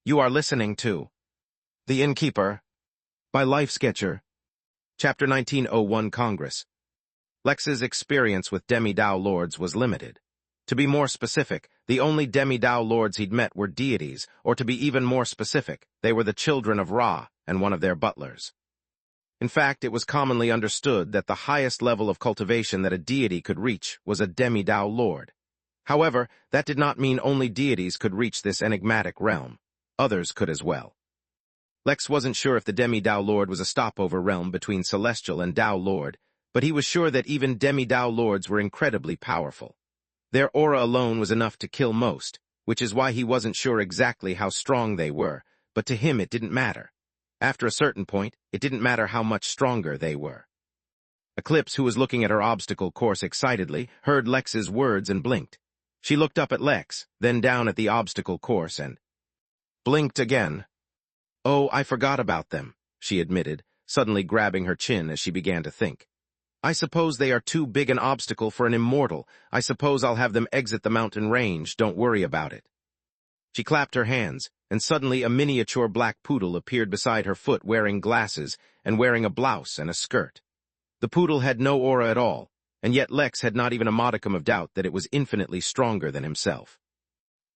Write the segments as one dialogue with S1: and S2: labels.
S1: You are listening to The Innkeeper by Lifesketcher, Chapter 1901 Congress. Lex's experience with demi-Dao lords was limited. To be more specific, the only demi-Dao lords he'd met were deities, or to be even more specific, they were the children of Ra and one of their butlers. In fact, it was commonly understood that the highest level of cultivation that a deity could reach was a demi-Dao lord. However, that did not mean only deities could reach this enigmatic realm. Others could as well. Lex wasn't sure if the demi-Dao lord was a stopover realm between celestial and Dao lord, but he was sure that even demi-Dao lords were incredibly powerful. Their aura alone was enough to kill most, which is why he wasn't sure exactly how strong they were, but to him it didn't matter. After a certain point, it didn't matter how much stronger they were. Eclipse, who was looking at her obstacle course excitedly, heard Lex's words and blinked. She looked up at Lex, then down at the obstacle course and blinked again. "Oh, I forgot about them," she admitted, suddenly grabbing her chin as she began to think. "I suppose they are too big an obstacle for an immortal. I suppose I'll have them exit the mountain range, don't worry about it." She clapped her hands, and suddenly a miniature black poodle appeared beside her foot wearing glasses and wearing a blouse and a skirt. The poodle had no aura at all, and yet Lex had not even a modicum of doubt that it was infinitely stronger than himself.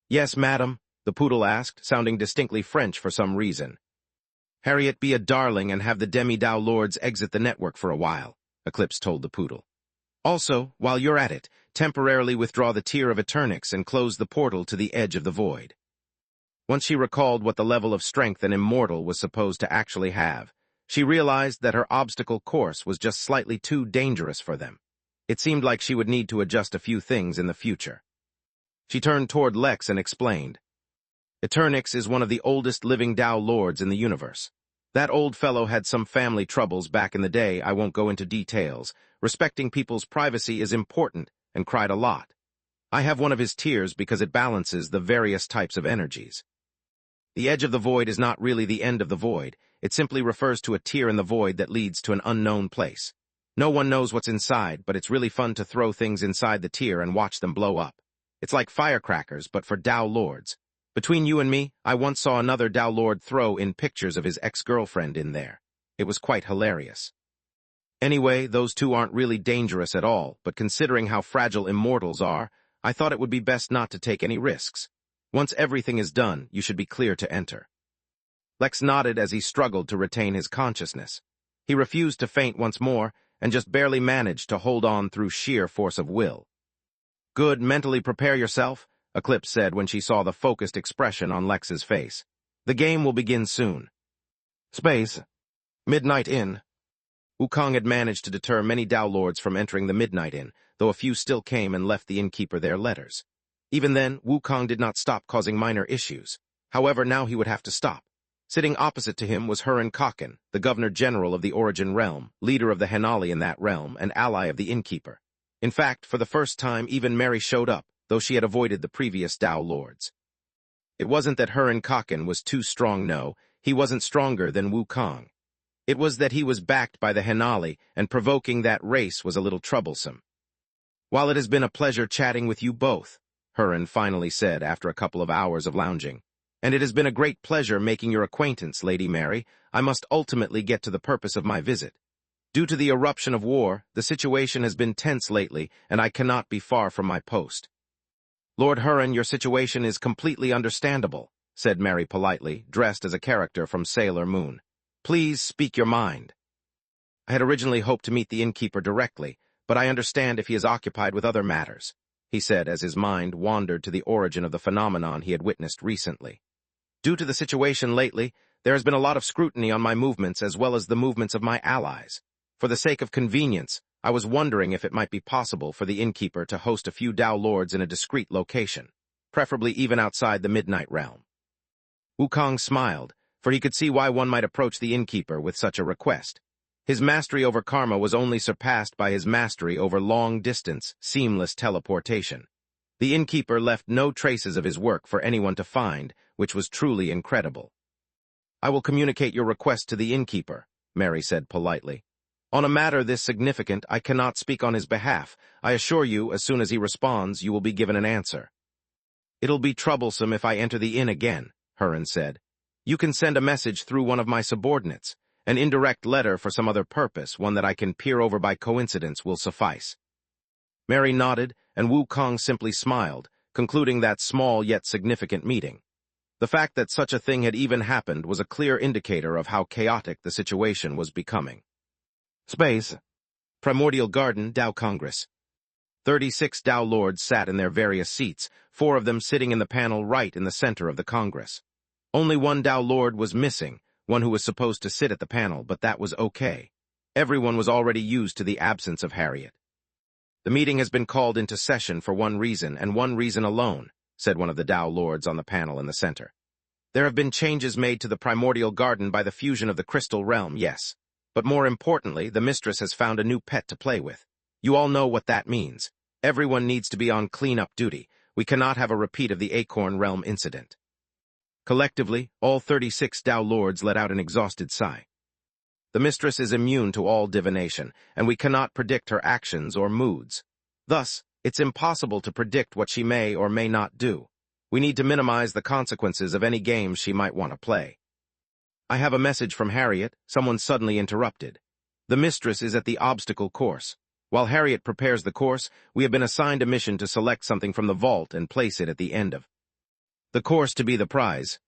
S1: "Yes, madam?" the poodle asked, sounding distinctly French for some reason. "Harriet, be a darling and have the demi-Dao lords exit the network for a while," Eclipse told the poodle. "Also, while you're at it, temporarily withdraw the Tear of Eternix and close the portal to the edge of the void." Once she recalled what the level of strength an immortal was supposed to actually have, she realized that her obstacle course was just slightly too dangerous for them. It seemed like she would need to adjust a few things in the future. She turned toward Lex and explained, "Eternix is one of the oldest living Dao lords in the universe. That old fellow had some family troubles back in the day. I won't go into details. Respecting people's privacy is important, and cried a lot. I have one of his tears because it balances the various types of energies. The edge of the void is not really the end of the void. It simply refers to a tear in the void that leads to an unknown place. No one knows what's inside, but it's really fun to throw things inside the tear and watch them blow up. It's like firecrackers, but for Dao lords. Between you and me, I once saw another Dao lord throw in pictures of his ex-girlfriend in there. It was quite hilarious. Anyway, those two aren't really dangerous at all, but considering how fragile immortals are, I thought it would be best not to take any risks. Once everything is done, you should be clear to enter." Lex nodded as he struggled to retain his consciousness. He refused to faint once more, and just barely managed to hold on through sheer force of will. "Good, mentally prepare yourself," Eclipse said when she saw the focused expression on Lex's face. "The game will begin soon." Space. Midnight Inn. Wukong had managed to deter many Dao lords from entering the Midnight Inn, though a few still came and left the innkeeper their letters. Even then, Wukong did not stop causing minor issues. However, now he would have to stop. Sitting opposite to him was Kaken, the Governor-General of the Origin Realm, leader of the Henali in that realm, and ally of the Innkeeper. In fact, for the first time, even Mary showed up, though she had avoided the previous Dao lords. It wasn't that Kaken was too strong, no, he wasn't stronger than Wukong. It was that he was backed by the Henali, and provoking that race was a little troublesome. "While it has been a pleasure chatting with you both," Huron finally said after a couple of hours of lounging, "and it has been a great pleasure making your acquaintance, Lady Mary, I must ultimately get to the purpose of my visit. Due to the eruption of war, the situation has been tense lately, and I cannot be far from my post." "Lord Huron, your situation is completely understandable," said Mary politely, dressed as a character from Sailor Moon. "Please speak your mind." "I had originally hoped to meet the innkeeper directly, but I understand if he is occupied with other matters," he said as his mind wandered to the origin of the phenomenon he had witnessed recently. "Due to the situation lately, there has been a lot of scrutiny on my movements as well as the movements of my allies. For the sake of convenience, I was wondering if it might be possible for the innkeeper to host a few Dao lords in a discreet location, preferably even outside the Midnight Realm." Wukong smiled, for he could see why one might approach the innkeeper with such a request. His mastery over karma was only surpassed by his mastery over long-distance, seamless teleportation. The innkeeper left no traces of his work for anyone to find, which was truly incredible. "I will communicate your request to the innkeeper," Mary said politely. "On a matter this significant, I cannot speak on his behalf. I assure you, as soon as he responds, you will be given an answer." "It'll be troublesome if I enter the inn again," Huron said. You can send a message through one of my subordinates. An indirect letter for some other purpose, one that I can peer over by coincidence, will suffice. Mary nodded, and Wukong simply smiled, concluding that small yet significant meeting. The fact that such a thing had even happened was a clear indicator of how chaotic the situation was becoming. Space. Primordial Garden, Dao Congress. 36 Dao Lords sat in their various seats, 4 of them sitting in the panel right in the center of the Congress. Only one Dao Lord was missing, one who was supposed to sit at the panel, but that was okay. Everyone was already used to the absence of Harriet. The meeting has been called into session for one reason, and one reason alone, said one of the Dao Lords on the panel in the center. There have been changes made to the Primordial Garden by the fusion of the Crystal Realm, yes. But more importantly, the Mistress has found a new pet to play with. You all know what that means. Everyone needs to be on clean-up duty. We cannot have a repeat of the Acorn Realm incident. Collectively, all 36 Dao Lords let out an exhausted sigh. The Mistress is immune to all divination, and we cannot predict her actions or moods. Thus, it's impossible to predict what she may or may not do. We need to minimize the consequences of any games she might want to play. I have a message from Harriet, someone suddenly interrupted. The Mistress is at the obstacle course. While Harriet prepares the course, we have been assigned a mission to select something from the vault and place it at the end of the course to be the prize.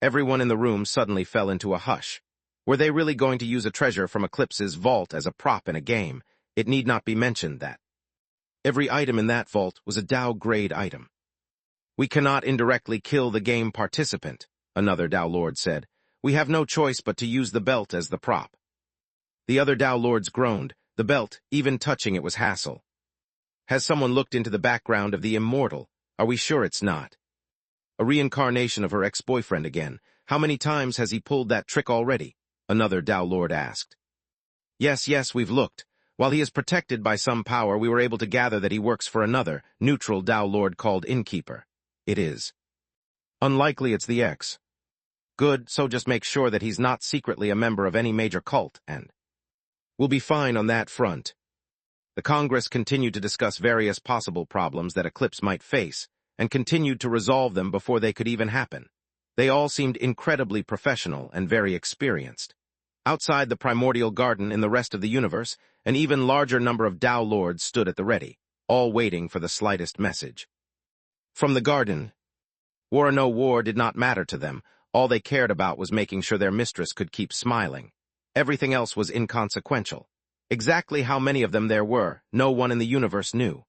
S1: Everyone in the room suddenly fell into a hush. Were they really going to use a treasure from Eclipse's vault as a prop in a game? It need not be mentioned that every item in that vault was a Dao-grade item. We cannot indirectly kill the game participant, another Dao Lord said. We have no choice but to use the belt as the prop. The other Dao Lords groaned. The belt, even touching it, was hassle. Has someone looked into the background of the Immortal? Are we sure it's not a reincarnation of her ex-boyfriend again? How many times has he pulled that trick already? Another Dao Lord asked. Yes, we've looked. While he is protected by some power, we were able to gather that he works for another, neutral Dao Lord called Innkeeper. It is unlikely it's the ex. Good, so just make sure that he's not secretly a member of any major cult, and we'll be fine on that front. The Congress continued to discuss various possible problems that Eclipse might face, and continued to resolve them before they could even happen. They all seemed incredibly professional and very experienced. Outside the Primordial Garden in the rest of the universe, an even larger number of Dao Lords stood at the ready, all waiting for the slightest message. From the garden, war or no war did not matter to them. All they cared about was making sure their mistress could keep smiling. Everything else was inconsequential. Exactly how many of them there were, no one in the universe knew.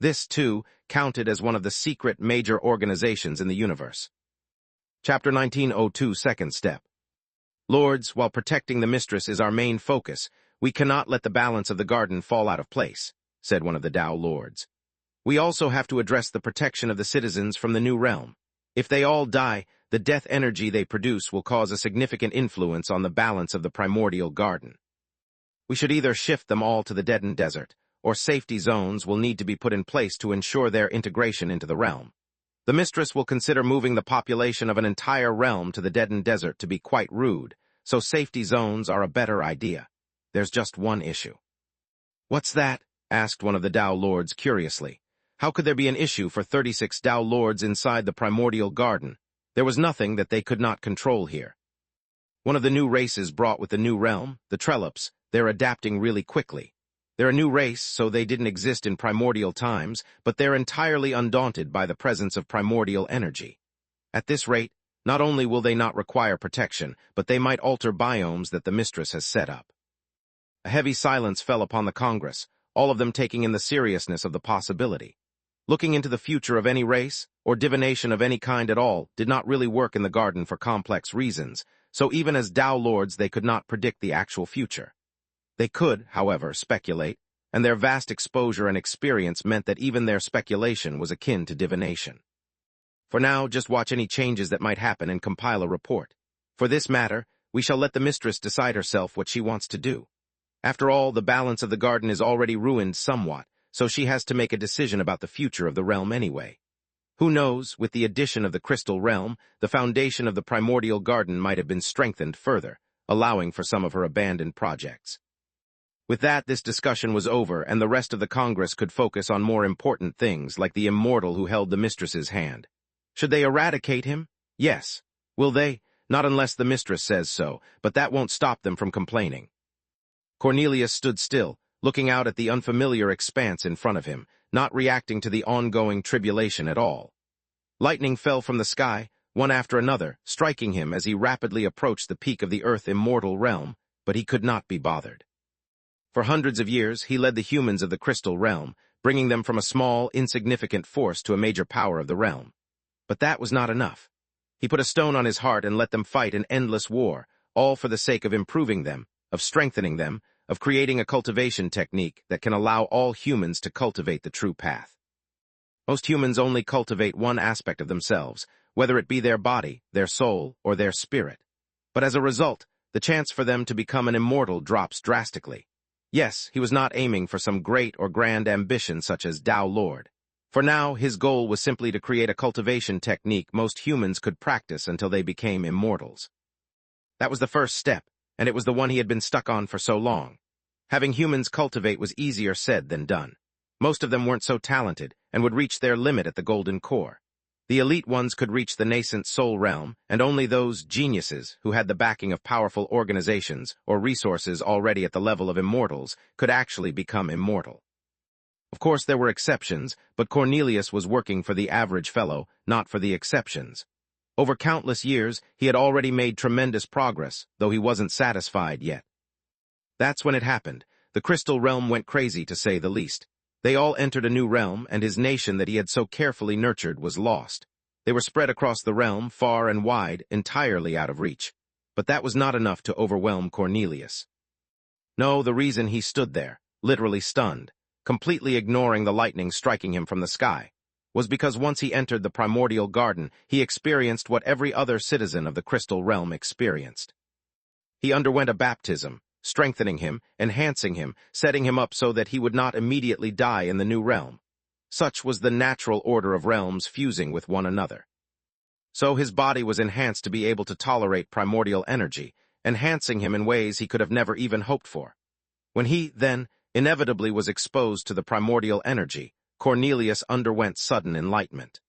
S1: This, too, counted as one of the secret major organizations in the universe. Chapter 1902, Second Step. Lords, while protecting the mistress is our main focus, we cannot let the balance of the garden fall out of place, said one of the Dao Lords. We also have to address the protection of the citizens from the new realm. If they all die, the death energy they produce will cause a significant influence on the balance of the Primordial Garden. We should either shift them all to the Deadened Desert, or safety zones will need to be put in place to ensure their integration into the realm. The mistress will consider moving the population of an entire realm to the Deadened Desert to be quite rude, so safety zones are a better idea. There's just one issue. What's that? Asked one of the Dao Lords curiously. How could there be an issue for 36 Dao Lords inside the Primordial Garden? There was nothing that they could not control here. One of the new races brought with the new realm, the Trellops, they're adapting really quickly. They're a new race, so they didn't exist in primordial times, but they're entirely undaunted by the presence of primordial energy. At this rate, not only will they not require protection, but they might alter biomes that the mistress has set up. A heavy silence fell upon the Congress, all of them taking in the seriousness of the possibility. Looking into the future of any race, or divination of any kind at all, did not really work in the garden for complex reasons, so even as Dao Lords they could not predict the actual future. They could, however, speculate, and their vast exposure and experience meant that even their speculation was akin to divination. For now, just watch any changes that might happen and compile a report. For this matter, we shall let the mistress decide herself what she wants to do. After all, the balance of the garden is already ruined somewhat, so she has to make a decision about the future of the realm anyway. Who knows, with the addition of the Crystal Realm, the foundation of the Primordial Garden might have been strengthened further, allowing for some of her abandoned projects. With that, this discussion was over, and the rest of the Congress could focus on more important things, like the Immortal who held the mistress's hand. Should they eradicate him? Yes, Will they? Not unless the mistress says so, but that won't stop them from complaining. Cornelius stood still, looking out at the unfamiliar expanse in front of him, not reacting to the ongoing tribulation at all. Lightning fell from the sky, one after another, striking him as he rapidly approached the peak of the Earth immortal realm, but he could not be bothered. For hundreds of years, he led the humans of the crystal realm, bringing them from a small, insignificant force to a major power of the realm. But that was not enough. He put a stone on his heart and let them fight an endless war, all for the sake of improving them, of strengthening them, of creating a cultivation technique that can allow all humans to cultivate the true path. Most humans only cultivate one aspect of themselves, whether it be their body, their soul, or their spirit. But as a result, the chance for them to become an immortal drops drastically. Yes, he was not aiming for some great or grand ambition such as Tao Lord. For now, his goal was simply to create a cultivation technique most humans could practice until they became immortals. That was the first step, and it was the one he had been stuck on for so long. Having humans cultivate was easier said than done. Most of them weren't so talented and would reach their limit at the golden core. The elite ones could reach the nascent soul realm, and only those geniuses who had the backing of powerful organizations or resources already at the level of immortals could actually become immortal. Of course, there were exceptions, but Cornelius was working for the average fellow, not for the exceptions. Over countless years, he had already made tremendous progress, though he wasn't satisfied yet. That's when it happened. The crystal realm went crazy, to say the least. They all entered a new realm, and his nation that he had so carefully nurtured was lost. They were spread across the realm, far and wide, entirely out of reach. But that was not enough to overwhelm Cornelius. No, the reason he stood there, literally stunned, completely ignoring the lightning striking him from the sky, was because once he entered the primordial garden, he experienced what every other citizen of the crystal realm experienced. He underwent a baptism, strengthening him, enhancing him, setting him up so that he would not immediately die in the new realm. Such was the natural order of realms fusing with one another. So his body was enhanced to be able to tolerate primordial energy, enhancing him in ways he could have never even hoped for. When he, then, inevitably was exposed to the primordial energy, Cornelius underwent sudden enlightenment.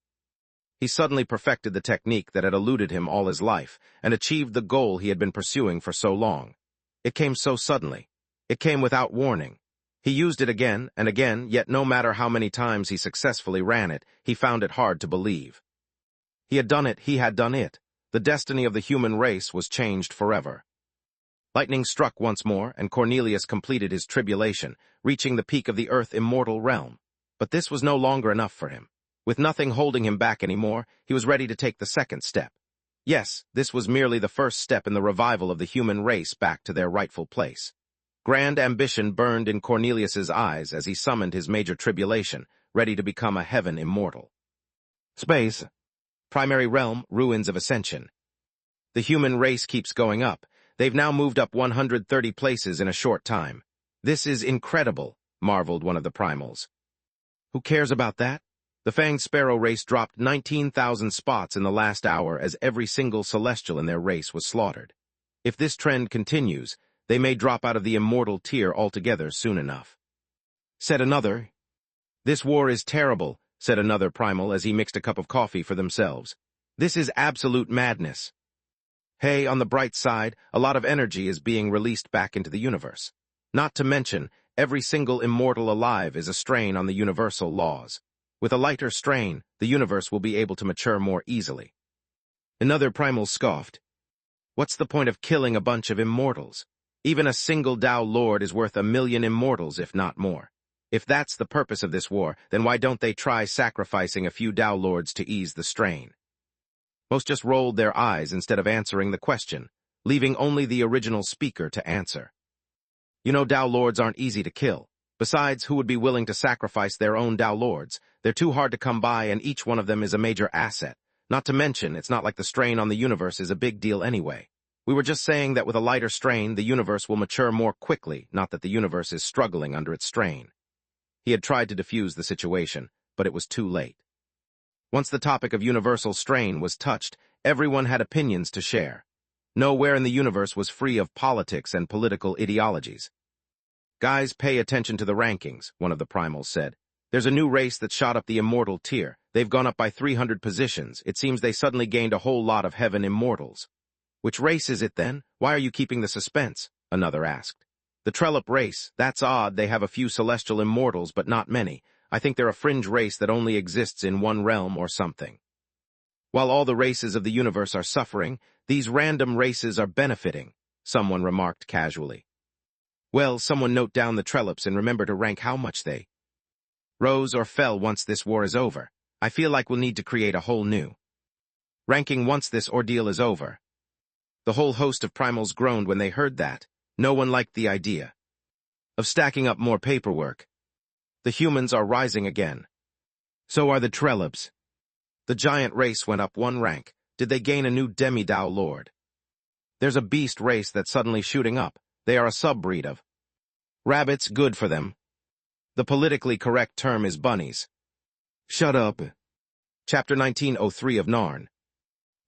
S1: He suddenly perfected the technique that had eluded him all his life, and achieved the goal he had been pursuing for so long. It came so suddenly. It came without warning. He used it again and again, yet no matter how many times he successfully ran it, he found it hard to believe. He had done it, he had done it. The destiny of the human race was changed forever. Lightning struck once more, and Cornelius completed his tribulation, reaching the peak of the Earth immortal realm. But this was no longer enough for him. With nothing holding him back anymore, he was ready to take the second step. Yes, this was merely the first step in the revival of the human race back to their rightful place. Grand ambition burned in Cornelius's eyes as he summoned his major tribulation, ready to become a heaven immortal. Space. Primary realm, ruins of ascension. The human race keeps going up. They've now moved up 130 places in a short time. This is incredible, marveled one of the primals. Who cares about that? The fanged sparrow race dropped 19,000 spots in the last hour as every single celestial in their race was slaughtered. If this trend continues, they may drop out of the immortal tier altogether soon enough. Said another. This war is terrible, said another primal as he mixed a cup of coffee for themselves. This is absolute madness. Hey, on the bright side, a lot of energy is being released back into the universe. Not to mention, every single immortal alive is a strain on the universal laws. With a lighter strain, the universe will be able to mature more easily. Another primal scoffed. What's the point of killing a bunch of immortals? Even a single Tao Lord is worth 1,000,000 immortals, if not more. If that's the purpose of this war, then why don't they try sacrificing a few Tao Lords to ease the strain? Most just rolled their eyes instead of answering the question, leaving only the original speaker to answer. You know, Tao Lords aren't easy to kill. Besides, who would be willing to sacrifice their own Tao Lords? They're too hard to come by, and each one of them is a major asset. Not to mention, it's not like the strain on the universe is a big deal anyway. We were just saying that with a lighter strain, the universe will mature more quickly, not that the universe is struggling under its strain. He had tried to defuse the situation, but it was too late. Once the topic of universal strain was touched, everyone had opinions to share. Nowhere in the universe was free of politics and political ideologies. Guys, pay attention to the rankings, one of the primals said. There's a new race that shot up the immortal tier. They've gone up by 300 positions. It seems they suddenly gained a whole lot of heaven immortals. Which race is it then? Why are you keeping the suspense? Another asked. The Trellop race. That's odd. They have a few celestial immortals, but not many. I think they're a fringe race that only exists in one realm or something. While all the races of the universe are suffering, these random races are benefiting, someone remarked casually. Well, someone note down the Trellops and remember to rank how much they rose or fell once this war is over. I feel like we'll need to create a whole new ranking once this ordeal is over. The whole host of primals groaned when they heard that. No one liked the idea of stacking up more paperwork. The humans are rising again. So are the Trellops. The giant race went up one rank. Did they gain a new demi-Dao lord? There's a beast race that's suddenly shooting up. They are a subbreed of rabbits. Good for them. The politically correct term is bunnies. Shut up. Chapter 1903 of Narn.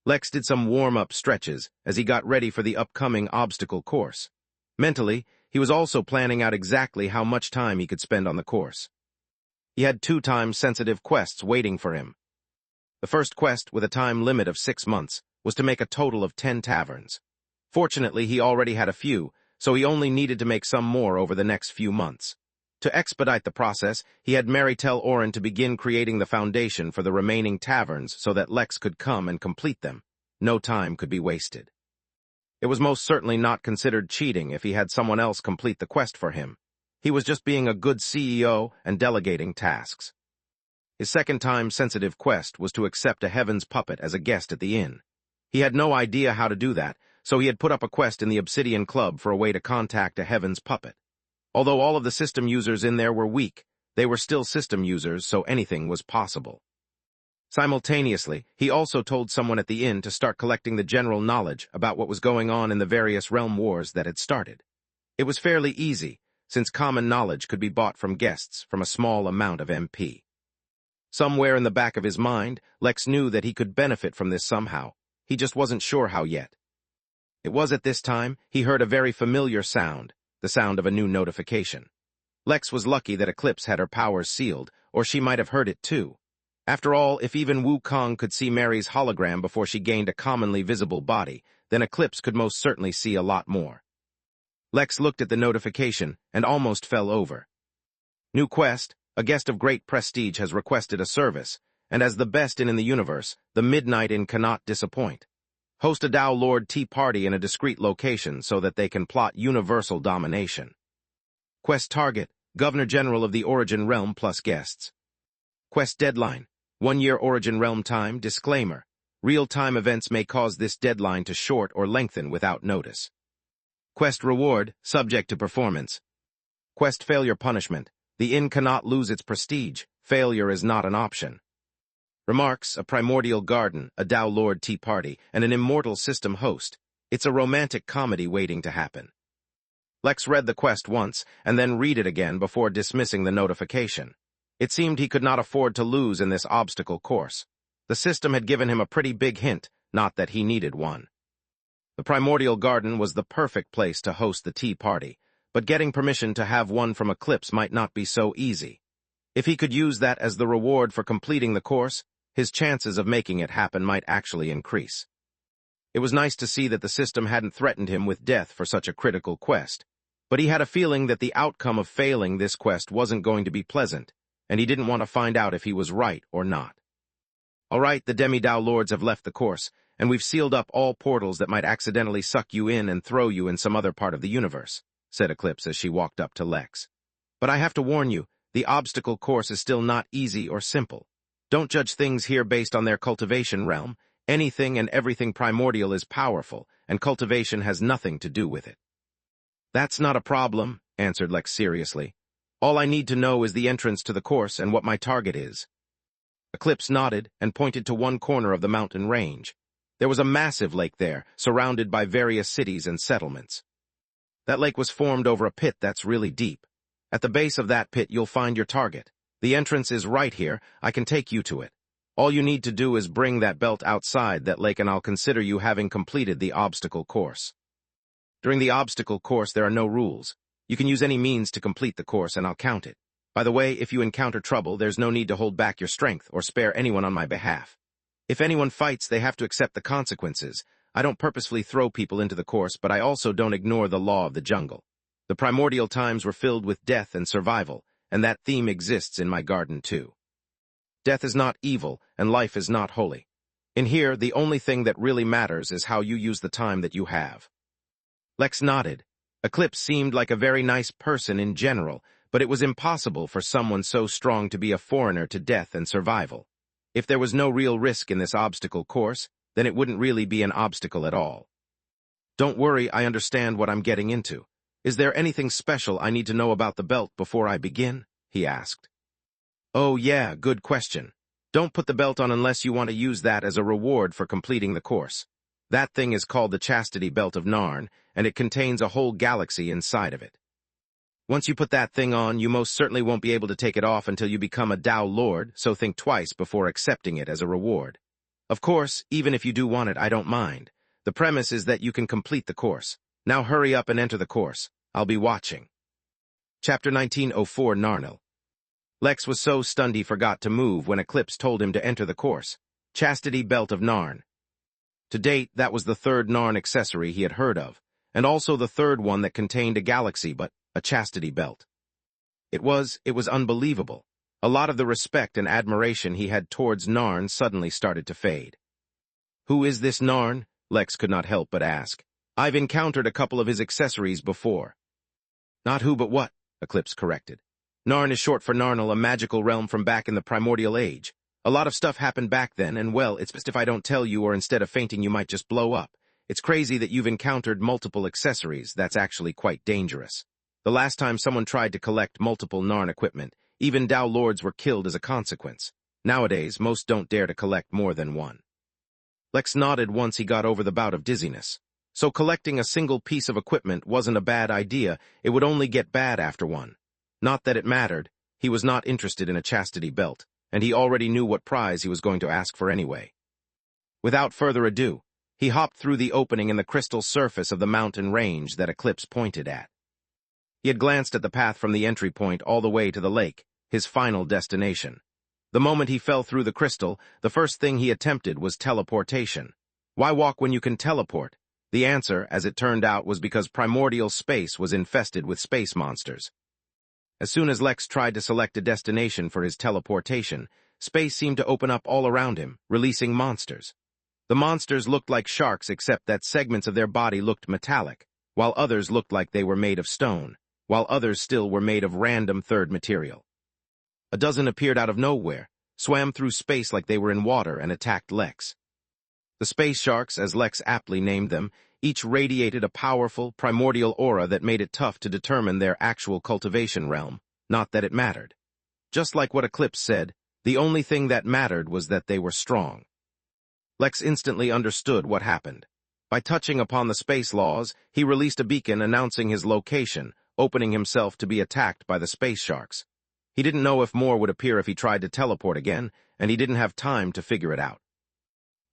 S1: Lex did some warm-up stretches as he got ready for the upcoming obstacle course. Mentally, he was also planning out exactly how much time he could spend on the course. He had 2 time-sensitive quests waiting for him. The first quest, with a time limit of 6 months, was to make a total of 10 taverns. Fortunately, he already had a few, so he only needed to make some more over the next few months. To expedite the process, he had Mary tell Orin to begin creating the foundation for the remaining taverns so that Lex could come and complete them. No time could be wasted. It was most certainly not considered cheating if he had someone else complete the quest for him. He was just being a good CEO and delegating tasks. His second time-sensitive quest was to accept a Heaven's puppet as a guest at the inn. He had no idea how to do that, so he had put up a quest in the Obsidian Club for a way to contact a Heaven's puppet. Although all of the system users in there were weak, they were still system users, so anything was possible. Simultaneously, he also told someone at the inn to start collecting the general knowledge about what was going on in the various realm wars that had started. It was fairly easy, since common knowledge could be bought from guests from a small amount of MP. Somewhere in the back of his mind, Lex knew that he could benefit from this somehow. He just wasn't sure how yet. It was at this time he heard a very familiar sound, the sound of a new notification. Lex was lucky that Eclipse had her powers sealed, or she might have heard it too. After all, if even Wukong could see Mary's hologram before she gained a commonly visible body, then Eclipse could most certainly see a lot more. Lex looked at the notification and almost fell over. New quest, a guest of great prestige has requested a service, and as the best inn in the universe, the Midnight Inn cannot disappoint. Host a Dao Lord tea party in a discreet location so that they can plot universal domination. Quest target, Governor General of the Origin Realm plus guests. Quest deadline, 1 year Origin Realm time. Disclaimer: real-time events may cause this deadline to short or lengthen without notice. Quest reward, subject to performance. Quest failure punishment, the inn cannot lose its prestige. Failure is not an option. Remarks: a primordial garden, a Dao Lord tea party, and an immortal system host. It's a romantic comedy waiting to happen. Lex read the quest once, and then read it again before dismissing the notification. It seemed he could not afford to lose in this obstacle course. The system had given him a pretty big hint, not that he needed one. The primordial garden was the perfect place to host the tea party, but getting permission to have one from Eclipse might not be so easy. If he could use that as the reward for completing the course, his chances of making it happen might actually increase. It was nice to see that the system hadn't threatened him with death for such a critical quest, but he had a feeling that the outcome of failing this quest wasn't going to be pleasant, and he didn't want to find out if he was right or not. All right, the Demi-Dao Lords have left the course, and we've sealed up all portals that might accidentally suck you in and throw you in some other part of the universe, said Eclipse as she walked up to Lex. But I have to warn you, the obstacle course is still not easy or simple. Don't judge things here based on their cultivation realm. Anything and everything primordial is powerful, and cultivation has nothing to do with it. That's not a problem, answered Lex seriously. All I need to know is the entrance to the course and what my target is. Eclipse nodded and pointed to one corner of the mountain range. There was a massive lake there, surrounded by various cities and settlements. That lake was formed over a pit that's really deep. At the base of that pit you'll find your target. The entrance is right here. I can take you to it. All you need to do is bring that belt outside that lake and I'll consider you having completed the obstacle course. During the obstacle course there are no rules. You can use any means to complete the course and I'll count it. By the way, if you encounter trouble, there's no need to hold back your strength or spare anyone on my behalf. If anyone fights, they have to accept the consequences. I don't purposefully throw people into the course, but I also don't ignore the law of the jungle. The primordial times were filled with death and survival, and that theme exists in my garden too. Death is not evil, and life is not holy. In here, the only thing that really matters is how you use the time that you have. Lex nodded. Eclipse seemed like a very nice person in general, but it was impossible for someone so strong to be a foreigner to death and survival. If there was no real risk in this obstacle course, then it wouldn't really be an obstacle at all. Don't worry, I understand what I'm getting into. Is there anything special I need to know about the belt before I begin? He asked. Oh yeah, good question. Don't put the belt on unless you want to use that as a reward for completing the course. That thing is called the Chastity Belt of Narn, and it contains a whole galaxy inside of it. Once you put that thing on, you most certainly won't be able to take it off until you become a Dao Lord, so think twice before accepting it as a reward. Of course, even if you do want it, I don't mind. The premise is that you can complete the course. Now hurry up and enter the course. I'll be watching. Chapter 1904 Narnil. Lex was so stunned he forgot to move when Eclipse told him to enter the course. Chastity Belt of Narn. To date, that was the third Narn accessory he had heard of, and also the third one that contained a galaxy, but a chastity belt. It was unbelievable. A lot of the respect and admiration he had towards Narn suddenly started to fade. Who is this Narn? Lex could not help but ask. I've encountered a couple of his accessories before. Not who but what, Eclipse corrected. Narn is short for Narnil, a magical realm from back in the primordial age. A lot of stuff happened back then, and well, it's best if I don't tell you, or instead of fainting you might just blow up. It's crazy that you've encountered multiple accessories. That's actually quite dangerous. The last time someone tried to collect multiple Narn equipment, even Dao Lords were killed as a consequence. Nowadays, most don't dare to collect more than one. Lex nodded once he got over the bout of dizziness. So collecting a single piece of equipment wasn't a bad idea, it would only get bad after one. Not that it mattered, he was not interested in a chastity belt, and he already knew what prize he was going to ask for anyway. Without further ado, he hopped through the opening in the crystal surface of the mountain range that Eclipse pointed at. He had glanced at the path from the entry point all the way to the lake, his final destination. The moment he fell through the crystal, the first thing he attempted was teleportation. Why walk when you can teleport? The answer, as it turned out, was because primordial space was infested with space monsters. As soon as Lex tried to select a destination for his teleportation, space seemed to open up all around him, releasing monsters. The monsters looked like sharks, except that segments of their body looked metallic, while others looked like they were made of stone, while others still were made of random third material. A dozen appeared out of nowhere, swam through space like they were in water, and attacked Lex. The space sharks, as Lex aptly named them, each radiated a powerful, primordial aura that made it tough to determine their actual cultivation realm, not that it mattered. Just like what Eclipse said, the only thing that mattered was that they were strong. Lex instantly understood what happened. By touching upon the space laws, he released a beacon announcing his location, opening himself to be attacked by the space sharks. He didn't know if more would appear if he tried to teleport again, and he didn't have time to figure it out.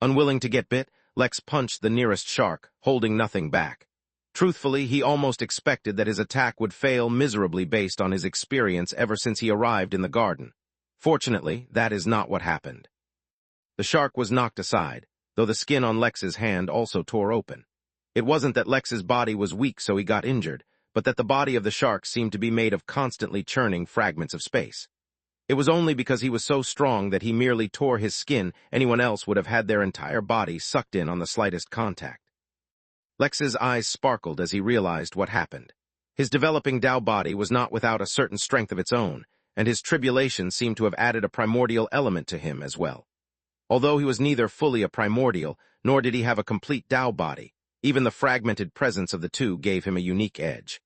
S1: Unwilling to get bit, Lex punched the nearest shark, holding nothing back. Truthfully, he almost expected that his attack would fail miserably based on his experience ever since he arrived in the garden. Fortunately, that is not what happened. The shark was knocked aside, though the skin on Lex's hand also tore open. It wasn't that Lex's body was weak so he got injured, but that the body of the shark seemed to be made of constantly churning fragments of space. It was only because he was so strong that he merely tore his skin. Anyone else would have had their entire body sucked in on the slightest contact. Lex's eyes sparkled as he realized what happened. His developing Dao body was not without a certain strength of its own, and his tribulation seemed to have added a primordial element to him as well. Although he was neither fully a primordial, nor did he have a complete Dao body, even the fragmented presence of the two gave him a unique edge.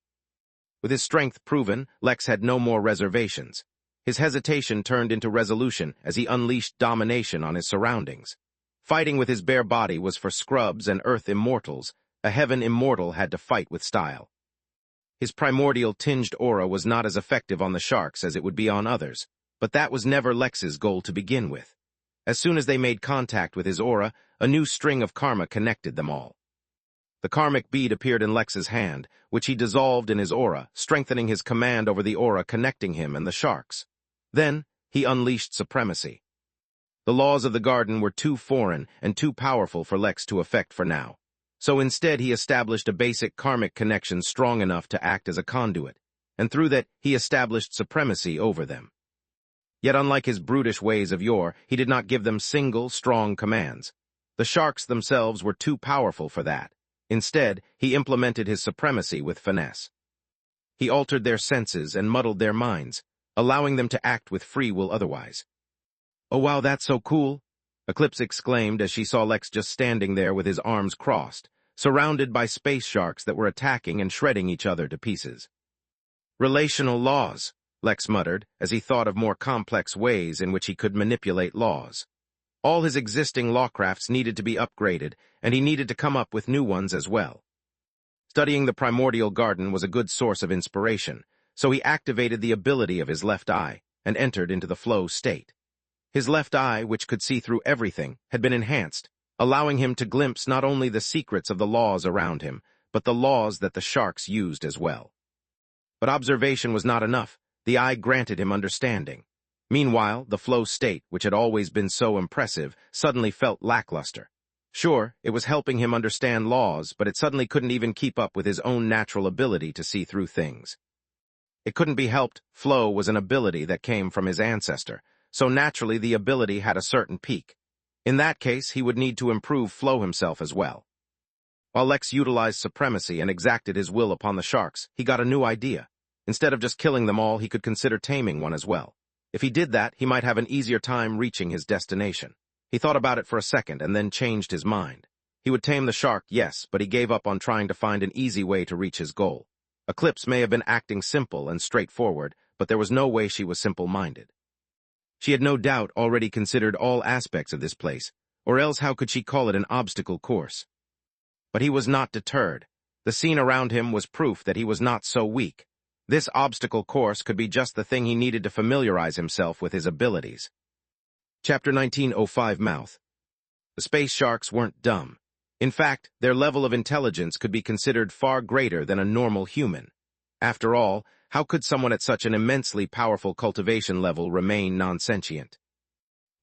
S1: With his strength proven, Lex had no more reservations. His hesitation turned into resolution as he unleashed domination on his surroundings. Fighting with his bare body was for scrubs and earth immortals. A heaven immortal had to fight with style. His primordial-tinged aura was not as effective on the sharks as it would be on others, but that was never Lex's goal to begin with. As soon as they made contact with his aura, a new string of karma connected them all. The karmic bead appeared in Lex's hand, which he dissolved in his aura, strengthening his command over the aura connecting him and the sharks. Then, he unleashed supremacy. The laws of the garden were too foreign and too powerful for Lex to affect for now. So instead he established a basic karmic connection strong enough to act as a conduit, and through that he established supremacy over them. Yet unlike his brutish ways of yore, he did not give them single, strong commands. The sharks themselves were too powerful for that. Instead, he implemented his supremacy with finesse. He altered their senses and muddled their minds, allowing them to act with free will otherwise. "Oh wow, that's so cool!" Eclipse exclaimed as she saw Lex just standing there with his arms crossed, surrounded by space sharks that were attacking and shredding each other to pieces. "Relational laws," Lex muttered as he thought of more complex ways in which he could manipulate laws. All his existing lawcrafts needed to be upgraded, and he needed to come up with new ones as well. Studying the primordial garden was a good source of inspiration, so he activated the ability of his left eye and entered into the flow state. His left eye, which could see through everything, had been enhanced, allowing him to glimpse not only the secrets of the laws around him, but the laws that the sharks used as well. But observation was not enough. The eye granted him understanding. Meanwhile, the flow state, which had always been so impressive, suddenly felt lackluster. Sure, it was helping him understand laws, but it suddenly couldn't even keep up with his own natural ability to see through things. It couldn't be helped. Flow was an ability that came from his ancestor, so naturally the ability had a certain peak. In that case, he would need to improve flow himself as well. While Lex utilized supremacy and exacted his will upon the sharks, he got a new idea. Instead of just killing them all, he could consider taming one as well. If he did that, he might have an easier time reaching his destination. He thought about it for a second and then changed his mind. He would tame the shark, yes, but he gave up on trying to find an easy way to reach his goal. Eclipse may have been acting simple and straightforward, but there was no way she was simple-minded. She had no doubt already considered all aspects of this place, or else how could she call it an obstacle course? But he was not deterred. The scene around him was proof that he was not so weak. This obstacle course could be just the thing he needed to familiarize himself with his abilities. Chapter 1905 Mouth. The space sharks weren't dumb. In fact, their level of intelligence could be considered far greater than a normal human. After all, how could someone at such an immensely powerful cultivation level remain non-sentient?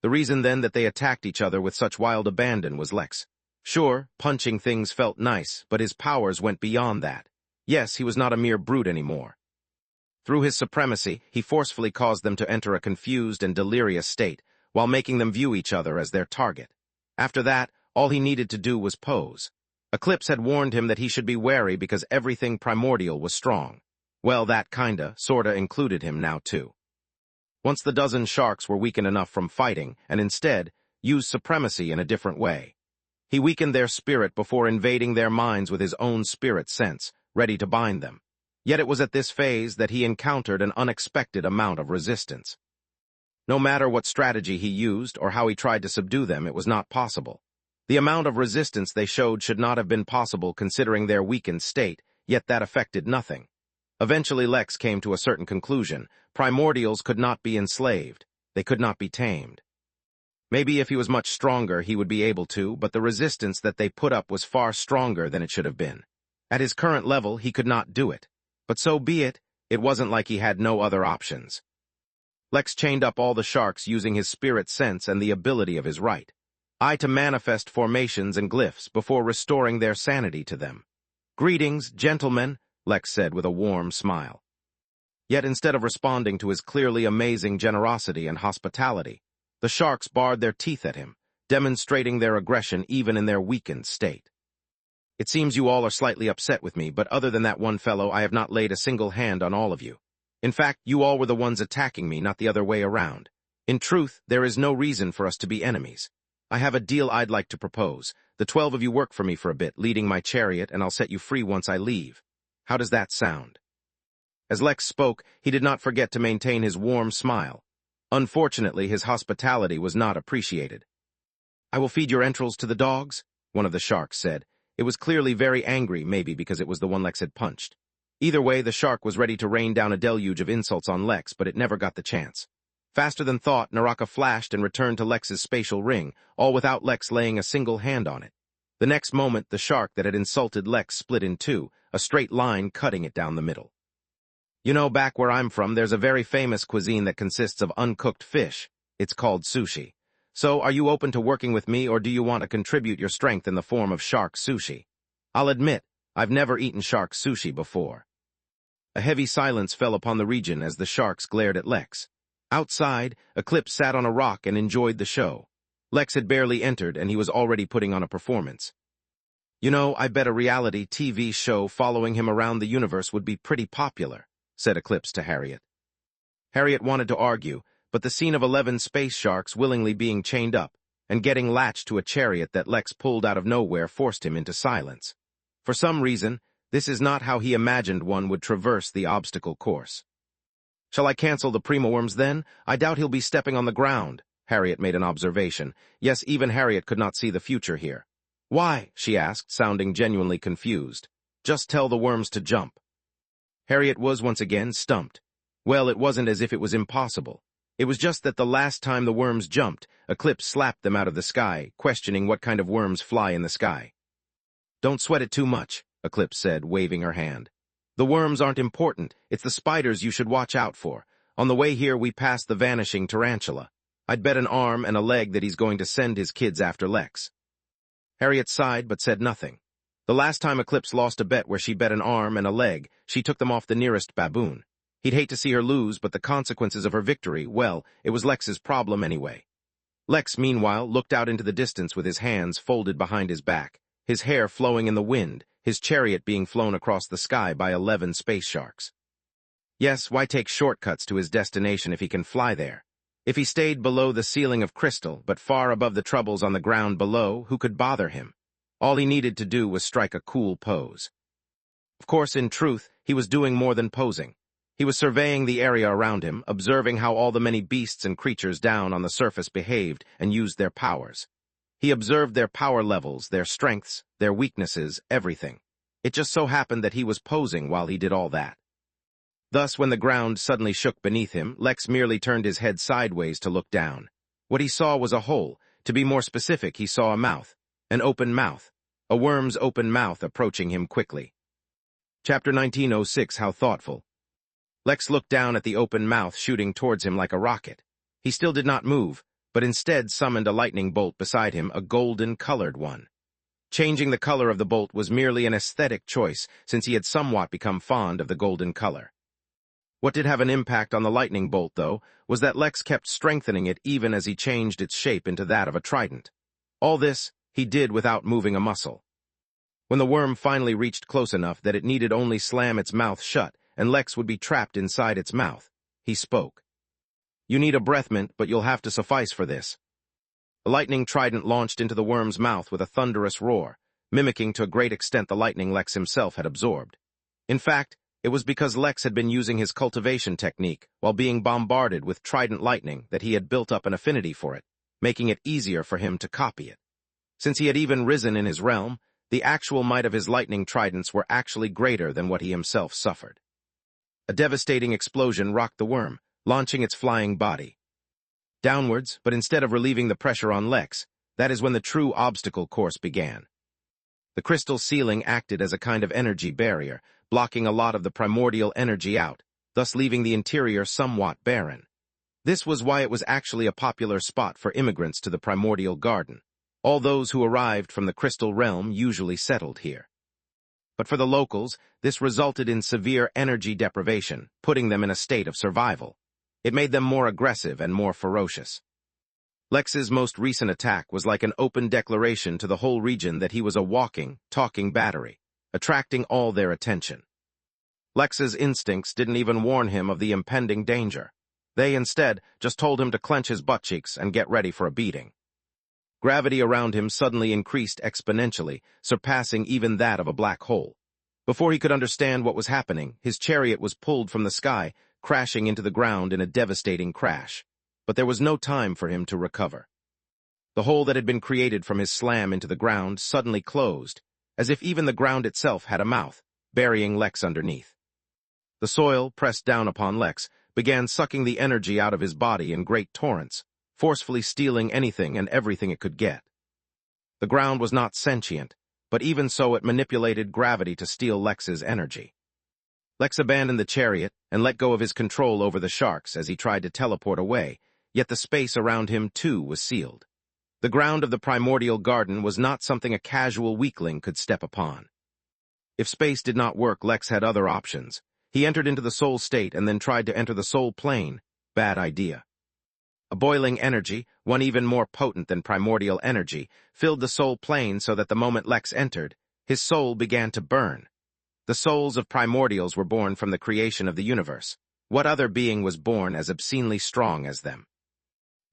S1: The reason then that they attacked each other with such wild abandon was Lex. Sure, punching things felt nice, but his powers went beyond that. Yes, he was not a mere brute anymore. Through his supremacy, he forcefully caused them to enter a confused and delirious state, while making them view each other as their target. After that, all he needed to do was pose. Eclipse had warned him that he should be wary because everything primordial was strong. Well, that sorta included him now too. Once the dozen sharks were weakened enough from fighting, and instead, used supremacy in a different way. He weakened their spirit before invading their minds with his own spirit sense, ready to bind them. Yet it was at this phase that he encountered an unexpected amount of resistance. No matter what strategy he used or how he tried to subdue them, it was not possible. The amount of resistance they showed should not have been possible considering their weakened state, yet that affected nothing. Eventually Lex came to a certain conclusion. Primordials could not be enslaved. They could not be tamed. Maybe if he was much stronger he would be able to, but the resistance that they put up was far stronger than it should have been. At his current level he could not do it. But so be it, it wasn't like he had no other options. Lex chained up all the sharks using his spirit sense and the ability of his right eye to manifest formations and glyphs before restoring their sanity to them. "Greetings, gentlemen," Lex said with a warm smile. Yet instead of responding to his clearly amazing generosity and hospitality, the sharks bared their teeth at him, demonstrating their aggression even in their weakened state. "It seems you all are slightly upset with me, but other than that one fellow, I have not laid a single hand on all of you. In fact, you all were the ones attacking me, not the other way around. In truth, there is no reason for us to be enemies. I have a deal I'd like to propose. The 12 of you work for me for a bit, leading my chariot, and I'll set you free once I leave. How does that sound?" As Lex spoke, he did not forget to maintain his warm smile. Unfortunately, his hospitality was not appreciated. "I will feed your entrails to the dogs," one of the sharks said. It was clearly very angry, maybe because it was the one Lex had punched. Either way, the shark was ready to rain down a deluge of insults on Lex, but it never got the chance. Faster than thought, Naraka flashed and returned to Lex's spatial ring, all without Lex laying a single hand on it. The next moment, the shark that had insulted Lex split in two, a straight line cutting it down the middle. You know, back where I'm from, there's a very famous cuisine that consists of uncooked fish. It's called sushi. So, are you open to working with me, or do you want to contribute your strength in the form of shark sushi? I'll admit, I've never eaten shark sushi before. A heavy silence fell upon the region as the sharks glared at Lex. Outside, Eclipse sat on a rock and enjoyed the show. Lex had barely entered, and he was already putting on a performance. You know, I bet a reality TV show following him around the universe would be pretty popular, said Eclipse to Harriet. Harriet wanted to argue, but the scene of 11 space sharks willingly being chained up and getting latched to a chariot that Lex pulled out of nowhere forced him into silence. For some reason, this is not how he imagined one would traverse the obstacle course. Shall I cancel the Primoworms then? I doubt he'll be stepping on the ground, Harriet made an observation. Yes, even Harriet could not see the future here. Why? She asked, sounding genuinely confused. Just tell the worms to jump. Harriet was once again stumped. Well, it wasn't as if it was impossible. It was just that the last time the worms jumped, Eclipse slapped them out of the sky, questioning what kind of worms fly in the sky. Don't sweat it too much, Eclipse said, waving her hand. The worms aren't important. It's the spiders you should watch out for. On the way here, we passed the vanishing tarantula. I'd bet an arm and a leg that he's going to send his kids after Lex. Harriet sighed but said nothing. The last time Eclipse lost a bet where she bet an arm and a leg, she took them off the nearest baboon. He'd hate to see her lose, but the consequences of her victory, well, it was Lex's problem anyway. Lex, meanwhile, looked out into the distance with his hands folded behind his back, his hair flowing in the wind, his chariot being flown across the sky by 11 space sharks. Yes, why take shortcuts to his destination if he can fly there? If he stayed below the ceiling of crystal, but far above the troubles on the ground below, who could bother him? All he needed to do was strike a cool pose. Of course, in truth, he was doing more than posing. He was surveying the area around him, observing how all the many beasts and creatures down on the surface behaved and used their powers. He observed their power levels, their strengths, their weaknesses, everything. It just so happened that he was posing while he did all that. Thus, when the ground suddenly shook beneath him, Lex merely turned his head sideways to look down. What he saw was a hole. To be more specific, he saw a mouth. An open mouth. A worm's open mouth approaching him quickly. Chapter 1906, How Thoughtful. Lex looked down at the open mouth shooting towards him like a rocket. He still did not move, but instead summoned a lightning bolt beside him, a golden-colored one. Changing the color of the bolt was merely an aesthetic choice, since he had somewhat become fond of the golden color. What did have an impact on the lightning bolt, though, was that Lex kept strengthening it even as he changed its shape into that of a trident. All this he did without moving a muscle. When the worm finally reached close enough that it needed only slam its mouth shut, and Lex would be trapped inside its mouth, he spoke. You need a breath mint, but you'll have to suffice for this. The lightning trident launched into the worm's mouth with a thunderous roar, mimicking to a great extent the lightning Lex himself had absorbed. In fact, it was because Lex had been using his cultivation technique while being bombarded with trident lightning that he had built up an affinity for it, making it easier for him to copy it. Since he had even risen in his realm, the actual might of his lightning tridents were actually greater than what he himself suffered. A devastating explosion rocked the worm, launching its flying body downwards, but instead of relieving the pressure on Lex, that is when the true obstacle course began. The crystal ceiling acted as a kind of energy barrier, blocking a lot of the primordial energy out, thus leaving the interior somewhat barren. This was why it was actually a popular spot for immigrants to the primordial garden. All those who arrived from the crystal realm usually settled here. But for the locals, this resulted in severe energy deprivation, putting them in a state of survival. It made them more aggressive and more ferocious. Lex's most recent attack was like an open declaration to the whole region that he was a walking, talking battery, attracting all their attention. Lex's instincts didn't even warn him of the impending danger. They instead just told him to clench his butt cheeks and get ready for a beating. Gravity around him suddenly increased exponentially, surpassing even that of a black hole. Before he could understand what was happening, his chariot was pulled from the sky, crashing into the ground in a devastating crash. But there was no time for him to recover. The hole that had been created from his slam into the ground suddenly closed, as if even the ground itself had a mouth, burying Lex underneath. The soil, pressed down upon Lex, began sucking the energy out of his body in great torrents, forcefully stealing anything and everything it could get. The ground was not sentient. but even so it manipulated gravity to steal Lex's energy. Lex abandoned the chariot and let go of his control over the sharks as he tried to teleport away, yet the space around him, too, was sealed. The ground of the primordial garden was not something a casual weakling could step upon. If space did not work, Lex had other options. He entered into the soul state and then tried to enter the soul plane. Bad idea. A boiling energy, one even more potent than primordial energy, filled the soul plane so that the moment Lex entered, his soul began to burn. The souls of primordials were born from the creation of the universe. What other being was born as obscenely strong as them?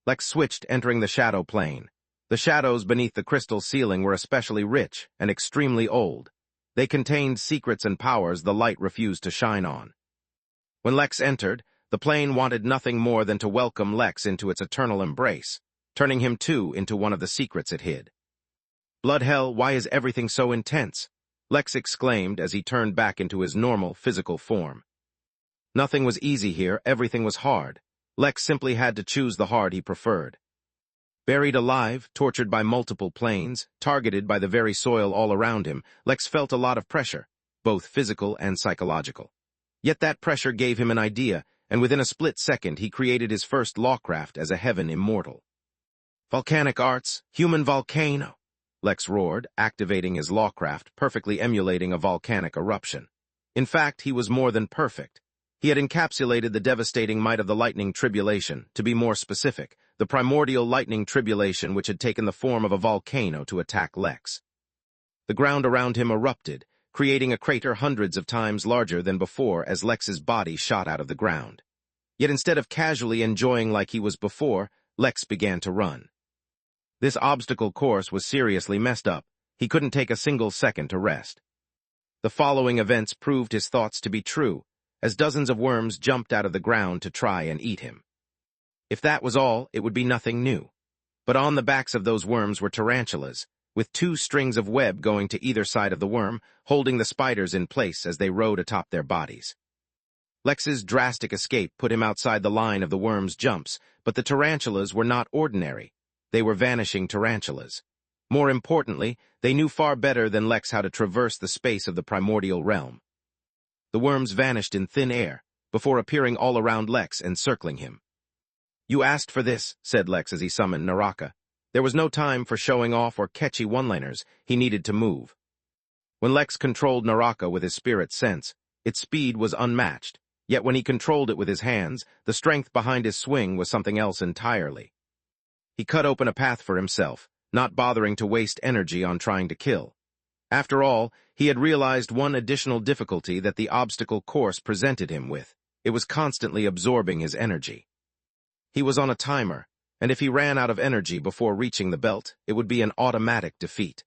S1: Lex switched, entering the shadow plane. The shadows beneath the crystal ceiling were especially rich and extremely old. They contained secrets and powers the light refused to shine on. When Lex entered, the plane wanted nothing more than to welcome Lex into its eternal embrace, turning him too into one of the secrets it hid. Blood hell, why is everything so intense? Lex exclaimed as he turned back into his normal physical form. Nothing was easy here, everything was hard. Lex simply had to choose the hard he preferred. Buried alive, tortured by multiple planes, targeted by the very soil all around him, Lex felt a lot of pressure, both physical and psychological. Yet that pressure gave him an idea, and within a split second he created his first lawcraft as a heaven immortal. Volcanic arts, human volcano, Lex roared, activating his lawcraft, perfectly emulating a volcanic eruption. In fact, he was more than perfect. He had encapsulated the devastating might of the lightning tribulation, to be more specific, the primordial lightning tribulation which had taken the form of a volcano to attack Lex. The ground around him erupted, creating a crater hundreds of times larger than before as Lex's body shot out of the ground. Yet instead of casually enjoying like he was before, Lex began to run. This obstacle course was seriously messed up. He couldn't take a single second to rest. The following events proved his thoughts to be true, as dozens of worms jumped out of the ground to try and eat him. If that was all, it would be nothing new. But on the backs of those worms were tarantulas, with 2 strings of web going to either side of the worm, holding the spiders in place as they rode atop their bodies. Lex's drastic escape put him outside the line of the worms' jumps, but the tarantulas were not ordinary. They were vanishing tarantulas. More importantly, they knew far better than Lex how to traverse the space of the primordial realm. The worms vanished in thin air, before appearing all around Lex and circling him. "You asked for this," said Lex as he summoned Naraka. There was no time for showing off or catchy one-liners. He needed to move. When Lex controlled Naraka with his spirit sense, its speed was unmatched, yet when he controlled it with his hands, the strength behind his swing was something else entirely. He cut open a path for himself, not bothering to waste energy on trying to kill. After all, he had realized one additional difficulty that the obstacle course presented him with. It was constantly absorbing his energy. He was on a timer, and if he ran out of energy before reaching the belt, it would be an automatic defeat.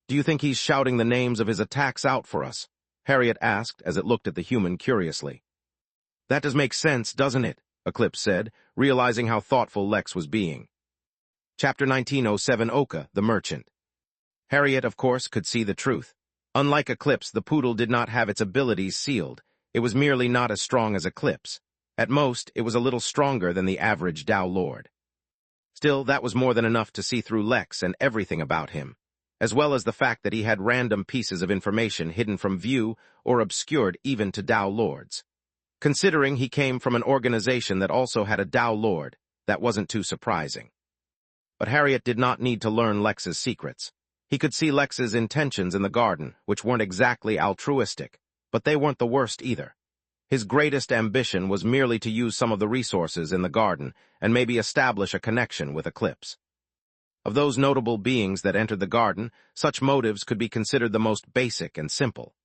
S1: "Do you think he's shouting the names of his attacks out for us?" Harriet asked as it looked at the human curiously. "That does make sense, doesn't it?" Eclipse said, realizing how thoughtful Lex was being. Chapter 1907 Oka, the Merchant. Harriet, of course, could see the truth. Unlike Eclipse, the poodle did not have its abilities sealed. It was merely not as strong as Eclipse. At most, it was a little stronger than the average Tao Lord. Still, that was more than enough to see through Lex and everything about him, as well as the fact that he had random pieces of information hidden from view or obscured even to Tao Lords. Considering he came from an organization that also had a Tao Lord, that wasn't too surprising. But Harriet did not need to learn Lex's secrets. He could see Lex's intentions in the garden, which weren't exactly altruistic, but they weren't the worst either. His greatest ambition was merely to use some of the resources in the garden and maybe establish a connection with Eclipse. Of those notable beings that entered the garden, such motives could be considered the most basic and simple.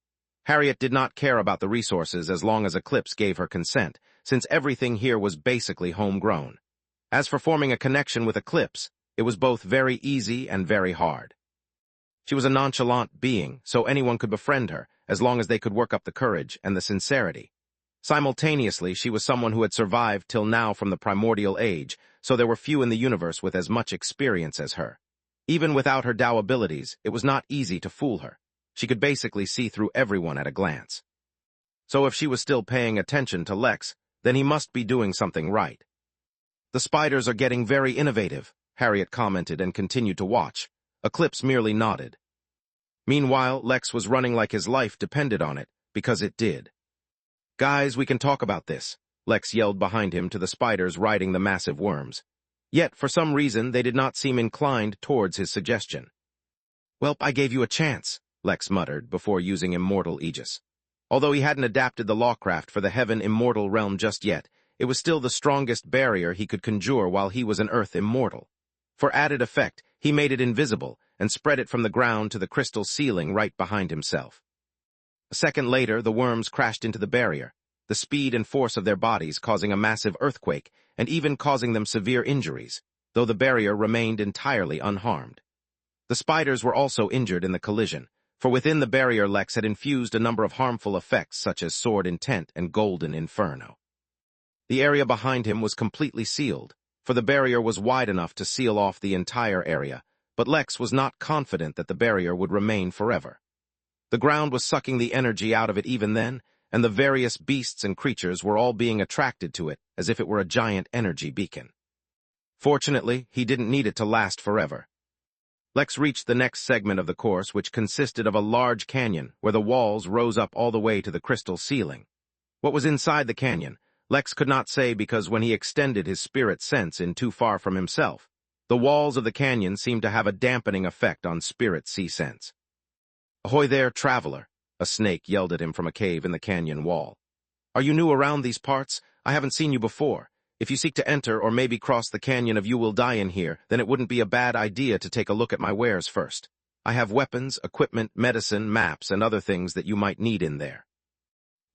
S1: Harriet did not care about the resources as long as Eclipse gave her consent, since everything here was basically homegrown. As for forming a connection with Eclipse, it was both very easy and very hard. She was a nonchalant being, so anyone could befriend her, as long as they could work up the courage and the sincerity. Simultaneously, she was someone who had survived till now from the primordial age, so there were few in the universe with as much experience as her. Even without her Tao abilities, it was not easy to fool her. She could basically see through everyone at a glance. So if she was still paying attention to Lex, then he must be doing something right. "The spiders are getting very innovative," Harriet commented and continued to watch. Eclipse merely nodded. Meanwhile, Lex was running like his life depended on it, because it did. "Guys, we can talk about this," Lex yelled behind him to the spiders riding the massive worms. Yet, for some reason, they did not seem inclined towards his suggestion. "Well, I gave you a chance," Lex muttered before using Immortal Aegis. Although he hadn't adapted the lawcraft for the Heaven Immortal realm just yet, it was still the strongest barrier he could conjure while he was an Earth Immortal. For added effect, he made it invisible and spread it from the ground to the crystal ceiling right behind himself. A second later, the worms crashed into the barrier, the speed and force of their bodies causing a massive earthquake and even causing them severe injuries, though the barrier remained entirely unharmed. The spiders were also injured in the collision, for within the barrier Lex had infused a number of harmful effects such as Sword Intent and Golden Inferno. The area behind him was completely sealed, for the barrier was wide enough to seal off the entire area, but Lex was not confident that the barrier would remain forever. The ground was sucking the energy out of it even then, and the various beasts and creatures were all being attracted to it as if it were a giant energy beacon. Fortunately, he didn't need it to last forever. Lex reached the next segment of the course, which consisted of a large canyon where the walls rose up all the way to the crystal ceiling. What was inside the canyon, Lex could not say because when he extended his spirit sense in too far from himself, the walls of the canyon seemed to have a dampening effect on spirit sense. "Ahoy there, traveler," a snake yelled at him from a cave in the canyon wall. "Are you new around these parts? I haven't seen you before. If you seek to enter or maybe cross the canyon of You Will Die in here, then it wouldn't be a bad idea to take a look at my wares first. I have weapons, equipment, medicine, maps, and other things that you might need in there."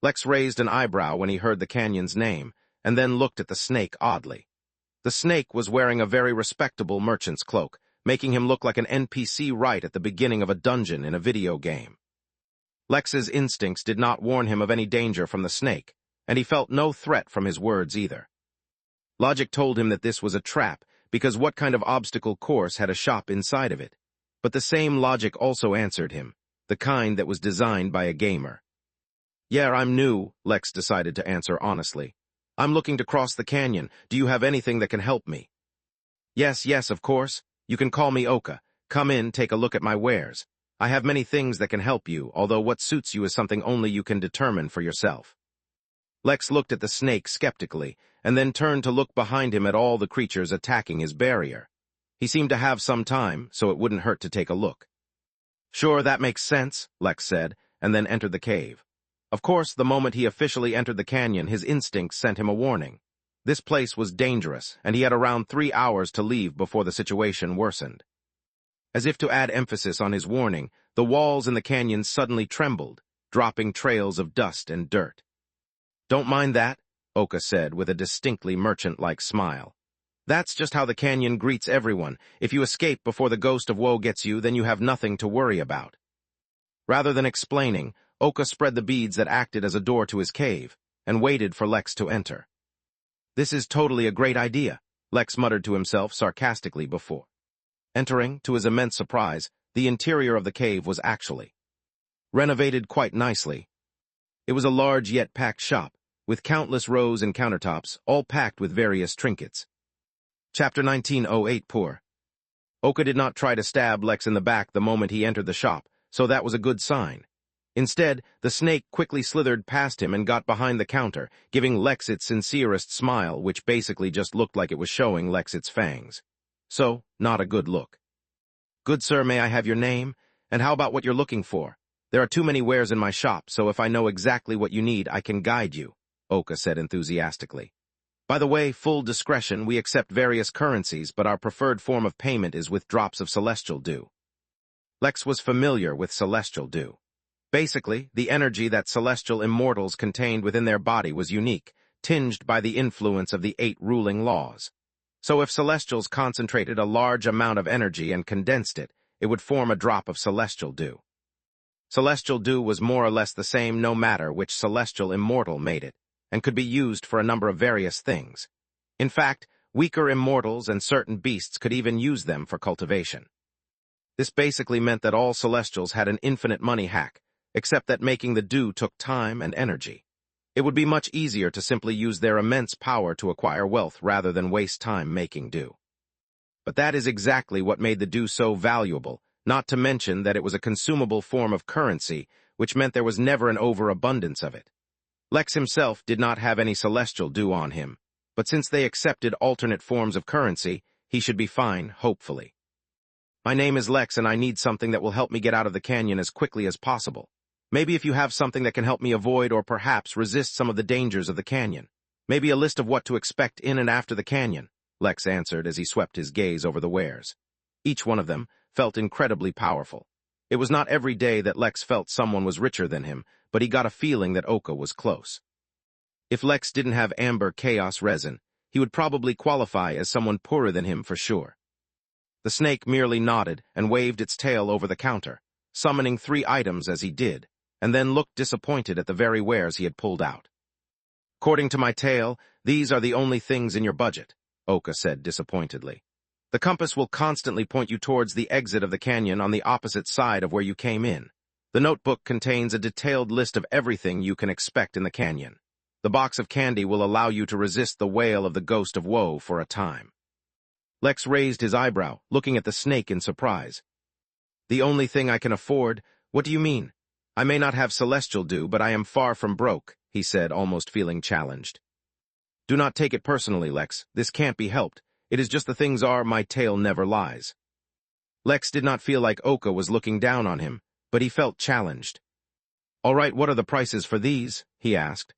S1: Lex raised an eyebrow when he heard the canyon's name, and then looked at the snake oddly. The snake was wearing a very respectable merchant's cloak, making him look like an NPC right at the beginning of a dungeon in a video game. Lex's instincts did not warn him of any danger from the snake, and he felt no threat from his words either. Logic told him that this was a trap, because what kind of obstacle course had a shop inside of it? But the same logic also answered him, the kind that was designed by a gamer. "Yeah, I'm new," Lex decided to answer honestly. "I'm looking to cross the canyon. Do you have anything that can help me?" Yes, of course. You can call me Oka. Come in, take a look at my wares. I have many things that can help you, although what suits you is something only you can determine for yourself." Lex looked at the snake skeptically, and then turned to look behind him at all the creatures attacking his barrier. He seemed to have some time, so it wouldn't hurt to take a look. "Sure, that makes sense," Lex said, and then entered the cave. Of course, the moment he officially entered the canyon, his instincts sent him a warning. This place was dangerous, and he had around 3 hours to leave before the situation worsened. As if to add emphasis on his warning, the walls in the canyon suddenly trembled, dropping trails of dust and dirt. "Don't mind that," Oka said with a distinctly merchant-like smile. "That's just how the canyon greets everyone. If you escape before the ghost of woe gets you, then you have nothing to worry about." Rather than explaining, Oka spread the beads that acted as a door to his cave, and waited for Lex to enter. "This is totally a great idea," Lex muttered to himself sarcastically before. Entering, to his immense surprise, the interior of the cave was actually renovated quite nicely. It was a large yet packed shop, with countless rows and countertops, all packed with various trinkets. Chapter 1908 Poor. Oka did not try to stab Lex in the back the moment he entered the shop, so that was a good sign. Instead, the snake quickly slithered past him and got behind the counter, giving Lex its sincerest smile, which basically just looked like it was showing Lex its fangs. So, not a good look. "Good sir, may I have your name? And how about what you're looking for? There are too many wares in my shop, so if I know exactly what you need, I can guide you," Oka said enthusiastically. "By the way, full discretion, we accept various currencies, but our preferred form of payment is with drops of celestial dew." Lex was familiar with celestial dew. Basically, the energy that celestial immortals contained within their body was unique, tinged by the influence of the 8 ruling laws. So if celestials concentrated a large amount of energy and condensed it, it would form a drop of celestial dew. Celestial dew was more or less the same no matter which celestial immortal made it, and could be used for a number of various things. In fact, weaker immortals and certain beasts could even use them for cultivation. This basically meant that all celestials had an infinite money hack, except that making the dew took time and energy. It would be much easier to simply use their immense power to acquire wealth rather than waste time making dew. But that is exactly what made the dew so valuable, not to mention that it was a consumable form of currency, which meant there was never an overabundance of it. Lex himself did not have any celestial due on him, but since they accepted alternate forms of currency, he should be fine, hopefully. My name is Lex, and I need something that will help me get out of the canyon as quickly as possible. Maybe if you have something that can help me avoid or perhaps resist some of the dangers of the canyon. Maybe a list of what to expect in and after the canyon, Lex answered as he swept his gaze over the wares. Each one of them felt incredibly powerful. It was not every day that Lex felt someone was richer than him, but he got a feeling that Oka was close. If Lex didn't have amber chaos resin, he would probably qualify as someone poorer than him for sure. The snake merely nodded and waved its tail over the counter, summoning 3 items as he did, and then looked disappointed at the very wares he had pulled out. According to my tail, these are the only things in your budget, Oka said disappointedly. The compass will constantly point you towards the exit of the canyon on the opposite side of where you came in. The notebook contains a detailed list of everything you can expect in the canyon. The box of candy will allow you to resist the wail of the ghost of woe for a time. Lex raised his eyebrow, looking at the snake in surprise. The only thing I can afford? What do you mean? I may not have celestial due, but I am far from broke, he said, almost feeling challenged. Do not take it personally, Lex. This can't be helped. It is just the things are, my tale never lies. Lex did not feel like Oka was looking down on him, but he felt challenged. All right, what are the prices for these? He asked.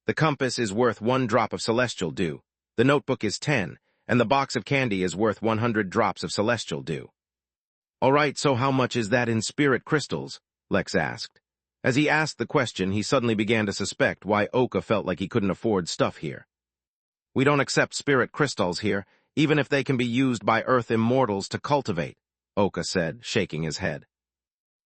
S1: The compass is worth 1 drop of celestial due. The notebook is 10, and the box of candy is worth 100 drops of celestial due. All right, so how much is that in spirit crystals? Lex asked. As he asked the question, he suddenly began to suspect why Oka felt like he couldn't afford stuff here. We don't accept spirit crystals here, even if they can be used by Earth immortals to cultivate, Oka said, shaking his head.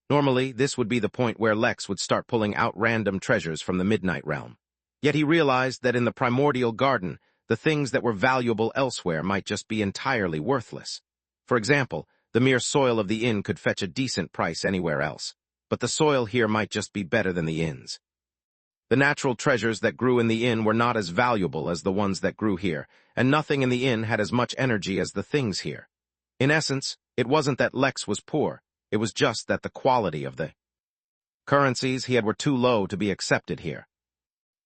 S1: Normally, this would be the point where Lex would start pulling out random treasures from the Midnight Realm. Yet he realized that in the primordial garden, the things that were valuable elsewhere might just be entirely worthless. For example, the mere soil of the inn could fetch a decent price anywhere else, but the soil here might just be better than the inn's. The natural treasures that grew in the inn were not as valuable as the ones that grew here, and nothing in the inn had as much energy as the things here. In essence, it wasn't that Lex was poor, it was just that the quality of the currencies he had were too low to be accepted here.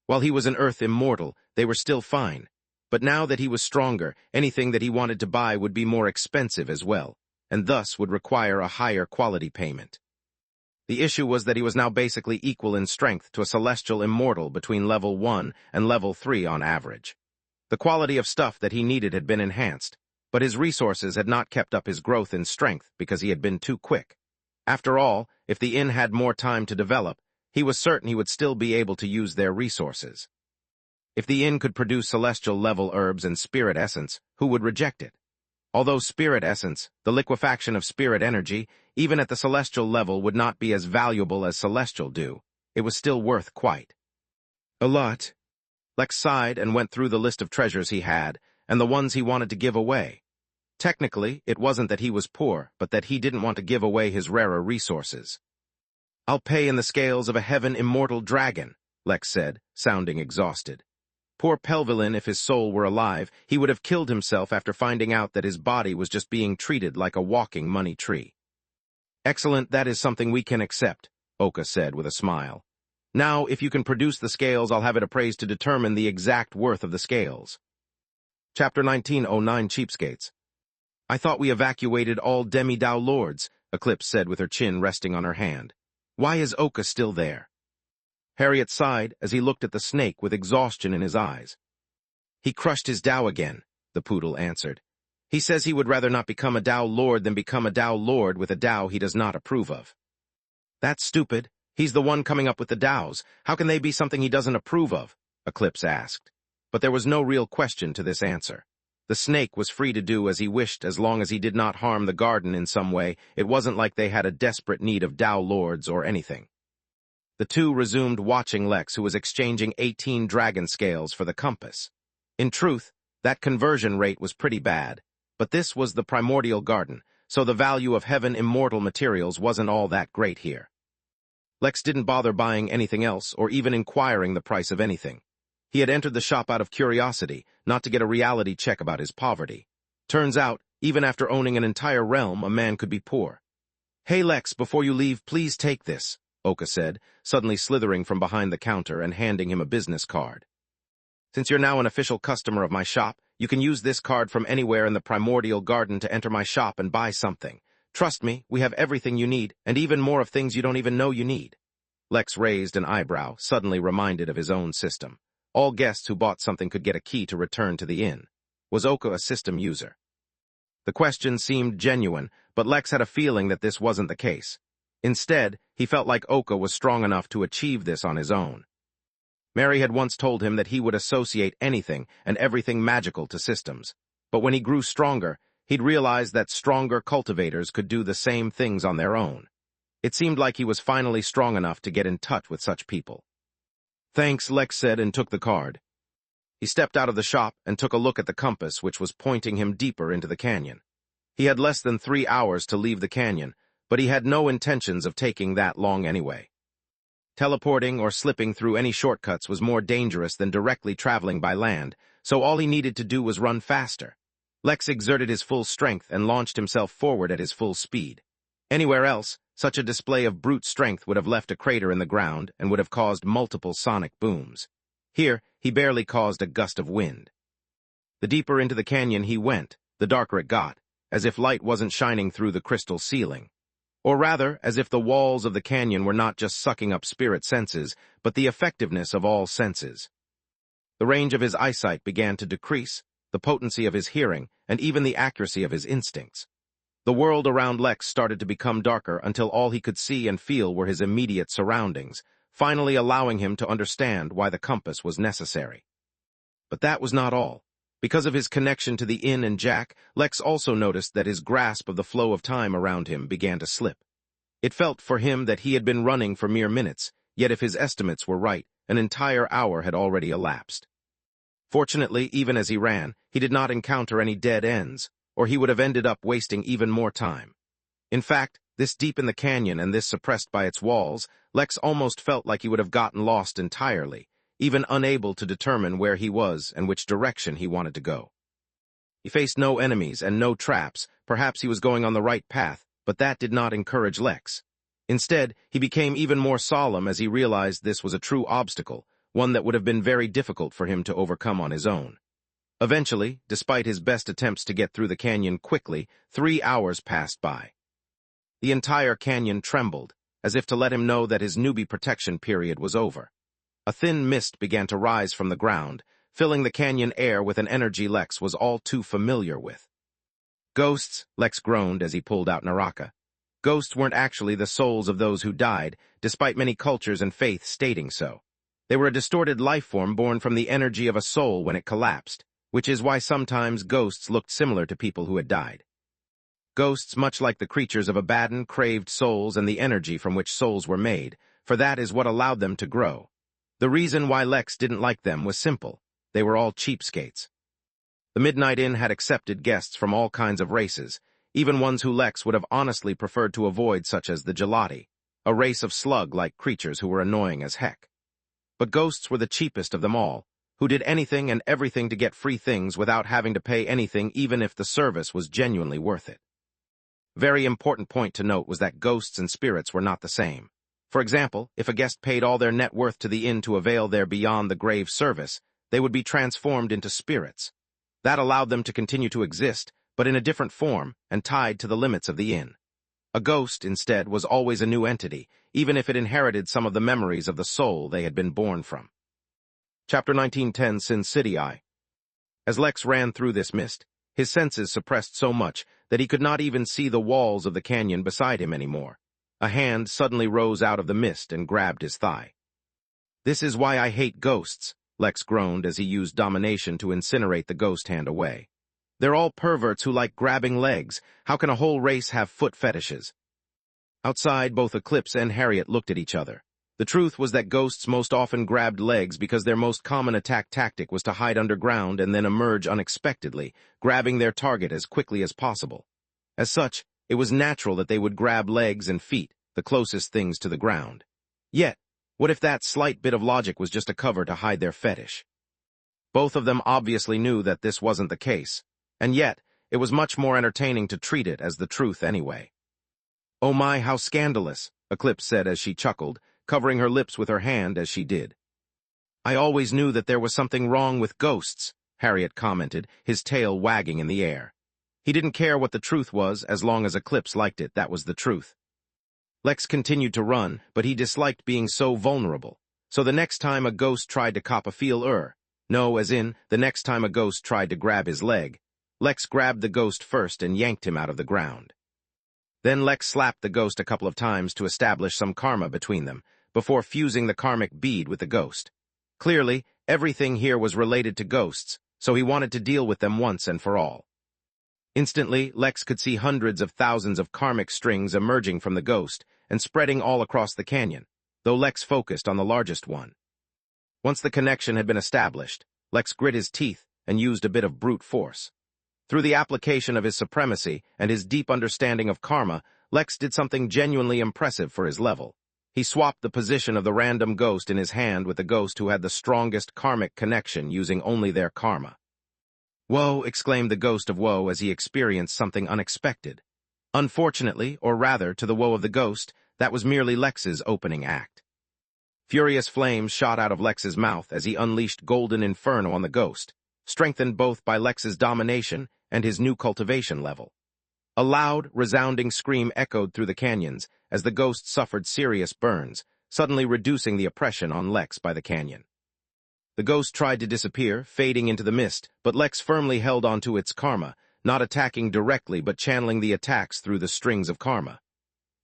S1: While he was an Earth immortal, they were still fine. But now that he was stronger, anything that he wanted to buy would be more expensive as well, and thus would require a higher quality payment. The issue was that he was now basically equal in strength to a celestial immortal between level 1 and level 3 on average. The quality of stuff that he needed had been enhanced, but his resources had not kept up his growth in strength because he had been too quick. After all, if the inn had more time to develop, he was certain he would still be able to use their resources. If the inn could produce celestial-level herbs and spirit essence, who would reject it? Although spirit essence, the liquefaction of spirit energy, even at the celestial level would not be as valuable as celestial do, it was still worth quite a lot. Lex sighed and went through the list of treasures he had, and the ones he wanted to give away. Technically, it wasn't that he was poor, but that he didn't want to give away his rarer resources. I'll pay in the scales of a heaven immortal dragon, Lex said, sounding exhausted. Poor Pelvelin, if his soul were alive, he would have killed himself after finding out that his body was just being treated like a walking money tree. Excellent, that is something we can accept, Oka said with a smile. Now, if you can produce the scales, I'll have it appraised to determine the exact worth of the scales. Chapter 1909 Cheapskates. I thought we evacuated all demi-dao lords, Eclipse said with her chin resting on her hand. Why is Oka still there? Harriet sighed as he looked at the snake with exhaustion in his eyes. He crushed his Dao again, the poodle answered. He says he would rather not become a Dao Lord than become a Dao Lord with a Dao he does not approve of. That's stupid. He's the one coming up with the Daos. How can they be something he doesn't approve of? Eclipse asked. But there was no real question to this answer. The snake was free to do as he wished as long as he did not harm the garden in some way. It wasn't like they had a desperate need of Dao Lords or anything. The two resumed watching Lex, who was exchanging 18 dragon scales for the compass. In truth, that conversion rate was pretty bad, but this was the primordial garden, so the value of heaven immortal materials wasn't all that great here. Lex didn't bother buying anything else or even inquiring the price of anything. He had entered the shop out of curiosity, not to get a reality check about his poverty. Turns out, even after owning an entire realm, a man could be poor. "Hey Lex, before you leave, please take this," Oka said, suddenly slithering from behind the counter and handing him a business card. "Since you're now an official customer of my shop, you can use this card from anywhere in the primordial garden to enter my shop and buy something. Trust me, we have everything you need, and even more of things you don't even know you need." Lex raised an eyebrow, suddenly reminded of his own system. All guests who bought something could get a key to return to the inn. Was Oka a system user? The question seemed genuine, but Lex had a feeling that this wasn't the case. Instead, he felt like Oka was strong enough to achieve this on his own. Mary had once told him that he would associate anything and everything magical to systems. But when he grew stronger, he'd realized that stronger cultivators could do the same things on their own. It seemed like he was finally strong enough to get in touch with such people. "Thanks," Lex said and took the card. He stepped out of the shop and took a look at the compass, which was pointing him deeper into the canyon. He had less than 3 hours to leave the canyon, but he had no intentions of taking that long anyway. Teleporting or slipping through any shortcuts was more dangerous than directly traveling by land, so all he needed to do was run faster. Lex exerted his full strength and launched himself forward at his full speed. Anywhere else, such a display of brute strength would have left a crater in the ground and would have caused multiple sonic booms. Here, he barely caused a gust of wind. The deeper into the canyon he went, the darker it got, as if light wasn't shining through the crystal ceiling. Or rather, as if the walls of the canyon were not just sucking up spirit senses, but the effectiveness of all senses. The range of his eyesight began to decrease, the potency of his hearing, and even the accuracy of his instincts. The world around Lex started to become darker until all he could see and feel were his immediate surroundings, finally allowing him to understand why the compass was necessary. But that was not all. Because of his connection to the inn and Jack, Lex also noticed that his grasp of the flow of time around him began to slip. It felt for him that he had been running for mere minutes, yet if his estimates were right, an entire hour had already elapsed. Fortunately, even as he ran, he did not encounter any dead ends, or he would have ended up wasting even more time. In fact, this deep in the canyon and this suppressed by its walls, Lex almost felt like he would have gotten lost entirely, even unable to determine where he was and which direction he wanted to go. He faced no enemies and no traps. Perhaps he was going on the right path, but that did not encourage Lex. Instead, he became even more solemn as he realized this was a true obstacle, one that would have been very difficult for him to overcome on his own. Eventually, despite his best attempts to get through the canyon quickly, 3 hours passed by. The entire canyon trembled, as if to let him know that his newbie protection period was over. A thin mist began to rise from the ground, filling the canyon air with an energy Lex was all too familiar with. "Ghosts," Lex groaned as he pulled out Naraka. Ghosts weren't actually the souls of those who died, despite many cultures and faiths stating so. They were a distorted life form born from the energy of a soul when it collapsed, which is why sometimes ghosts looked similar to people who had died. Ghosts, much like the creatures of Abaddon, craved souls and the energy from which souls were made, for that is what allowed them to grow. The reason why Lex didn't like them was simple. They were all cheapskates. The Midnight Inn had accepted guests from all kinds of races, even ones who Lex would have honestly preferred to avoid, such as the Gelati, a race of slug-like creatures who were annoying as heck. But ghosts were the cheapest of them all, who did anything and everything to get free things without having to pay anything even if the service was genuinely worth it. A very important point to note was that ghosts and spirits were not the same. For example, if a guest paid all their net worth to the inn to avail their beyond-the-grave service, they would be transformed into spirits. That allowed them to continue to exist, but in a different form and tied to the limits of the inn. A ghost, instead, was always a new entity, even if it inherited some of the memories of the soul they had been born from. Chapter 1910, Sin City Eye. As Lex ran through this mist, his senses suppressed so much that he could not even see the walls of the canyon beside him anymore. A hand suddenly rose out of the mist and grabbed his thigh. "This is why I hate ghosts," Lex groaned as he used domination to incinerate the ghost hand away. "They're all perverts who like grabbing legs. How can a whole race have foot fetishes?" Outside, both Eclipse and Harriet looked at each other. The truth was that ghosts most often grabbed legs because their most common attack tactic was to hide underground and then emerge unexpectedly, grabbing their target as quickly as possible. As such, it was natural that they would grab legs and feet, the closest things to the ground. Yet, what if that slight bit of logic was just a cover to hide their fetish? Both of them obviously knew that this wasn't the case, and yet, it was much more entertaining to treat it as the truth anyway. "Oh my, how scandalous," Eclipse said as she chuckled, covering her lips with her hand as she did. "I always knew that there was something wrong with ghosts," Harriet commented, his tail wagging in the air. He didn't care what the truth was, as long as Eclipse liked it, that was the truth. Lex continued to run, but he disliked being so vulnerable. So the next time a ghost tried to cop a no, as in, the next time a ghost tried to grab his leg, Lex grabbed the ghost first and yanked him out of the ground. Then Lex slapped the ghost a couple of times to establish some karma between them, before fusing the karmic bead with the ghost. Clearly, everything here was related to ghosts, so he wanted to deal with them once and for all. Instantly, Lex could see hundreds of thousands of karmic strings emerging from the ghost and spreading all across the canyon, though Lex focused on the largest one. Once the connection had been established, Lex grit his teeth and used a bit of brute force. Through the application of his supremacy and his deep understanding of karma, Lex did something genuinely impressive for his level. He swapped the position of the random ghost in his hand with the ghost who had the strongest karmic connection using only their karma. "Whoa," exclaimed the ghost of Woe as he experienced something unexpected. Unfortunately, or rather, to the woe of the ghost, that was merely Lex's opening act. Furious flames shot out of Lex's mouth as he unleashed Golden Inferno on the ghost, strengthened both by Lex's domination and his new cultivation level. A loud, resounding scream echoed through the canyons as the ghost suffered serious burns, suddenly reducing the oppression on Lex by the canyon. The ghost tried to disappear, fading into the mist, but Lex firmly held onto its karma, not attacking directly but channeling the attacks through the strings of karma.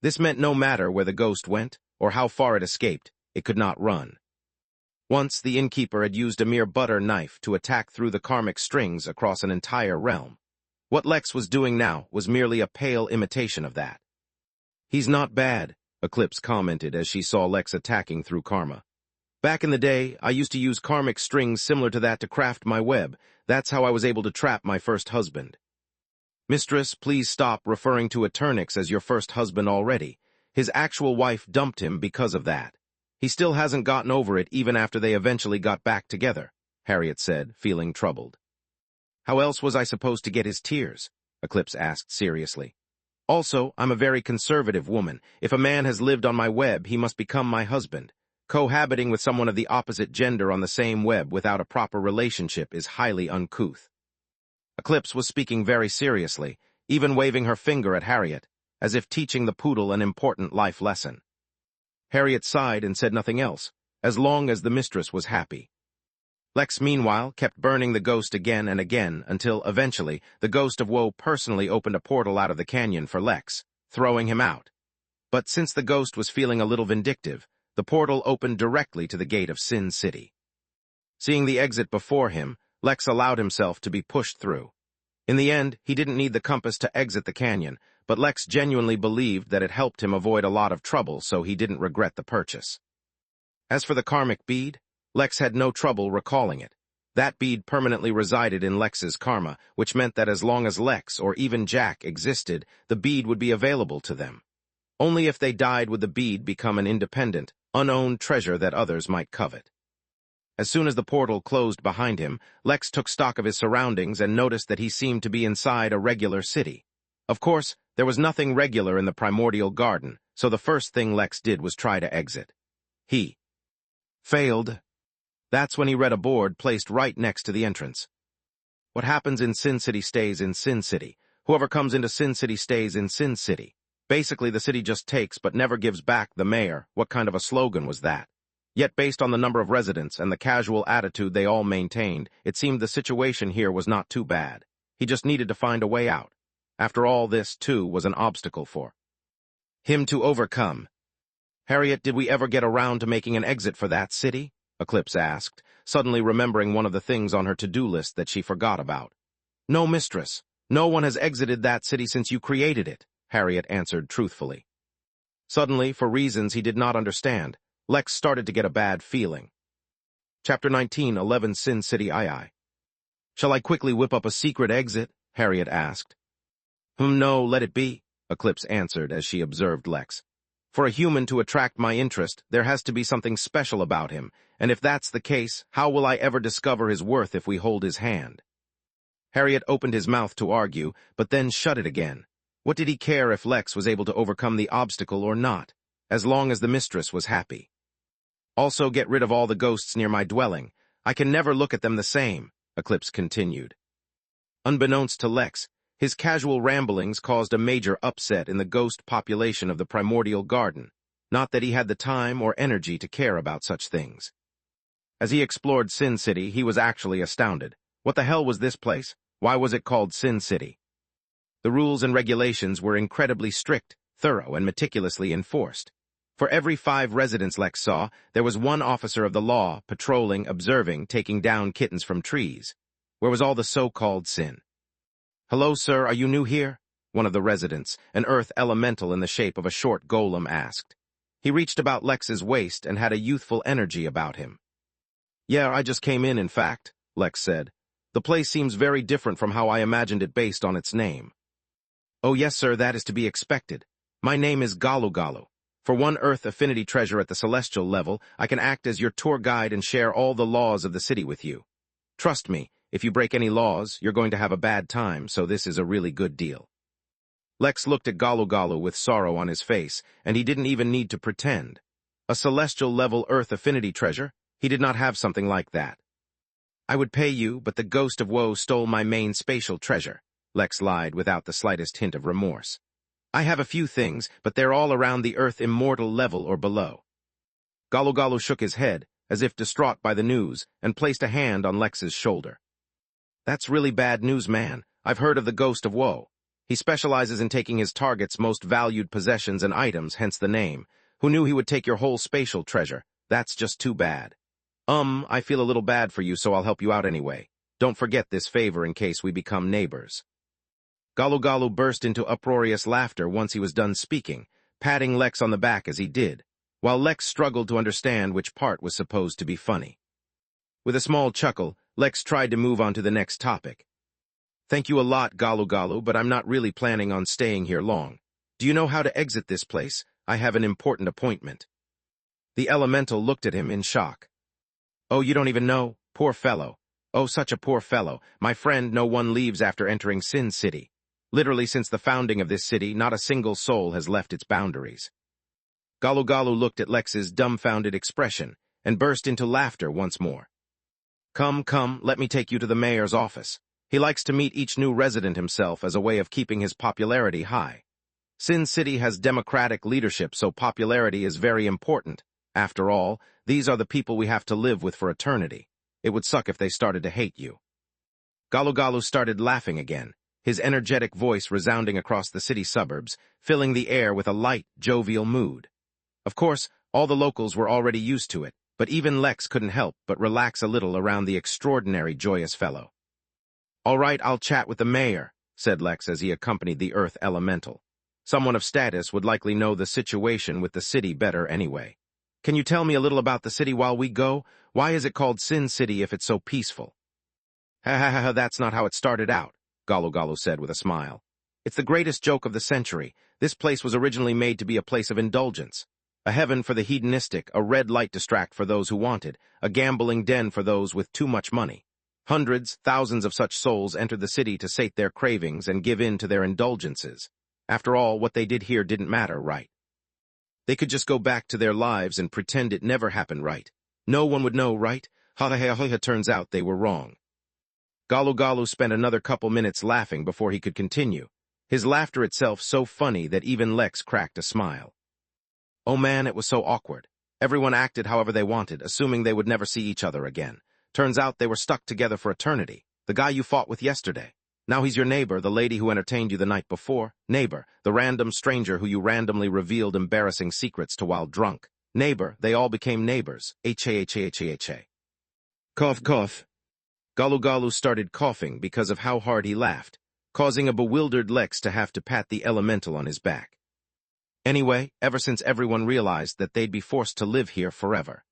S1: This meant no matter where the ghost went, or how far it escaped, it could not run. Once, the Innkeeper had used a mere butter knife to attack through the karmic strings across an entire realm. What Lex was doing now was merely a pale imitation of that. "He's not bad," Eclipse commented as she saw Lex attacking through karma. "Back in the day, I used to use karmic strings similar to that to craft my web. That's how I was able to trap my first husband." "Mistress, please stop referring to Eternix as your first husband already. His actual wife dumped him because of that. He still hasn't gotten over it even after they eventually got back together," Harriet said, feeling troubled. "How else was I supposed to get his tears?" Eclipse asked seriously. "Also, I'm a very conservative woman. If a man has lived on my web, he must become my husband. Cohabiting with someone of the opposite gender on the same web without a proper relationship is highly uncouth." Eclipse was speaking very seriously, even waving her finger at Harriet, as if teaching the poodle an important life lesson. Harriet sighed and said nothing else, as long as the mistress was happy. Lex, meanwhile, kept burning the ghost again and again until, eventually, the ghost of Woe personally opened a portal out of the canyon for Lex, throwing him out. But since the ghost was feeling a little vindictive, the portal opened directly to the gate of Sin City. Seeing the exit before him, Lex allowed himself to be pushed through. In the end, he didn't need the compass to exit the canyon, but Lex genuinely believed that it helped him avoid a lot of trouble, so he didn't regret the purchase. As for the karmic bead, Lex had no trouble recalling it. That bead permanently resided in Lex's karma, which meant that as long as Lex or even Jack existed, the bead would be available to them. Only if they died would the bead become an independent, unowned treasure that others might covet. As soon as the portal closed behind him, Lex took stock of his surroundings and noticed that he seemed to be inside a regular city. Of course, there was nothing regular in the primordial garden, so the first thing Lex did was try to exit. He failed. That's when he read a board placed right next to the entrance. "What happens in Sin City stays in Sin City. Whoever comes into Sin City stays in Sin City." Basically, the city just takes but never gives back the mayor. What kind of a slogan was that? Yet based on the number of residents and the casual attitude they all maintained, it seemed the situation here was not too bad. He just needed to find a way out. After all, this, too, was an obstacle for him to overcome. "Harriet, did we ever get around to making an exit for that city?" Eclipse asked, suddenly remembering one of the things on her to-do list that she forgot about. "No, mistress. No one has exited that city since you created it," Harriet answered truthfully. Suddenly, for reasons he did not understand, Lex started to get a bad feeling. Chapter 19, 11 Sin City II. "Shall I quickly whip up a secret exit?" Harriet asked. No, let it be," Eclipse answered as she observed Lex. "For a human to attract my interest, there has to be something special about him, and if that's the case, how will I ever discover his worth if we hold his hand?" Harriet opened his mouth to argue, but then shut it again. What did he care if Lex was able to overcome the obstacle or not, as long as the mistress was happy? Also get rid of all the ghosts near my dwelling. I can never look at them the same, Eclipse continued. Unbeknownst to Lex, his casual ramblings caused a major upset in the ghost population of the primordial garden, not that he had the time or energy to care about such things. As he explored Sin City, he was actually astounded. What the hell was this place? Why was it called Sin City? The rules and regulations were incredibly strict, thorough, and meticulously enforced. For every 5 residents Lex saw, there was one officer of the law, patrolling, observing, taking down kittens from trees. Where was all the so-called sin? "Hello, sir, are you new here?" one of the residents, an earth elemental in the shape of a short golem, asked. He reached about Lex's waist and had a youthful energy about him. "Yeah, I just came in fact," Lex said. "The place seems very different from how I imagined it based on its name." "Oh yes, sir, that is to be expected. My name is Galu Galu. For one Earth affinity treasure at the celestial level, I can act as your tour guide and share all the laws of the city with you. Trust me, if you break any laws, you're going to have a bad time, so this is a really good deal." Lex looked at Galu Galu with sorrow on his face, and he didn't even need to pretend. A celestial-level Earth affinity treasure? He did not have something like that. "I would pay you, but the ghost of woe stole my main spatial treasure," Lex lied without the slightest hint of remorse. "I have a few things, but they're all around the Earth immortal level or below." Galu Galu shook his head, as if distraught by the news, and placed a hand on Lex's shoulder. "That's really bad news, man. I've heard of the ghost of woe. He specializes in taking his target's most valued possessions and items, hence the name. Who knew he would take your whole spatial treasure? That's just too bad. I feel a little bad for you, so I'll help you out anyway. Don't forget this favor in case we become neighbors." Galu Galu burst into uproarious laughter once he was done speaking, patting Lex on the back as he did, while Lex struggled to understand which part was supposed to be funny. With a small chuckle, Lex tried to move on to the next topic. "Thank you a lot, Galu Galu, but I'm not really planning on staying here long. Do you know how to exit this place? I have an important appointment." The elemental looked at him in shock. "Oh, you don't even know? Poor fellow. Oh, such a poor fellow. My friend, no one leaves after entering Sin City. Literally since the founding of this city, not a single soul has left its boundaries." Galu Galu looked at Lex's dumbfounded expression and burst into laughter once more. Come, let me take you to the mayor's office. He likes to meet each new resident himself as a way of keeping his popularity high. Sin City has democratic leadership, so popularity is very important. After all, these are the people we have to live with for eternity. It would suck if they started to hate you." Galu Galu started laughing again, his energetic voice resounding across the city suburbs, filling the air with a light, jovial mood. Of course, all the locals were already used to it, but even Lex couldn't help but relax a little around the extraordinary joyous fellow. "All right, I'll chat with the mayor," said Lex as he accompanied the Earth Elemental. Someone of status would likely know the situation with the city better anyway. "Can you tell me a little about the city while we go? Why is it called Sin City if it's so peaceful?" Ha, that's not how it started out," Galu Galu said with a smile. "It's the greatest joke of the century. This place was originally made to be a place of indulgence. A heaven for the hedonistic, a red light distract for those who wanted, a gambling den for those with too much money. Hundreds, thousands of such souls entered the city to sate their cravings and give in to their indulgences. After all, what they did here didn't matter, right? They could just go back to their lives and pretend it never happened, right? No one would know, right? Turns out they were wrong." Galu Galu spent another couple minutes laughing before he could continue, his laughter itself so funny that even Lex cracked a smile. "Oh man, it was so awkward. Everyone acted however they wanted, assuming they would never see each other again. Turns out they were stuck together for eternity. The guy you fought with yesterday. Now he's your neighbor, the lady who entertained you the night before. Neighbor, the random stranger who you randomly revealed embarrassing secrets to while drunk. Neighbor, they all became neighbors. H-A-H-A-H-A-H-A. Cough, cough." Galu Galu started coughing because of how hard he laughed, causing a bewildered Lex to have to pat the elemental on his back. Anyway, ever since everyone realized that they'd be forced to live here forever.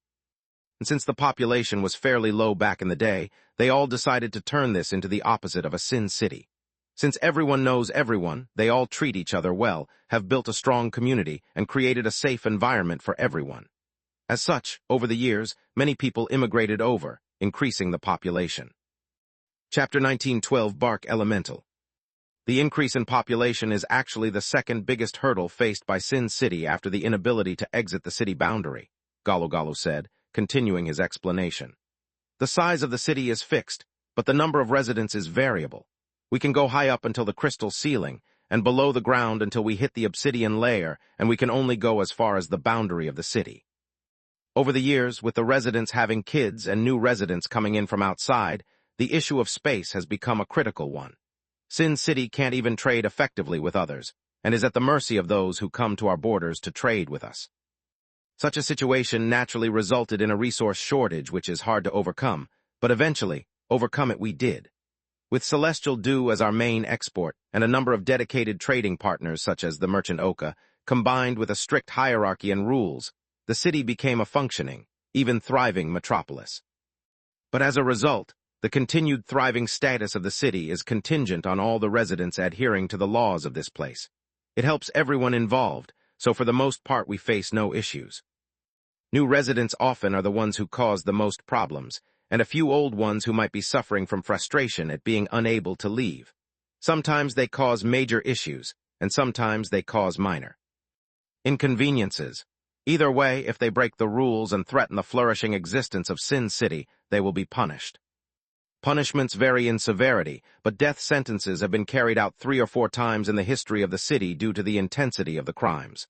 S1: And since the population was fairly low back in the day, they all decided to turn this into the opposite of a Sin City. Since everyone knows everyone, they all treat each other well, have built a strong community, and created a safe environment for everyone. As such, over the years, many people immigrated over, increasing the population. Chapter 1912 Bark Elemental. The increase in population is actually the second biggest hurdle faced by Sin City after the inability to exit the city boundary, Galu said, continuing his explanation. The size of the city is fixed, but the number of residents is variable. We can go high up until the crystal ceiling, and below the ground until we hit the obsidian layer, and we can only go as far as the boundary of the city. Over the years, with the residents having kids and new residents coming in from outside, the issue of space has become a critical one. Sin City can't even trade effectively with others, and is at the mercy of those who come to our borders to trade with us. Such a situation naturally resulted in a resource shortage which is hard to overcome, but eventually, overcome it we did. With Celestial Dew as our main export, and a number of dedicated trading partners such as the Merchant Oka, combined with a strict hierarchy and rules, the city became a functioning, even thriving metropolis. But as a result, the continued thriving status of the city is contingent on all the residents adhering to the laws of this place. It helps everyone involved, so for the most part we face no issues. New residents often are the ones who cause the most problems, and a few old ones who might be suffering from frustration at being unable to leave. Sometimes they cause major issues, and sometimes they cause minor inconveniences. Either way, if they break the rules and threaten the flourishing existence of Sin City, they will be punished. Punishments vary in severity, but death sentences have been carried out 3 or 4 times in the history of the city due to the intensity of the crimes.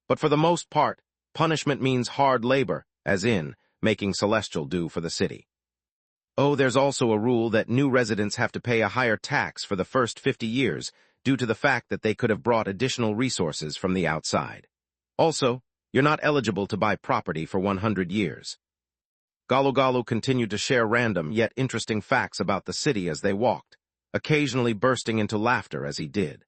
S1: But for the most part, punishment means hard labor, as in, making Celestial Dew for the city. Oh, there's also a rule that new residents have to pay a higher tax for the first 50 years due to the fact that they could have brought additional resources from the outside. Also, you're not eligible to buy property for 100 years. Galu continued to share random yet interesting facts about the city as they walked, occasionally bursting into laughter as he did.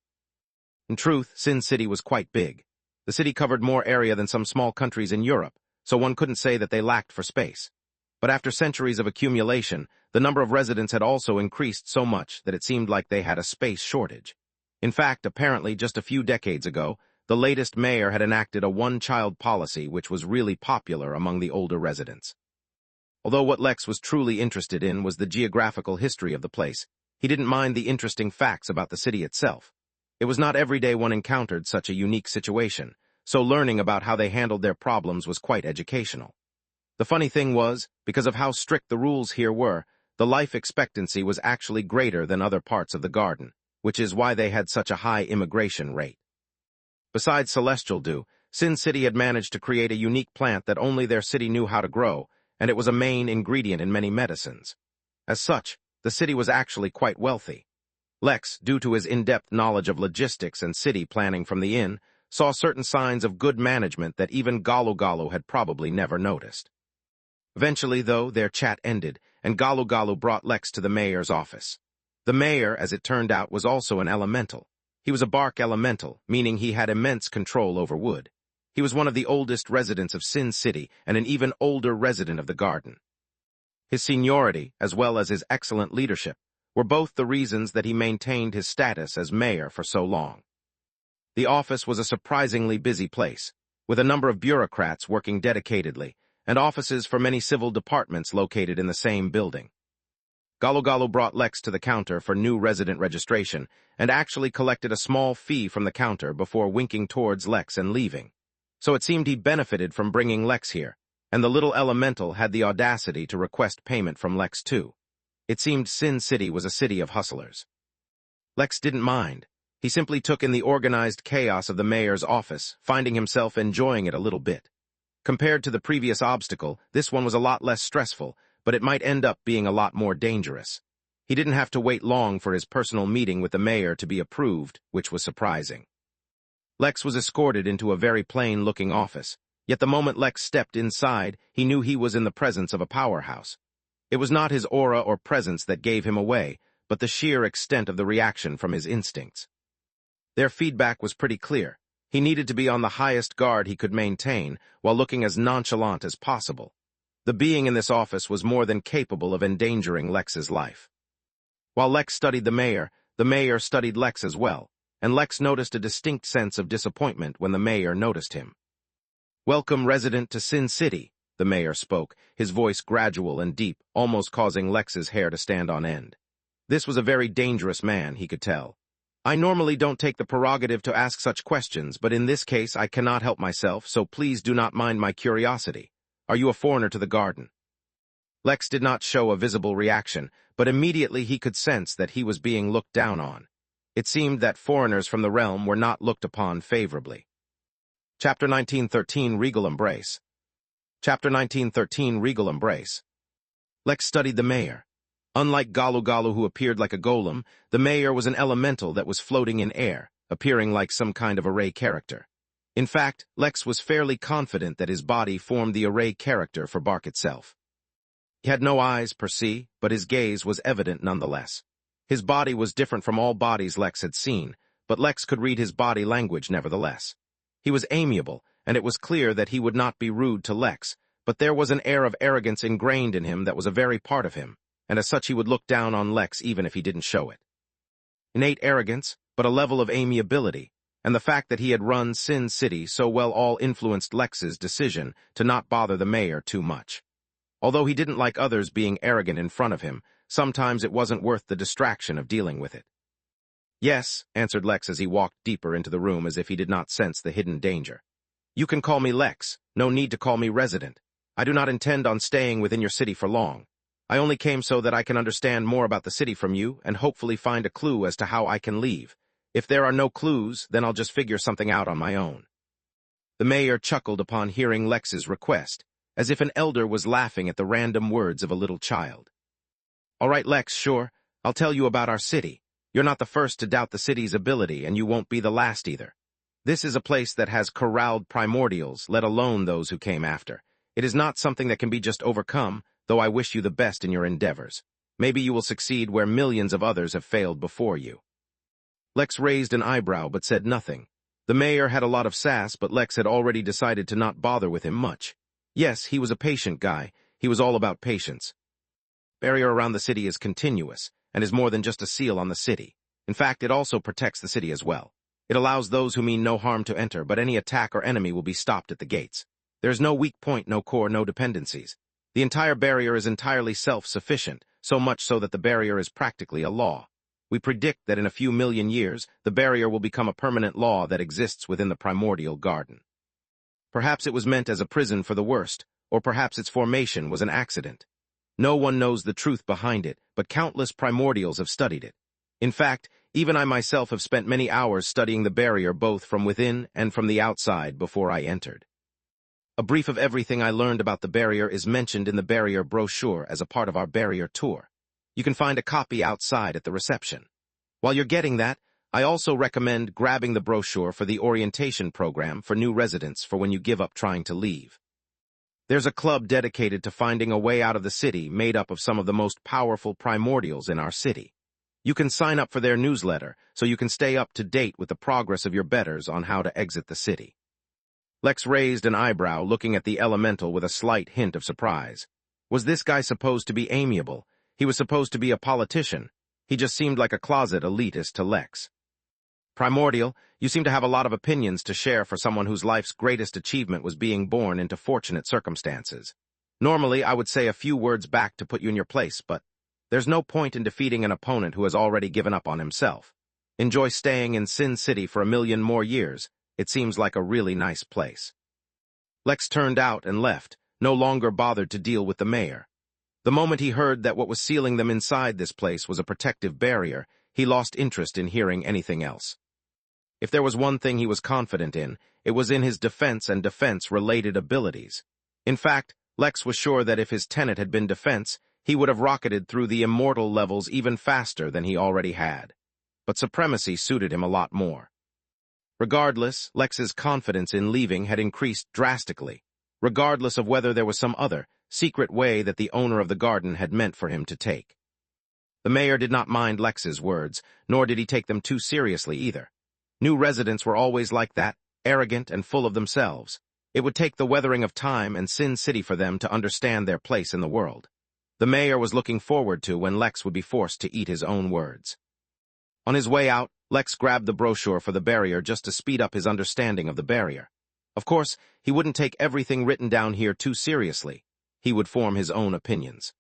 S1: In truth, Sin City was quite big. The city covered more area than some small countries in Europe, so one couldn't say that they lacked for space. But after centuries of accumulation, the number of residents had also increased so much that it seemed like they had a space shortage. In fact, apparently just a few decades ago, the latest mayor had enacted a one-child policy which was really popular among the older residents. Although what Lex was truly interested in was the geographical history of the place, he didn't mind the interesting facts about the city itself. It was not every day one encountered such a unique situation, so learning about how they handled their problems was quite educational. The funny thing was, because of how strict the rules here were, the life expectancy was actually greater than other parts of the garden, which is why they had such a high immigration rate. Besides Celestial Dew, Sin City had managed to create a unique plant that only their city knew how to grow, and it was a main ingredient in many medicines. As such, the city was actually quite wealthy. Lex, due to his in-depth knowledge of logistics and city planning from the inn, saw certain signs of good management that even Galu had probably never noticed. Eventually, though, their chat ended, and Galu brought Lex to the mayor's office. The mayor, as it turned out, was also an elemental. He was a bark elemental, meaning he had immense control over wood. He was one of the oldest residents of Sin City and an even older resident of the garden. His seniority, as well as his excellent leadership, were both the reasons that he maintained his status as mayor for so long. The office was a surprisingly busy place, with a number of bureaucrats working dedicatedly, and offices for many civil departments located in the same building. Galu brought Lex to the counter for new resident registration and actually collected a small fee from the counter before winking towards Lex and leaving. So it seemed he benefited from bringing Lex here, and the little elemental had the audacity to request payment from Lex too. It seemed Sin City was a city of hustlers. Lex didn't mind. He simply took in the organized chaos of the mayor's office, finding himself enjoying it a little bit. Compared to the previous obstacle, this one was a lot less stressful, but it might end up being a lot more dangerous. He didn't have to wait long for his personal meeting with the mayor to be approved, which was surprising. Lex was escorted into a very plain-looking office, yet the moment Lex stepped inside, he knew he was in the presence of a powerhouse. It was not his aura or presence that gave him away, but the sheer extent of the reaction from his instincts. Their feedback was pretty clear. He needed to be on the highest guard he could maintain, while looking as nonchalant as possible. The being in this office was more than capable of endangering Lex's life. While Lex studied the mayor studied Lex as well, and Lex noticed a distinct sense of disappointment when the mayor noticed him. "Welcome, resident, to Sin City," the mayor spoke, his voice gradual and deep, almost causing Lex's hair to stand on end. This was a very dangerous man, he could tell. I normally don't take the prerogative to ask such questions, but in this case I cannot help myself, so please do not mind my curiosity. Are you a foreigner to the garden? Lex did not show a visible reaction, but immediately he could sense that he was being looked down on. It seemed that foreigners from the realm were not looked upon favorably. Chapter 1913 Regal Embrace. Chapter 1913 Regal Embrace. Lex studied the mayor. Unlike Galu Galu, who appeared like a golem, the mayor was an elemental that was floating in air, appearing like some kind of array character. In fact, Lex was fairly confident that his body formed the array character for Bark itself. He had no eyes per se, but his gaze was evident nonetheless. His body was different from all bodies Lex had seen, but Lex could read his body language nevertheless. He was amiable, and it was clear that he would not be rude to Lex, but there was an air of arrogance ingrained in him that was a very part of him, and as such he would look down on Lex even if he didn't show it. Innate arrogance, but a level of amiability, and the fact that he had run Sin City so well all influenced Lex's decision to not bother the mayor too much. Although he didn't like others being arrogant in front of him, sometimes it wasn't worth the distraction of dealing with it. Yes, answered Lex as he walked deeper into the room as if he did not sense the hidden danger. You can call me Lex, no need to call me resident. I do not intend on staying within your city for long. I only came so that I can understand more about the city from you and hopefully find a clue as to how I can leave. If there are no clues, then I'll just figure something out on my own. The mayor chuckled upon hearing Lex's request, as if an elder was laughing at the random words of a little child. All right, Lex, sure. I'll tell you about our city. You're not the first to doubt the city's ability, and you won't be the last either. This is a place that has corralled primordials, let alone those who came after. It is not something that can be just overcome, though I wish you the best in your endeavors. Maybe you will succeed where millions of others have failed before you. Lex raised an eyebrow but said nothing. The mayor had a lot of sass, but Lex had already decided to not bother with him much. Yes, he was a patient guy. He was all about patience. Barrier around the city is continuous, and is more than just a seal on the city. In fact, it also protects the city as well. It allows those who mean no harm to enter, but any attack or enemy will be stopped at the gates. There is no weak point, no core, no dependencies. The entire barrier is entirely self-sufficient, so much so that the barrier is practically a law. We predict that in a few million years, the barrier will become a permanent law that exists within the primordial garden. Perhaps it was meant as a prison for the worst, or perhaps its formation was an accident. No one knows the truth behind it, but countless primordials have studied it. In fact, even I myself have spent many hours studying the barrier both from within and from the outside before I entered. A brief of everything I learned about the barrier is mentioned in the barrier brochure as a part of our barrier tour. You can find a copy outside at the reception. While you're getting that, I also recommend grabbing the brochure for the orientation program for new residents for when you give up trying to leave. There's a club dedicated to finding a way out of the city made up of some of the most powerful primordials in our city. You can sign up for their newsletter so you can stay up to date with the progress of your betters on how to exit the city. Lex raised an eyebrow, looking at the elemental with a slight hint of surprise. Was this guy supposed to be amiable? He was supposed to be a politician. He just seemed like a closet elitist to Lex. Primordial, you seem to have a lot of opinions to share for someone whose life's greatest achievement was being born into fortunate circumstances. Normally, I would say a few words back to put you in your place, but there's no point in defeating an opponent who has already given up on himself. Enjoy staying in Sin City for 1,000,000 more years. It seems like a really nice place. Lex turned out and left, no longer bothered to deal with the mayor. The moment he heard that what was sealing them inside this place was a protective barrier, he lost interest in hearing anything else. If there was one thing he was confident in, it was in his defense and defense-related abilities. In fact, Lex was sure that if his tenet had been defense, he would have rocketed through the immortal levels even faster than he already had. But supremacy suited him a lot more. Regardless, Lex's confidence in leaving had increased drastically, regardless of whether there was some other, secret way that the owner of the garden had meant for him to take. The mayor did not mind Lex's words, nor did he take them too seriously either. New residents were always like that, arrogant and full of themselves. It would take the weathering of time and Sin City for them to understand their place in the world. The mayor was looking forward to when Lex would be forced to eat his own words. On his way out, Lex grabbed the brochure for the barrier just to speed up his understanding of the barrier. Of course, he wouldn't take everything written down here too seriously. He would form his own opinions.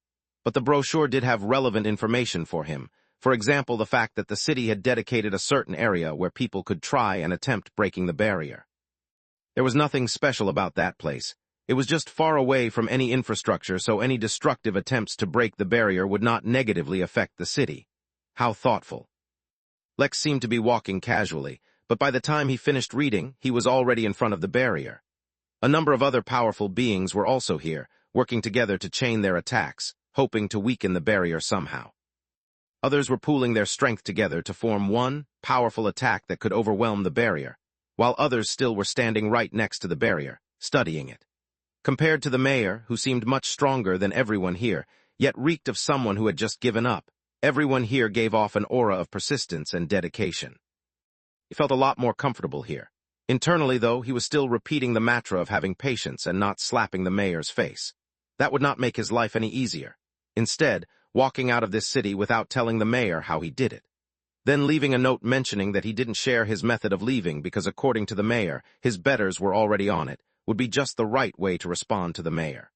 S1: But the brochure did have relevant information for him, For example, the fact that the city had dedicated a certain area where people could try and attempt breaking the barrier. There was nothing special about that place. It was just far away from any infrastructure, so any destructive attempts to break the barrier would not negatively affect the city. How thoughtful. Lex seemed to be walking casually, but by the time he finished reading, he was already in front of the barrier. A number of other powerful beings were also here, working together to chain their attacks, hoping to weaken the barrier somehow. Others were pooling their strength together to form one powerful attack that could overwhelm the barrier, while others still were standing right next to the barrier, studying it. Compared to the mayor, who seemed much stronger than everyone here, yet reeked of someone who had just given up, everyone here gave off an aura of persistence and dedication. He felt a lot more comfortable here. Internally, though, he was still repeating the mantra of having patience and not slapping the mayor's face. That would not make his life any easier. Instead, walking out of this city without telling the mayor how he did it. Then leaving a note mentioning that he didn't share his method of leaving because, according to the mayor, his betters were already on it, would be just the right way to respond to the mayor.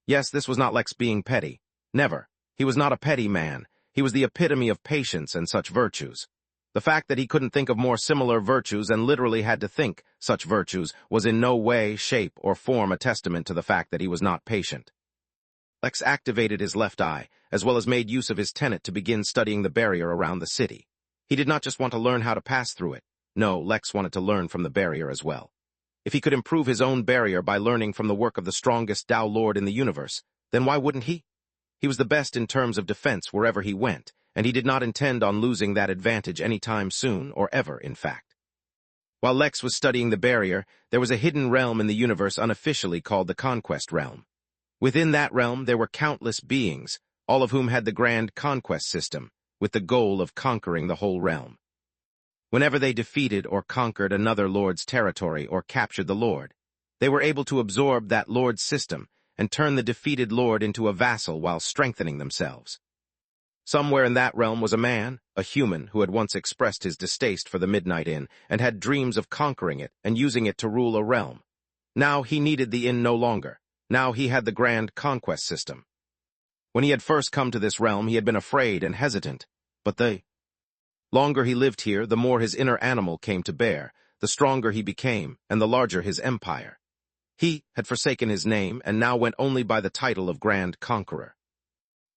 S1: Yes, this was not Lex being petty. Never. He was not a petty man. He was the epitome of patience and such virtues. The fact that he couldn't think of more similar virtues and literally had to think such virtues was in no way, shape, or form a testament to the fact that he was not patient. Lex activated his left eye, as well as made use of his tenet to begin studying the barrier around the city. He did not just want to learn how to pass through it. No, Lex wanted to learn from the barrier as well. If he could improve his own barrier by learning from the work of the strongest Tao Lord in the universe, then why wouldn't he? He was the best in terms of defense wherever he went, and he did not intend on losing that advantage anytime soon, or ever, in fact. While Lex was studying the barrier, there was a hidden realm in the universe unofficially called the Conquest Realm. Within that realm, there were countless beings, all of whom had the grand conquest system, with the goal of conquering the whole realm. Whenever they defeated or conquered another lord's territory or captured the lord, they were able to absorb that lord's system and turn the defeated lord into a vassal while strengthening themselves. Somewhere in that realm was a man, a human, who had once expressed his distaste for the Midnight Inn and had dreams of conquering it and using it to rule a realm. Now he needed the inn no longer. Now he had the grand conquest system. When he had first come to this realm, he had been afraid and hesitant, but the longer he lived here, the more his inner animal came to bear, the stronger he became, and the larger his empire. He had forsaken his name and now went only by the title of Grand Conqueror.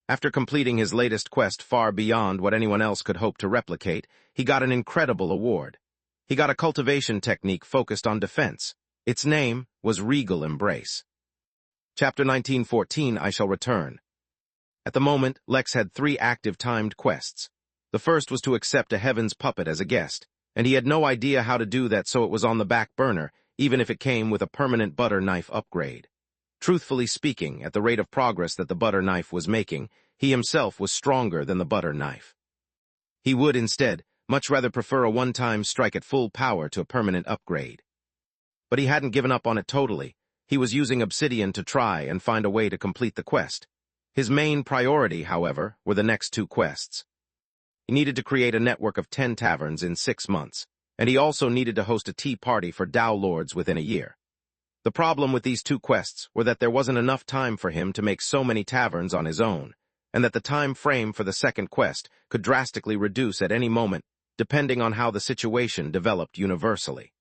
S1: After completing his latest quest far beyond what anyone else could hope to replicate, he got an incredible award. He got a cultivation technique focused on defense. Its name was Regal Embrace. Chapter 1914, I Shall Return. At the moment, Lex had 3 active timed quests. The first was to accept a Heaven's puppet as a guest, and he had no idea how to do that, so it was on the back burner, even if it came with a permanent butter knife upgrade. Truthfully speaking, at the rate of progress that the butter knife was making, he himself was stronger than the butter knife. He would, instead, much rather prefer a one-time strike at full power to a permanent upgrade. But he hadn't given up on it totally. He was using obsidian to try and find a way to complete the quest. His main priority, however, were the next 2 quests. He needed to create a network of 10 taverns in 6 months, and he also needed to host a tea party for Tao Lords within a year. The problem with these 2 quests were that there wasn't enough time for him to make so many taverns on his own, and that the time frame for the second quest could drastically reduce at any moment, depending on how the situation developed universally.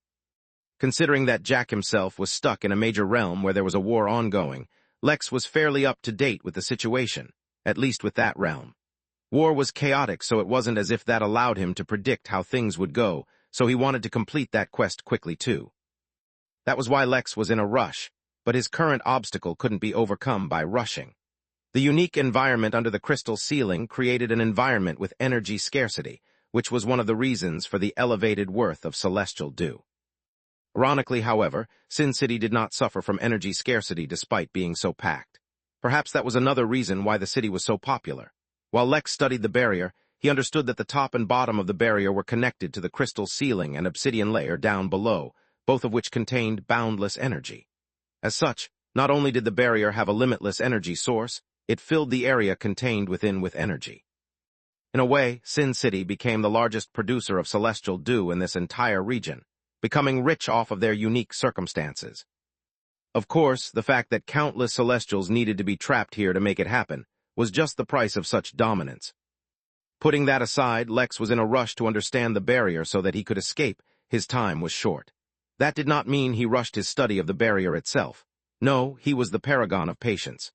S1: Considering that Jack himself was stuck in a major realm where there was a war ongoing, Lex was fairly up to date with the situation, at least with that realm. War was chaotic, so it wasn't as if that allowed him to predict how things would go, so he wanted to complete that quest quickly too. That was why Lex was in a rush, but his current obstacle couldn't be overcome by rushing. The unique environment under the crystal ceiling created an environment with energy scarcity, which was one of the reasons for the elevated worth of celestial dew. Ironically, however, Sin City did not suffer from energy scarcity despite being so packed. Perhaps that was another reason why the city was so popular. While Lex studied the barrier, he understood that the top and bottom of the barrier were connected to the crystal ceiling and obsidian layer down below, both of which contained boundless energy. As such, not only did the barrier have a limitless energy source, it filled the area contained within with energy. In a way, Sin City became the largest producer of celestial dew in this entire region, becoming rich off of their unique circumstances. Of course, the fact that countless celestials needed to be trapped here to make it happen was just the price of such dominance. Putting that aside, Lex was in a rush to understand the barrier so that he could escape. His time was short. That did not mean he rushed his study of the barrier itself. No, he was the paragon of patience.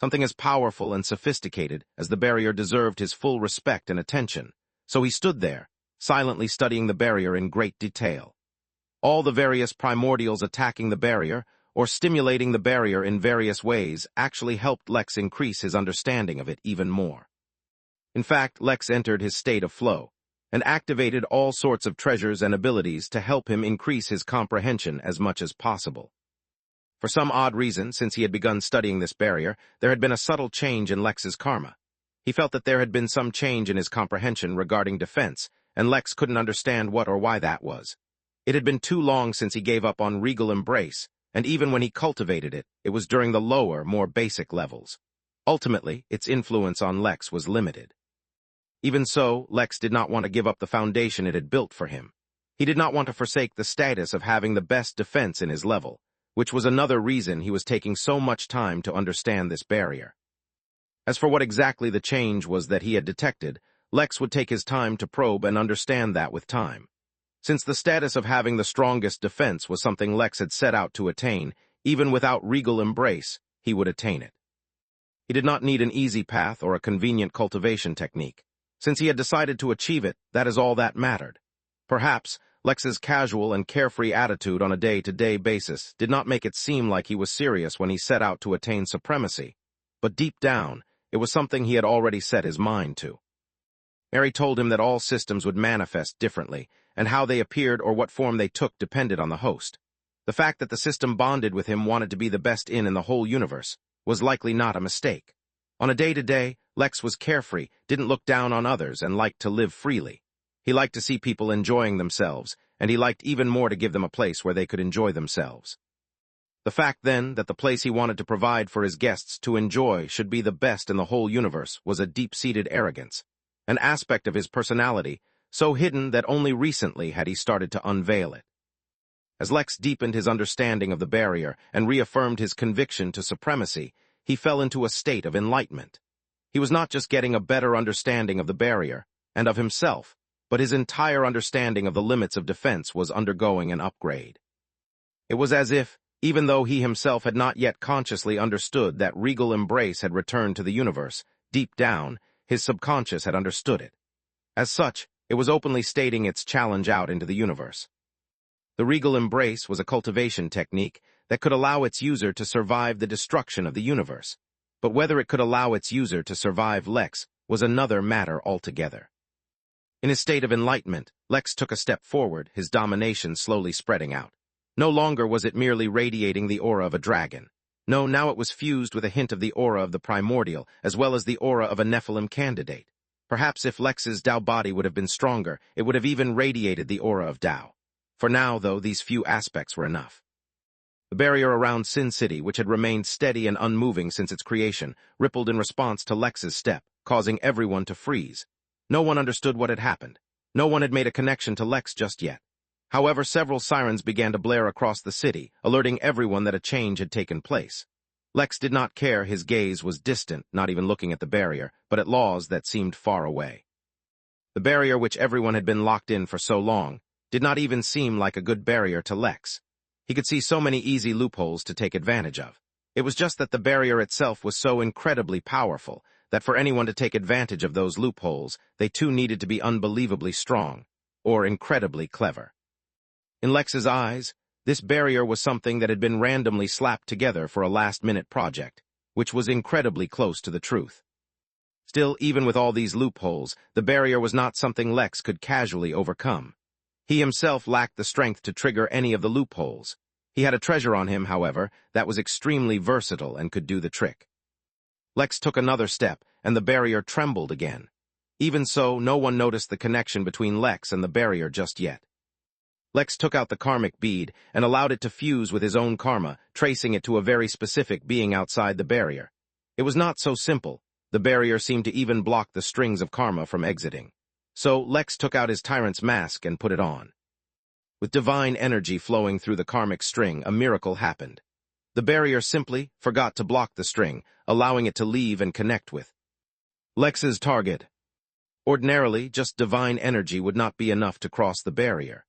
S1: Something as powerful and sophisticated as the barrier deserved his full respect and attention. So he stood there, silently studying the barrier in great detail. All the various primordials attacking the barrier, or stimulating the barrier in various ways, actually helped Lex increase his understanding of it even more. In fact, Lex entered his state of flow, and activated all sorts of treasures and abilities to help him increase his comprehension as much as possible. For some odd reason, since he had begun studying this barrier, there had been a subtle change in Lex's karma. He felt that there had been some change in his comprehension regarding defense, and Lex couldn't understand what or why that was. It had been too long since he gave up on regal embrace, and even when he cultivated it, it was during the lower, more basic levels. Ultimately, its influence on Lex was limited. Even so, Lex did not want to give up the foundation it had built for him. He did not want to forsake the status of having the best defense in his level, which was another reason he was taking so much time to understand this barrier. As for what exactly the change was that he had detected, Lex would take his time to probe and understand that with time. Since the status of having the strongest defense was something Lex had set out to attain, even without regal embrace, he would attain it. He did not need an easy path or a convenient cultivation technique. Since he had decided to achieve it, that is all that mattered. Perhaps Lex's casual and carefree attitude on a day-to-day basis did not make it seem like he was serious when he set out to attain supremacy, but deep down, it was something he had already set his mind to. Mary told him that all systems would manifest differently, and how they appeared or what form they took depended on the host. The fact that the system bonded with him wanted to be the best in the whole universe was likely not a mistake. On a day-to-day, Lex was carefree, didn't look down on others, and liked to live freely. He liked to see people enjoying themselves, and he liked even more to give them a place where they could enjoy themselves. The fact, then, that the place he wanted to provide for his guests to enjoy should be the best in the whole universe was a deep-seated arrogance, an aspect of his personality so hidden that only recently had he started to unveil it. As Lex deepened his understanding of the barrier and reaffirmed his conviction to supremacy, he fell into a state of enlightenment. He was not just getting a better understanding of the barrier and of himself, but his entire understanding of the limits of defense was undergoing an upgrade. It was as if, even though he himself had not yet consciously understood that regal embrace had returned to the universe, deep down, his subconscious had understood it. As such, it was openly stating its challenge out into the universe. The regal embrace was a cultivation technique that could allow its user to survive the destruction of the universe, but whether it could allow its user to survive Lex was another matter altogether. In his state of enlightenment, Lex took a step forward, his domination slowly spreading out. No longer was it merely radiating the aura of a dragon. No, now it was fused with a hint of the aura of the primordial, as well as the aura of a Nephilim candidate. Perhaps if Lex's Tao body would have been stronger, it would have even radiated the aura of Tao. For now, though, these few aspects were enough. The barrier around Sin City, which had remained steady and unmoving since its creation, rippled in response to Lex's step, causing everyone to freeze. No one understood what had happened. No one had made a connection to Lex just yet. However, several sirens began to blare across the city, alerting everyone that a change had taken place. Lex did not care. His gaze was distant, not even looking at the barrier, but at laws that seemed far away. The barrier which everyone had been locked in for so long did not even seem like a good barrier to Lex. He could see so many easy loopholes to take advantage of. It was just that the barrier itself was so incredibly powerful that for anyone to take advantage of those loopholes, they too needed to be unbelievably strong, or incredibly clever. In Lex's eyes, this barrier was something that had been randomly slapped together for a last-minute project, which was incredibly close to the truth. Still, even with all these loopholes, the barrier was not something Lex could casually overcome. He himself lacked the strength to trigger any of the loopholes. He had a treasure on him, however, that was extremely versatile and could do the trick. Lex took another step, and the barrier trembled again. Even so, no one noticed the connection between Lex and the barrier just yet. Lex took out the karmic bead and allowed it to fuse with his own karma, tracing it to a very specific being outside the barrier. It was not so simple. The barrier seemed to even block the strings of karma from exiting. So Lex took out his tyrant's mask and put it on. With divine energy flowing through the karmic string, a miracle happened. The barrier simply forgot to block the string, allowing it to leave and connect with Lex's target. Ordinarily, just divine energy would not be enough to cross the barrier.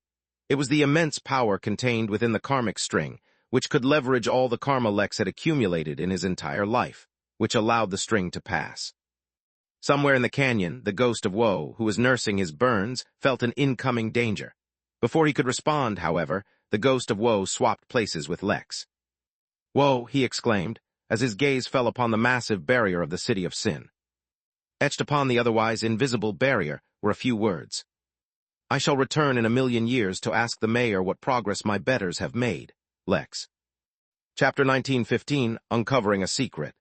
S1: It was the immense power contained within the karmic string, which could leverage all the karma Lex had accumulated in his entire life, which allowed the string to pass. Somewhere in the canyon, the ghost of Woe, who was nursing his burns, felt an incoming danger. Before he could respond, however, the ghost of Woe swapped places with Lex. "Woe," he exclaimed, as his gaze fell upon the massive barrier of the City of Sin. Etched upon the otherwise invisible barrier were a few words. "I shall return in 1,000,000 years to ask the mayor what progress my betters have made. Lex." Chapter 1915, Uncovering a Secret.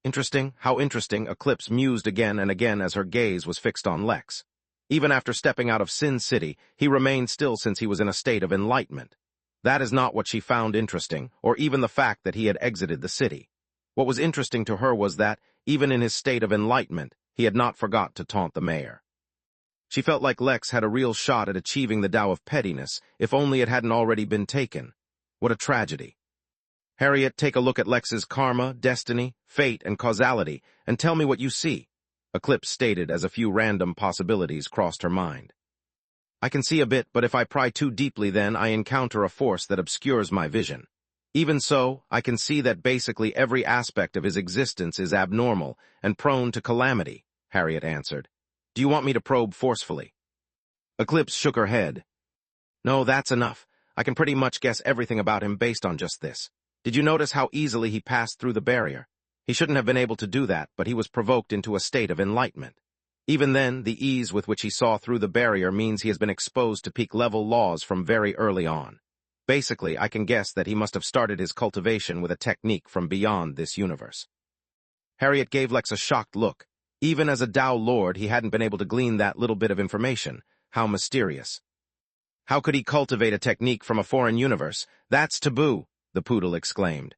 S1: Interesting, how interesting, Eclipse mused again and again as her gaze was fixed on Lex. Even after stepping out of Sin City, he remained still since he was in a state of enlightenment. That is not what she found interesting, or even the fact that he had exited the city. What was interesting to her was that, even in his state of enlightenment, he had not forgot to taunt the mayor. She felt like Lex had a real shot at achieving the Tao of pettiness, if only it hadn't already been taken. What a tragedy. "Harriet, take a look at Lex's karma, destiny, fate, and causality, and tell me what you see," Eclipse stated as a few random possibilities crossed her mind. "I can see a bit, but if I pry too deeply then I encounter a force that obscures my vision. Even so, I can see that basically every aspect of his existence is abnormal and prone to calamity," Harriet answered. "Do you want me to probe forcefully?" Eclipse shook her head. "No, that's enough. I can pretty much guess everything about him based on just this. Did you notice how easily he passed through the barrier? He shouldn't have been able to do that, but he was provoked into a state of enlightenment. Even then, the ease with which he saw through the barrier means he has been exposed to peak-level laws from very early on. Basically, I can guess that he must have started his cultivation with a technique from beyond this universe." Harriet gave Lex a shocked look. Even as a Tao Lord, he hadn't been able to glean that little bit of information. How mysterious. "How could he cultivate a technique from a foreign universe? That's taboo," the poodle exclaimed.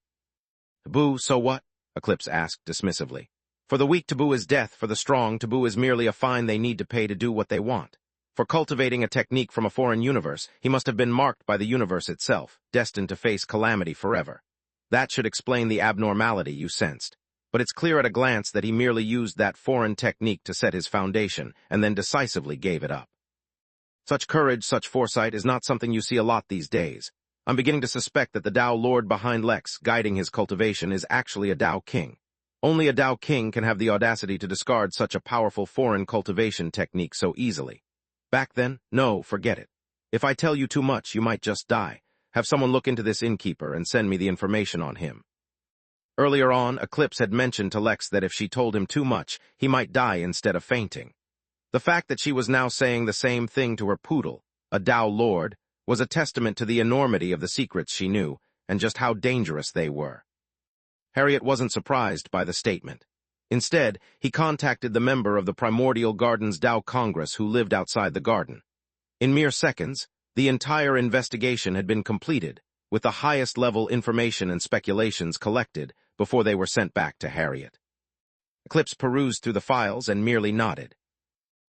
S1: "Taboo, so what?" Eclipse asked dismissively. "For the weak, taboo is death. For the strong, taboo is merely a fine they need to pay to do what they want. For cultivating a technique from a foreign universe, he must have been marked by the universe itself, destined to face calamity forever. That should explain the abnormality you sensed. But it's clear at a glance that he merely used that foreign technique to set his foundation, and then decisively gave it up. Such courage, such foresight is not something you see a lot these days. I'm beginning to suspect that the Tao Lord behind Lex, guiding his cultivation, is actually a Tao King. Only a Tao King can have the audacity to discard such a powerful foreign cultivation technique so easily. Back then, no, forget it. If I tell you too much, you might just die. Have someone look into this Innkeeper and send me the information on him." Earlier on, Eclipse had mentioned to Lex that if she told him too much, he might die instead of fainting. The fact that she was now saying the same thing to her poodle, a Tao Lord, was a testament to the enormity of the secrets she knew, and just how dangerous they were. Harriet wasn't surprised by the statement. Instead, he contacted the member of the Primordial Garden's Tao Congress who lived outside the garden. In mere seconds, the entire investigation had been completed, with the highest-level information and speculations collected before they were sent back to Harriet. Eclipse perused through the files and merely nodded.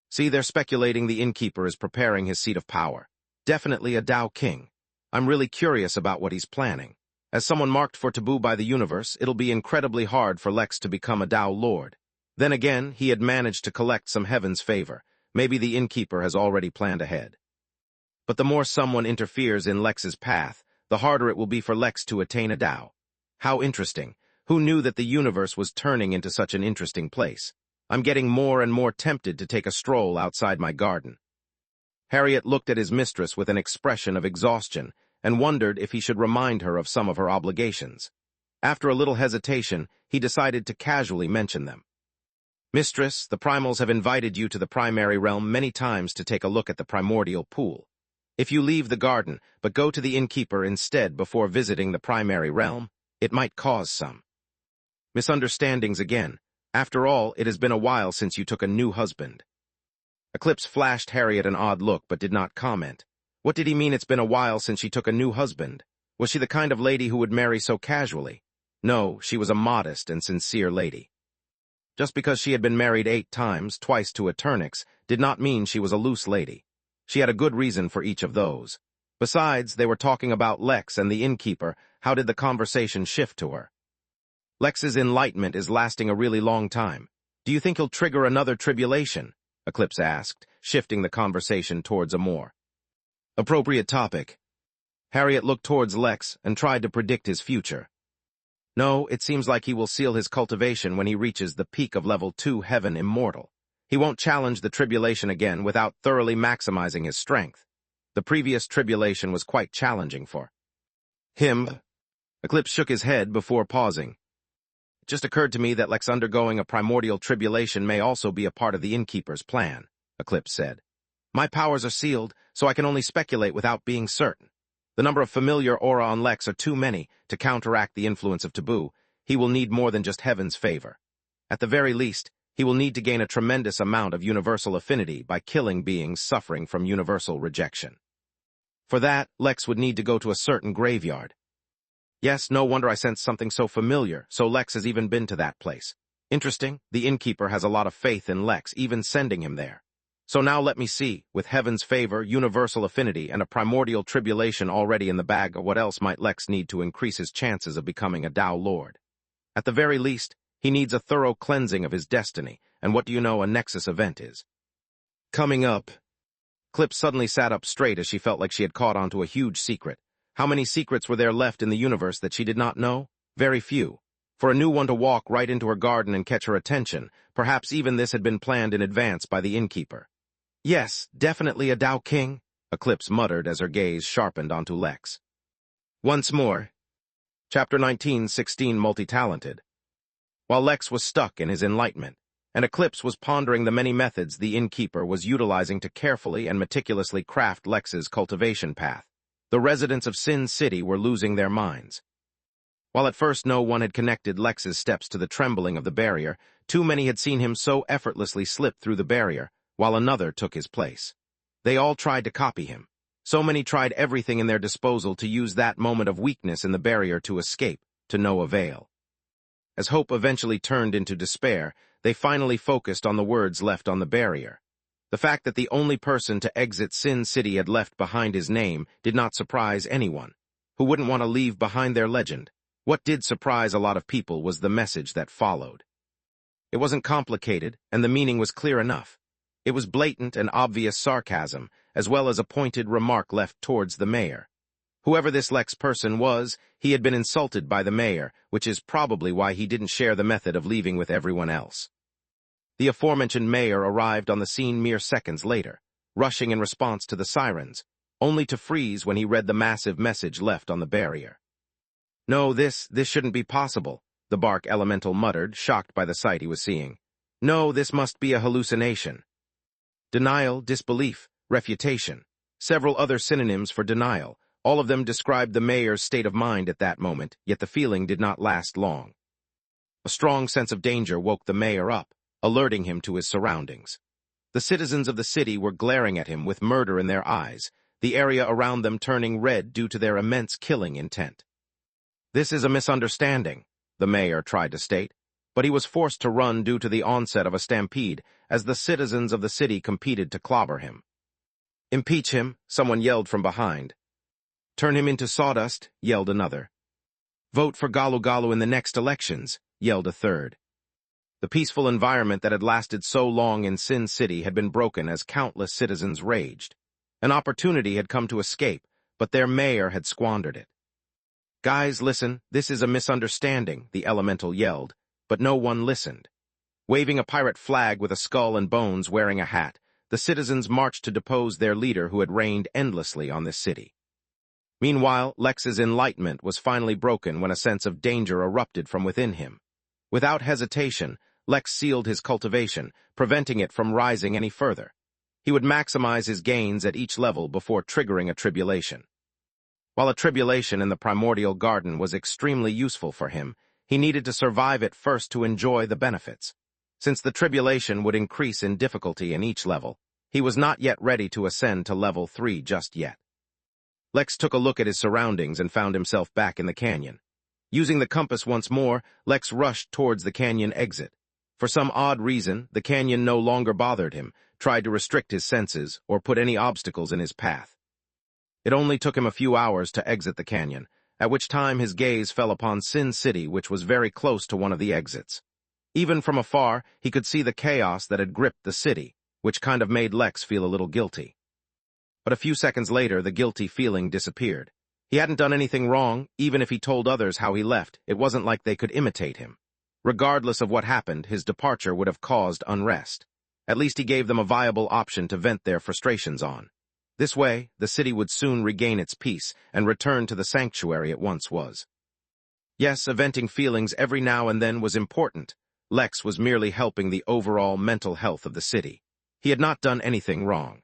S1: "See, they're speculating the Innkeeper is preparing his seat of power. Definitely a Tao King. I'm really curious about what he's planning. As someone marked for taboo by the universe, it'll be incredibly hard for Lex to become a Tao Lord. Then again, he had managed to collect some heaven's favor. Maybe the Innkeeper has already planned ahead. But the more someone interferes in Lex's path, the harder it will be for Lex to attain a Tao. How interesting. Who knew that the universe was turning into such an interesting place? I'm getting more and more tempted to take a stroll outside my garden." Harriet looked at his mistress with an expression of exhaustion and wondered if he should remind her of some of her obligations. After a little hesitation, he decided to casually mention them. "Mistress, the primals have invited you to the primary realm many times to take a look at the primordial pool. If you leave the garden, but go to the Innkeeper instead before visiting the primary realm, it might cause some misunderstandings again. After all, it has been a while since you took a new husband." Eclipse flashed Harriet an odd look but did not comment. What did he mean it's been a while since she took a new husband? Was she the kind of lady who would marry so casually? No, she was a modest and sincere lady. Just because she had been married 8 times, twice to a Turnix, did not mean she was a loose lady. She had a good reason for each of those. Besides, they were talking about Lex and the Innkeeper. How did the conversation shift to her? "Lex's enlightenment is lasting a really long time. Do you think he'll trigger another tribulation?" Eclipse asked, shifting the conversation towards a more appropriate topic. Harriet looked towards Lex and tried to predict his future. No, it seems like he will seal his cultivation when he reaches the peak of level 2 Heaven Immortal. He won't challenge the tribulation again without thoroughly maximizing his strength. The previous tribulation was quite challenging for him. Eclipse shook his head before pausing. It just occurred to me that Lex undergoing a primordial tribulation may also be a part of the Innkeeper's plan, Eclipse said. My powers are sealed, so I can only speculate without being certain. The number of familiar aura on Lex are too many to counteract the influence of taboo. He will need more than just Heaven's favor. At the very least, he will need to gain a tremendous amount of universal affinity by killing beings suffering from universal rejection. For that, Lex would need to go to a certain graveyard. Yes, no wonder I sensed something so familiar, so Lex has even been to that place. Interesting, the Innkeeper has a lot of faith in Lex, even sending him there. So now let me see, with Heaven's favor, universal affinity, and a primordial tribulation already in the bag, what else might Lex need to increase his chances of becoming a Tao Lord? At the very least, he needs a thorough cleansing of his destiny, and what do you know a Nexus event is? Coming up. Clip suddenly sat up straight as she felt like she had caught onto a huge secret. How many secrets were there left in the universe that she did not know? Very few. For a new one to walk right into her garden and catch her attention, perhaps even this had been planned in advance by the Innkeeper. Yes, definitely a Tao King, Eclipse muttered as her gaze sharpened onto Lex. Once more. Chapter 19:16 Multi-Talented. While Lex was stuck in his enlightenment, and Eclipse was pondering the many methods the Innkeeper was utilizing to carefully and meticulously craft Lex's cultivation path, the residents of Sin City were losing their minds. While at first no one had connected Lex's steps to the trembling of the barrier, too many had seen him so effortlessly slip through the barrier, while another took his place. They all tried to copy him. So many tried everything in their disposal to use that moment of weakness in the barrier to escape, to no avail. As hope eventually turned into despair, they finally focused on the words left on the barrier. The fact that the only person to exit Sin City had left behind his name did not surprise anyone. Who wouldn't want to leave behind their legend? What did surprise a lot of people was the message that followed. It wasn't complicated, and the meaning was clear enough. It was blatant and obvious sarcasm, as well as a pointed remark left towards the mayor. Whoever this Lex person was, he had been insulted by the mayor, which is probably why he didn't share the method of leaving with everyone else. The aforementioned mayor arrived on the scene mere seconds later, rushing in response to the sirens, only to freeze when he read the massive message left on the barrier. No, this shouldn't be possible, the Bark Elemental muttered, shocked by the sight he was seeing. No, this must be a hallucination. Denial, disbelief, refutation. Several other synonyms for denial. All of them described the mayor's state of mind at that moment, yet the feeling did not last long. A strong sense of danger woke the mayor up, alerting him to his surroundings. The citizens of the city were glaring at him with murder in their eyes, the area around them turning red due to their immense killing intent. This is a misunderstanding, the mayor tried to state, but he was forced to run due to the onset of a stampede as the citizens of the city competed to clobber him. Impeach him, someone yelled from behind. Turn him into sawdust, yelled another. Vote for Galu Galu in the next elections, yelled a third. The peaceful environment that had lasted so long in Sin City had been broken as countless citizens raged. An opportunity had come to escape, but their mayor had squandered it. Guys, listen, this is a misunderstanding, the elemental yelled, but no one listened. Waving a pirate flag with a skull and bones wearing a hat, the citizens marched to depose their leader who had reigned endlessly on this city. Meanwhile, Lex's enlightenment was finally broken when a sense of danger erupted from within him. Without hesitation, Lex sealed his cultivation, preventing it from rising any further. He would maximize his gains at each level before triggering a tribulation. While a tribulation in the primordial garden was extremely useful for him, he needed to survive it first to enjoy the benefits. Since the tribulation would increase in difficulty in each level, he was not yet ready to ascend to level 3 just yet. Lex took a look at his surroundings and found himself back in the canyon. Using the compass once more, Lex rushed towards the canyon exit. For some odd reason, the canyon no longer bothered him, tried to restrict his senses, or put any obstacles in his path. It only took him a few hours to exit the canyon, at which time his gaze fell upon Sin City, which was very close to one of the exits. Even from afar, he could see the chaos that had gripped the city, which kind of made Lex feel a little guilty. But a few seconds later, the guilty feeling disappeared. He hadn't done anything wrong. Even if he told others how he left, it wasn't like they could imitate him. Regardless of what happened, his departure would have caused unrest. At least he gave them a viable option to vent their frustrations on. This way, the city would soon regain its peace and return to the sanctuary it once was. Yes, venting feelings every now and then was important. Lex was merely helping the overall mental health of the city. He had not done anything wrong.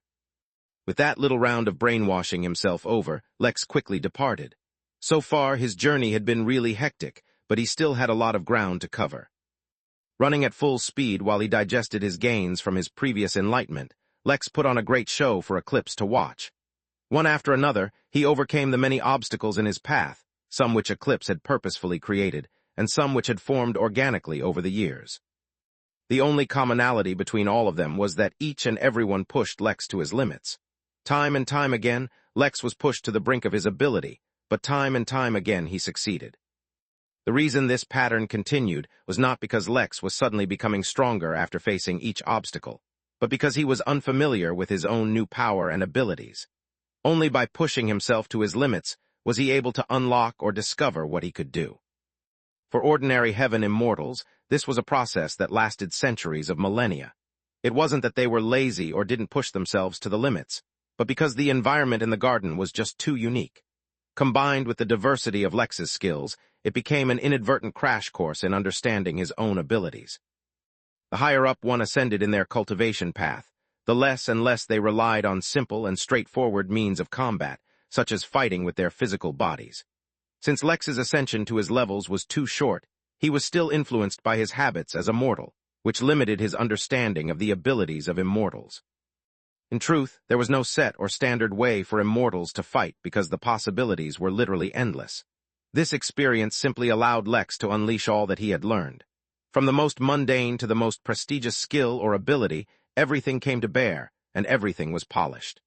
S1: With that little round of brainwashing himself over, Lex quickly departed. So far, his journey had been really hectic, but he still had a lot of ground to cover. Running at full speed while he digested his gains from his previous enlightenment, Lex put on a great show for Eclipse to watch. One after another, he overcame the many obstacles in his path, some which Eclipse had purposefully created, and some which had formed organically over the years. The only commonality between all of them was that each and everyone pushed Lex to his limits. Time and time again, Lex was pushed to the brink of his ability, but time and time again he succeeded. The reason this pattern continued was not because Lex was suddenly becoming stronger after facing each obstacle, but because he was unfamiliar with his own new power and abilities. Only by pushing himself to his limits was he able to unlock or discover what he could do. For ordinary heaven immortals, this was a process that lasted centuries of millennia. It wasn't that they were lazy or didn't push themselves to the limits, but because the environment in the garden was just too unique. Combined with the diversity of Lex's skills, it became an inadvertent crash course in understanding his own abilities. The higher up one ascended in their cultivation path, the less and less they relied on simple and straightforward means of combat, such as fighting with their physical bodies. Since Lex's ascension to his levels was too short, he was still influenced by his habits as a mortal, which limited his understanding of the abilities of immortals. In truth, there was no set or standard way for immortals to fight because the possibilities were literally endless. This experience simply allowed Lex to unleash all that he had learned. From the most mundane to the most prestigious skill or ability, everything came to bear, and everything was polished.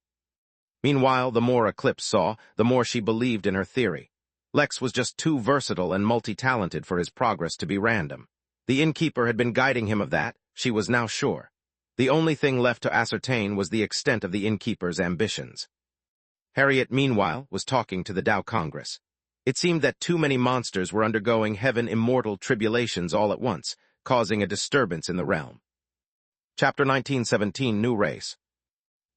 S1: Meanwhile, the more Eclipse saw, the more she believed in her theory. Lex was just too versatile and multi-talented for his progress to be random. The Innkeeper had been guiding him of that, she was now sure. The only thing left to ascertain was the extent of the Innkeeper's ambitions. Harriet, meanwhile, was talking to the Tao Congress. It seemed that too many monsters were undergoing heaven immortal tribulations all at once, causing a disturbance in the realm. Chapter 1917, New Race.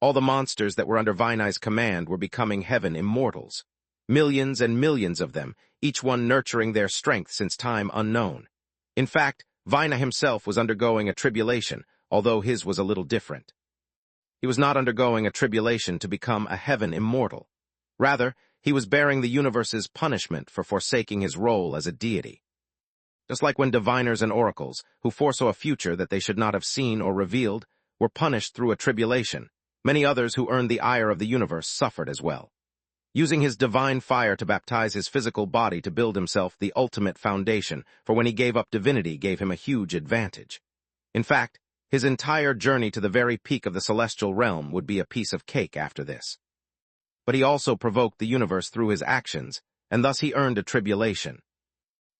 S1: All the monsters that were under Vinai's command were becoming heaven immortals. Millions and millions of them, each one nurturing their strength since time unknown. In fact, Vinai himself was undergoing a tribulation, although his was a little different. He was not undergoing a tribulation to become a heaven immortal. Rather, he was bearing the universe's punishment for forsaking his role as a deity. Just like when diviners and oracles, who foresaw a future that they should not have seen or revealed, were punished through a tribulation, many others who earned the ire of the universe suffered as well. Using his divine fire to baptize his physical body to build himself the ultimate foundation, for when he gave up divinity gave him a huge advantage. In fact, his entire journey to the very peak of the celestial realm would be a piece of cake after this. But he also provoked the universe through his actions, and thus he earned a tribulation.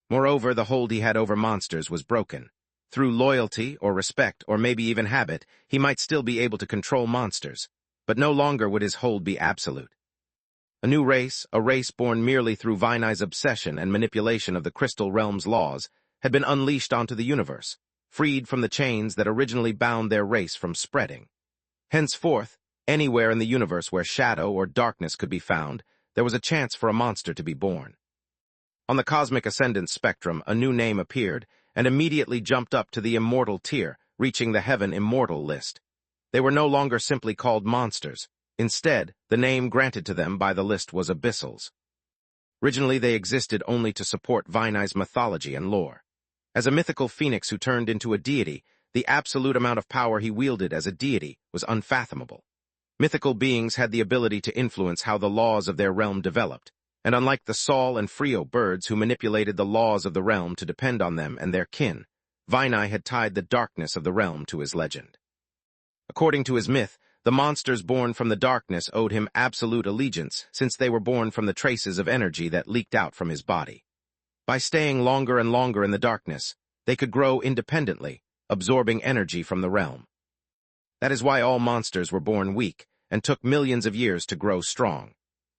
S1: Moreover, the hold he had over monsters was broken. Through loyalty or respect or maybe even habit, he might still be able to control monsters, but no longer would his hold be absolute. A new race, a race born merely through Vinai's obsession and manipulation of the crystal realm's laws, had been unleashed onto the universe, freed from the chains that originally bound their race from spreading. Henceforth, anywhere in the universe where shadow or darkness could be found, there was a chance for a monster to be born. On the cosmic ascendance spectrum, a new name appeared, and immediately jumped up to the immortal tier, reaching the heaven immortal list. They were no longer simply called monsters. Instead, the name granted to them by the list was abyssals. Originally, they existed only to support Vinai's mythology and lore. As a mythical phoenix who turned into a deity, the absolute amount of power he wielded as a deity was unfathomable. Mythical beings had the ability to influence how the laws of their realm developed, and unlike the Sol and Frio birds who manipulated the laws of the realm to depend on them and their kin, Vinai had tied the darkness of the realm to his legend. According to his myth, the monsters born from the darkness owed him absolute allegiance since they were born from the traces of energy that leaked out from his body. By staying longer and longer in the darkness, they could grow independently, absorbing energy from the realm. That is why all monsters were born weak, and took millions of years to grow strong.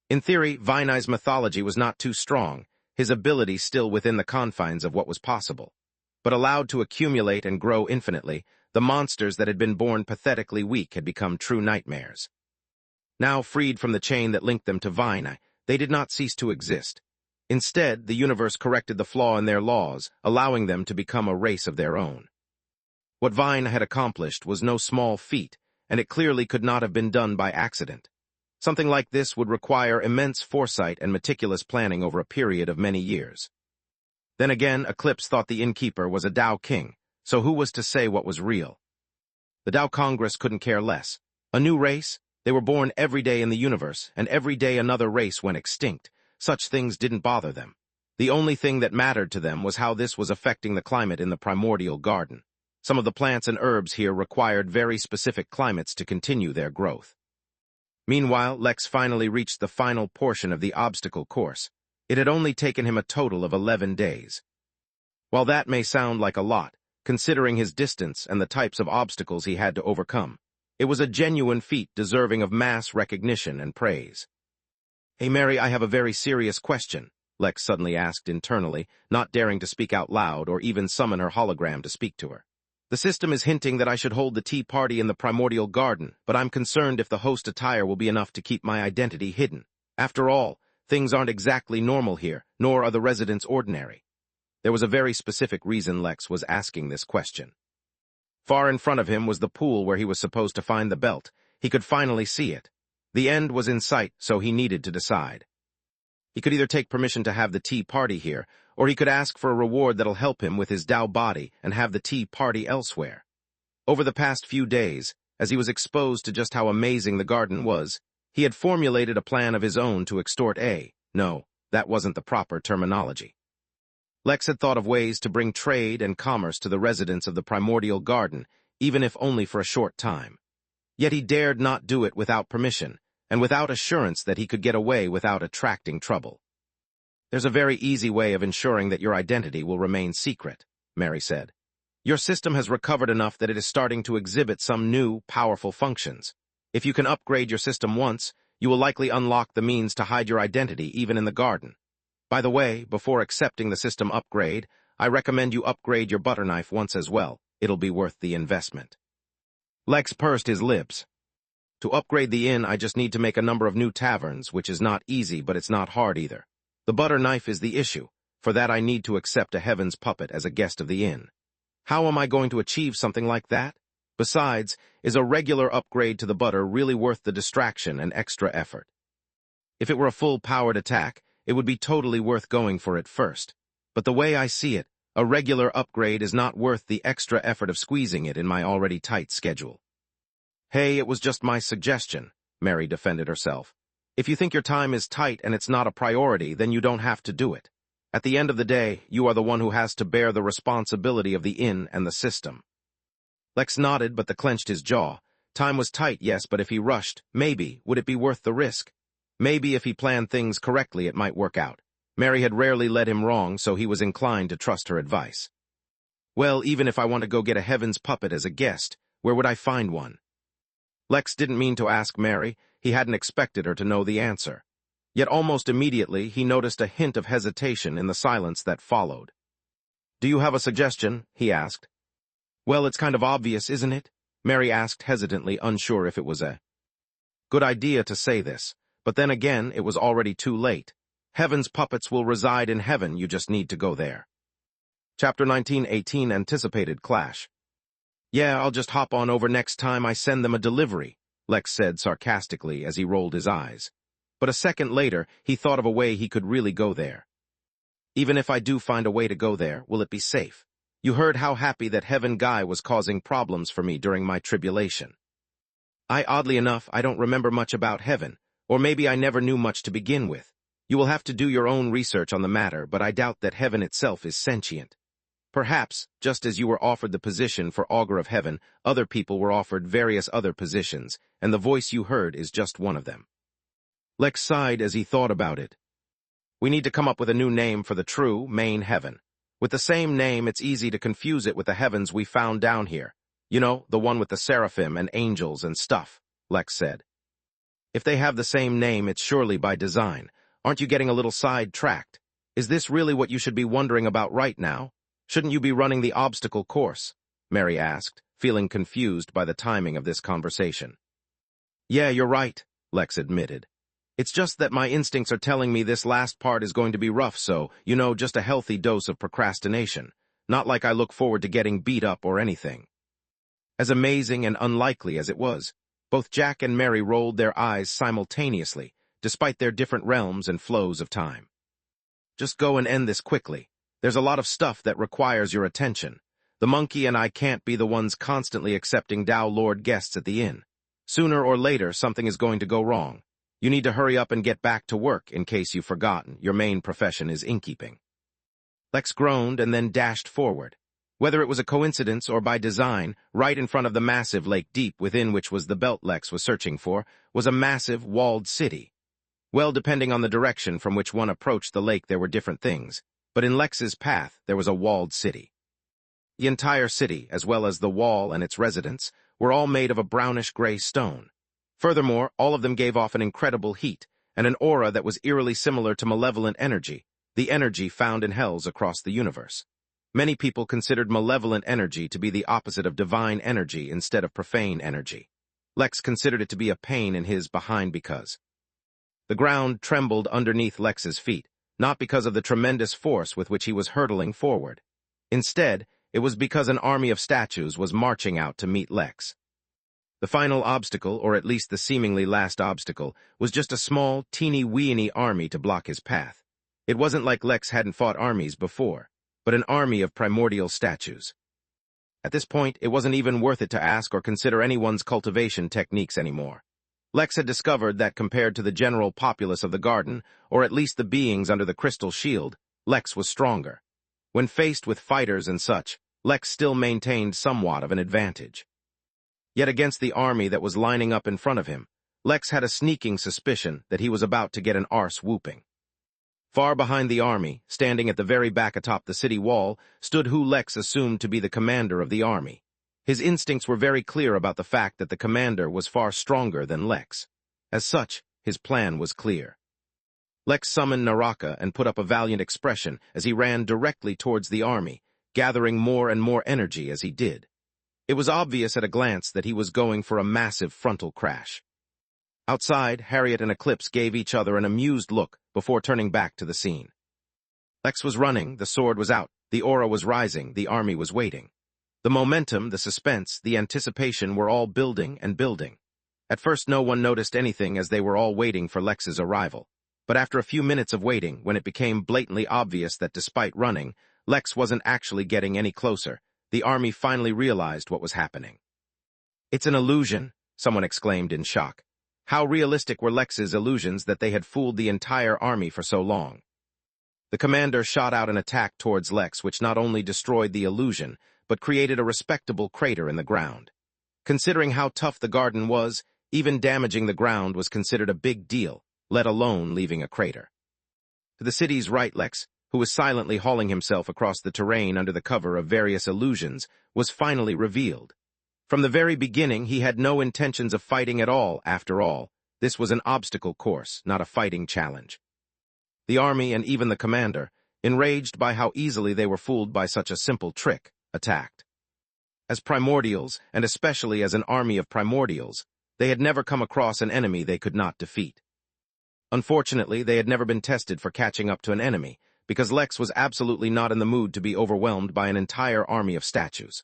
S1: In theory, Vinai's mythology was not too strong, his ability still within the confines of what was possible. But allowed to accumulate and grow infinitely, the monsters that had been born pathetically weak had become true nightmares. Now freed from the chain that linked them to Vinai, they did not cease to exist. Instead, the universe corrected the flaw in their laws, allowing them to become a race of their own. What Vinai had accomplished was no small feat, and it clearly could not have been done by accident. Something like this would require immense foresight and meticulous planning over a period of many years. Then again, Eclipse thought the Innkeeper was a Tao king, so who was to say what was real? The Tao Congress couldn't care less. A new race? They were born every day in the universe, and every day another race went extinct. Such things didn't bother them. The only thing that mattered to them was how this was affecting the climate in the primordial garden. Some of the plants and herbs here required very specific climates to continue their growth. Meanwhile, Lex finally reached the final portion of the obstacle course. It had only taken him a total of 11 days. While that may sound like a lot, considering his distance and the types of obstacles he had to overcome, it was a genuine feat deserving of mass recognition and praise. "Hey Mary, I have a very serious question," Lex suddenly asked internally, not daring to speak out loud or even summon her hologram to speak to her. "The system is hinting that I should hold the tea party in the primordial garden, but I'm concerned if the host attire will be enough to keep my identity hidden. After all, things aren't exactly normal here, nor are the residents ordinary." There was a very specific reason Lex was asking this question. Far in front of him was the pool where he was supposed to find the belt. He could finally see it. The end was in sight, so he needed to decide. He could either take permission to have the tea party here, or he could ask for a reward that'll help him with his Tao body and have the tea party elsewhere. Over the past few days, as he was exposed to just how amazing the garden was, he had formulated a plan of his own to extort no, that wasn't the proper terminology. Lex had thought of ways to bring trade and commerce to the residents of the primordial garden, even if only for a short time. Yet he dared not do it without permission, and without assurance that he could get away without attracting trouble. "There's a very easy way of ensuring that your identity will remain secret," Mary said. "Your system has recovered enough that it is starting to exhibit some new, powerful functions. If you can upgrade your system once, you will likely unlock the means to hide your identity even in the garden. By the way, before accepting the system upgrade, I recommend you upgrade your butter knife once as well. It'll be worth the investment." Lex pursed his lips. "To upgrade the inn, I just need to make a number of new taverns, which is not easy, but it's not hard either. The butter knife is the issue. For that, I need to accept a heaven's puppet as a guest of the inn. How am I going to achieve something like that? Besides, is a regular upgrade to the butter really worth the distraction and extra effort? If it were a full-powered attack, it would be totally worth going for it first. But the way I see it, a regular upgrade is not worth the extra effort of squeezing it in my already tight schedule." "Hey, it was just my suggestion," Mary defended herself. "If you think your time is tight and it's not a priority, then you don't have to do it. At the end of the day, you are the one who has to bear the responsibility of the inn and the system." Lex nodded, but clenched his jaw. Time was tight, yes, but if he rushed, maybe, would it be worth the risk? Maybe if he planned things correctly, it might work out. Mary had rarely led him wrong, so he was inclined to trust her advice. "Well, even if I want to go get a heaven's puppet as a guest, where would I find one?" Lex didn't mean to ask Mary. He hadn't expected her to know the answer. Yet almost immediately, he noticed a hint of hesitation in the silence that followed. "Do you have a suggestion?" he asked. "Well, it's kind of obvious, isn't it?" Mary asked hesitantly, unsure if it was a good idea to say this. But then again, it was already too late. Heaven's puppets will reside in heaven, you just need to go there. Chapter 19:18 Anticipated Clash. "Yeah, I'll just hop on over next time I send them a delivery," Lex said sarcastically as he rolled his eyes. But a second later, he thought of a way he could really go there. "Even if I do find a way to go there, will it be safe? You heard how happy that Heaven guy was causing problems for me during my tribulation. Oddly enough, I don't remember much about Heaven. Or maybe I never knew much to begin with. You will have to do your own research on the matter, but I doubt that Heaven itself is sentient. Perhaps, just as you were offered the position for Augur of Heaven, other people were offered various other positions, and the voice you heard is just one of them." Lex sighed as he thought about it. "We need to come up with a new name for the true, main Heaven. With the same name, it's easy to confuse it with the heavens we found down here. You know, the one with the seraphim and angels and stuff, Lex said. If they have the same name, it's surely by design. Aren't you getting a little sidetracked? Is this really what you should be wondering about right now? Shouldn't you be running the obstacle course? Mary asked, feeling confused by the timing of this conversation. Yeah, you're right, Lex admitted. It's just that my instincts are telling me this last part is going to be rough, so, you know, just a healthy dose of procrastination. Not like I look forward to getting beat up or anything. As amazing and unlikely as it was, both Jack and Mary rolled their eyes simultaneously, despite their different realms and flows of time. Just go and end this quickly. There's a lot of stuff that requires your attention. The monkey and I can't be the ones constantly accepting Dow Lord guests at the inn. Sooner or later, something is going to go wrong. You need to hurry up and get back to work, in case you've forgotten. Your main profession is innkeeping. Lex groaned and then dashed forward. Whether it was a coincidence or by design, right in front of the massive lake deep within which was the belt Lex was searching for, was a massive, walled city. Well, depending on the direction from which one approached the lake, there were different things, but in Lex's path, there was a walled city. The entire city, as well as the wall and its residents, were all made of a brownish-gray stone. Furthermore, all of them gave off an incredible heat and an aura that was eerily similar to malevolent energy, the energy found in hells across the universe. Many people considered malevolent energy to be the opposite of divine energy instead of profane energy. Lex considered it to be a pain in his behind because. The ground trembled underneath Lex's feet, not because of the tremendous force with which he was hurtling forward. Instead, it was because an army of statues was marching out to meet Lex. The final obstacle, or at least the seemingly last obstacle, was just a small, teeny-weeny army to block his path. It wasn't like Lex hadn't fought armies before, but an army of primordial statues. At this point, it wasn't even worth it to ask or consider anyone's cultivation techniques anymore. Lex had discovered that compared to the general populace of the garden, or at least the beings under the crystal shield, Lex was stronger. When faced with fighters and such, Lex still maintained somewhat of an advantage. Yet against the army that was lining up in front of him, Lex had a sneaking suspicion that he was about to get an arse whooping. Far behind the army, standing at the very back atop the city wall, stood who Lex assumed to be the commander of the army. His instincts were very clear about the fact that the commander was far stronger than Lex. As such, his plan was clear. Lex summoned Naraka and put up a valiant expression as he ran directly towards the army, gathering more and more energy as he did. It was obvious at a glance that he was going for a massive frontal crash. Outside, Harriet and Eclipse gave each other an amused look before turning back to the scene. Lex was running, the sword was out, the aura was rising, the army was waiting. The momentum, the suspense, the anticipation were all building and building. At first no one noticed anything as they were all waiting for Lex's arrival. But after a few minutes of waiting, when it became blatantly obvious that despite running, Lex wasn't actually getting any closer, the army finally realized what was happening. "It's an illusion," someone exclaimed in shock. How realistic were Lex's illusions that they had fooled the entire army for so long? The commander shot out an attack towards Lex which not only destroyed the illusion, but created a respectable crater in the ground. Considering how tough the garden was, even damaging the ground was considered a big deal, let alone leaving a crater. To the city's right, Lex, who was silently hauling himself across the terrain under the cover of various illusions, was finally revealed. From the very beginning, he had no intentions of fighting at all, after all. This was an obstacle course, not a fighting challenge. The army and even the commander, enraged by how easily they were fooled by such a simple trick, attacked. As primordials, and especially as an army of primordials, they had never come across an enemy they could not defeat. Unfortunately, they had never been tested for catching up to an enemy, because Lex was absolutely not in the mood to be overwhelmed by an entire army of statues.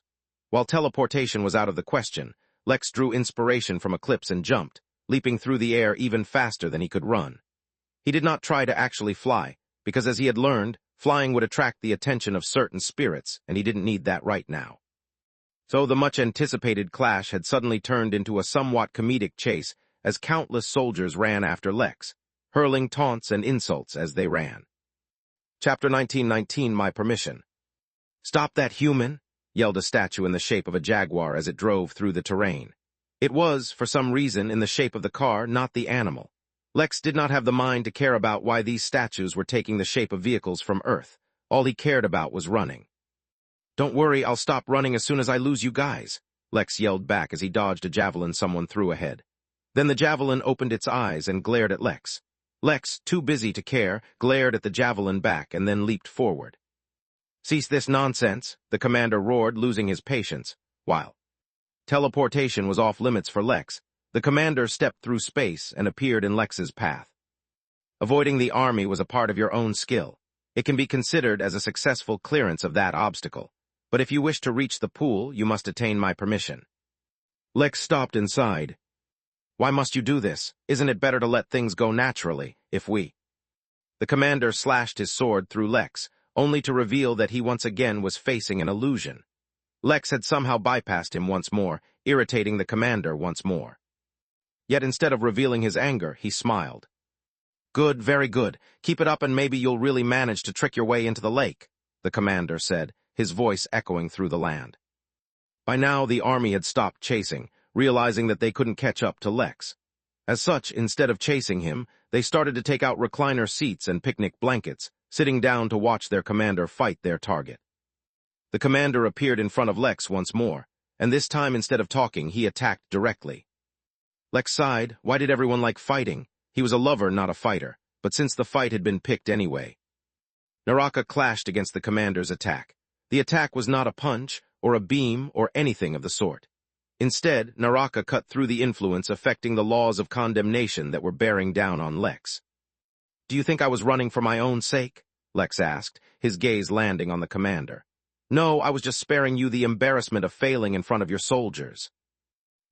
S1: While teleportation was out of the question, Lex drew inspiration from Eclipse and jumped, leaping through the air even faster than he could run. He did not try to actually fly, because as he had learned, flying would attract the attention of certain spirits, and he didn't need that right now. So the much-anticipated clash had suddenly turned into a somewhat comedic chase as countless soldiers ran after Lex, hurling taunts and insults as they ran. Chapter 1919, My Permission. "Stop that, human!" yelled a statue in the shape of a jaguar as it drove through the terrain. It was, for some reason, in the shape of the car, not the animal. Lex did not have the mind to care about why these statues were taking the shape of vehicles from Earth. All he cared about was running. "Don't worry, I'll stop running as soon as I lose you guys," Lex yelled back as he dodged a javelin someone threw ahead. Then the javelin opened its eyes and glared at Lex. Lex, too busy to care, glared at the javelin back and then leaped forward. "Cease this nonsense," the commander roared, losing his patience. While teleportation was off limits for Lex, the commander stepped through space and appeared in Lex's path. Avoiding the army was a part of your own skill. It can be considered as a successful clearance of that obstacle. But if you wish to reach the pool, you must attain my permission. Lex stopped and sighed. "Why must you do this? Isn't it better to let things go naturally, if we—" The commander slashed his sword through Lex, only to reveal that he once again was facing an illusion. Lex had somehow bypassed him once more, irritating the commander once more. Yet instead of revealing his anger, he smiled. "Good, very good. Keep it up and maybe you'll really manage to trick your way into the lake," the commander said, his voice echoing through the land. By now, the army had stopped chasing, realizing that they couldn't catch up to Lex. As such, instead of chasing him, they started to take out recliner seats and picnic blankets, sitting down to watch their commander fight their target. The commander appeared in front of Lex once more, and this time instead of talking, he attacked directly. Lex sighed. Why did everyone like fighting? He was a lover, not a fighter, but since the fight had been picked anyway. Naraka clashed against the commander's attack. The attack was not a punch, or a beam, or anything of the sort. Instead, Naraka cut through the influence affecting the laws of condemnation that were bearing down on Lex. "Do you think I was running for my own sake?" Lex asked, his gaze landing on the commander. "No, I was just sparing you the embarrassment of failing in front of your soldiers."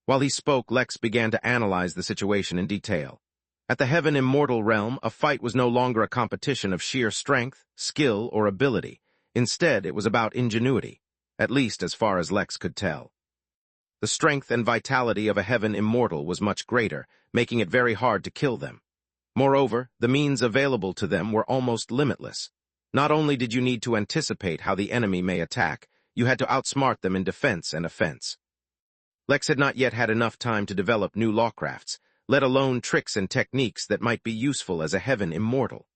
S1: While he spoke, Lex began to analyze the situation in detail. At the Heaven Immortal realm, a fight was no longer a competition of sheer strength, skill, or ability. Instead, it was about ingenuity, at least as far as Lex could tell. The strength and vitality of a Heaven Immortal was much greater, making it very hard to kill them. Moreover, the means available to them were almost limitless. Not only did you need to anticipate how the enemy may attack, you had to outsmart them in defense and offense. Lex had not yet had enough time to develop new lawcrafts, let alone tricks and techniques that might be useful as a Heaven Immortal.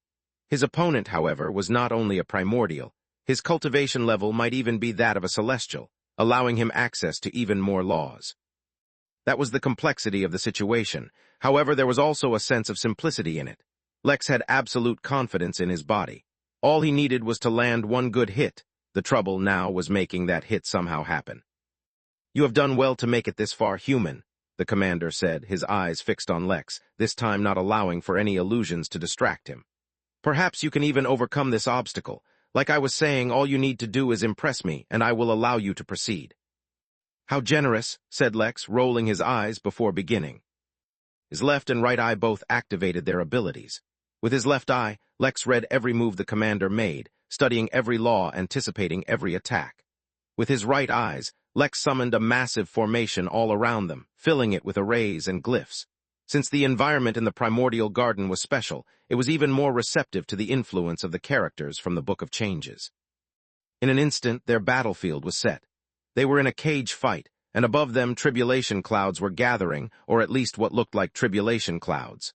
S1: His opponent, however, was not only a primordial. His cultivation level might even be that of a celestial, allowing him access to even more laws. That was the complexity of the situation. However, there was also a sense of simplicity in it. Lex had absolute confidence in his body. All he needed was to land one good hit. The trouble now was making that hit somehow happen. "You have done well to make it this far, human," the commander said, his eyes fixed on Lex, this time not allowing for any illusions to distract him. "Perhaps you can even overcome this obstacle. Like I was saying, all you need to do is impress me, and I will allow you to proceed." "How generous," said Lex, rolling his eyes before beginning. His left and right eye both activated their abilities. With his left eye, Lex read every move the commander made, studying every law, anticipating every attack. With his right eyes, Lex summoned a massive formation all around them, filling it with arrays and glyphs. Since the environment in the primordial garden was special, it was even more receptive to the influence of the characters from the Book of Changes. In an instant, their battlefield was set. They were in a cage fight, and above them tribulation clouds were gathering, or at least what looked like tribulation clouds.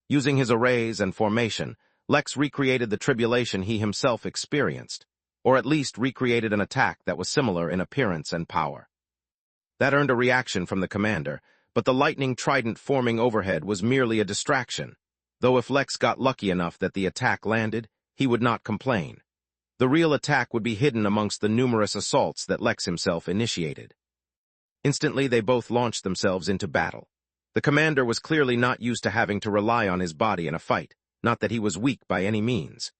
S1: Using his arrays and formation, Lex recreated the tribulation he himself experienced, or at least recreated an attack that was similar in appearance and power. That earned a reaction from the commander, but the lightning trident forming overhead was merely a distraction, though if Lex got lucky enough that the attack landed, he would not complain. The real attack would be hidden amongst the numerous assaults that Lex himself initiated. Instantly, they both launched themselves into battle. The commander was clearly not used to having to rely on his body in a fight, not that he was weak by any means.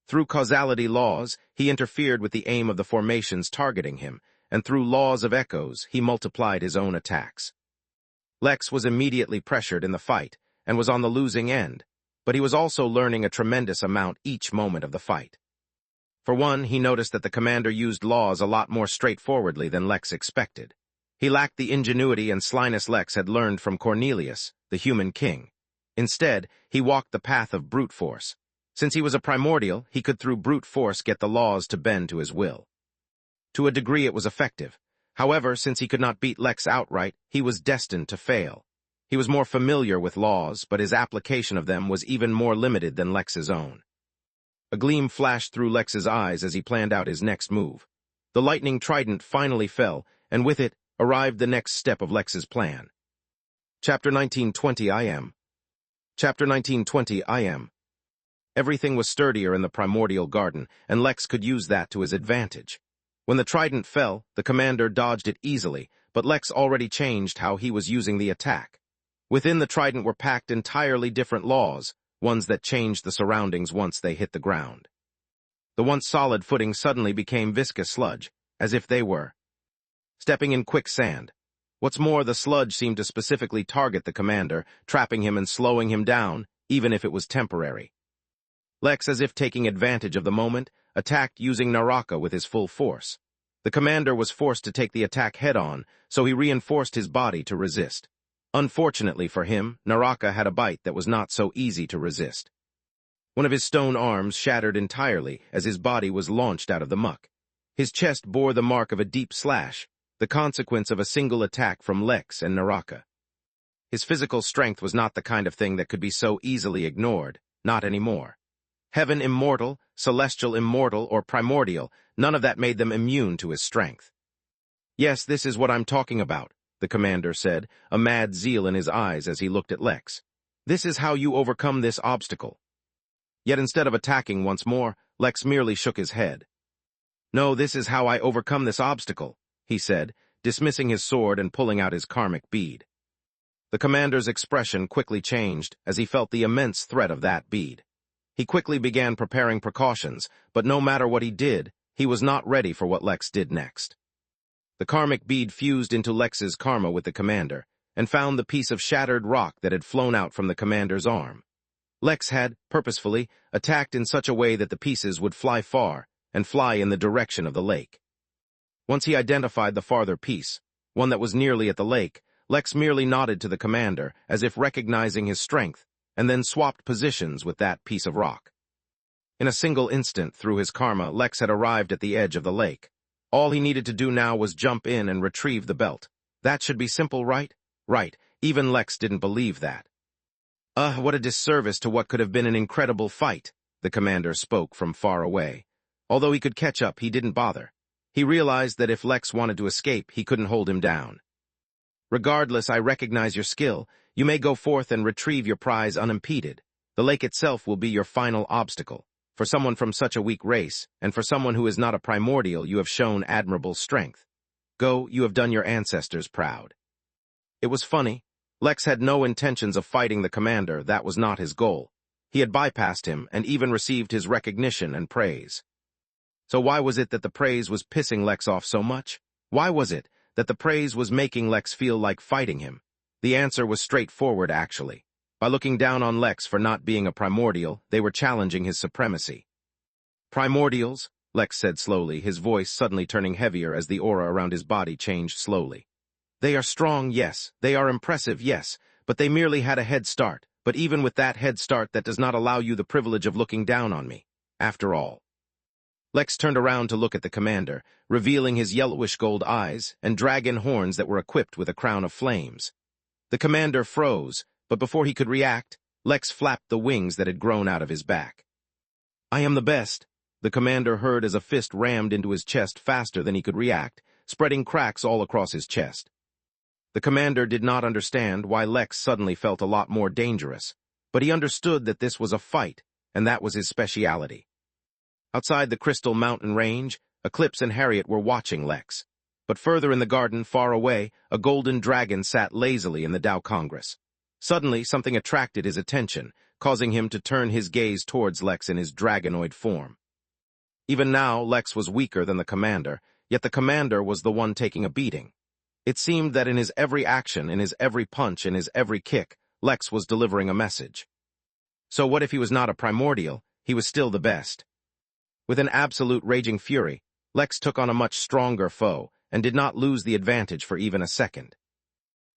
S1: Through causality laws, he interfered with the aim of the formations targeting him, and through laws of echoes, he multiplied his own attacks. Lex was immediately pressured in the fight, and was on the losing end, but he was also learning a tremendous amount each moment of the fight. For one, he noticed that the commander used laws a lot more straightforwardly than Lex expected. He lacked the ingenuity and slyness Lex had learned from Cornelius, the human king. Instead, he walked the path of brute force. Since he was a primordial, he could through brute force get the laws to bend to his will. To a degree it was effective. However, since he could not beat Lex outright, he was destined to fail. He was more familiar with laws, but his application of them was even more limited than Lex's own. A gleam flashed through Lex's eyes as he planned out his next move. The lightning trident finally fell, and with it, arrived the next step of Lex's plan. Chapter 1920 IM. Chapter 1920 IM. Everything was sturdier in the primordial garden, and Lex could use that to his advantage. When the trident fell, the commander dodged it easily, but Lex already changed how he was using the attack. Within the trident were packed entirely different laws, ones that changed the surroundings once they hit the ground. The once solid footing suddenly became viscous sludge, as if they were stepping in quicksand. What's more, the sludge seemed to specifically target the commander, trapping him and slowing him down, even if it was temporary. Lex, as if taking advantage of the moment, attacked using narration with his full force. The commander was forced to take the attack head-on, so he reinforced his body to resist. Unfortunately for him, narration had a bite that was not so easy to resist. One of his stone arms shattered entirely as his body was launched out of the muck. His chest bore the mark of a deep slash, the consequence of a single attack from Lex and narration. His physical strength was not the kind of thing that could be so easily ignored, not anymore. Heaven immortal, celestial immortal, or primordial, none of that made them immune to his strength. "Yes, this is what I'm talking about," the commander said, a mad zeal in his eyes as he looked at Lex. "This is how you overcome this obstacle." Yet instead of attacking once more, Lex merely shook his head. "No, this is how I overcome this obstacle," he said, dismissing his sword and pulling out his karmic bead. The commander's expression quickly changed as he felt the immense threat of that bead. He quickly began preparing precautions, but no matter what he did, he was not ready for what Lex did next. The karmic bead fused into Lex's karma with the commander, and found the piece of shattered rock that had flown out from the commander's arm. Lex had, purposefully, attacked in such a way that the pieces would fly far, and fly in the direction of the lake. Once he identified the farther piece, one that was nearly at the lake, Lex merely nodded to the commander, as if recognizing his strength, and then swapped positions with that piece of rock. In a single instant, through his karma, Lex had arrived at the edge of the lake. All he needed to do now was jump in and retrieve the belt. That should be simple, right? Right, even Lex didn't believe that. What a disservice to what could have been an incredible fight," the commander spoke from far away. Although he could catch up, he didn't bother. He realized that if Lex wanted to escape, he couldn't hold him down. "Regardless, I recognize your skill. You may go forth and retrieve your prize unimpeded. The lake itself will be your final obstacle. For someone from such a weak race, and for someone who is not a primordial, you have shown admirable strength. Go, you have done your ancestors proud." It was funny. Lex had no intentions of fighting the commander. That was not his goal. He had bypassed him and even received his recognition and praise. So why was it that the praise was pissing Lex off so much? Why was it that the praise was making Lex feel like fighting him? The answer was straightforward, actually. By looking down on Lex for not being a primordial, they were challenging his supremacy. "Primordials," Lex said slowly, his voice suddenly turning heavier as the aura around his body changed slowly. "They are strong, yes. They are impressive, yes. But they merely had a head start. But even with that head start, that does not allow you the privilege of looking down on me. After all." Lex turned around to look at the commander, revealing his yellowish-gold eyes and dragon horns that were equipped with a crown of flames. The commander froze, but before he could react, Lex flapped the wings that had grown out of his back. "I am the best," the commander heard as a fist rammed into his chest faster than he could react, spreading cracks all across his chest. The commander did not understand why Lex suddenly felt a lot more dangerous, but he understood that this was a fight, and that was his speciality. Outside the Crystal Mountain Range, Eclipse and Harriet were watching Lex. But further in the garden, far away, a golden dragon sat lazily in the Tao Congress. Suddenly, something attracted his attention, causing him to turn his gaze towards Lex in his dragonoid form. Even now, Lex was weaker than the commander, yet the commander was the one taking a beating. It seemed that in his every action, in his every punch, in his every kick, Lex was delivering a message. So what if he was not a primordial? He was still the best. With an absolute raging fury, Lex took on a much stronger foe, and did not lose the advantage for even a second.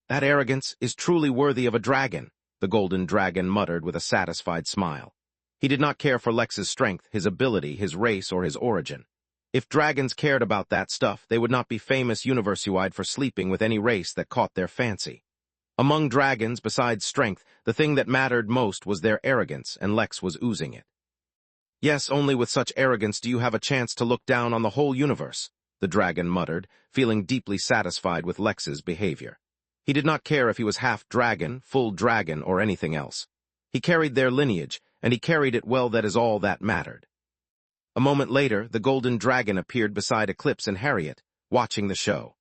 S1: "That arrogance is truly worthy of a dragon," the golden dragon muttered with a satisfied smile. He did not care for Lex's strength, his ability, his race, or his origin. If dragons cared about that stuff, they would not be famous universe-wide for sleeping with any race that caught their fancy. Among dragons, besides strength, the thing that mattered most was their arrogance, and Lex was oozing it. "Yes, only with such arrogance do you have a chance to look down on the whole universe," the dragon muttered, feeling deeply satisfied with Lex's behavior. He did not care if he was half dragon, full dragon, or anything else. He carried their lineage, and he carried it well. That is all that mattered. A moment later, the golden dragon appeared beside Eclipse and Harriet, watching the show.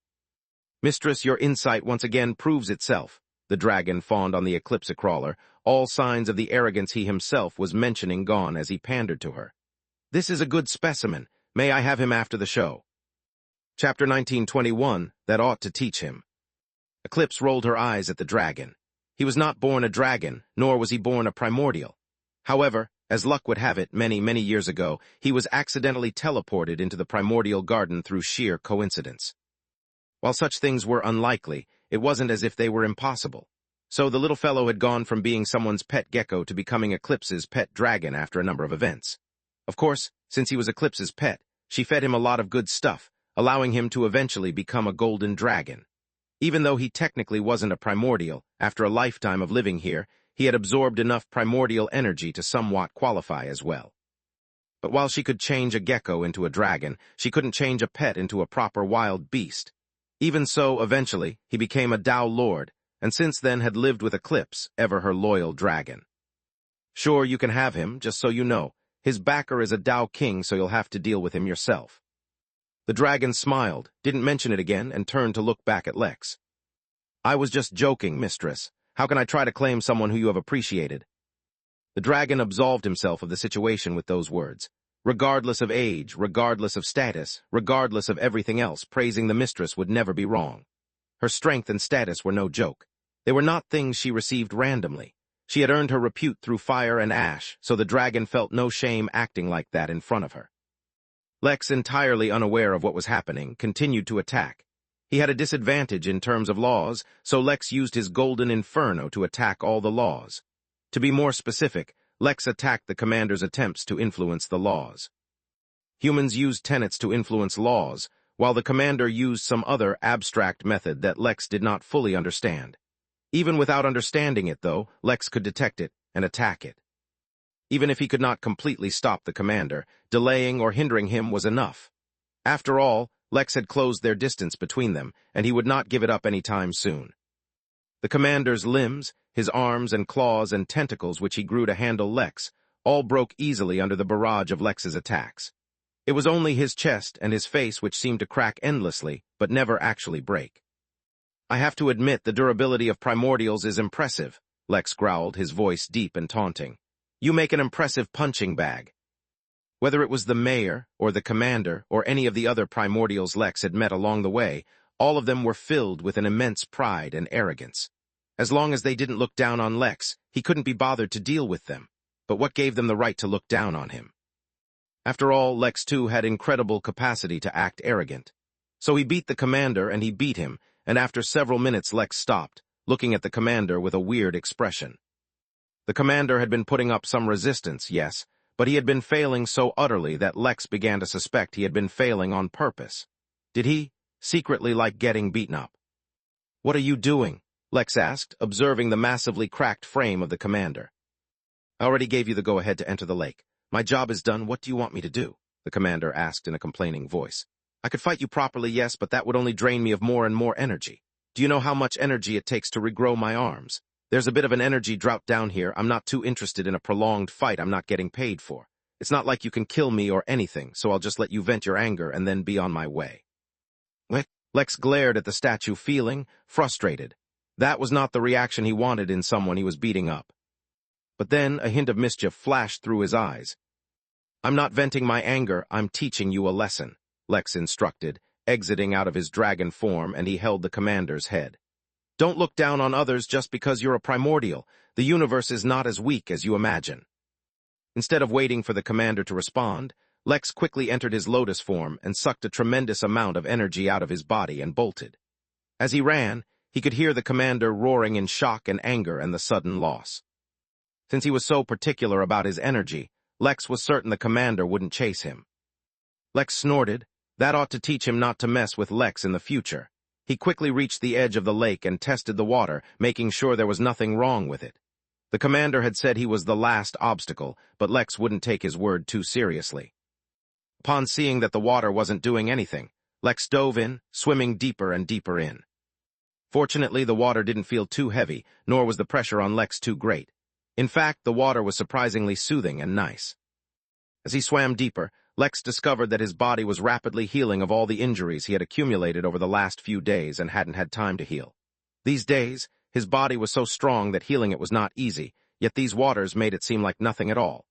S1: "Mistress, your insight once again proves itself," the dragon fawned on the Eclipse crawler, all signs of the arrogance he himself was mentioning gone as he pandered to her. "This is a good specimen. May I have him after the show?" Chapter 1921, That Ought to Teach Him. Eclipse rolled her eyes at the dragon. He was not born a dragon, nor was he born a primordial. However, as luck would have it, many, many years ago, he was accidentally teleported into the primordial garden through sheer coincidence. While such things were unlikely, it wasn't as if they were impossible. So the little fellow had gone from being someone's pet gecko to becoming Eclipse's pet dragon after a number of events. Of course, since he was Eclipse's pet, she fed him a lot of good stuff, allowing him to eventually become a golden dragon. Even though he technically wasn't a primordial, after a lifetime of living here, he had absorbed enough primordial energy to somewhat qualify as well. But while she could change a gecko into a dragon, she couldn't change a pet into a proper wild beast. Even so, eventually, he became a Tao Lord, and since then had lived with Eclipse, ever her loyal dragon. "Sure, you can have him, just so you know. His backer is a Tao King, so you'll have to deal with him yourself." The dragon smiled, didn't mention it again, and turned to look back at Lex. "I was just joking, mistress. How can I try to claim someone who you have appreciated?" The dragon absolved himself of the situation with those words. Regardless of age, regardless of status, regardless of everything else, praising the mistress would never be wrong. Her strength and status were no joke. They were not things she received randomly. She had earned her repute through fire and ash, so the dragon felt no shame acting like that in front of her. Lex, entirely unaware of what was happening, continued to attack. He had a disadvantage in terms of laws, so Lex used his golden inferno to attack all the laws. To be more specific, Lex attacked the commander's attempts to influence the laws. Humans used tenets to influence laws, while the commander used some other abstract method that Lex did not fully understand. Even without understanding it, though, Lex could detect it and attack it. Even if he could not completely stop the commander, delaying or hindering him was enough. After all, Lex had closed their distance between them, and he would not give it up any time soon. The commander's limbs, his arms and claws and tentacles which he grew to handle Lex, all broke easily under the barrage of Lex's attacks. It was only his chest and his face which seemed to crack endlessly, but never actually break. "I have to admit the durability of primordials is impressive," Lex growled, his voice deep and taunting. "You make an impressive punching bag." Whether it was the mayor, or the commander, or any of the other primordials Lex had met along the way, all of them were filled with an immense pride and arrogance. As long as they didn't look down on Lex, he couldn't be bothered to deal with them. But what gave them the right to look down on him? After all, Lex too had incredible capacity to act arrogant. So he beat the commander and he beat him, and after several minutes Lex stopped, looking at the commander with a weird expression. The commander had been putting up some resistance, yes, but he had been failing so utterly that Lex began to suspect he had been failing on purpose. Did he secretly like getting beaten up? "What are you doing?" Lex asked, observing the massively cracked frame of the commander. "I already gave you the go-ahead to enter the lake. My job is done. What do you want me to do?" the commander asked in a complaining voice. "I could fight you properly, yes, but that would only drain me of more and more energy. Do you know how much energy it takes to regrow my arms? There's a bit of an energy drought down here. I'm not too interested in a prolonged fight I'm not getting paid for. It's not like you can kill me or anything, so I'll just let you vent your anger and then be on my way." Lex glared at the statue, feeling frustrated. That was not the reaction he wanted in someone he was beating up. But then a hint of mischief flashed through his eyes. "I'm not venting my anger, I'm teaching you a lesson," Lex instructed, exiting out of his dragon form, and he held the commander's head. "Don't look down on others just because you're a primordial. The universe is not as weak as you imagine." Instead of waiting for the commander to respond, Lex quickly entered his lotus form and sucked a tremendous amount of energy out of his body and bolted. As he ran, he could hear the commander roaring in shock and anger and the sudden loss. Since he was so particular about his energy, Lex was certain the commander wouldn't chase him. Lex snorted. That ought to teach him not to mess with Lex in the future. He quickly reached the edge of the lake and tested the water, making sure there was nothing wrong with it. The commander had said he was the last obstacle, but Lex wouldn't take his word too seriously. Upon seeing that the water wasn't doing anything, Lex dove in, swimming deeper and deeper in. Fortunately, the water didn't feel too heavy, nor was the pressure on Lex too great. In fact, the water was surprisingly soothing and nice. As he swam deeper, Lex discovered that his body was rapidly healing of all the injuries he had accumulated over the last few days and hadn't had time to heal. These days, his body was so strong that healing it was not easy, yet these waters made it seem like nothing at all.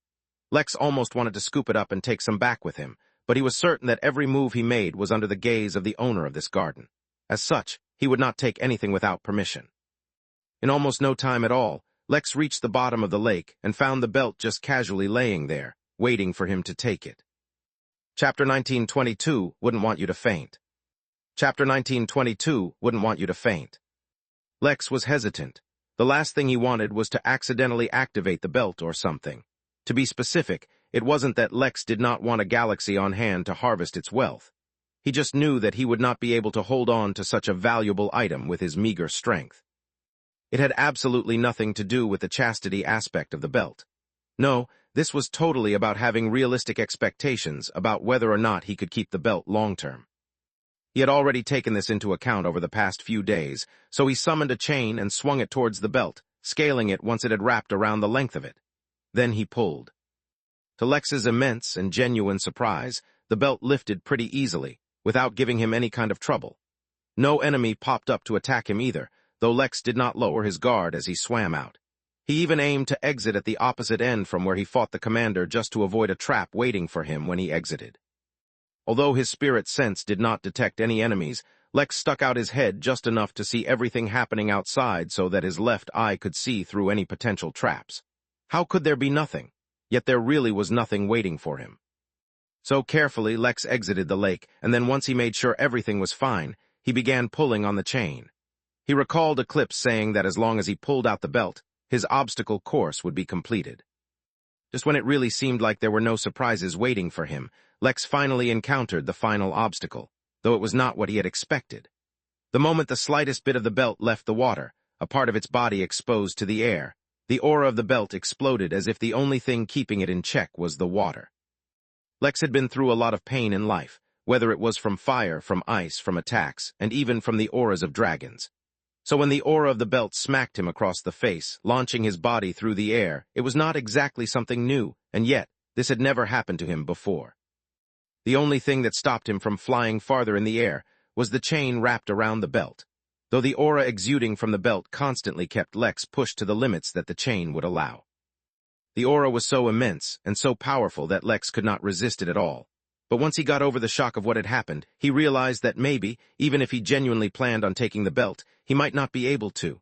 S1: Lex almost wanted to scoop it up and take some back with him, but he was certain that every move he made was under the gaze of the owner of this garden. As such, he would not take anything without permission. In almost no time at all, Lex reached the bottom of the lake and found the belt just casually laying there, waiting for him to take it. Chapter 1922 wouldn't want you to faint. Chapter 1922 wouldn't want you to faint. Lex was hesitant. The last thing he wanted was to accidentally activate the belt or something. To be specific, it wasn't that Lex did not want a galaxy on hand to harvest its wealth. He just knew that he would not be able to hold on to such a valuable item with his meager strength. It had absolutely nothing to do with the chastity aspect of the belt. No, this was totally about having realistic expectations about whether or not he could keep the belt long-term. He had already taken this into account over the past few days, so he summoned a chain and swung it towards the belt, scaling it once it had wrapped around the length of it. Then he pulled. To Lex's immense and genuine surprise, the belt lifted pretty easily, without giving him any kind of trouble. No enemy popped up to attack him either, though Lex did not lower his guard as he swam out. He even aimed to exit at the opposite end from where he fought the commander just to avoid a trap waiting for him when he exited. Although his spirit sense did not detect any enemies, Lex stuck out his head just enough to see everything happening outside so that his left eye could see through any potential traps. How could there be nothing? Yet there really was nothing waiting for him. So carefully, Lex exited the lake, and then once he made sure everything was fine, he began pulling on the chain. He recalled Eclipse saying that as long as he pulled out the belt, his obstacle course would be completed. Just when it really seemed like there were no surprises waiting for him, Lex finally encountered the final obstacle, though it was not what he had expected. The moment the slightest bit of the belt left the water, a part of its body exposed to the air, the aura of the belt exploded as if the only thing keeping it in check was the water. Lex had been through a lot of pain in life, whether it was from fire, from ice, from attacks, and even from the auras of dragons. So when the aura of the belt smacked him across the face, launching his body through the air, it was not exactly something new, and yet, this had never happened to him before. The only thing that stopped him from flying farther in the air was the chain wrapped around the belt, though the aura exuding from the belt constantly kept Lex pushed to the limits that the chain would allow. The aura was so immense and so powerful that Lex could not resist it at all. But once he got over the shock of what had happened, he realized that maybe, even if he genuinely planned on taking the belt, he might not be able to.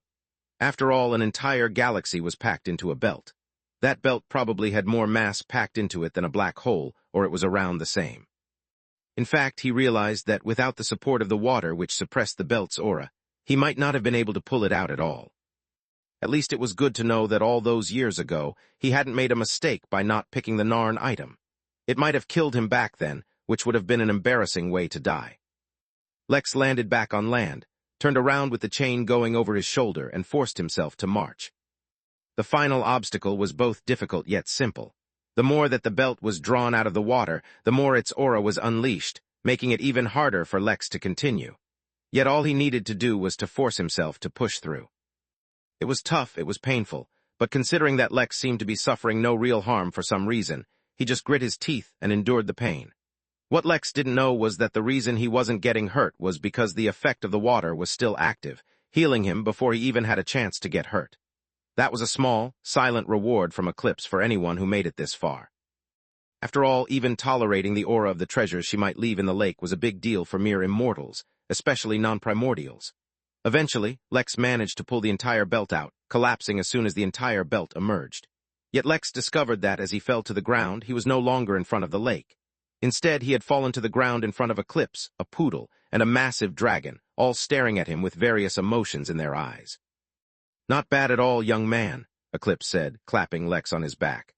S1: After all, an entire galaxy was packed into a belt. That belt probably had more mass packed into it than a black hole, or it was around the same. In fact, he realized that without the support of the water which suppressed the belt's aura, he might not have been able to pull it out at all. At least it was good to know that all those years ago, he hadn't made a mistake by not picking the Narn item. It might have killed him back then, which would have been an embarrassing way to die. Lex landed back on land, turned around with the chain going over his shoulder, and forced himself to march. The final obstacle was both difficult yet simple. The more that the belt was drawn out of the water, the more its aura was unleashed, making it even harder for Lex to continue. Yet all he needed to do was to force himself to push through. It was tough, it was painful, but considering that Lex seemed to be suffering no real harm for some reason, he just grit his teeth and endured the pain. What Lex didn't know was that the reason he wasn't getting hurt was because the effect of the water was still active, healing him before he even had a chance to get hurt. That was a small, silent reward from Eclipse for anyone who made it this far. After all, even tolerating the aura of the treasures she might leave in the lake was a big deal for mere immortals, especially non-primordials. Eventually, Lex managed to pull the entire belt out, collapsing as soon as the entire belt emerged. Yet Lex discovered that as he fell to the ground, he was no longer in front of the lake. Instead, he had fallen to the ground in front of Eclipse, a poodle, and a massive dragon, all staring at him with various emotions in their eyes. "Not bad at all, young man," Eclipse said, clapping Lex on his back.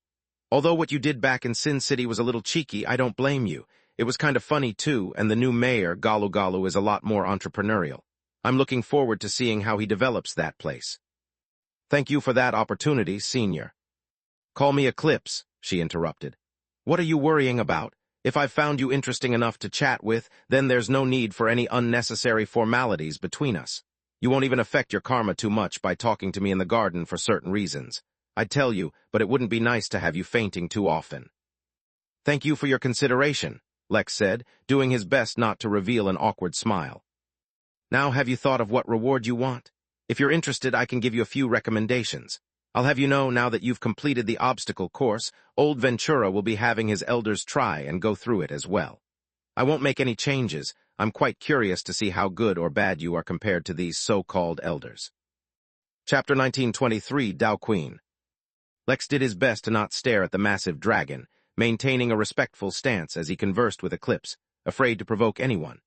S1: "Although what you did back in Sin City was a little cheeky, I don't blame you. It was kind of funny too, and the new mayor, Galu Galu, is a lot more entrepreneurial. I'm looking forward to seeing how he develops that place." "Thank you for that opportunity, Senior." "Call me Eclipse," she interrupted. "What are you worrying about? If I've found you interesting enough to chat with, then there's no need for any unnecessary formalities between us. You won't even affect your karma too much by talking to me in the garden for certain reasons. I'd tell you, but it wouldn't be nice to have you fainting too often. Thank you for your consideration, Lex said, doing his best not to reveal an awkward smile. Now have you thought of what reward you want? If you're interested, I can give you a few recommendations. I'll have you know now that you've completed the obstacle course, old Ventura will be having his elders try and go through it as well. I won't make any changes. I'm quite curious to see how good or bad you are compared to these so-called elders. Chapter 1923, Dao Queen. Lex did his best to not stare at the massive dragon, maintaining a respectful stance as he conversed with Eclipse, afraid to provoke anyone.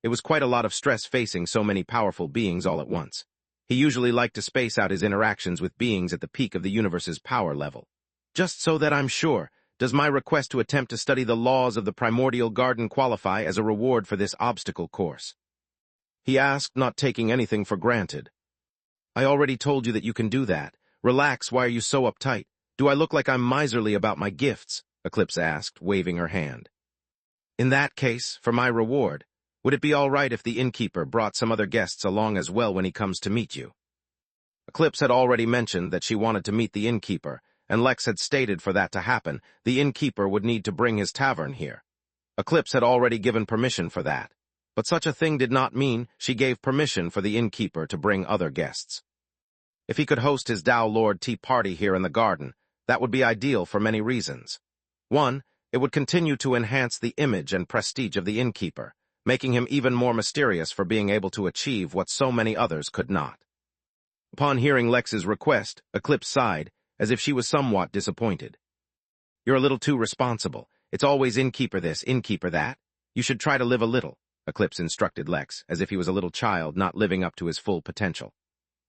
S1: It was quite a lot of stress facing so many powerful beings all at once. He usually liked to space out his interactions with beings at the peak of the universe's power level. Just so that I'm sure, does my request to attempt to study the laws of the primordial garden qualify as a reward for this obstacle course? He asked, not taking anything for granted. I already told you that you can do that. Relax, why are you so uptight? Do I look like I'm miserly about my gifts? Eclipse asked, waving her hand. In that case, for my reward, would it be all right if the innkeeper brought some other guests along as well when he comes to meet you? Eclipse had already mentioned that she wanted to meet the innkeeper, and Lex had stated for that to happen, the innkeeper would need to bring his tavern here. Eclipse had already given permission for that, but such a thing did not mean she gave permission for the innkeeper to bring other guests. If he could host his Dao Lord tea party here in the garden, that would be ideal for many reasons. One, it would continue to enhance the image and prestige of the innkeeper, making him even more mysterious for being able to achieve what so many others could not. Upon hearing Lex's request, Eclipse sighed, as if she was somewhat disappointed. You're a little too responsible. It's always innkeeper this, innkeeper that. You should try to live a little, Eclipse instructed Lex, as if he was a little child not living up to his full potential.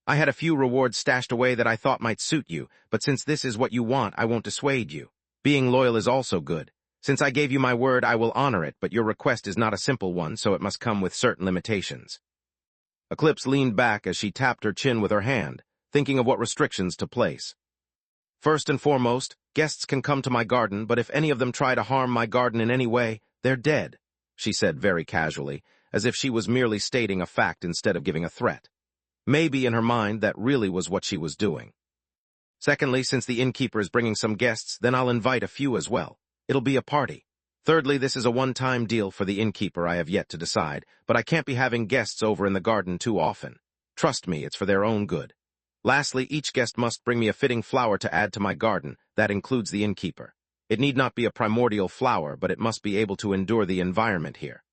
S1: I had a few rewards stashed away that I thought might suit you, but since this is what you want, I won't dissuade you. Being loyal is also good. Since I gave you my word, I will honor it, but your request is not a simple one, so it must come with certain limitations. Eclipse leaned back as she tapped her chin with her hand, thinking of what restrictions to place. First and foremost, guests can come to my garden, but if any of them try to harm my garden in any way, they're dead, she said very casually, as if she was merely stating a fact instead of giving a threat. Maybe in her mind that really was what she was doing. Secondly, since the innkeeper is bringing some guests, then I'll invite a few as well. It'll be a party. Thirdly, this is a one-time deal for the innkeeper. I have yet to decide, but I can't be having guests over in the garden too often. Trust me, it's for their own good. Lastly, each guest must bring me a fitting flower to add to my garden. That includes the innkeeper. It need not be a primordial flower, but it must be able to endure the environment here.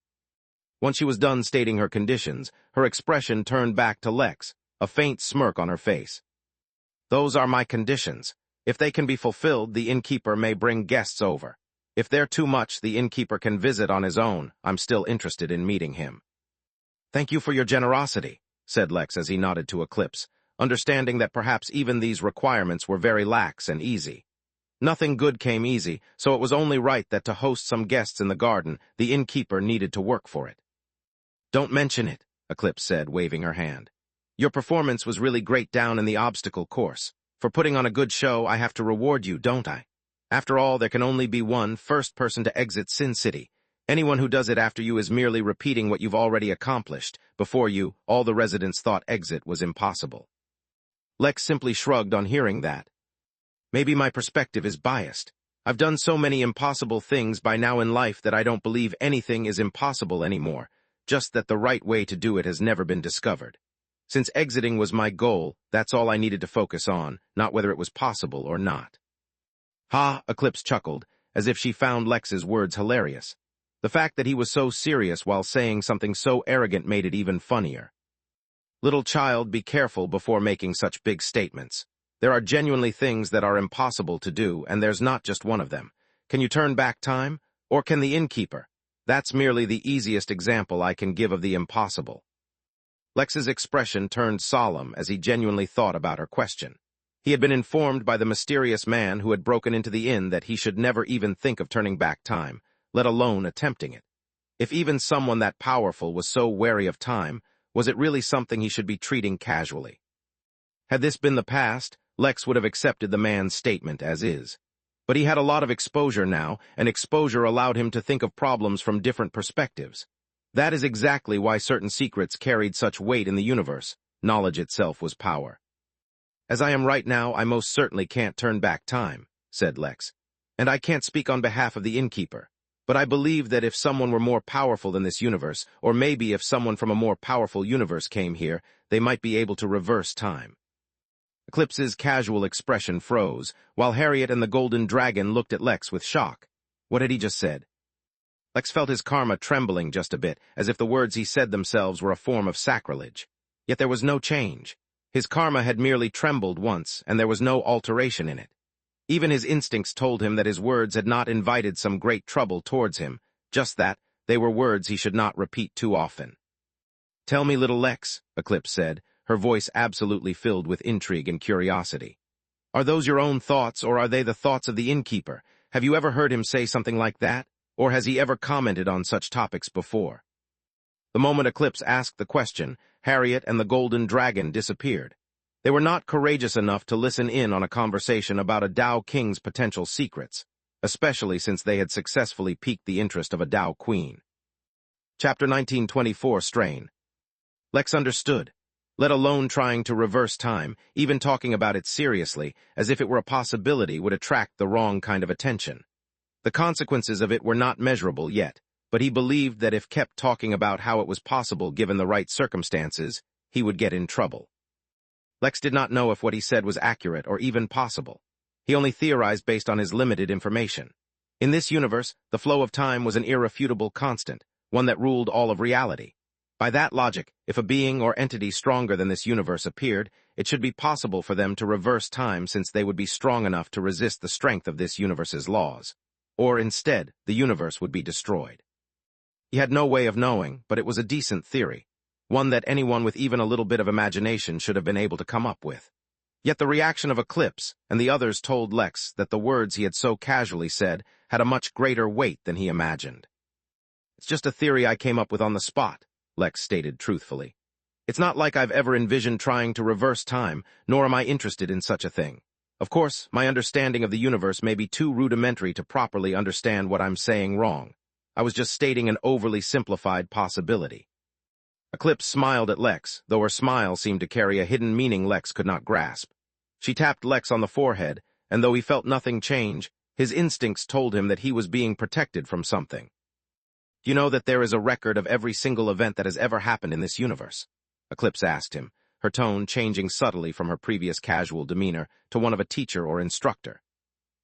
S1: Once she was done stating her conditions, her expression turned back to Lex, a faint smirk on her face. Those are my conditions. If they can be fulfilled, the innkeeper may bring guests over. If they're too much, the innkeeper can visit on his own. I'm still interested in meeting him. Thank you for your generosity, said Lex as he nodded to Eclipse, understanding that perhaps even these requirements were very lax and easy. Nothing good came easy, so it was only right that to host some guests in the garden, the innkeeper needed to work for it. Don't mention it, Eclipse said, waving her hand. Your performance was really great down in the obstacle course. For putting on a good show, I have to reward you, don't I? After all, there can only be one first person to exit Sin City. Anyone who does it after you is merely repeating what you've already accomplished. Before you, all the residents thought exit was impossible. Lex simply shrugged on hearing that. Maybe my perspective is biased. I've done so many impossible things by now in life that I don't believe anything is impossible anymore, just that the right way to do it has never been discovered. Since exiting was my goal, that's all I needed to focus on, not whether it was possible or not. Ha, Eclipse chuckled, as if she found Lex's words hilarious. The fact that he was so serious while saying something so arrogant made it even funnier. Little child, be careful before making such big statements. There are genuinely things that are impossible to do, and there's not just one of them. Can you turn back time? Or can the innkeeper? That's merely the easiest example I can give of the impossible. Lex's expression turned solemn as he genuinely thought about her question. He had been informed by the mysterious man who had broken into the inn that he should never even think of turning back time, let alone attempting it. If even someone that powerful was so wary of time, was it really something he should be treating casually? Had this been the past, Lex would have accepted the man's statement as is. But he had a lot of exposure now, and exposure allowed him to think of problems from different perspectives. That is exactly why certain secrets carried such weight in the universe. Knowledge itself was power. As I am right now, I most certainly can't turn back time, said Lex. And I can't speak on behalf of the Innkeeper. But I believe that if someone were more powerful than this universe, or maybe if someone from a more powerful universe came here, they might be able to reverse time. Eclipse's casual expression froze, while Harriet and the Golden Dragon looked at Lex with shock. What had he just said? Lex felt his karma trembling just a bit, as if the words he said themselves were a form of sacrilege. Yet there was no change. His karma had merely trembled once, and there was no alteration in it. Even his instincts told him that his words had not invited some great trouble towards him, just that they were words he should not repeat too often. "Tell me, little Lex," Eclipse said, her voice absolutely filled with intrigue and curiosity. "Are those your own thoughts, or are they the thoughts of the Innkeeper? Have you ever heard him say something like that? Or has he ever commented on such topics before?" The moment Eclipse asked the question, Harriet and the Golden Dragon disappeared. They were not courageous enough to listen in on a conversation about a Tao King's potential secrets, especially since they had successfully piqued the interest of a Tao Queen. Chapter 1924 Strain. Lex understood, let alone trying to reverse time, even talking about it seriously, as if it were a possibility, would attract the wrong kind of attention. The consequences of it were not measurable yet, but he believed that if kept talking about how it was possible given the right circumstances, he would get in trouble. Lex did not know if what he said was accurate or even possible. He only theorized based on his limited information. In this universe, the flow of time was an irrefutable constant, one that ruled all of reality. By that logic, if a being or entity stronger than this universe appeared, it should be possible for them to reverse time since they would be strong enough to resist the strength of this universe's laws. Or instead, the universe would be destroyed. He had no way of knowing, but it was a decent theory, one that anyone with even a little bit of imagination should have been able to come up with. Yet the reaction of Eclipse and the others told Lex that the words he had so casually said had a much greater weight than he imagined. "It's just a theory I came up with on the spot," Lex stated truthfully. "It's not like I've ever envisioned trying to reverse time, nor am I interested in such a thing. Of course, my understanding of the universe may be too rudimentary to properly understand what I'm saying wrong. I was just stating an overly simplified possibility." Eclipse smiled at Lex, though her smile seemed to carry a hidden meaning Lex could not grasp. She tapped Lex on the forehead, and though he felt nothing change, his instincts told him that he was being protected from something. "Do you know that there is a record of every single event that has ever happened in this universe?" Eclipse asked him, her tone changing subtly from her previous casual demeanor to one of a teacher or instructor.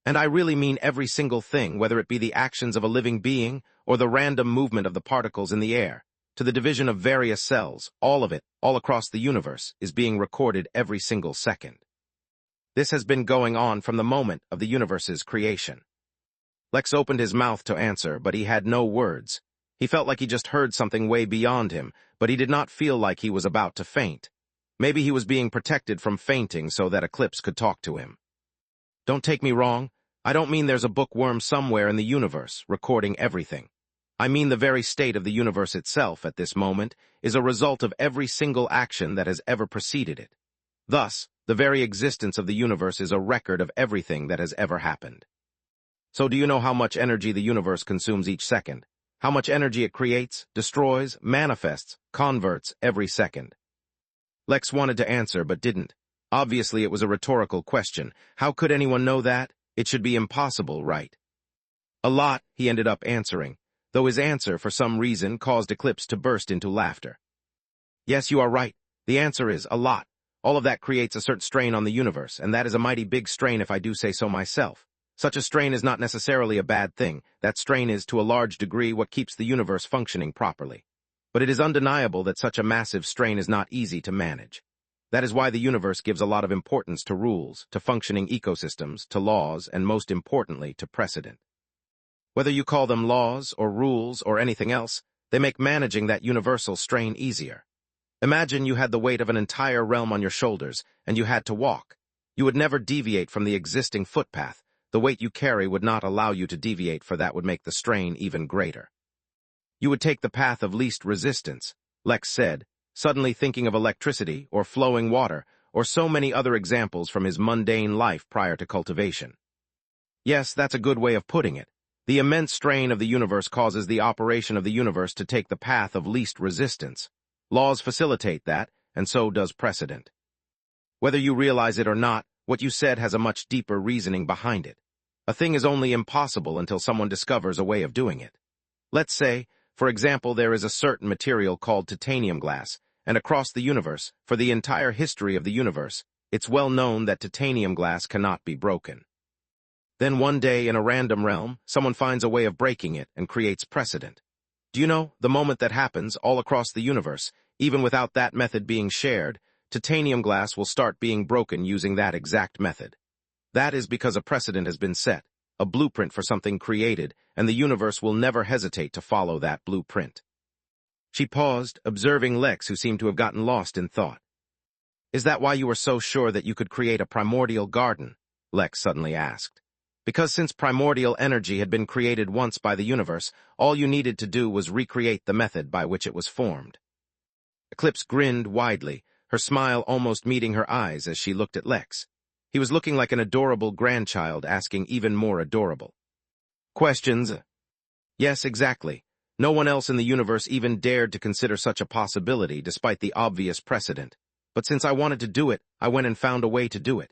S1: "And I really mean every single thing, whether it be the actions of a living being or the random movement of the particles in the air, to the division of various cells, all of it, all across the universe, is being recorded every single second. This has been going on from the moment of the universe's creation." Lex opened his mouth to answer, but he had no words. He felt like he just heard something way beyond him, but he did not feel like he was about to faint. Maybe he was being protected from fainting so that Eclipse could talk to him. "Don't take me wrong. I don't mean there's a bookworm somewhere in the universe recording everything. I mean the very state of the universe itself at this moment is a result of every single action that has ever preceded it. Thus, the very existence of the universe is a record of everything that has ever happened. So do you know how much energy the universe consumes each second? How much energy it creates, destroys, manifests, converts every second?" Lex wanted to answer but didn't. Obviously it was a rhetorical question. How could anyone know that? It should be impossible, right? "A lot," he ended up answering, though his answer, for some reason, caused Eclipse to burst into laughter. "Yes, you are right. The answer is a lot. All of that creates a certain strain on the universe, and that is a mighty big strain if I do say so myself. Such a strain is not necessarily a bad thing. That strain is, to a large degree, what keeps the universe functioning properly. But it is undeniable that such a massive strain is not easy to manage. That is why the universe gives a lot of importance to rules, to functioning ecosystems, to laws, and most importantly, to precedent. Whether you call them laws or rules or anything else, they make managing that universal strain easier. Imagine you had the weight of an entire realm on your shoulders, and you had to walk. You would never deviate from the existing footpath. The weight you carry would not allow you to deviate, for that would make the strain even greater. You would take the path of least resistance," Lex said, suddenly thinking of electricity or flowing water or so many other examples from his mundane life prior to cultivation. Yes, that's a good way of putting it. The immense strain of the universe causes the operation of the universe to take the path of least resistance. Laws facilitate that, and so does precedent. Whether you realize it or not, what you said has a much deeper reasoning behind it. A thing is only impossible until someone discovers a way of doing it. Let's say, for example, there is a certain material called titanium glass, and across the universe, for the entire history of the universe, it's well known that titanium glass cannot be broken. Then one day in a random realm, someone finds a way of breaking it and creates precedent. Do you know, the moment that happens, all across the universe, even without that method being shared, titanium glass will start being broken using that exact method. That is because a precedent has been set, a blueprint for something created, and the universe will never hesitate to follow that blueprint. She paused, observing Lex, who seemed to have gotten lost in thought. Is that why you were so sure that you could create a primordial garden? Lex suddenly asked. Because since primordial energy had been created once by the universe, all you needed to do was recreate the method by which it was formed. Eclipse grinned widely, her smile almost meeting her eyes as she looked at Lex. He was looking like an adorable grandchild asking even more adorable questions. Yes, exactly. No one else in the universe even dared to consider such a possibility despite the obvious precedent. But since I wanted to do it, I went and found a way to do it.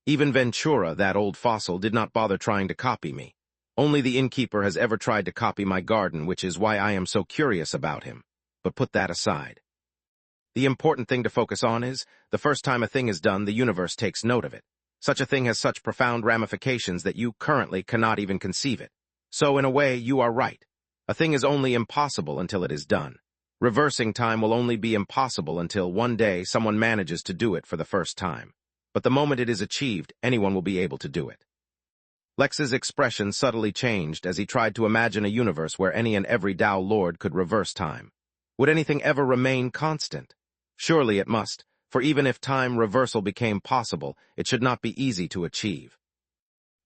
S1: Even Ventura, that old fossil, did not bother trying to copy me. Only the Innkeeper has ever tried to copy my garden, which is why I am so curious about him. But put that aside. The important thing to focus on is, the first time a thing is done, the universe takes note of it. Such a thing has such profound ramifications that you currently cannot even conceive it. So, in a way, you are right. A thing is only impossible until it is done. Reversing time will only be impossible until one day someone manages to do it for the first time. But the moment it is achieved, anyone will be able to do it. Lex's expression subtly changed as he tried to imagine a universe where any and every Tao Lord could reverse time. Would anything ever remain constant? Surely it must, for even if time reversal became possible, it should not be easy to achieve.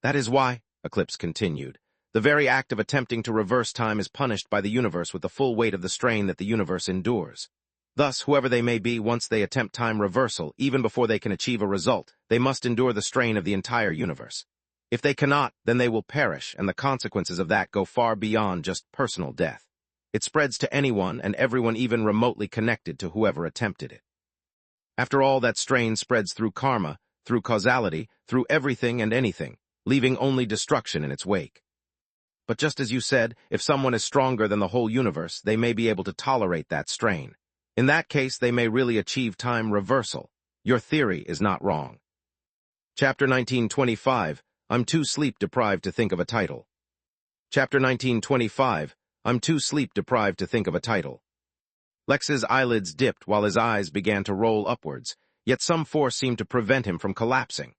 S1: That is why, Eclipse continued, the very act of attempting to reverse time is punished by the universe with the full weight of the strain that the universe endures. Thus, whoever they may be, once they attempt time reversal, even before they can achieve a result, they must endure the strain of the entire universe. If they cannot, then they will perish, and the consequences of that go far beyond just personal death. It spreads to anyone and everyone even remotely connected to whoever attempted it. After all, that strain spreads through karma, through causality, through everything and anything, leaving only destruction in its wake. But just as you said, if someone is stronger than the whole universe, they may be able to tolerate that strain. In that case, they may really achieve time reversal. Your theory is not wrong. Chapter 1925, I'm too sleep-deprived to think of a title. Chapter 1925, I'm too sleep-deprived to think of a title. Lex's eyelids dipped while his eyes began to roll upwards, yet some force seemed to prevent him from collapsing.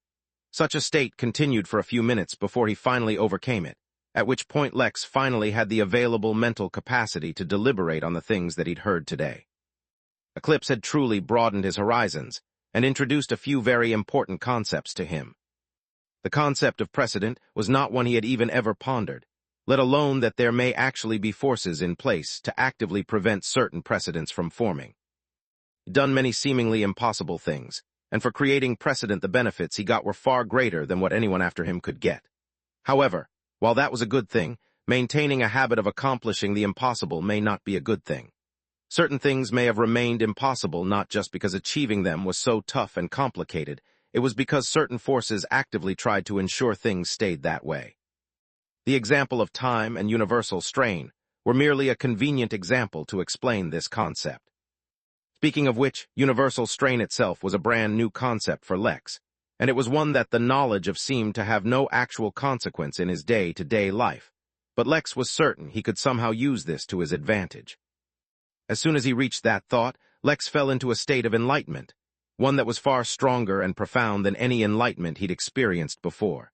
S1: Such a state continued for a few minutes before he finally overcame it, at which point Lex finally had the available mental capacity to deliberate on the things that he'd heard today. Eclipse had truly broadened his horizons and introduced a few very important concepts to him. The concept of precedent was not one he had even ever pondered, let alone that there may actually be forces in place to actively prevent certain precedents from forming. He'd done many seemingly impossible things, and for creating precedent the benefits he got were far greater than what anyone after him could get. However, while that was a good thing, maintaining a habit of accomplishing the impossible may not be a good thing. Certain things may have remained impossible not just because achieving them was so tough and complicated, it was because certain forces actively tried to ensure things stayed that way. The example of time and universal strain were merely a convenient example to explain this concept. Speaking of which, universal strain itself was a brand new concept for Lex, and it was one that the knowledge of seemed to have no actual consequence in his day-to-day life, but Lex was certain he could somehow use this to his advantage. As soon as he reached that thought, Lex fell into a state of enlightenment, one that was far stronger and profound than any enlightenment he'd experienced before.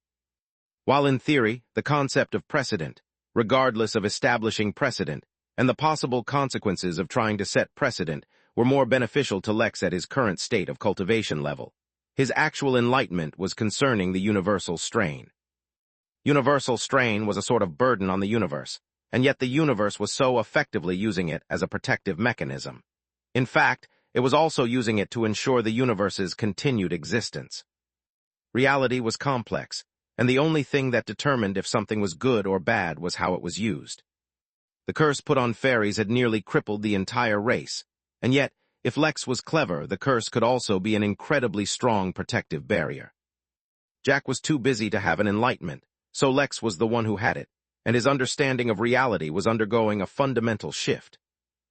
S1: While in theory, the concept of precedent, regardless of establishing precedent, and the possible consequences of trying to set precedent were more beneficial to Lex at his current state of cultivation level, his actual enlightenment was concerning the universal strain. Universal strain was a sort of burden on the universe, and yet the universe was so effectively using it as a protective mechanism. In fact, it was also using it to ensure the universe's continued existence. Reality was complex, and the only thing that determined if something was good or bad was how it was used. The curse put on fairies had nearly crippled the entire race, and yet, if Lex was clever, the curse could also be an incredibly strong protective barrier. Jack was too busy to have an enlightenment, so Lex was the one who had it, and his understanding of reality was undergoing a fundamental shift.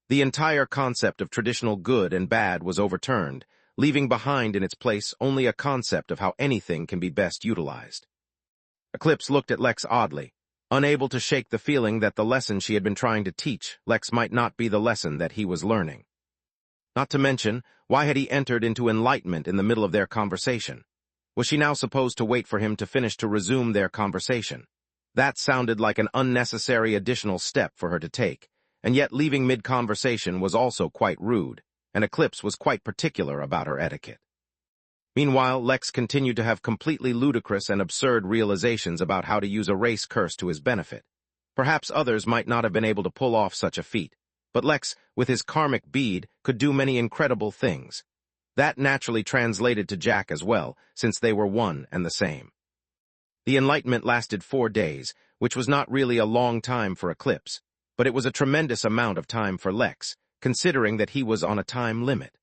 S1: The entire concept of traditional good and bad was overturned, leaving behind in its place only a concept of how anything can be best utilized. Eclipse looked at Lex oddly, unable to shake the feeling that the lesson she had been trying to teach Lex might not be the lesson that he was learning. Not to mention, why had he entered into enlightenment in the middle of their conversation? Was she now supposed to wait for him to finish to resume their conversation? That sounded like an unnecessary additional step for her to take, and yet leaving mid-conversation was also quite rude, and Eclipse was quite particular about her etiquette. Meanwhile, Lex continued to have completely ludicrous and absurd realizations about how to use a race curse to his benefit. Perhaps others might not have been able to pull off such a feat, but Lex, with his karmic bead, could do many incredible things. That naturally translated to Jack as well, since they were one and the same. The enlightenment lasted 4 days, which was not really a long time for Eclipse, but it was a tremendous amount of time for Lex, considering that he was on a time limit.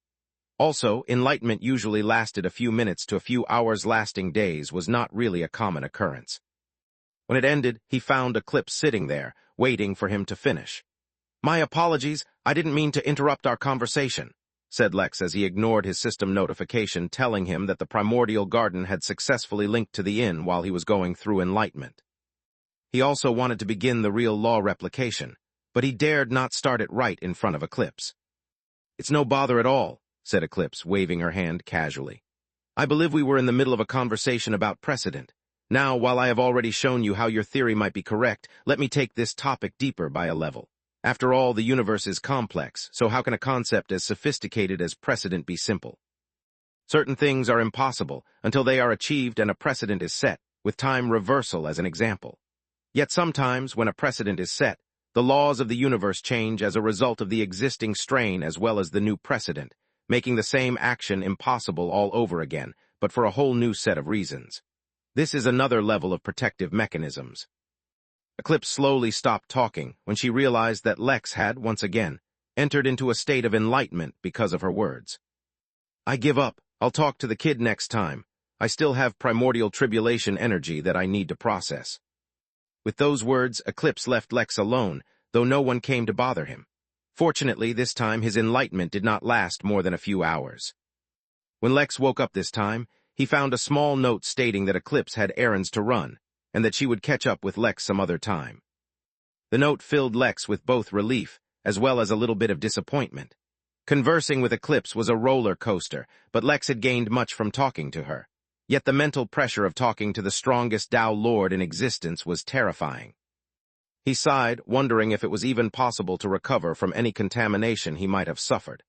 S1: Also, enlightenment usually lasted a few minutes to a few hours. Lasting days was not really a common occurrence. When it ended, he found Eclipse sitting there, waiting for him to finish. "My apologies, I didn't mean to interrupt our conversation," said Lex as he ignored his system notification telling him that the primordial garden had successfully linked to the inn while he was going through enlightenment. He also wanted to begin the real law replication, but he dared not start it right in front of Eclipse. "It's no bother at all," said Eclipse, waving her hand casually. "I believe we were in the middle of a conversation about precedent. Now, while I have already shown you how your theory might be correct, let me take this topic deeper by a level. After all, the universe is complex, so how can a concept as sophisticated as precedent be simple? Certain things are impossible until they are achieved and a precedent is set, with time reversal as an example. Yet sometimes, when a precedent is set, the laws of the universe change as a result of the existing strain as well as the new precedent, making the same action impossible all over again, but for a whole new set of reasons. This is another level of protective mechanisms." Eclipse slowly stopped talking when she realized that Lex had, once again, entered into a state of enlightenment because of her words. "I give up. I'll talk to the kid next time. I still have primordial tribulation energy that I need to process." With those words, Eclipse left Lex alone, though no one came to bother him. Fortunately, this time his enlightenment did not last more than a few hours. When Lex woke up this time, he found a small note stating that Eclipse had errands to run, and that she would catch up with Lex some other time. The note filled Lex with both relief, as well as a little bit of disappointment. Conversing with Eclipse was a roller coaster, but Lex had gained much from talking to her. Yet the mental pressure of talking to the strongest Tao Lord in existence was terrifying. He sighed, wondering if it was even possible to recover from any contamination he might have suffered.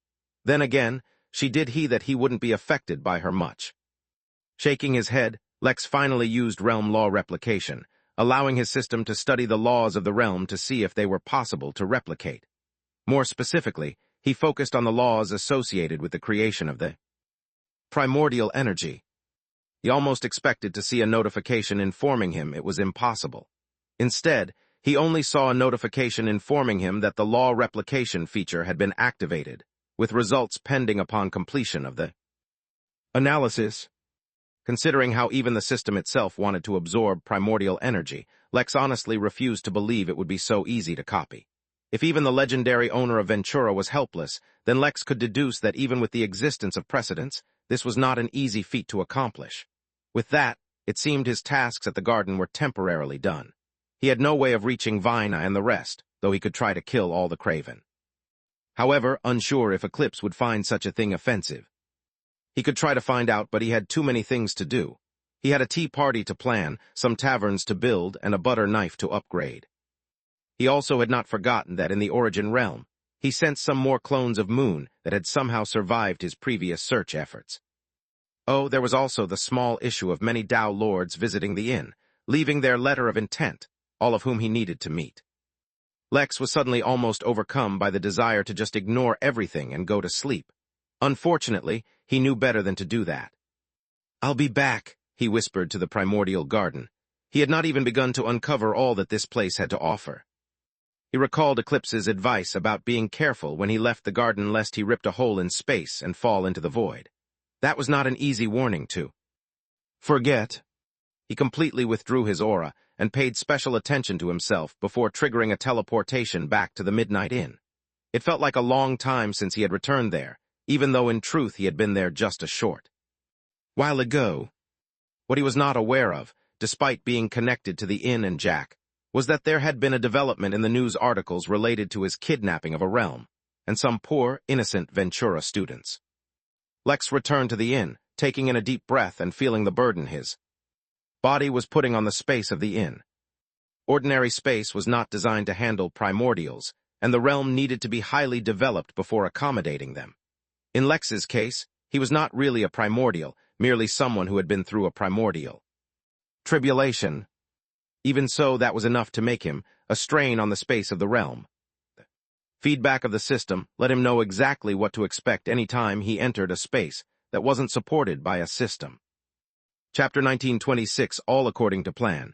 S1: Then again, she did that he wouldn't be affected by her much. Shaking his head, Lex finally used realm law replication, allowing his system to study the laws of the realm to see if they were possible to replicate. More specifically, he focused on the laws associated with the creation of the primordial energy. He almost expected to see a notification informing him it was impossible. Instead, he only saw a notification informing him that the law replication feature had been activated, with results pending upon completion of the analysis. Considering how even the system itself wanted to absorb primordial energy, Lex honestly refused to believe it would be so easy to copy. If even the legendary owner of Ventura was helpless, then Lex could deduce that even with the existence of precedents, this was not an easy feat to accomplish. With that, it seemed his tasks at the garden were temporarily done. He had no way of reaching Vina and the rest, though he could try to kill all the Craven. However, unsure if Eclipse would find such a thing offensive. He could try to find out, but he had too many things to do. He had a tea party to plan, some taverns to build, and a butter knife to upgrade. He also had not forgotten that in the Origin realm, he sensed some more clones of Moon that had somehow survived his previous search efforts. Oh, there was also the small issue of many Tao Lords visiting the inn, leaving their letter of intent, all of whom he needed to meet. Lex was suddenly almost overcome by the desire to just ignore everything and go to sleep. Unfortunately, he knew better than to do that. "I'll be back," he whispered to the primordial garden, He had not even begun to uncover all that this place had to offer. He recalled Eclipse's advice about being careful when he left the garden lest he ripped a hole in space and fall into the void. That was not an easy warning to forget. He completely withdrew his aura and paid special attention to himself before triggering a teleportation back to the Midnight Inn. It felt like a long time since he had returned there, even though in truth he had been there just a short while ago. What he was not aware of, despite being connected to the inn and Jack, was that there had been a development in the news articles related to his kidnapping of a realm, and some poor, innocent Ventura students. Lex returned to the inn, taking in a deep breath and feeling the burden his body was putting on the space of the inn. Ordinary space was not designed to handle primordials, and the realm needed to be highly developed before accommodating them. In Lex's case, he was not really a primordial, merely someone who had been through a primordial tribulation. Even so, that was enough to make him a strain on the space of the realm. Feedback of the system let him know exactly what to expect any time he entered a space that wasn't supported by a system. Chapter 1926, all according to plan.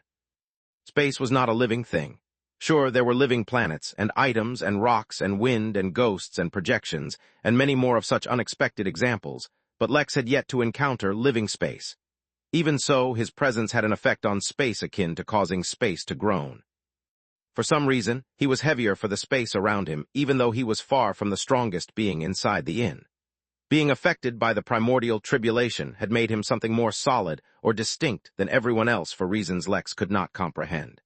S1: Space was not a living thing. Sure, there were living planets, and items, and rocks, and wind, and ghosts, and projections, and many more of such unexpected examples, but Lex had yet to encounter living space. Even so, his presence had an effect on space akin to causing space to groan. For some reason, he was heavier for the space around him, even though he was far from the strongest being inside the inn. Being affected by the primordial tribulation had made him something more solid or distinct than everyone else for reasons Lex could not comprehend.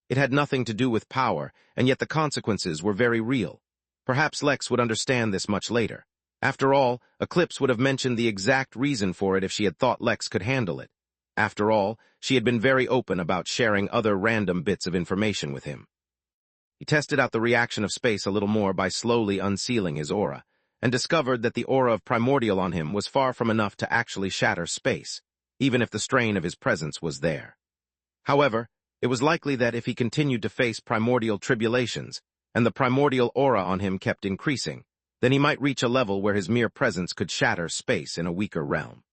S1: It had nothing to do with power, and yet the consequences were very real. Perhaps Lex would understand this much later. After all, Eclipse would have mentioned the exact reason for it if she had thought Lex could handle it. After all, she had been very open about sharing other random bits of information with him. He tested out the reaction of space a little more by slowly unsealing his aura, and discovered that the aura of primordial on him was far from enough to actually shatter space, even if the strain of his presence was there. However, it was likely that if he continued to face primordial tribulations, and the primordial aura on him kept increasing, then he might reach a level where his mere presence could shatter space in a weaker realm.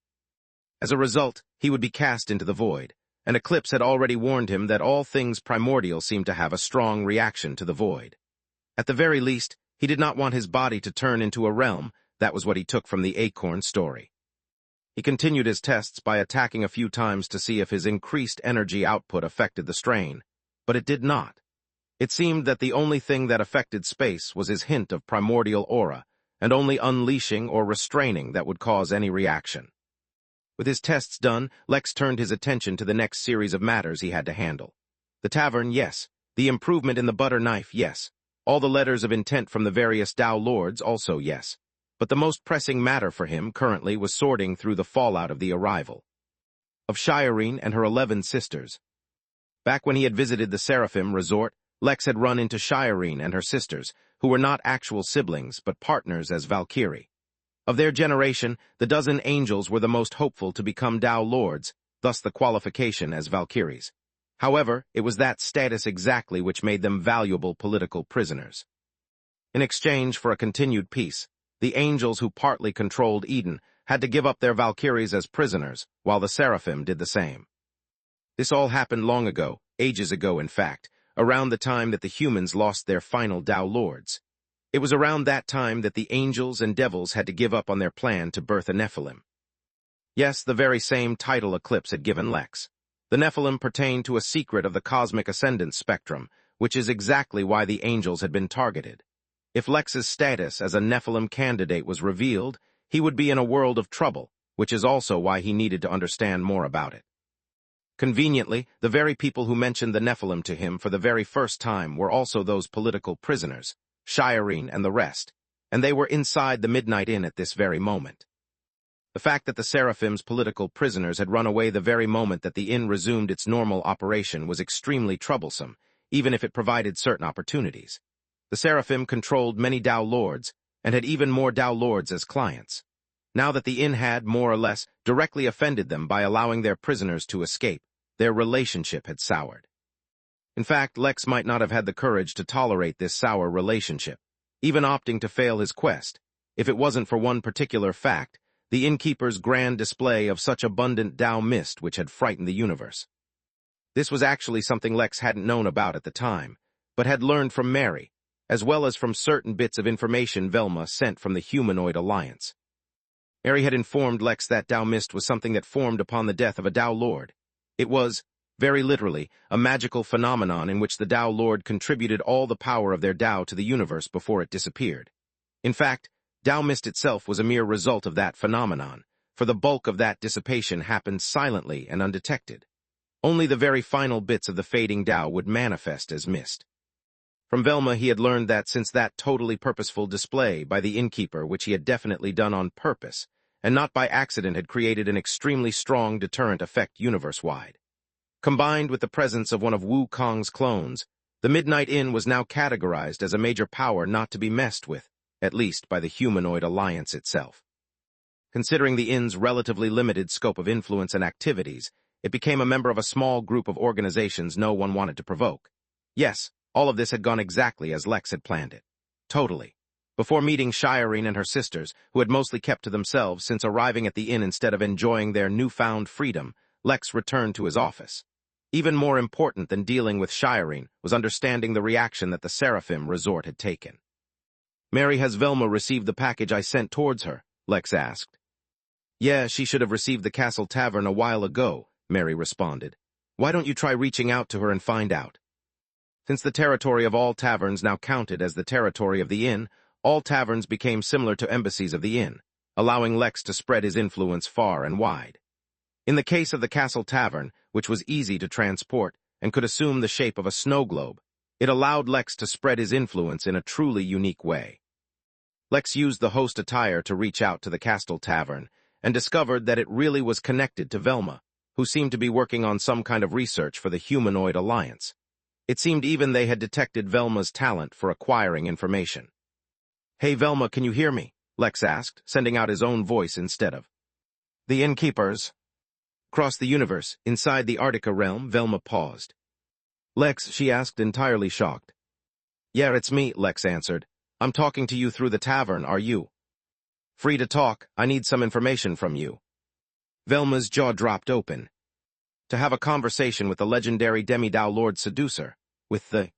S1: As a result, he would be cast into the void, and Eclipse had already warned him that all things primordial seemed to have a strong reaction to the void. At the very least, he did not want his body to turn into a realm. That was what he took from the Acorn story. He continued his tests by attacking a few times to see if his increased energy output affected the strain, but it did not. It seemed that the only thing that affected space was his hint of primordial aura, and only unleashing or restraining that would cause any reaction. With his tests done, Lex turned his attention to the next series of matters he had to handle. The tavern, yes. The improvement in the butter knife, yes. All the letters of intent from the various Tao Lords, also yes. But the most pressing matter for him currently was sorting through the fallout of the arrival of Shireen and her 11 sisters. Back when he had visited the Seraphim Resort, Lex had run into Shireen and her sisters, who were not actual siblings but partners as Valkyrie. Of their generation, the 12 angels were the most hopeful to become Tao Lords, thus the qualification as Valkyries. However, it was that status exactly which made them valuable political prisoners. In exchange for a continued peace, the angels who partly controlled Eden had to give up their Valkyries as prisoners, while the Seraphim did the same. This all happened long ago, ages ago in fact, around the time that the humans lost their final Tao Lords. It was around that time that the angels and devils had to give up on their plan to birth a Nephilim. Yes, the very same title Eclipse had given Lex. The Nephilim pertained to a secret of the cosmic ascendance spectrum, which is exactly why the angels had been targeted. If Lex's status as a Nephilim candidate was revealed, he would be in a world of trouble, which is also why he needed to understand more about it. Conveniently, the very people who mentioned the Nephilim to him for the very first time were also those political prisoners, Shireen and the rest, and they were inside the Midnight Inn at this very moment. The fact that the Seraphim's political prisoners had run away the very moment that the inn resumed its normal operation was extremely troublesome, even if it provided certain opportunities. The Seraphim controlled many Tao Lords, and had even more Tao Lords as clients. Now that the inn had, more or less, directly offended them by allowing their prisoners to escape, their relationship had soured. In fact, Lex might not have had the courage to tolerate this sour relationship, even opting to fail his quest, if it wasn't for one particular fact, the Innkeeper's grand display of such abundant Tao mist which had frightened the universe. This was actually something Lex hadn't known about at the time, but had learned from Mary, as well as from certain bits of information Velma sent from the Humanoid Alliance. Mary had informed Lex that Tao Mist was something that formed upon the death of a Tao Lord. It was, very literally, a magical phenomenon in which the Tao Lord contributed all the power of their Tao to the universe before it disappeared. In fact, Tao Mist itself was a mere result of that phenomenon, for the bulk of that dissipation happened silently and undetected. Only the very final bits of the fading Tao would manifest as mist. From Velma he had learned that since that totally purposeful display by the Innkeeper, which he had definitely done on purpose, and not by accident, had created an extremely strong deterrent effect universe-wide. Combined with the presence of one of Wu Kong's clones, the Midnight Inn was now categorized as a major power not to be messed with, at least by the Humanoid Alliance itself. Considering the Inn's relatively limited scope of influence and activities, it became a member of a small group of organizations no one wanted to provoke. Yes, all of this had gone exactly as Lex had planned it. Totally. Before meeting Shireen and her sisters, who had mostly kept to themselves since arriving at the inn instead of enjoying their newfound freedom, Lex returned to his office. Even more important than dealing with Shireen was understanding the reaction that the Seraphim resort had taken. "Mary, has Velma received the package I sent towards her?" Lex asked. "Yeah, she should have received the Castle Tavern a while ago," Mary responded. "Why don't you try reaching out to her and find out?" Since the territory of all taverns now counted as the territory of the inn, all taverns became similar to embassies of the inn, allowing Lex to spread his influence far and wide. In the case of the Castle Tavern, which was easy to transport and could assume the shape of a snow globe, it allowed Lex to spread his influence in a truly unique way. Lex used the host attire to reach out to the Castle Tavern and discovered that it really was connected to Velma, who seemed to be working on some kind of research for the Humanoid Alliance. It seemed even they had detected Velma's talent for acquiring information. "Hey Velma, can you hear me?" Lex asked, sending out his own voice instead of the Innkeepers. Across the universe, inside the Arctica realm, Velma paused. "Lex," she asked, entirely shocked. "Yeah, it's me," Lex answered. "I'm talking to you through the tavern, are you?" "Free to talk, I need some information from you." Velma's jaw dropped open. To have a conversation with the legendary Demi-Dao Lord Seducer, with the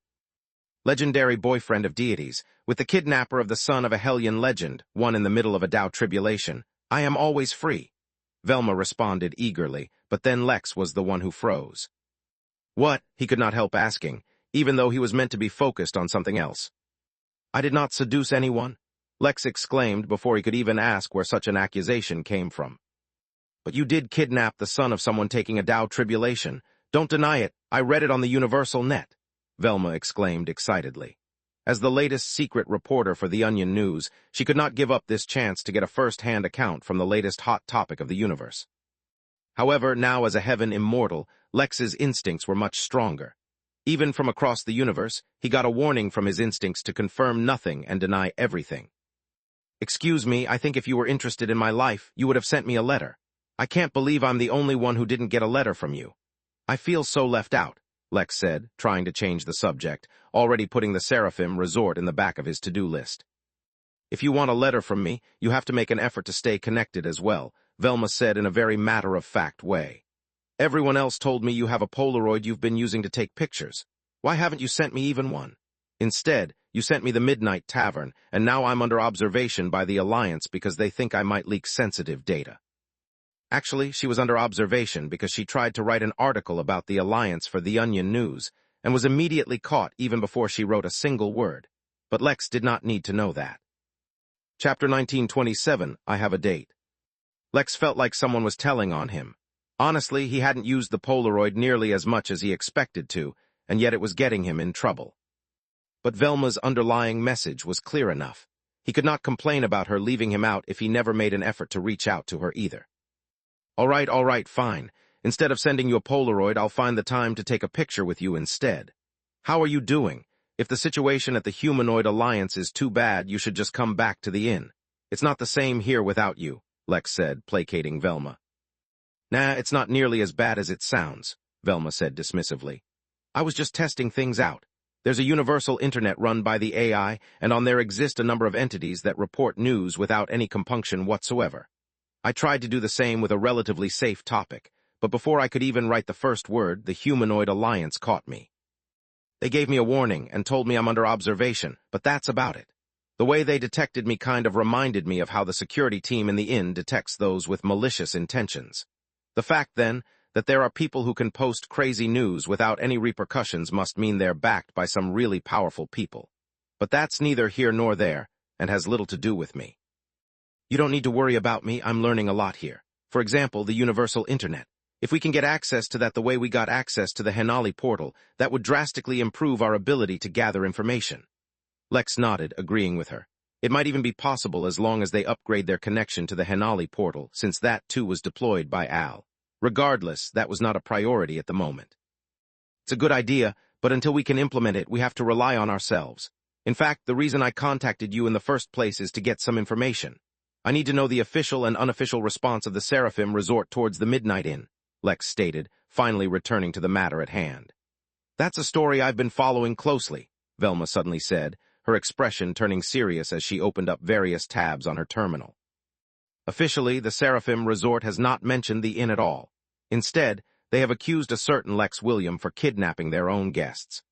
S1: legendary boyfriend of deities, with the kidnapper of the son of a Hellion legend, one in the middle of a Tao tribulation, I am always free. Velma responded eagerly, but then Lex was the one who froze. "What?" he could not help asking, even though he was meant to be focused on something else. "I did not seduce anyone," Lex exclaimed before he could even ask where such an accusation came from. "But you did kidnap the son of someone taking a Tao tribulation. Don't deny it, I read it on the Universal Net," Velma exclaimed excitedly. As the latest secret reporter for the Onion News, she could not give up this chance to get a first-hand account from the latest hot topic of the universe. However, now as a Heaven immortal, Lex's instincts were much stronger. Even from across the universe, he got a warning from his instincts to confirm nothing and deny everything. "Excuse me, I think if you were interested in my life, you would have sent me a letter. I can't believe I'm the only one who didn't get a letter from you. I feel so left out," Lex said, trying to change the subject, already putting the Seraphim resort in the back of his to-do list. "If you want a letter from me, you have to make an effort to stay connected as well," Velma said in a very matter-of-fact way. "Everyone else told me you have a Polaroid you've been using to take pictures. Why haven't you sent me even one? Instead, you sent me the Midnight Tavern, and now I'm under observation by the Alliance because they think I might leak sensitive data." Actually, she was under observation because she tried to write an article about the Alliance for the Onion News, and was immediately caught even before she wrote a single word. But Lex did not need to know that. Chapter 1927, I Have a Date. Lex felt like someone was telling on him. Honestly, he hadn't used the Polaroid nearly as much as he expected to, and yet it was getting him in trouble. But Velma's underlying message was clear enough. He could not complain about her leaving him out if he never made an effort to reach out to her either. All right, fine. Instead of sending you a Polaroid, I'll find the time to take a picture with you instead. How are you doing? If the situation at the Humanoid Alliance is too bad, you should just come back to the inn. It's not the same here without you," Lex said, placating Velma. "Nah, it's not nearly as bad as it sounds," Velma said dismissively. "I was just testing things out. There's a universal internet run by the AI, and on there exist a number of entities that report news without any compunction whatsoever. I tried to do the same with a relatively safe topic, but before I could even write the first word, the humanoid alliance caught me. They gave me a warning and told me I'm under observation, but that's about it. The way they detected me kind of reminded me of how the security team in the inn detects those with malicious intentions. The fact, then, that there are people who can post crazy news without any repercussions must mean they're backed by some really powerful people. But that's neither here nor there, and has little to do with me. You don't need to worry about me, I'm learning a lot here. For example, the universal internet. If we can get access to that the way we got access to the Henali portal, that would drastically improve our ability to gather information. Lex nodded, agreeing with her. It might even be possible as long as they upgrade their connection to the Henali portal, since that too was deployed by Al. Regardless, that was not a priority at the moment. It's a good idea, but until we can implement it, we have to rely on ourselves. In fact, the reason I contacted you in the first place is to get some information. I need to know the official and unofficial response of the Seraphim resort towards the Midnight Inn, Lex stated, finally returning to the matter at hand. That's a story I've been following closely, Velma suddenly said, her expression turning serious as she opened up various tabs on her terminal. Officially, the Seraphim resort has not mentioned the inn at all. Instead, they have accused a certain Lex William for kidnapping their own guests.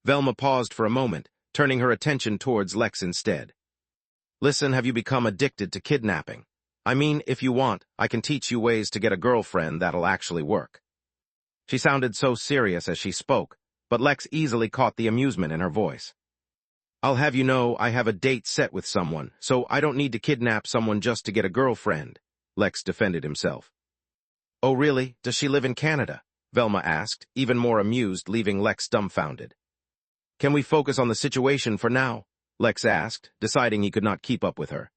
S1: Velma paused for a moment, turning her attention towards Lex instead. Listen, have you become addicted to kidnapping? I mean, if you want, I can teach you ways to get a girlfriend that'll actually work. She sounded so serious as she spoke, but Lex easily caught the amusement in her voice. I'll have you know I have a date set with someone, so I don't need to kidnap someone just to get a girlfriend, Lex defended himself. Oh really? Does she live in Canada? Velma asked, even more amused, leaving Lex dumbfounded. Can we focus on the situation for now? Lex asked, deciding he could not keep up with her.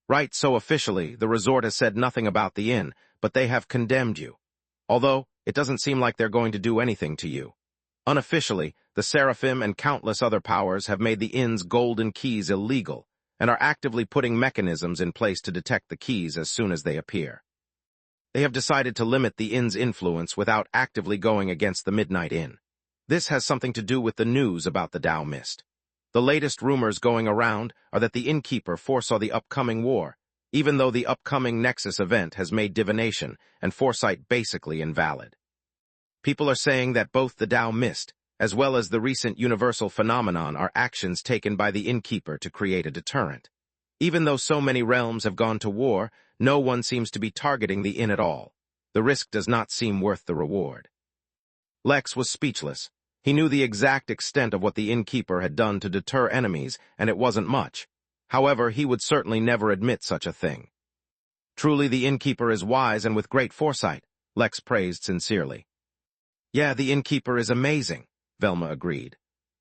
S1: Right, so officially, the resort has said nothing about the inn, but they have condemned you. Although, it doesn't seem like they're going to do anything to you. Unofficially, the Seraphim and countless other powers have made the inn's golden keys illegal, and are actively putting mechanisms in place to detect the keys as soon as they appear. They have decided to limit the inn's influence without actively going against the Midnight Inn. This has something to do with the news about the Dao Mist. The latest rumors going around are that the Innkeeper foresaw the upcoming war, even though the upcoming Nexus event has made divination and foresight basically invalid. People are saying that both the Dao Mist, as well as the recent universal phenomenon, are actions taken by the Innkeeper to create a deterrent. Even though so many realms have gone to war, no one seems to be targeting the inn at all. The risk does not seem worth the reward. Lex was speechless. He knew the exact extent of what the Innkeeper had done to deter enemies, and it wasn't much. However, he would certainly never admit such a thing. Truly, the Innkeeper is wise and with great foresight, Lex praised sincerely. Yeah, the Innkeeper is amazing, Velma agreed.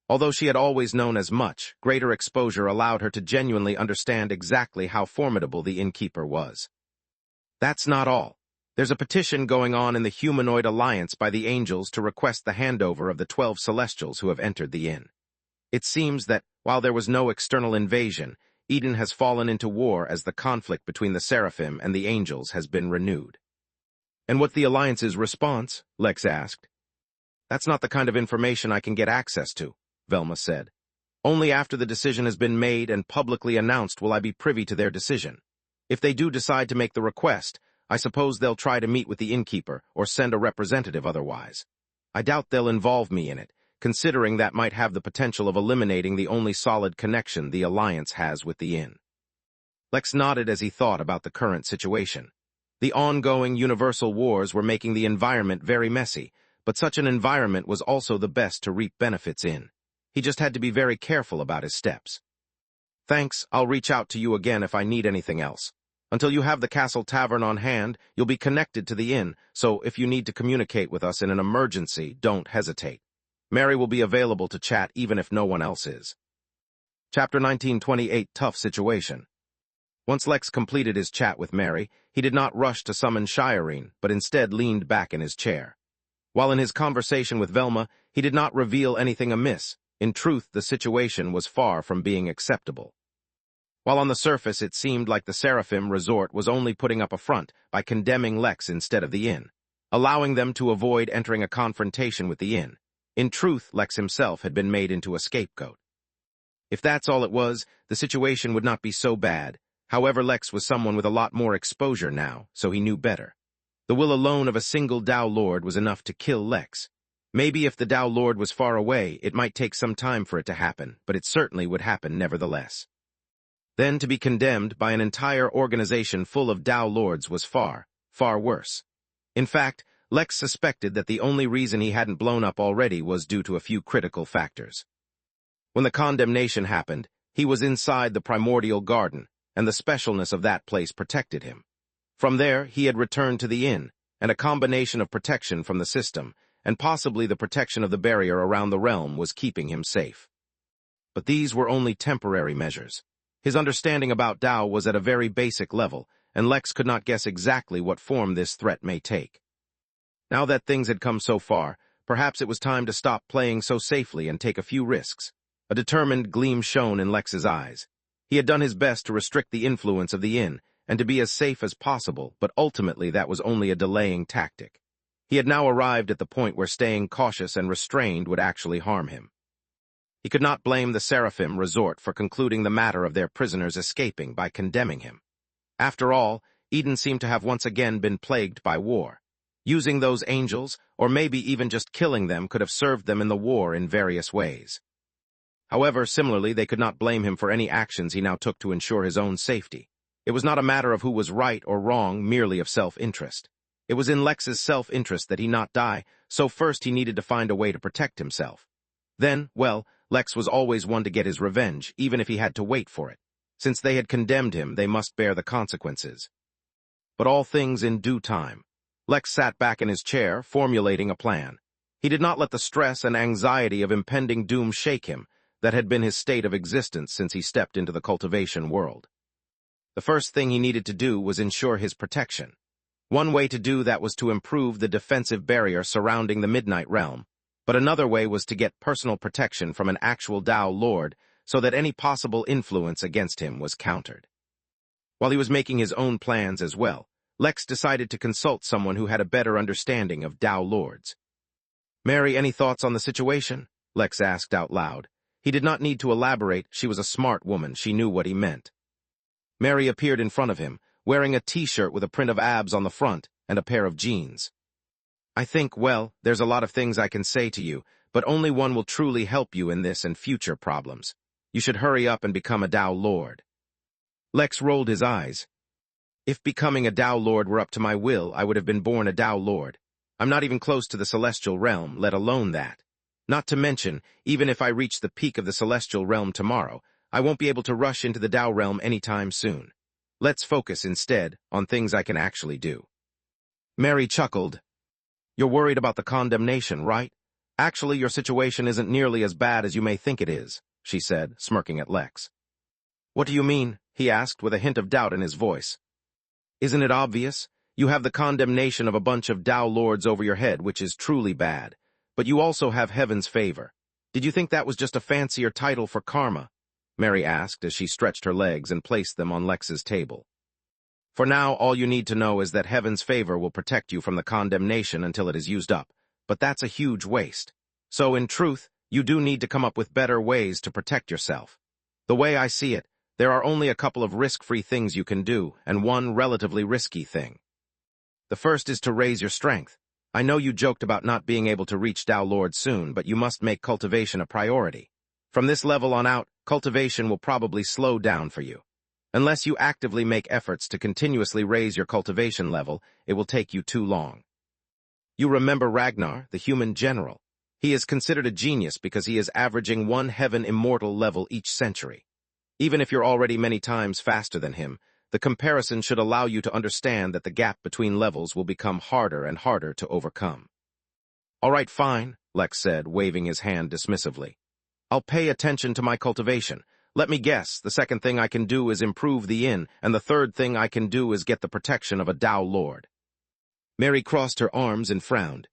S1: Although she had always known as much, greater exposure allowed her to genuinely understand exactly how formidable the Innkeeper was. That's not all. There's a petition going on in the humanoid alliance by the angels to request the handover of the 12 celestials who have entered the inn. It seems that, while there was no external invasion, Eden has fallen into war as the conflict between the Seraphim and the angels has been renewed. And what's the alliance's response? Lex asked. That's not the kind of information I can get access to, Velma said. Only after the decision has been made and publicly announced will I be privy to their decision. If they do decide to make the request, I suppose they'll try to meet with the Innkeeper or send a representative otherwise. I doubt they'll involve me in it, considering that might have the potential of eliminating the only solid connection the Alliance has with the inn. Lex nodded as he thought about the current situation. The ongoing universal wars were making the environment very messy, but such an environment was also the best to reap benefits in. He just had to be very careful about his steps. Thanks, I'll reach out to you again if I need anything else. Until you have the Castle Tavern on hand, you'll be connected to the inn, so if you need to communicate with us in an emergency, don't hesitate. Mary will be available to chat even if no one else is. Chapter 1928 Tough Situation. Once Lex completed his chat with Mary, he did not rush to summon Shireen, but instead leaned back in his chair. While in his conversation with Velma, he did not reveal anything amiss. In truth, the situation was far from being acceptable. While on the surface it seemed like the Seraphim resort was only putting up a front by condemning Lex instead of the inn, allowing them to avoid entering a confrontation with the inn. In truth, Lex himself had been made into a scapegoat. If that's all it was, the situation would not be so bad. However, Lex was someone with a lot more exposure now, so he knew better. The will alone of a single Tao Lord was enough to kill Lex. Maybe if the Tao Lord was far away, it might take some time for it to happen, but it certainly would happen nevertheless. Then to be condemned by an entire organization full of Tao Lords was far, far worse. In fact, Lex suspected that the only reason he hadn't blown up already was due to a few critical factors. When the condemnation happened, he was inside the primordial garden, and the specialness of that place protected him. From there, he had returned to the inn, and a combination of protection from the system, and possibly the protection of the barrier around the realm was keeping him safe. But these were only temporary measures. His understanding about Tao was at a very basic level, and Lex could not guess exactly what form this threat may take. Now that things had come so far, perhaps it was time to stop playing so safely and take a few risks. A determined gleam shone in Lex's eyes. He had done his best to restrict the influence of the inn, and to be as safe as possible, but ultimately that was only a delaying tactic. He had now arrived at the point where staying cautious and restrained would actually harm him. He could not blame the Seraphim Resort for concluding the matter of their prisoners escaping by condemning him. After all, Eden seemed to have once again been plagued by war. Using those angels, or maybe even just killing them, could have served them in the war in various ways. However, similarly, they could not blame him for any actions he now took to ensure his own safety. It was not a matter of who was right or wrong, merely of self-interest. It was in Lex's self-interest that he not die, so first he needed to find a way to protect himself. Then, well, Lex was always one to get his revenge, even if he had to wait for it. Since they had condemned him, they must bear the consequences. But all things in due time. Lex sat back in his chair, formulating a plan. He did not let the stress and anxiety of impending doom shake him. That had been his state of existence since he stepped into the cultivation world. The first thing he needed to do was ensure his protection. One way to do that was to improve the defensive barrier surrounding the Midnight Realm, but another way was to get personal protection from an actual Tao Lord so that any possible influence against him was countered. While he was making his own plans as well, Lex decided to consult someone who had a better understanding of Tao Lords. "Mary, any thoughts on the situation?" Lex asked out loud. He did not need to elaborate. She was a smart woman. She knew what he meant. Mary appeared in front of him, wearing a t-shirt with a print of abs on the front and a pair of jeans. "I think, well, there's a lot of things I can say to you, but only one will truly help you in this and future problems. You should hurry up and become a Tao Lord." Lex rolled his eyes. "If becoming a Tao Lord were up to my will, I would have been born a Tao Lord. I'm not even close to the celestial realm, let alone that. Not to mention, even if I reach the peak of the celestial realm tomorrow, I won't be able to rush into the Tao realm anytime soon. Let's focus instead on things I can actually do." Mary chuckled. "You're worried about the condemnation, right? Actually, your situation isn't nearly as bad as you may think it is," she said, smirking at Lex. "What do you mean?" he asked with a hint of doubt in his voice. "Isn't it obvious? You have the condemnation of a bunch of Tao Lords over your head, which is truly bad. But you also have heaven's favor. Did you think that was just a fancier title for karma?" Mary asked as she stretched her legs and placed them on Lex's table. "For now, all you need to know is that heaven's favor will protect you from the condemnation until it is used up, but that's a huge waste. So, in truth, you do need to come up with better ways to protect yourself. The way I see it, there are only a couple of risk-free things you can do, and one relatively risky thing. The first is to raise your strength. I know you joked about not being able to reach Tao Lord soon, but you must make cultivation a priority. From this level on out, cultivation will probably slow down for you. Unless you actively make efforts to continuously raise your cultivation level, it will take you too long. You remember Ragnar, the human general. He is considered a genius because he is averaging 1 heaven immortal level each century. Even if you're already many times faster than him, the comparison should allow you to understand that the gap between levels will become harder and harder to overcome." "All right, fine," Lex said, waving his hand dismissively. "I'll pay attention to my cultivation. Let me guess, the second thing I can do is improve the inn, and the third thing I can do is get the protection of a Tao Lord." Mary crossed her arms and frowned.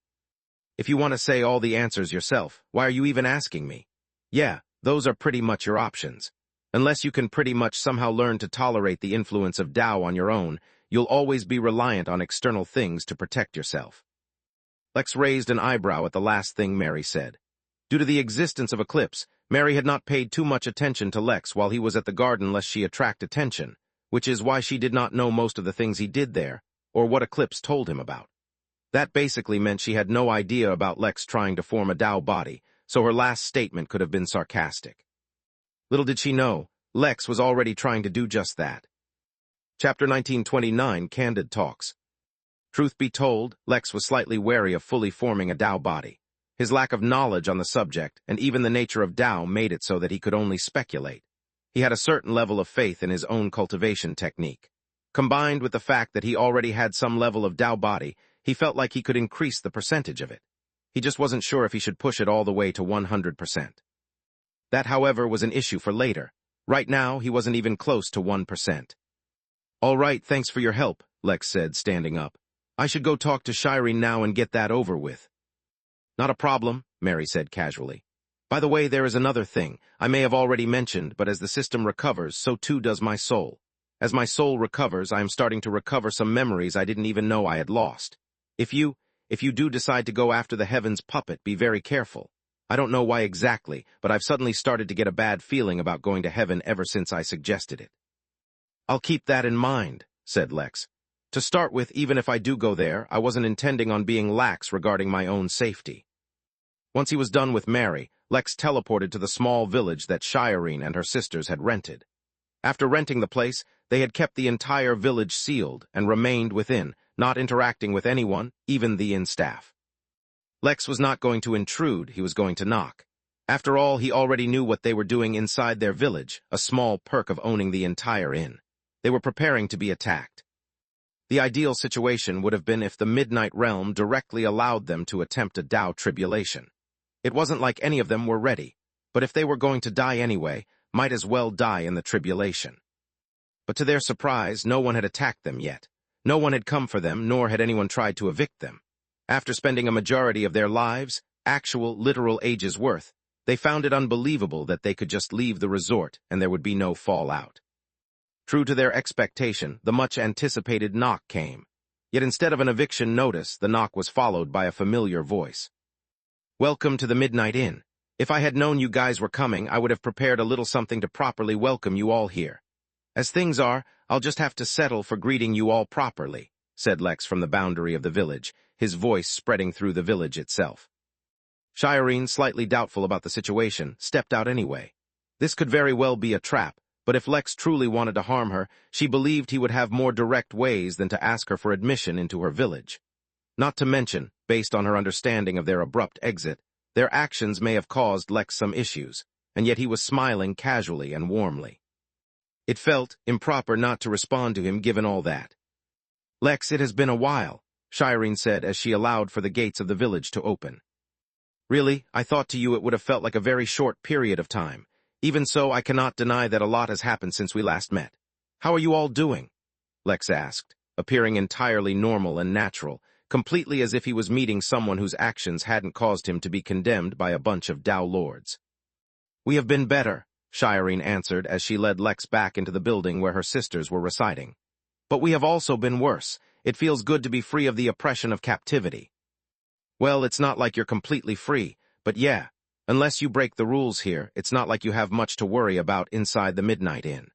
S1: "If you want to say all the answers yourself, why are you even asking me? Yeah, those are pretty much your options. Unless you can pretty much somehow learn to tolerate the influence of Tao on your own, you'll always be reliant on external things to protect yourself." Lex raised an eyebrow at the last thing Mary said. Due to the existence of Eclipse, Mary had not paid too much attention to Lex while he was at the garden lest she attract attention, which is why she did not know most of the things he did there. or what Eclipse told him about. That basically meant she had no idea about Lex trying to form a Tao body, so her last statement could have been sarcastic. Little did she know, Lex was already trying to do just that. Chapter 1929, Candid Talks. Truth be told, Lex was slightly wary of fully forming a Tao body. His lack of knowledge on the subject, and even the nature of Tao, made it so that he could only speculate. He had a certain level of faith in his own cultivation technique. Combined with the fact that he already had some level of Tao body, he felt like he could increase the percentage of it. He just wasn't sure if he should push it all the way to 100%. That, however, was an issue for later. Right now, he wasn't even close to 1%. All right, thanks for your help, Lex said, standing up. I should go talk to Shireen now and get that over with. Not a problem, Mary said casually. By the way, there is another thing I may have already mentioned, but as the system recovers, so too does my soul. As my soul recovers, I am starting to recover some memories I didn't even know I had lost. If you do decide to go after the Heaven's puppet, be very careful. I don't know why exactly, but I've suddenly started to get a bad feeling about going to heaven ever since I suggested it. I'll keep that in mind, said Lex. To start with, even if I do go there, I wasn't intending on being lax regarding my own safety. Once he was done with Mary, Lex teleported to the small village that Shireen and her sisters had rented. After renting the place, they had kept the entire village sealed and remained within, not interacting with anyone, even the inn staff. Lex was not going to intrude, he was going to knock. After all, he already knew what they were doing inside their village, a small perk of owning the entire inn. They were preparing to be attacked. The ideal situation would have been if the Midnight Realm directly allowed them to attempt a Tao tribulation. It wasn't like any of them were ready, but if they were going to die anyway, might as well die in the tribulation. But to their surprise, no one had attacked them yet. No one had come for them, nor had anyone tried to evict them. After spending a majority of their lives, actual, literal ages worth, they found it unbelievable that they could just leave the resort and there would be no fallout. True to their expectation, the much-anticipated knock came. Yet instead of an eviction notice, the knock was followed by a familiar voice. Welcome to the Midnight Inn. If I had known you guys were coming, I would have prepared a little something to properly welcome you all here. As things are, I'll just have to settle for greeting you all properly, said Lex from the boundary of the village, his voice spreading through the village itself. Shireen, slightly doubtful about the situation, stepped out anyway. This could very well be a trap, but if Lex truly wanted to harm her, she believed he would have more direct ways than to ask her for admission into her village. Not to mention, based on her understanding of their abrupt exit, their actions may have caused Lex some issues, and yet he was smiling casually and warmly. It felt improper not to respond to him given all that. Lex, it has been a while, Shireen said as she allowed for the gates of the village to open. Really, I thought to you it would have felt like a very short period of time. Even so, I cannot deny that a lot has happened since we last met. How are you all doing? Lex asked, appearing entirely normal and natural, completely as if he was meeting someone whose actions hadn't caused him to be condemned by a bunch of Tao lords. We have been better, Shireen answered as she led Lex back into the building where her sisters were residing. But we have also been worse. It feels good to be free of the oppression of captivity. Well, it's not like you're completely free, but yeah, unless you break the rules here, it's not like you have much to worry about inside the Midnight Inn.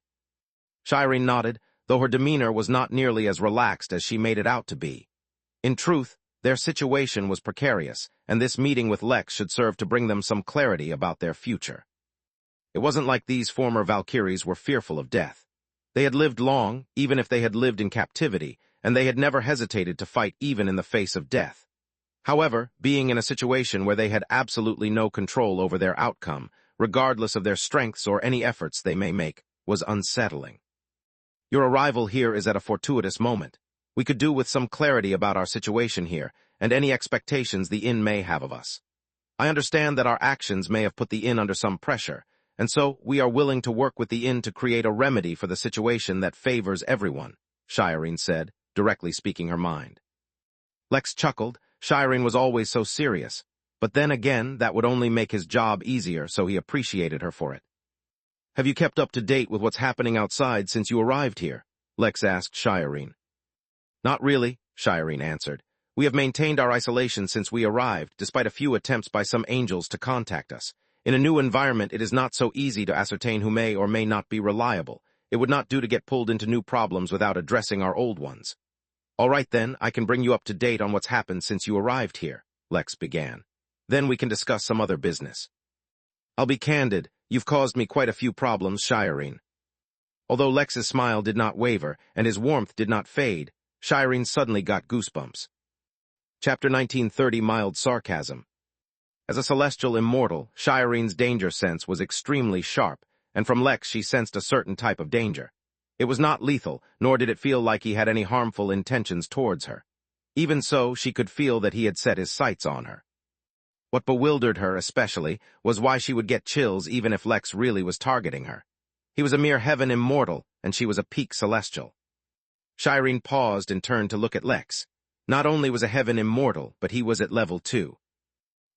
S1: Shireen nodded, though her demeanor was not nearly as relaxed as she made it out to be. In truth, their situation was precarious, and this meeting with Lex should serve to bring them some clarity about their future. It wasn't like these former Valkyries were fearful of death. They had lived long, even if they had lived in captivity, and they had never hesitated to fight even in the face of death. However, being in a situation where they had absolutely no control over their outcome, regardless of their strengths or any efforts they may make, was unsettling. Your arrival here is at a fortuitous moment. We could do with some clarity about our situation here, and any expectations the inn may have of us. I understand that our actions may have put the inn under some pressure, and so we are willing to work with the inn to create a remedy for the situation that favors everyone, Shireen said, directly speaking her mind. Lex chuckled. Shireen was always so serious, but then again, that would only make his job easier, so he appreciated her for it. Have you kept up to date with what's happening outside since you arrived here? Lex asked Shireen. Not really, Shireen answered. We have maintained our isolation since we arrived, despite a few attempts by some angels to contact us. In a new environment, it is not so easy to ascertain who may or may not be reliable. It would not do to get pulled into new problems without addressing our old ones. All right then, I can bring you up to date on what's happened since you arrived here, Lex began. Then we can discuss some other business. I'll be candid, you've caused me quite a few problems, Shireen. Although Lex's smile did not waver and his warmth did not fade, Shireen suddenly got goosebumps. Chapter 1930 Mild Sarcasm. As a celestial immortal, Shireen's danger sense was extremely sharp, and from Lex she sensed a certain type of danger. It was not lethal, nor did it feel like he had any harmful intentions towards her. Even so, she could feel that he had set his sights on her. What bewildered her, especially, was why she would get chills even if Lex really was targeting her. He was a mere heaven immortal, and she was a peak celestial. Shireen paused and turned to look at Lex. Not only was a heaven immortal, but he was at level 2.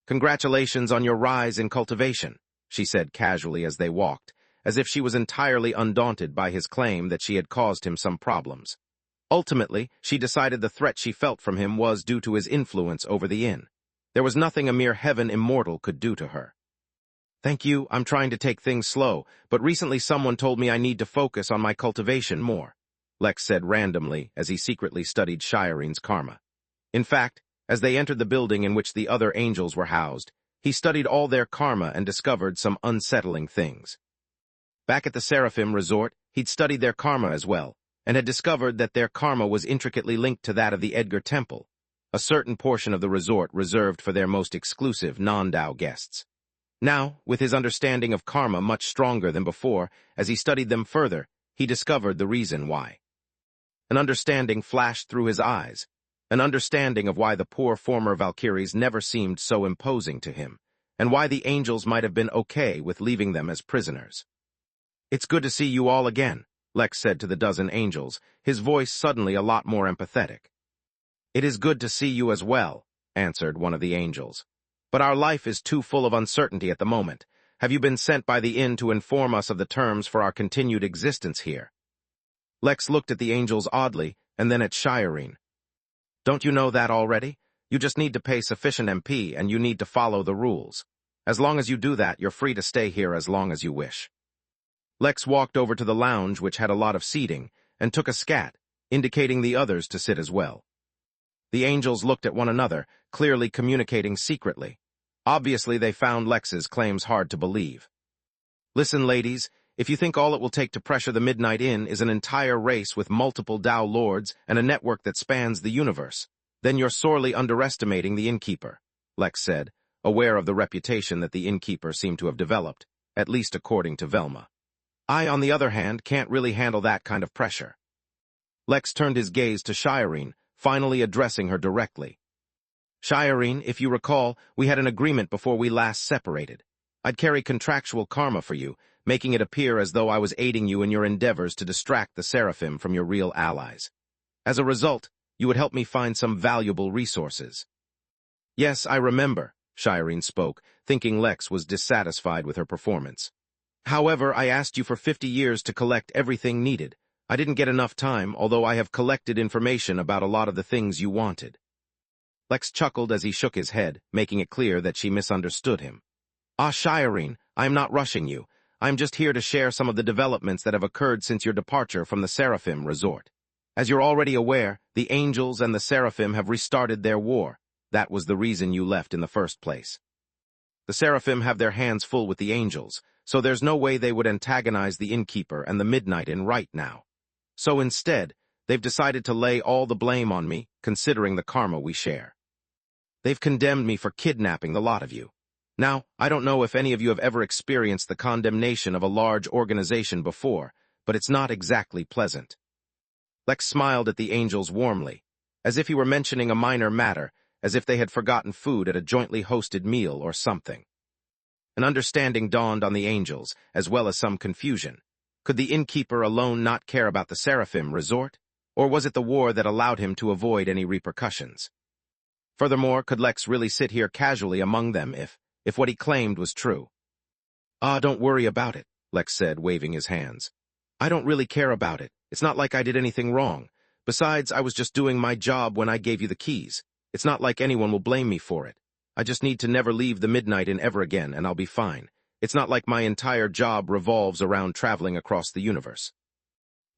S1: Congratulations on your rise in cultivation, she said casually as they walked, as if she was entirely undaunted by his claim that she had caused him some problems. Ultimately, she decided the threat she felt from him was due to his influence over the inn. There was nothing a mere heaven immortal could do to her. Thank you, I'm trying to take things slow, but recently someone told me I need to focus on my cultivation more, Lex said randomly as he secretly studied Shireen's karma. In fact, as they entered the building in which the other angels were housed, he studied all their karma and discovered some unsettling things. Back at the Seraphim Resort, he'd studied their karma as well, and had discovered that their karma was intricately linked to that of the Edgar Temple, a certain portion of the resort reserved for their most exclusive non-Dao guests. Now, with his understanding of karma much stronger than before, as he studied them further, he discovered the reason why. An understanding flashed through his eyes, an understanding of why the poor former Valkyries never seemed so imposing to him, and why the angels might have been okay with leaving them as prisoners. It's good to see you all again, Lex said to the dozen angels, his voice suddenly a lot more empathetic. It is good to see you as well, answered one of the angels. But our life is too full of uncertainty at the moment. Have you been sent by the inn to inform us of the terms for our continued existence here? Lex looked at the angels oddly, and then at Shireen. Don't you know that already? You just need to pay sufficient MP, and you need to follow the rules. As long as you do that, you're free to stay here as long as you wish. Lex walked over to the lounge, which had a lot of seating, and took a scat, indicating the others to sit as well. The angels looked at one another, clearly communicating secretly. Obviously, they found Lex's claims hard to believe. Listen, ladies, if you think all it will take to pressure the Midnight Inn is an entire race with multiple Dao lords and a network that spans the universe, then you're sorely underestimating the Innkeeper, Lex said, aware of the reputation that the Innkeeper seemed to have developed, at least according to Velma. I, on the other hand, can't really handle that kind of pressure. Lex turned his gaze to Shireen, finally addressing her directly. Shireen, if you recall, we had an agreement before we last separated. I'd carry contractual karma for you, making it appear as though I was aiding you in your endeavors to distract the Seraphim from your real allies. As a result, you would help me find some valuable resources. Yes, I remember, Shireen spoke, thinking Lex was dissatisfied with her performance. However, I asked you for 50 years to collect everything needed. I didn't get enough time, although I have collected information about a lot of the things you wanted. Lex chuckled as he shook his head, making it clear that she misunderstood him. Ah, Shireen, I am not rushing you. I am just here to share some of the developments that have occurred since your departure from the Seraphim Resort. As you're already aware, the angels and the Seraphim have restarted their war. That was the reason you left in the first place. The Seraphim have their hands full with the angels, so there's no way they would antagonize the Innkeeper and the Midnight Inn right now. So instead, they've decided to lay all the blame on me, considering the karma we share. They've condemned me for kidnapping the lot of you. Now, I don't know if any of you have ever experienced the condemnation of a large organization before, but it's not exactly pleasant. Lex smiled at the angels warmly, as if he were mentioning a minor matter, as if they had forgotten food at a jointly hosted meal or something. An understanding dawned on the angels, as well as some confusion. Could the Innkeeper alone not care about the Seraphim Resort? Or was it the war that allowed him to avoid any repercussions? Furthermore, could Lex really sit here casually among them if what he claimed was true? Ah, don't worry about it, Lex said, waving his hands. I don't really care about it. It's not like I did anything wrong. Besides, I was just doing my job when I gave you the keys. It's not like anyone will blame me for it. I just need to never leave the Midnight Inn ever again, and I'll be fine. It's not like my entire job revolves around traveling across the universe.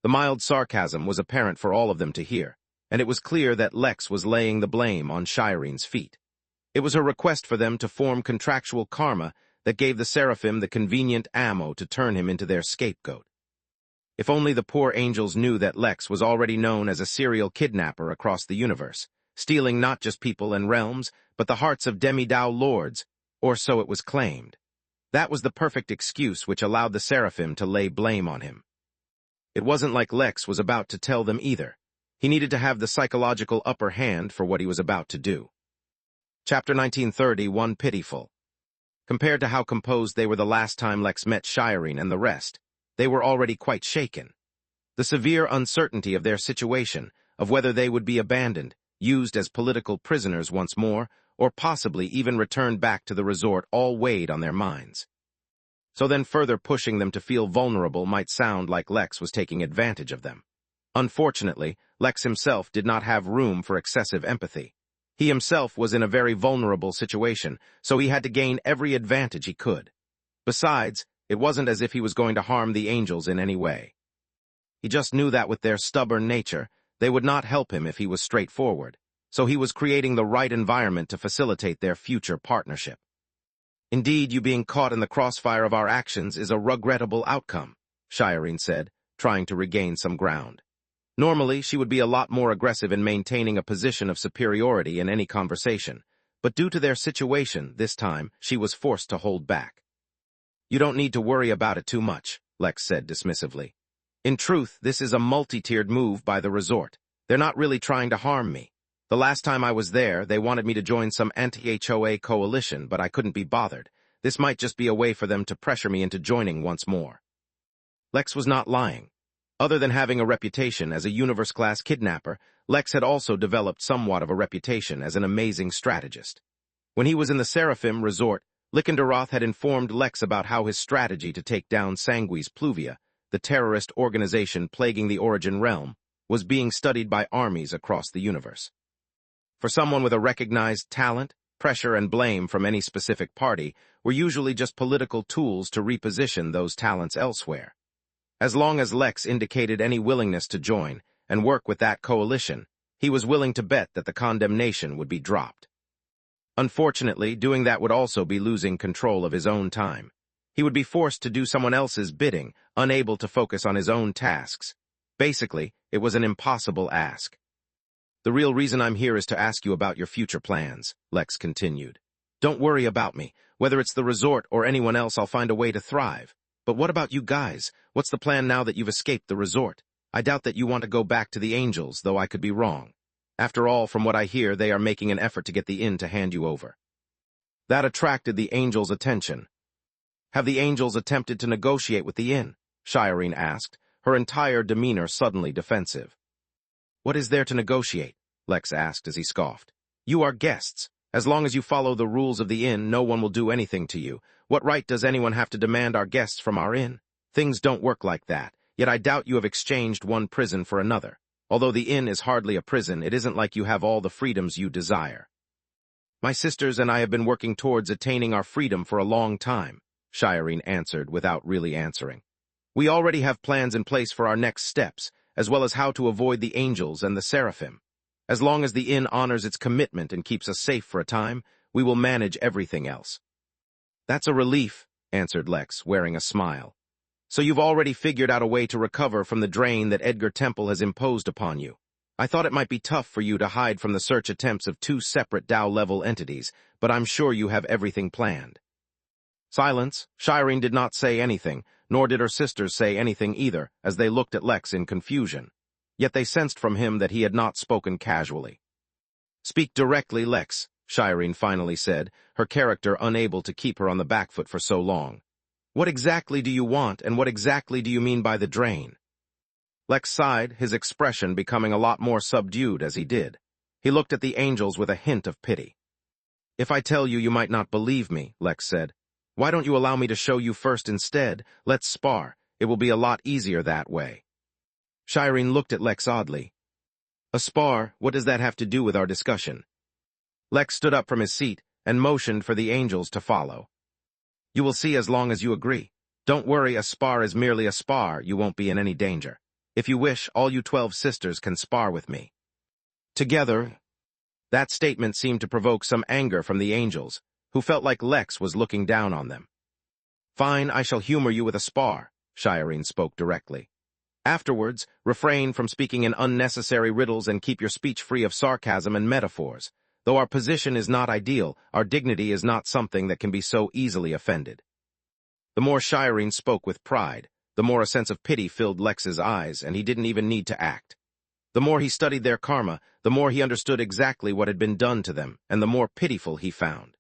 S1: The mild sarcasm was apparent for all of them to hear, and it was clear that Lex was laying the blame on Shirene's feet. It was her request for them to form contractual karma that gave the Seraphim the convenient ammo to turn him into their scapegoat. If only the poor angels knew that Lex was already known as a serial kidnapper across the universe, stealing not just people and realms, but the hearts of demi-Dao lords, or so it was claimed. That was the perfect excuse which allowed the Seraphim to lay blame on him. It wasn't like Lex was about to tell them either. He needed to have the psychological upper hand for what he was about to do. Chapter 1931, Pitiful. Compared to how composed they were the last time Lex met Shireen and the rest, they were already quite shaken. The severe uncertainty of their situation, of whether they would be abandoned, used as political prisoners once more, or possibly even returned back to the resort, all weighed on their minds. So then further pushing them to feel vulnerable might sound like Lex was taking advantage of them. Unfortunately, Lex himself did not have room for excessive empathy. He himself was in a very vulnerable situation, so he had to gain every advantage he could. Besides, it wasn't as if he was going to harm the angels in any way. He just knew that with their stubborn nature, they would not help him if he was straightforward, so he was creating the right environment to facilitate their future partnership. Indeed, you being caught in the crossfire of our actions is a regrettable outcome, Shireen said, trying to regain some ground. Normally, she would be a lot more aggressive in maintaining a position of superiority in any conversation, but due to their situation, this time, she was forced to hold back. You don't need to worry about it too much, Lex said dismissively. In truth, this is a multi-tiered move by the resort. They're not really trying to harm me. The last time I was there, they wanted me to join some anti-HOA coalition, but I couldn't be bothered. This might just be a way for them to pressure me into joining once more. Lex was not lying. Other than having a reputation as a universe-class kidnapper, Lex had also developed somewhat of a reputation as an amazing strategist. When he was in the Seraphim resort, Lycandaroth had informed Lex about how his strategy to take down Sanguis Pluvia, the terrorist organization plaguing the Origin realm, was being studied by armies across the universe. For someone with a recognized talent, pressure and blame from any specific party were usually just political tools to reposition those talents elsewhere. As long as Lex indicated any willingness to join and work with that coalition, he was willing to bet that the condemnation would be dropped. Unfortunately, doing that would also be losing control of his own time. He would be forced to do someone else's bidding, unable to focus on his own tasks. Basically, it was an impossible ask. The real reason I'm here is to ask you about your future plans, Lex continued. Don't worry about me. Whether it's the resort or anyone else, I'll find a way to thrive. But what about you guys? What's the plan now that you've escaped the resort? I doubt that you want to go back to the angels, though I could be wrong. After all, from what I hear, they are making an effort to get the inn to hand you over. That attracted the angels' attention. Have the angels attempted to negotiate with the inn? Shireen asked, her entire demeanor suddenly defensive. What is there to negotiate? Lex asked as he scoffed. You are guests. As long as you follow the rules of the inn, no one will do anything to you. What right does anyone have to demand our guests from our inn? Things don't work like that, yet I doubt you have exchanged one prison for another. Although the inn is hardly a prison, it isn't like you have all the freedoms you desire. My sisters and I have been working towards attaining our freedom for a long time, Shireen answered without really answering. We already have plans in place for our next steps, as well as how to avoid the angels and the Seraphim. As long as the inn honors its commitment and keeps us safe for a time, we will manage everything else. That's a relief, answered Lex, wearing a smile. So you've already figured out a way to recover from the drain that Edgar Temple has imposed upon you. I thought it might be tough for you to hide from the search attempts of two separate Dao-level entities, but I'm sure you have everything planned. Silence. Shireen did not say anything, nor did her sisters say anything either, as they looked at Lex in confusion. Yet they sensed from him that he had not spoken casually. Speak directly, Lex, Shireen finally said, her character unable to keep her on the back foot for so long. What exactly do you want, and what exactly do you mean by the drain? Lex sighed, his expression becoming a lot more subdued as he did. He looked at the angels with a hint of pity. If I tell you, you might not believe me, Lex said. Why don't you allow me to show you first instead? Let's spar. It will be a lot easier that way. Shireen looked at Lex oddly. A spar? What does that have to do with our discussion? Lex stood up from his seat and motioned for the angels to follow. You will see as long as you agree. Don't worry, a spar is merely a spar. You won't be in any danger. If you wish, all you 12 sisters can spar with me. Together, that statement seemed to provoke some anger from the angels, who felt like Lex was looking down on them. Fine, I shall humor you with a spar, Shireen spoke directly. Afterwards, refrain from speaking in unnecessary riddles and keep your speech free of sarcasm and metaphors. Though our position is not ideal, our dignity is not something that can be so easily offended. The more Shireen spoke with pride, the more a sense of pity filled Lex's eyes, and he didn't even need to act. The more he studied their karma, the more he understood exactly what had been done to them, and the more pitiful he found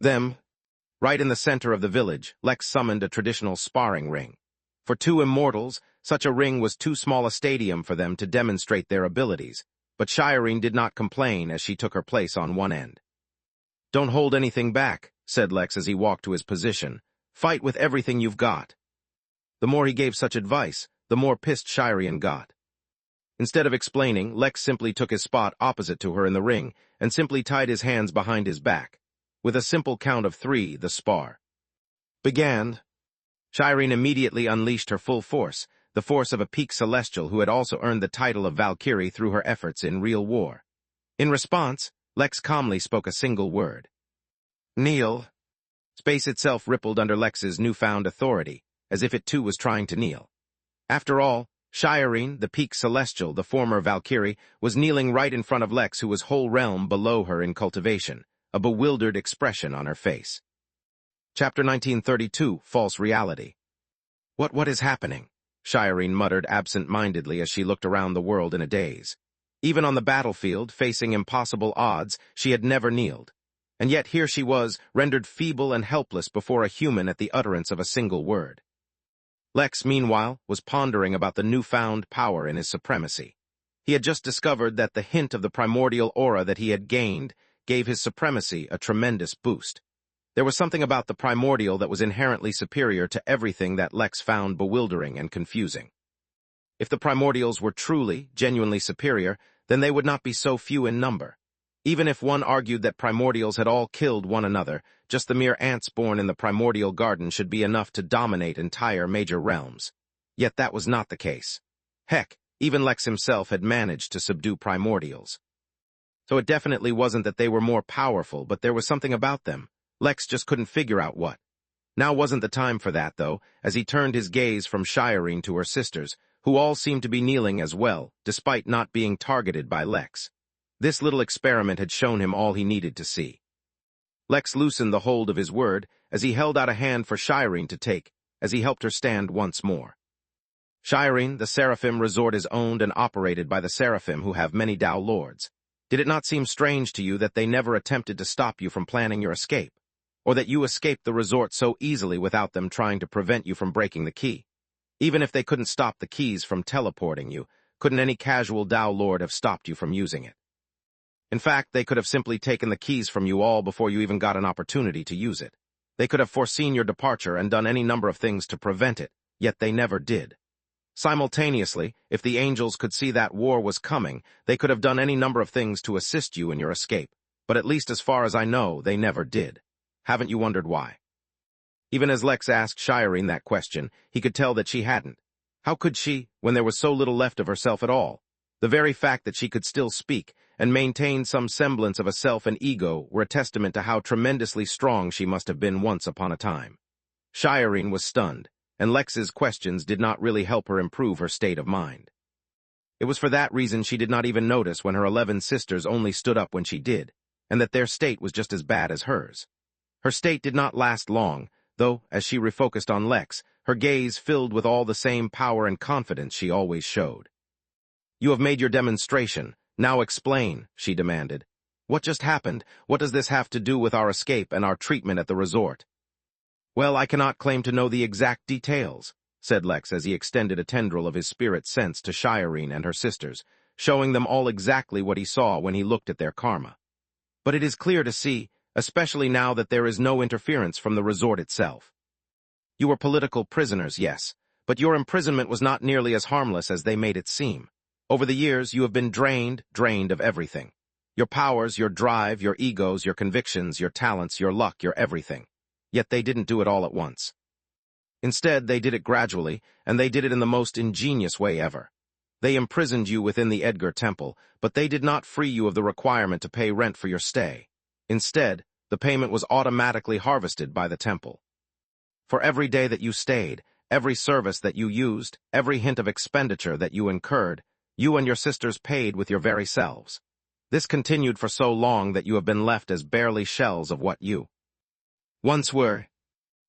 S1: them. Right in the center of the village, Lex summoned a traditional sparring ring. For two immortals, such a ring was too small a stadium for them to demonstrate their abilities, but Shireen did not complain as she took her place on one end. Don't hold anything back, said Lex as he walked to his position. Fight with everything you've got. The more he gave such advice, the more pissed Shireen got. Instead of explaining, Lex simply took his spot opposite to her in the ring and simply tied his hands behind his back. With a simple count of 3, the spar began. Shireen immediately unleashed her full force, the force of a peak celestial who had also earned the title of Valkyrie through her efforts in real war. In response, Lex calmly spoke a single word. Kneel. Space itself rippled under Lex's newfound authority, as if it too was trying to kneel. After all, Shireen, the peak celestial, the former Valkyrie, was kneeling right in front of Lex, who was whole realm below her in cultivation, a bewildered expression on her face. Chapter 1932, False Reality. What is happening? Shireen muttered absent-mindedly as she looked around the world in a daze. Even on the battlefield, facing impossible odds, she had never kneeled. And yet here she was, rendered feeble and helpless before a human at the utterance of a single word. Lex, meanwhile, was pondering about the newfound power in his supremacy. He had just discovered that the hint of the primordial aura that he had gained gave his supremacy a tremendous boost. There was something about the primordial that was inherently superior to everything that Lex found bewildering and confusing. If the primordials were truly, genuinely superior, then they would not be so few in number. Even if one argued that primordials had all killed one another, just the mere ants born in the primordial garden should be enough to dominate entire major realms. Yet that was not the case. Heck, even Lex himself had managed to subdue primordials. So it definitely wasn't that they were more powerful, but there was something about them. Lex just couldn't figure out what. Now wasn't the time for that, though, as he turned his gaze from Shireen to her sisters, who all seemed to be kneeling as well, despite not being targeted by Lex. This little experiment had shown him all he needed to see. Lex loosened the hold of his word as he held out a hand for Shireen to take, as he helped her stand once more. Shireen, the Seraphim resort is owned and operated by the Seraphim who have many Tao lords. Did it not seem strange to you that they never attempted to stop you from planning your escape? Or that you escaped the resort so easily without them trying to prevent you from breaking the key? Even if they couldn't stop the keys from teleporting you, couldn't any casual Tao lord have stopped you from using it? In fact, they could have simply taken the keys from you all before you even got an opportunity to use it. They could have foreseen your departure and done any number of things to prevent it, yet they never did. Simultaneously, if the angels could see that war was coming, they could have done any number of things to assist you in your escape, but at least as far as I know, they never did. Haven't you wondered why? Even as Lex asked Shireen that question, he could tell that she hadn't. How could she, when there was so little left of herself at all? The very fact that she could still speak and maintain some semblance of a self and ego were a testament to how tremendously strong she must have been once upon a time. Shireen was stunned, and Lex's questions did not really help her improve her state of mind. It was for that reason she did not even notice when her 11 sisters only stood up when she did, and that their state was just as bad as hers. Her state did not last long, though, as she refocused on Lex, her gaze filled with all the same power and confidence she always showed. You have made your demonstration. Now explain, she demanded. What just happened? What does this have to do with our escape and our treatment at the resort? Well, I cannot claim to know the exact details, said Lex as he extended a tendril of his spirit sense to Shireen and her sisters, showing them all exactly what he saw when he looked at their karma. But it is clear to see, especially now that there is no interference from the resort itself. You were political prisoners, yes, but your imprisonment was not nearly as harmless as they made it seem. Over the years, you have been drained of everything. Your powers, your drive, your egos, your convictions, your talents, your luck, your everything. Yet they didn't do it all at once. Instead, they did it gradually, and they did it in the most ingenious way ever. They imprisoned you within the Edgar Temple, but they did not free you of the requirement to pay rent for your stay. Instead, the payment was automatically harvested by the temple. For every day that you stayed, every service that you used, every hint of expenditure that you incurred, you and your sisters paid with your very selves. This continued for so long that you have been left as barely shells of what you once were.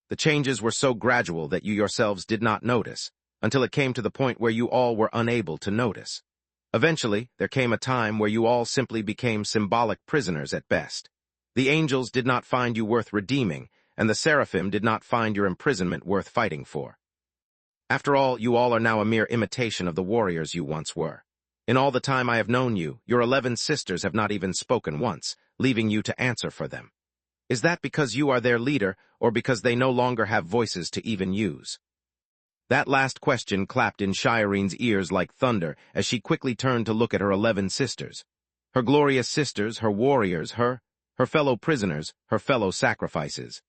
S1: The changes were so gradual that you yourselves did not notice, until it came to the point where you all were unable to notice. Eventually, there came a time where you all simply became symbolic prisoners at best. The angels did not find you worth redeeming, and the seraphim did not find your imprisonment worth fighting for. After all, you all are now a mere imitation of the warriors you once were. In all the time I have known you, your 11 sisters have not even spoken once, leaving you to answer for them. Is that because you are their leader, or because they no longer have voices to even use? That last question clapped in Shirene's ears like thunder as she quickly turned to look at her 11 sisters. Her glorious sisters, her warriors, her fellow prisoners, her fellow sacrifices.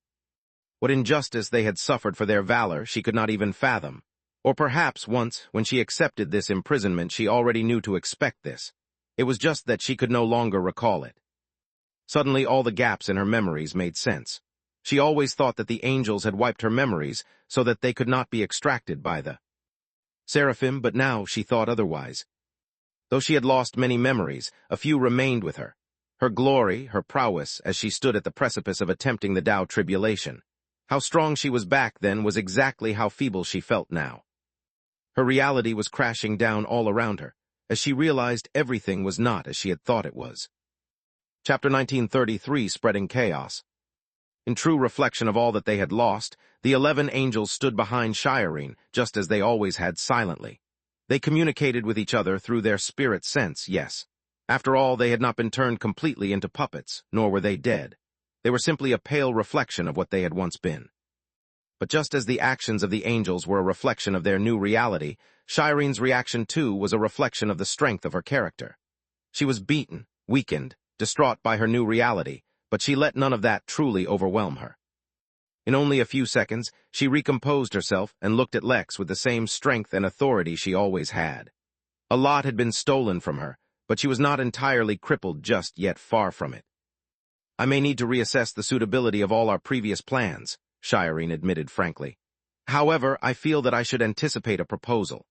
S1: What injustice they had suffered for their valor she could not even fathom. Or perhaps once, when she accepted this imprisonment, she already knew to expect this. It was just that she could no longer recall it. Suddenly, all the gaps in her memories made sense. She always thought that the angels had wiped her memories so that they could not be extracted by the seraphim, but now she thought otherwise. Though she had lost many memories, a few remained with her. Her glory, her prowess, as she stood at the precipice of attempting the Tao tribulation. How strong she was back then was exactly how feeble she felt now. Her reality was crashing down all around her, as she realized everything was not as she had thought it was. Chapter 1933, Spreading Chaos. In true reflection of all that they had lost, the 11 angels stood behind Shireen, just as they always had, silently. They communicated with each other through their spirit sense, yes. After all, they had not been turned completely into puppets, nor were they dead. They were simply a pale reflection of what they had once been. But just as the actions of the angels were a reflection of their new reality, Shireen's reaction too was a reflection of the strength of her character. She was beaten, weakened, distraught by her new reality, but she let none of that truly overwhelm her. In only a few seconds, she recomposed herself and looked at Lex with the same strength and authority she always had. A lot had been stolen from her, but she was not entirely crippled just yet, far from it. I may need to reassess the suitability of all our previous plans, Shireen admitted frankly. However, I feel that I should anticipate a proposal.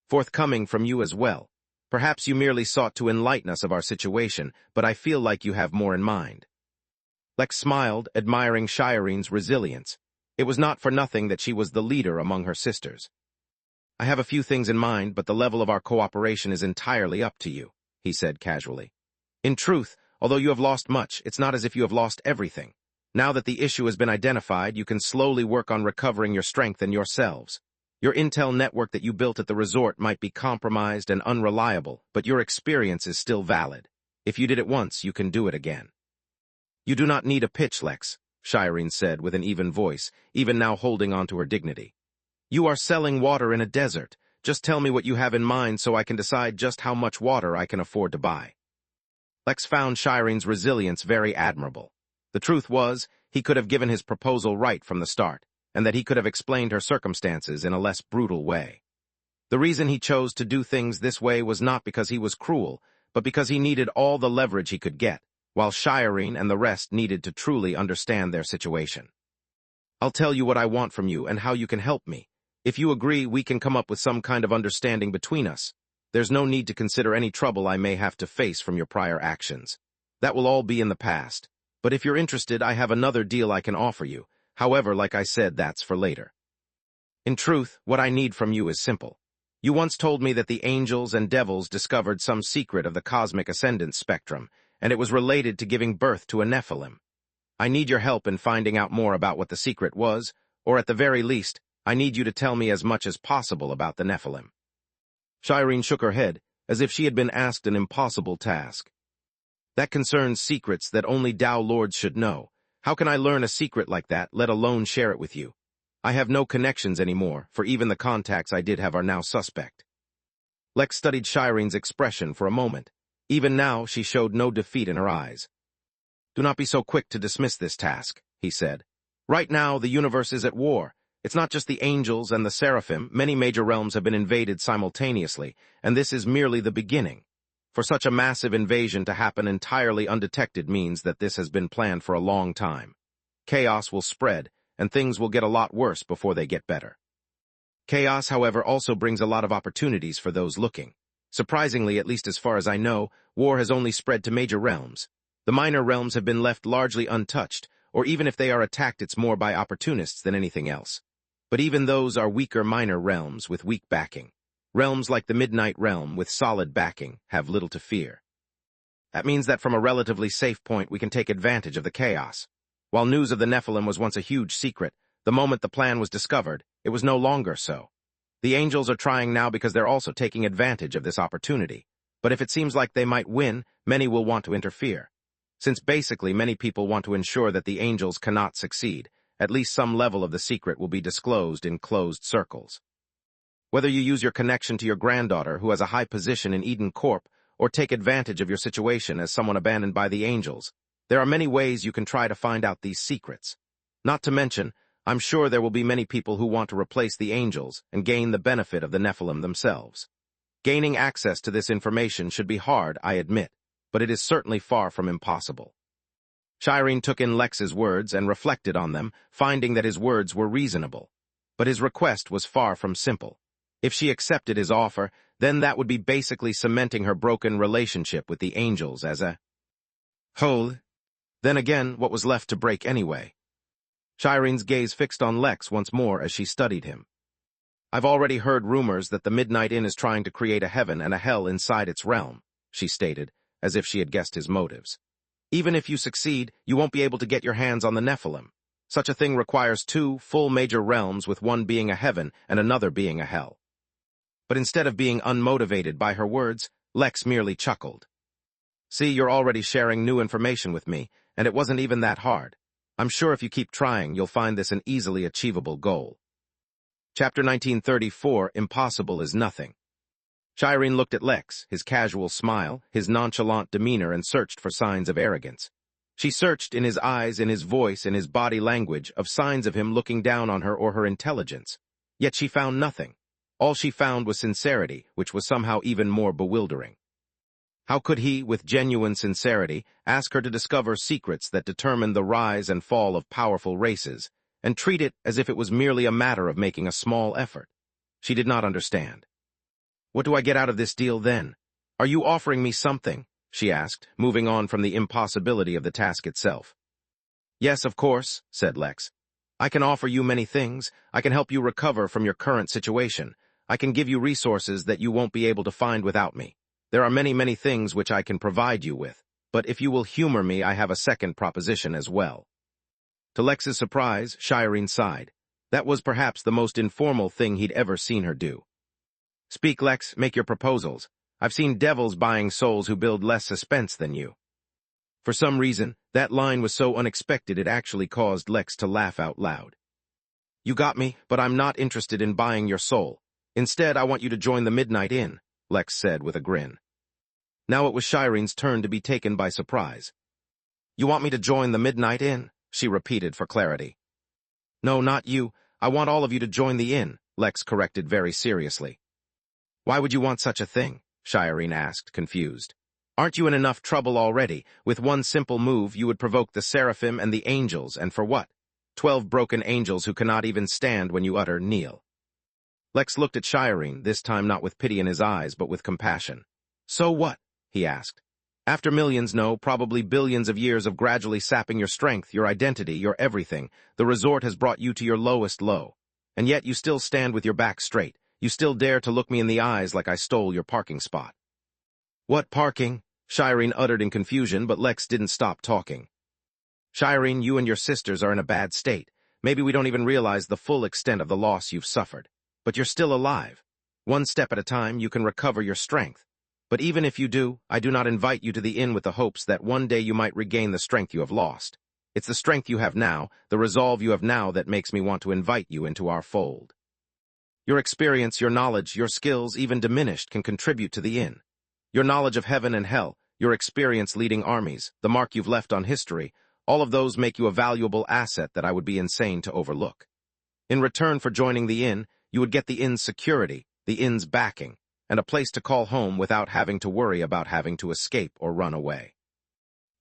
S1: Forthcoming from you as well. Perhaps you merely sought to enlighten us of our situation, but I feel like you have more in mind. Lex smiled, admiring Shireen's resilience. It was not for nothing that she was the leader among her sisters. I have a few things in mind, but the level of our cooperation is entirely up to you, he said casually. In truth, although you have lost much, it's not as if you have lost everything. Now that the issue has been identified, you can slowly work on recovering your strength and yourselves. Your intel network that you built at the resort might be compromised and unreliable, but your experience is still valid. If you did it once, you can do it again. You do not need a pitch, Lex, Shireen said with an even voice, even now holding on to her dignity. You are selling water in a desert. Just tell me what you have in mind so I can decide just how much water I can afford to buy. Lex found Shireen's resilience very admirable. The truth was, he could have given his proposal right from the start, and that he could have explained her circumstances in a less brutal way. The reason he chose to do things this way was not because he was cruel, but because he needed all the leverage he could get, while Shireen and the rest needed to truly understand their situation. I'll tell you what I want from you and how you can help me. If you agree, we can come up with some kind of understanding between us. There's no need to consider any trouble I may have to face from your prior actions. That will all be in the past. But if you're interested, I have another deal I can offer you. However, like I said, that's for later. In truth, what I need from you is simple. You once told me that the angels and devils discovered some secret of the cosmic ascendance spectrum, and it was related to giving birth to a Nephilim. I need your help in finding out more about what the secret was, or at the very least, I need you to tell me as much as possible about the Nephilim. Shireen shook her head, as if she had been asked an impossible task. That concerns secrets that only Tao Lords should know. How can I learn a secret like that, let alone share it with you? I have no connections anymore, for even the contacts I did have are now suspect. Lex studied Shireen's expression for a moment. Even now, she showed no defeat in her eyes. Do not be so quick to dismiss this task, he said. Right now, the universe is at war, It's not just the angels and the seraphim. Many major realms have been invaded simultaneously, and this is merely the beginning. For such a massive invasion to happen entirely undetected means that this has been planned for a long time. Chaos will spread, and things will get a lot worse before they get better. Chaos, however, also brings a lot of opportunities for those looking. Surprisingly, at least as far as I know, war has only spread to major realms. The minor realms have been left largely untouched, or even if they are attacked, it's more by opportunists than anything else. But even those are weaker minor realms with weak backing. Realms like the Midnight Realm with solid backing have little to fear. That means that from a relatively safe point we can take advantage of the chaos. While news of the Nephilim was once a huge secret, the moment the plan was discovered, it was no longer so. The angels are trying now because they're also taking advantage of this opportunity. But if it seems like they might win, many will want to interfere. Since basically many people want to ensure that the angels cannot succeed, at least some level of the secret will be disclosed in closed circles. Whether you use your connection to your granddaughter who has a high position in Eden Corp, or take advantage of your situation as someone abandoned by the angels, there are many ways you can try to find out these secrets. Not to mention, I'm sure there will be many people who want to replace the angels and gain the benefit of the Nephilim themselves. Gaining access to this information should be hard, I admit, but it is certainly far from impossible. Shireen took in Lex's words and reflected on them, finding that his words were reasonable. But his request was far from simple. If she accepted his offer, then that would be basically cementing her broken relationship with the angels as a whole. Then again, what was left to break anyway? Shireen's gaze fixed on Lex once more as she studied him. I've already heard rumors that the Midnight Inn is trying to create a heaven and a hell inside its realm, she stated, as if she had guessed his motives. Even if you succeed, you won't be able to get your hands on the Nephilim. Such a thing requires 2 full major realms, with one being a heaven and another being a hell. But instead of being unmotivated by her words, Lex merely chuckled. See, you're already sharing new information with me, and it wasn't even that hard. I'm sure if you keep trying, you'll find this an easily achievable goal. Chapter 1934, Impossible is Nothing. Shireen looked at Lex, his casual smile, his nonchalant demeanor, and searched for signs of arrogance. She searched in his eyes, in his voice, in his body language, of signs of him looking down on her or her intelligence. Yet she found nothing. All she found was sincerity, which was somehow even more bewildering. How could he, with genuine sincerity, ask her to discover secrets that determine the rise and fall of powerful races, and treat it as if it was merely a matter of making a small effort? She did not understand. What do I get out of this deal then? Are you offering me something? She asked, moving on from the impossibility of the task itself. Yes, of course, said Lex. I can offer you many things. I can help you recover from your current situation. I can give you resources that you won't be able to find without me. There are many, many things which I can provide you with. But if you will humor me, I have a second proposition as well. To Lex's surprise, Shireen sighed. That was perhaps the most informal thing he'd ever seen her do. Speak, Lex, make your proposals. I've seen devils buying souls who build less suspense than you. For some reason, that line was so unexpected it actually caused Lex to laugh out loud. You got me, but I'm not interested in buying your soul. Instead, I want you to join the Midnight Inn, Lex said with a grin. Now it was Shireen's turn to be taken by surprise. You want me to join the Midnight Inn? She repeated for clarity. No, not you. I want all of you to join the inn, Lex corrected very seriously. Why would you want such a thing? Shireen asked, confused. Aren't you in enough trouble already? With one simple move, you would provoke the seraphim and the angels, and for what? 12 broken angels who cannot even stand when you utter kneel. Lex looked at Shireen, this time not with pity in his eyes, but with compassion. So what? He asked. After millions, no, probably billions of years of gradually sapping your strength, your identity, your everything, the resort has brought you to your lowest low. And yet you still stand with your back straight. You still dare to look me in the eyes like I stole your parking spot. What parking? Shireen uttered in confusion, but Lex didn't stop talking. Shireen, you and your sisters are in a bad state. Maybe we don't even realize the full extent of the loss you've suffered. But you're still alive. One step at a time, you can recover your strength. But even if you do, I do not invite you to the inn with the hopes that one day you might regain the strength you have lost. It's the strength you have now, the resolve you have now, that makes me want to invite you into our fold. Your experience, your knowledge, your skills, even diminished, can contribute to the inn. Your knowledge of heaven and hell, your experience leading armies, the mark you've left on history, all of those make you a valuable asset that I would be insane to overlook. In return for joining the inn, you would get the inn's security, the inn's backing, and a place to call home without having to worry about having to escape or run away.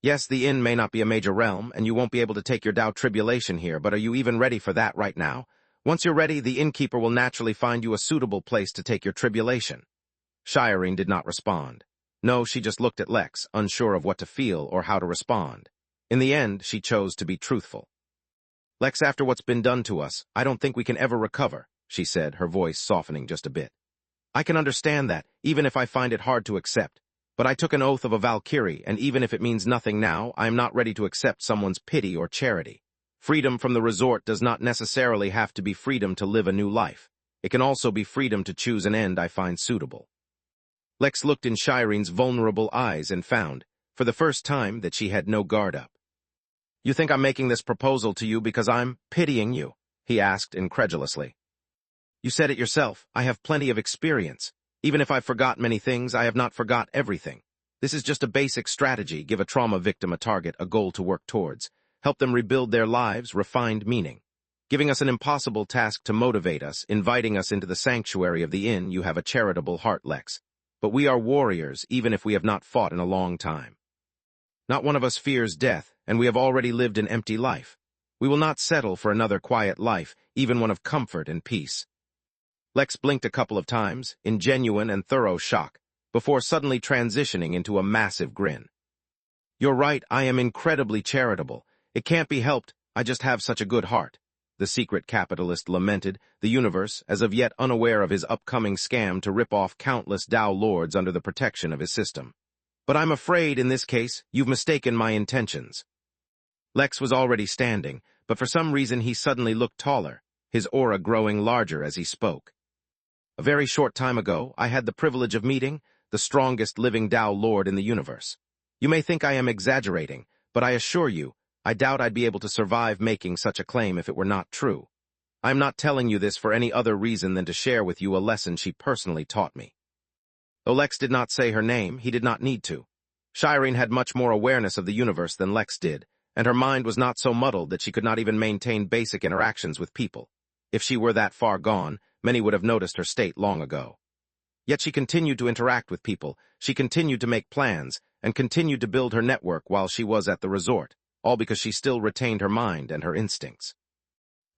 S1: Yes, the inn may not be a major realm, and you won't be able to take your Tao tribulation here, but are you even ready for that right now? Once you're ready, the innkeeper will naturally find you a suitable place to take your tribulation. Shireen did not respond. No, she just looked at Lex, unsure of what to feel or how to respond. In the end, she chose to be truthful. Lex, after what's been done to us, I don't think we can ever recover, she said, her voice softening just a bit. I can understand that, even if I find it hard to accept. But I took an oath of a Valkyrie, and even if it means nothing now, I am not ready to accept someone's pity or charity. Freedom from the resort does not necessarily have to be freedom to live a new life. It can also be freedom to choose an end I find suitable. Lex looked in Shireen's vulnerable eyes and found, for the first time, that she had no guard up. You think I'm making this proposal to you because I'm pitying you? He asked incredulously. You said it yourself, I have plenty of experience. Even if I've forgot many things, I have not forgot everything. This is just a basic strategy, give a trauma victim a target, a goal to work towards. Help them rebuild their lives, refined meaning. Giving us an impossible task to motivate us, inviting us into the sanctuary of the inn, you have a charitable heart, Lex. But we are warriors, even if we have not fought in a long time. Not one of us fears death, and we have already lived an empty life. We will not settle for another quiet life, even one of comfort and peace. Lex blinked a couple of times, in genuine and thorough shock, before suddenly transitioning into a massive grin. You're right, I am incredibly charitable. It can't be helped, I just have such a good heart. The secret capitalist lamented, the universe, as of yet unaware of his upcoming scam to rip off countless Tao lords under the protection of his system. But I'm afraid, in this case, you've mistaken my intentions. Lex was already standing, but for some reason he suddenly looked taller, his aura growing larger as he spoke. A very short time ago, I had the privilege of meeting the strongest living Tao Lord in the universe. You may think I am exaggerating, but I assure you, I doubt I'd be able to survive making such a claim if it were not true. I am not telling you this for any other reason than to share with you a lesson she personally taught me. Though Lex did not say her name, he did not need to. Shireen had much more awareness of the universe than Lex did, and her mind was not so muddled that she could not even maintain basic interactions with people. If she were that far gone, many would have noticed her state long ago. Yet she continued to interact with people, she continued to make plans, and continued to build her network while she was at the resort, all because she still retained her mind and her instincts.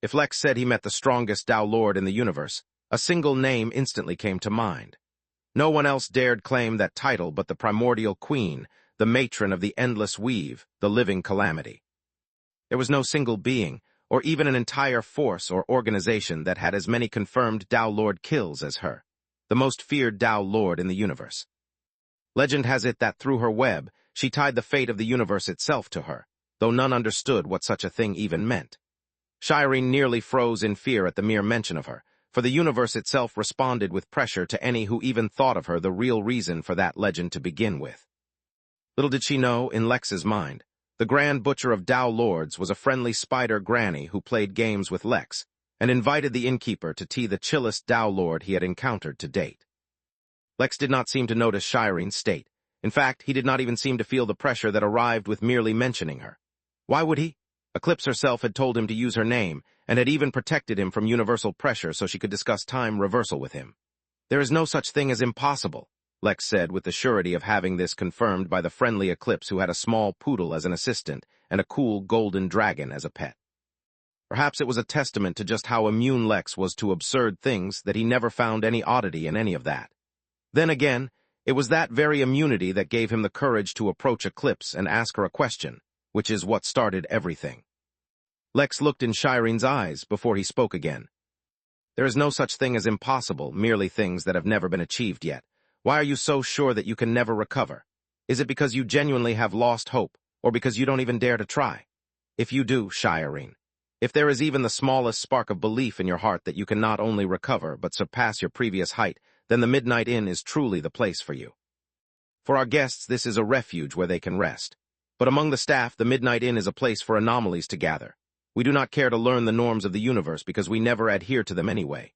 S1: If Lex said he met the strongest Tao Lord in the universe, a single name instantly came to mind. No one else dared claim that title but the primordial queen, the matron of the endless weave, the living calamity. There was no single being, or even an entire force or organization that had as many confirmed Tao Lord kills as her, the most feared Tao Lord in the universe. Legend has it that through her web, she tied the fate of the universe itself to her, though none understood what such a thing even meant. Shireen nearly froze in fear at the mere mention of her, for the universe itself responded with pressure to any who even thought of her the real reason for that legend to begin with. Little did she know, in Lex's mind, the Grand Butcher of Tao Lords was a friendly spider granny who played games with Lex, and invited the innkeeper to tea the chillest Tao Lord he had encountered to date. Lex did not seem to notice Shireen's state. In fact, he did not even seem to feel the pressure that arrived with merely mentioning her. Why would he? Eclipse herself had told him to use her name, and had even protected him from universal pressure so she could discuss time reversal with him. There is no such thing as impossible, Lex said with the surety of having this confirmed by the friendly Eclipse who had a small poodle as an assistant and a cool golden dragon as a pet. Perhaps it was a testament to just how immune Lex was to absurd things that he never found any oddity in any of that. Then again, it was that very immunity that gave him the courage to approach Eclipse and ask her a question, which is what started everything. Lex looked in Shireen's eyes before he spoke again. There is no such thing as impossible, merely things that have never been achieved yet. Why are you so sure that you can never recover? Is it because you genuinely have lost hope, or because you don't even dare to try? If you do, Shireen, if there is even the smallest spark of belief in your heart that you can not only recover but surpass your previous height, then the Midnight Inn is truly the place for you. For our guests, this is a refuge where they can rest. But among the staff, the Midnight Inn is a place for anomalies to gather. We do not care to learn the norms of the universe because we never adhere to them anyway.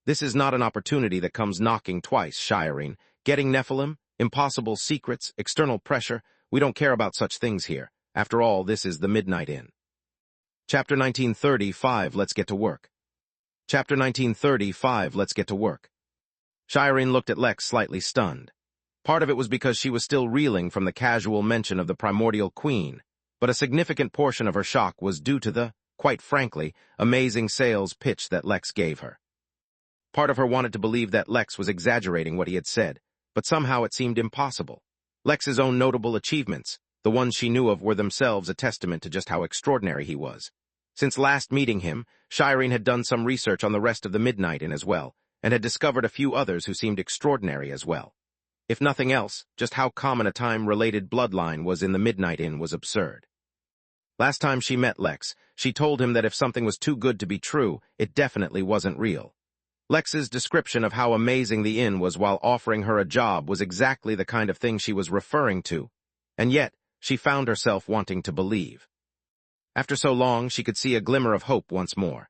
S1: This is not an opportunity that comes knocking twice, Shireen. Getting Nephilim, impossible secrets, external pressure, we don't care about such things here. After all, this is the Midnight Inn. Chapter 1935, let's get to work. Chapter 1935, Let's Get to Work. Shireen looked at Lex slightly stunned. Part of it was because she was still reeling from the casual mention of the primordial queen, but a significant portion of her shock was due to the, quite frankly, amazing sales pitch that Lex gave her. Part of her wanted to believe that Lex was exaggerating what he had said, but somehow it seemed impossible. Lex's own notable achievements, the ones she knew of, were themselves a testament to just how extraordinary he was. Since last meeting him, Shireen had done some research on the rest of the Midnight Inn as well, and had discovered a few others who seemed extraordinary as well. If nothing else, just how common a time-related bloodline was in the Midnight Inn was absurd. Last time she met Lex, she told him that if something was too good to be true, it definitely wasn't real. Lex's description of how amazing the inn was while offering her a job was exactly the kind of thing she was referring to, and yet she found herself wanting to believe. After so long, she could see a glimmer of hope once more.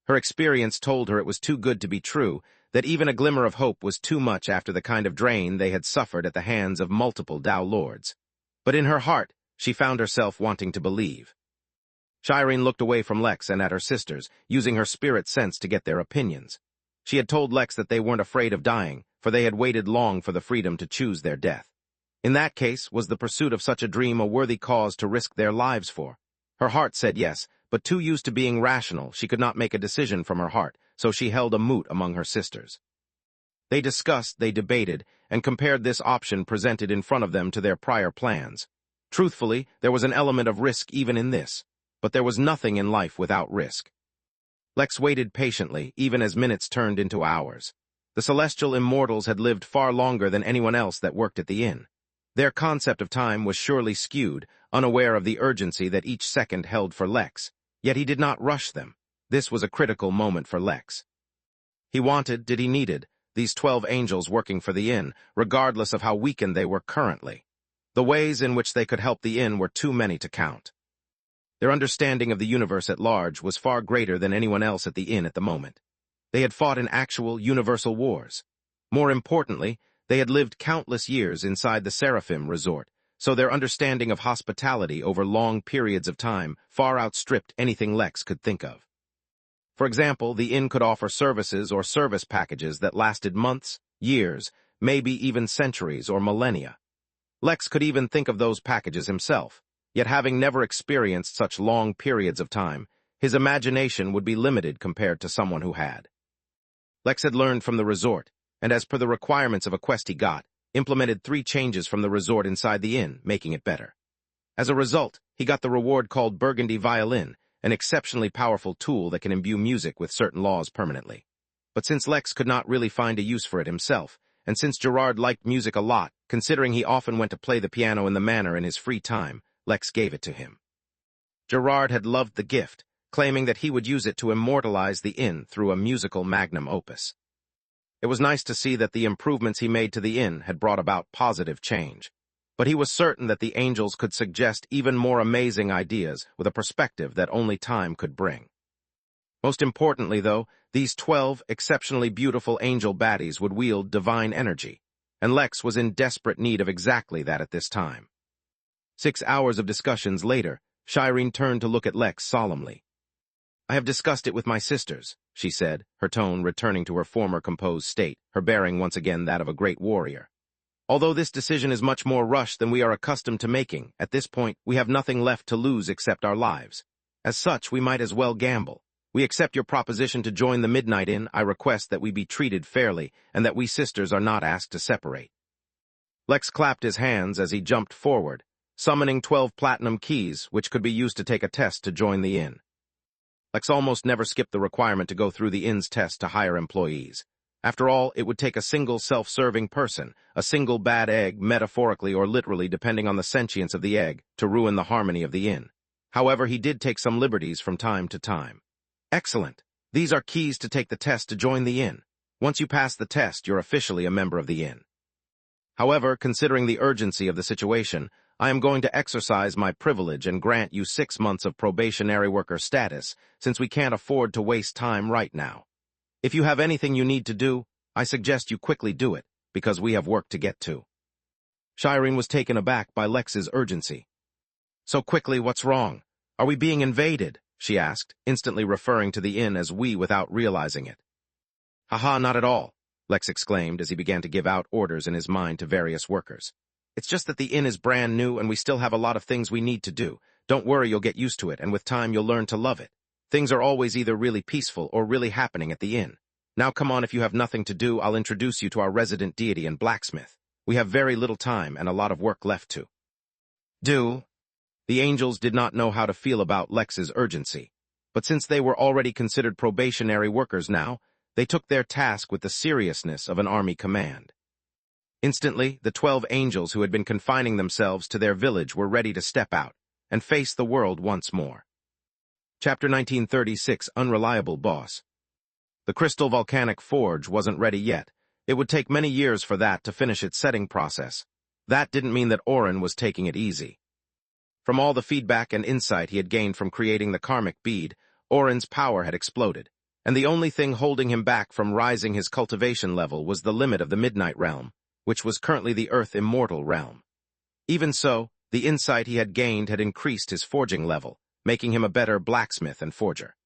S1: Her experience told her it was too good to be true, that even a glimmer of hope was too much after the kind of drain they had suffered at the hands of multiple Dao Lords. But in her heart, she found herself wanting to believe. Shireen looked away from Lex and at her sisters, using her spirit sense to get their opinions. She had told Lex that they weren't afraid of dying, for they had waited long for the freedom to choose their death. In that case, was the pursuit of such a dream a worthy cause to risk their lives for? Her heart said yes, but too used to being rational, she could not make a decision from her heart, so she held a moot among her sisters. They discussed, they debated, and compared this option presented in front of them to their prior plans. Truthfully, there was an element of risk even in this, but there was nothing in life without risk. Lex waited patiently, even as minutes turned into hours. The celestial immortals had lived far longer than anyone else that worked at the inn. Their concept of time was surely skewed, unaware of the urgency that each second held for Lex, yet he did not rush them. This was a critical moment for Lex. He wanted, he needed, these 12 angels working for the inn, regardless of how weakened they were currently. The ways in which they could help the inn were too many to count. Their understanding of the universe at large was far greater than anyone else at the inn at the moment. They had fought in actual universal wars. More importantly, they had lived countless years inside the Seraphim Resort, so their understanding of hospitality over long periods of time far outstripped anything Lex could think of. For example, the inn could offer services or service packages that lasted months, years, maybe even centuries or millennia. Lex could even think of those packages himself. Yet having never experienced such long periods of time, his imagination would be limited compared to someone who had. Lex had learned from the resort, and as per the requirements of a quest he got, implemented 3 changes from the resort inside the inn, making it better. As a result, he got the reward called Burgundy Violin, an exceptionally powerful tool that can imbue music with certain laws permanently. But since Lex could not really find a use for it himself, and since Gerard liked music a lot, considering he often went to play the piano in the manor in his free time, Lex gave it to him. Gerard had loved the gift, claiming that he would use it to immortalize the inn through a musical magnum opus. It was nice to see that the improvements he made to the inn had brought about positive change, but he was certain that the angels could suggest even more amazing ideas with a perspective that only time could bring. Most importantly, though, these 12 exceptionally beautiful angel baddies would wield divine energy, and Lex was in desperate need of exactly that at this time. 6 hours of discussions later, Shireen turned to look at Lex solemnly. "I have discussed it with my sisters," she said, her tone returning to her former composed state, her bearing once again that of a great warrior. "Although this decision is much more rushed than we are accustomed to making, at this point we have nothing left to lose except our lives. As such, we might as well gamble. We accept your proposition to join the Midnight Inn. I request that we be treated fairly, and that we sisters are not asked to separate." Lex clapped his hands as he jumped forward, summoning 12 platinum keys, which could be used to take a test to join the inn. Lex almost never skipped the requirement to go through the inn's test to hire employees. After all, it would take a single self-serving person, a single bad egg, metaphorically or literally depending on the sentience of the egg, to ruin the harmony of the inn. However, he did take some liberties from time to time. "Excellent. These are keys to take the test to join the inn. Once you pass the test, you're officially a member of the inn. However, considering the urgency of the situation, I am going to exercise my privilege and grant you 6 months of probationary worker status, since we can't afford to waste time right now. If you have anything you need to do, I suggest you quickly do it, because we have work to get to." Shireen was taken aback by Lex's urgency. "So quickly, what's wrong? Are we being invaded?" she asked, instantly referring to the inn as we without realizing it. Haha, not at all, Lex exclaimed as he began to give out orders in his mind to various workers. It's just that the inn is brand new and we still have a lot of things we need to do. Don't worry, you'll get used to it, and with time you'll learn to love it. Things are always either really peaceful or really happening at the inn. Now come on, if you have nothing to do, I'll introduce you to our resident deity and blacksmith. We have very little time and a lot of work left to do. The angels did not know how to feel about Lex's urgency, but since they were already considered probationary workers now, they took their task with the seriousness of an army command. Instantly, the 12 angels who had been confining themselves to their village were ready to step out and face the world once more. Chapter 1936, Unreliable Boss. The crystal volcanic forge wasn't ready yet. It would take many years for that to finish its setting process. That didn't mean that Orin was taking it easy. From all the feedback and insight he had gained from creating the karmic bead, Orin's power had exploded, and the only thing holding him back from rising his cultivation level was the limit of the Midnight Realm, which was currently the Earth Immortal Realm. Even so, the insight he had gained had increased his forging level, making him a better blacksmith and forger.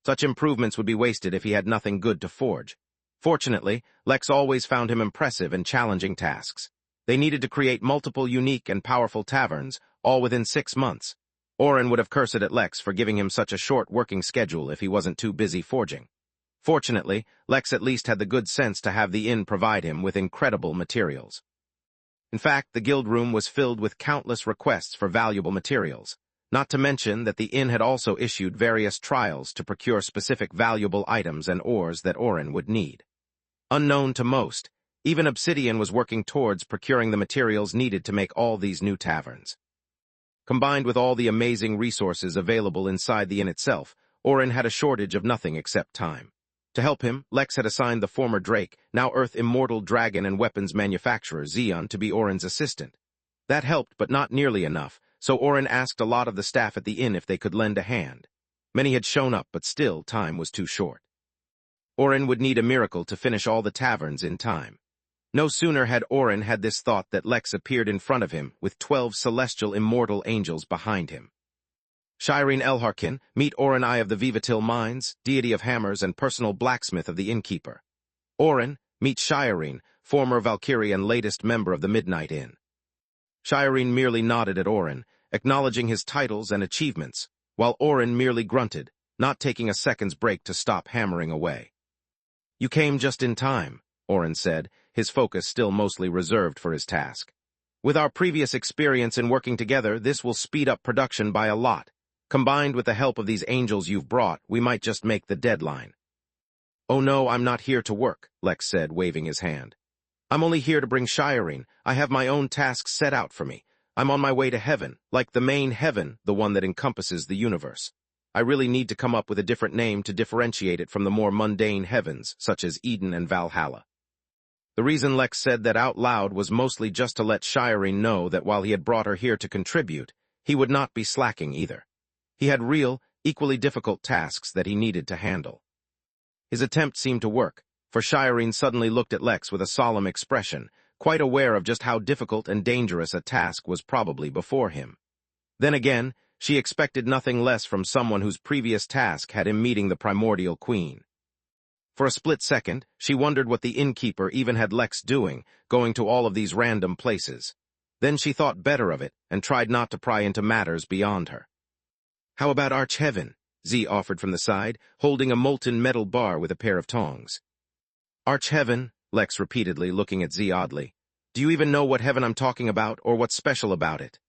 S1: Such improvements would be wasted if he had nothing good to forge. Fortunately, Lex always found him impressive in challenging tasks. They needed to create multiple unique and powerful taverns, all within 6 months. Orin would have cursed at Lex for giving him such a short working schedule if he wasn't too busy forging. Fortunately, Lex at least had the good sense to have the inn provide him with incredible materials. In fact, the guild room was filled with countless requests for valuable materials, not to mention that the inn had also issued various trials to procure specific valuable items and ores that Orin would need. Unknown to most, even Obsidian was working towards procuring the materials needed to make all these new taverns. Combined with all the amazing resources available inside the inn itself, Orin had a shortage of nothing except time. To help him, Lex had assigned the former Drake, now Earth Immortal Dragon and weapons manufacturer Xeon to be Orin's assistant. That helped, but not nearly enough, so Orin asked a lot of the staff at the inn if they could lend a hand. Many had shown up, but still time was too short. Orin would need a miracle to finish all the taverns in time. No sooner had Orin had this thought that Lex appeared in front of him with 12 celestial immortal angels behind him. Shireen Elharkin, meet Orin I of the Vivatil Mines, deity of hammers and personal blacksmith of the Innkeeper. Orin, meet Shireen, former Valkyrie and latest member of the Midnight Inn. Shireen merely nodded at Orin, acknowledging his titles and achievements, while Orin merely grunted, not taking a second's break to stop hammering away. You came just in time, Orin said, his focus still mostly reserved for his task. With our previous experience in working together, this will speed up production by a lot. Combined with the help of these angels you've brought, we might just make the deadline. Oh no, I'm not here to work, Lex said, waving his hand. I'm only here to bring Shireen. I have my own tasks set out for me. I'm on my way to heaven, like the main heaven, the one that encompasses the universe. I really need to come up with a different name to differentiate it from the more mundane heavens, such as Eden and Valhalla. The reason Lex said that out loud was mostly just to let Shireen know that while he had brought her here to contribute, he would not be slacking either. He had real, equally difficult tasks that he needed to handle. His attempt seemed to work, for Shireen suddenly looked at Lex with a solemn expression, quite aware of just how difficult and dangerous a task was probably before him. Then again, she expected nothing less from someone whose previous task had him meeting the primordial queen. For a split second, she wondered what the innkeeper even had Lex doing, going to all of these random places. Then she thought better of it and tried not to pry into matters beyond her. How about Arch-Heaven? Z offered from the side, holding a molten metal bar with a pair of tongs. Arch-Heaven, Lex repeatedly, looking at Z oddly. Do you even know what heaven I'm talking about, or what's special about it?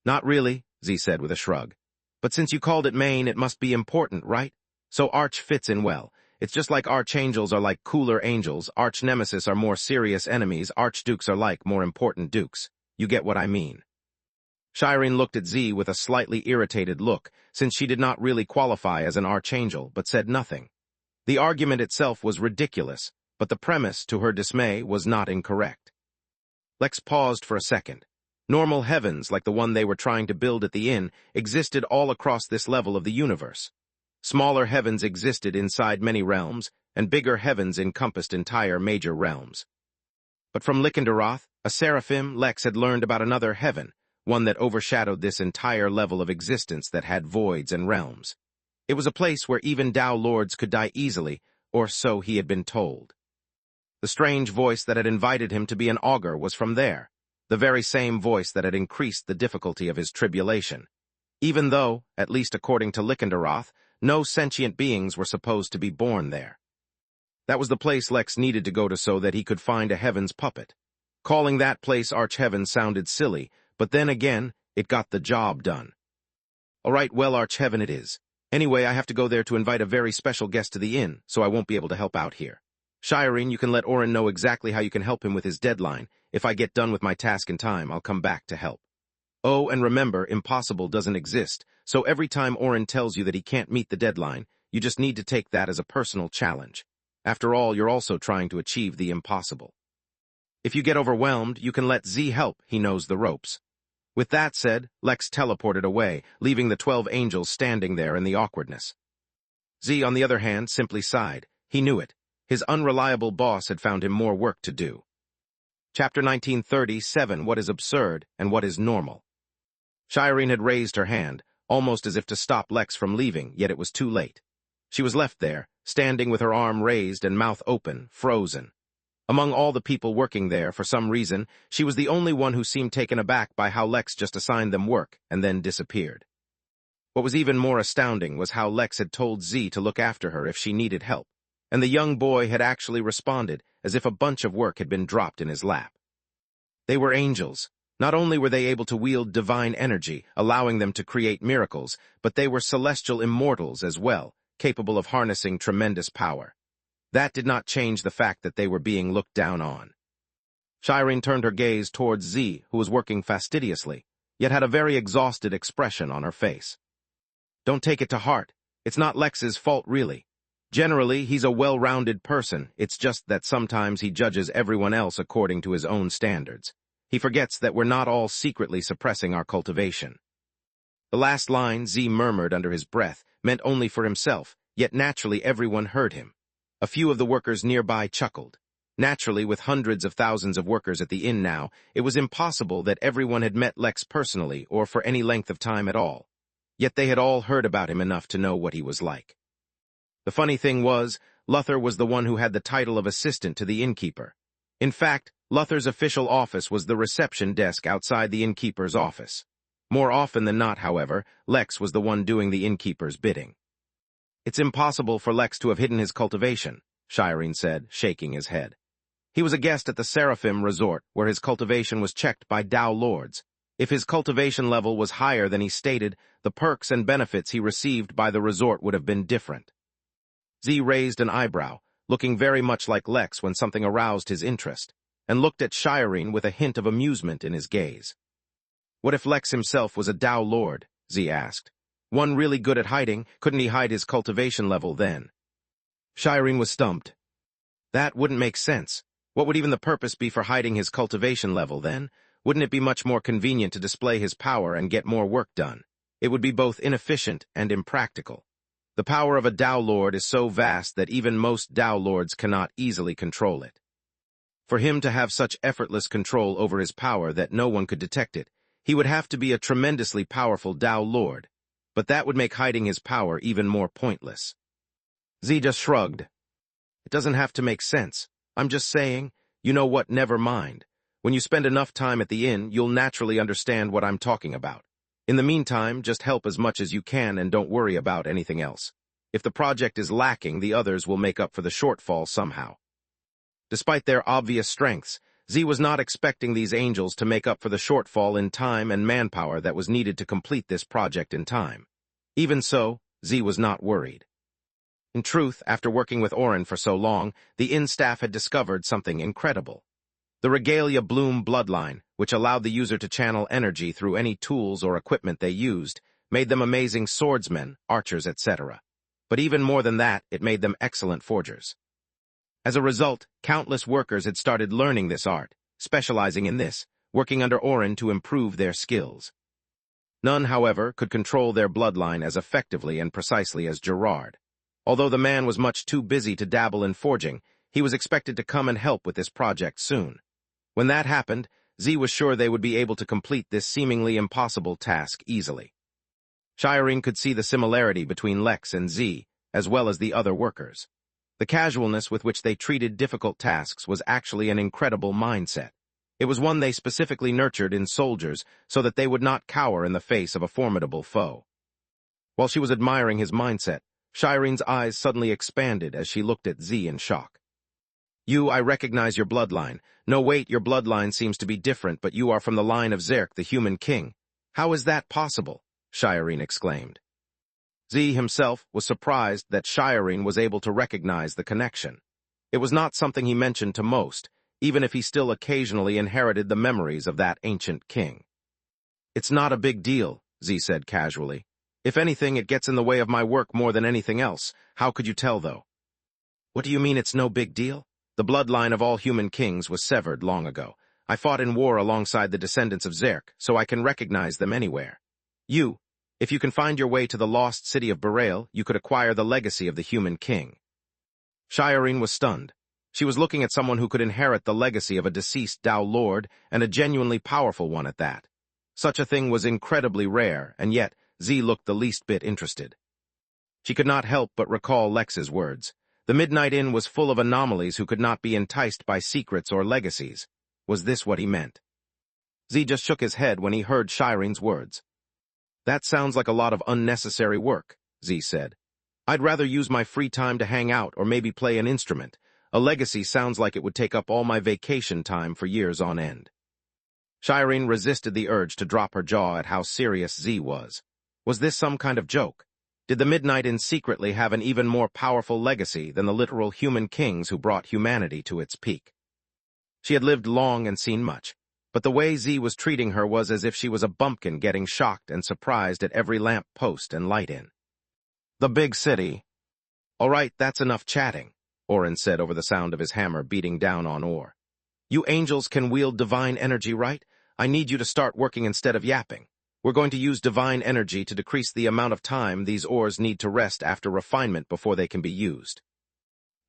S1: Not really, Z said with a shrug. But since you called it main, it must be important, right? So Arch fits in well. It's just like archangels are like cooler angels, arch-nemesis are more serious enemies, archdukes are like more important dukes. You get what I mean. Shireen looked at Z with a slightly irritated look, since she did not really qualify as an archangel, but said nothing. The argument itself was ridiculous, but the premise, to her dismay, was not incorrect. Lex paused for a second. Normal heavens, like the one they were trying to build at the inn, existed all across this level of the universe. Smaller heavens existed inside many realms, and bigger heavens encompassed entire major realms. But from Lycandaroth, a seraphim, Lex had learned about another heaven, one that overshadowed this entire level of existence that had voids and realms. It was a place where even Tao Lords could die easily, or so he had been told. The strange voice that had invited him to be an augur was from there, the very same voice that had increased the difficulty of his tribulation. Even though, at least according to Lycandaroth, no sentient beings were supposed to be born there. That was the place Lex needed to go to so that he could find a heaven's puppet. Calling that place Archheaven sounded silly, but then again, it got the job done. All right, well, Archheaven it is. Anyway, I have to go there to invite a very special guest to the inn, so I won't be able to help out here. Shireen, you can let Orin know exactly how you can help him with his deadline. If I get done with my task in time, I'll come back to help. Oh, and remember, impossible doesn't exist, so every time Orin tells you that he can't meet the deadline, you just need to take that as a personal challenge. After all, you're also trying to achieve the impossible. If you get overwhelmed, you can let Z help, he knows the ropes. With that said, Lex teleported away, leaving the 12 angels standing there in the awkwardness. Z, on the other hand, simply sighed. He knew it. His unreliable boss had found him more work to do. Chapter 1937, What is Absurd and What is Normal. Shireen had raised her hand, almost as if to stop Lex from leaving, yet it was too late. She was left there, standing with her arm raised and mouth open, frozen. Among all the people working there, for some reason, she was the only one who seemed taken aback by how Lex just assigned them work and then disappeared. What was even more astounding was how Lex had told Z to look after her if she needed help, and the young boy had actually responded as if a bunch of work had been dropped in his lap. They were angels. Not only were they able to wield divine energy, allowing them to create miracles, but they were celestial immortals as well, capable of harnessing tremendous power. That did not change the fact that they were being looked down on. Shireen turned her gaze towards Z, who was working fastidiously, yet had a very exhausted expression on her face. Don't take it to heart. It's not Lex's fault, really. Generally, he's a well-rounded person. It's just that sometimes he judges everyone else according to his own standards. He forgets that we're not all secretly suppressing our cultivation. The last line Z murmured under his breath meant only for himself, yet naturally everyone heard him. A few of the workers nearby chuckled. Naturally, with hundreds of thousands of workers at the inn now, it was impossible that everyone had met Lex personally or for any length of time at all. Yet they had all heard about him enough to know what he was like. The funny thing was, Luther was the one who had the title of assistant to the innkeeper. In fact, Luther's official office was the reception desk outside the innkeeper's office. More often than not, however, Lex was the one doing the innkeeper's bidding. It's impossible for Lex to have hidden his cultivation, Shireen said, shaking his head. He was a guest at the Seraphim Resort, where his cultivation was checked by Tao Lords. If his cultivation level was higher than he stated, the perks and benefits he received by the resort would have been different. Z raised an eyebrow, looking very much like Lex when something aroused his interest, and looked at Shireen with a hint of amusement in his gaze. What if Lex himself was a Tao Lord? Z asked. One really good at hiding, couldn't he hide his cultivation level then? Shireen was stumped. That wouldn't make sense. What would even the purpose be for hiding his cultivation level then? Wouldn't it be much more convenient to display his power and get more work done? It would be both inefficient and impractical. The power of a Tao Lord is so vast that even most Tao Lords cannot easily control it. For him to have such effortless control over his power that no one could detect it, he would have to be a tremendously powerful Tao Lord. But that would make hiding his power even more pointless. Z just shrugged. It doesn't have to make sense. I'm just saying, you know what, never mind. When you spend enough time at the inn, you'll naturally understand what I'm talking about. In the meantime, just help as much as you can and don't worry about anything else. If the project is lacking, the others will make up for the shortfall somehow. Despite their obvious strengths, Z was not expecting these angels to make up for the shortfall in time and manpower that was needed to complete this project in time. Even so, Z was not worried. In truth, after working with Orin for so long, the inn staff had discovered something incredible. The Regalia Bloom bloodline, which allowed the user to channel energy through any tools or equipment they used, made them amazing swordsmen, archers, etc. But even more than that, it made them excellent forgers. As a result, countless workers had started learning this art, specializing in this, working under Orin to improve their skills. None, however, could control their bloodline as effectively and precisely as Gerard. Although the man was much too busy to dabble in forging, he was expected to come and help with this project soon. When that happened, Z was sure they would be able to complete this seemingly impossible task easily. Shireen could see the similarity between Lex and Z, as well as the other workers. The casualness with which they treated difficult tasks was actually an incredible mindset. It was one they specifically nurtured in soldiers so that they would not cower in the face of a formidable foe. While she was admiring his mindset, Shireen's eyes suddenly expanded as she looked at Z in shock. I recognize your bloodline. No, wait, your bloodline seems to be different, but you are from the line of Zerk, the human king. How is that possible? Shireen exclaimed. Z himself was surprised that Shireen was able to recognize the connection. It was not something he mentioned to most, even if he still occasionally inherited the memories of that ancient king. It's not a big deal, Z said casually. If anything, it gets in the way of my work more than anything else. How could you tell, though? What do you mean it's no big deal? The bloodline of all human kings was severed long ago. I fought in war alongside the descendants of Zerk, so I can recognize them anywhere. If you can find your way to the lost city of Berail, you could acquire the legacy of the human king. Shireen was stunned. She was looking at someone who could inherit the legacy of a deceased Dao Lord, and a genuinely powerful one at that. Such a thing was incredibly rare, and yet Z looked the least bit interested. She could not help but recall Lex's words. The Midnight Inn was full of anomalies who could not be enticed by secrets or legacies. Was this what he meant? Z just shook his head when he heard Shireen's words. That sounds like a lot of unnecessary work, Z said. I'd rather use my free time to hang out or maybe play an instrument. A legacy sounds like it would take up all my vacation time for years on end. Shireen resisted the urge to drop her jaw at how serious Z was. Was this some kind of joke? Did the Midnight Inn secretly have an even more powerful legacy than the literal human kings who brought humanity to its peak? She had lived long and seen much, but the way Z was treating her was as if she was a bumpkin getting shocked and surprised at every lamp post and light in. The big city. All right, that's enough chatting, Orin said over the sound of his hammer beating down on ore. You angels can wield divine energy, right? I need you to start working instead of yapping. We're going to use divine energy to decrease the amount of time these ores need to rest after refinement before they can be used.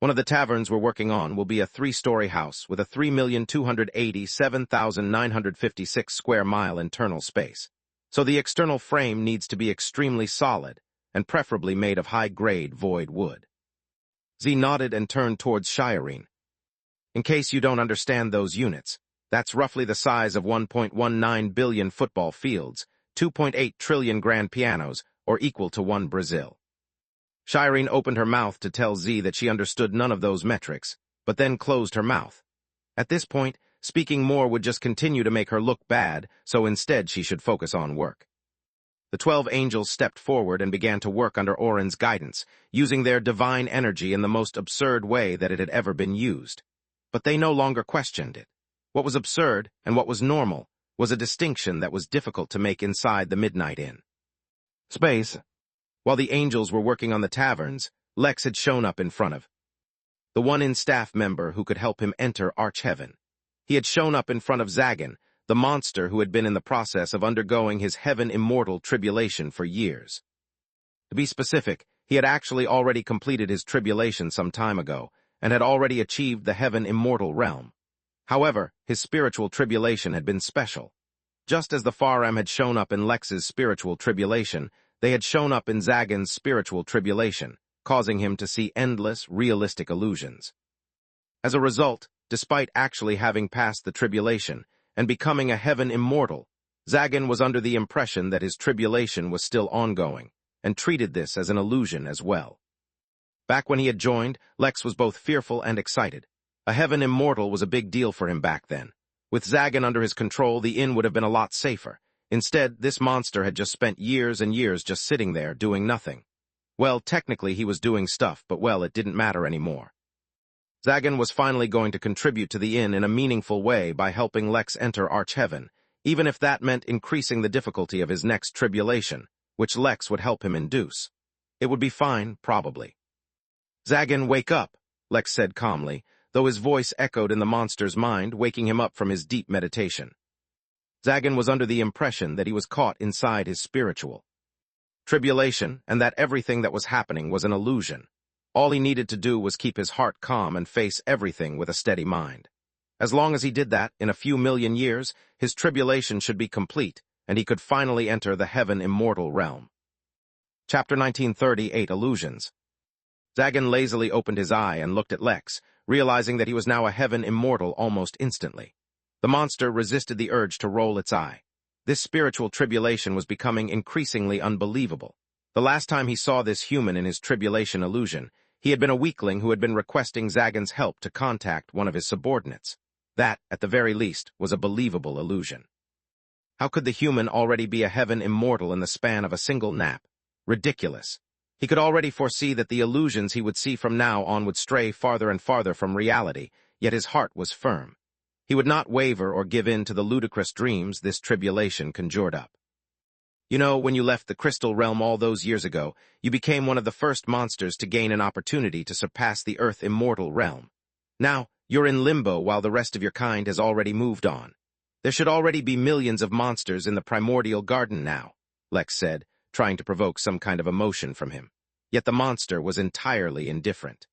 S1: One of the taverns we're working on will be a 3-story house with a 3,287,956 square mile internal space. So the external frame needs to be extremely solid and preferably made of high-grade void wood. Z nodded and turned towards Shireen. In case you don't understand those units, that's roughly the size of 1.19 billion football fields, 2.8 trillion grand pianos, or equal to one Brazil. Shireen opened her mouth to tell Z that she understood none of those metrics, but then closed her mouth. At this point, speaking more would just continue to make her look bad, so instead she should focus on work. The 12 angels stepped forward and began to work under Orin's guidance, using their divine energy in the most absurd way that it had ever been used. But they no longer questioned it. What was absurd and what was normal was a distinction that was difficult to make inside the Midnight Inn. Space. While the angels were working on the taverns, Lex had shown up in front of the one-in staff member who could help him enter Arch-Heaven. He had shown up in front of Zagan, the monster who had been in the process of undergoing his heaven-immortal tribulation for years. To be specific, he had actually already completed his tribulation some time ago, and had already achieved the heaven-immortal realm. However, his spiritual tribulation had been special. Just as the Faram had shown up in Lex's spiritual tribulation, they had shown up in Zagan's spiritual tribulation, causing him to see endless, realistic illusions. As a result, despite actually having passed the tribulation and becoming a heaven immortal, Zagan was under the impression that his tribulation was still ongoing, and treated this as an illusion as well. Back when he had joined, Lex was both fearful and excited. A heaven immortal was a big deal for him back then. With Zagan under his control, the inn would have been a lot safer. Instead, this monster had just spent years and years just sitting there, doing nothing. Well, technically he was doing stuff, but well, it didn't matter anymore. Zagan was finally going to contribute to the inn in a meaningful way by helping Lex enter Arch-Heaven, even if that meant increasing the difficulty of his next tribulation, which Lex would help him induce. It would be fine, probably. Zagan, wake up, Lex said calmly, though his voice echoed in the monster's mind, waking him up from his deep meditation. Zagan was under the impression that he was caught inside his spiritual tribulation, and that everything that was happening was an illusion. All he needed to do was keep his heart calm and face everything with a steady mind. As long as he did that, in a few million years, his tribulation should be complete, and he could finally enter the heaven-immortal realm. Chapter 1938, Illusions. Zagan lazily opened his eye and looked at Lex, realizing that he was now a heaven-immortal almost instantly. The monster resisted the urge to roll its eye. This spiritual tribulation was becoming increasingly unbelievable. The last time he saw this human in his tribulation illusion, he had been a weakling who had been requesting Zagan's help to contact one of his subordinates. That, at the very least, was a believable illusion. How could the human already be a heaven-immortal in the span of a single nap? Ridiculous. He could already foresee that the illusions he would see from now on would stray farther and farther from reality, yet his heart was firm. He would not waver or give in to the ludicrous dreams this tribulation conjured up. You know, when you left the crystal realm all those years ago, you became one of the first monsters to gain an opportunity to surpass the earth-immortal realm. Now, you're in limbo while the rest of your kind has already moved on. There should already be millions of monsters in the primordial garden now, Lex said, trying to provoke some kind of emotion from him. Yet the monster was entirely indifferent.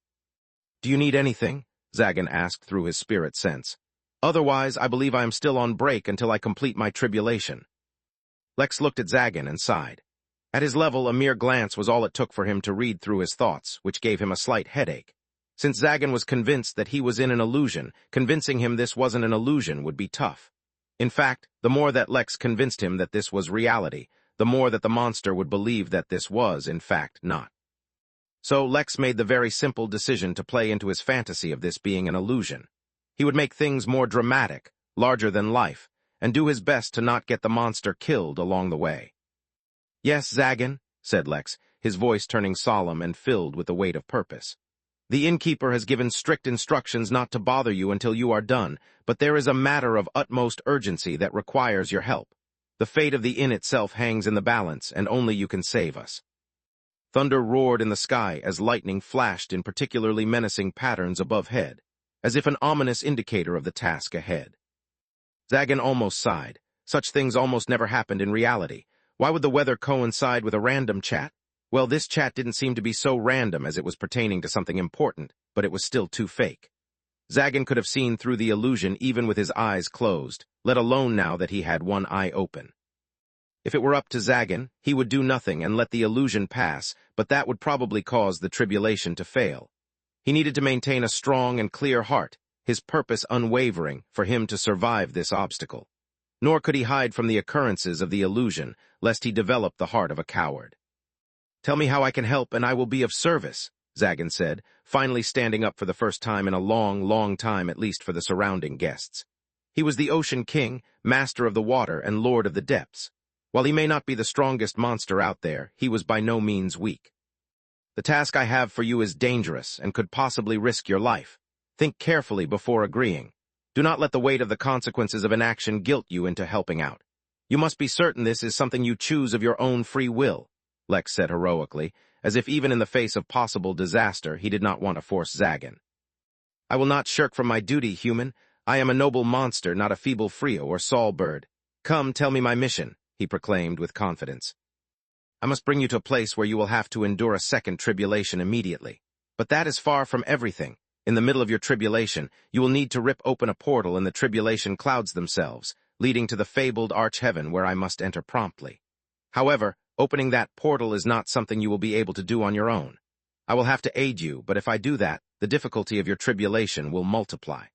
S1: Do you need anything? Zagan asked through his spirit sense. Otherwise, I believe I am still on break until I complete my tribulation. Lex looked at Zagan and sighed. At his level, a mere glance was all it took for him to read through his thoughts, which gave him a slight headache. Since Zagan was convinced that he was in an illusion, convincing him this wasn't an illusion would be tough. In fact, the more that Lex convinced him that this was reality, the more that the monster would believe that this was, in fact, not. So Lex made the very simple decision to play into his fantasy of this being an illusion. He would make things more dramatic, larger than life, and do his best to not get the monster killed along the way. Yes, Zagan, said Lex, his voice turning solemn and filled with the weight of purpose. The Innkeeper has given strict instructions not to bother you until you are done, but there is a matter of utmost urgency that requires your help. The fate of the inn itself hangs in the balance, and only you can save us. Thunder roared in the sky as lightning flashed in particularly menacing patterns above head, as if an ominous indicator of the task ahead. Zagan almost sighed. Such things almost never happened in reality. Why would the weather coincide with a random chat? Well, this chat didn't seem to be so random as it was pertaining to something important, but it was still too fake. Zagan could have seen through the illusion even with his eyes closed, let alone now that he had one eye open. If it were up to Zagan, he would do nothing and let the illusion pass, but that would probably cause the tribulation to fail. He needed to maintain a strong and clear heart, his purpose unwavering, for him to survive this obstacle. Nor could he hide from the occurrences of the illusion, lest he develop the heart of a coward. Tell me how I can help, and I will be of service, Zagan said, finally standing up for the first time in a long, long time, at least for the surrounding guests. He was the Ocean King, master of the water and lord of the depths. While he may not be the strongest monster out there, he was by no means weak. The task I have for you is dangerous and could possibly risk your life. Think carefully before agreeing. Do not let the weight of the consequences of inaction guilt you into helping out. You must be certain this is something you choose of your own free will, Lex said heroically, as if even in the face of possible disaster he did not want to force Zagan. I will not shirk from my duty, human. I am a noble monster, not a feeble Frio or Saul bird. Come, tell me my mission, he proclaimed with confidence. I must bring you to a place where you will have to endure a second tribulation immediately. But that is far from everything. In the middle of your tribulation, you will need to rip open a portal in the tribulation clouds themselves, leading to the fabled arch-heaven where I must enter promptly. However, opening that portal is not something you will be able to do on your own. I will have to aid you, but if I do that, the difficulty of your tribulation will multiply.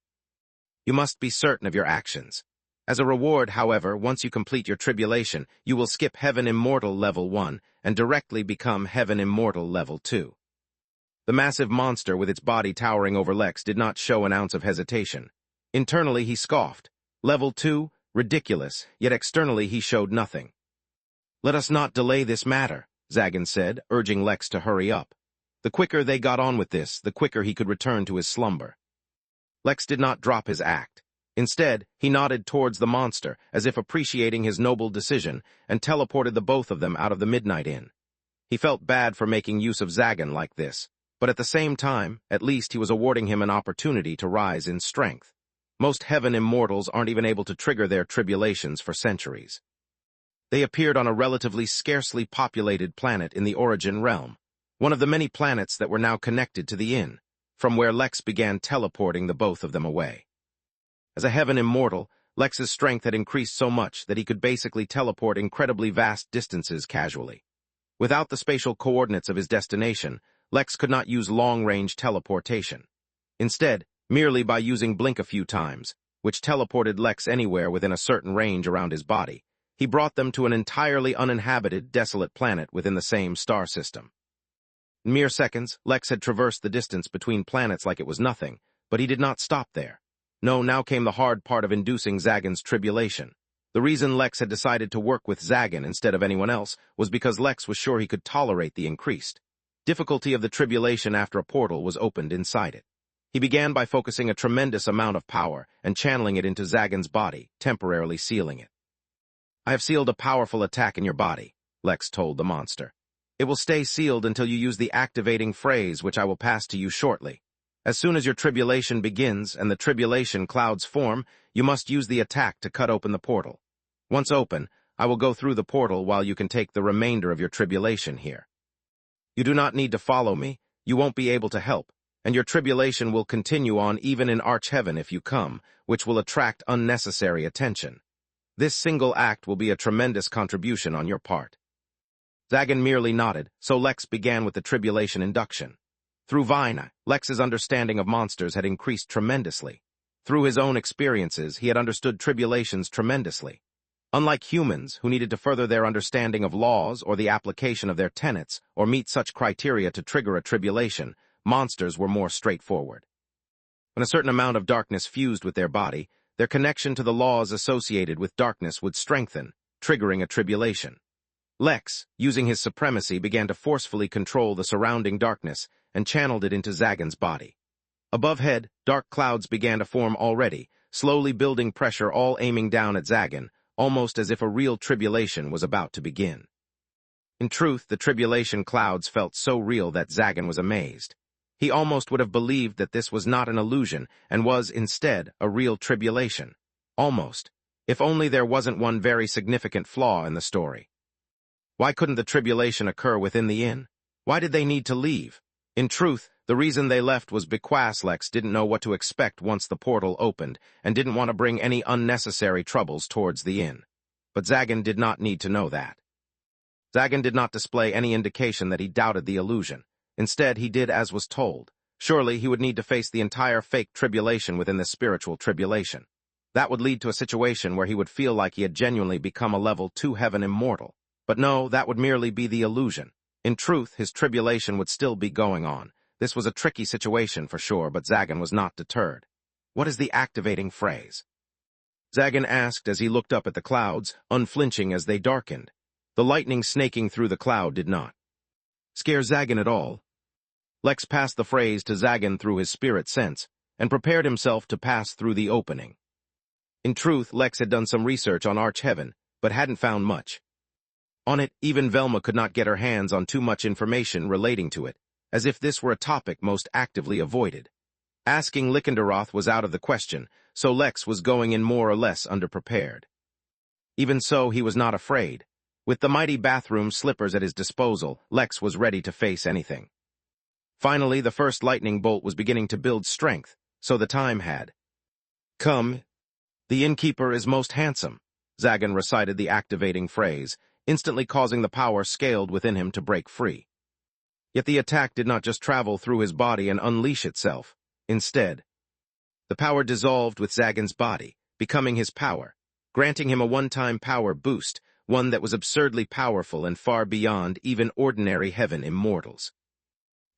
S1: You must be certain of your actions. As a reward, however, once you complete your tribulation, you will skip Heaven Immortal Level 1 and directly become Heaven Immortal Level 2. The massive monster with its body towering over Lex did not show an ounce of hesitation. Internally, he scoffed. Level 2? Ridiculous, yet externally he showed nothing. Let us not delay this matter, Zagan said, urging Lex to hurry up. The quicker they got on with this, the quicker he could return to his slumber. Lex did not drop his act. Instead, he nodded towards the monster, as if appreciating his noble decision, and teleported the both of them out of the Midnight Inn. He felt bad for making use of Zagan like this, but at the same time, at least he was awarding him an opportunity to rise in strength. Most heaven immortals aren't even able to trigger their tribulations for centuries. They appeared on a relatively scarcely populated planet in the Origin realm, one of the many planets that were now connected to the inn, from where Lex began teleporting the both of them away. As a heaven immortal, Lex's strength had increased so much that he could basically teleport incredibly vast distances casually. Without the spatial coordinates of his destination, Lex could not use long-range teleportation. Instead, merely by using blink a few times, which teleported Lex anywhere within a certain range around his body, he brought them to an entirely uninhabited, desolate planet within the same star system. In mere seconds, Lex had traversed the distance between planets like it was nothing, but he did not stop there. No, now came the hard part of inducing Zagan's tribulation. The reason Lex had decided to work with Zagan instead of anyone else was because Lex was sure he could tolerate the increased difficulty of the tribulation after a portal was opened inside it. He began by focusing a tremendous amount of power and channeling it into Zagan's body, temporarily sealing it. "I have sealed a powerful attack in your body," Lex told the monster. "It will stay sealed until you use the activating phrase, which I will pass to you shortly. As soon as your tribulation begins and the tribulation clouds form, you must use the attack to cut open the portal. Once open, I will go through the portal while you can take the remainder of your tribulation here. You do not need to follow me, you won't be able to help, and your tribulation will continue on even in Arch-Heaven if you come, which will attract unnecessary attention. This single act will be a tremendous contribution on your part." Zagan merely nodded, so Lex began with the tribulation induction. Through Vina, Lex's understanding of monsters had increased tremendously. Through his own experiences, he had understood tribulations tremendously. Unlike humans, who needed to further their understanding of laws or the application of their tenets or meet such criteria to trigger a tribulation, monsters were more straightforward. When a certain amount of darkness fused with their body, their connection to the laws associated with darkness would strengthen, triggering a tribulation. Lex, using his supremacy, began to forcefully control the surrounding darkness and channeled it into Zagan's body. Above head, dark clouds began to form already, slowly building pressure, all aiming down at Zagan, almost as if a real tribulation was about to begin. In truth, the tribulation clouds felt so real that Zagan was amazed. He almost would have believed that this was not an illusion and was, instead, a real tribulation. Almost. If only there wasn't one very significant flaw in the story. Why couldn't the tribulation occur within the inn? Why did they need to leave? In truth, the reason they left was because Lex didn't know what to expect once the portal opened and didn't want to bring any unnecessary troubles towards the inn. But Zagan did not need to know that. Zagan did not display any indication that he doubted the illusion. Instead, he did as was told. Surely he would need to face the entire fake tribulation within the spiritual tribulation. That would lead to a situation where he would feel like he had genuinely become a level 2 heaven immortal. But no, that would merely be the illusion. In truth, his tribulation would still be going on. This was a tricky situation for sure, but Zagan was not deterred. "What is the activating phrase?" Zagan asked as he looked up at the clouds, unflinching as they darkened. The lightning snaking through the cloud did not scare Zagan at all. Lex passed the phrase to Zagan through his spirit sense, and prepared himself to pass through the opening. In truth, Lex had done some research on Arch-Heaven, but hadn't found much. On it, even Velma could not get her hands on too much information relating to it, as if this were a topic most actively avoided. Asking Lycanderoth was out of the question, so Lex was going in more or less underprepared. Even so, he was not afraid. With the mighty bathroom slippers at his disposal, Lex was ready to face anything. Finally, the first lightning bolt was beginning to build strength, so the time had come. "The Innkeeper is most handsome," Zagan recited the activating phrase, instantly causing the power scaled within him to break free. Yet the attack did not just travel through his body and unleash itself. Instead, the power dissolved with Zagan's body, becoming his power, granting him a one-time power boost, one that was absurdly powerful and far beyond even ordinary heaven immortals.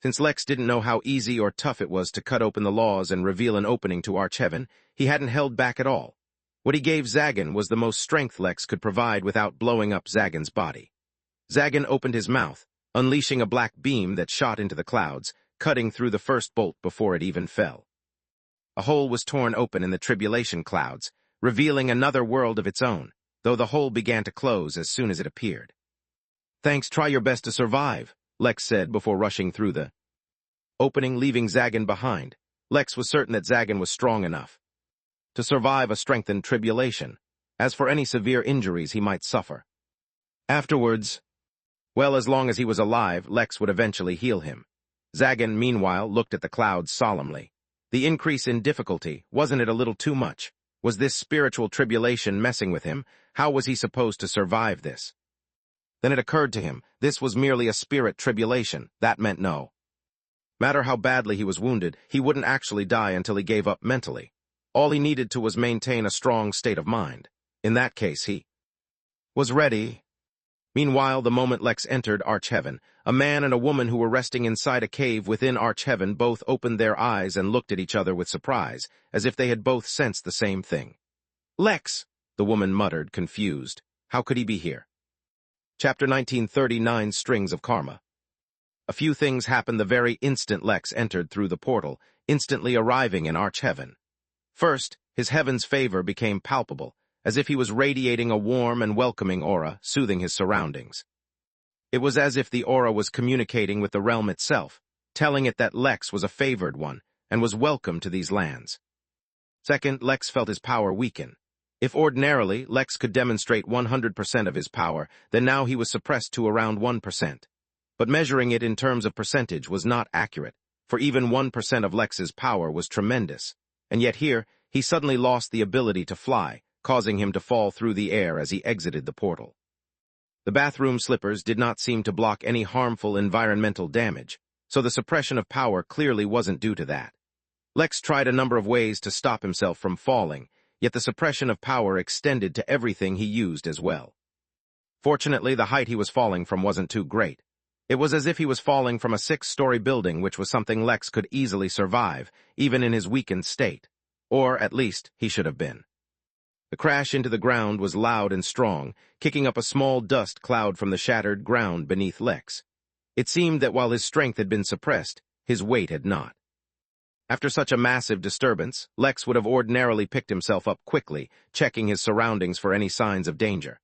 S1: Since Lex didn't know how easy or tough it was to cut open the laws and reveal an opening to Arch-Heaven, he hadn't held back at all. What he gave Zagan was the most strength Lex could provide without blowing up Zagan's body. Zagan opened his mouth, unleashing a black beam that shot into the clouds, cutting through the first bolt before it even fell. A hole was torn open in the tribulation clouds, revealing another world of its own, though the hole began to close as soon as it appeared. "Thanks, try your best to survive," Lex said before rushing through the opening, leaving Zagan behind. Lex was certain that Zagan was strong enough to survive a strengthened tribulation. As for any severe injuries he might suffer afterwards, well, as long as he was alive, Lex would eventually heal him. Zagan, meanwhile, looked at the clouds solemnly. The increase in difficulty, wasn't it a little too much? Was this spiritual tribulation messing with him? How was he supposed to survive this? Then it occurred to him, this was merely a spirit tribulation. That meant no matter how badly he was wounded, he wouldn't actually die until he gave up mentally. All he needed to was maintain a strong state of mind. In that case, he was ready. Meanwhile, the moment Lex entered Archheaven, a man and a woman who were resting inside a cave within Archheaven both opened their eyes and looked at each other with surprise, as if they had both sensed the same thing. "Lex," the woman muttered, confused. How could he be here? Chapter 1939, Strings of Karma. A few things happened the very instant Lex entered through the portal, instantly arriving in Archheaven. First, his heaven's favor became palpable, as if he was radiating a warm and welcoming aura, soothing his surroundings. It was as if the aura was communicating with the realm itself, telling it that Lex was a favored one and was welcome to these lands. Second, Lex felt his power weaken. If ordinarily Lex could demonstrate 100% of his power, then now he was suppressed to around 1%. But measuring it in terms of percentage was not accurate, for even 1% of Lex's power was tremendous, and yet here he suddenly lost the ability to fly, causing him to fall through the air as he exited the portal. The bathroom slippers did not seem to block any harmful environmental damage, so the suppression of power clearly wasn't due to that. Lex tried a number of ways to stop himself from falling, yet the suppression of power extended to everything he used as well. Fortunately, the height he was falling from wasn't too great. It was as if he was falling from a 6-story building, which was something Lex could easily survive, even in his weakened state. Or, at least, he should have been. The crash into the ground was loud and strong, kicking up a small dust cloud from the shattered ground beneath Lex. It seemed that while his strength had been suppressed, his weight had not. After such a massive disturbance, Lex would have ordinarily picked himself up quickly, checking his surroundings for any signs of danger.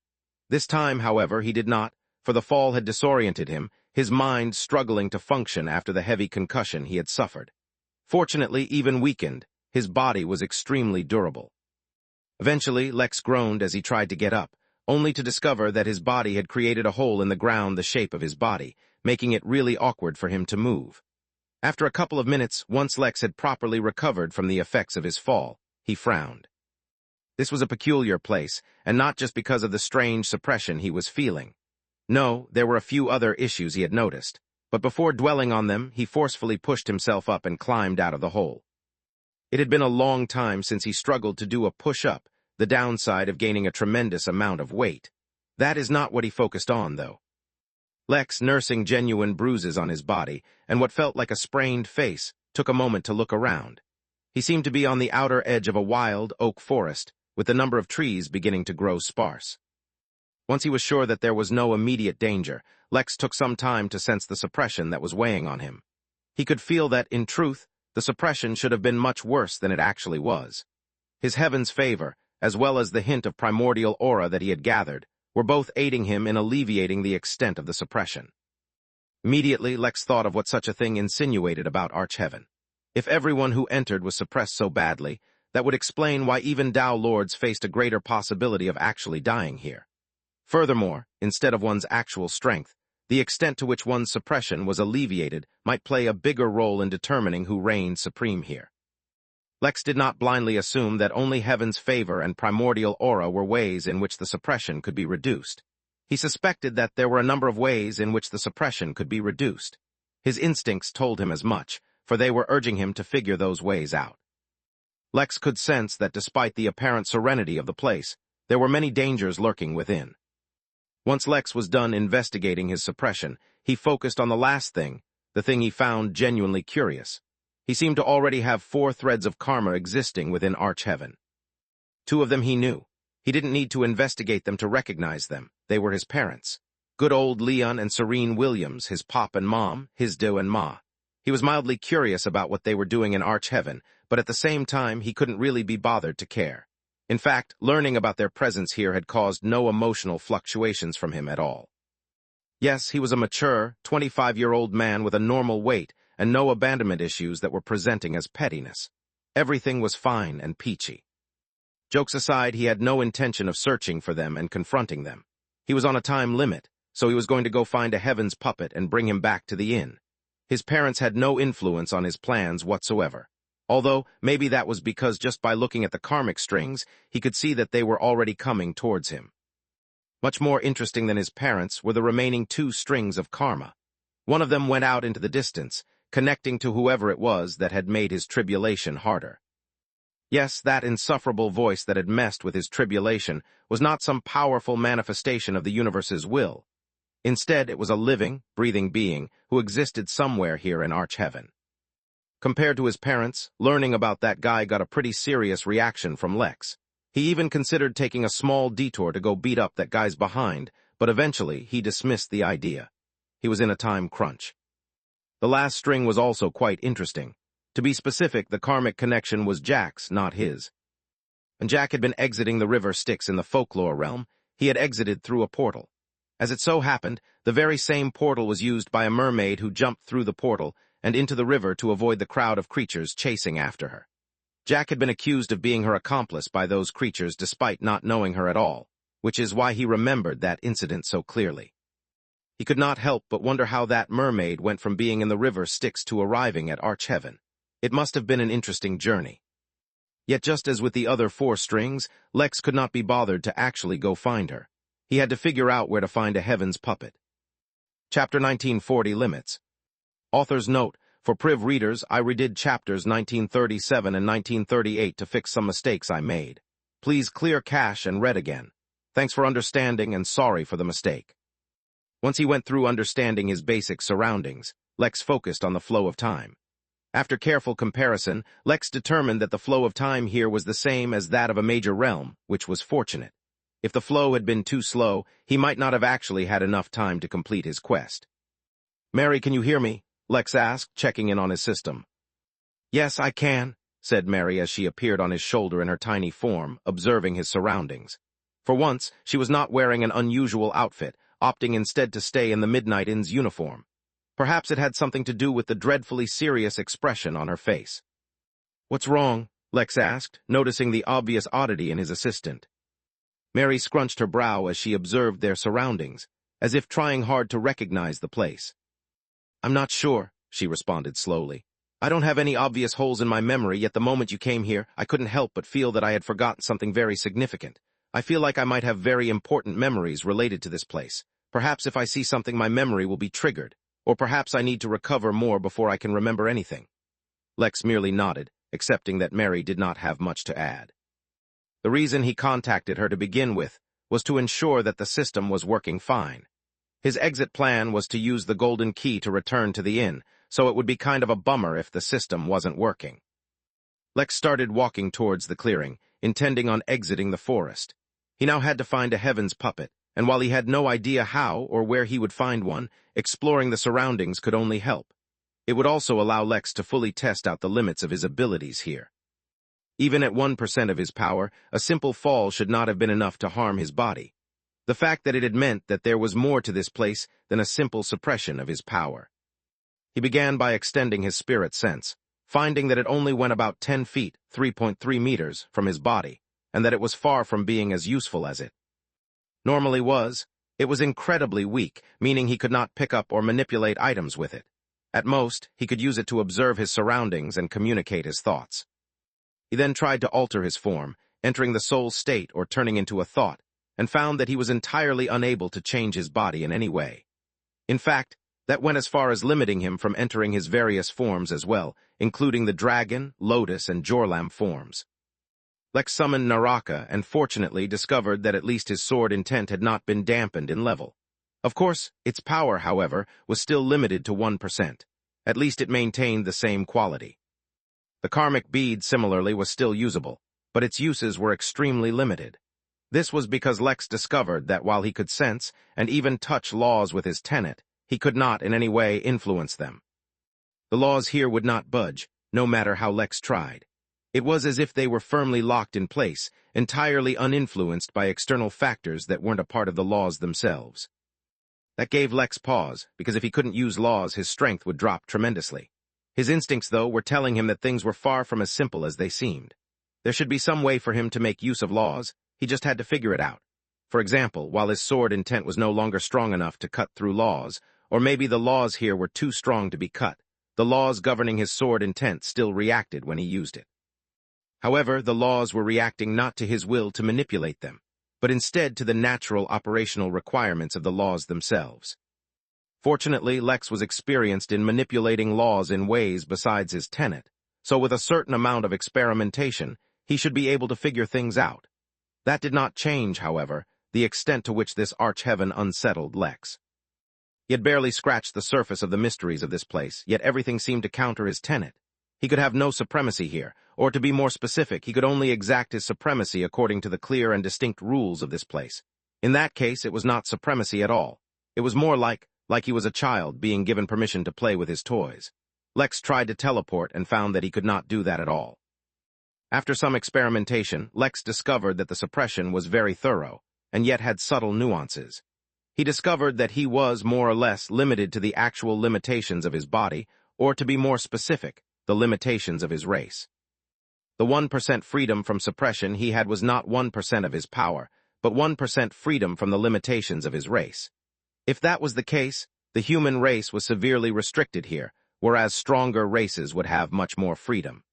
S1: This time, however, he did not, for the fall had disoriented him, his mind struggling to function after the heavy concussion he had suffered. Fortunately, even weakened, his body was extremely durable. Eventually, Lex groaned as he tried to get up, only to discover that his body had created a hole in the ground the shape of his body, making it really awkward for him to move. After a couple of minutes, once Lex had properly recovered from the effects of his fall, he frowned. This was a peculiar place, and not just because of the strange suppression he was feeling. No, there were a few other issues he had noticed, but before dwelling on them, he forcefully pushed himself up and climbed out of the hole. It had been a long time since he struggled to do a push-up, the downside of gaining a tremendous amount of weight. That is not what he focused on, though. Lex, nursing genuine bruises on his body and what felt like a sprained face, took a moment to look around. He seemed to be on the outer edge of a wild oak forest, with the number of trees beginning to grow sparse. Once he was sure that there was no immediate danger, Lex took some time to sense the suppression that was weighing on him. He could feel that, in truth, the suppression should have been much worse than it actually was. His heaven's favor, as well as the hint of primordial aura that he had gathered, were both aiding him in alleviating the extent of the suppression. Immediately, Lex thought of what such a thing insinuated about Archheaven. If everyone who entered was suppressed so badly, that would explain why even Tao Lords faced a greater possibility of actually dying here. Furthermore, instead of one's actual strength, the extent to which one's suppression was alleviated might play a bigger role in determining who reigned supreme here. Lex did not blindly assume that only heaven's favor and primordial aura were ways in which the suppression could be reduced. He suspected that there were a number of ways in which the suppression could be reduced. His instincts told him as much, for they were urging him to figure those ways out. Lex could sense that despite the apparent serenity of the place, there were many dangers lurking within. Once Lex was done investigating his suppression, he focused on the last thing, the thing he found genuinely curious. He seemed to already have 4 threads of karma existing within Archheaven. 2 of them he knew. He didn't need to investigate them to recognize them. They were his parents. Good old Leon and Serene Williams, his pop and mom, his do and ma. He was mildly curious about what they were doing in Archheaven, but at the same time he couldn't really be bothered to care. In fact, learning about their presence here had caused no emotional fluctuations from him at all. Yes, he was a mature, 25-year-old man with a normal weight and no abandonment issues that were presenting as pettiness. Everything was fine and peachy. Jokes aside, he had no intention of searching for them and confronting them. He was on a time limit, so he was going to go find a heaven's puppet and bring him back to the inn. His parents had no influence on his plans whatsoever. Although, maybe that was because just by looking at the karmic strings, he could see that they were already coming towards him. Much more interesting than his parents were the remaining 2 strings of karma. One of them went out into the distance, connecting to whoever it was that had made his tribulation harder. Yes, that insufferable voice that had messed with his tribulation was not some powerful manifestation of the universe's will. Instead, it was a living, breathing being who existed somewhere here in Arch-Heaven. Compared to his parents, learning about that guy got a pretty serious reaction from Lex. He even considered taking a small detour to go beat up that guy's behind, but eventually he dismissed the idea. He was in a time crunch. The last string was also quite interesting. To be specific, the karmic connection was Jack's, not his. When Jack had been exiting the river Styx in the folklore realm, he had exited through a portal. As it so happened, the very same portal was used by a mermaid who jumped through the portal and into the river to avoid the crowd of creatures chasing after her. Jack had been accused of being her accomplice by those creatures despite not knowing her at all, which is why he remembered that incident so clearly. He could not help but wonder how that mermaid went from being in the river Styx to arriving at Arch-Heaven. It must have been an interesting journey. Yet just as with the other 4 strings, Lex could not be bothered to actually go find her. He had to figure out where to find a heaven's puppet. Chapter 1940 Limits. Author's note: for Priv readers, I redid chapters 1937 and 1938 to fix some mistakes I made. Please clear cache and read again. Thanks for understanding and sorry for the mistake. Once he went through understanding his basic surroundings, Lex focused on the flow of time. After careful comparison, Lex determined that the flow of time here was the same as that of a major realm, which was fortunate. If the flow had been too slow, he might not have actually had enough time to complete his quest. "Mary, can you hear me?" Lex asked, checking in on his system. "Yes, I can," said Mary as she appeared on his shoulder in her tiny form, observing his surroundings. For once, she was not wearing an unusual outfit, opting instead to stay in the Midnight Inn's uniform. Perhaps it had something to do with the dreadfully serious expression on her face. "What's wrong?" Lex asked, noticing the obvious oddity in his assistant. Mary scrunched her brow as she observed their surroundings, as if trying hard to recognize the place. "I'm not sure," she responded slowly. "I don't have any obvious holes in my memory, yet the moment you came here, I couldn't help but feel that I had forgotten something very significant. I feel like I might have very important memories related to this place. Perhaps if I see something, my memory will be triggered. Or perhaps I need to recover more before I can remember anything." Lex merely nodded, accepting that Mary did not have much to add. The reason he contacted her to begin with was to ensure that the system was working fine. His exit plan was to use the golden key to return to the inn, so it would be kind of a bummer if the system wasn't working. Lex started walking towards the clearing, intending on exiting the forest. He now had to find a heaven's puppet, and while he had no idea how or where he would find one, exploring the surroundings could only help. It would also allow Lex to fully test out the limits of his abilities here. Even at 1% of his power, a simple fall should not have been enough to harm his body. The fact that it had meant that there was more to this place than a simple suppression of his power. He began by extending his spirit sense, finding that it only went about 10 feet, 3.3 meters, from his body, and that it was far from being as useful as it normally was. It was incredibly weak, meaning he could not pick up or manipulate items with it. At most, he could use it to observe his surroundings and communicate his thoughts. He then tried to alter his form, entering the soul state or turning into a thought, and found that he was entirely unable to change his body in any way. In fact, that went as far as limiting him from entering his various forms as well, including the dragon, lotus, and jorlam forms. Lex summoned Naraka and fortunately discovered that at least his sword intent had not been dampened in level. Of course, its power, however, was still limited to 1%. At least it maintained the same quality. The karmic bead, similarly, was still usable, but its uses were extremely limited. This was because Lex discovered that while he could sense and even touch laws with his tenet, he could not in any way influence them. The laws here would not budge, no matter how Lex tried. It was as if they were firmly locked in place, entirely uninfluenced by external factors that weren't a part of the laws themselves. That gave Lex pause, because if he couldn't use laws, his strength would drop tremendously. His instincts, though, were telling him that things were far from as simple as they seemed. There should be some way for him to make use of laws. He just had to figure it out. For example, while his sword intent was no longer strong enough to cut through laws, or maybe the laws here were too strong to be cut, the laws governing his sword intent still reacted when he used it. However, the laws were reacting not to his will to manipulate them, but instead to the natural operational requirements of the laws themselves. Fortunately, Lex was experienced in manipulating laws in ways besides his tenet, so with a certain amount of experimentation, he should be able to figure things out. That did not change, however, the extent to which this arch-heaven unsettled Lex. He had barely scratched the surface of the mysteries of this place, yet everything seemed to counter his tenet. He could have no supremacy here, or to be more specific, he could only exact his supremacy according to the clear and distinct rules of this place. In that case, it was not supremacy at all. It was more like he was a child being given permission to play with his toys. Lex tried to teleport and found that he could not do that at all. After some experimentation, Lex discovered that the suppression was very thorough, and yet had subtle nuances. He discovered that he was more or less limited to the actual limitations of his body, or to be more specific, the limitations of his race. The 1% freedom from suppression he had was not 1% of his power, but 1% freedom from the limitations of his race. If that was the case, the human race was severely restricted here, whereas stronger races would have much more freedom.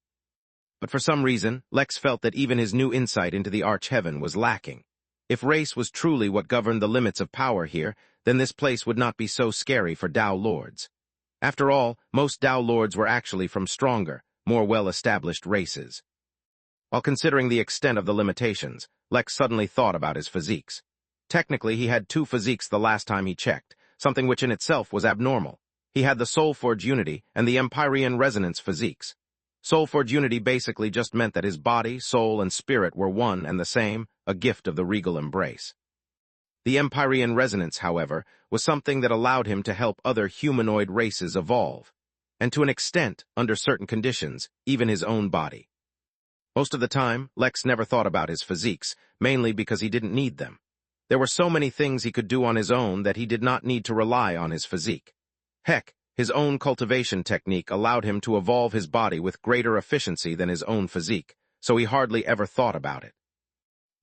S1: But for some reason, Lex felt that even his new insight into the arch-heaven was lacking. If race was truly what governed the limits of power here, then this place would not be so scary for Tao Lords. After all, most Tao Lords were actually from stronger, more well-established races. While considering the extent of the limitations, Lex suddenly thought about his physiques. Technically, he had 2 physiques the last time he checked, something which in itself was abnormal. He had the Soulforge Unity and the Empyrean Resonance physiques. Soulforge Unity basically just meant that his body, soul, and spirit were one and the same, a gift of the regal embrace. The Empyrean Resonance, however, was something that allowed him to help other humanoid races evolve, and to an extent, under certain conditions, even his own body. Most of the time, Lex never thought about his physiques, mainly because he didn't need them. There were so many things he could do on his own that he did not need to rely on his physique. Heck, his own cultivation technique allowed him to evolve his body with greater efficiency than his own physique, so he hardly ever thought about it.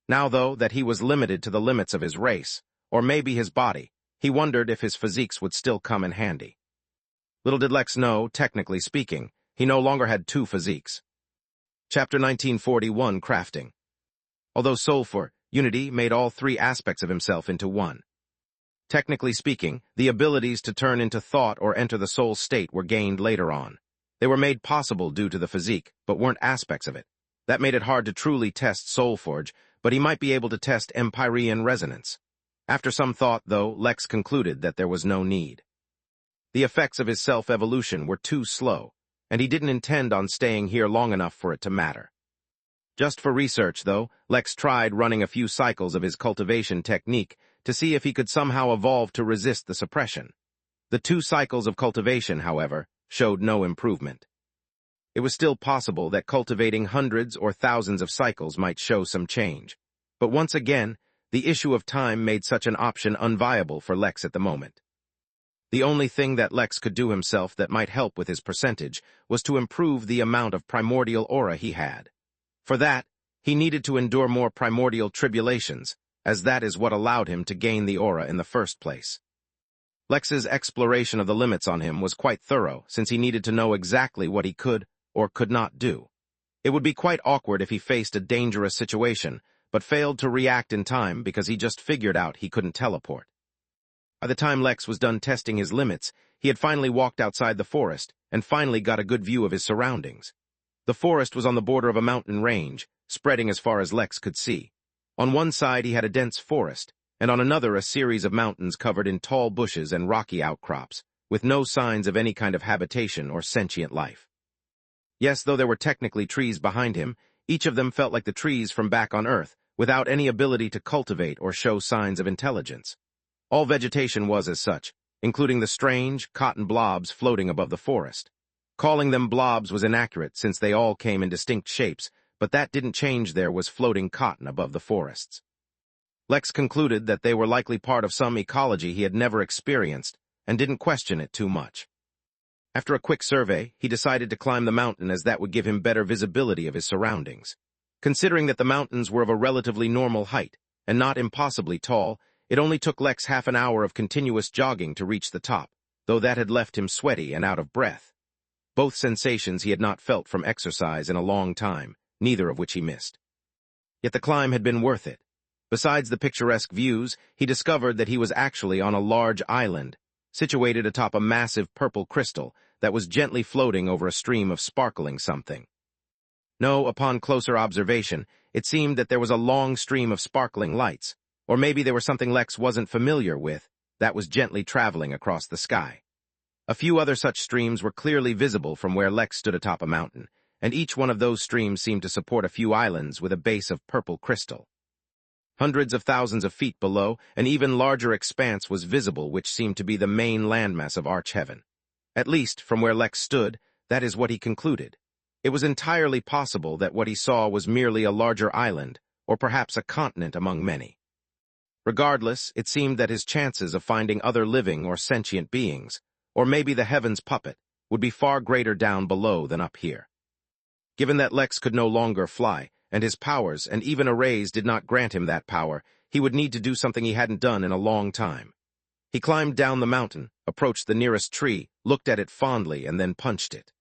S1: Now, though, that he was limited to the limits of his race, or maybe his body, he wondered if his physiques would still come in handy. Little did Lex know, technically speaking, he no longer had 2 physiques. Chapter 1941, Crafting. Although Soulforge Unity made all 3 aspects of himself into one. Technically speaking, the abilities to turn into thought or enter the soul state were gained later on. They were made possible due to the physique, but weren't aspects of it. That made it hard to truly test Soulforge, but he might be able to test Empyrean Resonance. After some thought, though, Lex concluded that there was no need. The effects of his self-evolution were too slow, and he didn't intend on staying here long enough for it to matter. Just for research, though, Lex tried running a few cycles of his cultivation technique to see if he could somehow evolve to resist the suppression. The 2 cycles of cultivation, however, showed no improvement. It was still possible that cultivating hundreds or thousands of cycles might show some change. But once again, the issue of time made such an option unviable for Lex at the moment. The only thing that Lex could do himself that might help with his percentage was to improve the amount of primordial aura he had. For that, he needed to endure more primordial tribulations, as that is what allowed him to gain the aura in the first place. Lex's exploration of the limits on him was quite thorough, since he needed to know exactly what he could or could not do. It would be quite awkward if he faced a dangerous situation, but failed to react in time because he just figured out he couldn't teleport. By the time Lex was done testing his limits, he had finally walked outside the forest and finally got a good view of his surroundings. The forest was on the border of a mountain range, spreading as far as Lex could see. On one side he had a dense forest, and on another a series of mountains covered in tall bushes and rocky outcrops, with no signs of any kind of habitation or sentient life. Yes, though there were technically trees behind him, each of them felt like the trees from back on Earth, without any ability to cultivate or show signs of intelligence. All vegetation was as such, including the strange, cotton blobs floating above the forest. Calling them blobs was inaccurate since they all came in distinct shapes, but that didn't change. There was floating cotton above the forests. Lex concluded that they were likely part of some ecology he had never experienced, and didn't question it too much. After a quick survey, he decided to climb the mountain as that would give him better visibility of his surroundings. Considering that the mountains were of a relatively normal height, and not impossibly tall, it only took Lex half an hour of continuous jogging to reach the top, though that had left him sweaty and out of breath. both sensations he had not felt from exercise in a long time, neither of which he missed. Yet the climb had been worth it. Besides the picturesque views, he discovered that he was actually on a large island, situated atop a massive purple crystal that was gently floating over a stream of sparkling something. No, upon closer observation, it seemed that there was a long stream of sparkling lights, or maybe they were something Lex wasn't familiar with, that was gently traveling across the sky. A few other such streams were clearly visible from where Lex stood atop a mountain, and each one of those streams seemed to support a few islands with a base of purple crystal. Hundreds of thousands of feet below, an even larger expanse was visible which seemed to be the main landmass of Arch-Heaven. At least, from where Lex stood, that is what he concluded. It was entirely possible that what he saw was merely a larger island, or perhaps a continent among many. Regardless, it seemed that his chances of finding other living or sentient beings, or maybe the heavens puppet, would be far greater down below than up here. Given that Lex could no longer fly, and his powers and even arrays did not grant him that power, he would need to do something he hadn't done in a long time. He climbed down the mountain, approached the nearest tree, looked at it fondly, and then punched it.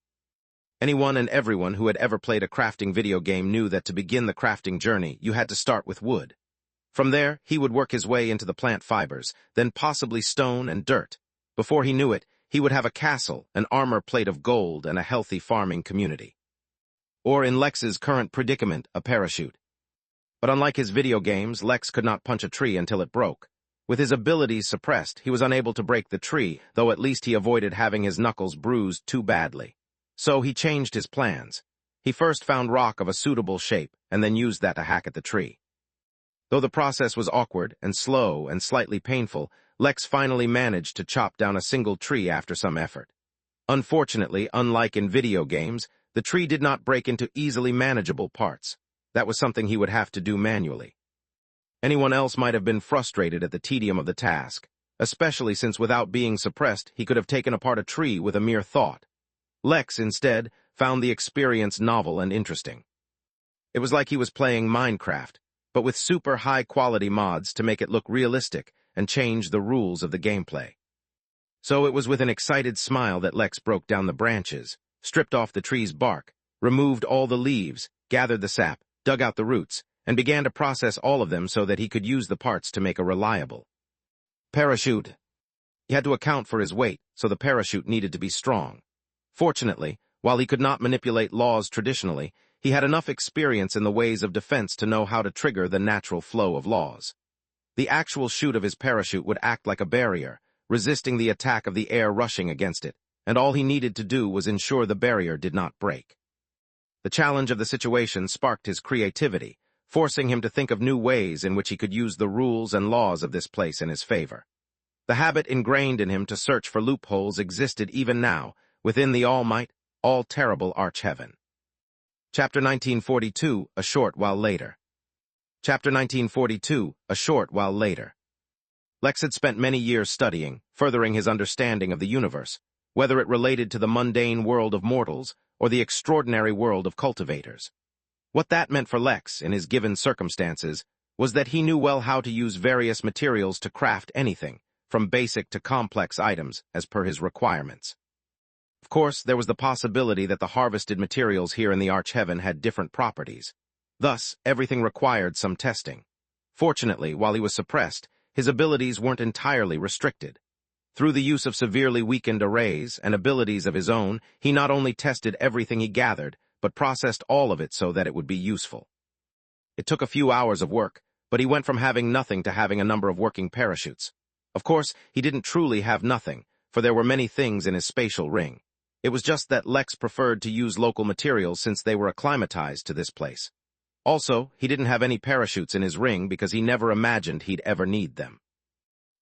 S1: Anyone and everyone who had ever played a crafting video game knew that to begin the crafting journey, you had to start with wood. From there, he would work his way into the plant fibers, then possibly stone and dirt. Before he knew it, he would have a castle, an armor plate of gold, and a healthy farming community. Or in Lex's current predicament, a parachute. But unlike his video games, Lex could not punch a tree until it broke. With his abilities suppressed, he was unable to break the tree, though at least he avoided having his knuckles bruised too badly. So he changed his plans. He first found rock of a suitable shape, and then used that to hack at the tree. Though the process was awkward and slow and slightly painful, Lex finally managed to chop down a single tree after some effort. Unfortunately, unlike in video games, the tree did not break into easily manageable parts. That was something he would have to do manually. Anyone else might have been frustrated at the tedium of the task, especially since without being suppressed, he could have taken apart a tree with a mere thought. Lex, instead, found the experience novel and interesting. It was like he was playing Minecraft, but with super high-quality mods to make it look realistic and change the rules of the gameplay. So it was with an excited smile that Lex broke down the branches, stripped off the tree's bark, removed all the leaves, gathered the sap, dug out the roots, and began to process all of them so that he could use the parts to make a reliable parachute. He had to account for his weight, so the parachute needed to be strong. Fortunately, while he could not manipulate laws traditionally, he had enough experience in the ways of defense to know how to trigger the natural flow of laws. The actual chute of his parachute would act like a barrier, resisting the attack of the air rushing against it, and all he needed to do was ensure the barrier did not break. The challenge of the situation sparked his creativity, forcing him to think of new ways in which he could use the rules and laws of this place in his favor. The habit ingrained in him to search for loopholes existed even now, within the all-might, all-terrible Arch-Heaven. Chapter 1942, a short while later. Chapter 1942, a short while later. Lex had spent many years studying, furthering his understanding of the universe, whether it related to the mundane world of mortals or the extraordinary world of cultivators. What that meant for Lex, in his given circumstances, was that he knew well how to use various materials to craft anything, from basic to complex items, as per his requirements. Of course, there was the possibility that the harvested materials here in the Arch-Heaven had different properties. Thus, everything required some testing. Fortunately, while he was suppressed, his abilities weren't entirely restricted. Through the use of severely weakened arrays and abilities of his own, he not only tested everything he gathered, but processed all of it so that it would be useful. It took a few hours of work, but he went from having nothing to having a number of working parachutes. Of course, he didn't truly have nothing, for there were many things in his spatial ring. It was just that Lex preferred to use local materials since they were acclimatized to this place. Also, he didn't have any parachutes in his ring because he never imagined he'd ever need them.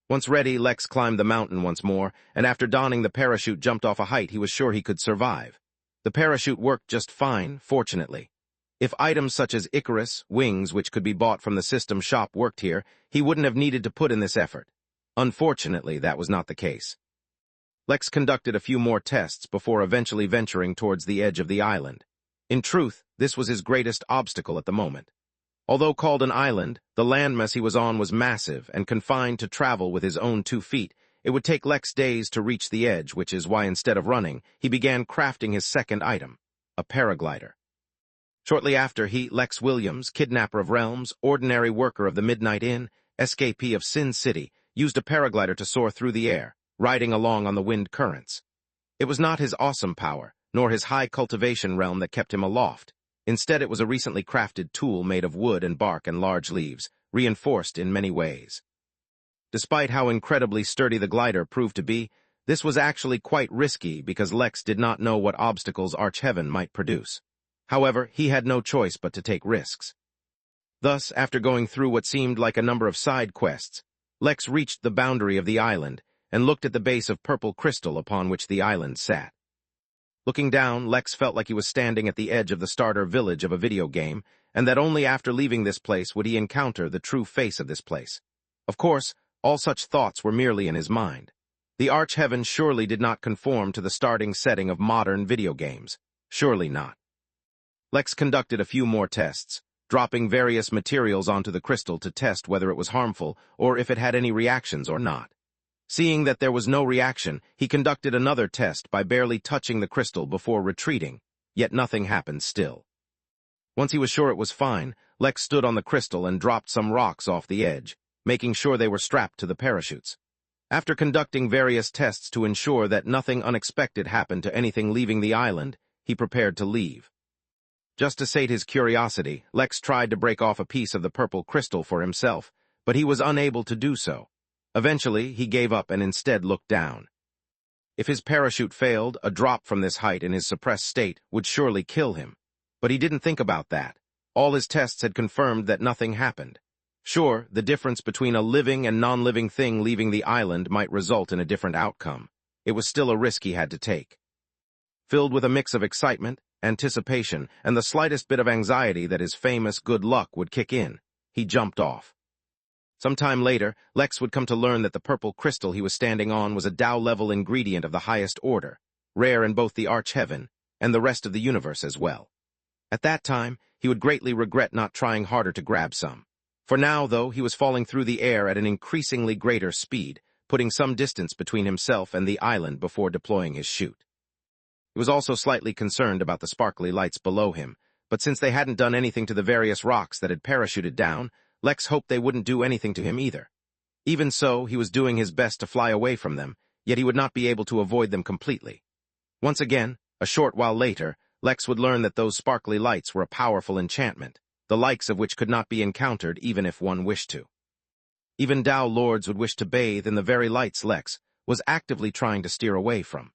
S1: Once ready, Lex climbed the mountain once more, and after donning the parachute jumped off a height he was sure he could survive. The parachute worked just fine, fortunately. If items such as Icarus, wings which could be bought from the system shop worked here, he wouldn't have needed to put in this effort. Unfortunately, that was not the case. Lex conducted a few more tests before eventually venturing towards the edge of the island. In truth, this was his greatest obstacle at the moment. Although called an island, the landmass he was on was massive and confined to travel with his own 2 feet, it would take Lex days to reach the edge, which is why instead of running, he began crafting his second item, a paraglider. Shortly after, Lex Williams, kidnapper of realms, ordinary worker of the Midnight Inn, escapee of Sin City, used a paraglider to soar through the air, riding along on the wind currents. It was not his awesome power, nor his high cultivation realm that kept him aloft. Instead, it was a recently crafted tool made of wood and bark and large leaves, reinforced in many ways. Despite how incredibly sturdy the glider proved to be, this was actually quite risky because Lex did not know what obstacles Archheaven might produce. However, he had no choice but to take risks. Thus, after going through what seemed like a number of side quests, Lex reached the boundary of the island and looked at the base of purple crystal upon which the island sat. Looking down, Lex felt like he was standing at the edge of the starter village of a video game, and that only after leaving this place would he encounter the true face of this place. Of course, all such thoughts were merely in his mind. The Archheaven surely did not conform to the starting setting of modern video games. Surely not. Lex conducted a few more tests, dropping various materials onto the crystal to test whether it was harmful or if it had any reactions or not. Seeing that there was no reaction, he conducted another test by barely touching the crystal before retreating, yet nothing happened still. Once he was sure it was fine, Lex stood on the crystal and dropped some rocks off the edge, making sure they were strapped to the parachutes. After conducting various tests to ensure that nothing unexpected happened to anything leaving the island, he prepared to leave. Just to sate his curiosity, Lex tried to break off a piece of the purple crystal for himself, but he was unable to do so. Eventually, he gave up and instead looked down. If his parachute failed, a drop from this height in his suppressed state would surely kill him. But he didn't think about that. All his tests had confirmed that nothing happened. Sure, the difference between a living and non-living thing leaving the island might result in a different outcome. It was still a risk he had to take. Filled with a mix of excitement, anticipation, and the slightest bit of anxiety that his famous good luck would kick in, he jumped off. Some time later, Lex would come to learn that the purple crystal he was standing on was a Tao-level ingredient of the highest order, rare in both the Archheaven and the rest of the universe as well. At that time, he would greatly regret not trying harder to grab some. For now, though, he was falling through the air at an increasingly greater speed, putting some distance between himself and the island before deploying his chute. He was also slightly concerned about the sparkly lights below him, but since they hadn't done anything to the various rocks that had parachuted down, Lex hoped they wouldn't do anything to him either. Even so, he was doing his best to fly away from them, yet he would not be able to avoid them completely. Once again, a short while later, Lex would learn that those sparkly lights were a powerful enchantment, the likes of which could not be encountered even if one wished to. Even Tao lords would wish to bathe in the very lights Lex was actively trying to steer away from.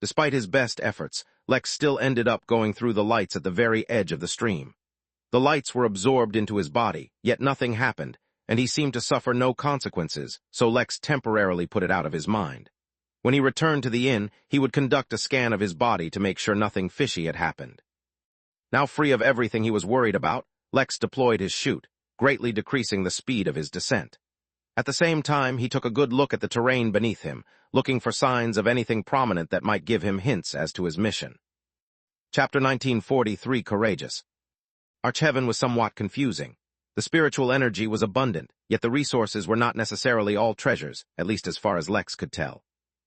S1: Despite his best efforts, Lex still ended up going through the lights at the very edge of the stream. The lights were absorbed into his body, yet nothing happened, and he seemed to suffer no consequences, so Lex temporarily put it out of his mind. When he returned to the inn, he would conduct a scan of his body to make sure nothing fishy had happened. Now free of everything he was worried about, Lex deployed his chute, greatly decreasing the speed of his descent. At the same time, he took a good look at the terrain beneath him, looking for signs of anything prominent that might give him hints as to his mission. Chapter 1943, Courageous. Archheaven was somewhat confusing. The spiritual energy was abundant, yet the resources were not necessarily all treasures, at least as far as Lex could tell.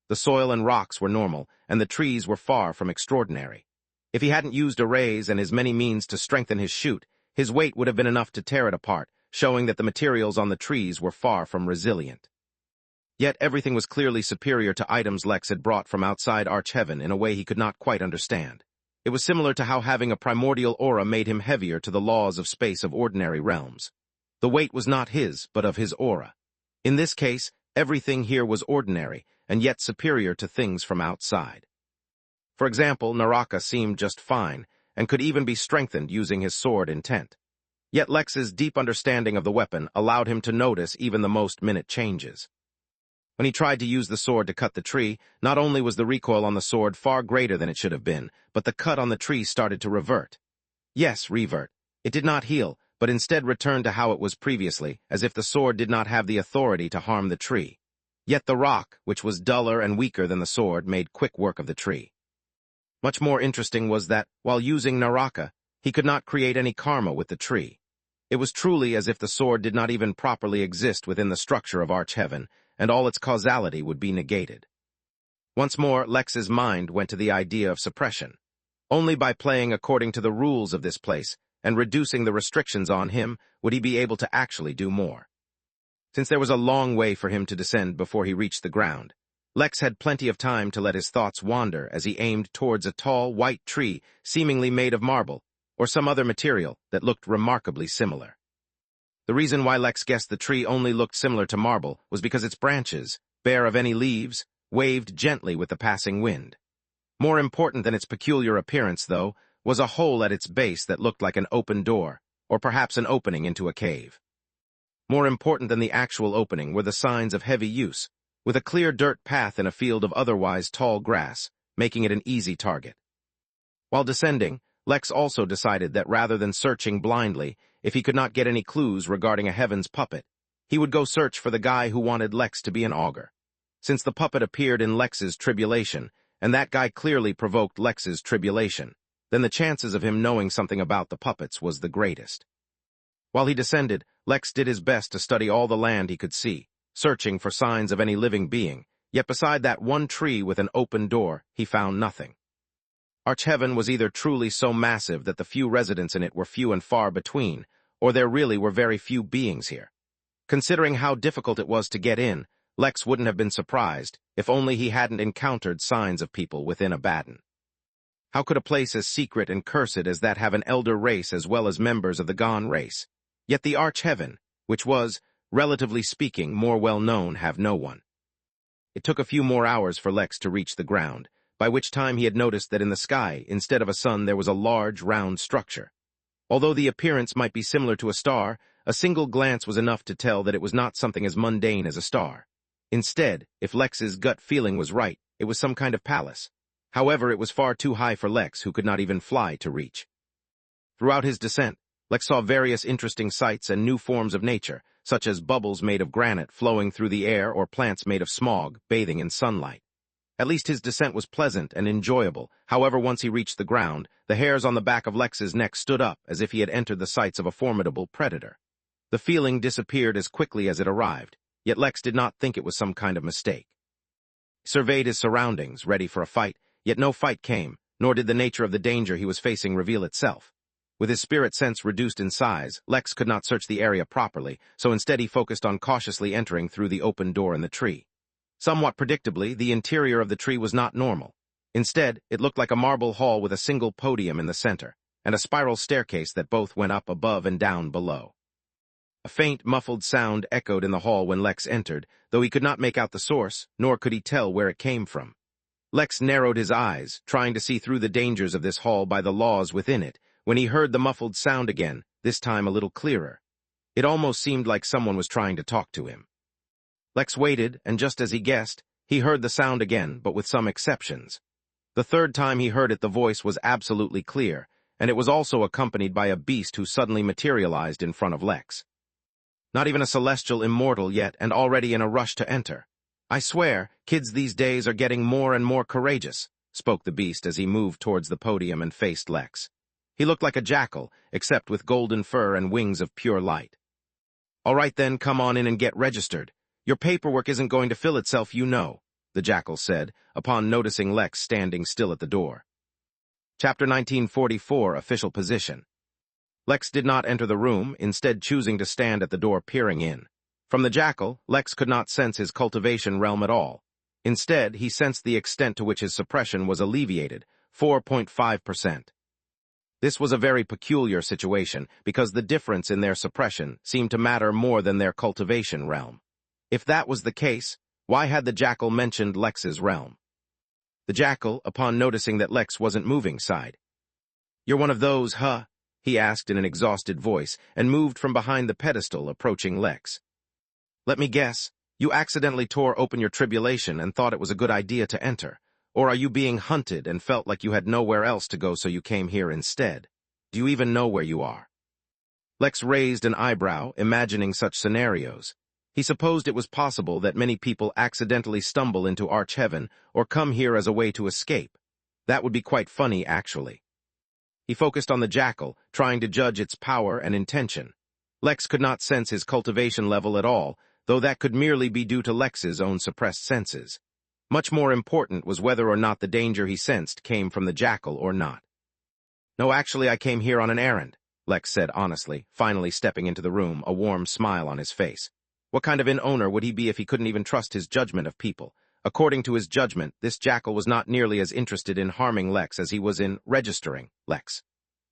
S1: The soil and rocks were normal, and the trees were far from extraordinary. If he hadn't used arrays and his many means to strengthen his chute, his weight would have been enough to tear it apart, showing that the materials on the trees were far from resilient. Yet everything was clearly superior to items Lex had brought from outside Archheaven in a way he could not quite understand. It was similar to how having a primordial aura made him heavier to the laws of space of ordinary realms. The weight was not his, but of his aura. In this case, everything here was ordinary, and yet superior to things from outside. For example, Naraka seemed just fine, and could even be strengthened using his sword intent. Yet Lex's deep understanding of the weapon allowed him to notice even the most minute changes. When he tried to use the sword to cut the tree, not only was the recoil on the sword far greater than it should have been, but the cut on the tree started to revert. Yes, revert. It did not heal, but instead returned to how it was previously, as if the sword did not have the authority to harm the tree. Yet the rock, which was duller and weaker than the sword, made quick work of the tree. Much more interesting was that, while using Naraka, he could not create any karma with the tree. It was truly as if the sword did not even properly exist within the structure of Archheaven, and all its causality would be negated. Once more, Lex's mind went to the idea of suppression. Only by playing according to the rules of this place and reducing the restrictions on him would he be able to actually do more. Since there was a long way for him to descend before he reached the ground, Lex had plenty of time to let his thoughts wander as he aimed towards a tall, white tree seemingly made of marble or some other material that looked remarkably similar. The reason why Lex guessed the tree only looked similar to marble was because its branches, bare of any leaves, waved gently with the passing wind. More important than its peculiar appearance, though, was a hole at its base that looked like an open door, or perhaps an opening into a cave. More important than the actual opening were the signs of heavy use, with a clear dirt path in a field of otherwise tall grass, making it an easy target. While descending, Lex also decided that rather than searching blindly, if he could not get any clues regarding a heaven's puppet, he would go search for the guy who wanted Lex to be an augur. Since the puppet appeared in Lex's tribulation, and that guy clearly provoked Lex's tribulation, then the chances of him knowing something about the puppets was the greatest. While he descended, Lex did his best to study all the land he could see, searching for signs of any living being, yet beside that one tree with an open door, he found nothing. Archeheaven was either truly so massive that the few residents in it were few and far between, or there really were very few beings here. Considering how difficult it was to get in, Lex wouldn't have been surprised if only he hadn't encountered signs of people within Abaddon. How could a place as secret and cursed as that have an elder race as well as members of the Gone race? Yet the Archeheaven, which was, relatively speaking, more well-known, have no one. It took a few more hours for Lex to reach the ground, by which time he had noticed that in the sky, instead of a sun, there was a large, round structure. Although the appearance might be similar to a star, a single glance was enough to tell that it was not something as mundane as a star. Instead, if Lex's gut feeling was right, it was some kind of palace. However, it was far too high for Lex, who could not even fly, to reach. Throughout his descent, Lex saw various interesting sights and new forms of nature, such as bubbles made of granite flowing through the air or plants made of smog bathing in sunlight. At least his descent was pleasant and enjoyable. However, once he reached the ground, the hairs on the back of Lex's neck stood up as if he had entered the sights of a formidable predator. The feeling disappeared as quickly as it arrived, yet Lex did not think it was some kind of mistake. He surveyed his surroundings, ready for a fight, yet no fight came, nor did the nature of the danger he was facing reveal itself. With his spirit sense reduced in size, Lex could not search the area properly, so instead he focused on cautiously entering through the open door in the tree. Somewhat predictably, the interior of the tree was not normal. Instead, it looked like a marble hall with a single podium in the center, and a spiral staircase that both went up above and down below. A faint, muffled sound echoed in the hall when Lex entered, though he could not make out the source, nor could he tell where it came from. Lex narrowed his eyes, trying to see through the dangers of this hall by the laws within it, when he heard the muffled sound again, this time a little clearer. It almost seemed like someone was trying to talk to him. Lex waited, and just as he guessed, he heard the sound again, but with some exceptions. The third time he heard it, the voice was absolutely clear, and it was also accompanied by a beast who suddenly materialized in front of Lex. Not even a celestial immortal yet, and already in a rush to enter. "I swear, kids these days are getting more and more courageous," spoke the beast as he moved towards the podium and faced Lex. He looked like a jackal, except with golden fur and wings of pure light. "All right then, come on in and get registered. Your paperwork isn't going to fill itself, you know," the jackal said, upon noticing Lex standing still at the door. Chapter 1944, Official Position. Lex did not enter the room, instead choosing to stand at the door peering in. From the jackal, Lex could not sense his cultivation realm at all. Instead, he sensed the extent to which his suppression was alleviated, 4.5%. This was a very peculiar situation, because the difference in their suppression seemed to matter more than their cultivation realm. If that was the case, why had the jackal mentioned Lex's realm? The jackal, upon noticing that Lex wasn't moving, sighed. "You're one of those, huh?" he asked in an exhausted voice, and moved from behind the pedestal, approaching Lex. "Let me guess, you accidentally tore open your tribulation and thought it was a good idea to enter, or are you being hunted and felt like you had nowhere else to go so you came here instead? Do you even know where you are?" Lex raised an eyebrow, imagining such scenarios. He supposed it was possible that many people accidentally stumble into Archeheaven or come here as a way to escape. That would be quite funny, actually. He focused on the jackal, trying to judge its power and intention. Lex could not sense his cultivation level at all, though that could merely be due to Lex's own suppressed senses. Much more important was whether or not the danger he sensed came from the jackal or not. "No, actually, I came here on an errand," Lex said honestly, finally stepping into the room, a warm smile on his face. What kind of inn owner would he be if he couldn't even trust his judgment of people? According to his judgment, this jackal was not nearly as interested in harming Lex as he was in registering Lex.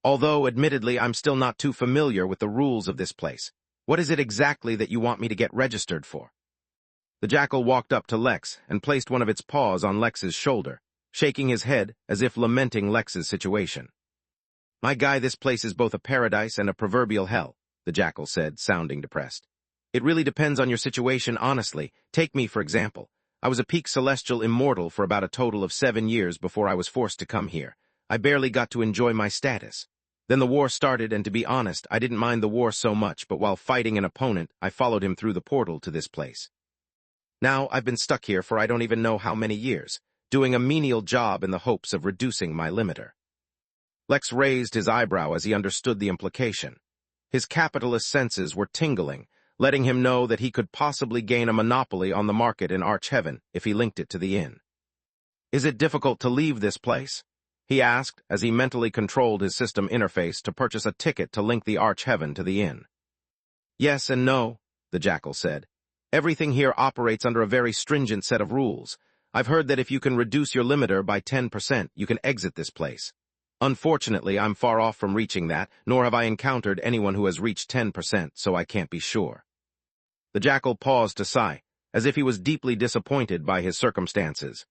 S1: "Although, admittedly, I'm still not too familiar with the rules of this place. What is it exactly that you want me to get registered for?" The jackal walked up to Lex and placed one of its paws on Lex's shoulder, shaking his head as if lamenting Lex's situation. "My guy, this place is both a paradise and a proverbial hell," the jackal said, sounding depressed. "It really depends on your situation, honestly. Take me, for example. I was a peak celestial immortal for about a total of 7 years before I was forced to come here. I barely got to enjoy my status. Then the war started, and to be honest, I didn't mind the war so much, but while fighting an opponent, I followed him through the portal to this place. Now I've been stuck here for I don't even know how many years, doing a menial job in the hopes of reducing my limiter." Lex raised his eyebrow as he understood the implication. His capitalist senses were tingling, letting him know that he could possibly gain a monopoly on the market in Archeheaven if he linked it to the inn. "Is it difficult to leave this place?" he asked as he mentally controlled his system interface to purchase a ticket to link the Archeheaven to the inn. "Yes and no," the jackal said. "Everything here operates under a very stringent set of rules. I've heard that if you can reduce your limiter by 10%, you can exit this place. Unfortunately, I'm far off from reaching that, nor have I encountered anyone who has reached 10%, so I can't be sure." The jackal paused to sigh, as if he was deeply disappointed by his circumstances.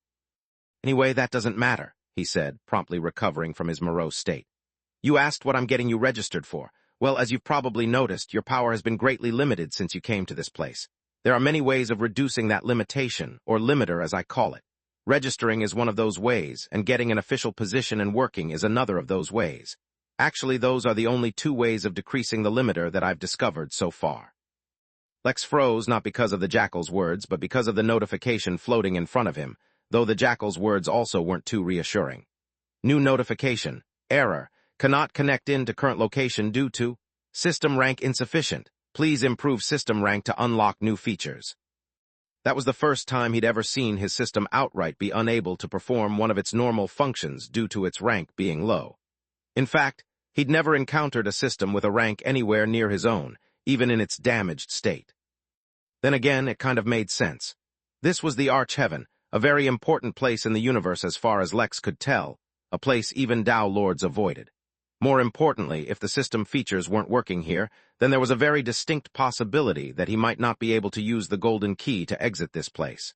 S1: "Anyway, that doesn't matter," he said, promptly recovering from his morose state. "You asked what I'm getting you registered for. Well, as you've probably noticed, your power has been greatly limited since you came to this place. There are many ways of reducing that limitation, or limiter as I call it. Registering is one of those ways, and getting an official position and working is another of those ways. Actually, those are the only 2 ways of decreasing the limiter that I've discovered so far." Lex froze not because of the jackal's words, but because of the notification floating in front of him, though the jackal's words also weren't too reassuring. New notification. Error. Cannot connect in to current location due to system rank insufficient. Please improve system rank to unlock new features. That was the first time he'd ever seen his system outright be unable to perform one of its normal functions due to its rank being low. In fact, he'd never encountered a system with a rank anywhere near his own, even in its damaged state. Then again, it kind of made sense. This was the Archeheaven, a very important place in the universe as far as Lex could tell, a place even Tao Lords avoided. More importantly, if the system features weren't working here, then there was a very distinct possibility that he might not be able to use the golden key to exit this place.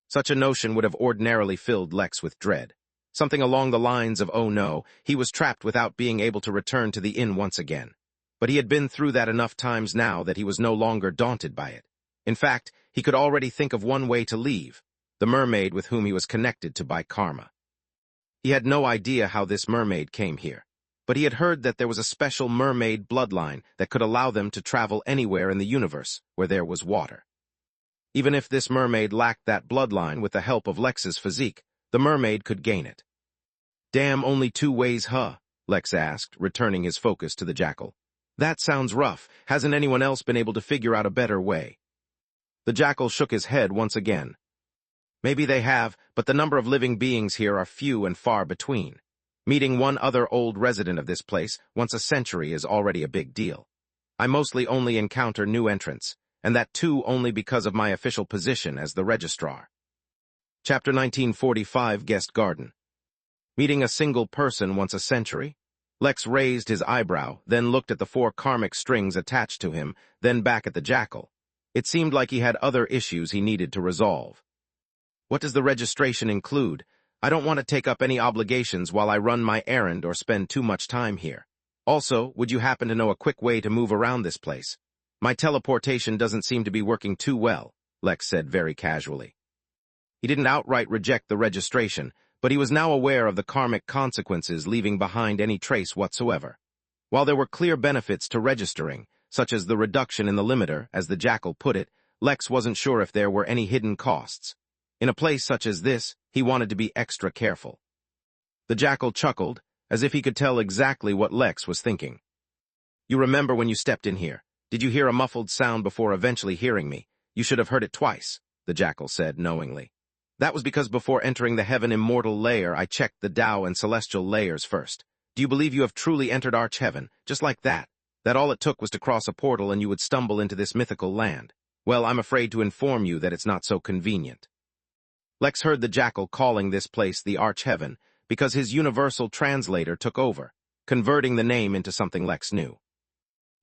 S1: Such a notion would have ordinarily filled Lex with dread. Something along the lines of, oh no, he was trapped without being able to return to the inn once again. But he had been through that enough times now that he was no longer daunted by it. In fact, he could already think of one way to leave, the mermaid with whom he was connected to by karma. He had no idea how this mermaid came here, but he had heard that there was a special mermaid bloodline that could allow them to travel anywhere in the universe where there was water. Even if this mermaid lacked that bloodline with the help of Lex's physique, the mermaid could gain it. "Damn, only 2 ways, huh?" Lex asked, returning his focus to the jackal. "That sounds rough. Hasn't anyone else been able to figure out a better way?" The jackal shook his head once again. "Maybe they have, but the number of living beings here are few and far between. Meeting one other old resident of this place once a century is already a big deal. I mostly only encounter new entrants, and that too only because of my official position as the registrar." Chapter 1945, Guest Garden. Meeting a single person once a century? Lex raised his eyebrow, then looked at the 4 karmic strings attached to him, then back at the jackal. It seemed like he had other issues he needed to resolve. "What does the registration include? I don't want to take up any obligations while I run my errand or spend too much time here. Also, would you happen to know a quick way to move around this place? My teleportation doesn't seem to be working too well," Lex said very casually. He didn't outright reject the registration, but he was now aware of the karmic consequences leaving behind any trace whatsoever. While there were clear benefits to registering, such as the reduction in the limiter, as the jackal put it, Lex wasn't sure if there were any hidden costs. In a place such as this, he wanted to be extra careful. The jackal chuckled, as if he could tell exactly what Lex was thinking. "You remember when you stepped in here? Did you hear a muffled sound before eventually hearing me? You should have heard it twice, the jackal said knowingly. That was because before entering the heaven immortal layer, I checked the Tao and celestial layers first. Do you believe you have truly entered Arch-Heaven, just like that? That all it took was to cross a portal and you would stumble into this mythical land? Well, I'm afraid to inform you that it's not so convenient. Lex heard the jackal calling this place the Arch-Heaven because his universal translator took over, converting the name into something Lex knew.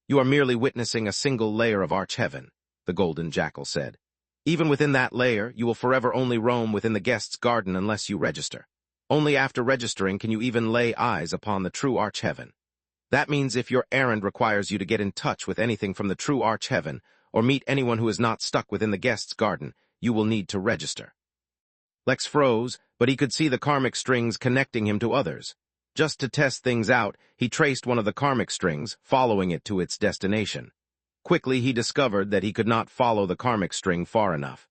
S1: You are merely witnessing a single layer of Arch-Heaven, the golden jackal said. Even within that layer, you will forever only roam within the guest's garden unless you register. Only after registering can you even lay eyes upon the true Arch-Heaven. That means if your errand requires you to get in touch with anything from the true Arch-Heaven, or meet anyone who is not stuck within the guest's garden, you will need to register. Lex froze, but he could see the karmic strings connecting him to others. Just to test things out, he traced one of the karmic strings, following it to its destination. Quickly, he discovered that he could not follow the karmic string far enough.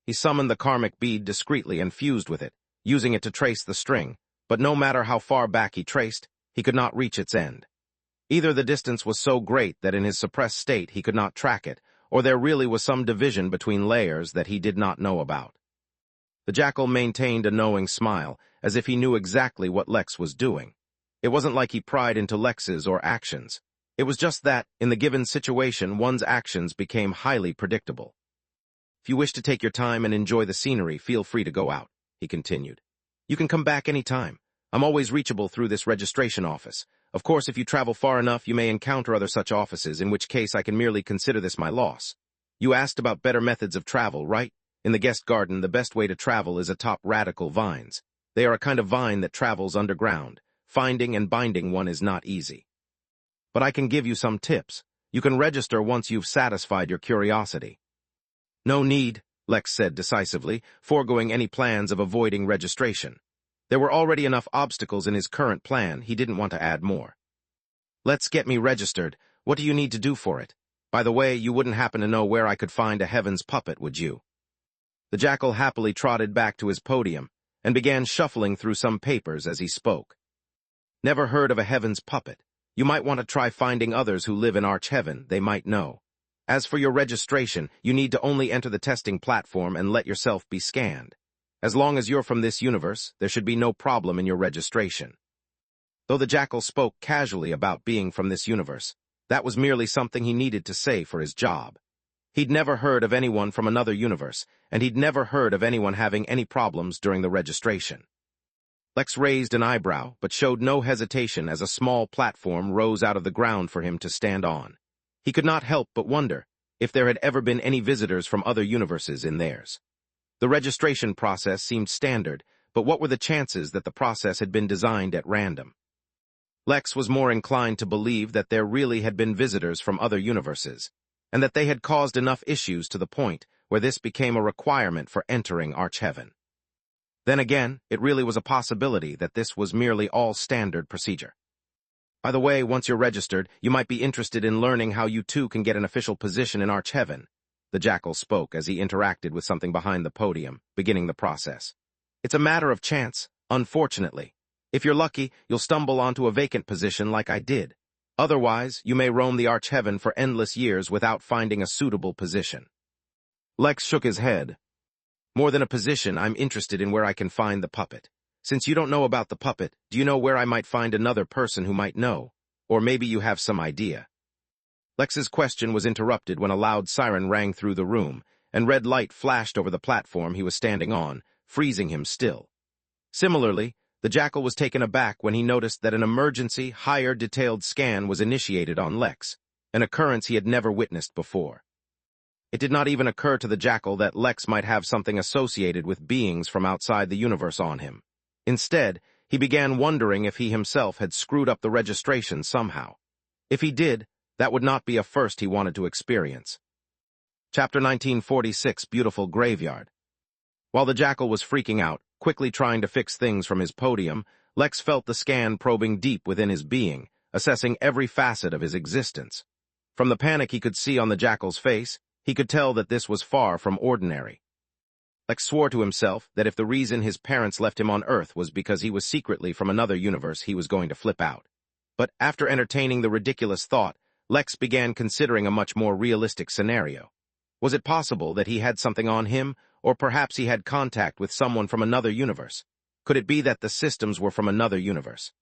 S1: He summoned the karmic bead discreetly and fused with it, using it to trace the string, but no matter how far back he traced, he could not reach its end. Either the distance was so great that in his suppressed state he could not track it, or there really was some division between layers that he did not know about. The jackal maintained a knowing smile, as if he knew exactly what Lex was doing. It wasn't like he pried into Lex's or actions. It was just that, in the given situation, one's actions became highly predictable. If you wish to take your time and enjoy the scenery, feel free to go out, he continued. You can come back any time. I'm always reachable through this registration office. Of course, if you travel far enough, you may encounter other such offices, in which case I can merely consider this my loss. You asked about better methods of travel, right? In the guest garden, the best way to travel is atop radical vines. They are a kind of vine that travels underground. Finding and binding one is not easy. But I can give you some tips. You can register once you've satisfied your curiosity. No need, Lex said decisively, foregoing any plans of avoiding registration. There were already enough obstacles in his current plan, he didn't want to add more. Let's get me registered. What do you need to do for it? By the way, you wouldn't happen to know where I could find a heaven's puppet, would you? The jackal happily trotted back to his podium and began shuffling through some papers as he spoke. Never heard of a heaven's puppet. You might want to try finding others who live in Arch-Heaven, they might know. As for your registration, you need to only enter the testing platform and let yourself be scanned. As long as you're from this universe, there should be no problem in your registration. Though the jackal spoke casually about being from this universe, that was merely something he needed to say for his job. He'd never heard of anyone from another universe, and he'd never heard of anyone having any problems during the registration. Lex raised an eyebrow, but showed no hesitation as a small platform rose out of the ground for him to stand on. He could not help but wonder if there had ever been any visitors from other universes in theirs. The registration process seemed standard, but what were the chances that the process had been designed at random? Lex was more inclined to believe that there really had been visitors from other universes, and that they had caused enough issues to the point where this became a requirement for entering Arch-Heaven. Then again, it really was a possibility that this was merely all standard procedure. By the way, once you're registered, you might be interested in learning how you too can get an official position in Arch-Heaven, the jackal spoke as he interacted with something behind the podium, beginning the process. It's a matter of chance, unfortunately. If you're lucky, you'll stumble onto a vacant position like I did. Otherwise, you may roam the Arch-Heaven for endless years without finding a suitable position. Lex shook his head. More than a position, I'm interested in where I can find the puppet. Since you don't know about the puppet, do you know where I might find another person who might know? Or maybe you have some idea. Lex's question was interrupted when a loud siren rang through the room, and red light flashed over the platform he was standing on, freezing him still. Similarly, the jackal was taken aback when he noticed that an emergency, higher detailed scan was initiated on Lex, an occurrence he had never witnessed before. It did not even occur to the jackal that Lex might have something associated with beings from outside the universe on him. Instead, he began wondering if he himself had screwed up the registration somehow. If he did, that would not be a first he wanted to experience. Chapter 1946, Beautiful Graveyard. While the jackal was freaking out, quickly trying to fix things from his podium, Lex felt the scan probing deep within his being, assessing every facet of his existence. From the panic he could see on the jackal's face, he could tell that this was far from ordinary. Lex swore to himself that if the reason his parents left him on Earth was because he was secretly from another universe, he was going to flip out. But after entertaining the ridiculous thought, Lex began considering a much more realistic scenario. Was it possible that he had something on him, or perhaps he had contact with someone from another universe? Could it be that the systems were from another universe?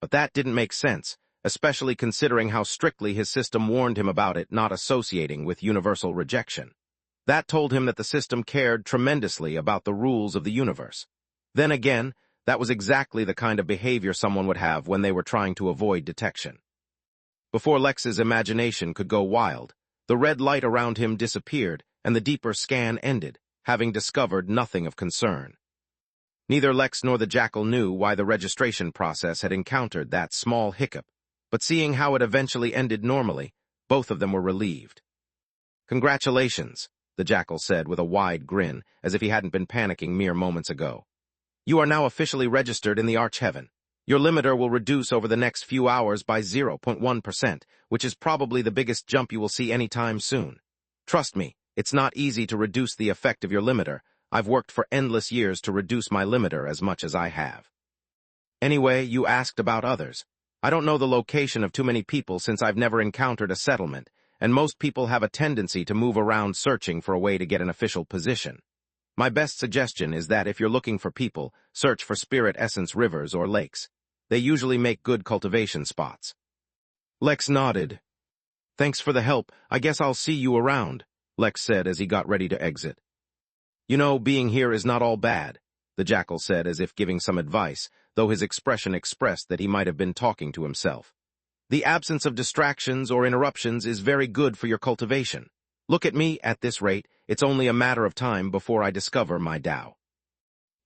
S1: But that didn't make sense, especially considering how strictly his system warned him about it not associating with universal rejection. That told him that the system cared tremendously about the rules of the universe. Then again, that was exactly the kind of behavior someone would have when they were trying to avoid detection. Before Lex's imagination could go wild, the red light around him disappeared and the deeper scan ended, having discovered nothing of concern. Neither Lex nor the Jackal knew why the registration process had encountered that small hiccup, but seeing how it eventually ended normally, both of them were relieved. "Congratulations," the Jackal said with a wide grin, as if he hadn't been panicking mere moments ago. "You are now officially registered in the Arch-Heaven. Your limiter will reduce over the next few hours by 0.1%, which is probably the biggest jump you will see anytime soon. Trust me, it's not easy to reduce the effect of your limiter. I've worked for endless years to reduce my limiter as much as I have. Anyway, you asked about others. I don't know the location of too many people since I've never encountered a settlement, and most people have a tendency to move around searching for a way to get an official position. My best suggestion is that if you're looking for people, search for spirit essence rivers or lakes. They usually make good cultivation spots." Lex nodded. "Thanks for the help. I guess I'll see you around," Lex said as he got ready to exit. "You know, being here is not all bad," the Jackal said as if giving some advice, though his expression expressed that he might have been talking to himself. "The absence of distractions or interruptions is very good for your cultivation. Look at me, at this rate, it's only a matter of time before I discover my Tao."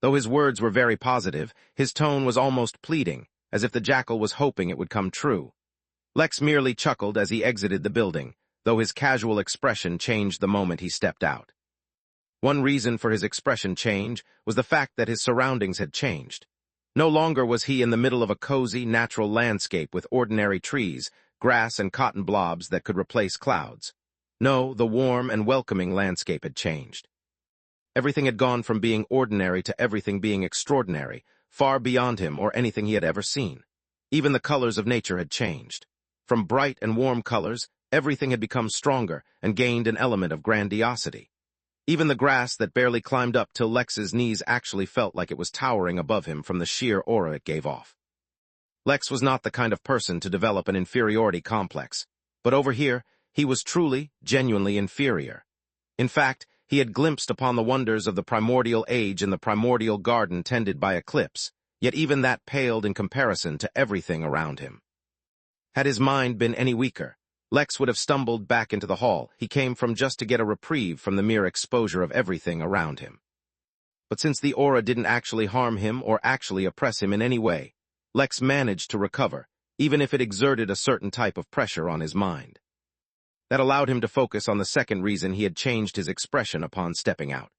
S1: Though his words were very positive, his tone was almost pleading, as if the Jackal was hoping it would come true. Lex merely chuckled as he exited the building, though his casual expression changed the moment he stepped out. One reason for his expression change was the fact that his surroundings had changed. No longer was he in the middle of a cozy, natural landscape with ordinary trees, grass, and cotton blobs that could replace clouds. No, the warm and welcoming landscape had changed. Everything had gone from being ordinary to everything being extraordinary, far beyond him or anything he had ever seen. Even the colors of nature had changed. From bright and warm colors, everything had become stronger and gained an element of grandiosity. Even the grass that barely climbed up till Lex's knees actually felt like it was towering above him from the sheer aura it gave off. Lex was not the kind of person to develop an inferiority complex, but over here, he was truly, genuinely inferior. In fact, he had glimpsed upon the wonders of the primordial age in the primordial garden tended by Eclipse, yet even that paled in comparison to everything around him. Had his mind been any weaker, Lex would have stumbled back into the hall he came from just to get a reprieve from the mere exposure of everything around him. But since the aura didn't actually harm him or actually oppress him in any way, Lex managed to recover, even if it exerted a certain type of pressure on his mind. That allowed him to focus on the second reason he had changed his expression upon stepping out.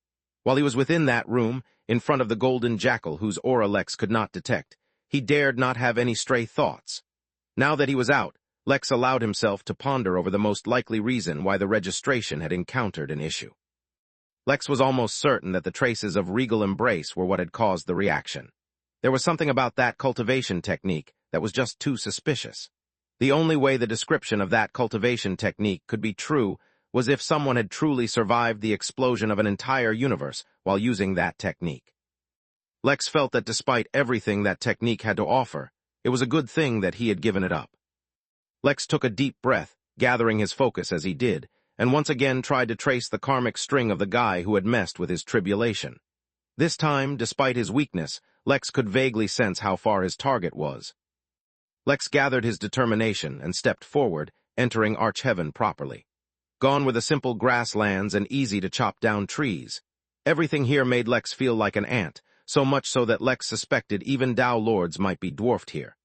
S1: While he was within that room, in front of the golden jackal whose aura Lex could not detect, he dared not have any stray thoughts. Now that he was out, Lex allowed himself to ponder over the most likely reason why the registration had encountered an issue. Lex was almost certain that the traces of regal embrace were what had caused the reaction. There was something about that cultivation technique that was just too suspicious. The only way the description of that cultivation technique could be true was if someone had truly survived the explosion of an entire universe while using that technique. Lex felt that despite everything that technique had to offer, it was a good thing that he had given it up. Lex took a deep breath, gathering his focus as he did, and once again tried to trace the karmic string of the guy who had messed with his tribulation. This time, despite his weakness, Lex could vaguely sense how far his target was. Lex gathered his determination and stepped forward, entering Arch-Heaven properly. Gone were the simple grasslands and easy-to-chop-down trees. Everything here made Lex feel like an ant, so much so that Lex suspected even Tao Lords might be dwarfed here.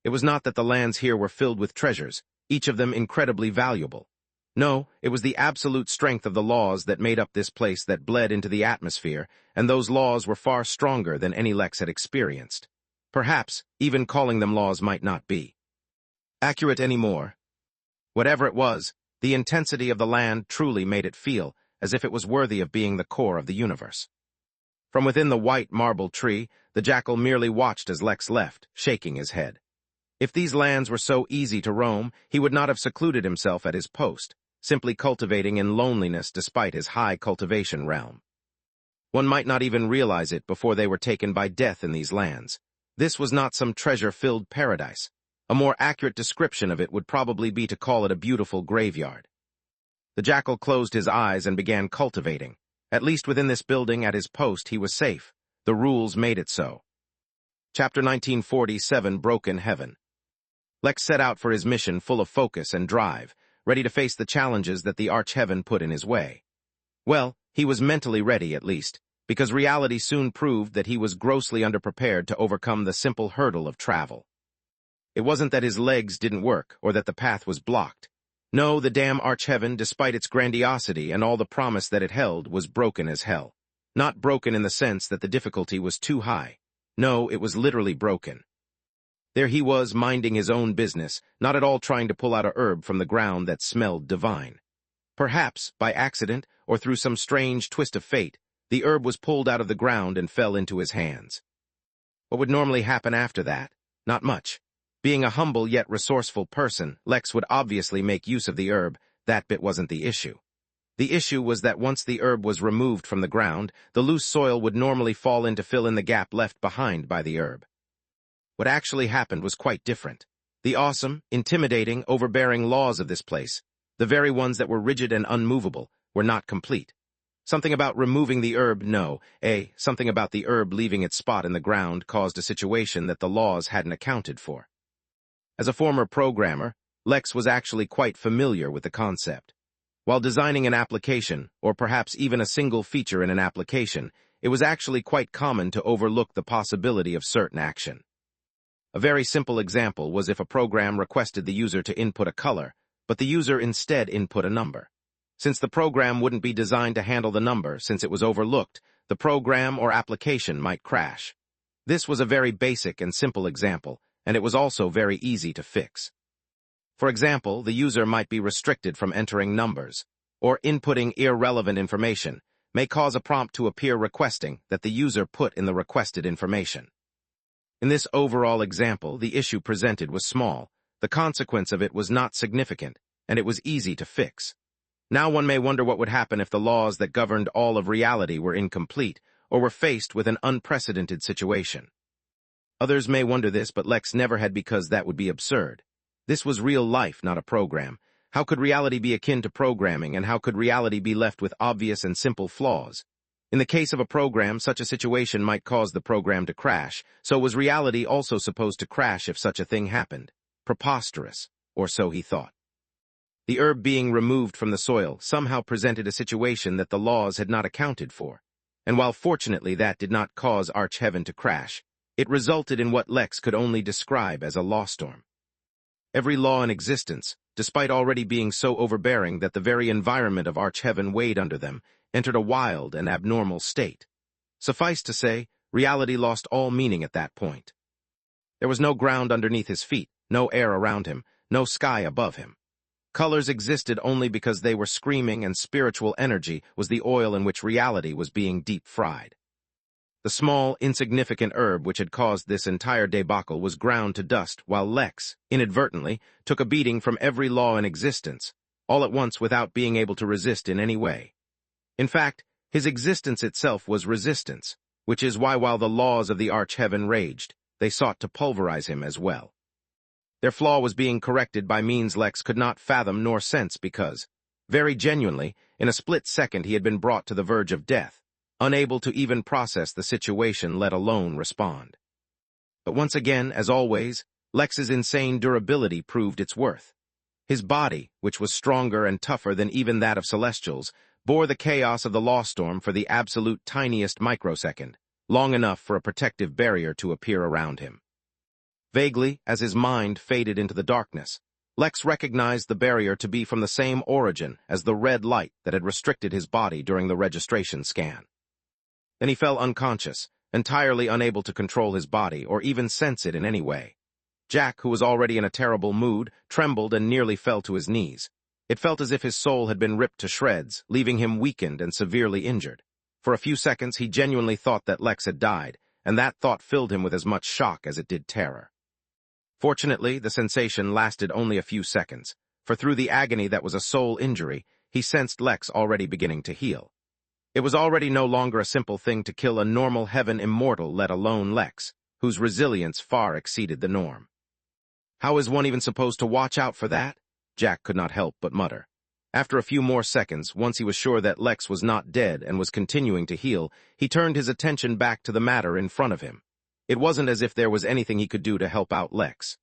S1: It was not that the lands here were filled with treasures, each of them incredibly valuable. No, it was the absolute strength of the laws that made up this place that bled into the atmosphere, and those laws were far stronger than any Lex had experienced. Perhaps, even calling them laws might not be accurate anymore. Whatever it was, the intensity of the land truly made it feel as if it was worthy of being the core of the universe. From within the white marble tree, the jackal merely watched as Lex left, shaking his head. If these lands were so easy to roam, he would not have secluded himself at his post. simply cultivating in loneliness despite his high cultivation realm. One might not even realize it before they were taken by death in these lands. This was not some treasure-filled paradise. A more accurate description of it would probably be to call it a beautiful graveyard. The jackal closed his eyes and began cultivating. At least within this building at his post he was safe. The rules made it so. Chapter 1947, Broken Heaven. Lex set out for his mission full of focus and drive, ready to face the challenges that the Arch-Heaven put in his way. Well, he was mentally ready at least, because reality soon proved that he was grossly underprepared to overcome the simple hurdle of travel. It wasn't that his legs didn't work or that the path was blocked. No, the damn Arch-Heaven, despite its grandiosity and all the promise that it held, was broken as hell. Not broken in the sense that the difficulty was too high. No, it was literally broken. There he was, minding his own business, not at all trying to pull out a herb from the ground that smelled divine. Perhaps, by accident, or through some strange twist of fate, the herb was pulled out of the ground and fell into his hands. What would normally happen after that? Not much. Being a humble yet resourceful person, Lex would obviously make use of the herb. That bit wasn't the issue. The issue was that once the herb was removed from the ground, the loose soil would normally fall in to fill in the gap left behind by the herb. What actually happened was quite different. The awesome, intimidating, overbearing laws of this place, the very ones that were rigid and unmovable, were not complete. Something about removing the herb, something about the herb leaving its spot in the ground caused a situation that the laws hadn't accounted for. As a former programmer, Lex was actually quite familiar with the concept. While designing an application, or perhaps even a single feature in an application, it was actually quite common to overlook the possibility of certain action. A very simple example was if a program requested the user to input a color, but the user instead input a number. Since the program wouldn't be designed to handle the number since it was overlooked, the program or application might crash. This was a very basic and simple example, and it was also very easy to fix. For example, the user might be restricted from entering numbers, or inputting irrelevant information may cause a prompt to appear requesting that the user put in the requested information. In this overall example, the issue presented was small, the consequence of it was not significant, and it was easy to fix. Now one may wonder what would happen if the laws that governed all of reality were incomplete, or were faced with an unprecedented situation. Others may wonder this, but Lex never had, because that would be absurd. This was real life, not a program. How could reality be akin to programming, and how could reality be left with obvious and simple flaws? In the case of a program, such a situation might cause the program to crash, so was reality also supposed to crash if such a thing happened? Preposterous, or so he thought. The herb being removed from the soil somehow presented a situation that the laws had not accounted for, and while fortunately that did not cause Arch-Heaven to crash, it resulted in what Lex could only describe as a lawstorm. Every law in existence, despite already being so overbearing that the very environment of Arch-Heaven weighed under them, entered a wild and abnormal state. Suffice to say, reality lost all meaning at that point. There was no ground underneath his feet, no air around him, no sky above him. Colors existed only because they were screaming, and spiritual energy was the oil in which reality was being deep-fried. The small, insignificant herb which had caused this entire debacle was ground to dust, while Lex, inadvertently, took a beating from every law in existence, all at once without being able to resist in any way. In fact, his existence itself was resistance, which is why while the laws of the Arch-Heaven raged, they sought to pulverize him as well. Their flaw was being corrected by means Lex could not fathom nor sense because, very genuinely, in a split second he had been brought to the verge of death, unable to even process the situation, let alone respond. But once again, as always, Lex's insane durability proved its worth. His body, which was stronger and tougher than even that of Celestials, bore the chaos of the lawstorm for the absolute tiniest microsecond, long enough for a protective barrier to appear around him. Vaguely, as his mind faded into the darkness, Lex recognized the barrier to be from the same origin as the red light that had restricted his body during the registration scan. Then he fell unconscious, entirely unable to control his body or even sense it in any way. Jack, who was already in a terrible mood, trembled and nearly fell to his knees. It felt as if his soul had been ripped to shreds, leaving him weakened and severely injured. For a few seconds he genuinely thought that Lex had died, and that thought filled him with as much shock as it did terror. Fortunately, the sensation lasted only a few seconds, for through the agony that was a soul injury, he sensed Lex already beginning to heal. It was already no longer a simple thing to kill a normal heaven immortal, let alone Lex, whose resilience far exceeded the norm. How is one even supposed to watch out for that? Jack could not help but mutter. After a few more seconds, once he was sure that Lex was not dead and was continuing to heal, he turned his attention back to the matter in front of him. It wasn't as if there was anything he could do to help out Lex.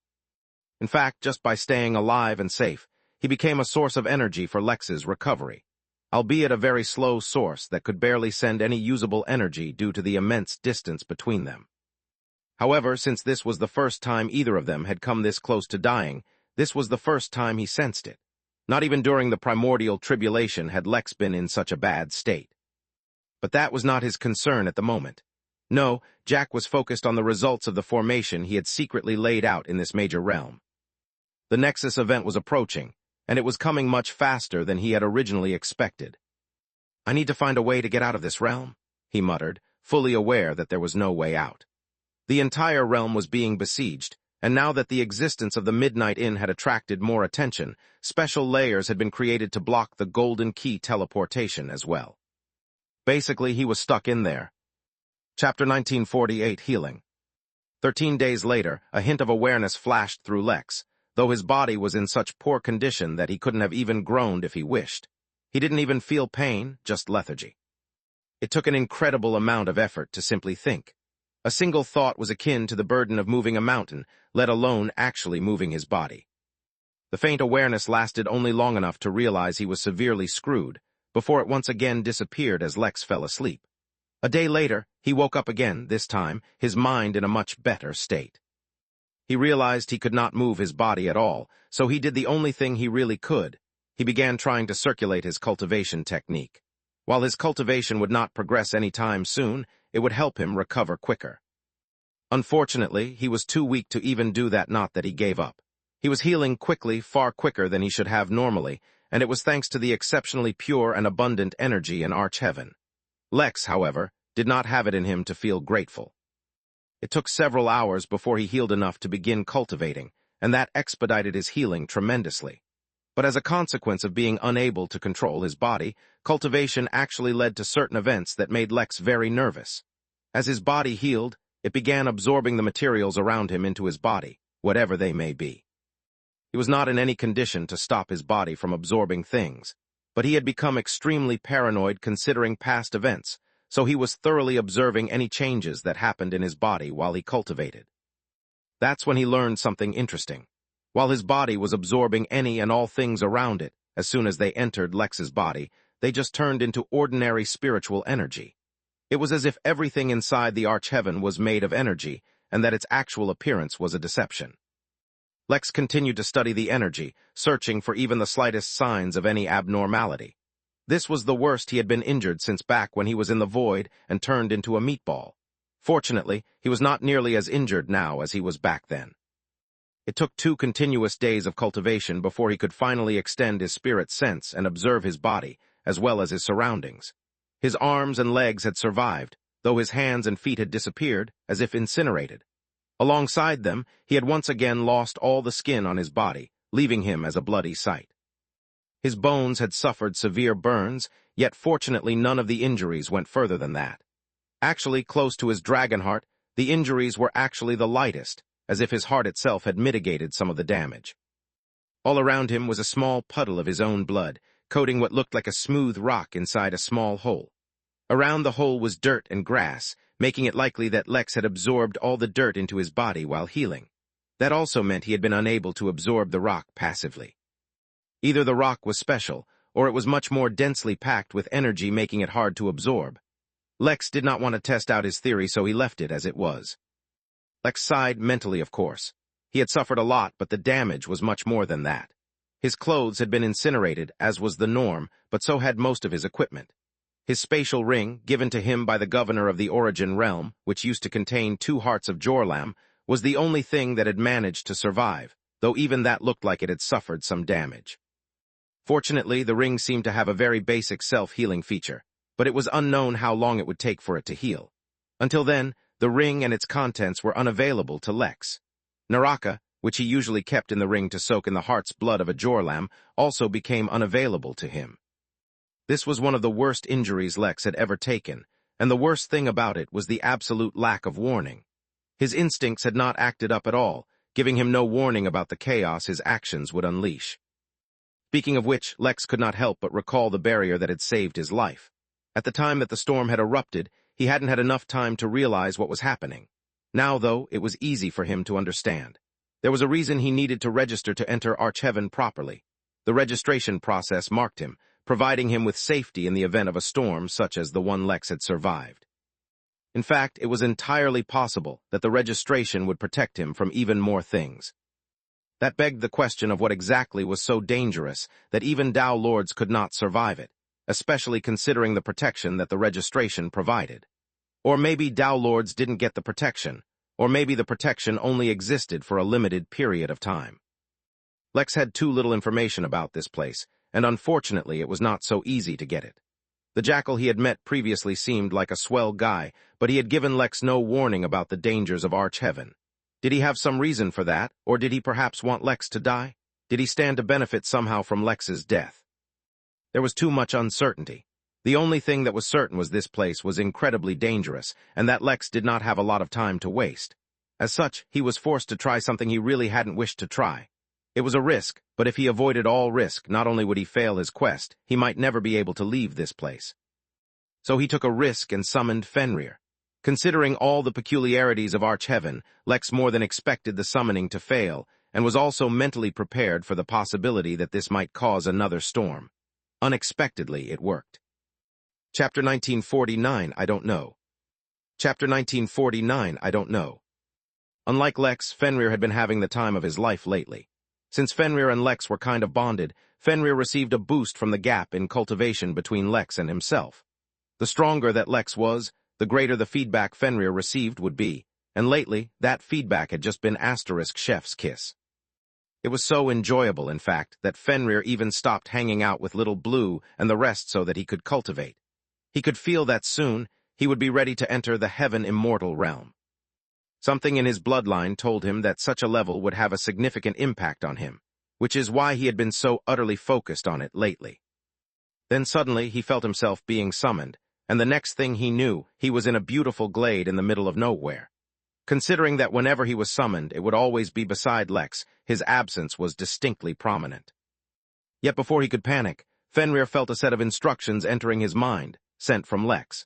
S1: In fact, just by staying alive and safe, he became a source of energy for Lex's recovery, albeit a very slow source that could barely send any usable energy due to the immense distance between them. However, since this was the first time either of them had come this close to dying, this was the first time he sensed it. Not even during the primordial tribulation had Lex been in such a bad state. But that was not his concern at the moment. No, Jack was focused on the results of the formation he had secretly laid out in this major realm. The Nexus event was approaching, and it was coming much faster than he had originally expected. "I need to find a way to get out of this realm," he muttered, fully aware that there was no way out. The entire realm was being besieged, and now that the existence of the Midnight Inn had attracted more attention, special layers had been created to block the Golden Key teleportation as well. Basically, he was stuck in there. Chapter 1948, Healing. 13 days later, a hint of awareness flashed through Lex, though his body was in such poor condition that he couldn't have even groaned if he wished. He didn't even feel pain, just lethargy. It took an incredible amount of effort to simply think. A single thought was akin to the burden of moving a mountain, let alone actually moving his body. The faint awareness lasted only long enough to realize he was severely screwed, before it once again disappeared as Lex fell asleep. A day later, he woke up again, this time, his mind in a much better state. He realized he could not move his body at all, so he did the only thing he really could. He began trying to circulate his cultivation technique. While his cultivation would not progress any time soon, it would help him recover quicker. Unfortunately, he was too weak to even do that, not that he gave up. He was healing quickly, far quicker than he should have normally, and it was thanks to the exceptionally pure and abundant energy in Arch-Heaven. Lex, however, did not have it in him to feel grateful. It took several hours before he healed enough to begin cultivating, and that expedited his healing tremendously. But as a consequence of being unable to control his body, cultivation actually led to certain events that made Lex very nervous. As his body healed, it began absorbing the materials around him into his body, whatever they may be. He was not in any condition to stop his body from absorbing things, but he had become extremely paranoid considering past events, so he was thoroughly observing any changes that happened in his body while he cultivated. That's when he learned something interesting. While his body was absorbing any and all things around it, as soon as they entered Lex's body, they just turned into ordinary spiritual energy. It was as if everything inside the Arch-Heaven was made of energy, and that its actual appearance was a deception. Lex continued to study the energy, searching for even the slightest signs of any abnormality. This was the worst he had been injured since back when he was in the void and turned into a meatball. Fortunately, he was not nearly as injured now as he was back then. It took 2 continuous days of cultivation before he could finally extend his spirit sense and observe his body, as well as his surroundings. His arms and legs had survived, though his hands and feet had disappeared, as if incinerated. Alongside them, he had once again lost all the skin on his body, leaving him as a bloody sight. His bones had suffered severe burns, yet fortunately none of the injuries went further than that. Actually, close to his dragon heart, the injuries were actually the lightest, as if his heart itself had mitigated some of the damage. All around him was a small puddle of his own blood, coating what looked like a smooth rock inside a small hole. Around the hole was dirt and grass, making it likely that Lex had absorbed all the dirt into his body while healing. That also meant he had been unable to absorb the rock passively. Either the rock was special, or it was much more densely packed with energy, making it hard to absorb. Lex did not want to test out his theory, so he left it as it was. Lex sighed mentally, of course. He had suffered a lot, but the damage was much more than that. His clothes had been incinerated, as was the norm, but so had most of his equipment. His spatial ring, given to him by the governor of the Origin realm, which used to contain 2 hearts of Jorlam, was the only thing that had managed to survive, though even that looked like it had suffered some damage. Fortunately, the ring seemed to have a very basic self-healing feature, but it was unknown how long it would take for it to heal. Until then, the ring and its contents were unavailable to Lex. Naraka, which he usually kept in the ring to soak in the heart's blood of a jorlam, also became unavailable to him. This was one of the worst injuries Lex had ever taken, and the worst thing about it was the absolute lack of warning. His instincts had not acted up at all, giving him no warning about the chaos his actions would unleash. Speaking of which, Lex could not help but recall the barrier that had saved his life. At the time that the storm had erupted, he hadn't had enough time to realize what was happening. Now, though, it was easy for him to understand. There was a reason he needed to register to enter Archeheaven properly. The registration process marked him, providing him with safety in the event of a storm such as the one Lex had survived. In fact, it was entirely possible that the registration would protect him from even more things. That begged the question of what exactly was so dangerous that even Tao Lords could not survive it, especially considering the protection that the registration provided. Or maybe Tao Lords didn't get the protection, or maybe the protection only existed for a limited period of time. Lex had too little information about this place, and unfortunately it was not so easy to get it. The jackal he had met previously seemed like a swell guy, but he had given Lex no warning about the dangers of Archeheaven. Did he have some reason for that, or did he perhaps want Lex to die? Did he stand to benefit somehow from Lex's death? There was too much uncertainty. The only thing that was certain was this place was incredibly dangerous, and that Lex did not have a lot of time to waste. As such, he was forced to try something he really hadn't wished to try. It was a risk, but if he avoided all risk, not only would he fail his quest, he might never be able to leave this place. So he took a risk and summoned Fenrir. Considering all the peculiarities of Archeheaven, Lex more than expected the summoning to fail, and was also mentally prepared for the possibility that this might cause another storm. Unexpectedly, it worked. Chapter 1949, I don't know. Chapter 1949, I don't know. Unlike Lex, Fenrir had been having the time of his life lately. Since Fenrir and Lex were kind of bonded, Fenrir received a boost from the gap in cultivation between Lex and himself. The stronger that Lex was, the greater the feedback Fenrir received would be, and lately, that feedback had just been asterisk chef's kiss. It was so enjoyable, in fact, that Fenrir even stopped hanging out with Little Blue and the rest so that he could cultivate. He could feel that soon, he would be ready to enter the heaven immortal realm. Something in his bloodline told him that such a level would have a significant impact on him, which is why he had been so utterly focused on it lately. Then suddenly he felt himself being summoned, and the next thing he knew, he was in a beautiful glade in the middle of nowhere. Considering that whenever he was summoned, it would always be beside Lex, his absence was distinctly prominent. Yet before he could panic, Fenrir felt a set of instructions entering his mind, sent from Lex.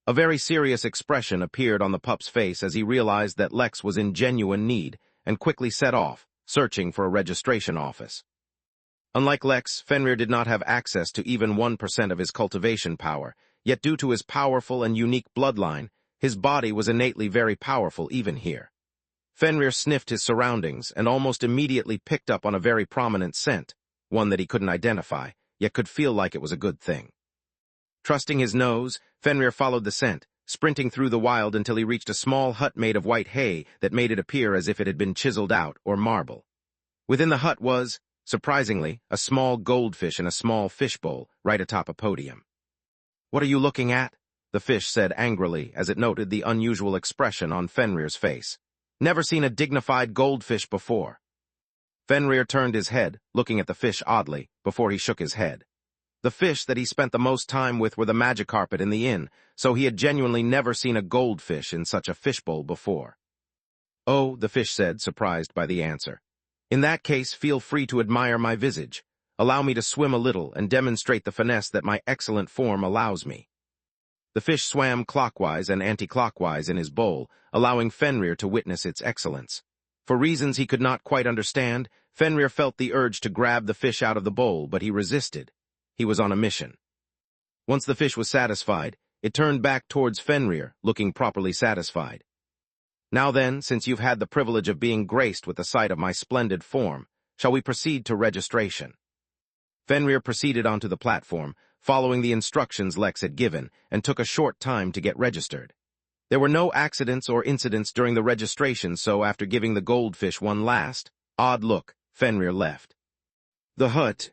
S1: A very serious expression appeared on the pup's face as he realized that Lex was in genuine need, and quickly set off, searching for a registration office. Unlike Lex, Fenrir did not have access to even 1% of his cultivation power, yet due to his powerful and unique bloodline, his body was innately very powerful even here. Fenrir sniffed his surroundings and almost immediately picked up on a very prominent scent, one that he couldn't identify, yet could feel like it was a good thing. Trusting his nose, Fenrir followed the scent, sprinting through the wild until he reached a small hut made of white hay that made it appear as if it had been chiseled out or marble. Within the hut was, surprisingly, a small goldfish in a small fishbowl right atop a podium. "What are you looking at?" the fish said angrily as it noted the unusual expression on Fenrir's face. "Never seen a dignified goldfish before." Fenrir turned his head, looking at the fish oddly, before he shook his head. The fish that he spent the most time with were the magic carpet in the inn, so he had genuinely never seen a goldfish in such a fishbowl before. "Oh," the fish said, surprised by the answer. "In that case, feel free to admire my visage. Allow me to swim a little and demonstrate the finesse that my excellent form allows me." The fish swam clockwise and anti-clockwise in his bowl, allowing Fenrir to witness its excellence. For reasons he could not quite understand, Fenrir felt the urge to grab the fish out of the bowl, but he resisted. He was on a mission. Once the fish was satisfied, it turned back towards Fenrir, looking properly satisfied. "Now then, since you've had the privilege of being graced with the sight of my splendid form, shall we proceed to registration?" Fenrir proceeded onto the platform, following the instructions Lex had given, and took a short time to get registered. There were no accidents or incidents during the registration, so after giving the goldfish one last, odd look, Fenrir left the hut.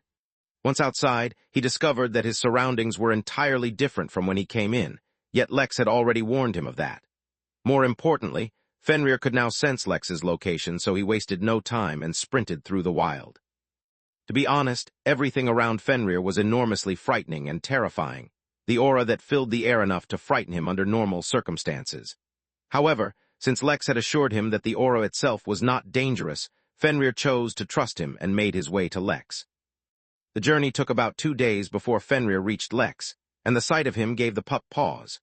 S1: Once outside, he discovered that his surroundings were entirely different from when he came in, yet Lex had already warned him of that. More importantly, Fenrir could now sense Lex's location, so he wasted no time and sprinted through the wild. To be honest, everything around Fenrir was enormously frightening and terrifying, the aura that filled the air enough to frighten him under normal circumstances. However, since Lex had assured him that the aura itself was not dangerous, Fenrir chose to trust him and made his way to Lex. The journey took about 2 days before Fenrir reached Lex, and the sight of him gave the pup pause.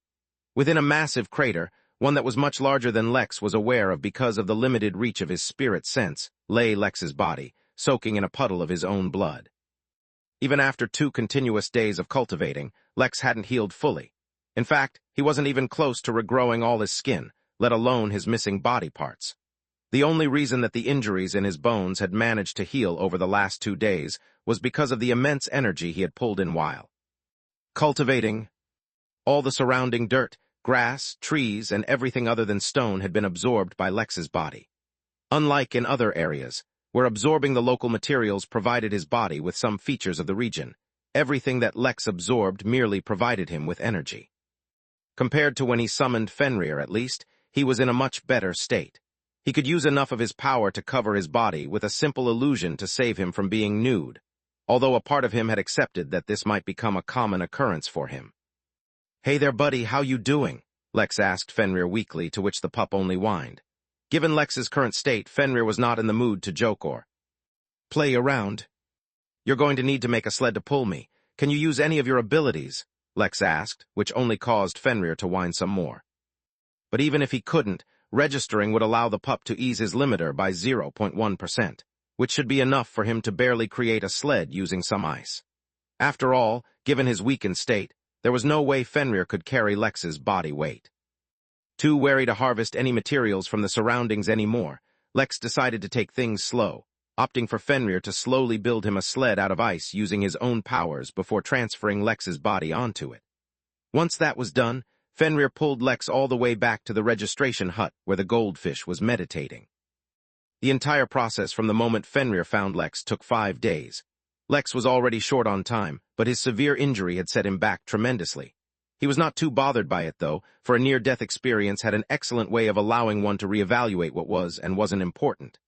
S1: Within a massive crater, one that was much larger than Lex was aware of because of the limited reach of his spirit sense, lay Lex's body, soaking in a puddle of his own blood. Even after 2 continuous days of cultivating, Lex hadn't healed fully. In fact, he wasn't even close to regrowing all his skin, let alone his missing body parts. The only reason that the injuries in his bones had managed to heal over the last 2 days was because of the immense energy he had pulled in while cultivating. All the surrounding dirt, grass, trees, and everything other than stone had been absorbed by Lex's body. Unlike in other areas, where absorbing the local materials provided his body with some features of the region, everything that Lex absorbed merely provided him with energy. Compared to when he summoned Fenrir, at least, he was in a much better state. He could use enough of his power to cover his body with a simple illusion to save him from being nude, although a part of him had accepted that this might become a common occurrence for him. "Hey there, buddy, how you doing?" Lex asked Fenrir weakly, to which the pup only whined. Given Lex's current state, Fenrir was not in the mood to joke or play around. "You're going to need to make a sled to pull me. Can you use any of your abilities?" Lex asked, which only caused Fenrir to whine some more. But even if he couldn't, registering would allow the pup to ease his limiter by 0.1%, which should be enough for him to barely create a sled using some ice. After all, given his weakened state, there was no way Fenrir could carry Lex's body weight. Too wary to harvest any materials from the surroundings anymore, Lex decided to take things slow, opting for Fenrir to slowly build him a sled out of ice using his own powers before transferring Lex's body onto it. Once that was done, Fenrir pulled Lex all the way back to the registration hut where the goldfish was meditating. The entire process from the moment Fenrir found Lex took 5 days. Lex was already short on time, but his severe injury had set him back tremendously. He was not too bothered by it, though, for a near-death experience had an excellent way of allowing one to reevaluate what was and wasn't important.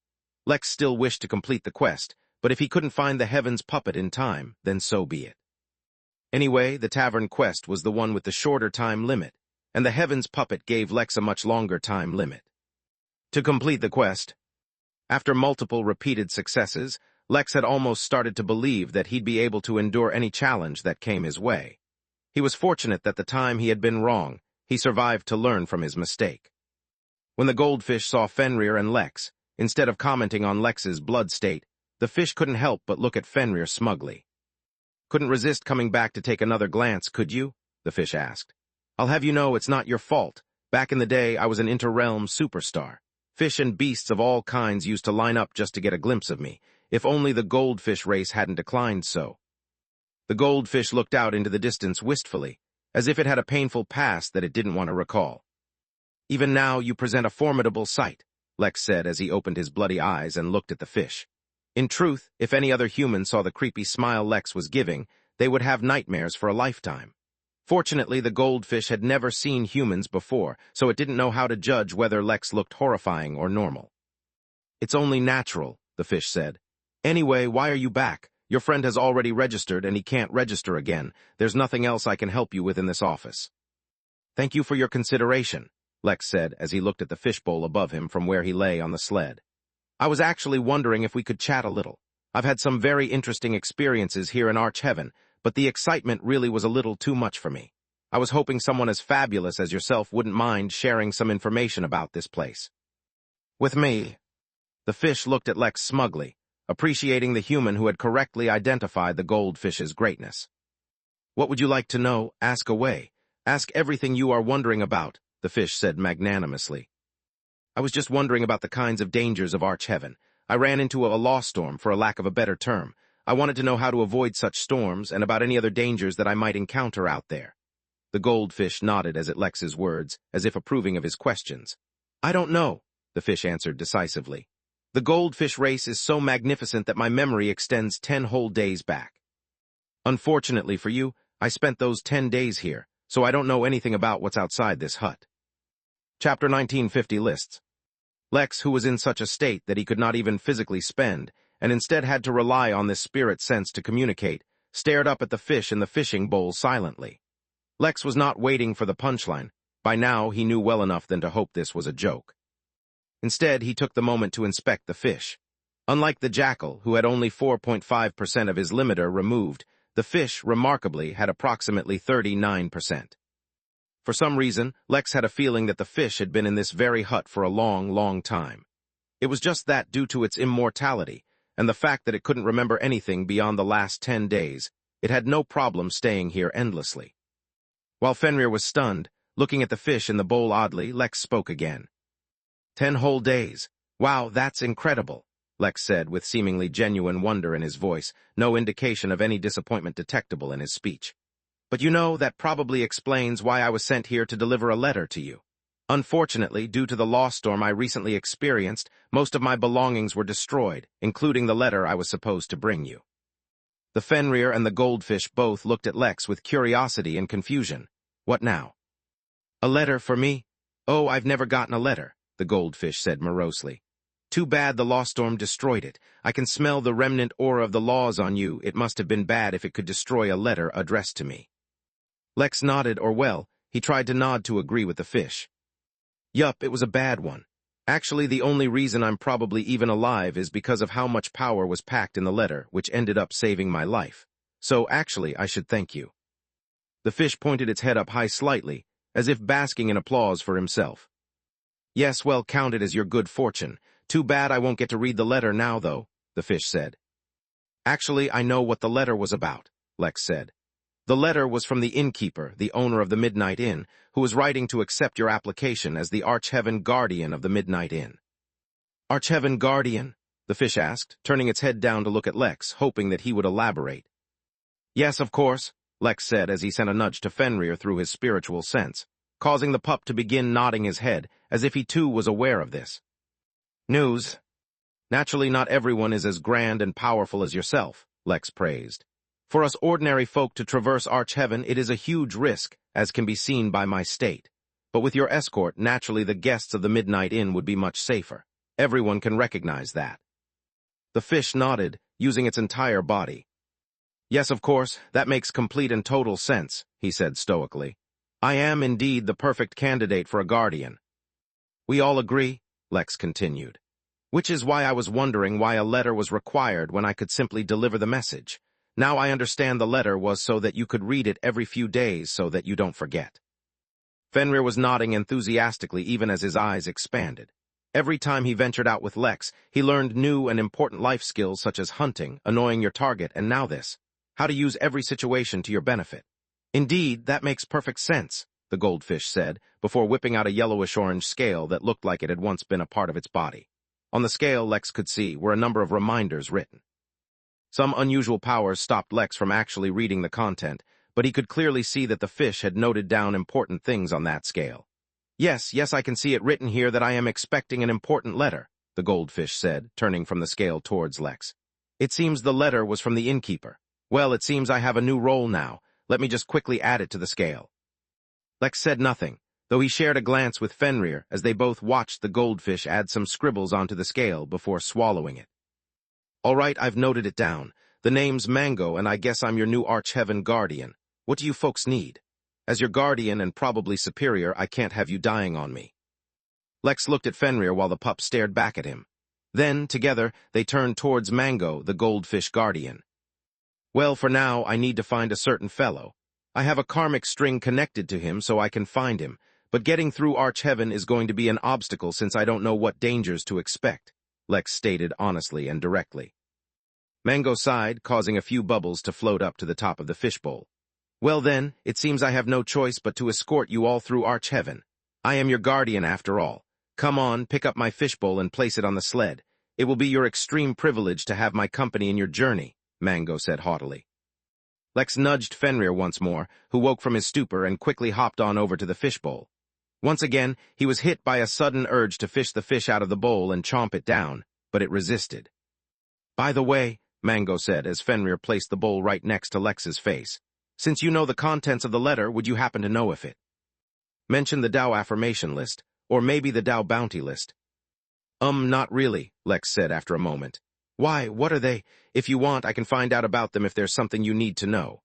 S1: Lex still wished to complete the quest, but if he couldn't find the Heaven's puppet in time, then so be it. Anyway, the tavern quest was the one with the shorter time limit, and the Heaven's puppet gave Lex a much longer time limit. To complete the quest, after multiple repeated successes, Lex had almost started to believe that he'd be able to endure any challenge that came his way. He was fortunate that the time he had been wrong, he survived to learn from his mistake. When the goldfish saw Fenrir and Lex, instead of commenting on Lex's blood state, the fish couldn't help but look at Fenrir smugly. "Couldn't resist coming back to take another glance, could you?" the fish asked. "I'll have you know it's not your fault. Back in the day, I was an inter-realm superstar. Fish and beasts of all kinds used to line up just to get a glimpse of me, if only the goldfish race hadn't declined so." The goldfish looked out into the distance wistfully, as if it had a painful past that it didn't want to recall. "Even now you present a formidable sight," Lex said as he opened his bloody eyes and looked at the fish. In truth, if any other human saw the creepy smile Lex was giving, they would have nightmares for a lifetime. Fortunately, the goldfish had never seen humans before, so it didn't know how to judge whether Lex looked horrifying or normal. "It's only natural," the fish said. "Anyway, why are you back? Your friend has already registered and he can't register again. There's nothing else I can help you with in this office." "Thank you for your consideration," Lex said as he looked at the fishbowl above him from where he lay on the sled. "I was actually wondering if we could chat a little. I've had some very interesting experiences here in Arch-Heaven, but the excitement really was a little too much for me. I was hoping someone as fabulous as yourself wouldn't mind sharing some information about this place." "With me?" The fish looked at Lex smugly, appreciating the human who had correctly identified the goldfish's greatness. "What would you like to know? Ask away. Ask everything you are wondering about," the fish said magnanimously. "I was just wondering about the kinds of dangers of Arch-Heaven. I ran into a law storm, for a lack of a better term. I wanted to know how to avoid such storms and about any other dangers that I might encounter out there." The goldfish nodded as at Lex's words, as if approving of his questions. "I don't know," the fish answered decisively. "The goldfish race is so magnificent that my memory extends 10 whole days back. Unfortunately for you, I spent those 10 days here, so I don't know anything about what's outside this hut." Chapter 1950 lists. Lex, who was in such a state that he could not even physically spend, and instead had to rely on this spirit sense to communicate, stared up at the fish in the fishing bowl silently. Lex was not waiting for the punchline. By now, he knew well enough than to hope this was a joke. Instead, he took the moment to inspect the fish. Unlike the jackal, who had only 4.5% of his limiter removed, the fish, remarkably, had approximately 39%. For some reason, Lex had a feeling that the fish had been in this very hut for a long, long time. It was just that due to its immortality, and the fact that it couldn't remember anything beyond the last 10 days, it had no problem staying here endlessly. While Fenrir was stunned, looking at the fish in the bowl oddly, Lex spoke again. 10 whole days. Wow, that's incredible, Lex said with seemingly genuine wonder in his voice, no indication of any disappointment detectable in his speech. But you know, that probably explains why I was sent here to deliver a letter to you. Unfortunately, due to the law storm I recently experienced, most of my belongings were destroyed, including the letter I was supposed to bring you. The Fenrir and the goldfish both looked at Lex with curiosity and confusion. What now? A letter for me? Oh, I've never gotten a letter, the goldfish said morosely. Too bad the law storm destroyed it. I can smell the remnant aura of the laws on you. It must have been bad if it could destroy a letter addressed to me. Lex nodded, or well, he tried to nod to agree with the fish. Yup, it was a bad one. Actually, the only reason I'm probably even alive is because of how much power was packed in the letter, which ended up saving my life. So actually, I should thank you. The fish pointed its head up high slightly, as if basking in applause for himself. Yes, well, count it as your good fortune. Too bad I won't get to read the letter now, though, the fish said. Actually, I know what the letter was about, Lex said. The letter was from the Innkeeper, the owner of the Midnight Inn, who was writing to accept your application as the Archeheaven Guardian of the Midnight Inn. Archeheaven Guardian? The fish asked, turning its head down to look at Lex, hoping that he would elaborate. Yes, of course, Lex said as he sent a nudge to Fenrir through his spiritual sense, causing the pup to begin nodding his head, as if he too was aware of this. News. Naturally, not everyone is as grand and powerful as yourself, Lex praised. For us ordinary folk to traverse Archeheaven, it is a huge risk, as can be seen by my state. But with your escort, naturally the guests of the Midnight Inn would be much safer. Everyone can recognize that. The fish nodded, using its entire body. Yes, of course, that makes complete and total sense, he said stoically. I am indeed the perfect candidate for a guardian. We all agree, Lex continued. Which is why I was wondering why a letter was required when I could simply deliver the message. Now I understand the letter was so that you could read it every few days so that you don't forget. Fenrir was nodding enthusiastically even as his eyes expanded. Every time he ventured out with Lex, he learned new and important life skills such as hunting, annoying your target, and now this. How to use every situation to your benefit. Indeed, that makes perfect sense, the goldfish said, before whipping out a yellowish-orange scale that looked like it had once been a part of its body. On the scale, Lex could see, were a number of reminders written. Some unusual powers stopped Lex from actually reading the content, but he could clearly see that the fish had noted down important things on that scale. Yes, I can see it written here that I am expecting an important letter, the goldfish said, turning from the scale towards Lex. It seems the letter was from the Innkeeper. Well, it seems I have a new role now. Let me just quickly add it to the scale. Lex said nothing, though he shared a glance with Fenrir as they both watched the goldfish add some scribbles onto the scale before swallowing it. All right, I've noted it down. The name's Mango, and I guess I'm your new Archeheaven Guardian. What do you folks need? As your guardian and probably superior, I can't have you dying on me. Lex looked at Fenrir while the pup stared back at him. Then, together, they turned towards Mango, the goldfish guardian. Well, for now, I need to find a certain fellow. I have a karmic string connected to him so I can find him, but getting through Archeheaven is going to be an obstacle since I don't know what dangers to expect, Lex stated honestly and directly. Mango sighed, causing a few bubbles to float up to the top of the fishbowl. Well then, it seems I have no choice but to escort you all through Archeheaven. I am your guardian after all. Come on, pick up my fishbowl and place it on the sled. It will be your extreme privilege to have my company in your journey, Mango said haughtily. Lex nudged Fenrir once more, who woke from his stupor and quickly hopped on over to the fishbowl. Once again, he was hit by a sudden urge to fish the fish out of the bowl and chomp it down, but it resisted. By the way, Mango said as Fenrir placed the bowl right next to Lex's face, since you know the contents of the letter, would you happen to know if it mentioned the Tao affirmation list, or maybe the Tao bounty list? Not really, Lex said after a moment. Why, what are they? If you want, I can find out about them if there's something you need to know.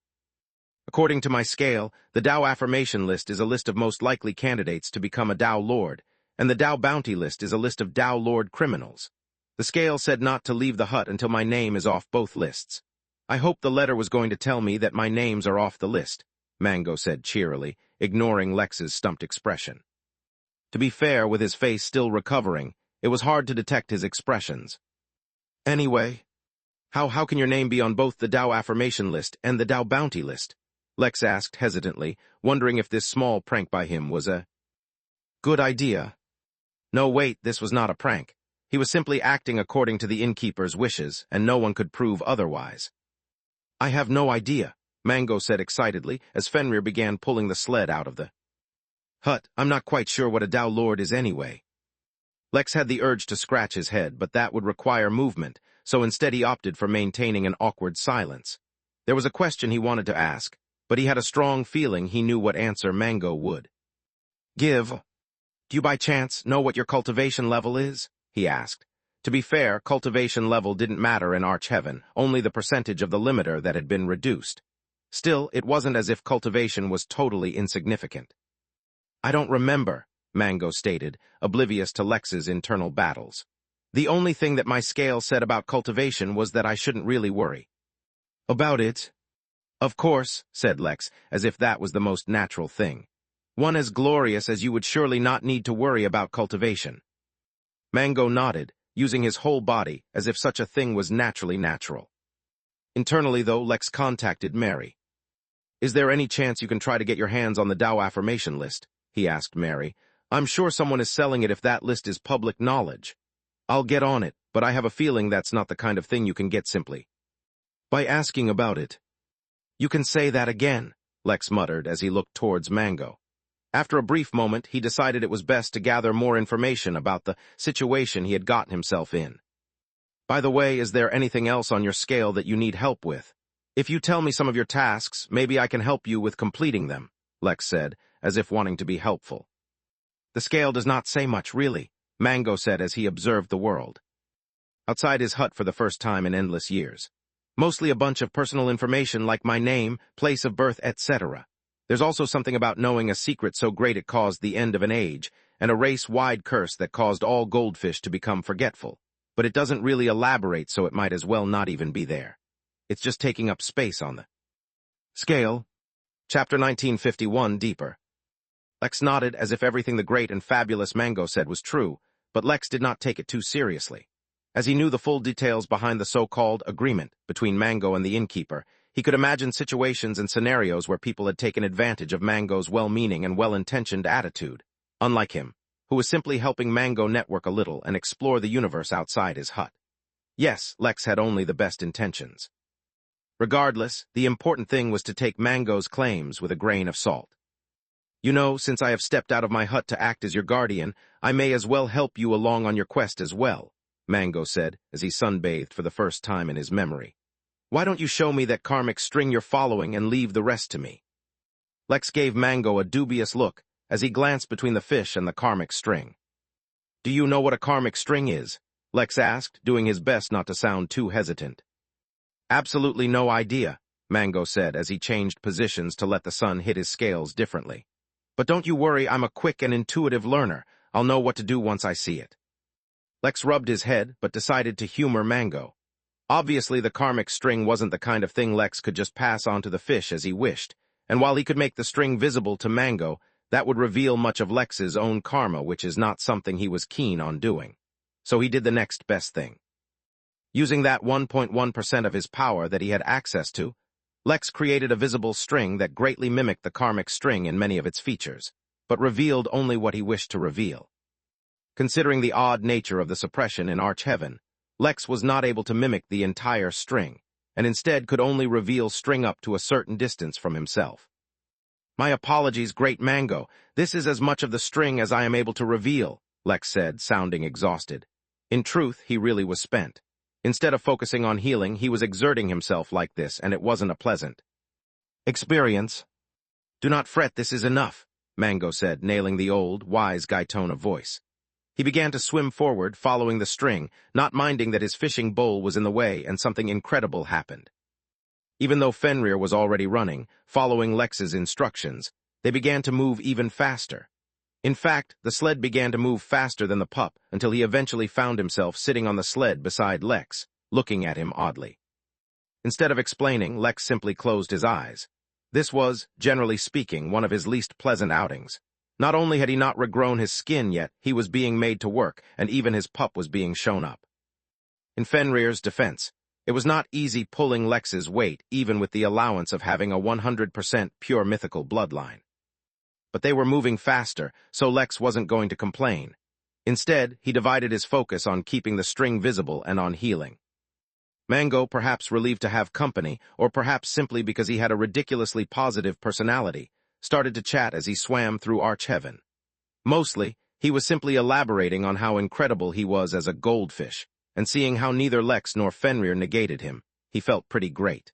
S1: According to my scale, the Tao affirmation list is a list of most likely candidates to become a Tao Lord, and the Tao bounty list is a list of Tao Lord criminals. The scale said not to leave the hut until my name is off both lists. I hoped the letter was going to tell me that my names are off the list, Mango said cheerily, ignoring Lex's stumped expression. To be fair, with his face still recovering, it was hard to detect his expressions. Anyway, how can your name be on both the Tao affirmation list and the Tao bounty list? Lex asked hesitantly, wondering if this small prank by him was a good idea. No, wait, this was not a prank. He was simply acting according to the innkeeper's wishes, and no one could prove otherwise. I have no idea, Mango said excitedly as Fenrir began pulling the sled out of the hut. I'm not quite sure what a Tao Lord is anyway. Lex had the urge to scratch his head, but that would require movement, so instead he opted for maintaining an awkward silence. There was a question he wanted to ask, but he had a strong feeling he knew what answer Mango would give. Do you by chance know what your cultivation level is? He asked. To be fair, cultivation level didn't matter in Archheaven, only the percentage of the limiter that had been reduced. Still, it wasn't as if cultivation was totally insignificant. I don't remember, Mango stated, oblivious to Lex's internal battles. The only thing that my scale said about cultivation was that I shouldn't really worry about it. Of course, said Lex, as if that was the most natural thing. One as glorious as you would surely not need to worry about cultivation. Mango nodded, using his whole body as if such a thing was naturally natural. Internally, though, Lex contacted Mary. Is there any chance you can try to get your hands on the Tao affirmation list? He asked Mary. I'm sure someone is selling it if that list is public knowledge. I'll get on it, but I have a feeling that's not the kind of thing you can get simply by asking about it. You can say that again, Lex muttered as he looked towards Mango. After a brief moment, he decided it was best to gather more information about the situation he had gotten himself in. By the way, is there anything else on your scale that you need help with? If you tell me some of your tasks, maybe I can help you with completing them, Lex said, as if wanting to be helpful. The scale does not say much, really, Mango said as he observed the world outside his hut for the first time in endless years. Mostly a bunch of personal information like my name, place of birth, etc. There's also something about knowing a secret so great it caused the end of an age, and a race-wide curse that caused all goldfish to become forgetful. But it doesn't really elaborate, so it might as well not even be there. It's just taking up space on the scale. Chapter 1951, Deeper. Lex nodded as if everything the great and fabulous Mango said was true, but Lex did not take it too seriously. As he knew the full details behind the so-called agreement between Mango and the Innkeeper, he could imagine situations and scenarios where people had taken advantage of Mango's well-meaning and well-intentioned attitude, unlike him, who was simply helping Mango network a little and explore the universe outside his hut. Yes, Lex had only the best intentions. Regardless, the important thing was to take Mango's claims with a grain of salt. You know, since I have stepped out of my hut to act as your guardian, I may as well help you along on your quest as well, Mango said as he sunbathed for the first time in his memory. Why don't you show me that karmic string you're following and leave the rest to me? Lex gave Mango a dubious look as he glanced between the fish and the karmic string. Do you know what a karmic string is? Lex asked, doing his best not to sound too hesitant. Absolutely no idea, Mango said as he changed positions to let the sun hit his scales differently. But don't you worry, I'm a quick and intuitive learner. I'll know what to do once I see it. Lex rubbed his head, but decided to humor Mango. Obviously, the karmic string wasn't the kind of thing Lex could just pass on to the fish as he wished, and while he could make the string visible to Mango, that would reveal much of Lex's own karma, which is not something he was keen on doing. So he did the next best thing. Using that 1.1% of his power that he had access to, Lex created a visible string that greatly mimicked the karmic string in many of its features, but revealed only what he wished to reveal. Considering the odd nature of the suppression in Archheaven, Lex was not able to mimic the entire string, and instead could only reveal string up to a certain distance from himself. My apologies, Great Mango. This is as much of the string as I am able to reveal, Lex said, sounding exhausted. In truth, he really was spent. Instead of focusing on healing, he was exerting himself like this, and it wasn't a pleasant experience. Do not fret, this is enough, Mango said, nailing the old, wise guy tone of voice. He began to swim forward, following the string, not minding that his fishing bowl was in the way, and something incredible happened. Even though Fenrir was already running, following Lex's instructions, they began to move even faster. In fact, the sled began to move faster than the pup until he eventually found himself sitting on the sled beside Lex, looking at him oddly. Instead of explaining, Lex simply closed his eyes. This was, generally speaking, one of his least pleasant outings. Not only had he not regrown his skin yet, he was being made to work, and even his pup was being shown up. In Fenrir's defense, it was not easy pulling Lex's weight, even with the allowance of having a 100% pure mythical bloodline. But they were moving faster, so Lex wasn't going to complain. Instead, he divided his focus on keeping the string visible and on healing. Mango, perhaps relieved to have company, or perhaps simply because he had a ridiculously positive personality, started to chat as he swam through Arch-Heaven. Mostly, he was simply elaborating on how incredible he was as a goldfish, and seeing how neither Lex nor Fenrir negated him, he felt pretty great.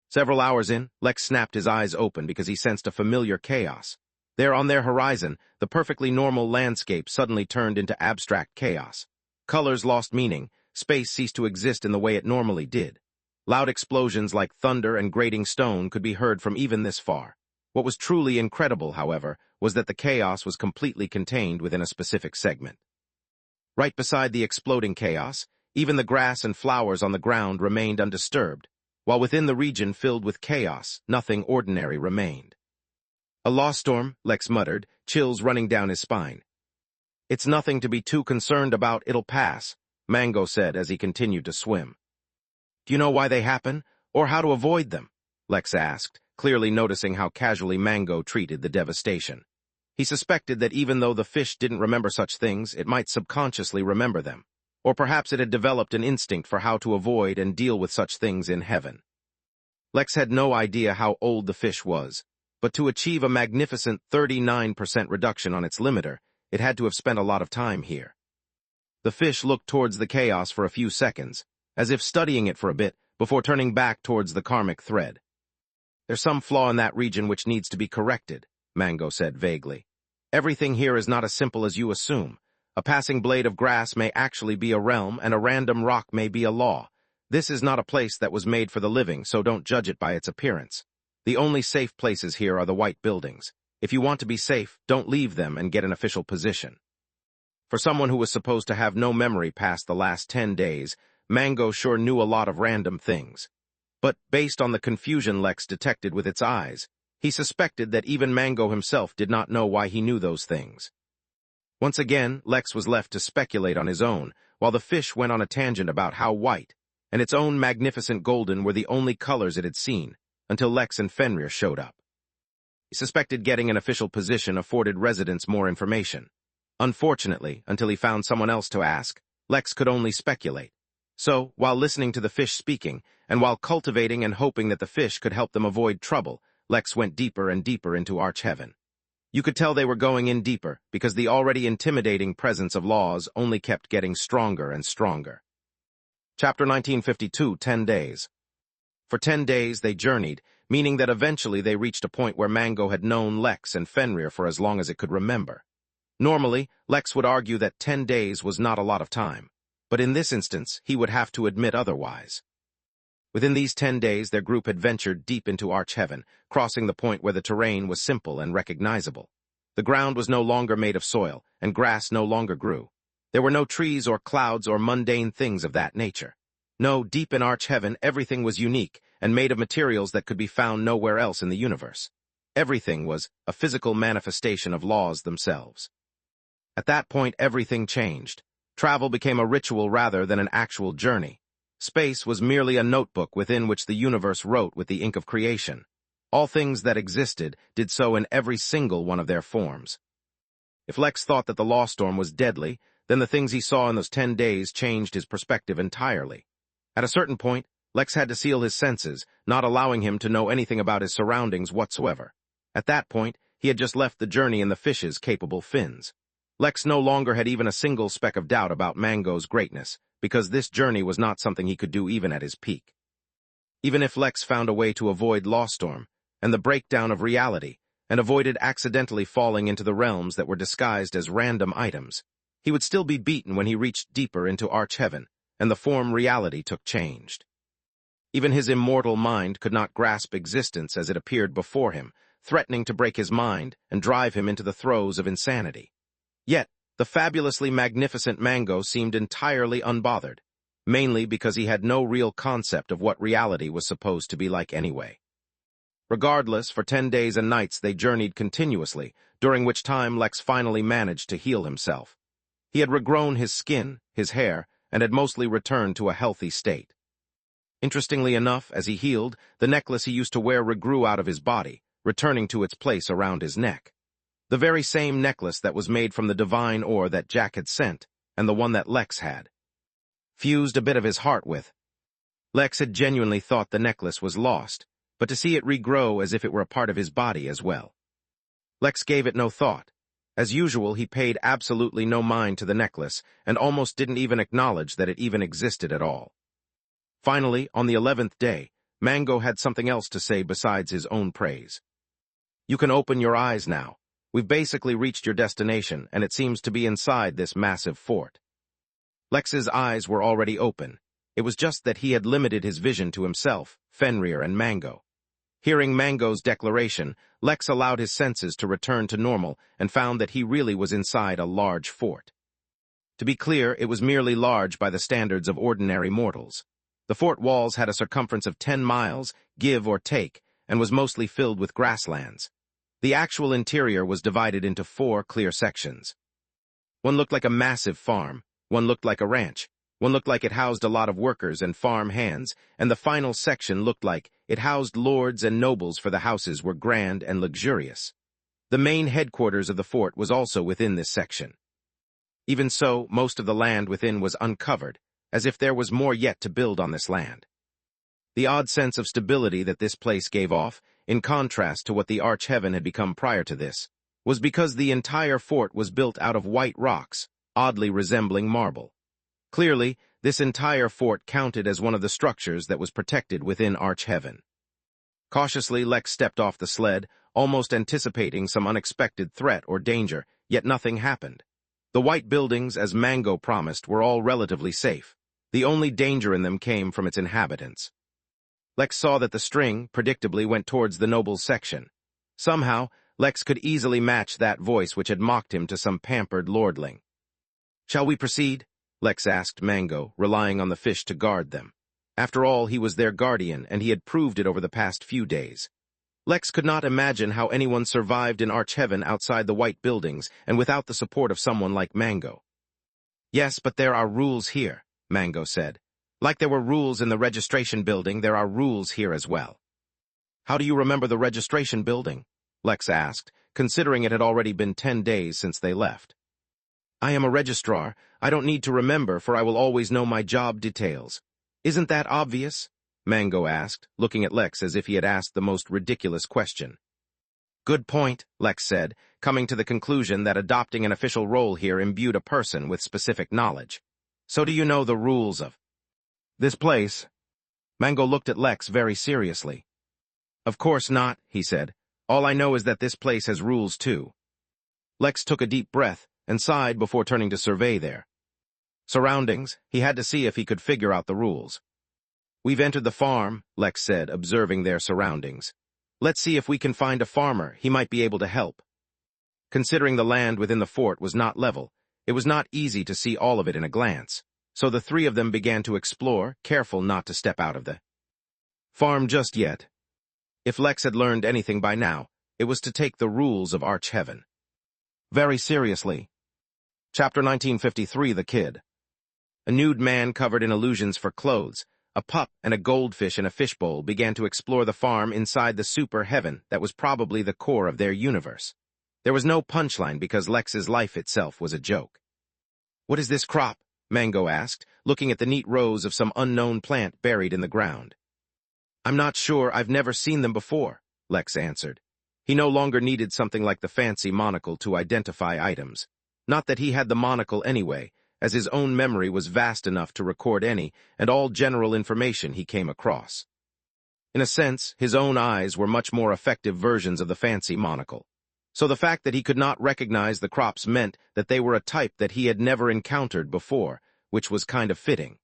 S1: Several hours in, Lex snapped his eyes open because he sensed a familiar chaos. There on their horizon, the perfectly normal landscape suddenly turned into abstract chaos. Colors lost meaning, space ceased to exist in the way it normally did. Loud explosions like thunder and grating stone could be heard from even this far. What was truly incredible, however, was that the chaos was completely contained within a specific segment. Right beside the exploding chaos, even the grass and flowers on the ground remained undisturbed, while within the region filled with chaos, nothing ordinary remained. "A law storm," Lex muttered, chills running down his spine. "It's nothing to be too concerned about, it'll pass," Mango said as he continued to swim. "Do you know why they happen, or how to avoid them?" Lex asked, clearly noticing how casually Mango treated the devastation. He suspected that even though the fish didn't remember such things, it might subconsciously remember them. Or perhaps it had developed an instinct for how to avoid and deal with such things in heaven. Lex had no idea how old the fish was, but to achieve a magnificent 39% reduction on its limiter, it had to have spent a lot of time here. The fish looked towards the chaos for a few seconds, as if studying it for a bit, before turning back towards the karmic thread. "There's some flaw in that region which needs to be corrected," Mango said vaguely. "Everything here is not as simple as you assume. A passing blade of grass may actually be a realm, and a random rock may be a law. This is not a place that was made for the living, so don't judge it by its appearance. The only safe places here are the white buildings. If you want to be safe, don't leave them and get an official position." For someone who was supposed to have no memory past the last 10 days, Mango sure knew a lot of random things. But based on the confusion Lex detected with its eyes, he suspected that even Mango himself did not know why he knew those things. Once again, Lex was left to speculate on his own, while the fish went on a tangent about how white and its own magnificent golden were the only colors it had seen, until Lex and Fenrir showed up. He suspected getting an official position afforded residents more information. Unfortunately, until he found someone else to ask, Lex could only speculate. So, while listening to the fish speaking, and while cultivating and hoping that the fish could help them avoid trouble, Lex went deeper and deeper into Arch-Heaven. You could tell they were going in deeper, because the already intimidating presence of laws only kept getting stronger and stronger. Chapter 1952, 10 Days. For 10 days they journeyed, meaning that eventually they reached a point where Mango had known Lex and Fenrir for as long as it could remember. Normally, Lex would argue that 10 days was not a lot of time, but in this instance, he would have to admit otherwise. Within these 10 days, their group had ventured deep into Arch-Heaven, crossing the point where the terrain was simple and recognizable. The ground was no longer made of soil, and grass no longer grew. There were no trees or clouds or mundane things of that nature. No, deep in Arch-Heaven, everything was unique and made of materials that could be found nowhere else in the universe. Everything was a physical manifestation of laws themselves. At that point, everything changed. Travel became a ritual rather than an actual journey. Space was merely a notebook within which the universe wrote with the ink of creation. All things that existed did so in every single one of their forms. If Lex thought that the law storm was deadly, then the things he saw in those 10 days changed his perspective entirely. At a certain point, Lex had to seal his senses, not allowing him to know anything about his surroundings whatsoever. At that point, he had just left the journey in the fish's capable fins. Lex no longer had even a single speck of doubt about Mango's greatness, because this journey was not something he could do even at his peak. Even if Lex found a way to avoid Lawstorm and the breakdown of reality, and avoided accidentally falling into the realms that were disguised as random items, He would still be beaten when he reached deeper into arch-heaven, and the form reality took changed. Even his immortal mind could not grasp existence as it appeared before him, threatening to break his mind and drive him into the throes of insanity. Yet, the fabulously magnificent Mango seemed entirely unbothered, mainly because he had no real concept of what reality was supposed to be like anyway. Regardless, for 10 days and nights they journeyed continuously, during which time Lex finally managed to heal himself. He had regrown his skin, his hair, and had mostly returned to a healthy state. Interestingly enough, as he healed, the necklace he used to wear regrew out of his body, returning to its place around his neck. The very same necklace that was made from the divine ore that Jack had sent, and the one that Lex had fused a bit of his heart with. Lex had genuinely thought the necklace was lost, but to see it regrow as if it were a part of his body as well. Lex gave it no thought. As usual, he paid absolutely no mind to the necklace, and almost didn't even acknowledge that it even existed at all. Finally, on the 11th day, Mango had something else to say besides his own praise. "You can open your eyes now. We've basically reached your destination, and it seems to be inside this massive fort." Lex's eyes were already open. It was just that he had limited his vision to himself, Fenrir, and Mango. Hearing Mango's declaration, Lex allowed his senses to return to normal and found that he really was inside a large fort. To be clear, it was merely large by the standards of ordinary mortals. The fort walls had a circumference of 10 miles, give or take, and was mostly filled with grasslands. The actual interior was divided into 4 clear sections. One looked like a massive farm, one looked like a ranch, one looked like it housed a lot of workers and farm hands, and the final section looked like it housed lords and nobles, for the houses were grand and luxurious. The main headquarters of the fort was also within this section. Even so, most of the land within was uncovered, as if there was more yet to build on this land. The odd sense of stability that this place gave off, in contrast to what the arch-heaven had become prior to this, was because the entire fort was built out of white rocks, oddly resembling marble. Clearly, this entire fort counted as one of the structures that was protected within arch-heaven. Cautiously, Lex stepped off the sled, almost anticipating some unexpected threat or danger, yet nothing happened. The white buildings, as Mango promised, were all relatively safe. The only danger in them came from its inhabitants. Lex saw that the string, predictably, went towards the nobles section. Somehow, Lex could easily match that voice which had mocked him to some pampered lordling. "Shall we proceed?" Lex asked Mango, relying on the fish to guard them. After all, he was their guardian, and he had proved it over the past few days. Lex could not imagine how anyone survived in arch-heaven outside the white buildings and without the support of someone like Mango. "Yes, but there are rules here," Mango said. "Like there were rules in the registration building, there are rules here as well." "How do you remember the registration building?" Lex asked, considering it had already been 10 days since they left. "I am a registrar. I don't need to remember, for I will always know my job details." "Isn't that obvious?" Mango asked, looking at Lex as if he had asked the most ridiculous question. "Good point," Lex said, coming to the conclusion that adopting an official role here imbued a person with specific knowledge. "So do you know the rules of this place?" Mango looked at Lex very seriously. "Of course not," he said. "All I know is that this place has rules too." Lex took a deep breath and sighed before turning to survey their surroundings. He had to see if he could figure out the rules. "We've entered the farm," Lex said, observing their surroundings. "Let's see if we can find a farmer. He might be able to help." Considering the land within the fort was not level, it was not easy to see all of it in a glance, so the 3 of them began to explore, careful not to step out of the farm just yet. If Lex had learned anything by now, it was to take the rules of arch-heaven very seriously. Chapter 1953, The Kid. A nude man covered in illusions for clothes, a pup, and a goldfish in a fishbowl began to explore the farm inside the super heaven that was probably the core of their universe. There was no punchline because Lex's life itself was a joke. "What is this crop?" Mango asked, looking at the neat rows of some unknown plant buried in the ground. "I'm not sure. I've never seen them before," Lex answered. He no longer needed something like the fancy monocle to identify items. Not that he had the monocle anyway, as his own memory was vast enough to record any and all general information he came across. In a sense, his own eyes were much more effective versions of the fancy monocle. So the fact that he could not recognize the crops meant that they were a type that he had never encountered before, which was kind of fitting.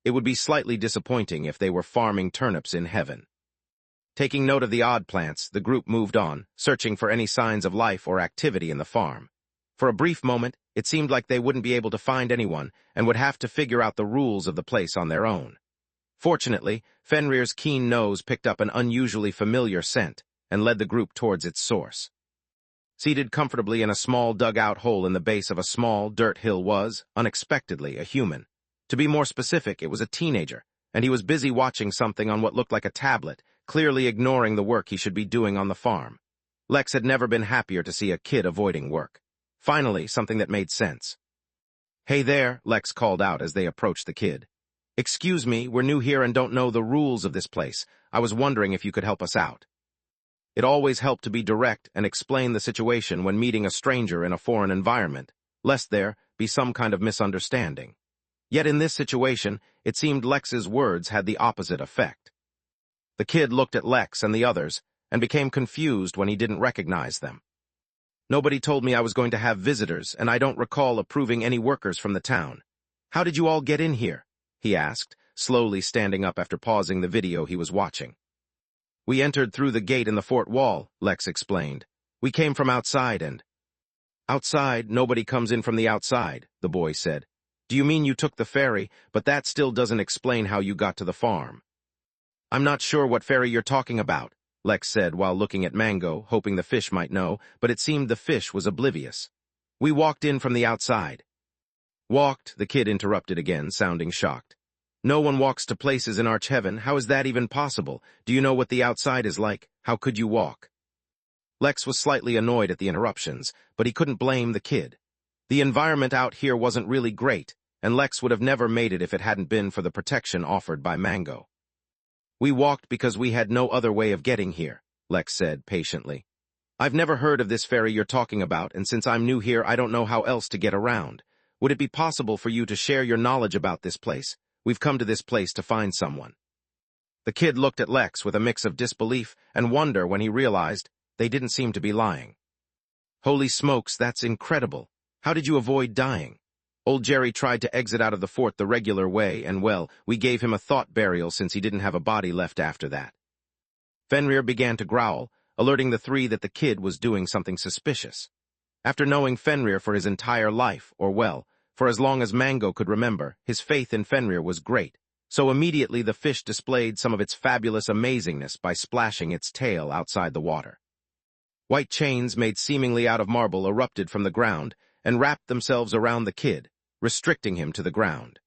S1: It would be slightly disappointing if they were farming turnips in heaven. Taking note of the odd plants, the group moved on, searching for any signs of life or activity in the farm. For a brief moment, it seemed like they wouldn't be able to find anyone and would have to figure out the rules of the place on their own. Fortunately, Fenrir's keen nose picked up an unusually familiar scent and led the group towards its source. Seated comfortably in a small dugout hole in the base of a small dirt hill was, unexpectedly, a human. To be more specific, it was a teenager, and he was busy watching something on what looked like a tablet, clearly ignoring the work he should be doing on the farm. Lex had never been happier to see a kid avoiding work. Finally, something that made sense. "Hey there," Lex called out as they approached the kid. "Excuse me, we're new here and don't know the rules of this place. I was wondering if you could help us out." It always helped to be direct and explain the situation when meeting a stranger in a foreign environment, lest there be some kind of misunderstanding. Yet in this situation, it seemed Lex's words had the opposite effect. The kid looked at Lex and the others and became confused when he didn't recognize them. "Nobody told me I was going to have visitors, and I don't recall approving any workers from the town. How did you all get in here?" he asked, slowly standing up after pausing the video he was watching. "We entered through the gate in the fort wall," Lex explained. "We came from outside and—" "Outside? Nobody comes in from the outside," the boy said. "Do you mean you took the ferry, but that still doesn't explain how you got to the farm?" "I'm not sure what ferry you're talking about," Lex said while looking at Mango, hoping the fish might know, but it seemed the fish was oblivious. "We walked in from the outside." "Walked?" the kid interrupted again, sounding shocked. "No one walks to places in Archheaven. How is that even possible? Do you know what the outside is like? How could you walk?" Lex was slightly annoyed at the interruptions, but he couldn't blame the kid. The environment out here wasn't really great, and Lex would have never made it if it hadn't been for the protection offered by Mango. "We walked because we had no other way of getting here," Lex said patiently. "I've never heard of this ferry you're talking about, and since I'm new here, I don't know how else to get around. Would it be possible for you to share your knowledge about this place? We've come to this place to find someone." The kid looked at Lex with a mix of disbelief and wonder when he realized they didn't seem to be lying. "Holy smokes, that's incredible. How did you avoid dying? Old Jerry tried to exit out of the fort the regular way, and well, we gave him a thought burial since he didn't have a body left after that." Fenrir began to growl, alerting the three that the kid was doing something suspicious. After knowing Fenrir for his entire life, or well, for as long as Mango could remember, his faith in Fenrir was great, so immediately the fish displayed some of its fabulous amazingness by splashing its tail outside the water. White chains made seemingly out of marble erupted from the ground and wrapped themselves around the kid, restricting him to the ground.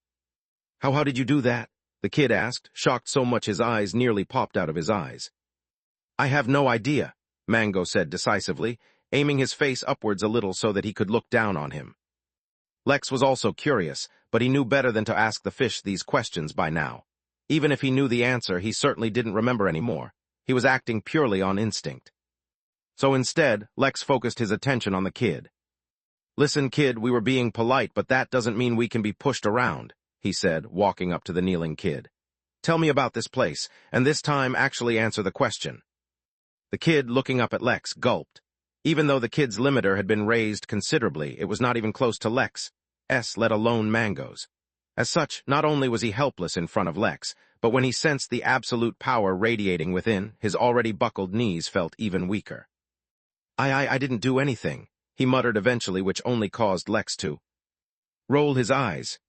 S1: How did you do that?" the kid asked, shocked so much his eyes nearly popped out of his eyes. "I have no idea," Mango said decisively, aiming his face upwards a little so that he could look down on him. Lex was also curious, but he knew better than to ask the fish these questions by now. Even if he knew the answer, he certainly didn't remember anymore. He was acting purely on instinct. So instead, Lex focused his attention on the kid. "Listen, kid, we were being polite, but that doesn't mean we can be pushed around," he said, walking up to the kneeling kid. "Tell me about this place, and this time actually answer the question." The kid, looking up at Lex, gulped. Even though the kid's limiter had been raised considerably, it was not even close to Lex's, let alone Mango's. As such, not only was he helpless in front of Lex, but when he sensed the absolute power radiating within, his already buckled knees felt even weaker. I didn't do anything," he muttered eventually, which only caused Lex to roll his eyes.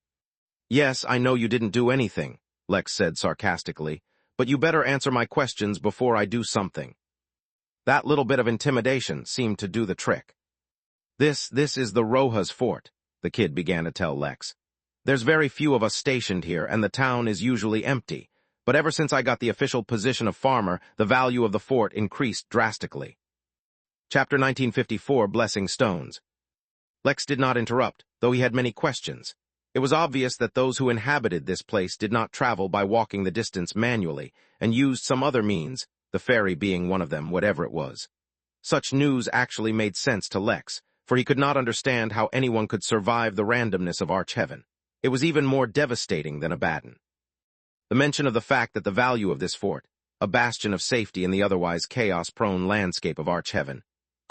S1: "Yes, I know you didn't do anything," Lex said sarcastically, "but you better answer my questions before I do something." That little bit of intimidation seemed to do the trick. This is the Roja's fort," the kid began to tell Lex. "There's very few of us stationed here, and the town is usually empty. But ever since I got the official position of farmer, the value of the fort increased drastically." Chapter 1954, Blessing Stones. Lex did not interrupt, though he had many questions. It was obvious that those who inhabited this place did not travel by walking the distance manually, and used some other means, the ferry being one of them, whatever it was. Such news actually made sense to Lex, for he could not understand how anyone could survive the randomness of Archheaven. It was even more devastating than Abaddon. The mention of the fact that the value of this fort, a bastion of safety in the otherwise chaos-prone landscape of Archheaven,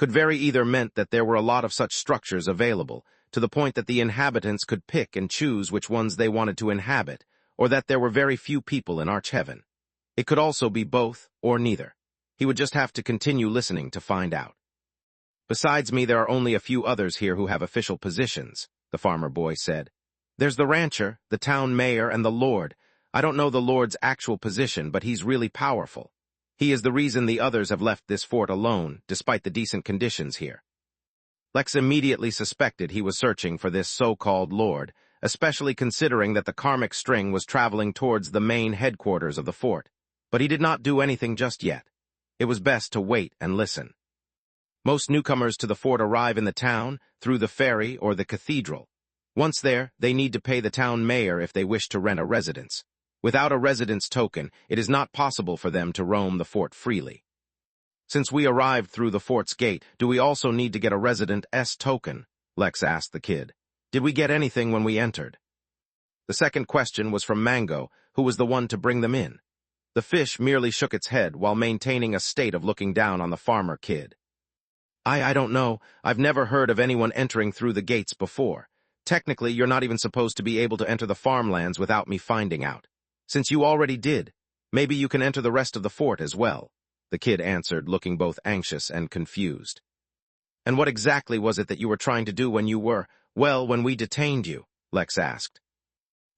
S1: could very either meant that there were a lot of such structures available, to the point that the inhabitants could pick and choose which ones they wanted to inhabit, or that there were very few people in Archheaven. It could also be both, or neither. He would just have to continue listening to find out. Besides me, there are only a few others here who have official positions, the farmer boy said. There's the rancher, the town mayor, and the lord. I don't know the lord's actual position, but he's really powerful. He is the reason the others have left this fort alone, despite the decent conditions here. Lex immediately suspected he was searching for this so-called lord, especially considering that the karmic string was traveling towards the main headquarters of the fort. But he did not do anything just yet. It was best to wait and listen. Most newcomers to the fort arrive in the town, through the ferry or the cathedral. Once there, they need to pay the town mayor if they wish to rent a residence. Without a residence token, it is not possible for them to roam the fort freely. Since we arrived through the fort's gate, do we also need to get a resident-s token? Lex asked the kid. Did we get anything when we entered? The second question was from Mango, who was the one to bring them in. The fish merely shook its head while maintaining a state of looking down on the farmer kid. I don't know. I've never heard of anyone entering through the gates before. Technically, you're not even supposed to be able to enter the farmlands without me finding out. Since you already did, maybe you can enter the rest of the fort as well, the kid answered, looking both anxious and confused. And what exactly was it that you were trying to do when when we detained you? Lex asked.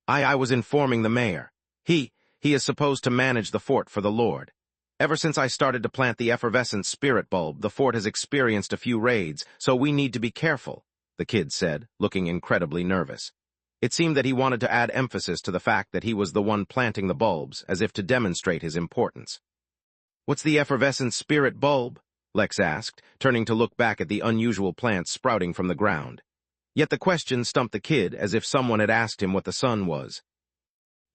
S1: I was informing the mayor. He is supposed to manage the fort for the Lord. Ever since I started to plant the effervescent spirit bulb, the fort has experienced a few raids, so we need to be careful, the kid said, looking incredibly nervous. It seemed that he wanted to add emphasis to the fact that he was the one planting the bulbs, as if to demonstrate his importance. What's the effervescent spirit bulb? Lex asked, turning to look back at the unusual plants sprouting from the ground. Yet the question stumped the kid as if someone had asked him what the sun was.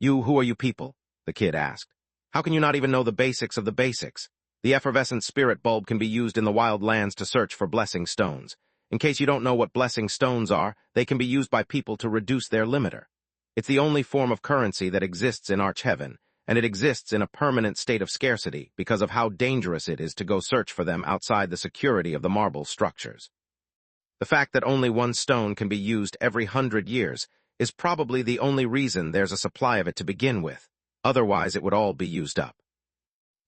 S1: Who are you people? The kid asked. How can you not even know the basics of the basics? The effervescent spirit bulb can be used in the wild lands to search for blessing stones. In case you don't know what blessing stones are, they can be used by people to reduce their limiter. It's the only form of currency that exists in Archheaven, and it exists in a permanent state of scarcity because of how dangerous it is to go search for them outside the security of the marble structures. The fact that only one stone can be used every 100 years is probably the only reason there's a supply of it to begin with. Otherwise, it would all be used up.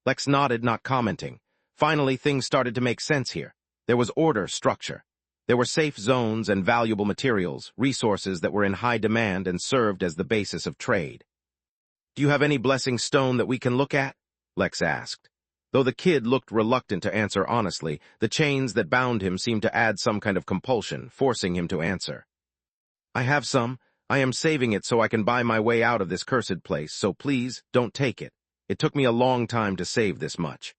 S1: Lex nodded, not commenting. Finally, things started to make sense here. There was order, structure. There were safe zones and valuable materials, resources that were in high demand and served as the basis of trade. Do you have any blessing stone that we can look at? Lex asked. Though the kid looked reluctant to answer honestly, the chains that bound him seemed to add some kind of compulsion, forcing him to answer. I have some. I am saving it so I can buy my way out of this cursed place, so please, don't take it. It took me a long time to save this much.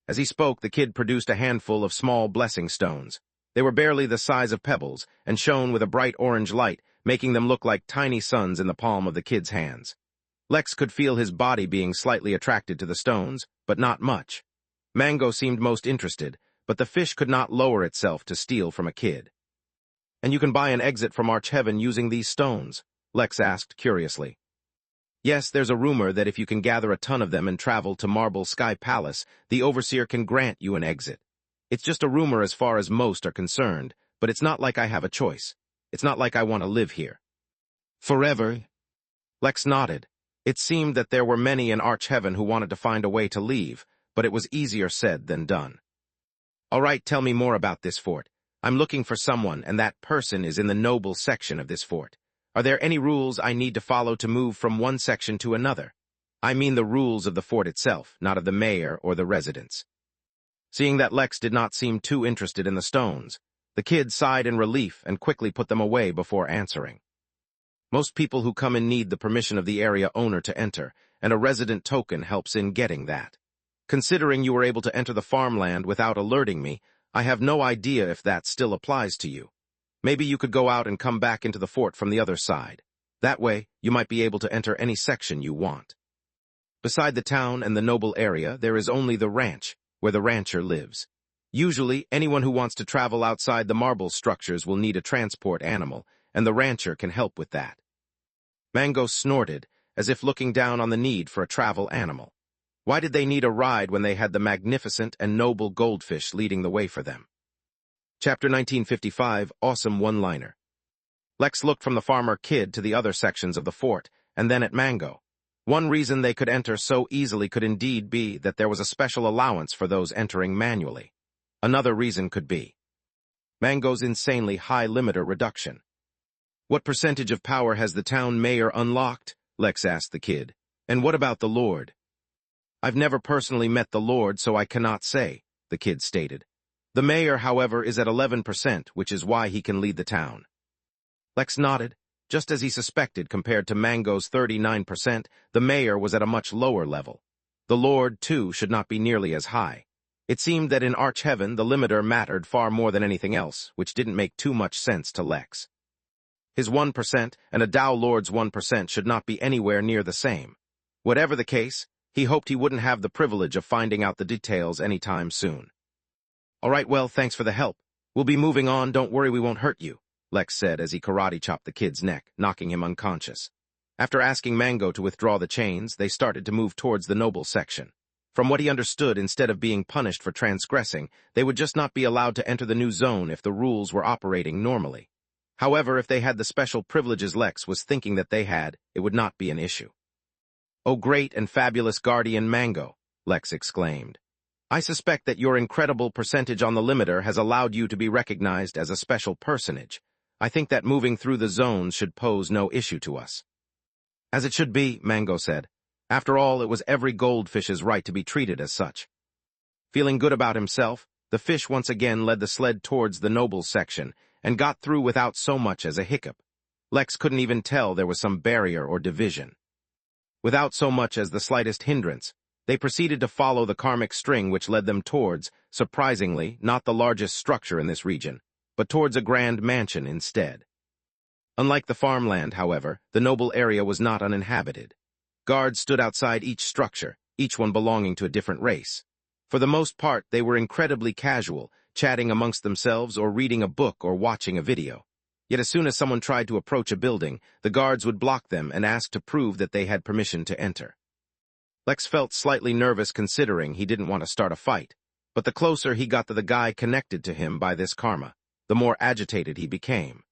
S1: As he spoke, the kid produced a handful of small blessing stones. They were barely the size of pebbles, and shone with a bright orange light, making them look like tiny suns in the palm of the kid's hands. Lex could feel his body being slightly attracted to the stones, but not much. Mango seemed most interested, but the fish could not lower itself to steal from a kid. And you can buy an exit from Archheaven using these stones? Lex asked curiously. Yes, there's a rumor that if you can gather a ton of them and travel to Marble Sky Palace, the Overseer can grant you an exit. It's just a rumor as far as most are concerned, but it's not like I have a choice. It's not like I want to live here. Forever? Lex nodded. It seemed that there were many in Archheaven who wanted to find a way to leave, but it was easier said than done. All right, tell me more about this fort. I'm looking for someone, and that person is in the noble section of this fort. Are there any rules I need to follow to move from one section to another? I mean the rules of the fort itself, not of the mayor or the residents. Seeing that Lex did not seem too interested in the stones, the kid sighed in relief and quickly put them away before answering. Most people who come in need the permission of the area owner to enter, and a resident token helps in getting that. Considering you were able to enter the farmland without alerting me, I have no idea if that still applies to you. Maybe you could go out and come back into the fort from the other side. That way, you might be able to enter any section you want. Beside the town and the noble area, there is only the ranch, where the rancher lives. Usually, anyone who wants to travel outside the marble structures will need a transport animal, and the rancher can help with that. Mango snorted, as if looking down on the need for a travel animal. Why did they need a ride when they had the magnificent and noble goldfish leading the way for them? Chapter 1955, Awesome One-Liner. Lex looked from the farmer kid to the other sections of the fort, and then at Mango. One reason they could enter so easily could indeed be that there was a special allowance for those entering manually. Another reason could be Mango's insanely high limiter reduction. What percentage of power has the town mayor unlocked? Lex asked the kid. And what about the Lord? I've never personally met the Lord, so I cannot say, the kid stated. The mayor, however, is at 11%, which is why he can lead the town. Lex nodded. Just as he suspected, compared to Mango's 39%, the mayor was at a much lower level. The Lord, too, should not be nearly as high. It seemed that in Arch Heaven the limiter mattered far more than anything else, which didn't make too much sense to Lex. His 1% and a Tao Lord's 1% should not be anywhere near the same. Whatever the case, he hoped he wouldn't have the privilege of finding out the details anytime soon. All right, well, thanks for the help. We'll be moving on, don't worry, we won't hurt you, Lex said as he karate-chopped the kid's neck, knocking him unconscious. After asking Mango to withdraw the chains, they started to move towards the noble section. From what he understood, instead of being punished for transgressing, they would just not be allowed to enter the new zone if the rules were operating normally. However, if they had the special privileges Lex was thinking that they had, it would not be an issue. "Oh, great and fabulous guardian Mango," Lex exclaimed. "I suspect that your incredible percentage on the limiter has allowed you to be recognized as a special personage. I think that moving through the zones should pose no issue to us." "As it should be," Mango said. "After all, it was every goldfish's right to be treated as such." Feeling good about himself, the fish once again led the sled towards the nobles section and got through without so much as a hiccup. Lex couldn't even tell there was some barrier or division. Without so much as the slightest hindrance, they proceeded to follow the karmic string which led them towards, surprisingly, not the largest structure in this region, but towards a grand mansion instead. Unlike the farmland, however, the noble area was not uninhabited. Guards stood outside each structure, each one belonging to a different race. For the most part, they were incredibly casual, chatting amongst themselves or reading a book or watching a video. Yet as soon as someone tried to approach a building, the guards would block them and ask to prove that they had permission to enter. Lex felt slightly nervous considering he didn't want to start a fight, but the closer he got to the guy connected to him by this karma, the more agitated he became.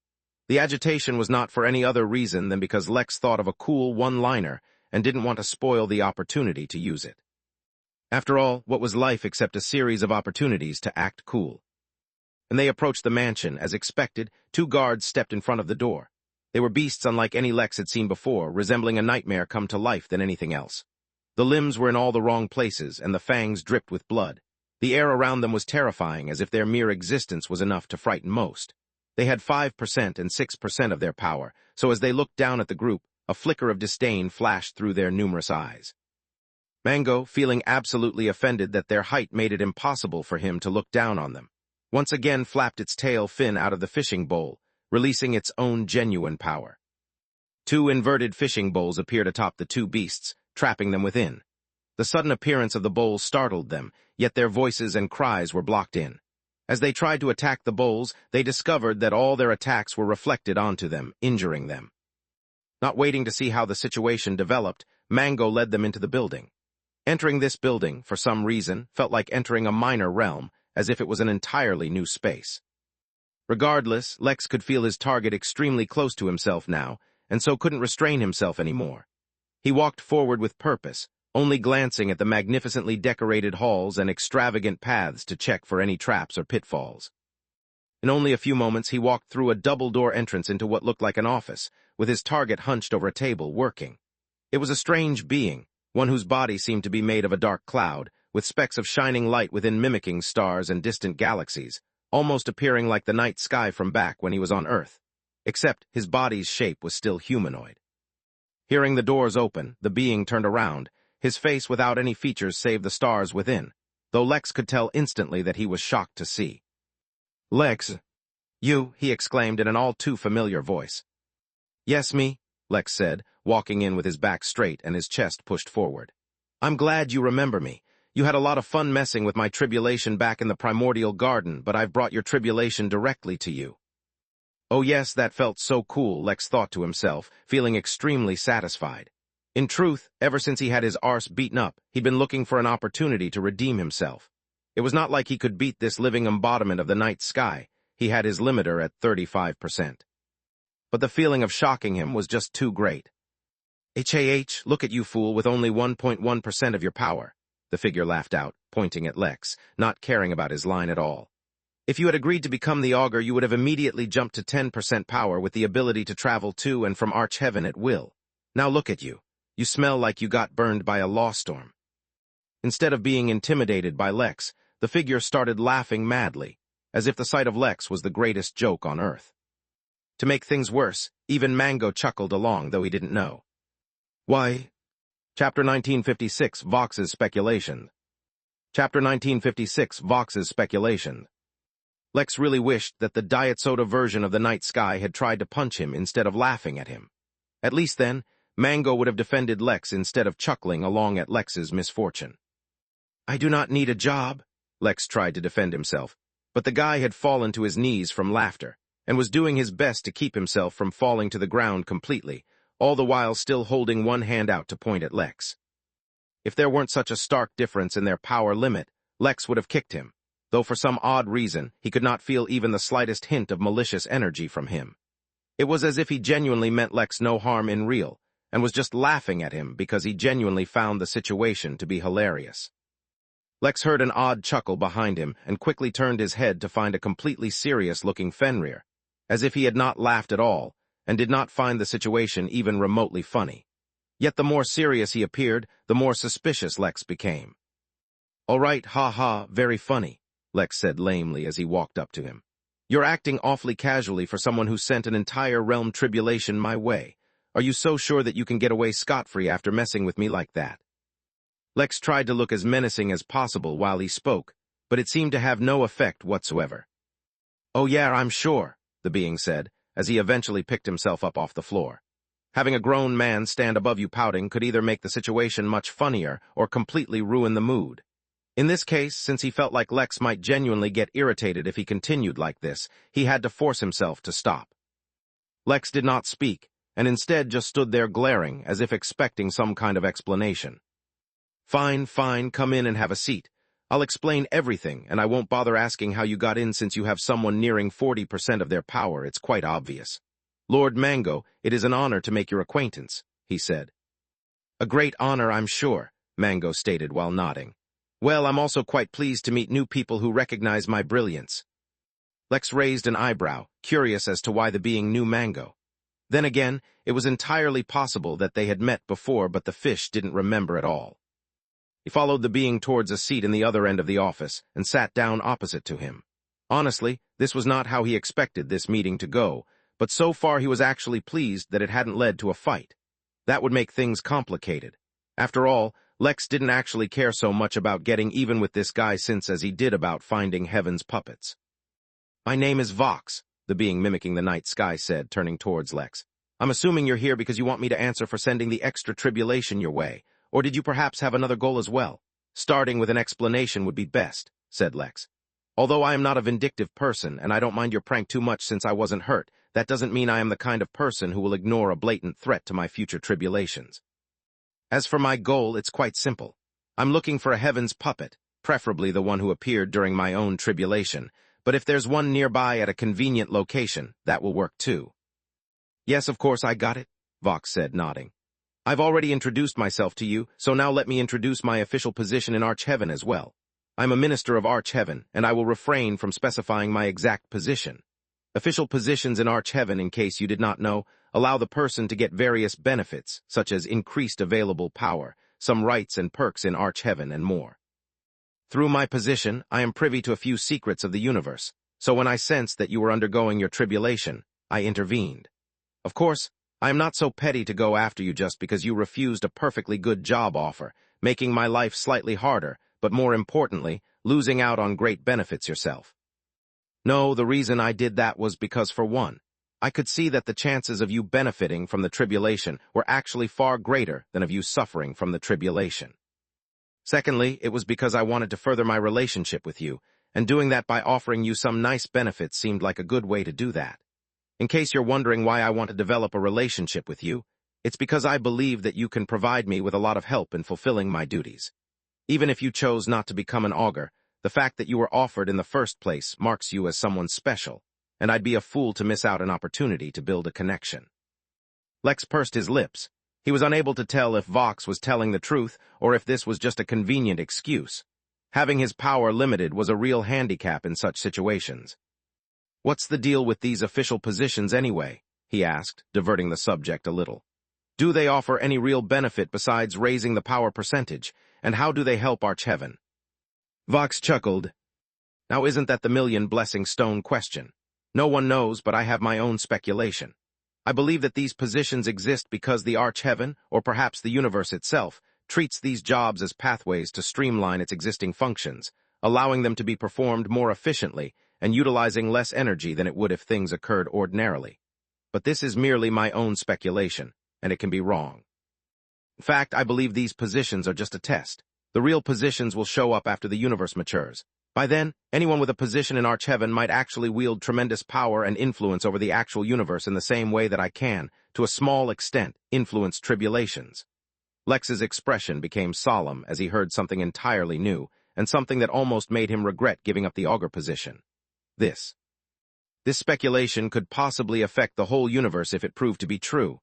S1: The agitation was not for any other reason than because Lex thought of a cool one-liner and didn't want to spoil the opportunity to use it. After all, what was life except a series of opportunities to act cool? When they approached the mansion, as expected, two guards stepped in front of the door. They were beasts unlike any Lex had seen before, resembling a nightmare come to life than anything else. The limbs were in all the wrong places, and the fangs dripped with blood. The air around them was terrifying, as if their mere existence was enough to frighten most. They had 5% and 6% of their power, so as they looked down at the group, a flicker of disdain flashed through their numerous eyes. Mango, feeling absolutely offended that their height made it impossible for him to look down on them, once again flapped its tail fin out of the fishing bowl, releasing its own genuine power. Two inverted fishing bowls appeared atop the two beasts, trapping them within. The sudden appearance of the bowls startled them, yet their voices and cries were blocked in. As they tried to attack the bowls, they discovered that all their attacks were reflected onto them, injuring them. Not waiting to see how the situation developed, Mango led them into the building. Entering this building, for some reason, felt like entering a minor realm, as if it was an entirely new space. Regardless, Lex could feel his target extremely close to himself now, and so couldn't restrain himself anymore. He walked forward with purpose, only glancing at the magnificently decorated halls and extravagant paths to check for any traps or pitfalls. In only a few moments, he walked through a double-door entrance into what looked like an office, with his target hunched over a table, working. It was a strange being, one whose body seemed to be made of a dark cloud, with specks of shining light within mimicking stars and distant galaxies, almost appearing like the night sky from back when he was on Earth, except his body's shape was still humanoid. Hearing the doors open, the being turned around, his face without any features save the stars within, though Lex could tell instantly that he was shocked to see. "Lex, you," he exclaimed in an all-too-familiar voice. "Yes, me," Lex said, walking in with his back straight and his chest pushed forward. "I'm glad you remember me. You had a lot of fun messing with my tribulation back in the primordial garden, but I've brought your tribulation directly to you." Oh yes, that felt so cool, Lex thought to himself, feeling extremely satisfied. In truth, ever since he had his arse beaten up, he'd been looking for an opportunity to redeem himself. It was not like he could beat this living embodiment of the night sky. he had his limiter at 35%. But the feeling of shocking him was just too great. Look at you, fool, with only 1.1% of your power, the figure laughed out, pointing at Lex, not caring about his line at all. If you had agreed to become the augur, you would have immediately jumped to 10% power with the ability to travel to and from Arch-Heaven at will. Now look at you. You smell like you got burned by a law storm. Instead of being intimidated by Lex, the figure started laughing madly, as if the sight of Lex was the greatest joke on earth. To make things worse, even Mango chuckled along, though he didn't know. Why? Chapter 1956, Vox's Speculation. Chapter 1956, Vox's Speculation. Lex really wished that the diet soda version of the night sky had tried to punch him instead of laughing at him. At least then, Mango would have defended Lex instead of chuckling along at Lex's misfortune. I do not need a job, Lex tried to defend himself, but the guy had fallen to his knees from laughter, and was doing his best to keep himself from falling to the ground completely, all the while still holding one hand out to point at Lex. If there weren't such a stark difference in their power limit, Lex would have kicked him, though for some odd reason he could not feel even the slightest hint of malicious energy from him. It was as if he genuinely meant Lex no harm in real, and was just laughing at him because he genuinely found the situation to be hilarious. Lex heard an odd chuckle behind him and quickly turned his head to find a completely serious-looking Fenrir, as if he had not laughed at all, and did not find the situation even remotely funny. Yet the more serious he appeared, the more suspicious Lex became. All right, ha-ha, very funny, Lex said lamely as he walked up to him. You're acting awfully casually for someone who sent an entire realm tribulation my way. Are you so sure that you can get away scot-free after messing with me like that? Lex tried to look as menacing as possible while he spoke, but it seemed to have no effect whatsoever. Oh yeah, I'm sure, the being said, as he eventually picked himself up off the floor. Having a grown man stand above you pouting could either make the situation much funnier or completely ruin the mood. In this case, since he felt like Lex might genuinely get irritated if he continued like this, he had to force himself to stop. Lex did not speak, and instead just stood there glaring as if expecting some kind of explanation. Fine, come in and have a seat. I'll explain everything, and I won't bother asking how you got in since you have someone nearing 40% of their power. It's quite obvious. Lord Mango, it is an honor to make your acquaintance, he said. A great honor, I'm sure, Mango stated while nodding. Well, I'm also quite pleased to meet new people who recognize my brilliance. Lex raised an eyebrow, curious as to why the being knew Mango. Then again, it was entirely possible that they had met before, but the fish didn't remember at all. He followed the being towards a seat in the other end of the office and sat down opposite to him. Honestly, this was not how he expected this meeting to go, but so far he was actually pleased that it hadn't led to a fight. That would make things complicated. After all, Lex didn't actually care so much about getting even with this guy since as he did about finding Heaven's puppets. My name is Vox, the being mimicking the night sky said, turning towards Lex. I'm assuming you're here because you want me to answer for sending the extra tribulation your way. Or did you perhaps have another goal as well? Starting with an explanation would be best, said Lex. Although I am not a vindictive person, and I don't mind your prank too much since I wasn't hurt, that doesn't mean I am the kind of person who will ignore a blatant threat to my future tribulations. As for my goal, it's quite simple. I'm looking for a Heaven's puppet, preferably the one who appeared during my own tribulation, but if there's one nearby at a convenient location, that will work too. Yes, of course, I got it, Vox said, nodding. I've already introduced myself to you, so now let me introduce my official position in Arch-Heaven as well. I'm a minister of Arch-Heaven, and I will refrain from specifying my exact position. Official positions in Arch-Heaven, in case you did not know, allow the person to get various benefits, such as increased available power, some rights and perks in Arch-Heaven, and more. Through my position, I am privy to a few secrets of the universe, so when I sensed that you were undergoing your tribulation, I intervened. Of course, I am not so petty to go after you just because you refused a perfectly good job offer, making my life slightly harder, but more importantly, losing out on great benefits yourself. No, the reason I did that was because, for one, I could see that the chances of you benefiting from the tribulation were actually far greater than of you suffering from the tribulation. Secondly, it was because I wanted to further my relationship with you, and doing that by offering you some nice benefits seemed like a good way to do that. In case you're wondering why I want to develop a relationship with you, it's because I believe that you can provide me with a lot of help in fulfilling my duties. Even if you chose not to become an augur, the fact that you were offered in the first place marks you as someone special, and I'd be a fool to miss out an opportunity to build a connection. Lex pursed his lips. He was unable to tell if Vox was telling the truth or if this was just a convenient excuse. Having his power limited was a real handicap in such situations. "What's the deal with these official positions anyway?" he asked, diverting the subject a little. "Do they offer any real benefit besides raising the power percentage, and how do they help Archeheaven?" Vox chuckled. "Now isn't that the million-blessing-stone question? No one knows, but I have my own speculation. I believe that these positions exist because the Archeheaven, or perhaps the universe itself, treats these jobs as pathways to streamline its existing functions, allowing them to be performed more efficiently and utilizing less energy than it would if things occurred ordinarily. But this is merely my own speculation, and it can be wrong. In fact, I believe these positions are just a test. The real positions will show up after the universe matures. By then, anyone with a position in Archeheaven might actually wield tremendous power and influence over the actual universe in the same way that I can, to a small extent, influence tribulations." Lex's expression became solemn as he heard something entirely new, and something that almost made him regret giving up the augur position. This speculation could possibly affect the whole universe if it proved to be true.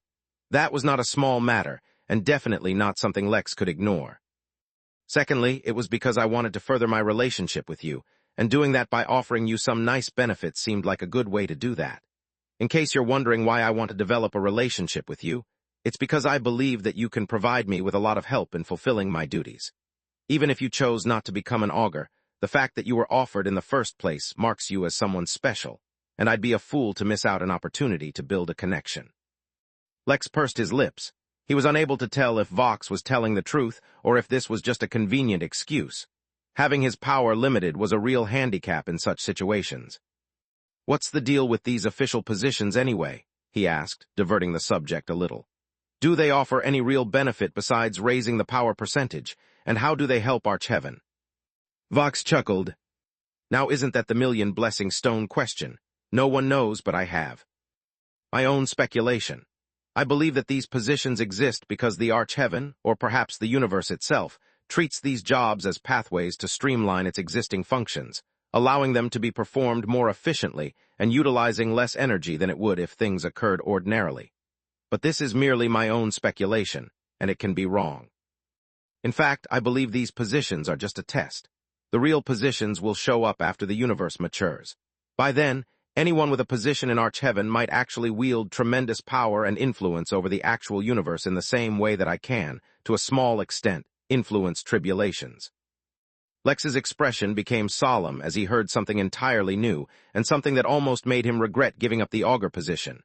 S1: That was not a small matter, and definitely not something Lex could ignore. Secondly, it was because I wanted to further my relationship with you, and doing that by offering you some nice benefits seemed like a good way to do that. In case you're wondering why I want to develop a relationship with you, it's because I believe that you can provide me with a lot of help in fulfilling my duties. Even if you chose not to become an augur, the fact that you were offered in the first place marks you as someone special, and I'd be a fool to miss out an opportunity to build a connection. Lex pursed his lips. He was unable to tell if Vox was telling the truth or if this was just a convenient excuse. Having his power limited was a real handicap in such situations. "What's the deal with these official positions anyway?" he asked, diverting the subject a little. "Do they offer any real benefit besides raising the power percentage, and how do they help Archeheaven?" Vox chuckled. "Now isn't that the million-blessing-stone question? No one knows, but I have my own speculation. I believe that these positions exist because the Archeheaven, or perhaps the universe itself, treats these jobs as pathways to streamline its existing functions, allowing them to be performed more efficiently and utilizing less energy than it would if things occurred ordinarily. But this is merely my own speculation, and it can be wrong. In fact, I believe these positions are just a test. The real positions will show up after the universe matures. By then, anyone with a position in Archeheaven might actually wield tremendous power and influence over the actual universe in the same way that I can, to a small extent, influence tribulations." Lex's expression became solemn as he heard something entirely new, and something that almost made him regret giving up the augur position.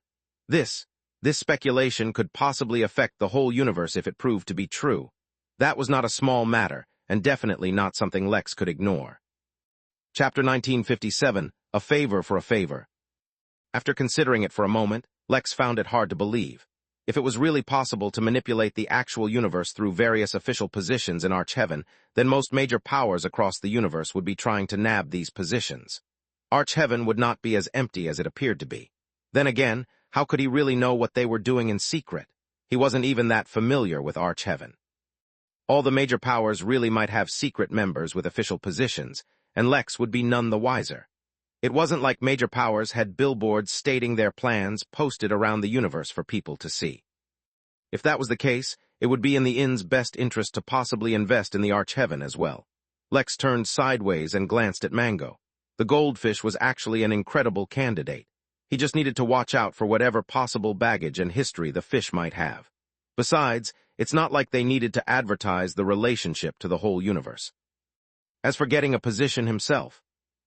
S1: This speculation could possibly affect the whole universe if it proved to be true. That was not a small matter, and definitely not something Lex could ignore. Chapter 1957, A Favor for a Favor. After considering it for a moment, Lex found it hard to believe. If it was really possible to manipulate the actual universe through various official positions in Archeheaven, then most major powers across the universe would be trying to nab these positions. Archeheaven would not be as empty as it appeared to be. Then again, how could he really know what they were doing in secret? He wasn't even that familiar with Archeheaven. All the major powers really might have secret members with official positions, and Lex would be none the wiser. It wasn't like major powers had billboards stating their plans posted around the universe for people to see. If that was the case, it would be in the inn's best interest to possibly invest in the Archeheaven as well. Lex turned sideways and glanced at Mango. The goldfish was actually an incredible candidate. He just needed to watch out for whatever possible baggage and history the fish might have. Besides, it's not like they needed to advertise the relationship to the whole universe. As for getting a position himself,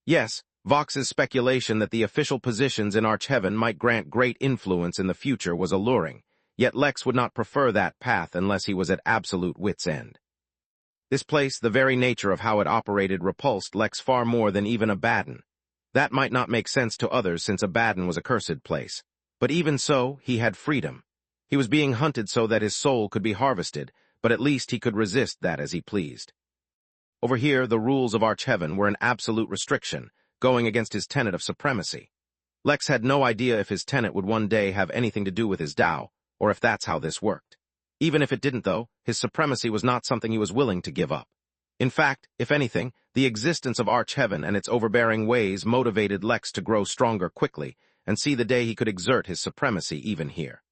S1: yes, Vox's speculation that the official positions in Archeheaven might grant great influence in the future was alluring, yet Lex would not prefer that path unless he was at absolute wit's end. This place, the very nature of how it operated, repulsed Lex far more than even Abaddon. That might not make sense to others since Abaddon was a cursed place, but even so, he had freedom. He was being hunted so that his soul could be harvested, but at least he could resist that as he pleased. Over here, the rules of Archeheaven were an absolute restriction, going against his tenet of supremacy. Lex had no idea if his tenet would one day have anything to do with his Tao, or if that's how this worked. Even if it didn't, though, his supremacy was not something he was willing to give up. In fact, if anything, the existence of Arch-Heaven and its overbearing ways motivated Lex to grow stronger quickly and see the day he could exert his supremacy even here.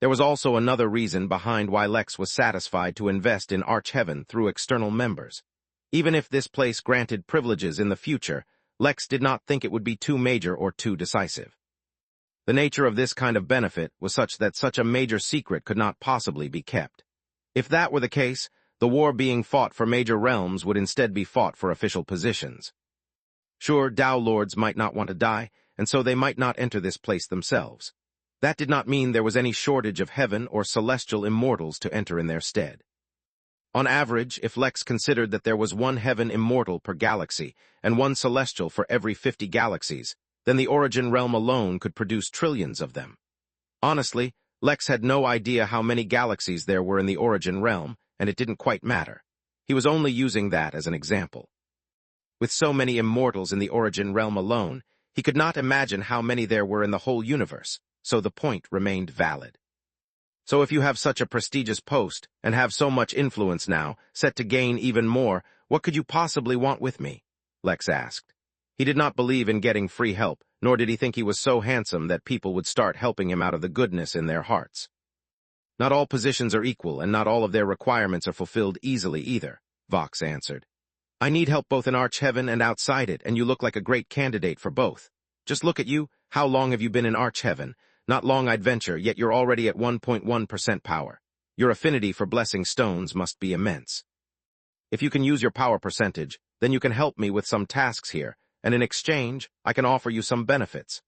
S1: There was also another reason behind why Lex was satisfied to invest in Arch-Heaven through external members. Even if this place granted privileges in the future, Lex did not think it would be too major or too decisive. The nature of this kind of benefit was such that such a major secret could not possibly be kept. If that were the case, the war being fought for major realms would instead be fought for official positions. Sure, Tao Lords might not want to die, and so they might not enter this place themselves. That did not mean there was any shortage of heaven or celestial immortals to enter in their stead. On average, if Lex considered that there was one heaven immortal per galaxy and one celestial for every 50 galaxies, then the origin realm alone could produce trillions of them. Honestly, Lex had no idea how many galaxies there were in the origin realm, and it didn't quite matter. He was only using that as an example. With so many immortals in the origin realm alone, he could not imagine how many there were in the whole universe, so the point remained valid. So if you have such a prestigious post, and have so much influence now, set to gain even more, what could you possibly want with me? Lex asked. He did not believe in getting free help, nor did he think he was so handsome that people would start helping him out of the goodness in their hearts. Not all positions are equal, and not all of their requirements are fulfilled easily either, Vox answered. I need help both in Arch-Heaven and outside it, and you look like a great candidate for both. Just look at you. How long have you been in Arch-Heaven? Not long, I'd venture, yet you're already at 1.1% power. Your affinity for blessing stones must be immense. If you can use your power percentage, then you can help me with some tasks here, and in exchange, I can offer you some benefits.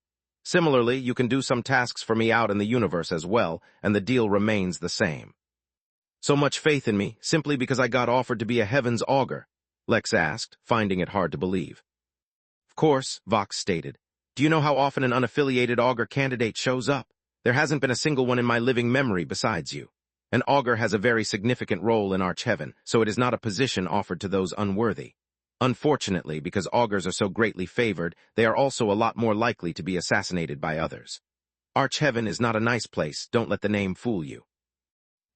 S1: Similarly, you can do some tasks for me out in the universe as well, and the deal remains the same. So much faith in me, simply because I got offered to be a heaven's augur? Lex asked, finding it hard to believe. Of course, Vox stated. Do you know how often an unaffiliated augur candidate shows up? There hasn't been a single one in my living memory besides you. An augur has a very significant role in Arch-Heaven, so it is not a position offered to those unworthy. Unfortunately, because augurs are so greatly favored, they are also a lot more likely to be assassinated by others. Arch-Heaven is not a nice place, don't let the name fool you.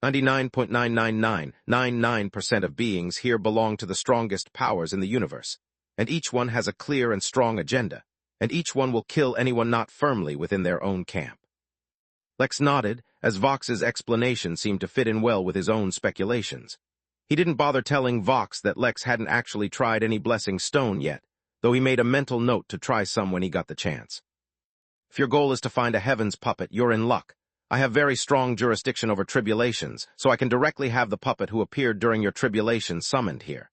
S1: 99.99999% of beings here belong to the strongest powers in the universe, and each one has a clear and strong agenda, and each one will kill anyone not firmly within their own camp. Lex nodded, as Vox's explanation seemed to fit in well with his own speculations. He didn't bother telling Vox that Lex hadn't actually tried any blessing stone yet, though he made a mental note to try some when he got the chance. If your goal is to find a heaven's puppet, you're in luck. I have very strong jurisdiction over tribulations, so I can directly have the puppet who appeared during your tribulation summoned here.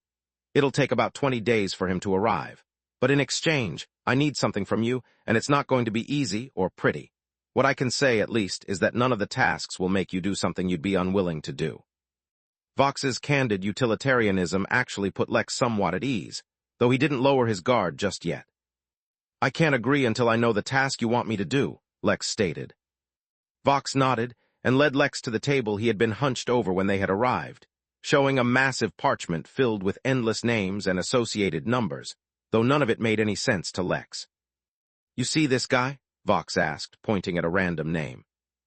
S1: It'll take about 20 days for him to arrive. But in exchange, I need something from you, and it's not going to be easy or pretty. What I can say, at least, is that none of the tasks will make you do something you'd be unwilling to do. Vox's candid utilitarianism actually put Lex somewhat at ease, though he didn't lower his guard just yet. I can't agree until I know the task you want me to do, Lex stated. Vox nodded and led Lex to the table he had been hunched over when they had arrived, showing a massive parchment filled with endless names and associated numbers, though none of it made any sense to Lex. You see this guy? Vox asked, pointing at a random name.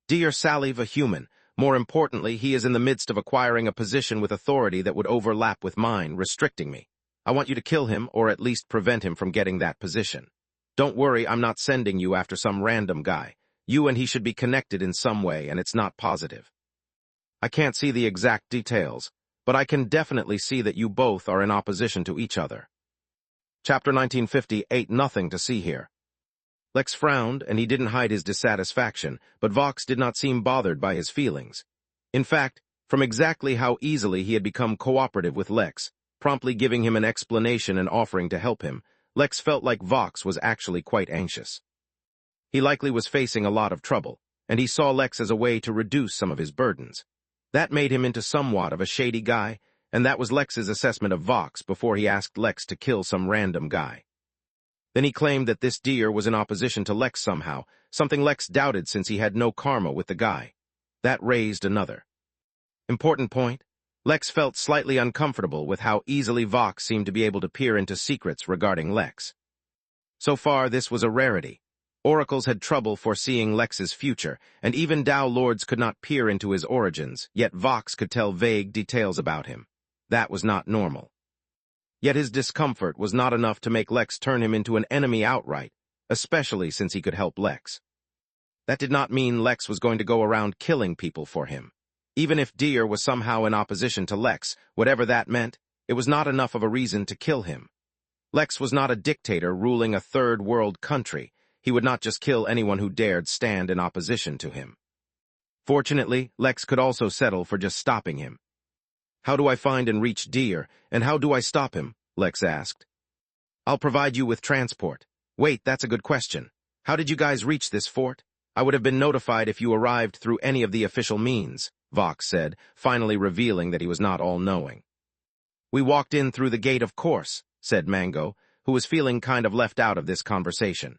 S1: Dear Salive, a human. More importantly, he is in the midst of acquiring a position with authority that would overlap with mine, restricting me. I want you to kill him, or at least prevent him from getting that position. Don't worry, I'm not sending you after some random guy. You and he should be connected in some way, and it's not positive. I can't see the exact details, but I can definitely see that you both are in opposition to each other. Chapter 1950, ain't nothing to see here. Lex frowned, and he didn't hide his dissatisfaction, but Vox did not seem bothered by his feelings. In fact, from exactly how easily he had become cooperative with Lex, promptly giving him an explanation and offering to help him, Lex felt like Vox was actually quite anxious. He likely was facing a lot of trouble, and he saw Lex as a way to reduce some of his burdens. That made him into somewhat of a shady guy, and that was Lex's assessment of Vox before he asked Lex to kill some random guy. Then he claimed that this deer was in opposition to Lex somehow, something Lex doubted since he had no karma with the guy. That raised another important point. Lex felt slightly uncomfortable with how easily Vox seemed to be able to peer into secrets regarding Lex. So far, this was a rarity. Oracles had trouble foreseeing Lex's future, and even Tao Lords could not peer into his origins, yet Vox could tell vague details about him. That was not normal. Yet his discomfort was not enough to make Lex turn him into an enemy outright, especially since he could help Lex. That did not mean Lex was going to go around killing people for him. Even if Deer was somehow in opposition to Lex, whatever that meant, it was not enough of a reason to kill him. Lex was not a dictator ruling a third-world country. He would not just kill anyone who dared stand in opposition to him. Fortunately, Lex could also settle for just stopping him. "How do I find and reach Deer, and how do I stop him?" Lex asked. "I'll provide you with transport." "Wait, that's a good question. How did you guys reach this fort?" "I would have been notified if you arrived through any of the official means," Vox said, finally revealing that he was not all-knowing. "We walked in through the gate, of course," said Mango, who was feeling kind of left out of this conversation.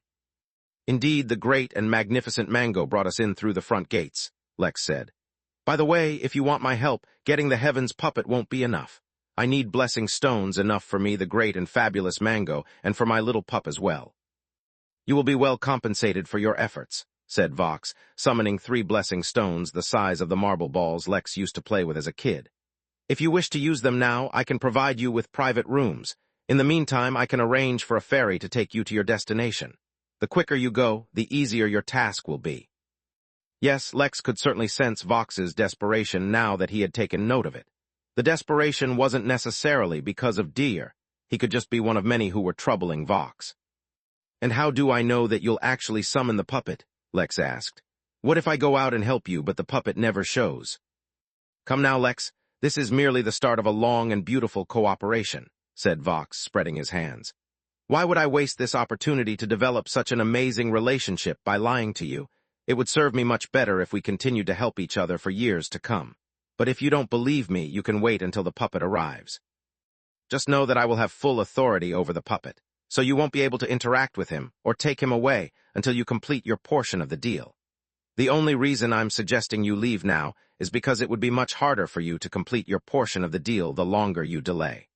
S1: "Indeed, the great and magnificent Mango brought us in through the front gates," Lex said. "By the way, if you want my help, getting the Heavens puppet won't be enough. I need blessing stones enough for me, the great and fabulous Mango, and for my little pup as well." "You will be well compensated for your efforts," said Vox, summoning 3 blessing stones the size of the marble balls Lex used to play with as a kid. "If you wish to use them now, I can provide you with private rooms. In the meantime, I can arrange for a ferry to take you to your destination. The quicker you go, the easier your task will be." Yes, Lex could certainly sense Vox's desperation now that he had taken note of it. The desperation wasn't necessarily because of Deer. He could just be one of many who were troubling Vox. "And how do I know that you'll actually summon the puppet?" Lex asked. "What if I go out and help you, but the puppet never shows?" "Come now, Lex. This is merely the start of a long and beautiful cooperation," said Vox, spreading his hands. "Why would I waste this opportunity to develop such an amazing relationship by lying to you? It would serve me much better if we continued to help each other for years to come. But if you don't believe me, you can wait until the puppet arrives. Just know that I will have full authority over the puppet, so you won't be able to interact with him or take him away until you complete your portion of the deal. The only reason I'm suggesting you leave now is because it would be much harder for you to complete your portion of the deal the longer you delay."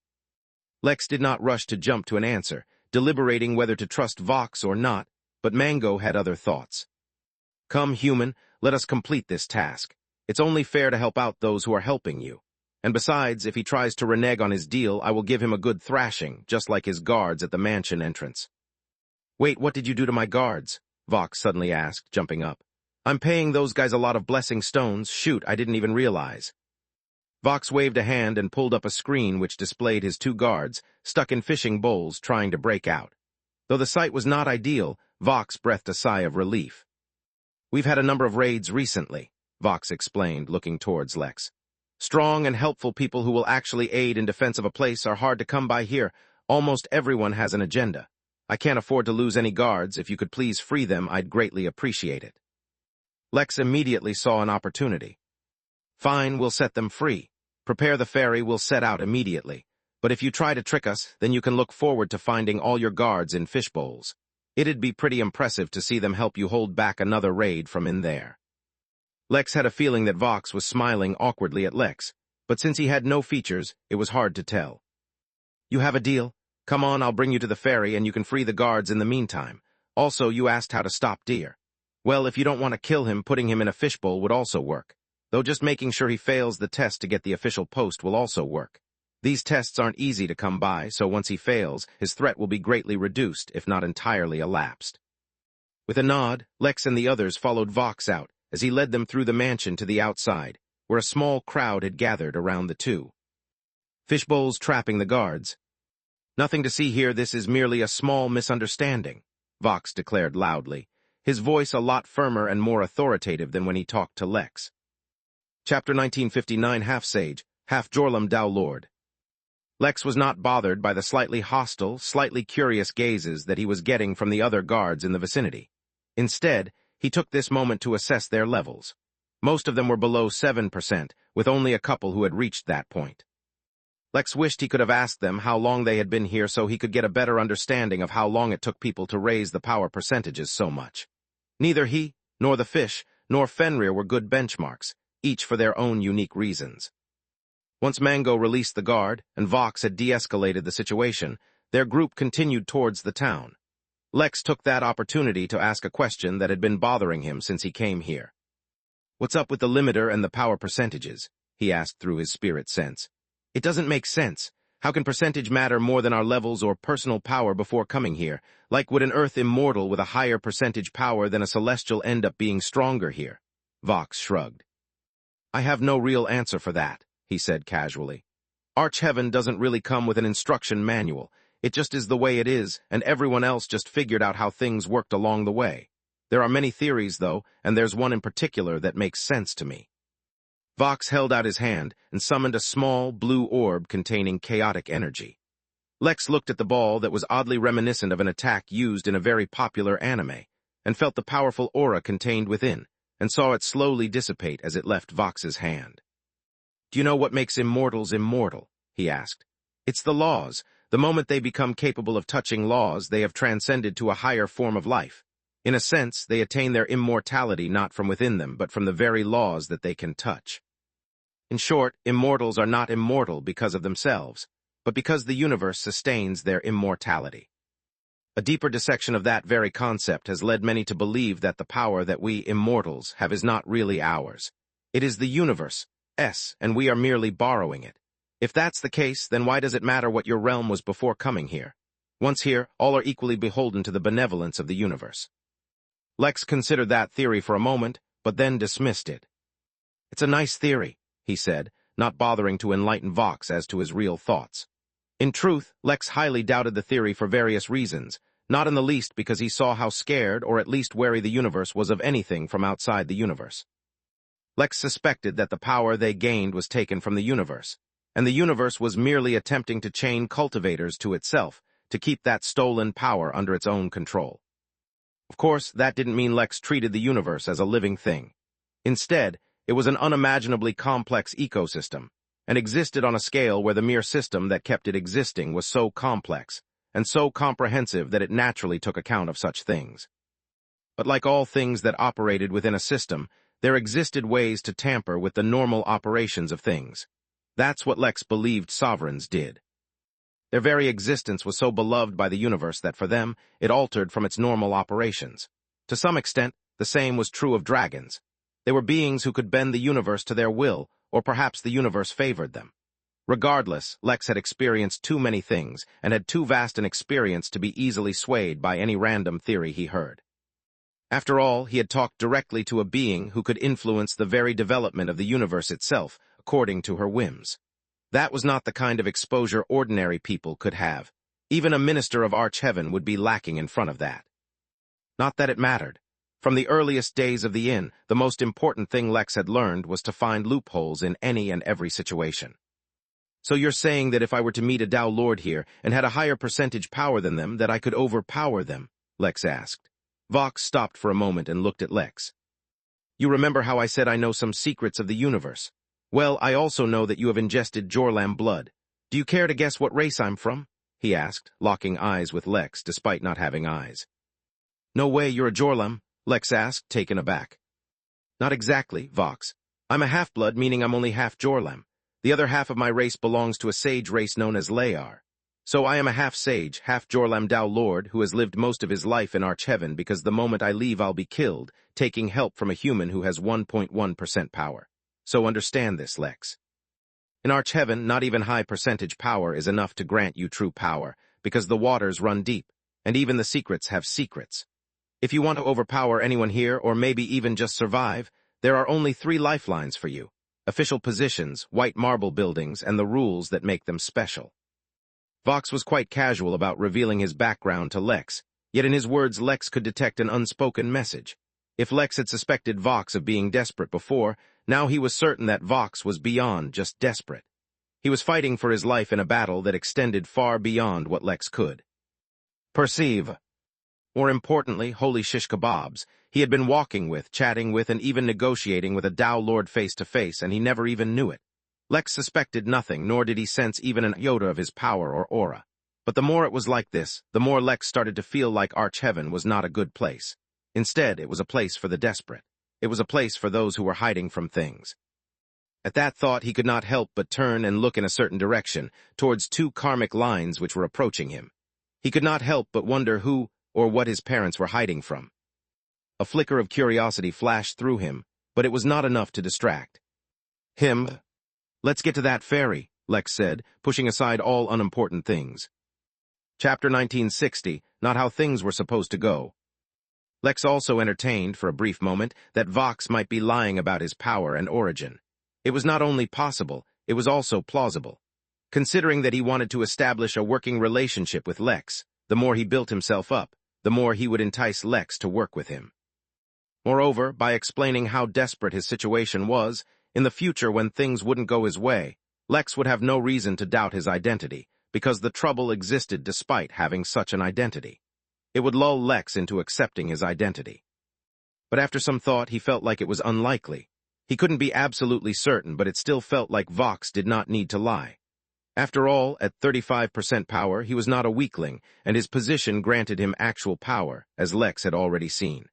S1: Lex did not rush to jump to an answer, deliberating whether to trust Vox or not, but Mango had other thoughts. "Come, human, let us complete this task. It's only fair to help out those who are helping you. And besides, if he tries to renege on his deal, I will give him a good thrashing, just like his guards at the mansion entrance." "Wait, what did you do to my guards?" Vox suddenly asked, jumping up. "I'm paying those guys a lot of blessing stones. Shoot, I didn't even realize." Vox waved a hand and pulled up a screen which displayed his 2 guards, stuck in fishing bowls, trying to break out. Though the sight was not ideal, Vox breathed a sigh of relief. "We've had a number of raids recently," Vox explained, looking towards Lex. "Strong and helpful people who will actually aid in defense of a place are hard to come by here. Almost everyone has an agenda. I can't afford to lose any guards. If you could please free them, I'd greatly appreciate it." Lex immediately saw an opportunity. "Fine, we'll set them free. Prepare the ferry, we'll set out immediately. But if you try to trick us, then you can look forward to finding all your guards in fish bowls. It'd be pretty impressive to see them help you hold back another raid from in there." Lex had a feeling that Vox was smiling awkwardly at Lex, but since he had no features, it was hard to tell. "You have a deal? Come on, I'll bring you to the ferry and you can free the guards in the meantime. Also, you asked how to stop Deer. Well, if you don't want to kill him, putting him in a fishbowl would also work. Though just making sure he fails the test to get the official post will also work. These tests aren't easy to come by, so once he fails, his threat will be greatly reduced, if not entirely elapsed." With a nod, Lex and the others followed Vox out, as he led them through the mansion to the outside, where a small crowd had gathered around the 2. "Fishbowls trapping the guards. Nothing to see here, this is merely a small misunderstanding," Vox declared loudly, his voice a lot firmer and more authoritative than when he talked to Lex. Chapter 1959, Half-Sage, Half-Jorlum Dao Lord. Lex was not bothered by the slightly hostile, slightly curious gazes that he was getting from the other guards in the vicinity. Instead, he took this moment to assess their levels. Most of them were below 7%, with only a couple who had reached that point. Lex wished he could have asked them how long they had been here so he could get a better understanding of how long it took people to raise the power percentages so much. Neither he, nor the fish, nor Fenrir were good benchmarks, each for their own unique reasons. Once Mango released the guard, and Vox had de-escalated the situation, their group continued towards the town. Lex took that opportunity to ask a question that had been bothering him since he came here. "What's up with the limiter and the power percentages?" he asked through his spirit sense. "It doesn't make sense. How can percentage matter more than our levels or personal power before coming here? Like, would an Earth immortal with a higher percentage power than a celestial end up being stronger here? Vox shrugged. I have no real answer for that, he said casually. Arch-Heaven doesn't really come with an instruction manual. It just is the way it is, and everyone else just figured out how things worked along the way. There are many theories, though, and there's one in particular that makes sense to me. Vox held out his hand and summoned a small, blue orb containing chaotic energy. Lex looked at the ball that was oddly reminiscent of an attack used in a very popular anime, and felt the powerful aura contained within, and saw it slowly dissipate as it left Vox's hand. Do you know what makes immortals immortal? He asked. It's the laws. The moment they become capable of touching laws, they have transcended to a higher form of life. In a sense, they attain their immortality not from within them, but from the very laws that they can touch. In short, immortals are not immortal because of themselves, but because the universe sustains their immortality. A deeper dissection of that very concept has led many to believe that the power that we immortals have is not really ours. It is the universe's, and we are merely borrowing it. If that's the case, then why does it matter what your realm was before coming here? Once here, all are equally beholden to the benevolence of the universe. Lex considered that theory for a moment, but then dismissed it. It's a nice theory, he said, not bothering to enlighten Vox as to his real thoughts. In truth, Lex highly doubted the theory for various reasons, not in the least because he saw how scared or at least wary the universe was of anything from outside the universe. Lex suspected that the power they gained was taken from the universe, and the universe was merely attempting to chain cultivators to itself to keep that stolen power under its own control. Of course, that didn't mean Lex treated the universe as a living thing. Instead, it was an unimaginably complex ecosystem, and existed on a scale where the mere system that kept it existing was so complex and so comprehensive that it naturally took account of such things. But like all things that operated within a system, there existed ways to tamper with the normal operations of things. That's what Lex believed sovereigns did. Their very existence was so beloved by the universe that for them, it altered from its normal operations. To some extent, the same was true of dragons. They were beings who could bend the universe to their will, or perhaps the universe favored them. Regardless, Lex had experienced too many things, and had too vast an experience to be easily swayed by any random theory he heard. After all, he had talked directly to a being who could influence the very development of the universe itself, according to her whims. That was not the kind of exposure ordinary people could have. Even a minister of Arch-Heaven would be lacking in front of that. Not that it mattered. From the earliest days of the inn, the most important thing Lex had learned was to find loopholes in any and every situation. So you're saying that if I were to meet a Tao Lord here and had a higher percentage power than them, that I could overpower them? Lex asked. Vox stopped for a moment and looked at Lex. You remember how I said I know some secrets of the universe? Well, I also know that you have ingested Jorlam blood. Do you care to guess what race I'm from? He asked, locking eyes with Lex despite not having eyes. No way you're a Jorlam, Lex asked, taken aback. Not exactly, Vox. I'm a half-blood, meaning I'm only half Jorlam. The other half of my race belongs to a sage race known as Layar. So I am a half-sage, half-Jorlam Tao Lord who has lived most of his life in Arch-Heaven because the moment I leave I'll be killed, taking help from a human who has 1.1% power. So understand this, Lex. In Arch-Heaven, not even high percentage power is enough to grant you true power, because the waters run deep, and even the secrets have secrets. If you want to overpower anyone here, or maybe even just survive, there are only 3 lifelines for you: official positions, white marble buildings, and the rules that make them special. Vox was quite casual about revealing his background to Lex, yet in his words Lex could detect an unspoken message. If Lex had suspected Vox of being desperate before, now he was certain that Vox was beyond just desperate. He was fighting for his life in a battle that extended far beyond what Lex could perceive. More importantly, holy shish kebabs, he had been walking with, chatting with, and even negotiating with a Tao Lord face-to-face, and he never even knew it. Lex suspected nothing, nor did he sense even an iota of his power or aura. But the more it was like this, the more Lex started to feel like Arch-Heaven was not a good place. Instead, it was a place for the desperate. It was a place for those who were hiding from things. At that thought, he could not help but turn and look in a certain direction, towards 2 karmic lines which were approaching him. He could not help but wonder who or what his parents were hiding from. A flicker of curiosity flashed through him, but it was not enough to distract him. Let's get to that ferry, Lex said, pushing aside all unimportant things. Chapter 1960, Not How Things Were Supposed to Go. Lex also entertained, for a brief moment, that Vox might be lying about his power and origin. It was not only possible, it was also plausible. Considering that he wanted to establish a working relationship with Lex, the more he built himself up, the more he would entice Lex to work with him. Moreover, by explaining how desperate his situation was, in the future when things wouldn't go his way, Lex would have no reason to doubt his identity, because the trouble existed despite having such an identity. It would lull Lex into accepting his identity. But after some thought, he felt like it was unlikely. He couldn't be absolutely certain, but it still felt like Vox did not need to lie. After all, at 35% power, he was not a weakling, and his position granted him actual power, as Lex had already seen.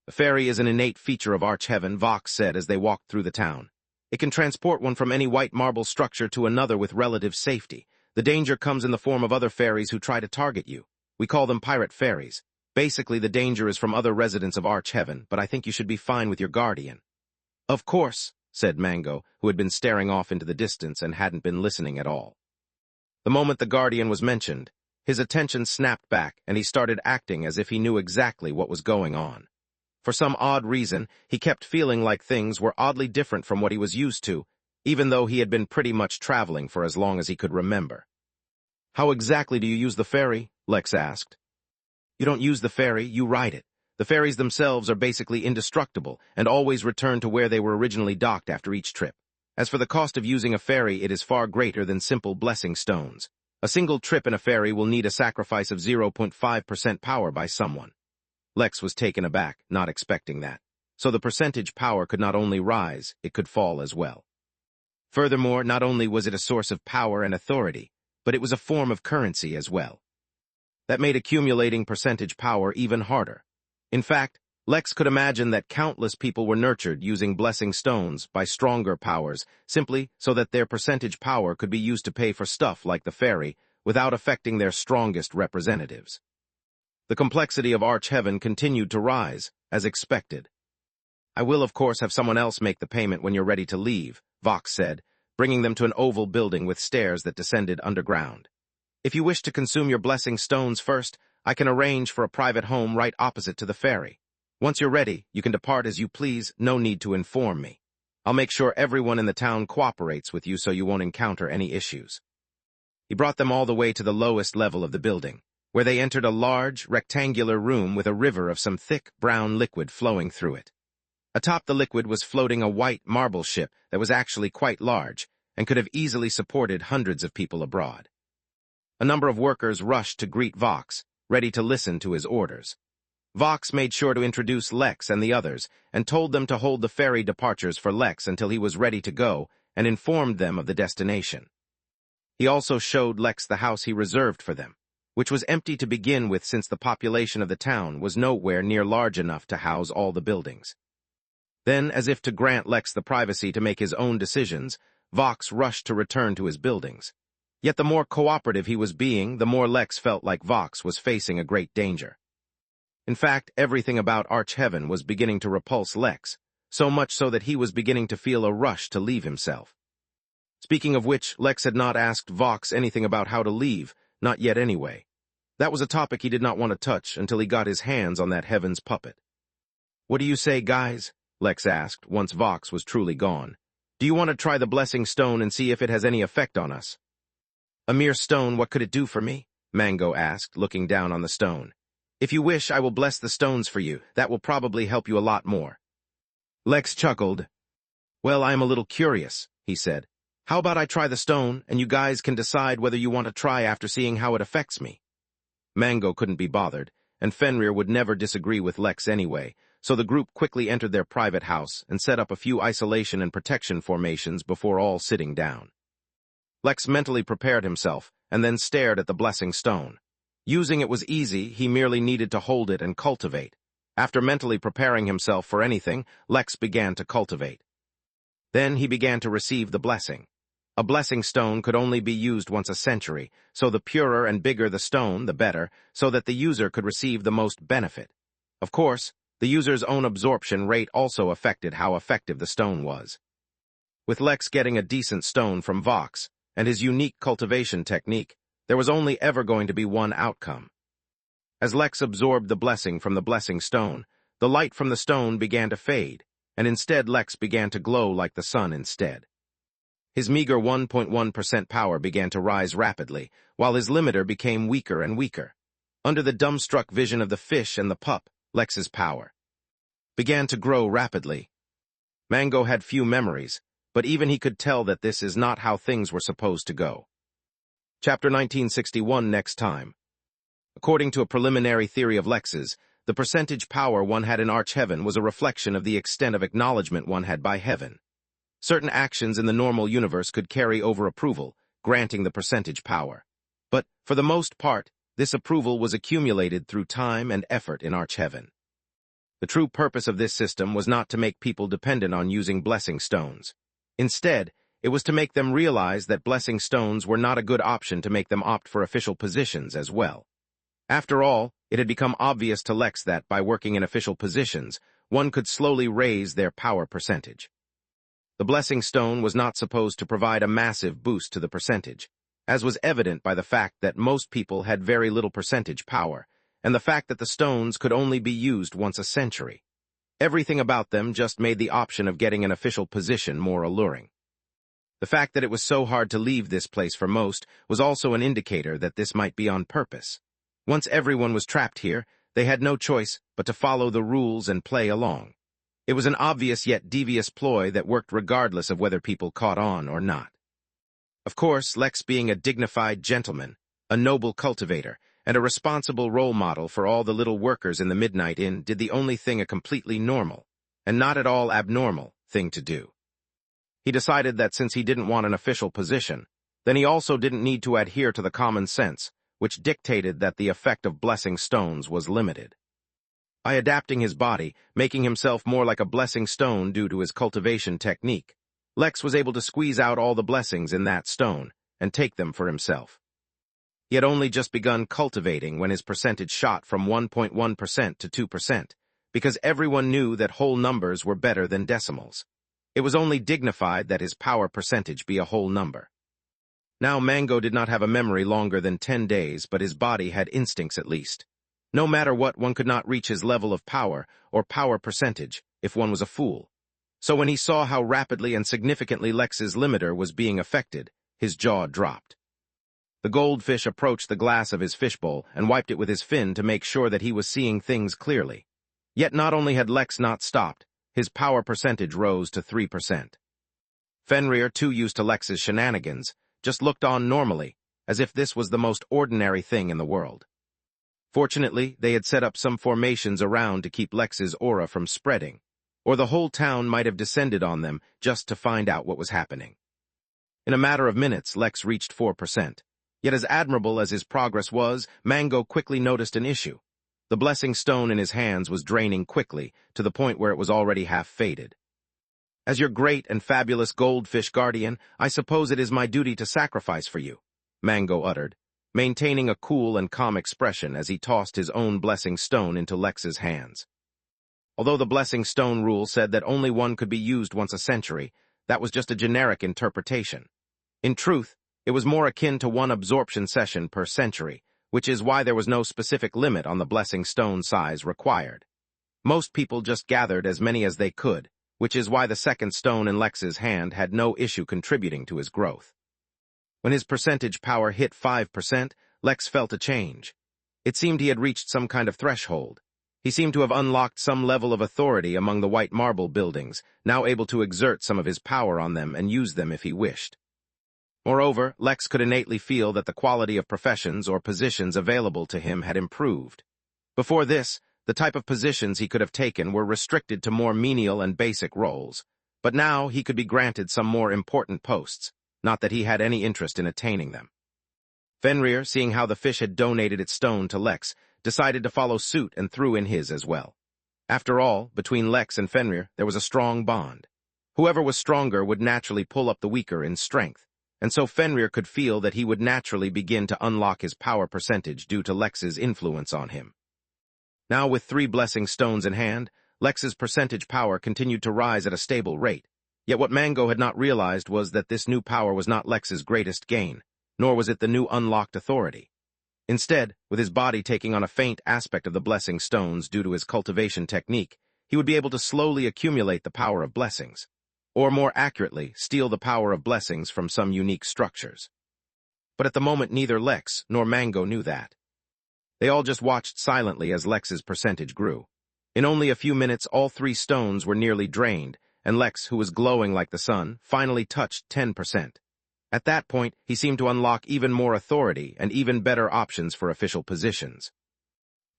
S1: The fairy is an innate feature of Arch-Heaven, Vox said as they walked through the town. It can transport one from any white marble structure to another with relative safety. The danger comes in the form of other fairies who try to target you. We call them pirate fairies. Basically, the danger is from other residents of Arch-Heaven, but I think you should be fine with your guardian. Of course, said Mango, who had been staring off into the distance and hadn't been listening at all. The moment the guardian was mentioned, his attention snapped back and he started acting as if he knew exactly what was going on. For some odd reason, he kept feeling like things were oddly different from what he was used to, even though he had been pretty much traveling for as long as he could remember. How exactly do you use the ferry? Lex asked. You don't use the ferry, you ride it. The ferries themselves are basically indestructible and always return to where they were originally docked after each trip. As for the cost of using a ferry, it is far greater than simple blessing stones. A single trip in a ferry will need a sacrifice of 0.5% power by someone. Lex was taken aback, not expecting that. So the percentage power could not only rise, it could fall as well. Furthermore, not only was it a source of power and authority, but it was a form of currency as well. That made accumulating percentage power even harder. In fact, Lex could imagine that countless people were nurtured using blessing stones by stronger powers, simply so that their percentage power could be used to pay for stuff like the ferry, without affecting their strongest representatives. The complexity of Arch-Heaven continued to rise, as expected. I will, of course, have someone else make the payment when you're ready to leave, Vox said, bringing them to an oval building with stairs that descended underground. If you wish to consume your blessing stones first, I can arrange for a private home right opposite to the ferry. Once you're ready, you can depart as you please, no need to inform me. I'll make sure everyone in the town cooperates with you so you won't encounter any issues. He brought them all the way to the lowest level of the building, where they entered a large, rectangular room with a river of some thick, brown liquid flowing through it. Atop the liquid was floating a white marble ship that was actually quite large and could have easily supported hundreds of people abroad. A number of workers rushed to greet Vox, ready to listen to his orders. Vox made sure to introduce Lex and the others and told them to hold the ferry departures for Lex until he was ready to go and informed them of the destination. He also showed Lex the house he reserved for them, which was empty to begin with since the population of the town was nowhere near large enough to house all the buildings. Then, as if to grant Lex the privacy to make his own decisions, Vox rushed to return to his buildings. Yet the more cooperative he was being, the more Lex felt like Vox was facing a great danger. In fact, everything about Arch-Heaven was beginning to repulse Lex, so much so that he was beginning to feel a rush to leave himself. Speaking of which, Lex had not asked Vox anything about how to leave, not yet anyway. That was a topic he did not want to touch until he got his hands on that Heaven's puppet. What do you say, guys? Lex asked, once Vox was truly gone. Do you want to try the blessing stone and see if it has any effect on us? A mere stone, what could it do for me? Mango asked, looking down on the stone. If you wish, I will bless the stones for you. That will probably help you a lot more. Lex chuckled. Well, I am a little curious, he said. How about I try the stone, and you guys can decide whether you want to try after seeing how it affects me? Mango couldn't be bothered, and Fenrir would never disagree with Lex anyway, so the group quickly entered their private house and set up a few isolation and protection formations before all sitting down. Lex mentally prepared himself, and then stared at the blessing stone. Using it was easy, he merely needed to hold it and cultivate. After mentally preparing himself for anything, Lex began to cultivate. Then he began to receive the blessing. A blessing stone could only be used once a century, so the purer and bigger the stone, the better, so that the user could receive the most benefit. Of course, the user's own absorption rate also affected how effective the stone was. With Lex getting a decent stone from Vox, and his unique cultivation technique, there was only ever going to be one outcome. As Lex absorbed the blessing from the blessing stone, the light from the stone began to fade, and instead Lex began to glow like the sun instead. His meager 1.1% power began to rise rapidly, while his limiter became weaker and weaker. Under the dumbstruck vision of the fish and the pup, Lex's power began to grow rapidly. Mango had few memories, but even he could tell that this is not how things were supposed to go. Chapter 1961 next time. According to a preliminary theory of Lex's, the percentage power one had in Arch-Heaven was a reflection of the extent of acknowledgement one had by heaven. Certain actions in the normal universe could carry over approval, granting the percentage power. But, for the most part, this approval was accumulated through time and effort in Arch-Heaven. The true purpose of this system was not to make people dependent on using blessing stones. Instead, it was to make them realize that blessing stones were not a good option to make them opt for official positions as well. After all, it had become obvious to Lex that, by working in official positions, one could slowly raise their power percentage. The blessing stone was not supposed to provide a massive boost to the percentage, as was evident by the fact that most people had very little percentage power, and the fact that the stones could only be used once a century. Everything about them just made the option of getting an official position more alluring. The fact that it was so hard to leave this place for most was also an indicator that this might be on purpose. Once everyone was trapped here, they had no choice but to follow the rules and play along. It was an obvious yet devious ploy that worked regardless of whether people caught on or not. Of course, Lex, being a dignified gentleman, a noble cultivator, and a responsible role model for all the little workers in the Midnight Inn, did the only thing a completely normal, and not at all abnormal, thing to do. He decided that since he didn't want an official position, then he also didn't need to adhere to the common sense, which dictated that the effect of blessing stones was limited. By adapting his body, making himself more like a blessing stone due to his cultivation technique, Lex was able to squeeze out all the blessings in that stone and take them for himself. He had only just begun cultivating when his percentage shot from 1.1% to 2%, because everyone knew that whole numbers were better than decimals. It was only dignified that his power percentage be a whole number. Now Mango did not have a memory longer than 10 days, but his body had instincts at least. No matter what, one could not reach his level of power or power percentage if one was a fool. So when he saw how rapidly and significantly Lex's limiter was being affected, his jaw dropped. The goldfish approached the glass of his fishbowl and wiped it with his fin to make sure that he was seeing things clearly. Yet not only had Lex not stopped, his power percentage rose to 3%. Fenrir, too used to Lex's shenanigans, just looked on normally, as if this was the most ordinary thing in the world. Fortunately, they had set up some formations around to keep Lex's aura from spreading, or the whole town might have descended on them just to find out what was happening. In a matter of minutes, Lex reached 4%. Yet as admirable as his progress was, Mango quickly noticed an issue. The blessing stone in his hands was draining quickly, to the point where it was already half faded. As your great and fabulous goldfish guardian, I suppose it is my duty to sacrifice for you, Mango uttered, maintaining a cool and calm expression as he tossed his own blessing stone into Lex's hands. Although the blessing stone rule said that only one could be used once a century, that was just a generic interpretation. In truth, it was more akin to one absorption session per century, which is why there was no specific limit on the blessing stone size required. Most people just gathered as many as they could, which is why the second stone in Lex's hand had no issue contributing to his growth. When his percentage power hit 5%, Lex felt a change. It seemed he had reached some kind of threshold. He seemed to have unlocked some level of authority among the white marble buildings, now able to exert some of his power on them and use them if he wished. Moreover, Lex could innately feel that the quality of professions or positions available to him had improved. Before this, the type of positions he could have taken were restricted to more menial and basic roles, but now he could be granted some more important posts, not that he had any interest in attaining them. Fenrir, seeing how the fish had donated its stone to Lex, decided to follow suit and threw in his as well. After all, between Lex and Fenrir, there was a strong bond. Whoever was stronger would naturally pull up the weaker in strength, and so Fenrir could feel that he would naturally begin to unlock his power percentage due to Lex's influence on him. Now, with 3 blessing stones in hand, Lex's percentage power continued to rise at a stable rate, Yet what Mango had not realized was that this new power was not Lex's greatest gain, nor was it the new unlocked authority. Instead, with his body taking on a faint aspect of the blessing stones due to his cultivation technique, he would be able to slowly accumulate the power of blessings, or more accurately, steal the power of blessings from some unique structures. But at the moment neither Lex nor Mango knew that. They all just watched silently as Lex's percentage grew. In only a few minutes, all 3 stones were nearly drained, and Lex, who was glowing like the sun, finally touched 10%. At that point, he seemed to unlock even more authority and even better options for official positions.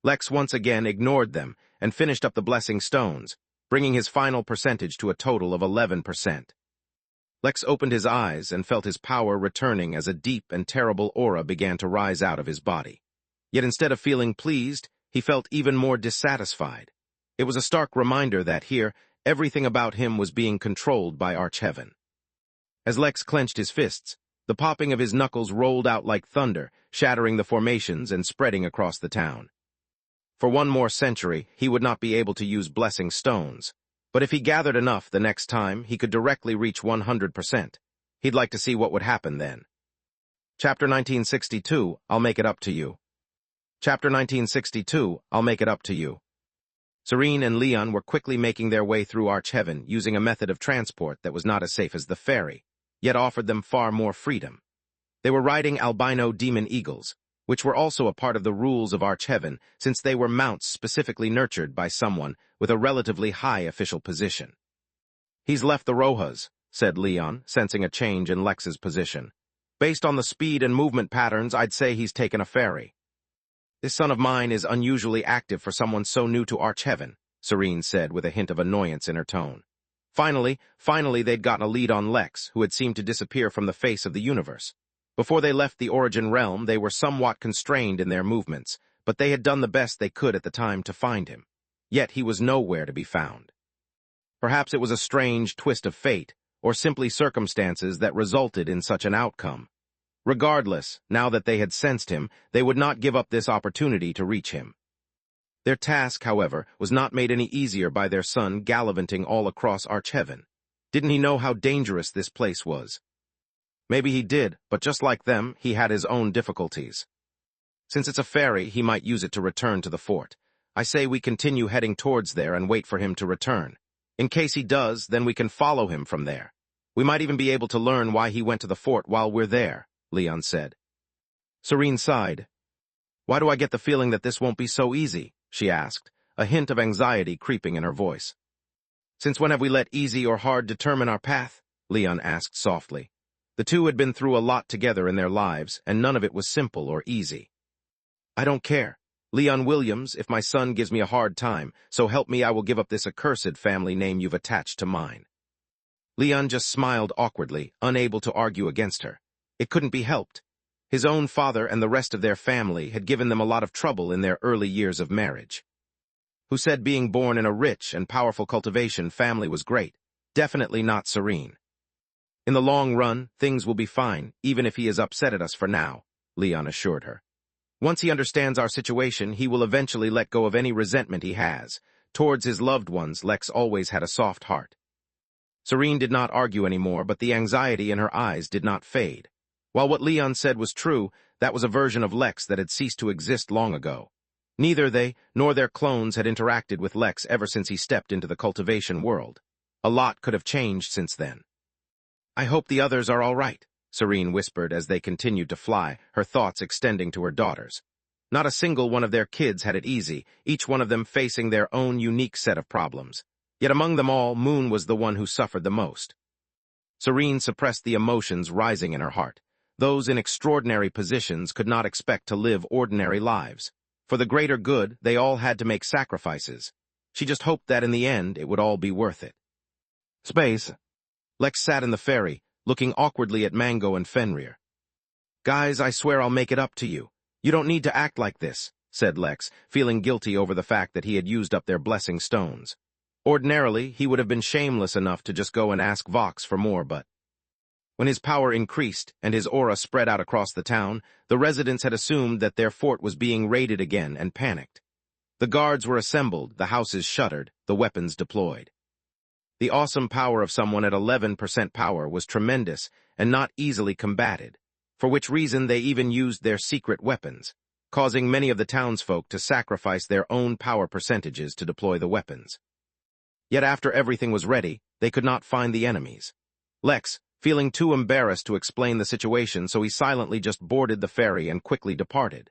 S1: Lex once again ignored them and finished up the blessing stones, bringing his final percentage to a total of 11%. Lex opened his eyes and felt his power returning as a deep and terrible aura began to rise out of his body. Yet instead of feeling pleased, he felt even more dissatisfied. It was a stark reminder that here, everything about him was being controlled by Archheaven. As Lex clenched his fists, the popping of his knuckles rolled out like thunder, shattering the formations and spreading across the town. For one more century, he would not be able to use blessing stones, but if he gathered enough the next time, he could directly reach 100%. He'd like to see what would happen then. Chapter 1962, I'll make it up to you. Chapter 1962, I'll make it up to you. Serene and Leon were quickly making their way through Archheaven using a method of transport that was not as safe as the ferry, yet offered them far more freedom. They were riding albino demon eagles, which were also a part of the rules of Archheaven since they were mounts specifically nurtured by someone with a relatively high official position. He's left the Rojas, said Leon, sensing a change in Lex's position. Based on the speed and movement patterns, I'd say he's taken a ferry. This son of mine is unusually active for someone so new to Archheaven, Serene said with a hint of annoyance in her tone. Finally, they'd gotten a lead on Lex, who had seemed to disappear from the face of the universe. Before they left the Origin Realm, they were somewhat constrained in their movements, but they had done the best they could at the time to find him. Yet he was nowhere to be found. Perhaps it was a strange twist of fate, or simply circumstances that resulted in such an outcome. Regardless, now that they had sensed him, they would not give up this opportunity to reach him. Their task, however, was not made any easier by their son gallivanting all across Archheaven. Didn't he know how dangerous this place was? Maybe he did, but just like them, he had his own difficulties. Since it's a ferry, he might use it to return to the fort. I say we continue heading towards there and wait for him to return. In case he does, then we can follow him from there. We might even be able to learn why he went to the fort while we're there, Leon said. Serene sighed. Why do I get the feeling that this won't be so easy? She asked, a hint of anxiety creeping in her voice. Since when have we let easy or hard determine our path? Leon asked softly. The two had been through a lot together in their lives, and none of it was simple or easy. I don't care. Leon Williams, if my son gives me a hard time, so help me I will give up this accursed family name you've attached to mine. Leon just smiled awkwardly, unable to argue against her. It couldn't be helped. His own father and the rest of their family had given them a lot of trouble in their early years of marriage. Who said being born in a rich and powerful cultivation family was great? Definitely not Serene. In the long run, things will be fine, even if he is upset at us for now, Leon assured her. Once he understands our situation, he will eventually let go of any resentment he has. Towards his loved ones, Lex always had a soft heart. Serene did not argue anymore, but the anxiety in her eyes did not fade. While what Leon said was true, that was a version of Lex that had ceased to exist long ago. Neither they nor their clones had interacted with Lex ever since he stepped into the cultivation world. A lot could have changed since then. I hope the others are all right, Serene whispered as they continued to fly, her thoughts extending to her daughters. Not a single one of their kids had it easy, each one of them facing their own unique set of problems. Yet among them all, Moon was the one who suffered the most. Serene suppressed the emotions rising in her heart. Those in extraordinary positions could not expect to live ordinary lives. For the greater good, they all had to make sacrifices. She just hoped that in the end, it would all be worth it. Space. Lex sat in the ferry, looking awkwardly at Mango and Fenrir. Guys, I swear I'll make it up to you. You don't need to act like this, said Lex, feeling guilty over the fact that he had used up their blessing stones. Ordinarily, he would have been shameless enough to just go and ask Vox for more, but when his power increased and his aura spread out across the town, the residents had assumed that their fort was being raided again and panicked. The guards were assembled, the houses shuttered, the weapons deployed. The awesome power of someone at 11% power was tremendous and not easily combated, for which reason they even used their secret weapons, causing many of the townsfolk to sacrifice their own power percentages to deploy the weapons. Yet after everything was ready, they could not find the enemies. Lex, feeling too embarrassed to explain the situation, so he silently just boarded the ferry and quickly departed.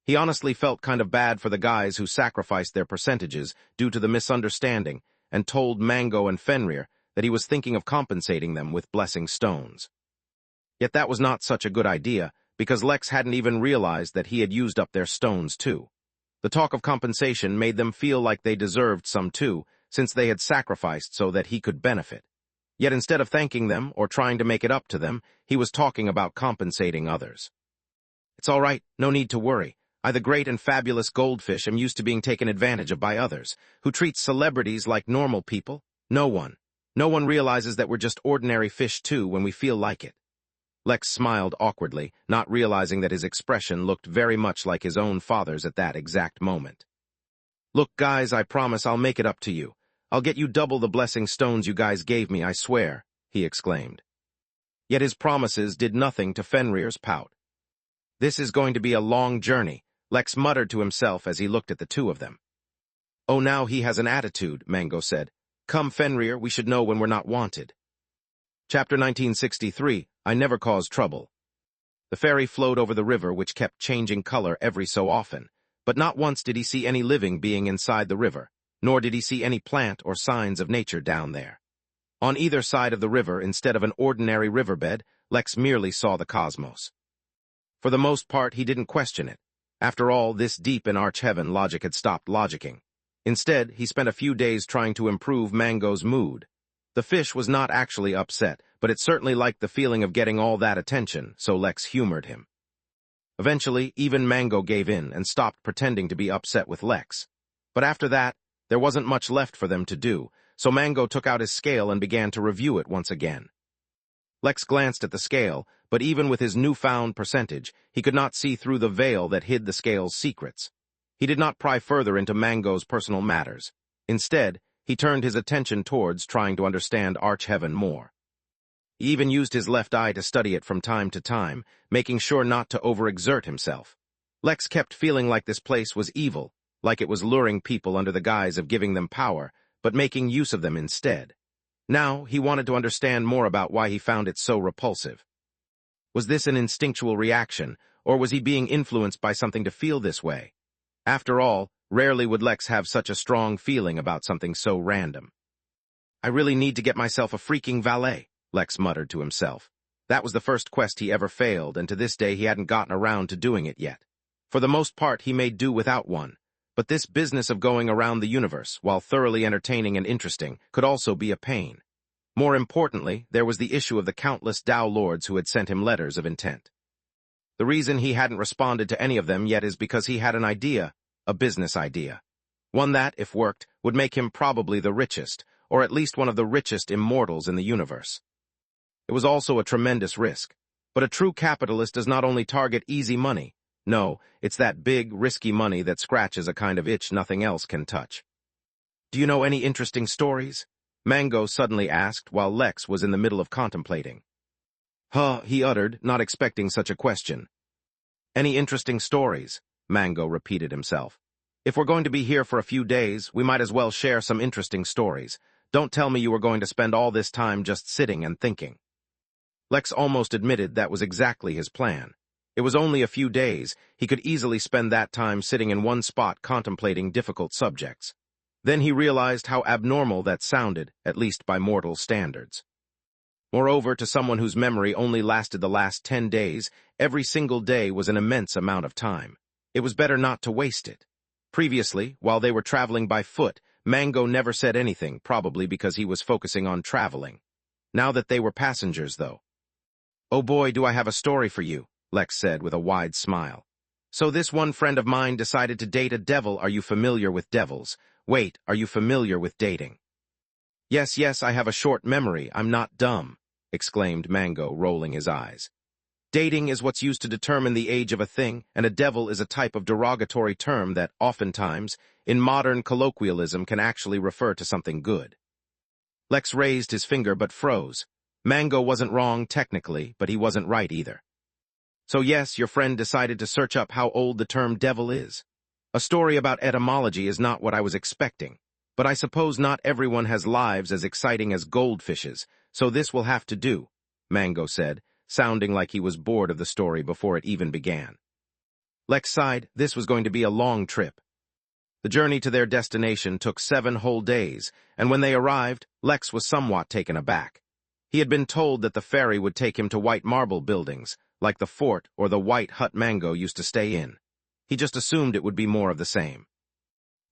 S1: He honestly felt kind of bad for the guys who sacrificed their percentages due to the misunderstanding, and told Mango and Fenrir that he was thinking of compensating them with blessing stones. Yet that was not such a good idea, because Lex hadn't even realized that he had used up their stones too. The talk of compensation made them feel like they deserved some too, since they had sacrificed so that he could benefit. Yet instead of thanking them or trying to make it up to them, he was talking about compensating others. "It's all right, no need to worry. I, the great and fabulous goldfish, am used to being taken advantage of by others, who treat celebrities like normal people. No one realizes that we're just ordinary fish too when we feel like it." Lex smiled awkwardly, not realizing that his expression looked very much like his own father's at that exact moment. "Look, guys, I promise I'll make it up to you. I'll get you double the blessing stones you guys gave me, I swear," he exclaimed. Yet his promises did nothing to Fenrir's pout. "This is going to be a long journey," Lex muttered to himself as he looked at the two of them. "Oh, now he has an attitude," Mango said. "Come, Fenrir, we should know when we're not wanted." Chapter 1963, I Never Cause Trouble. The ferry flowed over the river, which kept changing color every so often, but not once did he see any living being inside the river, nor did he see any plant or signs of nature down there. On either side of the river, instead of an ordinary riverbed, Lex merely saw the cosmos. For the most part, he didn't question it. After all, this deep in arch heaven, logic had stopped logicking. Instead, he spent a few days trying to improve Mango's mood. The fish was not actually upset, but it certainly liked the feeling of getting all that attention, so Lex humored him. Eventually, even Mango gave in and stopped pretending to be upset with Lex. But after that, there wasn't much left for them to do, so Mango took out his scale and began to review it once again. Lex glanced at the scale, but even with his newfound percentage, he could not see through the veil that hid the scale's secrets. He did not pry further into Mango's personal matters. Instead, he turned his attention towards trying to understand Arch Heaven more. He even used his left eye to study it from time to time, making sure not to overexert himself. Lex kept feeling like this place was evil, like it was luring people under the guise of giving them power, but making use of them instead. Now, he wanted to understand more about why he found it so repulsive. Was this an instinctual reaction, or was he being influenced by something to feel this way? After all, rarely would Lex have such a strong feeling about something so random. "I really need to get myself a freaking valet," Lex muttered to himself. That was the first quest he ever failed, and to this day he hadn't gotten around to doing it yet. For the most part, he made do without one. But this business of going around the universe, while thoroughly entertaining and interesting, could also be a pain. More importantly, there was the issue of the countless Tao lords who had sent him letters of intent. The reason he hadn't responded to any of them yet is because he had an idea, a business idea. One that, if worked, would make him probably the richest, or at least one of the richest immortals in the universe. It was also a tremendous risk. But a true capitalist does not only target easy money. No, it's that big, risky money that scratches a kind of itch nothing else can touch. "Do you know any interesting stories?" Mango suddenly asked while Lex was in the middle of contemplating. "Huh," he uttered, not expecting such a question. "Any interesting stories?" Mango repeated himself. "If we're going to be here for a few days, we might as well share some interesting stories. Don't tell me you were going to spend all this time just sitting and thinking." Lex almost admitted that was exactly his plan. It was only a few days. He could easily spend that time sitting in one spot contemplating difficult subjects. Then he realized how abnormal that sounded, at least by mortal standards. Moreover, to someone whose memory only lasted the last 10 days, every single day was an immense amount of time. It was better not to waste it. Previously, while they were traveling by foot, Mango never said anything, probably because he was focusing on traveling. Now that they were passengers, though. "Oh boy, do I have a story for you," Lex said with a wide smile. "So this one friend of mine decided to date a devil. Are you familiar with devils? Wait, are you familiar with dating?" Yes, I have a short memory. I'm not dumb," exclaimed Mango, rolling his eyes. "Dating is what's used to determine the age of a thing, and a devil is a type of derogatory term that, oftentimes, in modern colloquialism can actually refer to something good." Lex raised his finger but froze. Mango wasn't wrong technically, but he wasn't right either. So yes, your friend decided to search up how old the term devil is. A story about etymology is not what I was expecting, but I suppose not everyone has lives as exciting as goldfishes, so this will have to do, Mango said, sounding like he was bored of the story before it even began. Lex sighed. This was going to be a long trip. The journey to their destination took 7 whole days, and when they arrived, Lex was somewhat taken aback. He had been told that the ferry would take him to white marble buildings, like the fort or the white hut Mango used to stay in. He just assumed it would be more of the same.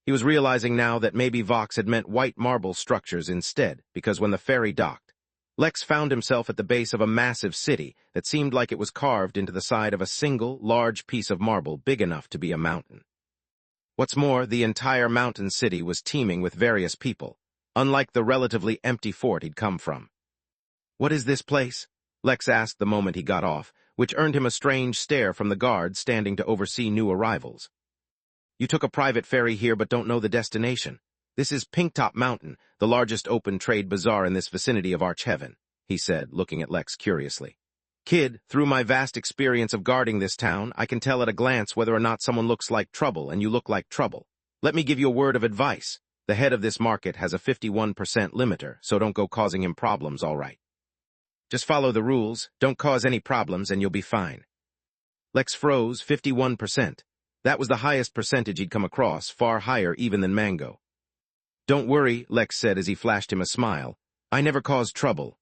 S1: He was realizing now that maybe Vox had meant white marble structures instead, because when the ferry docked, Lex found himself at the base of a massive city that seemed like it was carved into the side of a single, large piece of marble big enough to be a mountain. What's more, the entire mountain city was teeming with various people, unlike the relatively empty fort he'd come from. "What is this place?" Lex asked the moment he got off, which earned him a strange stare from the guard standing to oversee new arrivals. "You took a private ferry here but don't know the destination. This is Pinktop Mountain, the largest open trade bazaar in this vicinity of Archheaven," he said, looking at Lex curiously. "Kid, through my vast experience of guarding this town, I can tell at a glance whether or not someone looks like trouble, and you look like trouble. Let me give you a word of advice. The head of this market has a 51% limiter, so don't go causing him problems, all right. Just follow the rules, don't cause any problems, and you'll be fine." Lex froze. 51%. That was the highest percentage he'd come across, far higher even than Mango. "Don't worry," Lex said as he flashed him a smile. "I never caused trouble."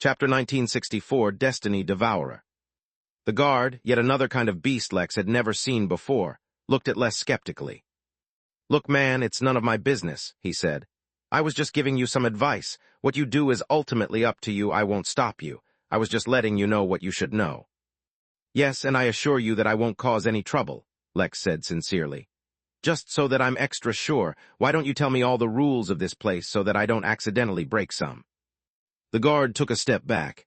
S1: Chapter 1964, Destiny Devourer. The guard, yet another kind of beast Lex had never seen before, looked at Les skeptically. "Look, man, it's none of my business," he said. "I was just giving you some advice. What you do is ultimately up to you. I won't stop you. I was just letting you know what you should know." "Yes, and I assure you that I won't cause any trouble," Lex said sincerely. "Just so that I'm extra sure, why don't you tell me all the rules of this place so that I don't accidentally break some?" The guard took a step back.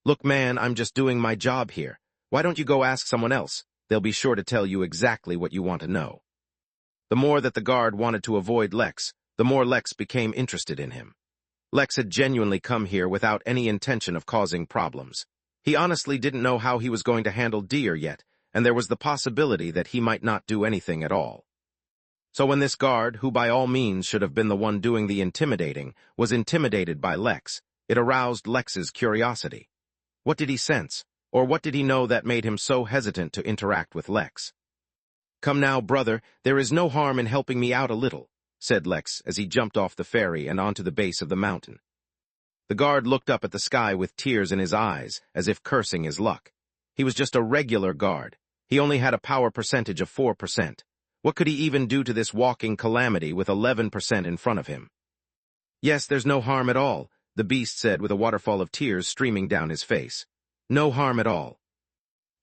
S1: "Look, man, I'm just doing my job here. Why don't you go ask someone else? They'll be sure to tell you exactly what you want to know." The more that the guard wanted to avoid Lex, the more Lex became interested in him. Lex had genuinely come here without any intention of causing problems. He honestly didn't know how he was going to handle Deer yet, and there was the possibility that he might not do anything at all. So when this guard, who by all means should have been the one doing the intimidating, was intimidated by Lex, it aroused Lex's curiosity. What did he sense, or what did he know that made him so hesitant to interact with Lex? "Come now, brother, there is no harm in helping me out a little," said Lex as he jumped off the ferry and onto the base of the mountain. The guard looked up at the sky with tears in his eyes, as if cursing his luck. He was just a regular guard. He only had a power percentage of 4%. What could he even do to this walking calamity with 11% in front of him? "Yes, there's no harm at all," the beast said with a waterfall of tears streaming down his face. "No harm at all."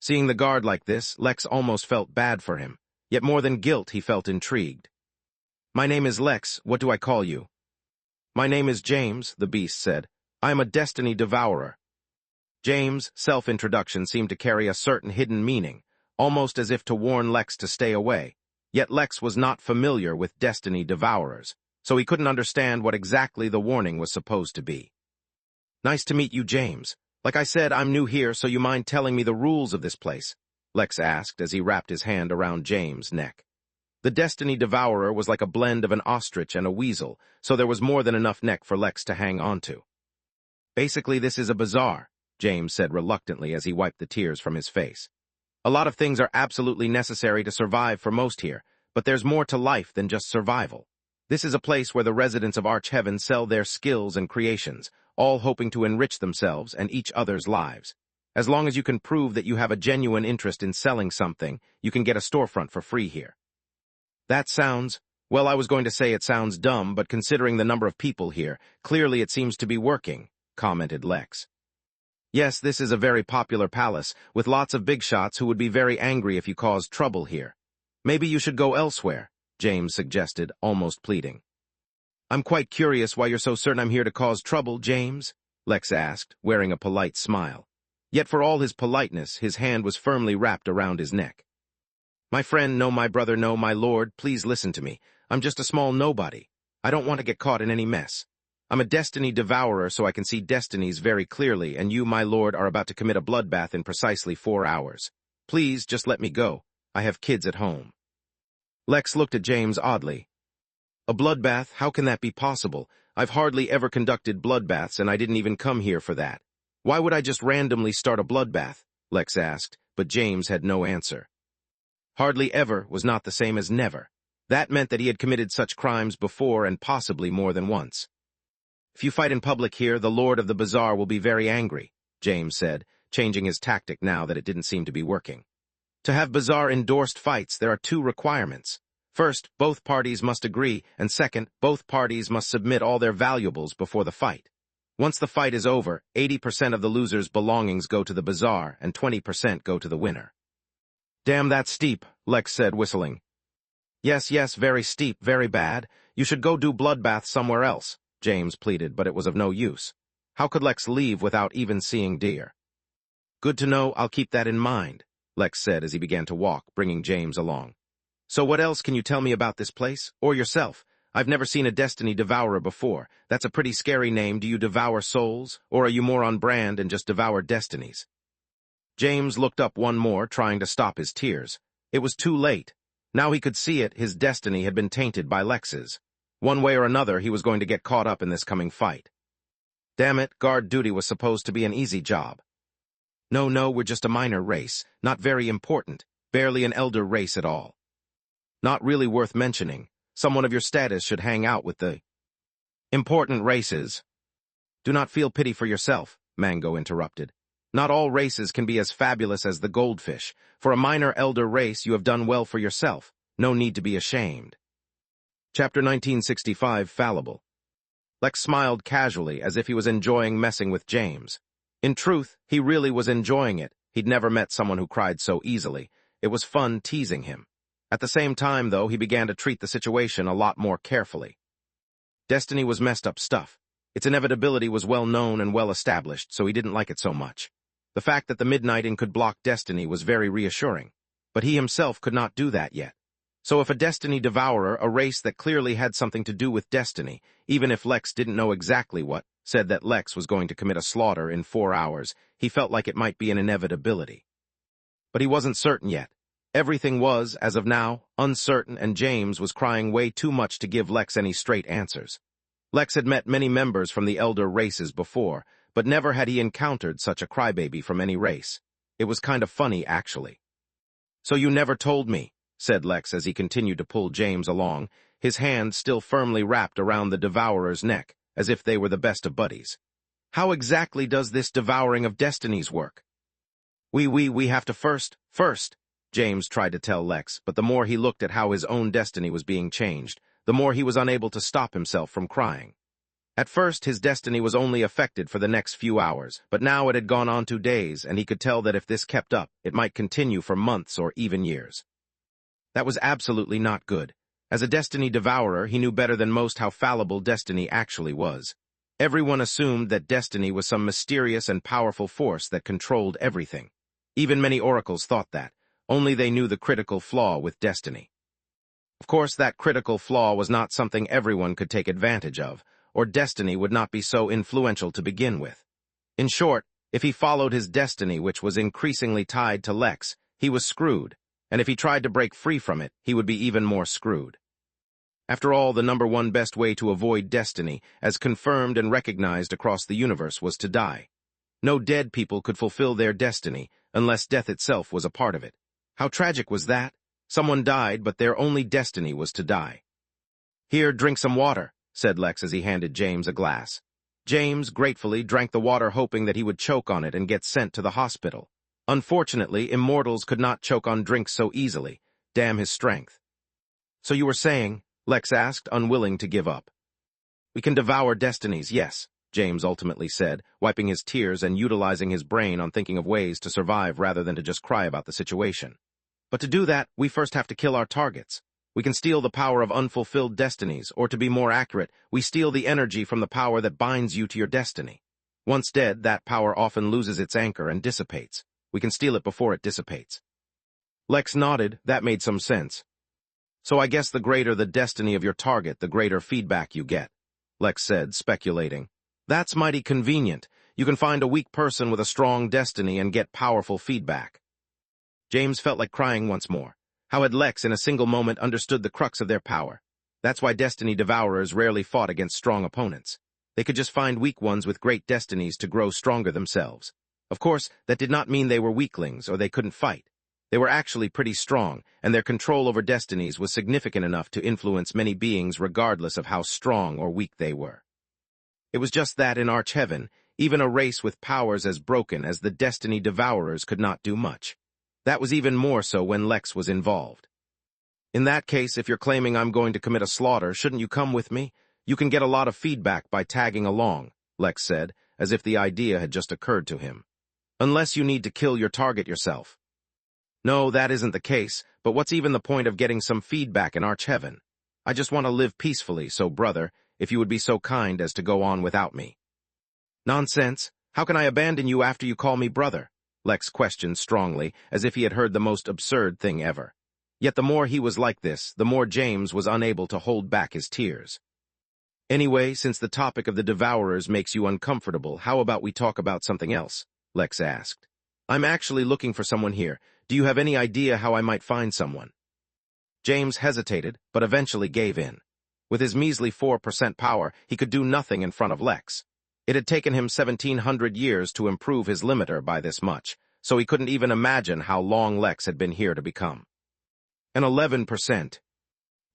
S1: Seeing the guard like this, Lex almost felt bad for him. Yet more than guilt, he felt intrigued. "My name is Lex. What do I call you?" "My name is James," the beast said. "I am a Destiny Devourer." James' self-introduction seemed to carry a certain hidden meaning, almost as if to warn Lex to stay away. Yet Lex was not familiar with Destiny Devourers, so he couldn't understand what exactly the warning was supposed to be. "Nice to meet you, James. Like I said, I'm new here, so you mind telling me the rules of this place?" Lex asked as he wrapped his hand around James' neck. The Destiny Devourer was like a blend of an ostrich and a weasel, so there was more than enough neck for Lex to hang onto. "Basically, this is a bazaar," James said reluctantly as he wiped the tears from his face. "A lot of things are absolutely necessary to survive for most here, but there's more to life than just survival. This is a place where the residents of Archheaven sell their skills and creations, all hoping to enrich themselves and each other's lives. As long as you can prove that you have a genuine interest in selling something, you can get a storefront for free here." "That sounds, well, I was going to say it sounds dumb, but considering the number of people here, clearly it seems to be working," commented Lex. "Yes, this is a very popular palace, with lots of big shots who would be very angry if you caused trouble here. Maybe you should go elsewhere," James suggested, almost pleading. "I'm quite curious why you're so certain I'm here to cause trouble, James," Lex asked, wearing a polite smile. Yet for all his politeness, his hand was firmly wrapped around his neck. "My friend, no, my brother, no, my lord, please listen to me. I'm just a small nobody. I don't want to get caught in any mess. I'm a destiny devourer, so I can see destinies very clearly, and you, my lord, are about to commit a bloodbath in precisely 4 hours. Please, just let me go. I have kids at home. Lex looked at James oddly. A bloodbath? How can that be possible? I've hardly ever conducted bloodbaths, and I didn't even come here for that. Why would I just randomly start a bloodbath? Lex asked, but James had no answer. Hardly ever was not the same as never. That meant that he had committed such crimes before and possibly more than once. If you fight in public here, the Lord of the Bazaar will be very angry, James said, changing his tactic now that it didn't seem to be working. To have Bazaar-endorsed fights, there are 2 requirements. First, both parties must agree, and second, both parties must submit all their valuables before the fight. Once the fight is over, 80% of the loser's belongings go to the Bazaar, and 20% go to the winner. Damn, that's steep, Lex said, whistling. Yes, very steep, very bad. You should go do bloodbaths somewhere else, James pleaded, but it was of no use. How could Lex leave without even seeing deer? Good to know, I'll keep that in mind, Lex said as he began to walk, bringing James along. So what else can you tell me about this place? Or yourself? I've never seen a destiny devourer before. That's a pretty scary name. Do you devour souls? Or are you more on brand and just devour destinies? James looked up one more, trying to stop his tears. It was too late. Now he could see it, his destiny had been tainted by Lex's. One way or another, he was going to get caught up in this coming fight. Damn it, guard duty was supposed to be an easy job. No, we're just a minor race, not very important, barely an elder race at all. Not really worth mentioning. Someone of your status should hang out with the important races. Do not feel pity for yourself, Mango interrupted. Not all races can be as fabulous as the goldfish. For a minor elder race, you have done well for yourself. No need to be ashamed. Chapter 1965, Fallible. Lex smiled casually, as if he was enjoying messing with James. In truth, he really was enjoying it. He'd never met someone who cried so easily. It was fun teasing him. At the same time, though, he began to treat the situation a lot more carefully. Destiny was messed up stuff. Its inevitability was well known and well established, so he didn't like it so much. The fact that the Midnighting could block Destiny was very reassuring, but he himself could not do that yet. So if a Destiny Devourer, a race that clearly had something to do with Destiny, even if Lex didn't know exactly what, said that Lex was going to commit a slaughter in 4 hours, he felt like it might be an inevitability. But he wasn't certain yet. Everything was, as of now, uncertain, and James was crying way too much to give Lex any straight answers. Lex had met many members from the elder races before, but never had he encountered such a crybaby from any race. It was kind of funny, actually. So you never told me, said Lex as he continued to pull James along, his hand still firmly wrapped around the Devourer's neck, as if they were the best of buddies. How exactly does this devouring of destinies work? We have to first, James tried to tell Lex, but the more he looked at how his own destiny was being changed, the more he was unable to stop himself from crying. At first, his destiny was only affected for the next few hours, but now it had gone on to days, and he could tell that if this kept up, it might continue for months or even years. That was absolutely not good. As a destiny devourer, he knew better than most how fallible destiny actually was. Everyone assumed that destiny was some mysterious and powerful force that controlled everything. Even many oracles thought that. Only they knew the critical flaw with destiny. Of course, that critical flaw was not something everyone could take advantage of, or destiny would not be so influential to begin with. In short, if he followed his destiny, which was increasingly tied to Lex, he was screwed, and if he tried to break free from it, he would be even more screwed. After all, the #1 best way to avoid destiny, as confirmed and recognized across the universe, was to die. No dead people could fulfill their destiny, unless death itself was a part of it. How tragic was that? Someone died, but their only destiny was to die. Here, drink some water, said Lex as he handed James a glass. James gratefully drank the water, hoping that he would choke on it and get sent to the hospital. Unfortunately, immortals could not choke on drinks so easily. Damn his strength. So you were saying, Lex asked, unwilling to give up. We can devour destinies, yes, James ultimately said, wiping his tears and utilizing his brain on thinking of ways to survive rather than to just cry about the situation. But to do that, we first have to kill our targets. We can steal the power of unfulfilled destinies, or to be more accurate, we steal the energy from the power that binds you to your destiny. Once dead, that power often loses its anchor and dissipates. We can steal it before it dissipates. Lex nodded. That made some sense. So I guess the greater the destiny of your target, the greater feedback you get. Lex said, speculating. That's mighty convenient. You can find a weak person with a strong destiny and get powerful feedback. James felt like crying once more. How had Lex in a single moment understood the crux of their power? That's why destiny devourers rarely fought against strong opponents. They could just find weak ones with great destinies to grow stronger themselves. Of course, that did not mean they were weaklings or they couldn't fight. They were actually pretty strong, and their control over destinies was significant enough to influence many beings regardless of how strong or weak they were. It was just that in Arch-Heaven, even a race with powers as broken as the Destiny Devourers could not do much. That was even more so when Lex was involved. In that case, if you're claiming I'm going to commit a slaughter, shouldn't you come with me? You can get a lot of feedback by tagging along, Lex said, as if the idea had just occurred to him. Unless you need to kill your target yourself. No, that isn't the case, but what's even the point of getting some feedback in Arch-Heaven? I just want to live peacefully, so brother, if you would be so kind as to go on without me. Nonsense. How can I abandon you after you call me brother? Lex questioned strongly, as if he had heard the most absurd thing ever. Yet the more he was like this, the more James was unable to hold back his tears. Anyway, since the topic of the Devourers makes you uncomfortable, how about we talk about something else? Lex asked. I'm actually looking for someone here. Do you have any idea how I might find someone? James hesitated, but eventually gave in. With his measly 4% power, he could do nothing in front of Lex. It had taken him 1,700 years to improve his limiter by this much, so he couldn't even imagine how long Lex had been here to become. An 11%.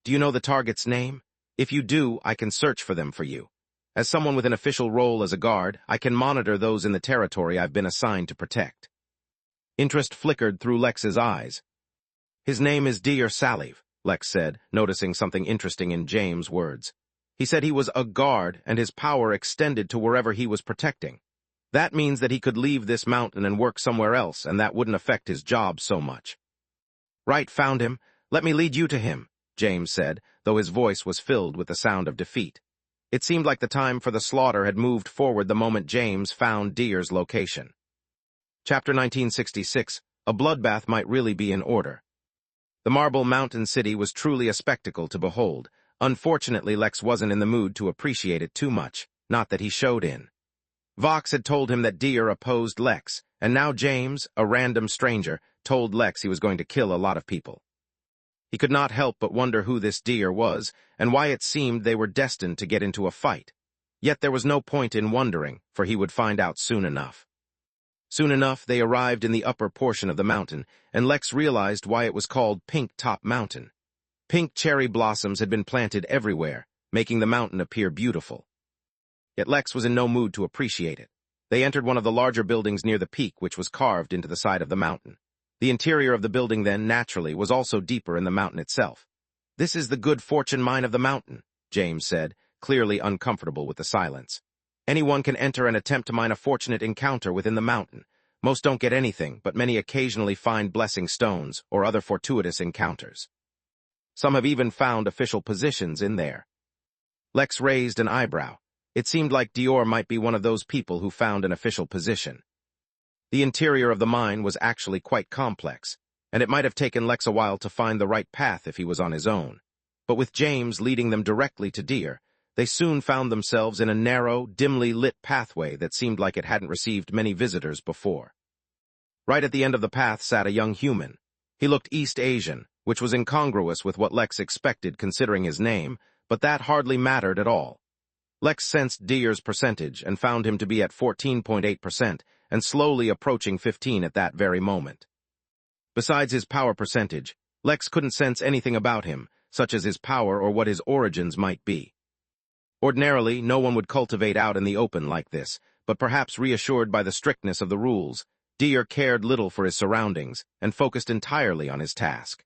S1: Do you know the target's name? If you do, I can search for them for you. As someone with an official role as a guard, I can monitor those in the territory I've been assigned to protect. Interest flickered through Lex's eyes. His name is Deir Saliv, Lex said, noticing something interesting in James' words. He said he was a guard and his power extended to wherever he was protecting. That means that he could leave this mountain and work somewhere else, and that wouldn't affect his job so much. Right, found him. Let me lead you to him, James said, though his voice was filled with the sound of defeat. It seemed like the time for the slaughter had moved forward the moment James found Deir's location. Chapter 1966, A Bloodbath Might Really Be in Order. The Marble Mountain City was truly a spectacle to behold. Unfortunately, Lex wasn't in the mood to appreciate it too much, not that he showed in. Vox had told him that Deir opposed Lex, and now James, a random stranger, told Lex he was going to kill a lot of people. He could not help but wonder who this Deir was, and why it seemed they were destined to get into a fight. Yet there was no point in wondering, for he would find out soon enough. Soon enough, they arrived in the upper portion of the mountain, and Lex realized why it was called Pink Top Mountain. Pink cherry blossoms had been planted everywhere, making the mountain appear beautiful. Yet Lex was in no mood to appreciate it. They entered one of the larger buildings near the peak, which was carved into the side of the mountain. The interior of the building then, naturally, was also deeper in the mountain itself. This is the good fortune mine of the mountain, James said, clearly uncomfortable with the silence. Anyone can enter and attempt to mine a fortunate encounter within the mountain. Most don't get anything, but many occasionally find blessing stones or other fortuitous encounters. Some have even found official positions in there. Lex raised an eyebrow. It seemed like Deir might be one of those people who found an official position. The interior of the mine was actually quite complex, and it might have taken Lex a while to find the right path if he was on his own. But with James leading them directly to Deir, they soon found themselves in a narrow, dimly lit pathway that seemed like it hadn't received many visitors before. Right at the end of the path sat a young human. He looked East Asian, which was incongruous with what Lex expected considering his name, but that hardly mattered at all. Lex sensed Deir's percentage and found him to be at 14.8% and slowly approaching 15 at that very moment. Besides his power percentage, Lex couldn't sense anything about him, such as his power or what his origins might be. Ordinarily, no one would cultivate out in the open like this, but perhaps reassured by the strictness of the rules, Deir cared little for his surroundings and focused entirely on his task.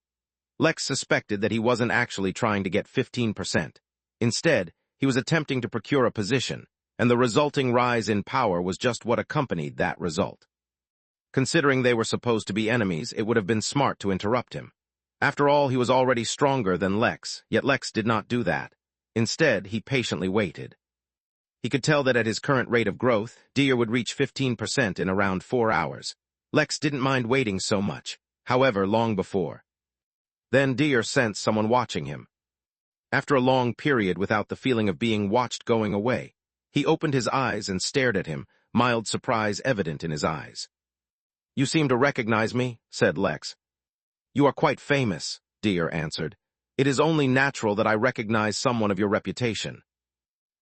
S1: Lex suspected that he wasn't actually trying to get 15%. Instead, he was attempting to procure a position, and the resulting rise in power was just what accompanied that result. Considering they were supposed to be enemies, it would have been smart to interrupt him. After all, he was already stronger than Lex, yet Lex did not do that. Instead, he patiently waited. He could tell that at his current rate of growth, Deir would reach 15% in around 4 hours. Lex didn't mind waiting so much, however, long before. Then Deir sensed someone watching him. After a long period without the feeling of being watched going away, he opened his eyes and stared at him, mild surprise evident in his eyes. "You seem to recognize me," said Lex. "You are quite famous," Deer answered. "It is only natural that I recognize someone of your reputation."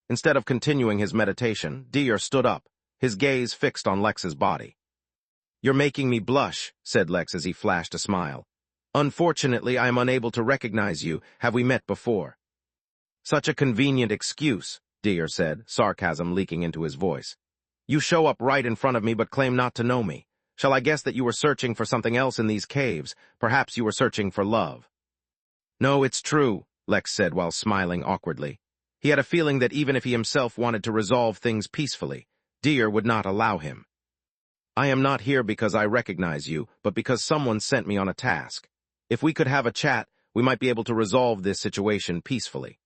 S1: Instead of continuing his meditation, Deer stood up, his gaze fixed on Lex's body. "You're making me blush," said Lex as he flashed a smile. "Unfortunately, I am unable to recognize you. Have we met before?" "Such a convenient excuse," Deer said, sarcasm leaking into his voice. "You show up right in front of me but claim not to know me. Shall I guess that you were searching for something else in these caves? Perhaps you were searching for love." "No, it's true," Lex said while smiling awkwardly. He had a feeling that even if he himself wanted to resolve things peacefully, Deer would not allow him. "I am not here because I recognize you, but because someone sent me on a task. If we could have a chat, we might be able to resolve this situation peacefully."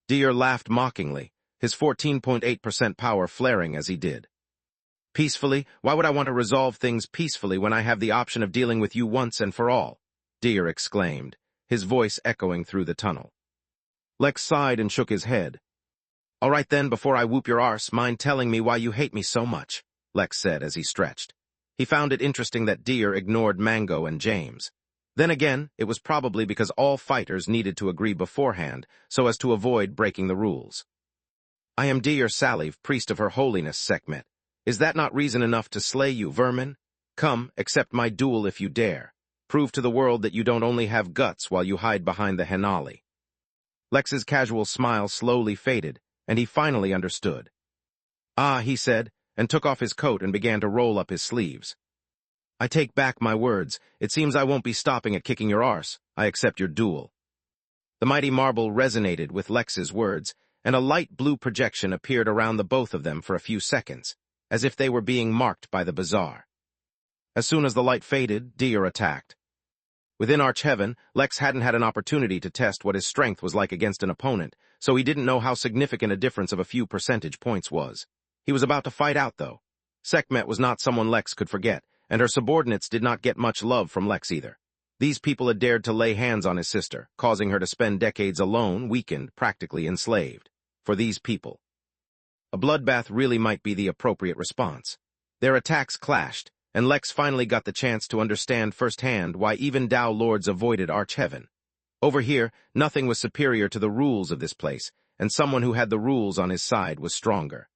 S1: Deer laughed mockingly, his 14.8% power flaring as he did. "Peacefully? Why would I want to resolve things peacefully when I have the option of dealing with you once and for all?" Deer exclaimed, his voice echoing through the tunnel. Lex sighed and shook his head. "All right then, before I whoop your arse, mind telling me why you hate me so much," Lex said as he stretched. He found it interesting that Deer ignored Mango and James. Then again, it was probably because all fighters needed to agree beforehand so as to avoid breaking the rules. "I am Deer Saliv, priest of Her Holiness Sekhmet. Is that not reason enough to slay you, vermin? Come, accept my duel if you dare. Prove to the world that you don't only have guts while you hide behind the Henali." Lex's casual smile slowly faded, and he finally understood. "Ah," he said, and took off his coat and began to roll up his sleeves. "I take back my words. It seems I won't be stopping at kicking your arse. I accept your duel." The mighty marble resonated with Lex's words, and a light blue projection appeared around the both of them for a few seconds, as if they were being marked by the bazaar. As soon as the light faded, Deer attacked. Within Arch-Heaven, Lex hadn't had an opportunity to test what his strength was like against an opponent, so he didn't know how significant a difference of a few percentage points was. He was about to fight out, though. Sekhmet was not someone Lex could forget, and her subordinates did not get much love from Lex either. These people had dared to lay hands on his sister, causing her to spend decades alone, weakened, practically enslaved. For these people, a bloodbath really might be the appropriate response. Their attacks clashed, and Lex finally got the chance to understand firsthand why even Tao Lords avoided Arch-Heaven. Over here, nothing was superior to the rules of this place, and someone who had the rules on his side was stronger.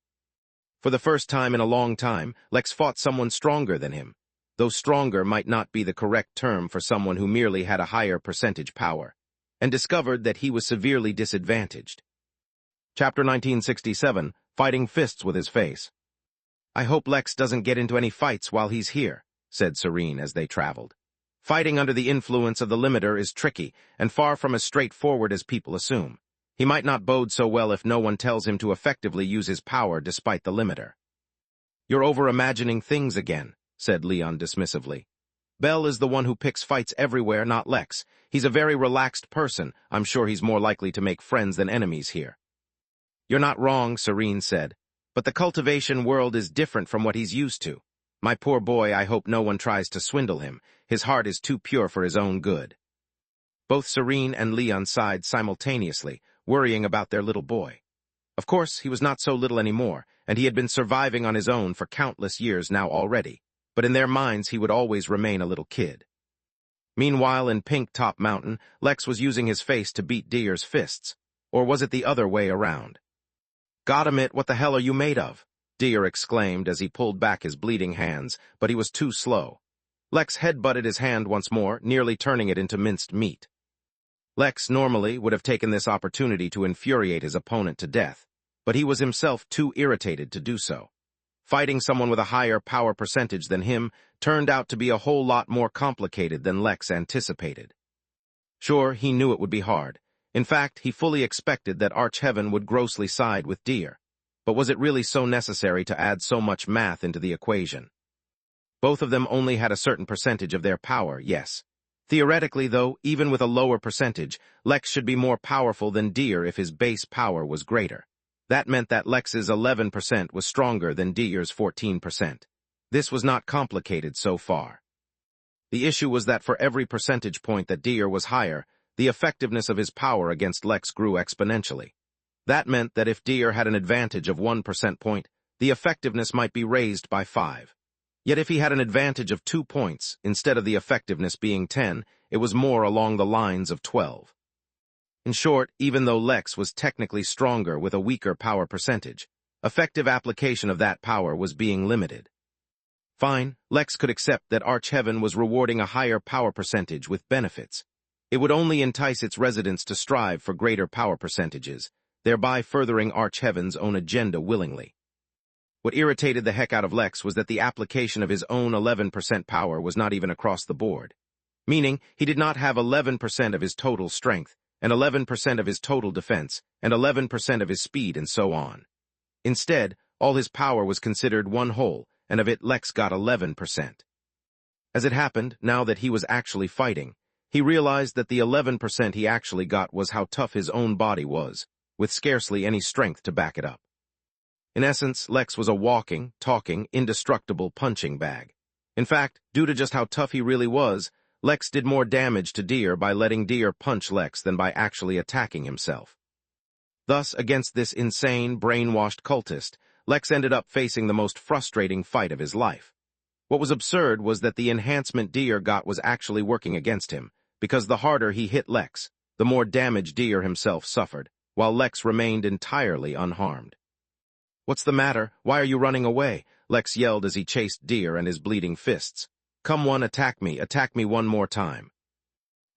S1: For the first time in a long time, Lex fought someone stronger than him, though stronger might not be the correct term for someone who merely had a higher percentage power, and discovered that he was severely disadvantaged. Chapter 1967, Fighting Fists with His Face. "I hope Lex doesn't get into any fights while he's here," said Serene as they traveled. "Fighting under the influence of the limiter is tricky and far from as straightforward as people assume. He might not bode so well if no one tells him to effectively use his power despite the limiter." "You're over-imagining things again," said Leon dismissively. "Bell is the one who picks fights everywhere, not Lex. He's a very relaxed person. I'm sure he's more likely to make friends than enemies here." "You're not wrong," Serene said. "But the cultivation world is different from what he's used to. My poor boy, I hope no one tries to swindle him. His heart is too pure for his own good." Both Serene and Leon sighed simultaneously, worrying about their little boy. Of course, he was not so little anymore, and he had been surviving on his own for countless years now already, but in their minds he would always remain a little kid. Meanwhile, in Pink Top Mountain, Lex was using his face to beat Deer's fists. Or was it the other way around? "Goddammit, what the hell are you made of?" Deer exclaimed as he pulled back his bleeding hands, but he was too slow. Lex headbutted his hand once more, nearly turning it into minced meat. Lex normally would have taken this opportunity to infuriate his opponent to death, but he was himself too irritated to do so. Fighting someone with a higher power percentage than him turned out to be a whole lot more complicated than Lex anticipated. Sure, he knew it would be hard. In fact, he fully expected that Arch-Heaven would grossly side with Deer. But was it really so necessary to add so much math into the equation? Both of them only had a certain percentage of their power, yes. Theoretically, though, even with a lower percentage, Lex should be more powerful than Deer if his base power was greater. That meant that Lex's 11% was stronger than Deer's 14%. This was not complicated so far. The issue was that for every percentage point that Deer was higher, the effectiveness of his power against Lex grew exponentially. That meant that if Deer had an advantage of 1% point, the effectiveness might be raised by 5. Yet if he had an advantage of 2 points, instead of the effectiveness being 10, it was more along the lines of 12. In short, even though Lex was technically stronger with a weaker power percentage, effective application of that power was being limited. Fine, Lex could accept that Archheaven was rewarding a higher power percentage with benefits. It would only entice its residents to strive for greater power percentages, thereby furthering Archheaven's own agenda willingly. What irritated the heck out of Lex was that the application of his own 11% power was not even across the board. Meaning, he did not have 11% of his total strength, and 11% of his total defense, and 11% of his speed, and so on. Instead, all his power was considered one whole, and of it Lex got 11%. As it happened, now that he was actually fighting, he realized that the 11% he actually got was how tough his own body was, with scarcely any strength to back it up. In essence, Lex was a walking, talking, indestructible punching bag. In fact, due to just how tough he really was, Lex did more damage to Deer by letting Deer punch Lex than by actually attacking himself. Thus, against this insane, brainwashed cultist, Lex ended up facing the most frustrating fight of his life. What was absurd was that the enhancement Deer got was actually working against him, because the harder he hit Lex, the more damage Deer himself suffered, while Lex remained entirely unharmed. "What's the matter? Why are you running away?" Lex yelled as he chased Deer and his bleeding fists. "Come on, attack me one more time."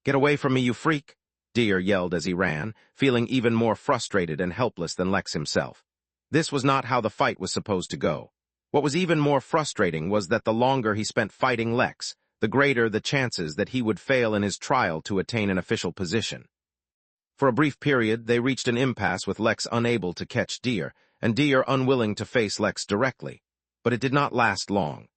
S1: "Get away from me, you freak!" Deer yelled as he ran, feeling even more frustrated and helpless than Lex himself. This was not how the fight was supposed to go. What was even more frustrating was that the longer he spent fighting Lex, the greater the chances that he would fail in his trial to attain an official position. For a brief period, they reached an impasse with Lex unable to catch Deer, and Deer unwilling to face Lex directly. But it did not last long.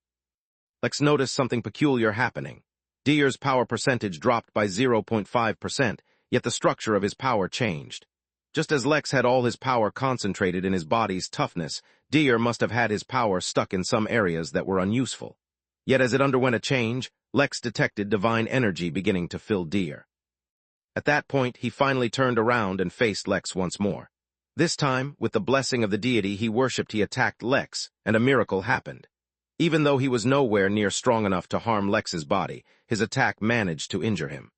S1: Lex noticed something peculiar happening. Deer's power percentage dropped by 0.5%, yet the structure of his power changed. Just as Lex had all his power concentrated in his body's toughness, Deer must have had his power stuck in some areas that were unuseful. Yet as it underwent a change, Lex detected divine energy beginning to fill Deer. At that point, he finally turned around and faced Lex once more. This time, with the blessing of the deity he worshipped, he attacked Lex, and a miracle happened. Even though he was nowhere near strong enough to harm Lex's body, his attack managed to injure him.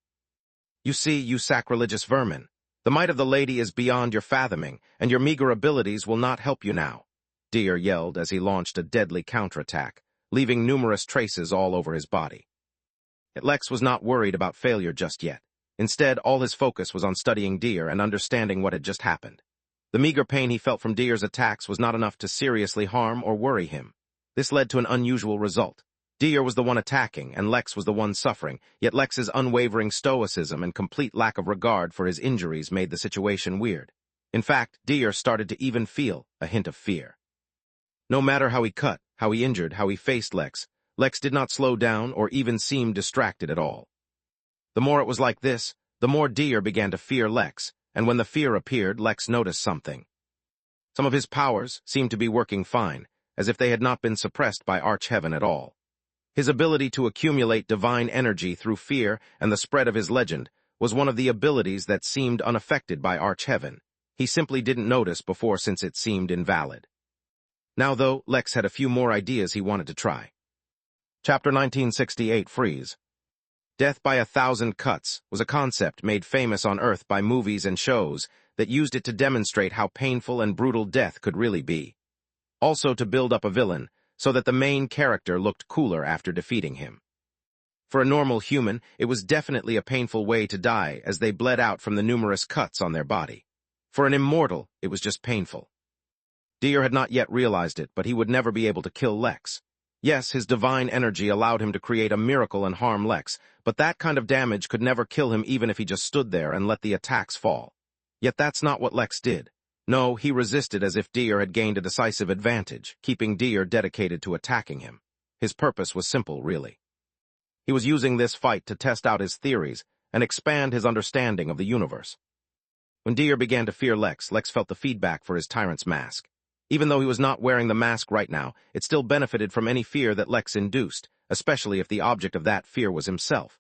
S1: "You see, you sacrilegious vermin, the might of the lady is beyond your fathoming, and your meager abilities will not help you now," Deer yelled as he launched a deadly counterattack, leaving numerous traces all over his body. Yet Lex was not worried about failure just yet. Instead, all his focus was on studying Deer and understanding what had just happened. The meager pain he felt from Deer's attacks was not enough to seriously harm or worry him. This led to an unusual result. Deer was the one attacking, and Lex was the one suffering, yet Lex's unwavering stoicism and complete lack of regard for his injuries made the situation weird. In fact, Deer started to even feel a hint of fear. No matter how he cut, how he injured, how he faced Lex, Lex did not slow down or even seem distracted at all. The more it was like this, the more Deer began to fear Lex, and when the fear appeared, Lex noticed something. Some of his powers seemed to be working fine, as if they had not been suppressed by Archheaven at all. His ability to accumulate divine energy through fear and the spread of his legend was one of the abilities that seemed unaffected by Archheaven. He simply didn't notice before since it seemed invalid. Now, though, Lex had a few more ideas he wanted to try. Chapter 1968 Freeze. Death by 1,000 cuts was a concept made famous on Earth by movies and shows that used it to demonstrate how painful and brutal death could really be. Also to build up a villain, so that the main character looked cooler after defeating him. For a normal human, it was definitely a painful way to die as they bled out from the numerous cuts on their body. For an immortal, it was just painful. Deer had not yet realized it, but he would never be able to kill Lex. Yes, his divine energy allowed him to create a miracle and harm Lex, but that kind of damage could never kill him even if he just stood there and let the attacks fall. Yet that's not what Lex did. No, he resisted as if Deer had gained a decisive advantage, keeping Deer dedicated to attacking him. His purpose was simple, really. He was using this fight to test out his theories and expand his understanding of the universe. When Deer began to fear Lex, Lex felt the feedback for his tyrant's mask. Even though he was not wearing the mask right now, it still benefited from any fear that Lex induced, especially if the object of that fear was himself.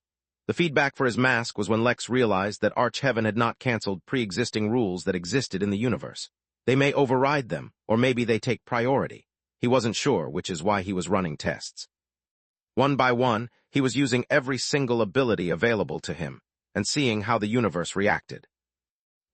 S1: The feedback for his mask was when Lex realized that Arch-Heaven had not canceled pre-existing rules that existed in the universe. They may override them, or maybe they take priority. He wasn't sure, which is why he was running tests. One by one, he was using every single ability available to him, and seeing how the universe reacted.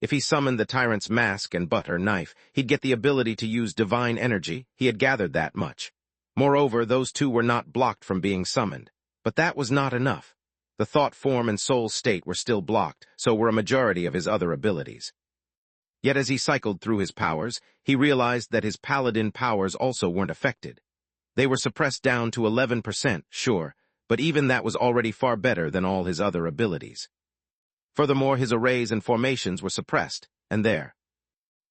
S1: If he summoned the tyrant's mask and butter knife, he'd get the ability to use divine energy. He had gathered that much. Moreover, those two were not blocked from being summoned. But that was not enough. The thought form and soul state were still blocked, so were a majority of his other abilities. Yet as he cycled through his powers, he realized that his paladin powers also weren't affected. They were suppressed down to 11%, sure, but even that was already far better than all his other abilities. Furthermore, his arrays and formations were suppressed, and there.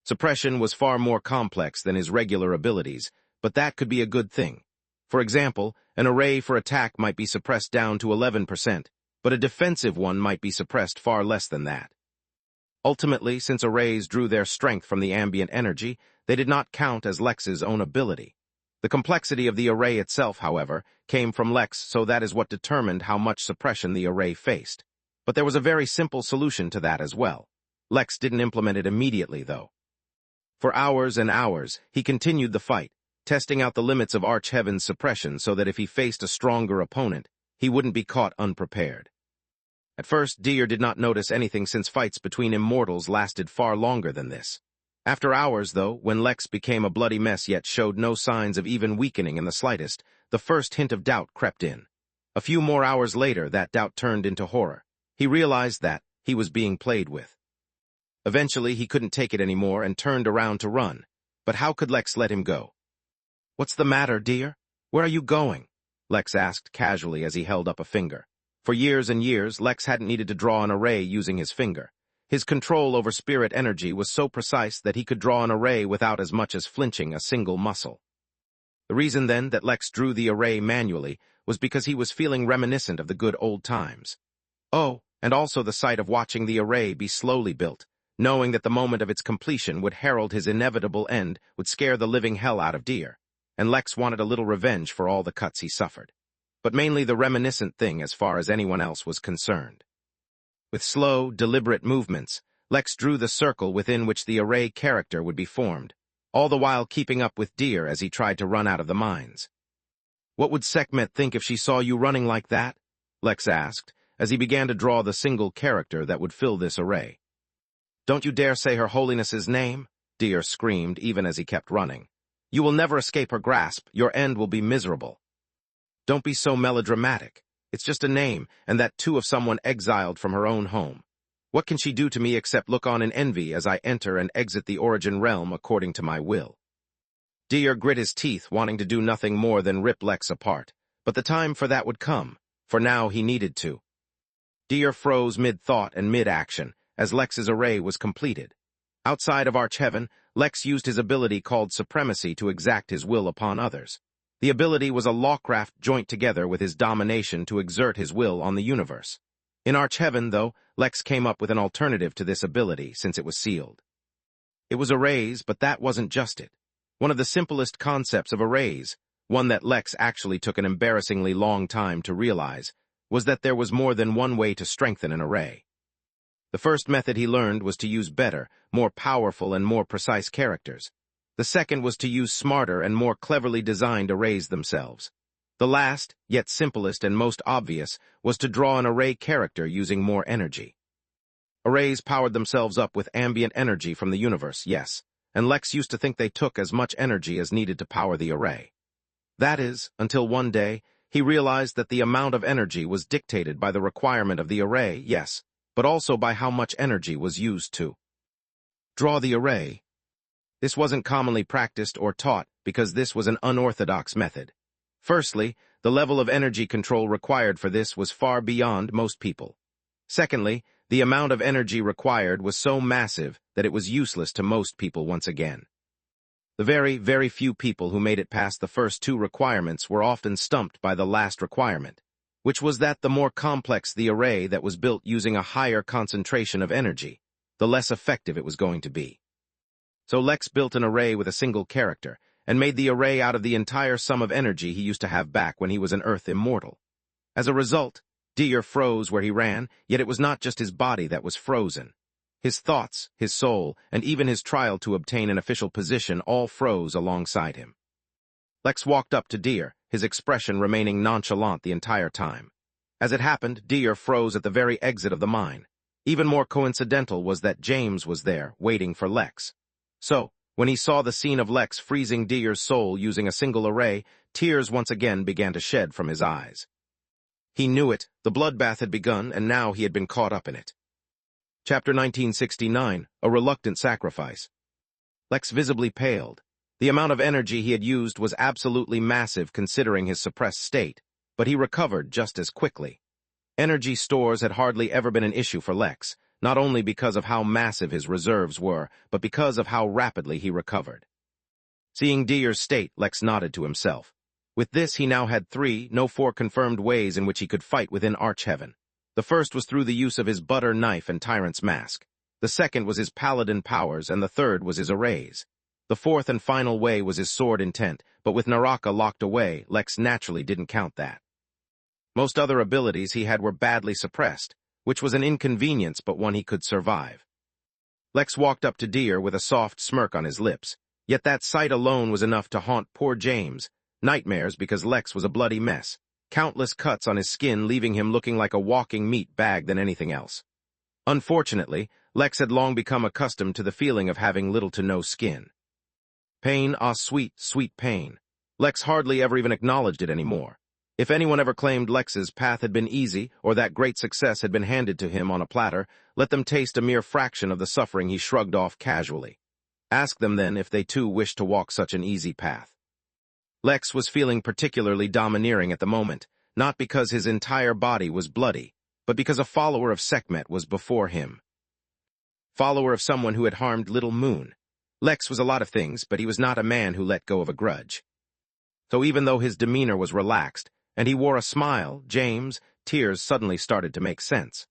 S1: Suppression was far more complex than his regular abilities, but that could be a good thing. For example, an array for attack might be suppressed down to 11%, but a defensive one might be suppressed far less than that. Ultimately, since arrays drew their strength from the ambient energy, they did not count as Lex's own ability. The complexity of the array itself, however, came from Lex, so that is what determined how much suppression the array faced. But there was a very simple solution to that as well. Lex didn't implement it immediately, though. For hours and hours, he continued the fight, testing out the limits of Arch-Heaven's suppression so that if he faced a stronger opponent, he wouldn't be caught unprepared. At first, Deer did not notice anything since fights between immortals lasted far longer than this. After hours, though, when Lex became a bloody mess yet showed no signs of even weakening in the slightest, the first hint of doubt crept in. A few more hours later, that doubt turned into horror. He realized that he was being played with. Eventually, he couldn't take it anymore and turned around to run. But how could Lex let him go? "What's the matter, dear? Where are you going?" Lex asked casually as he held up a finger. For years and years, Lex hadn't needed to draw an array using his finger. His control over spirit energy was so precise that he could draw an array without as much as flinching a single muscle. The reason, then, that Lex drew the array manually was because he was feeling reminiscent of the good old times. Oh, and also the sight of watching the array be slowly built, knowing that the moment of its completion would herald his inevitable end, would scare the living hell out of Deer, and Lex wanted a little revenge for all the cuts he suffered. But mainly the reminiscent thing as far as anyone else was concerned. With slow, deliberate movements, Lex drew the circle within which the array character would be formed, all the while keeping up with Deer as he tried to run out of the mines. "What would Sekhmet think if she saw you running like that?" Lex asked, as he began to draw the single character that would fill this array. "Don't you dare say Her Holiness's name," Deer screamed even as he kept running. "You will never escape her grasp. Your end will be miserable." "Don't be so melodramatic. It's just a name, and that too of someone exiled from her own home. What can she do to me except look on in envy as I enter and exit the origin realm according to my will?" Deer grit his teeth, wanting to do nothing more than rip Lex apart, but the time for that would come, for now he needed to. Deer froze mid-thought and mid-action, as Lex's array was completed. Outside of Arch-Heaven, Lex used his ability called Supremacy to exact his will upon others. The ability was a lawcraft joint together with his domination to exert his will on the universe. In Arch-Heaven, though, Lex came up with an alternative to this ability since it was sealed. It was arrays, but that wasn't just it. One of the simplest concepts of arrays, one that Lex actually took an embarrassingly long time to realize, was that there was more than one way to strengthen an array. The first method he learned was to use better, more powerful and more precise characters. The second was to use smarter and more cleverly designed arrays themselves. The last, yet simplest and most obvious, was to draw an array character using more energy. Arrays powered themselves up with ambient energy from the universe, yes, and Lex used to think they took as much energy as needed to power the array. That is, until one day, he realized that the amount of energy was dictated by the requirement of the array, yes, but also by how much energy was used to draw the array. This wasn't commonly practiced or taught because this was an unorthodox method. Firstly, the level of energy control required for this was far beyond most people. Secondly, the amount of energy required was so massive that it was useless to most people once again. The very, very few people who made it past the first two requirements were often stumped by the last requirement, which was that the more complex the array that was built using a higher concentration of energy, the less effective it was going to be. So Lex built an array with a single character, and made the array out of the entire sum of energy he used to have back when he was an Earth immortal. As a result, Deer froze where he ran, yet it was not just his body that was frozen. His thoughts, his soul, and even his trial to obtain an official position all froze alongside him. Lex walked up to Deer, his expression remaining nonchalant the entire time. As it happened, Deer froze at the very exit of the mine. Even more coincidental was that James was there, waiting for Lex. So, when he saw the scene of Lex freezing Deer's soul using a single array, tears once again began to shed from his eyes. He knew it, the bloodbath had begun, and now he had been caught up in it. Chapter 1969, A Reluctant Sacrifice. Lex visibly paled. The amount of energy he had used was absolutely massive considering his suppressed state, but he recovered just as quickly. Energy stores had hardly ever been an issue for Lex, not only because of how massive his reserves were, but because of how rapidly he recovered. Seeing Deer's state, Lex nodded to himself. With this, he now had 4 confirmed ways in which he could fight within Archeheaven. The first was through the use of his butter knife and tyrant's mask. The second was his paladin powers, and the third was his arrays. The fourth and final way was his sword intent, but with Naraka locked away, Lex naturally didn't count that. Most other abilities he had were badly suppressed, which was an inconvenience but one he could survive. Lex walked up to Deer with a soft smirk on his lips, yet that sight alone was enough to haunt poor James. Nightmares because Lex was a bloody mess, countless cuts on his skin leaving him looking like a walking meat bag than anything else. Unfortunately, Lex had long become accustomed to the feeling of having little to no skin. Pain, ah sweet, sweet pain. Lex hardly ever even acknowledged it anymore. If anyone ever claimed Lex's path had been easy or that great success had been handed to him on a platter, let them taste a mere fraction of the suffering he shrugged off casually. Ask them then if they too wished to walk such an easy path. Lex was feeling particularly domineering at the moment, not because his entire body was bloody, but because a follower of Sekhmet was before him. Follower of someone who had harmed Little Moon. Lex was a lot of things, but he was not a man who let go of a grudge. So even though his demeanor was relaxed, and he wore a smile, tears suddenly started to make sense.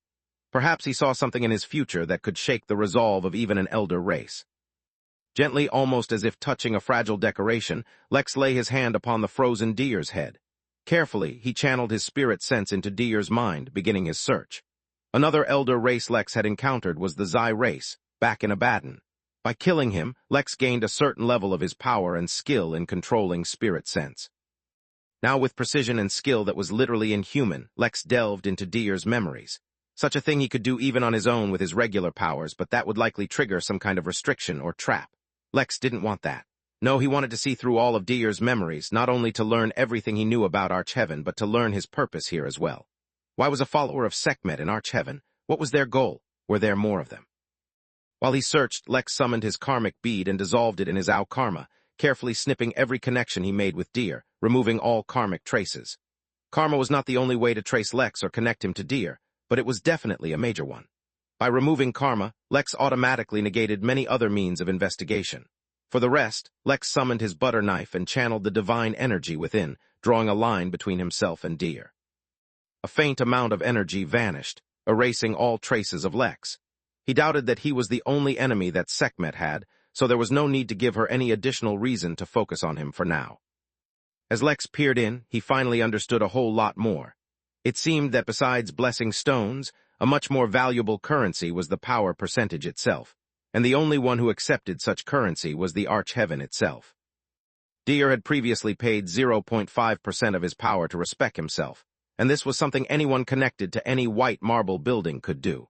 S1: Perhaps he saw something in his future that could shake the resolve of even an elder race. Gently, almost as if touching a fragile decoration, Lex lay his hand upon the frozen Deer's head. Carefully, he channeled his spirit sense into Deer's mind, beginning his search. Another elder race Lex had encountered was the Zai race, back in Abaddon. By killing him, Lex gained a certain level of his power and skill in controlling spirit sense. Now with precision and skill that was literally inhuman, Lex delved into Deer's memories. Such a thing he could do even on his own with his regular powers, but that would likely trigger some kind of restriction or trap. Lex didn't want that. No, he wanted to see through all of Deer's memories, not only to learn everything he knew about Archeheaven, but to learn his purpose here as well. Why was a follower of Sekhmet in Archeheaven? What was their goal? Were there more of them? While he searched, Lex summoned his karmic bead and dissolved it in his Au Karma, carefully snipping every connection he made with Deer, removing all karmic traces. Karma was not the only way to trace Lex or connect him to Deer, but it was definitely a major one. By removing karma, Lex automatically negated many other means of investigation. For the rest, Lex summoned his butter knife and channeled the divine energy within, drawing a line between himself and Deer. A faint amount of energy vanished, erasing all traces of Lex. He doubted that he was the only enemy that Sekhmet had, so there was no need to give her any additional reason to focus on him for now. As Lex peered in, he finally understood a whole lot more. It seemed that besides blessing stones, a much more valuable currency was the power percentage itself, and the only one who accepted such currency was the Archeheaven itself. Deer had previously paid 0.5% of his power to respect himself, and this was something anyone connected to any white marble building could do.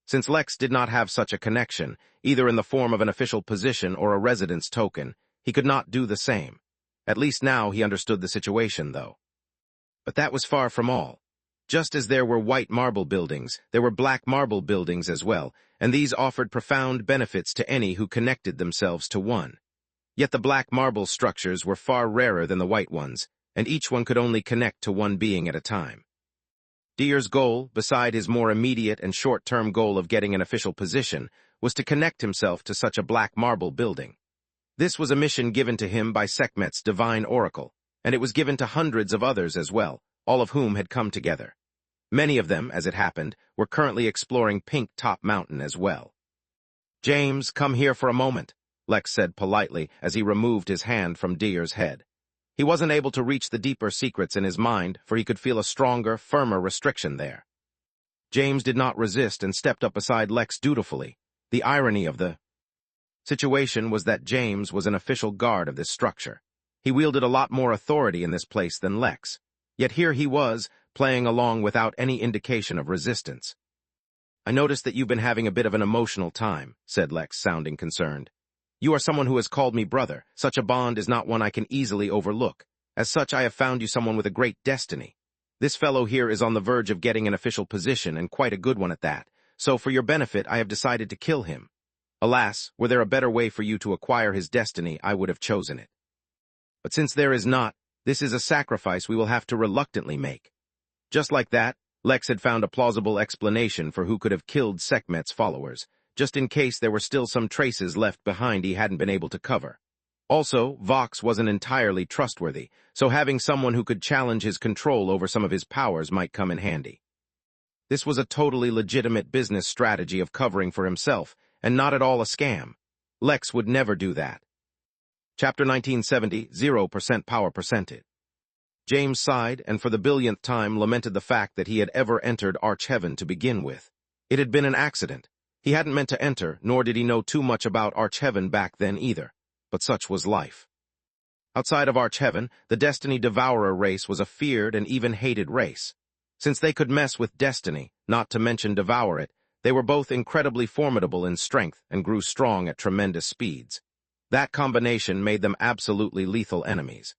S1: Since Lex did not have such a connection, either in the form of an official position or a residence token, he could not do the same. At least now he understood the situation, though. But that was far from all. Just as there were white marble buildings, there were black marble buildings as well, and these offered profound benefits to any who connected themselves to one. Yet the black marble structures were far rarer than the white ones, and each one could only connect to one being at a time. Deer's goal, beside his more immediate and short-term goal of getting an official position, was to connect himself to such a black marble building. This was a mission given to him by Sekhmet's divine oracle, and it was given to hundreds of others as well, all of whom had come together. Many of them, as it happened, were currently exploring Pink Top Mountain as well. "James, come here for a moment," Lex said politely as he removed his hand from Deer's head. He wasn't able to reach the deeper secrets in his mind, for he could feel a stronger, firmer restriction there. James did not resist and stepped up beside Lex dutifully. The irony of the situation was that James was an official guard of this structure. He wielded a lot more authority in this place than Lex. Yet here he was, playing along without any indication of resistance. "I noticed that you've been having a bit of an emotional time," said Lex, sounding concerned. "You are someone who has called me brother. Such a bond is not one I can easily overlook. As such, I have found you someone with a great destiny. This fellow here is on the verge of getting an official position, and quite a good one at that. So for your benefit, I have decided to kill him. Alas, were there a better way for you to acquire his destiny, I would have chosen it. But since there is not, this is a sacrifice we will have to reluctantly make." Just like that, Lex had found a plausible explanation for who could have killed Sekhmet's followers, just in case there were still some traces left behind he hadn't been able to cover. Also, Vox wasn't entirely trustworthy, so having someone who could challenge his control over some of his powers might come in handy. This was a totally legitimate business strategy of covering for himself, and not at all a scam. Lex would never do that. Chapter 1970, 0% power percentage. James sighed, and for the billionth time lamented the fact that he had ever entered Arch-Heaven to begin with. It had been an accident. He hadn't meant to enter, nor did he know too much about Arch-Heaven back then either. But such was life. Outside of Arch-Heaven, the Destiny Devourer race was a feared and even hated race. Since they could mess with Destiny, not to mention devour it, they were both incredibly formidable in strength and grew strong at tremendous speeds. That combination made them absolutely lethal enemies.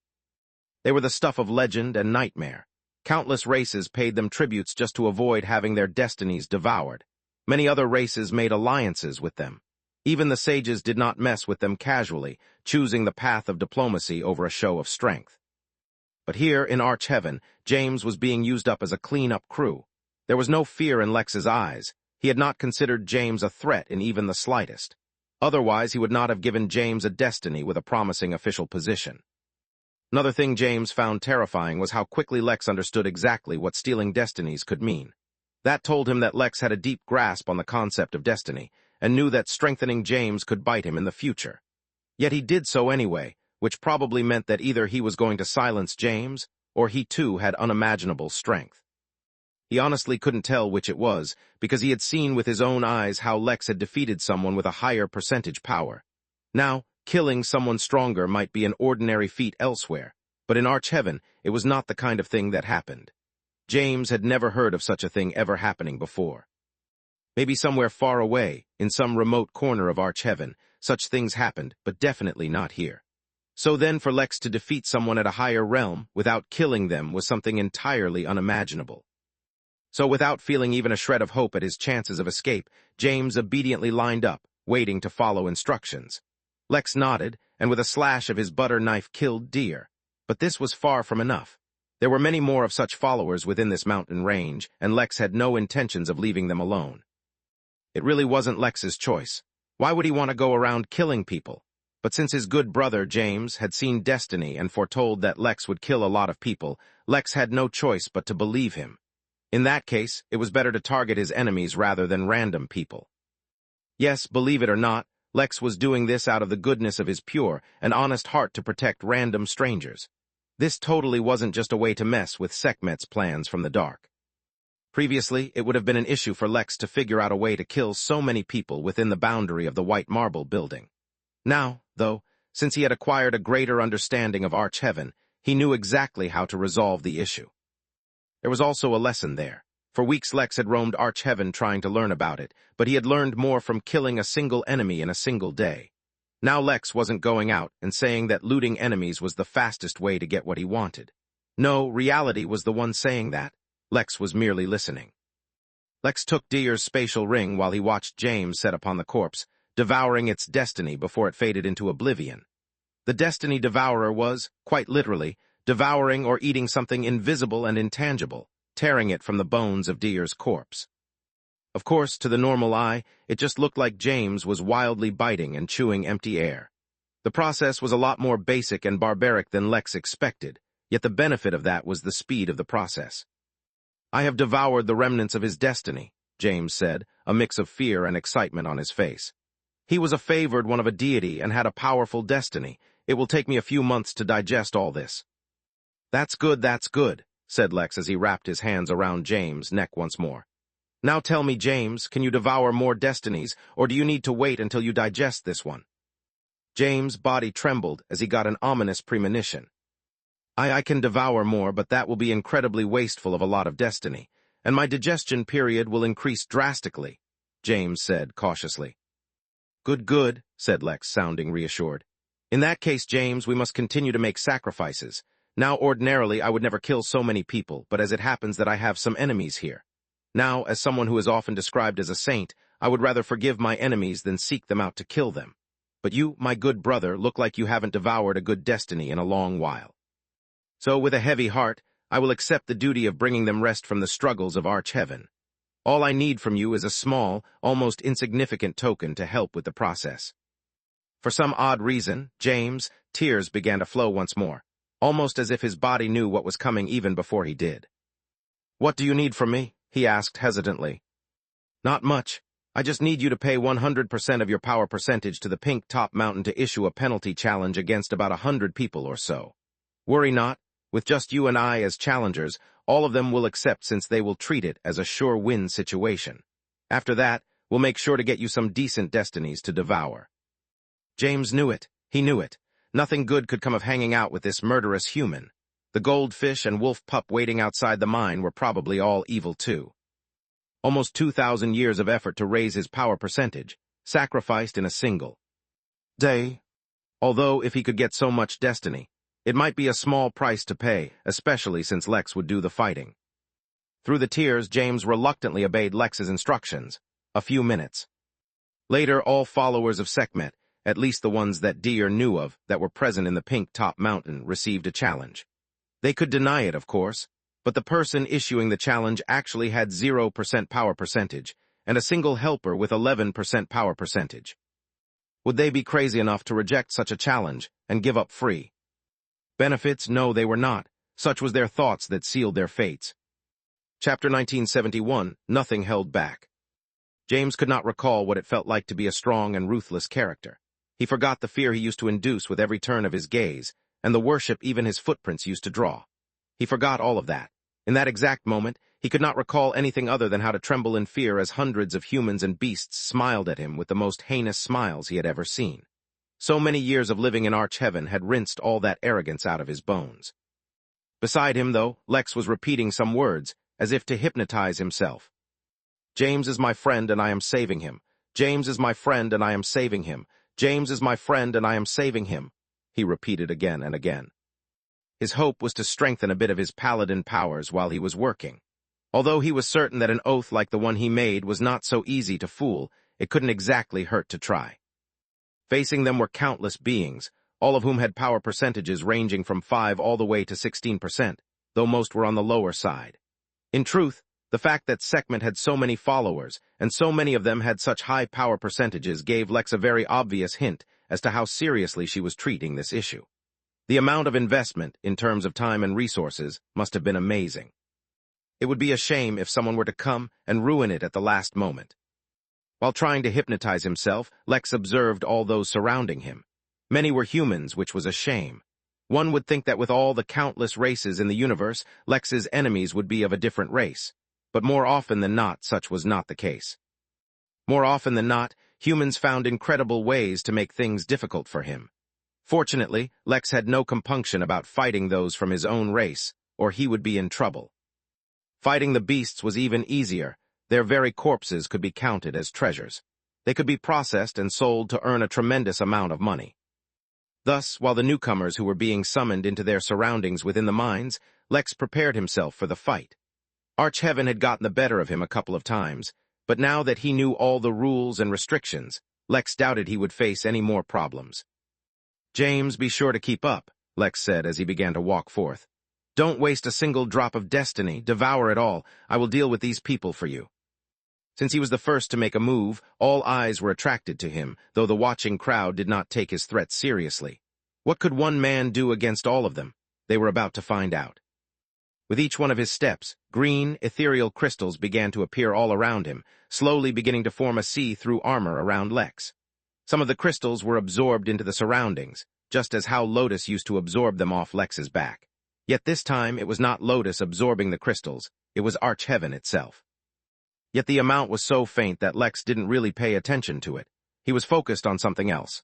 S1: They were the stuff of legend and nightmare. Countless races paid them tributes just to avoid having their destinies devoured. Many other races made alliances with them. Even the sages did not mess with them casually, choosing the path of diplomacy over a show of strength. But here in Arch-Heaven, James was being used up as a clean-up crew. There was no fear in Lex's eyes. He had not considered James a threat in even the slightest. Otherwise, he would not have given James a destiny with a promising official position. Another thing James found terrifying was how quickly Lex understood exactly what stealing destinies could mean. That told him that Lex had a deep grasp on the concept of destiny, and knew that strengthening James could bite him in the future. Yet he did so anyway, which probably meant that either he was going to silence James, or he too had unimaginable strength. He honestly couldn't tell which it was, because he had seen with his own eyes how Lex had defeated someone with a higher percentage power. Now, killing someone stronger might be an ordinary feat elsewhere, but in Arch-Heaven, it was not the kind of thing that happened. James had never heard of such a thing ever happening before. Maybe somewhere far away, in some remote corner of Arch-Heaven, such things happened, but definitely not here. So then for Lex to defeat someone at a higher realm without killing them was something entirely unimaginable. So without feeling even a shred of hope at his chances of escape, James obediently lined up, waiting to follow instructions. Lex nodded, and with a slash of his butter knife killed deer. But this was far from enough. There were many more of such followers within this mountain range, and Lex had no intentions of leaving them alone. It really wasn't Lex's choice. Why would he want to go around killing people? But since his good brother, James, had seen destiny and foretold that Lex would kill a lot of people, Lex had no choice but to believe him. In that case, it was better to target his enemies rather than random people. Yes, believe it or not, Lex was doing this out of the goodness of his pure and honest heart to protect random strangers. This totally wasn't just a way to mess with Sekhmet's plans from the dark. Previously, it would have been an issue for Lex to figure out a way to kill so many people within the boundary of the White Marble building. Now, though, since he had acquired a greater understanding of Arch-Heaven, he knew exactly how to resolve the issue. There was also a lesson there. For weeks Lex had roamed Arch-Heaven trying to learn about it, but he had learned more from killing a single enemy in a single day. Now Lex wasn't going out and saying that looting enemies was the fastest way to get what he wanted. No, reality was the one saying that. Lex was merely listening. Lex took Deer's spatial ring while he watched James set upon the corpse, devouring its destiny before it faded into oblivion. The Destiny Devourer was, quite literally, devouring or eating something invisible and intangible, tearing it from the bones of Deer's corpse. Of course, to the normal eye, it just looked like James was wildly biting and chewing empty air. The process was a lot more basic and barbaric than Lex expected, yet the benefit of that was the speed of the process. "I have devoured the remnants of his destiny," James said, a mix of fear and excitement on his face. "He was a favored one of a deity and had a powerful destiny. It will take me a few months to digest all this. That's good, said Lex as he wrapped his hands around James' neck once more. Now tell me, James, can you devour more destinies, or do you need to wait until you digest this one? James' body trembled as he got an ominous premonition. I can devour more, but that will be incredibly wasteful of a lot of destiny, and my digestion period will increase drastically, James said cautiously. Good, said Lex, sounding reassured. In that case, James, we must continue to make sacrifices. Now, ordinarily, I would never kill so many people, but as it happens that I have some enemies here. Now, as someone who is often described as a saint, I would rather forgive my enemies than seek them out to kill them. But you, my good brother, look like you haven't devoured a good destiny in a long while. So, with a heavy heart, I will accept the duty of bringing them rest from the struggles of Arch-Heaven. All I need from you is a small, almost insignificant token to help with the process. For some odd reason, James' tears began to flow once more, almost as if his body knew what was coming even before he did. What do you need from me? He asked hesitantly. Not much. I just need you to pay 100% of your power percentage to the Pink Top Mountain to issue a penalty challenge against about 100 people or so. Worry not, with just you and I as challengers, all of them will accept since they will treat it as a sure win situation. After that, we'll make sure to get you some decent destinies to devour. James knew it. He knew it. Nothing good could come of hanging out with this murderous human. The goldfish and wolf pup waiting outside the mine were probably all evil too. Almost 2,000 years of effort to raise his power percentage, sacrificed in a single day. Although if he could get so much destiny, it might be a small price to pay, especially since Lex would do the fighting. Through the tears, James reluctantly obeyed Lex's instructions. A few minutes. Later, all followers of Sekhmet, at least the ones that Deer knew of that were present in the Pink Top Mountain, received a challenge. They could deny it, of course, but the person issuing the challenge actually had 0% power percentage, and a single helper with 11% power percentage. Would they be crazy enough to reject such a challenge and give up free benefits? No, they were not. Such was their thoughts that sealed their fates. Chapter 1971, Nothing Held Back. James could not recall what it felt like to be a strong and ruthless character. He forgot the fear he used to induce with every turn of his gaze, and the worship even his footprints used to draw. He forgot all of that. In that exact moment, he could not recall anything other than how to tremble in fear as hundreds of humans and beasts smiled at him with the most heinous smiles he had ever seen. So many years of living in Arch-Heaven had rinsed all that arrogance out of his bones. Beside him, though, Lex was repeating some words, as if to hypnotize himself. James is my friend and I am saving him. James is my friend and I am saving him. James is my friend and I am saving him, he repeated again and again. His hope was to strengthen a bit of his paladin powers while he was working. Although he was certain that an oath like the one he made was not so easy to fool, it couldn't exactly hurt to try. Facing them were countless beings, all of whom had power percentages ranging from 5 all the way to 16%, though most were on the lower side. In truth, the fact that Sekhmet had so many followers, and so many of them had such high power percentages, gave Lex a very obvious hint as to how seriously she was treating this issue. The amount of investment, in terms of time and resources, must have been amazing. It would be a shame if someone were to come and ruin it at the last moment. While trying to hypnotize himself, Lex observed all those surrounding him. Many were humans, which was a shame. One would think that with all the countless races in the universe, Lex's enemies would be of a different race. But more often than not, such was not the case. More often than not, humans found incredible ways to make things difficult for him. Fortunately, Lex had no compunction about fighting those from his own race, or he would be in trouble. Fighting the beasts was even easier. Their very corpses could be counted as treasures. They could be processed and sold to earn a tremendous amount of money. Thus, while the newcomers who were being summoned into their surroundings within the mines, Lex prepared himself for the fight. Arch-Heaven had gotten the better of him a couple of times, but now that he knew all the rules and restrictions, Lex doubted he would face any more problems. James, be sure to keep up, Lex said as he began to walk forth. Don't waste a single drop of destiny, devour it all. I will deal with these people for you. Since he was the first to make a move, all eyes were attracted to him, though the watching crowd did not take his threats seriously. What could one man do against all of them? They were about to find out. With each one of his steps, green, ethereal crystals began to appear all around him, slowly beginning to form a see-through armor around Lex. Some of the crystals were absorbed into the surroundings, just as how Lotus used to absorb them off Lex's back. Yet this time it was not Lotus absorbing the crystals, it was Arch-Heaven itself. Yet the amount was so faint that Lex didn't really pay attention to it. He was focused on something else.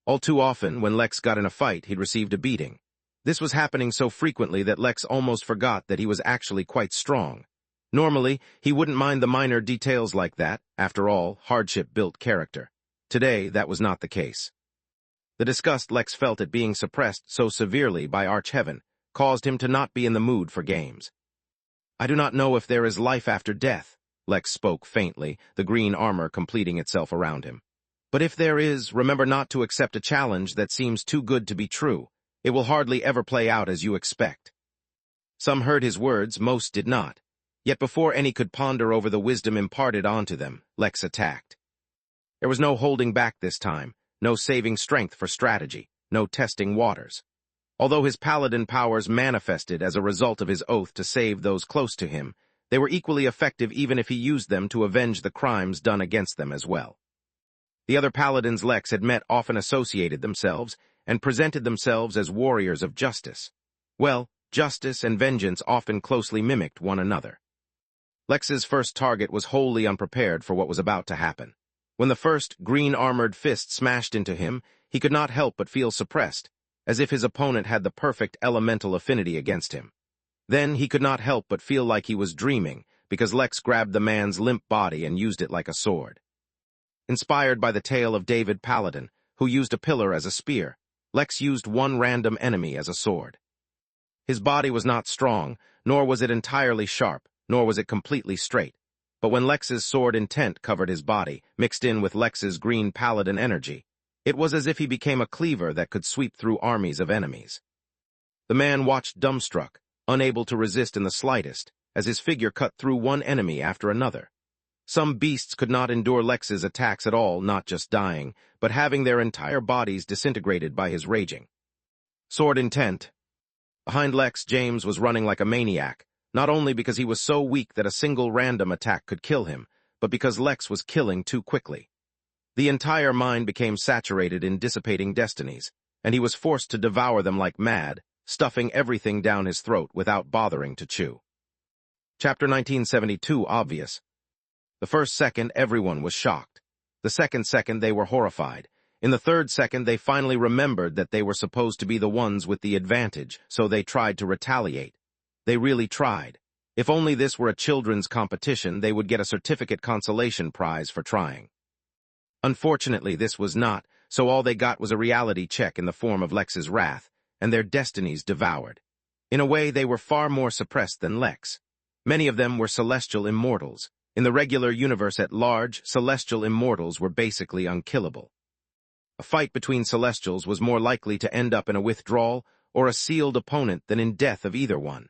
S1: All too often, when Lex got in a fight, he'd received a beating. This was happening so frequently that Lex almost forgot that he was actually quite strong. Normally, he wouldn't mind the minor details like that. After all, hardship built character. Today, that was not the case. The disgust Lex felt at being suppressed so severely by Arch-Heaven caused him to not be in the mood for games. "I do not know if there is life after death," Lex spoke faintly, the green armor completing itself around him. "But if there is, remember not to accept a challenge that seems too good to be true. It will hardly ever play out as you expect." Some heard his words, most did not. Yet before any could ponder over the wisdom imparted onto them, Lex attacked. There was no holding back this time, no saving strength for strategy, no testing waters. Although his paladin powers manifested as a result of his oath to save those close to him, they were equally effective even if he used them to avenge the crimes done against them as well. The other paladins Lex had met often associated themselves and presented themselves as warriors of justice. Well, justice and vengeance often closely mimicked one another. Lex's first target was wholly unprepared for what was about to happen. When the first green-armored fist smashed into him, he could not help but feel suppressed, as if his opponent had the perfect elemental affinity against him. Then he could not help but feel like he was dreaming, because Lex grabbed the man's limp body and used it like a sword. Inspired by the tale of David Paladin, who used a pillar as a spear, Lex used one random enemy as a sword. His body was not strong, nor was it entirely sharp, nor was it completely straight. But when Lex's sword intent covered his body, mixed in with Lex's green paladin energy, it was as if he became a cleaver that could sweep through armies of enemies. The man watched dumbstruck, unable to resist in the slightest, as his figure cut through one enemy after another. Some beasts could not endure Lex's attacks at all, not just dying, but having their entire bodies disintegrated by his raging. Sword intent. Behind Lex, James was running like a maniac, not only because he was so weak that a single random attack could kill him, but because Lex was killing too quickly. The entire mind became saturated in dissipating destinies, and he was forced to devour them like mad, stuffing everything down his throat without bothering to chew. Chapter 1972, obvious. The first second, everyone was shocked. The second second, they were horrified. In the third second, they finally remembered that they were supposed to be the ones with the advantage, so they tried to retaliate. They really tried. If only this were a children's competition, they would get a certificate consolation prize for trying. Unfortunately, this was not, so all they got was a reality check in the form of Lex's wrath, and their destinies devoured. In a way, they were far more suppressed than Lex. Many of them were celestial immortals. In the regular universe at large, celestial immortals were basically unkillable. A fight between celestials was more likely to end up in a withdrawal or a sealed opponent than in death of either one.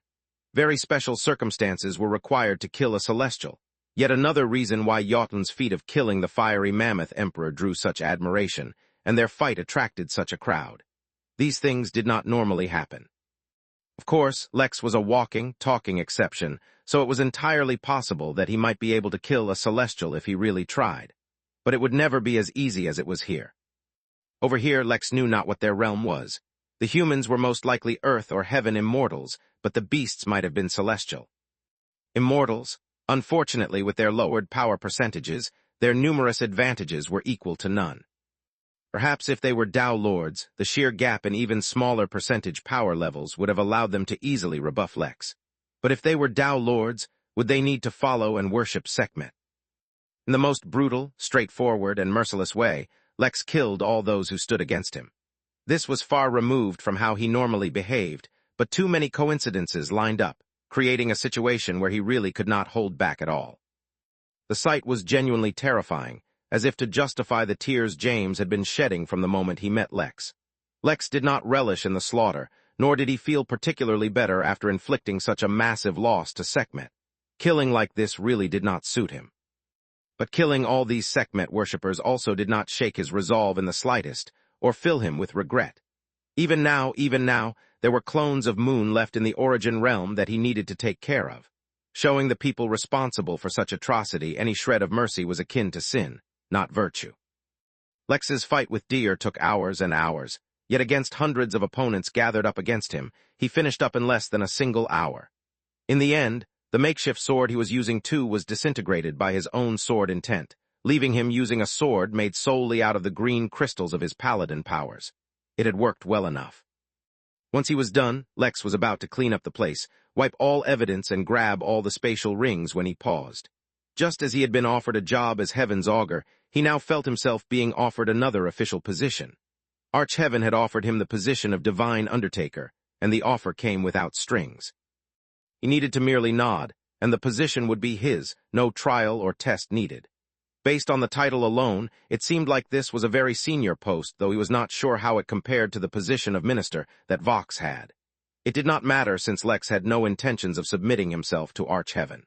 S1: Very special circumstances were required to kill a celestial, yet another reason why Jotun's feat of killing the fiery mammoth emperor drew such admiration, and their fight attracted such a crowd. These things did not normally happen. Of course, Lex was a walking, talking exception, so it was entirely possible that he might be able to kill a celestial if he really tried. But it would never be as easy as it was here. Over here, Lex knew not what their realm was. The humans were most likely earth or heaven immortals, but the beasts might have been celestial. Immortals, unfortunately with their lowered power percentages, their numerous advantages were equal to none. Perhaps if they were Tao Lords, the sheer gap in even smaller percentage power levels would have allowed them to easily rebuff Lex. But if they were Tao Lords, would they need to follow and worship Sekhmet? In the most brutal, straightforward, and merciless way, Lex killed all those who stood against him. This was far removed from how he normally behaved, but too many coincidences lined up, creating a situation where he really could not hold back at all. The sight was genuinely terrifying, as if to justify the tears James had been shedding from the moment he met Lex. Lex did not relish in the slaughter, nor did he feel particularly better after inflicting such a massive loss to Sekhmet. Killing like this really did not suit him. But killing all these Sekhmet worshippers also did not shake his resolve in the slightest, or fill him with regret. Even now, there were clones of Moon left in the Origin realm that he needed to take care of. Showing the people responsible for such atrocity any shred of mercy was akin to sin, not virtue. Lex's fight with Deer took hours and hours. Yet against hundreds of opponents gathered up against him, he finished up in less than a single hour. In the end, the makeshift sword he was using too was disintegrated by his own sword intent, leaving him using a sword made solely out of the green crystals of his paladin powers. It had worked well enough. Once he was done, Lex was about to clean up the place, wipe all evidence and grab all the spatial rings when he paused. Just as he had been offered a job as Heaven's augur, he now felt himself being offered another official position. Arch-Heaven had offered him the position of Divine Undertaker, and the offer came without strings. He needed to merely nod, and the position would be his, no trial or test needed. Based on the title alone, it seemed like this was a very senior post, though he was not sure how it compared to the position of minister that Vox had. It did not matter since Lex had no intentions of submitting himself to Arch-Heaven.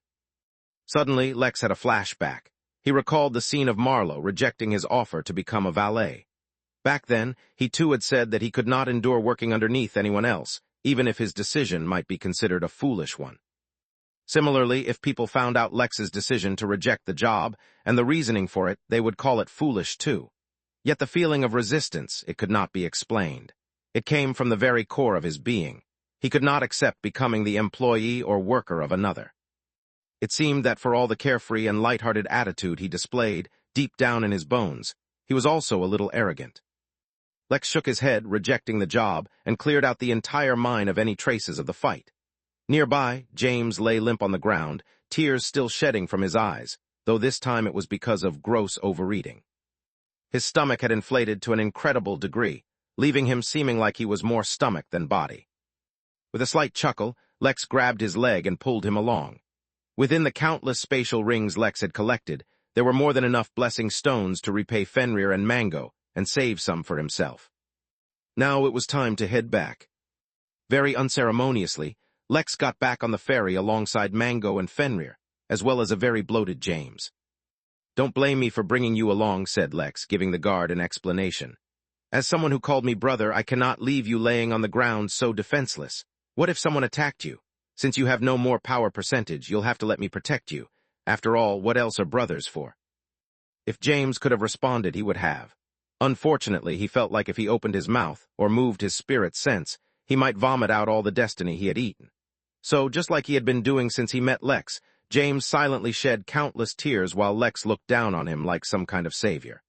S1: Suddenly, Lex had a flashback. He recalled the scene of Marlowe rejecting his offer to become a valet. Back then, he too had said that he could not endure working underneath anyone else, even if his decision might be considered a foolish one. Similarly, if people found out Lex's decision to reject the job and the reasoning for it, they would call it foolish too. Yet the feeling of resistance, it could not be explained. It came from the very core of his being. He could not accept becoming the employee or worker of another. It seemed that for all the carefree and light-hearted attitude he displayed, deep down in his bones, he was also a little arrogant. Lex shook his head, rejecting the job, and cleared out the entire mine of any traces of the fight. Nearby, James lay limp on the ground, tears still shedding from his eyes, though this time it was because of gross overeating. His stomach had inflated to an incredible degree, leaving him seeming like he was more stomach than body. With a slight chuckle, Lex grabbed his leg and pulled him along. Within the countless spatial rings Lex had collected, there were more than enough blessing stones to repay Fenrir and Mango, and save some for himself. Now it was time to head back. Very unceremoniously, Lex got back on the ferry alongside Mango and Fenrir, as well as a very bloated James. "Don't blame me for bringing you along," said Lex, giving the guard an explanation. "As someone who called me brother, I cannot leave you laying on the ground so defenseless. What if someone attacked you? Since you have no more power percentage, you'll have to let me protect you. After all, what else are brothers for?" If James could have responded, he would have. Unfortunately, he felt like if he opened his mouth, or moved his spirit sense, he might vomit out all the destiny he had eaten. So, just like he had been doing since he met Lex, James silently shed countless tears while Lex looked down on him like some kind of savior.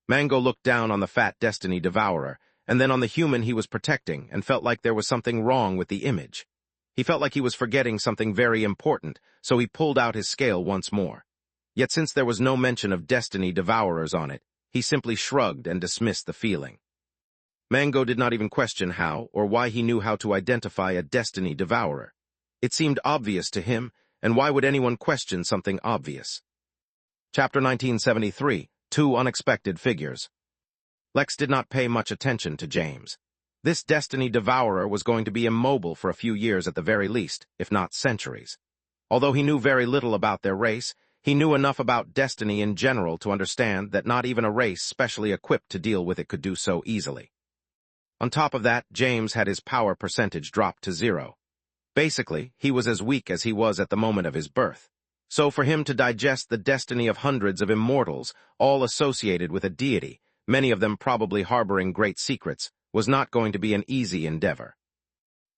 S1: Mango looked down on the fat destiny devourer, and then on the human he was protecting, and felt like there was something wrong with the image. He felt like he was forgetting something very important, so he pulled out his scale once more. Yet since there was no mention of destiny devourers on it, he simply shrugged and dismissed the feeling. Mango did not even question how or why he knew how to identify a destiny devourer. It seemed obvious to him, and why would anyone question something obvious? Chapter 1973, Two Unexpected Figures. Lex did not pay much attention to James. This destiny devourer was going to be immobile for a few years at the very least, if not centuries. Although he knew very little about their race, he knew enough about destiny in general to understand that not even a race specially equipped to deal with it could do so easily. On top of that, James had his power percentage dropped to 0. Basically, he was as weak as he was at the moment of his birth. So for him to digest the destiny of hundreds of immortals, all associated with a deity, many of them probably harboring great secrets, was not going to be an easy endeavor.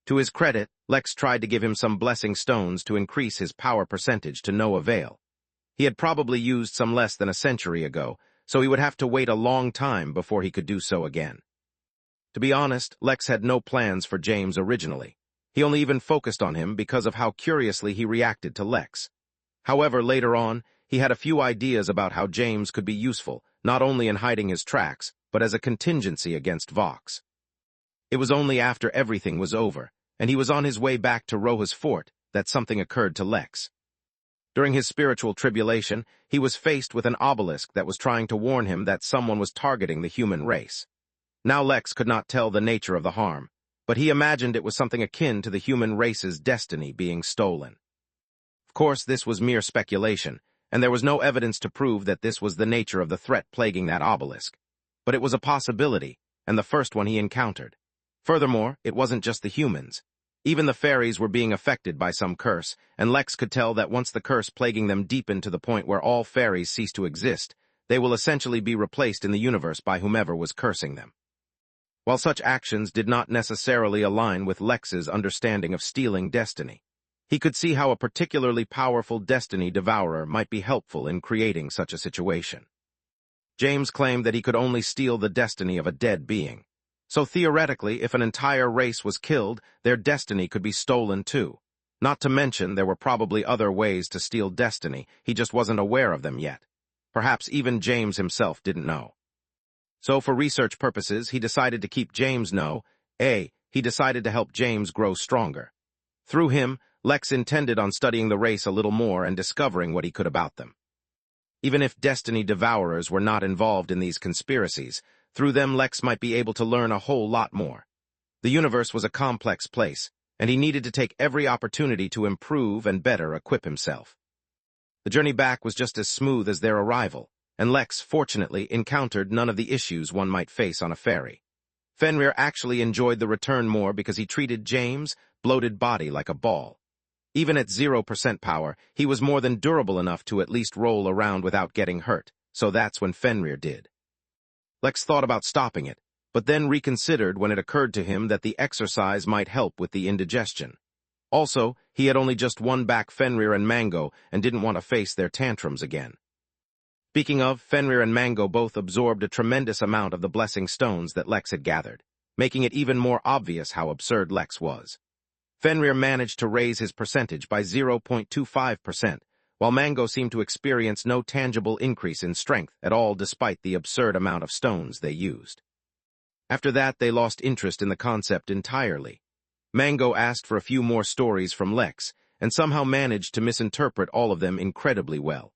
S1: To his credit, Lex tried to give him some blessing stones to increase his power percentage to no avail. He had probably used some less than a century ago, so he would have to wait a long time before he could do so again. To be honest, Lex had no plans for James originally. He only even focused on him because of how curiously he reacted to Lex. However, later on, he had a few ideas about how James could be useful, not only in hiding his tracks, but as a contingency against Vox. It was only after everything was over, and he was on his way back to Roha's fort, that something occurred to Lex. During his spiritual tribulation, he was faced with an obelisk that was trying to warn him that someone was targeting the human race. Now Lex could not tell the nature of the harm, but he imagined it was something akin to the human race's destiny being stolen. Of course, this was mere speculation, and there was no evidence to prove that this was the nature of the threat plaguing that obelisk. But it was a possibility, and the first one he encountered. Furthermore, it wasn't just the humans. Even the fairies were being affected by some curse, and Lex could tell that once the curse plaguing them deepened to the point where all fairies cease to exist, they will essentially be replaced in the universe by whomever was cursing them. while such actions did not necessarily align with Lex's understanding of stealing destiny. He could see how a particularly powerful destiny devourer might be helpful in creating such a situation. James claimed that he could only steal the destiny of a dead being. So theoretically, if an entire race was killed, their destiny could be stolen too. Not to mention, there were probably other ways to steal destiny, he just wasn't aware of them yet. Perhaps even James himself didn't know. So for research purposes, he decided to keep James he decided to help James grow stronger. Through him, Lex intended on studying the race a little more and discovering what he could about them. Even if destiny devourers were not involved in these conspiracies, through them Lex might be able to learn a whole lot more. The universe was a complex place, and he needed to take every opportunity to improve and better equip himself. The journey back was just as smooth as their arrival, and Lex, fortunately, encountered none of the issues one might face on a ferry. Fenrir actually enjoyed the return more because he treated James' bloated body like a ball. Even at 0% power, he was more than durable enough to at least roll around without getting hurt, so that's when Fenrir did. Lex thought about stopping it, but then reconsidered when it occurred to him that the exercise might help with the indigestion. Also, he had only just won back Fenrir and Mango and didn't want to face their tantrums again. Speaking of, Fenrir and Mango both absorbed a tremendous amount of the blessing stones that Lex had gathered, making it even more obvious how absurd Lex was. Fenrir managed to raise his percentage by 0.25%, while Mango seemed to experience no tangible increase in strength at all despite the absurd amount of stones they used. After that, they lost interest in the concept entirely. Mango asked for a few more stories from Lex, and somehow managed to misinterpret all of them incredibly well.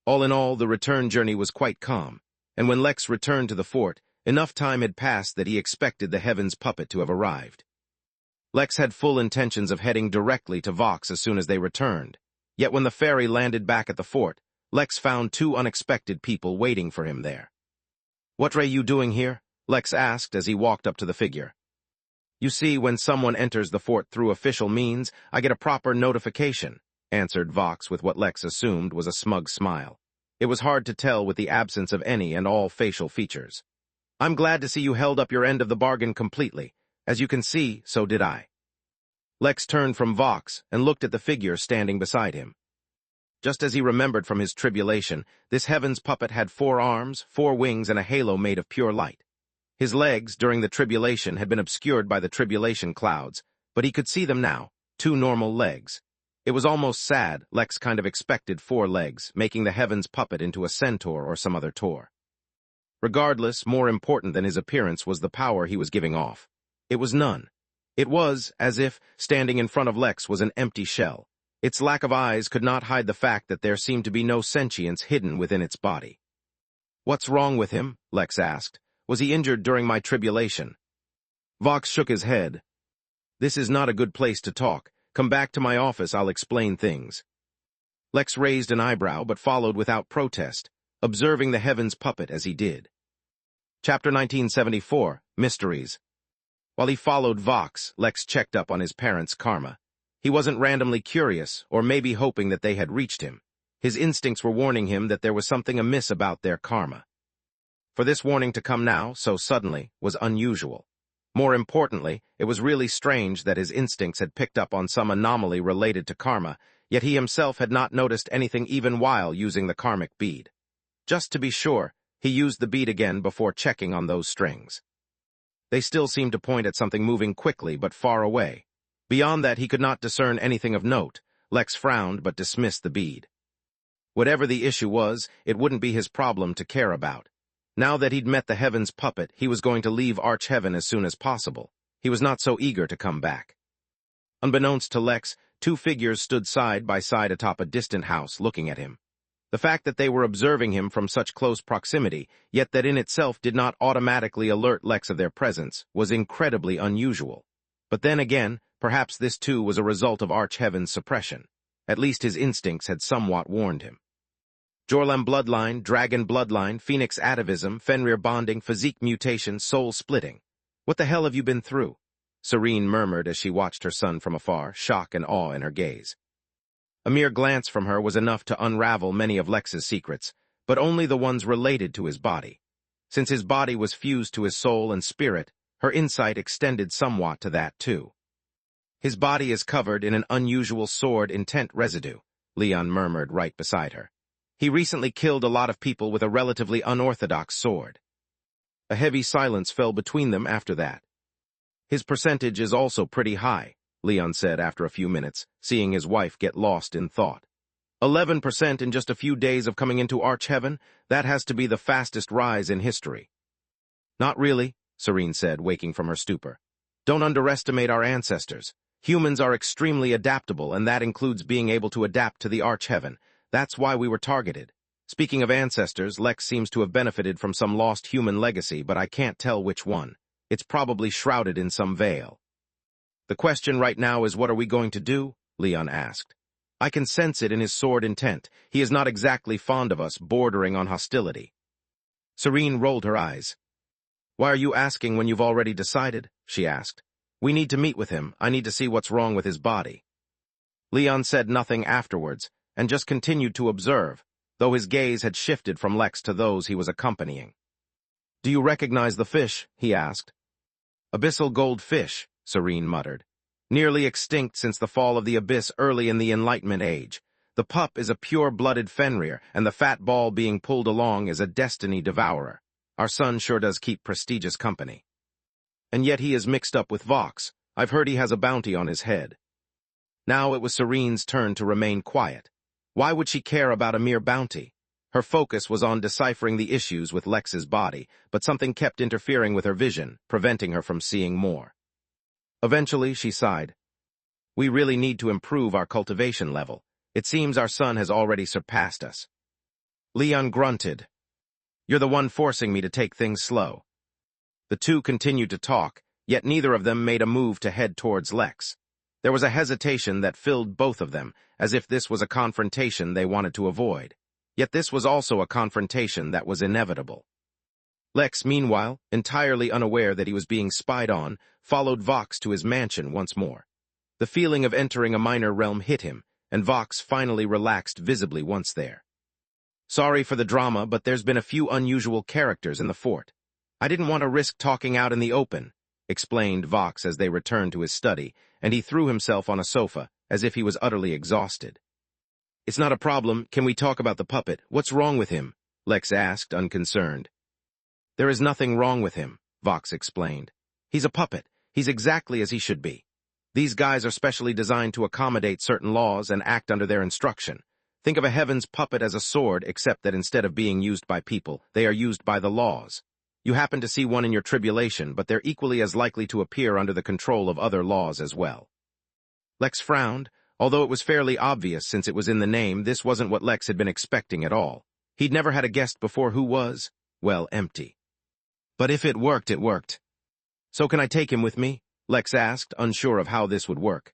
S1: All in all, the return journey was quite calm, and when Lex returned to the fort, enough time had passed that he expected the Heaven's puppet to have arrived. Lex had full intentions of heading directly to Vox as soon as they returned, yet when the ferry landed back at the fort, Lex found two unexpected people waiting for him there. "What are you doing here?" Lex asked as he walked up to the figure. "You see, when someone enters the fort through official means, I get a proper notification," answered Vox with what Lex assumed was a smug smile. It was hard to tell with the absence of any and all facial features. "I'm glad to see you held up your end of the bargain completely. As you can see, so did I." Lex turned from Vox and looked at the figure standing beside him. Just as he remembered from his tribulation, this Heaven's puppet had 4 arms, 4 wings, and a halo made of pure light. His legs, during the tribulation, had been obscured by the tribulation clouds, but he could see them now, 2 normal legs. It was almost sad. Lex kind of expected 4 legs, making the Heaven's puppet into a centaur or some other tor. Regardless, more important than his appearance was the power he was giving off. It was none. It was as if standing in front of Lex was an empty shell. Its lack of eyes could not hide the fact that there seemed to be no sentience hidden within its body. "What's wrong with him?" Lex asked. "Was he injured during my tribulation?" Vox shook his head. "This is not a good place to talk. Come back to my office, I'll explain things." Lex raised an eyebrow but followed without protest, observing the Heaven's puppet as he did. Chapter 1974, Mysteries. While he followed Vox, Lex checked up on his parents' karma. He wasn't randomly curious, or maybe hoping that they had reached him. His instincts were warning him that there was something amiss about their karma. For this warning to come now, so suddenly, was unusual. More importantly, it was really strange that his instincts had picked up on some anomaly related to karma, yet he himself had not noticed anything even while using the karmic bead. Just to be sure, he used the bead again before checking on those strings. They still seemed to point at something moving quickly but far away. Beyond that, he could not discern anything of note. Lex frowned but dismissed the bead. Whatever the issue was, it wouldn't be his problem to care about. Now that he'd met the Heaven's puppet, he was going to leave Arch-Heaven as soon as possible. He was not so eager to come back. Unbeknownst to Lex, 2 figures stood side by side atop a distant house looking at him. The fact that they were observing him from such close proximity, yet that in itself did not automatically alert Lex of their presence, was incredibly unusual. But then again, perhaps this too was a result of Arch-Heaven's suppression. At least his instincts had somewhat warned him. Jorlem bloodline, dragon bloodline, phoenix atavism, Fenrir bonding, physique mutation, soul splitting. "What the hell have you been through?" Serene murmured as she watched her son from afar, shock and awe in her gaze. A mere glance from her was enough to unravel many of Lex's secrets, but only the ones related to his body. Since his body was fused to his soul and spirit, Her insight extended somewhat to that, too. His body is covered in an unusual sword intent residue, Leon murmured right beside her. He recently killed a lot of people with a relatively unorthodox sword. A heavy silence fell between them after that. His percentage is also pretty high, Leon said after a few minutes, seeing his wife get lost in thought. 11% in just a few days of coming into Arch-Heaven? That has to be the fastest rise in history. Not really, Serene said, waking from her stupor. Don't underestimate our ancestors. Humans are extremely adaptable, and that includes being able to adapt to the Arch-Heaven. That's why we were targeted. Speaking of ancestors, Lex seems to have benefited from some lost human legacy, but I can't tell which one. It's probably shrouded in some veil. The question right now is, what are we going to do? Leon asked. I can sense it in his sword intent. He is not exactly fond of us, bordering on hostility. Serene rolled her eyes. Why are you asking when you've already decided? She asked. We need to meet with him. I need to see what's wrong with his body. Leon said nothing afterwards, and just continued to observe, though his gaze had shifted from Lex to those he was accompanying. Do you recognize the fish? He asked. Abyssal goldfish, Serene muttered. Nearly extinct since the fall of the abyss early in the Enlightenment Age. The pup is a pure-blooded Fenrir, and the fat ball being pulled along is a destiny devourer. Our son sure does keep prestigious company. And yet he is mixed up with Vox. I've heard he has a bounty on his head. Now it was Serene's turn to remain quiet. Why would she care about a mere bounty? Her focus was on deciphering the issues with Lex's body, but something kept interfering with her vision, preventing her from seeing more. Eventually, she sighed. We really need to improve our cultivation level. It seems our son has already surpassed us. Leon grunted. You're the one forcing me to take things slow. The two continued to talk, yet neither of them made a move to head towards Lex. There was a hesitation that filled both of them, as if this was a confrontation they wanted to avoid. Yet this was also a confrontation that was inevitable. Lex, meanwhile, entirely unaware that he was being spied on, followed Vox to his mansion once more. The feeling of entering a minor realm hit him, and Vox finally relaxed visibly once there. Sorry for the drama, but there's been a few unusual characters in the fort. I didn't want to risk talking out in the open, explained Vox as they returned to his study, and he threw himself on a sofa, as if he was utterly exhausted. It's not a problem. Can we talk about the puppet? What's wrong with him? Lex asked, unconcerned. There is nothing wrong with him, Vox explained. He's a puppet. He's exactly as he should be. These guys are specially designed to accommodate certain laws and act under their instruction. Think of a heaven's puppet as a sword, except that instead of being used by people, they are used by the laws. You happen to see one in your tribulation, but they're equally as likely to appear under the control of other laws as well. Lex frowned. Although it was fairly obvious since it was in the name, this wasn't what Lex had been expecting at all. He'd never had a guest before who was, well, empty. But if it worked, it worked. So can I take him with me? Lex asked, unsure of how this would work.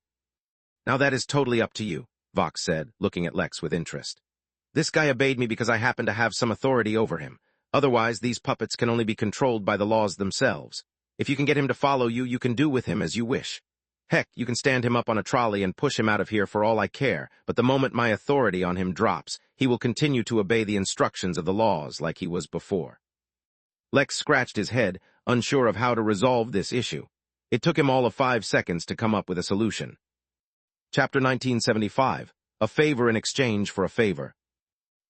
S1: Now that is totally up to you, Vox said, looking at Lex with interest. This guy obeyed me because I happen to have some authority over him. Otherwise, these puppets can only be controlled by the laws themselves. If you can get him to follow you, you can do with him as you wish. Heck, you can stand him up on a trolley and push him out of here for all I care, but the moment my authority on him drops, he will continue to obey the instructions of the laws like he was before. Lex scratched his head, unsure of how to resolve this issue. It took him all of 5 seconds to come up with a solution. Chapter 1975, A Favor in Exchange for a Favor.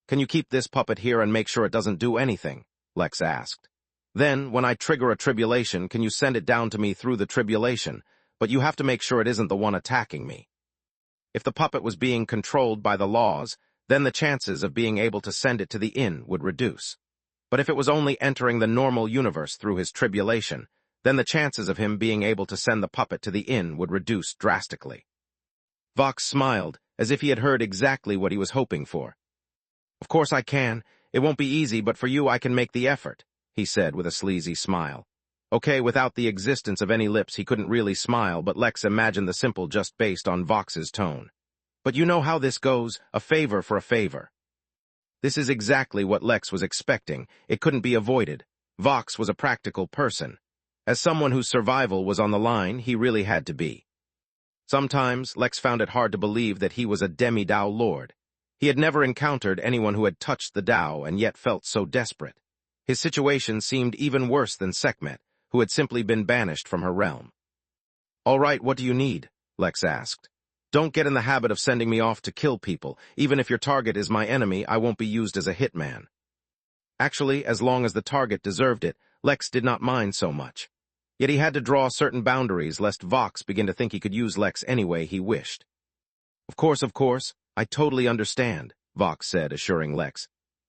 S1: Can you keep this puppet here and make sure it doesn't do anything? Lex asked. Then, when I trigger a tribulation, can you send it down to me through the tribulation? But you have to make sure it isn't the one attacking me. If the puppet was being controlled by the laws, then the chances of being able to send it to the inn would reduce. But if it was only entering the normal universe through his tribulation, then the chances of him being able to send the puppet to the inn would reduce drastically. Vox smiled, as if he had heard exactly what he was hoping for. Of course I can. It won't be easy, but for you I can make the effort, he said with a sleazy smile. Okay, without the existence of any lips, he couldn't really smile, but Lex imagined the simple just based on Vox's tone. But you know how this goes, a favor for a favor. This is exactly what Lex was expecting. It couldn't be avoided. Vox was a practical person. As someone whose survival was on the line, he really had to be. Sometimes, Lex found it hard to believe that he was a demi-Dao lord. He had never encountered anyone who had touched the Dao and yet felt so desperate. His situation seemed even worse than Sekhmet, who had simply been banished from her realm. "All right, what do you need?" Lex asked. "Don't get in the habit of sending me off to kill people. Even if your target is my enemy, I won't be used as a hitman." Actually, as long as the target deserved it, Lex did not mind so much. Yet he had to draw certain boundaries lest Vox begin to think he could use Lex any way he wished. Of course, I totally understand," Vox said, assuring Lex.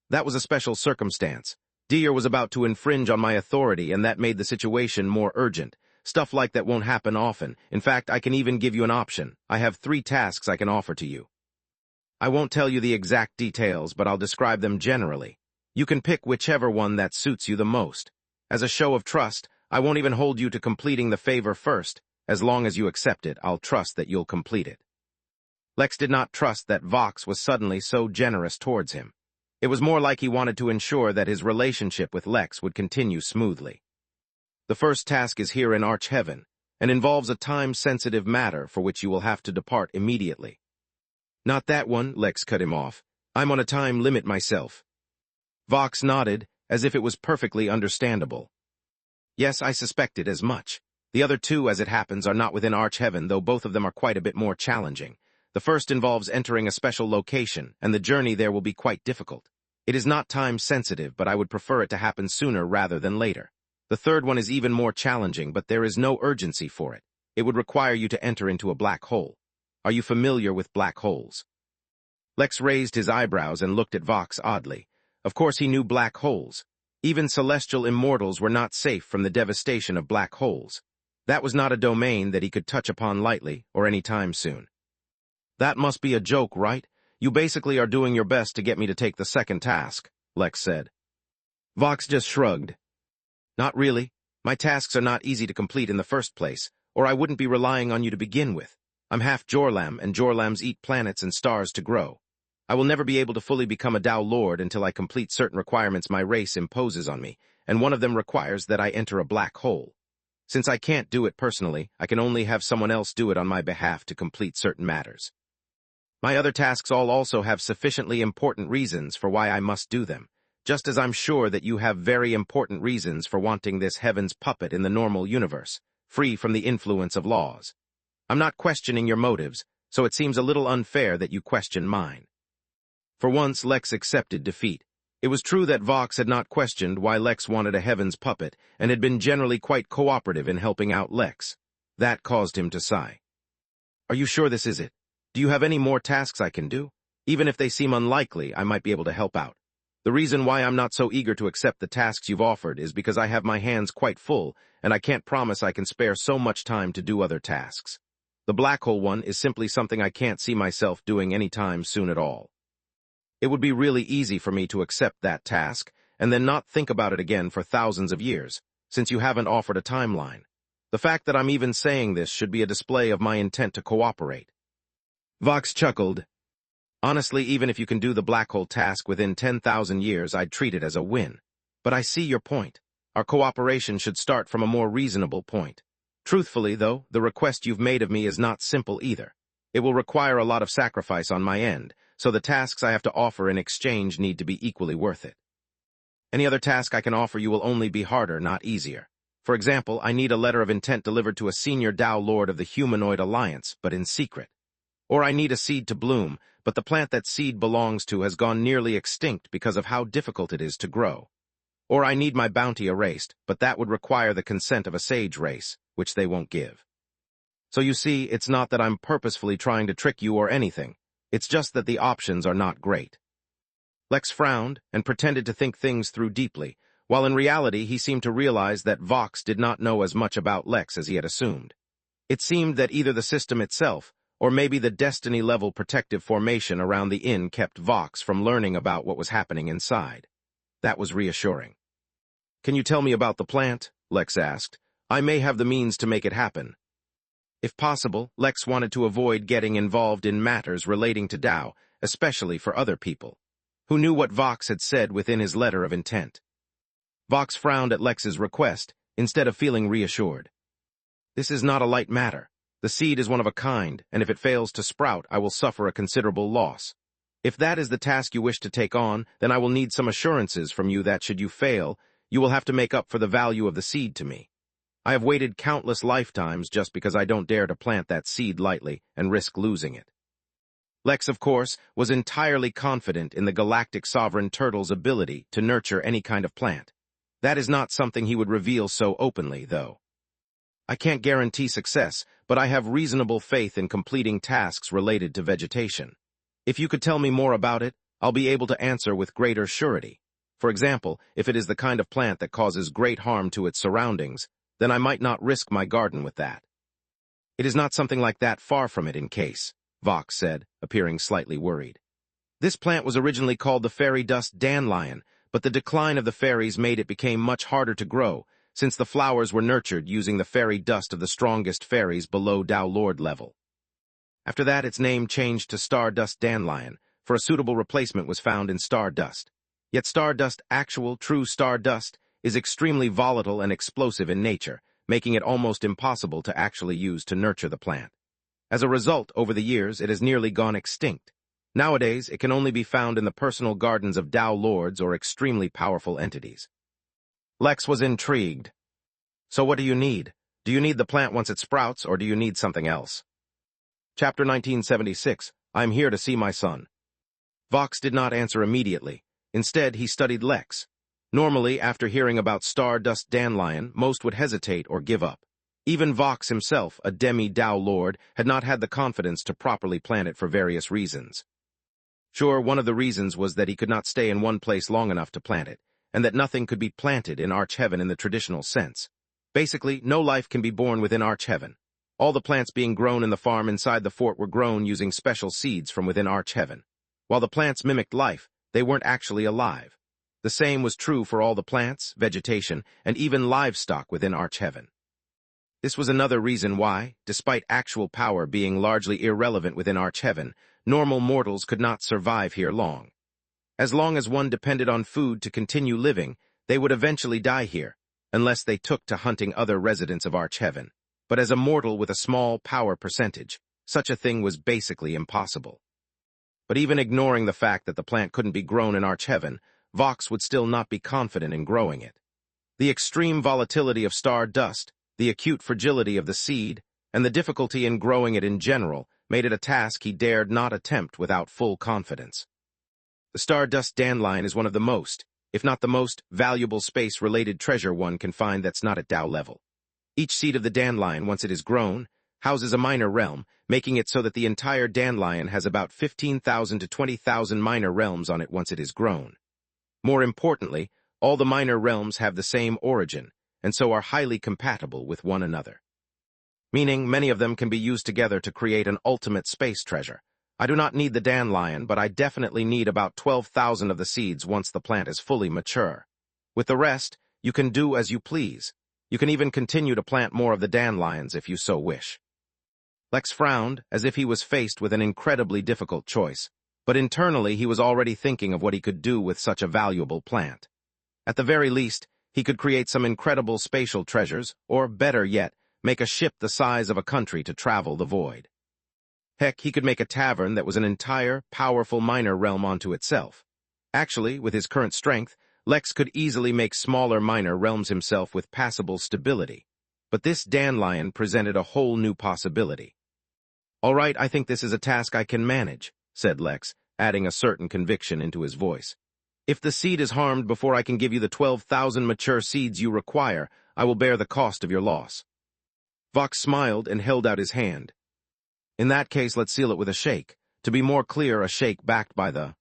S1: "That was a special circumstance. Deer was about to infringe on my authority, and that made the situation more urgent. Stuff like that won't happen often. In fact, I can even give you an option. I have 3 tasks I can offer to you. I won't tell you the exact details, but I'll describe them generally. You can pick whichever one that suits you the most. As a show of trust, I won't even hold you to completing the favor first. As long as you accept it, I'll trust that you'll complete it." Lex did not trust that Vox was suddenly so generous towards him. It was more like he wanted to ensure that his relationship with Lex would continue smoothly. "The first task is here in Arch-Heaven, and involves a time-sensitive matter for which you will have to depart immediately." "Not that one," Lex cut him off. "I'm on a time limit myself." Vox nodded, as if it was perfectly understandable. "Yes, I suspected as much. The other 2, as it happens, are not within Arch-Heaven, though both of them are quite a bit more challenging. The first involves entering a special location, and the journey there will be quite difficult. It is not time-sensitive, but I would prefer it to happen sooner rather than later. The third one is even more challenging, but there is no urgency for it. It would require you to enter into a black hole. Are you familiar with black holes?" Lex raised his eyebrows and looked at Vox oddly. Of course he knew black holes. Even celestial immortals were not safe from the devastation of black holes. That was not a domain that he could touch upon lightly or any time soon. "That must be a joke, right? You basically are doing your best to get me to take the second task," Lex said. Vox just shrugged. "Not really. My tasks are not easy to complete in the first place, or I wouldn't be relying on you to begin with. I'm half Jorlam, and Jorlams eat planets and stars to grow. I will never be able to fully become a Tao Lord until I complete certain requirements my race imposes on me, and one of them requires that I enter a black hole. Since I can't do it personally, I can only have someone else do it on my behalf to complete certain matters. My other tasks all also have sufficiently important reasons for why I must do them, just as I'm sure that you have very important reasons for wanting this heaven's puppet in the normal universe, free from the influence of laws. I'm not questioning your motives, so it seems a little unfair that you question mine." For once, Lex accepted defeat. It was true that Vox had not questioned why Lex wanted a heaven's puppet, and had been generally quite cooperative in helping out Lex. That caused him to sigh. "Are you sure this is it? Do you have any more tasks I can do? Even if they seem unlikely, I might be able to help out. The reason why I'm not so eager to accept the tasks you've offered is because I have my hands quite full, and I can't promise I can spare so much time to do other tasks. The black hole one is simply something I can't see myself doing any time soon at all. It would be really easy for me to accept that task, and then not think about it again for thousands of years, since you haven't offered a timeline. The fact that I'm even saying this should be a display of my intent to cooperate." Vox chuckled. "Honestly, even if you can do the black hole task within 10,000 years, I'd treat it as a win. But I see your point. Our cooperation should start from a more reasonable point. Truthfully, though, the request you've made of me is not simple either. It will require a lot of sacrifice on my end, so the tasks I have to offer in exchange need to be equally worth it. Any other task I can offer you will only be harder, not easier. For example, I need a letter of intent delivered to a senior Tao Lord of the Humanoid Alliance, but in secret. Or I need a seed to bloom, but the plant that seed belongs to has gone nearly extinct because of how difficult it is to grow. Or I need my bounty erased, but that would require the consent of a sage race, which they won't give. So you see, it's not that I'm purposefully trying to trick you or anything. It's just that the options are not great." Lex frowned and pretended to think things through deeply, while in reality he seemed to realize that Vox did not know as much about Lex as he had assumed. It seemed that either the system itself, or maybe the Destiny-level protective formation around the inn kept Vox from learning about what was happening inside. That was reassuring. "Can you tell me about the plant?" Lex asked. "I may have the means to make it happen." If possible, Lex wanted to avoid getting involved in matters relating to Tao, especially for other people, who knew what Vox had said within his letter of intent. Vox frowned at Lex's request, instead of feeling reassured. "This is not a light matter. The seed is one of a kind, and if it fails to sprout, I will suffer a considerable loss. If that is the task you wish to take on, then I will need some assurances from you that should you fail, you will have to make up for the value of the seed to me. I have waited countless lifetimes just because I don't dare to plant that seed lightly and risk losing it. Lex, of course, was entirely confident in the galactic sovereign turtle's ability to nurture any kind of plant. That is not something he would reveal so openly, though. I can't guarantee success, but I have reasonable faith in completing tasks related to vegetation. If you could tell me more about it, I'll be able to answer with greater surety. For example, if it is the kind of plant that causes great harm to its surroundings, then I might not risk my garden with that. It is not something like that, far from it in case, Vox said, appearing slightly worried. This plant was originally called the fairy dust dandelion, but the decline of the fairies made it become much harder to grow, since the flowers were nurtured using the fairy dust of the strongest fairies below Tao Lord level. After that, its name changed to Stardust Dandelion, for a suitable replacement was found in Stardust. Yet Stardust, actual, true Stardust, is extremely volatile and explosive in nature, making it almost impossible to actually use to nurture the plant. As a result, over the years, it has nearly gone extinct. Nowadays, it can only be found in the personal gardens of Tao Lords or extremely powerful entities. Lex was intrigued. So what do you need? Do you need the plant once it sprouts, or do you need something else? Chapter 1976, I'm here to see my son. Vox did not answer immediately. Instead, he studied Lex. Normally, after hearing about Stardust Dandelion, most would hesitate or give up. Even Vox himself, a demi-Tao Lord, had not had the confidence to properly plant it for various reasons. Sure, one of the reasons was that he could not stay in one place long enough to plant it, and that nothing could be planted in Arch-Heaven in the traditional sense. Basically, no life can be born within Arch-Heaven. All the plants being grown in the farm inside the fort were grown using special seeds from within Arch-Heaven. While the plants mimicked life, they weren't actually alive. The same was true for all the plants, vegetation, and even livestock within Arch-Heaven. This was another reason why, despite actual power being largely irrelevant within Arch-Heaven, normal mortals could not survive here long. As long as one depended on food to continue living, they would eventually die here, unless they took to hunting other residents of Arch-Heaven. But as a mortal with a small power percentage, such a thing was basically impossible. But even ignoring the fact that the plant couldn't be grown in Arch-Heaven, Vox would still not be confident in growing it. The extreme volatility of Stardust, the acute fragility of the seed, and the difficulty in growing it in general made it a task he dared not attempt without full confidence. The Stardust Dandelion is one of the most, if not the most, valuable space-related treasure one can find that's not at Tao level. Each seed of the dandelion, once it is grown, houses a minor realm, making it so that the entire dandelion has about 15,000 to 20,000 minor realms on it once it is grown. More importantly, all the minor realms have the same origin, and so are highly compatible with one another. Meaning, many of them can be used together to create an ultimate space treasure. I do not need the dandelion, but I definitely need about 12,000 of the seeds once the plant is fully mature. With the rest, you can do as you please. You can even continue to plant more of the dandelions if you so wish. Lex frowned, as if he was faced with an incredibly difficult choice, but internally he was already thinking of what he could do with such a valuable plant. At the very least, he could create some incredible spatial treasures, or better yet, make a ship the size of a country to travel the void. Heck, he could make a tavern that was an entire, powerful minor realm onto itself. Actually, with his current strength, Lex could easily make smaller minor realms himself with passable stability. But this dandelion presented a whole new possibility. All right, I think this is a task I can manage, said Lex, adding a certain conviction into his voice. If the seed is harmed before I can give you the 12,000 mature seeds you require, I will bear the cost of your loss. Vox smiled and held out his hand. In that case, let's seal it with a shake. To be more clear, a shake backed by the...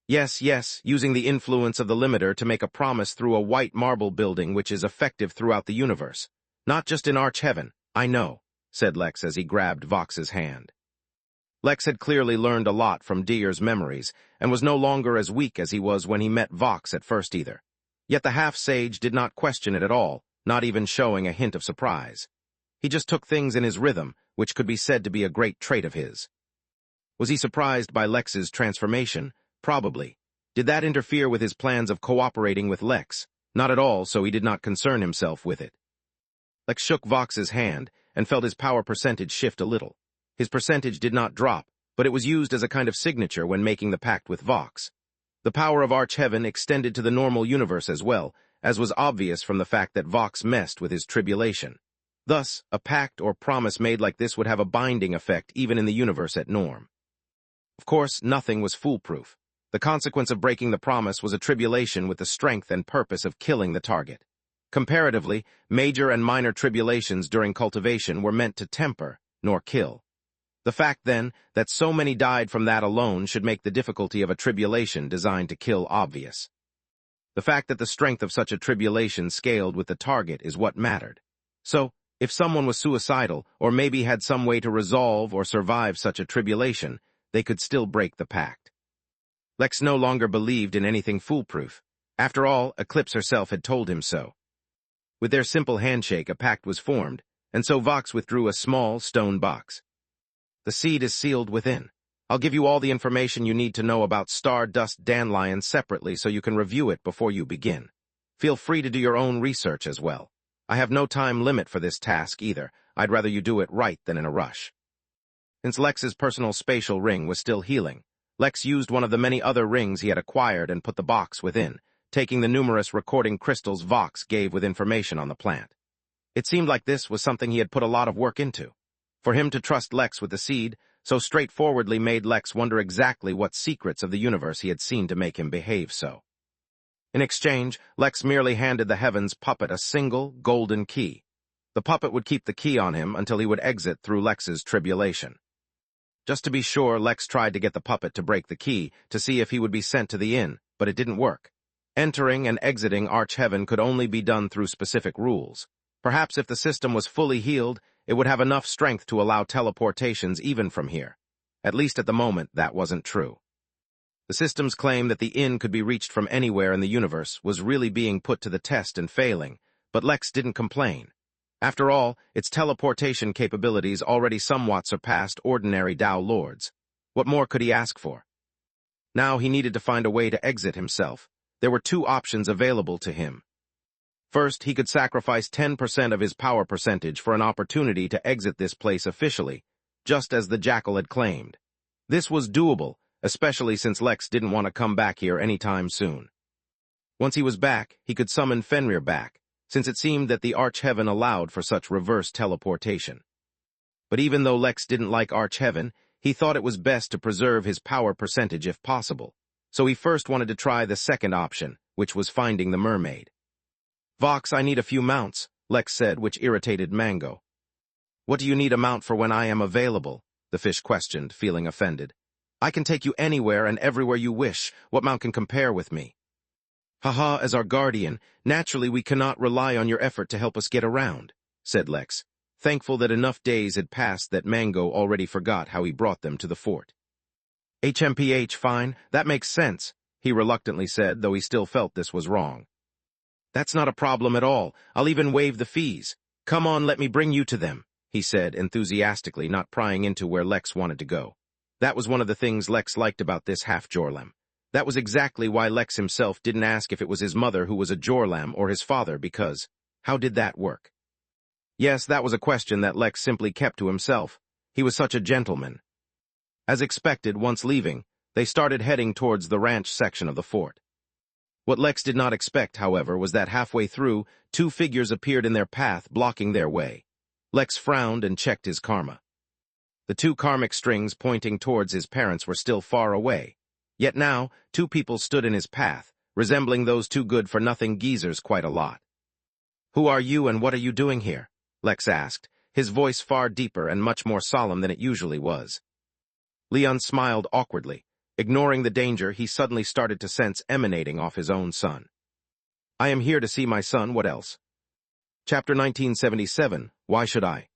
S1: Yes, using the influence of the limiter to make a promise through a white marble building which is effective throughout the universe. Not just in Arch-Heaven, I know, said Lex as he grabbed Vox's hand. Lex had clearly learned a lot from Deer's memories, and was no longer as weak as he was when he met Vox at first either. Yet the half-sage did not question it at all, not even showing a hint of surprise. He just took things in his rhythm, which could be said to be a great trait of his. Was he surprised by Lex's transformation? Probably. Did that interfere with his plans of cooperating with Lex? Not at all, so he did not concern himself with it. Lex shook Vox's hand and felt his power percentage shift a little. His percentage did not drop, but it was used as a kind of signature when making the pact with Vox. The power of Arch-Heaven extended to the normal universe as well, as was obvious from the fact that Vox messed with his tribulation. Thus, a pact or promise made like this would have a binding effect even in the universe at norm. Of course, nothing was foolproof. The consequence of breaking the promise was a tribulation with the strength and purpose of killing the target. Comparatively, major and minor tribulations during cultivation were meant to temper, nor kill. The fact, then, that so many died from that alone should make the difficulty of a tribulation designed to kill obvious. The fact that the strength of such a tribulation scaled with the target is what mattered. So, if someone was suicidal, or maybe had some way to resolve or survive such a tribulation, they could still break the pact. Lex no longer believed in anything foolproof. After all, Eclipse herself had told him so. With their simple handshake, a pact was formed, and so Vox withdrew a small stone box. The seed is sealed within. I'll give you all the information you need to know about Stardust Dandelion separately so you can review it before you begin. Feel free to do your own research as well. I have no time limit for this task either. I'd rather you do it right than in a rush. Since Lex's personal spatial ring was still healing, Lex used one of the many other rings he had acquired and put the box within, taking the numerous recording crystals Vox gave with information on the plant. It seemed like this was something he had put a lot of work into. For him to trust Lex with the seed so straightforwardly made Lex wonder exactly what secrets of the universe he had seen to make him behave so. In exchange, Lex merely handed the Heavens puppet a single, golden key. The puppet would keep the key on him until he would exit through Lex's tribulation. Just to be sure, Lex tried to get the puppet to break the key to see if he would be sent to the inn, but it didn't work. Entering and exiting Arch-Heaven could only be done through specific rules. Perhaps if the system was fully healed, it would have enough strength to allow teleportations even from here. At least at the moment, that wasn't true. The system's claim that the inn could be reached from anywhere in the universe was really being put to the test and failing, but Lex didn't complain. After all, its teleportation capabilities already somewhat surpassed ordinary Dao Lords. What more could he ask for? Now he needed to find a way to exit himself. There were two options available to him. First, he could sacrifice 10% of his power percentage for an opportunity to exit this place officially, just as the Jackal had claimed. This was doable, especially since Lex didn't want to come back here anytime soon. Once he was back, he could summon Fenrir back, since it seemed that the Arch-Heaven allowed for such reverse teleportation. But even though Lex didn't like Arch-Heaven, he thought it was best to preserve his power percentage if possible, so he first wanted to try the second option, which was finding the mermaid. "Vox, I need a few mounts," Lex said, which irritated Mango. "What do you need a mount for when I am available?" the fish questioned, feeling offended. "I can take you anywhere and everywhere you wish. What mount can compare with me?" "Haha, as our guardian, naturally we cannot rely on your effort to help us get around," said Lex, thankful that enough days had passed that Mango already forgot how he brought them to the fort. "HMPH, fine, that makes sense," he reluctantly said, though he still felt this was wrong. "That's not a problem at all. I'll even waive the fees. Come on, let me bring you to them," he said enthusiastically, not prying into where Lex wanted to go. That was one of the things Lex liked about this half-Jorlam. That was exactly why Lex himself didn't ask if it was his mother who was a Jorlam or his father, because how did that work? Yes, that was a question that Lex simply kept to himself. He was such a gentleman. As expected, once leaving, they started heading towards the ranch section of the fort. What Lex did not expect, however, was that halfway through, two figures appeared in their path, blocking their way. Lex frowned and checked his karma. The two karmic strings pointing towards his parents were still far away. Yet now, two people stood in his path, resembling those two good-for-nothing geezers quite a lot. "Who are you and what are you doing here?" Lex asked, his voice far deeper and much more solemn than it usually was. Leon smiled awkwardly. Ignoring the danger he suddenly started to sense emanating off his own son. "I am here to see my son, what else?" Chapter 1977, Why Should I?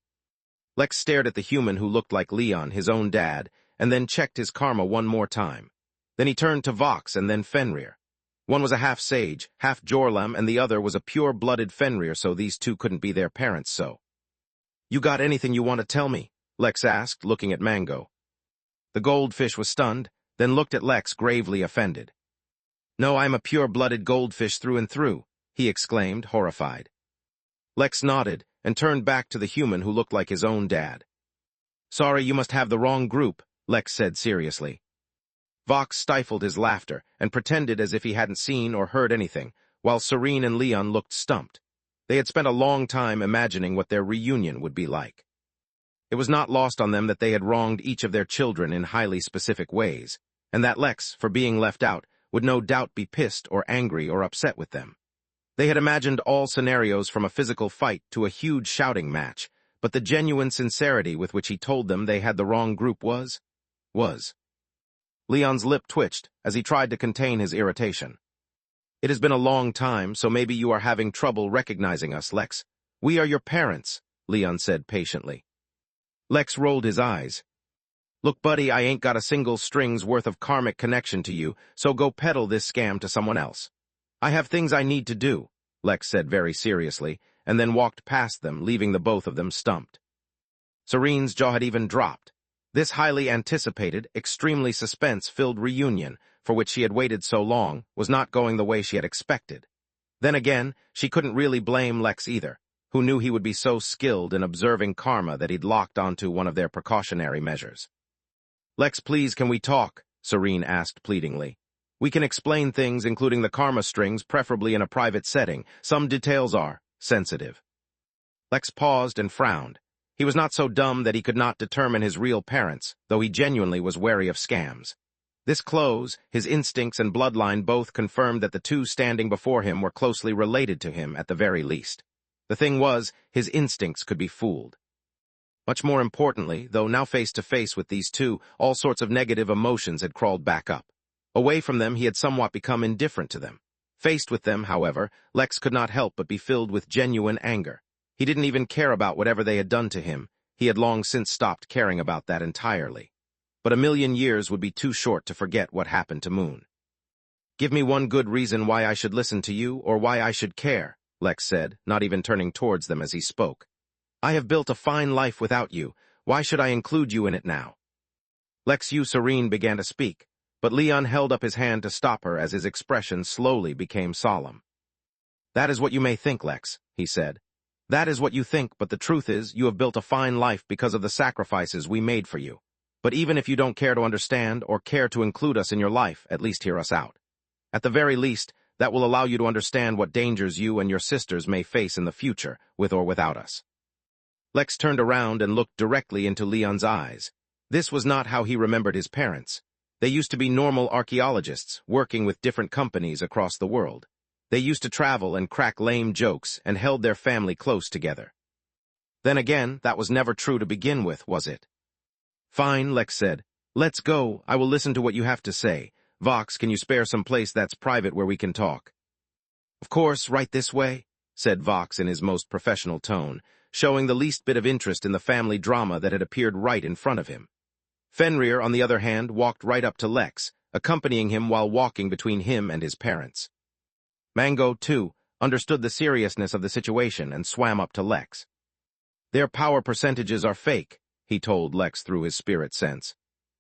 S1: Lex stared at the human who looked like Leon, his own dad, and then checked his karma one more time. Then he turned to Vox and then Fenrir. One was a half-sage, half-Jorlam, and the other was a pure-blooded Fenrir, so these two couldn't be their parents, so. "You got anything you want to tell me?" Lex asked, looking at Mango. The goldfish was stunned, then looked at Lex, gravely offended. "No, I'm a pure-blooded goldfish through and through," he exclaimed, horrified. Lex nodded and turned back to the human who looked like his own dad. "Sorry, you must have the wrong group," Lex said seriously. Vox stifled his laughter and pretended as if he hadn't seen or heard anything, while Serene and Leon looked stumped. They had spent a long time imagining what their reunion would be like. It was not lost on them that they had wronged each of their children in highly specific ways, and that Lex, for being left out, would no doubt be pissed or angry or upset with them. They had imagined all scenarios from a physical fight to a huge shouting match, but the genuine sincerity with which he told them they had the wrong group was. Leon's lip twitched as he tried to contain his irritation. "It has been a long time, so maybe you are having trouble recognizing us, Lex. We are your parents," Leon said patiently. Lex rolled his eyes. "Look, buddy, I ain't got a single string's worth of karmic connection to you, so go peddle this scam to someone else. I have things I need to do," Lex said very seriously, and then walked past them, leaving the both of them stumped. Serene's jaw had even dropped. This highly anticipated, extremely suspense-filled reunion, for which she had waited so long, was not going the way she had expected. Then again, she couldn't really blame Lex either, who knew he would be so skilled in observing karma that he'd locked onto one of their precautionary measures. "Lex, please, can we talk?" Serene asked pleadingly. "We can explain things, including the karma strings, preferably in a private setting. Some details are sensitive." Lex paused and frowned. He was not so dumb that he could not determine his real parents, though he genuinely was wary of scams. This close, his instincts and bloodline both confirmed that the two standing before him were closely related to him at the very least. The thing was, his instincts could be fooled. Much more importantly, though now face to face with these two, all sorts of negative emotions had crawled back up. Away from them, he had somewhat become indifferent to them. Faced with them, however, Lex could not help but be filled with genuine anger. He didn't even care about whatever they had done to him. He had long since stopped caring about that entirely. But a million years would be too short to forget what happened to Moon. "Give me one good reason why I should listen to you, or why I should care," Lex said, not even turning towards them as he spoke. "I have built a fine life without you. Why should I include you in it now?" Serene began to speak, but Leon held up his hand to stop her as his expression slowly became solemn. "That is what you may think, Lex," he said. "That is what you think, but the truth is, you have built a fine life because of the sacrifices we made for you. But even if you don't care to understand or care to include us in your life, at least hear us out. At the very least, that will allow you to understand what dangers you and your sisters may face in the future, with or without us." Lex turned around and looked directly into Leon's eyes. This was not how he remembered his parents. They used to be normal archaeologists, working with different companies across the world. They used to travel and crack lame jokes and held their family close together. Then again, that was never true to begin with, was it? "Fine," Lex said. "Let's go. I will listen to what you have to say. Vox, can you spare some place that's private where we can talk?" "Of course, right this way," said Vox in his most professional tone, showing the least bit of interest in the family drama that had appeared right in front of him. Fenrir, on the other hand, walked right up to Lex, accompanying him while walking between him and his parents. Mango, too, understood the seriousness of the situation and swam up to Lex. "Their power percentages are fake," he told Lex through his spirit sense.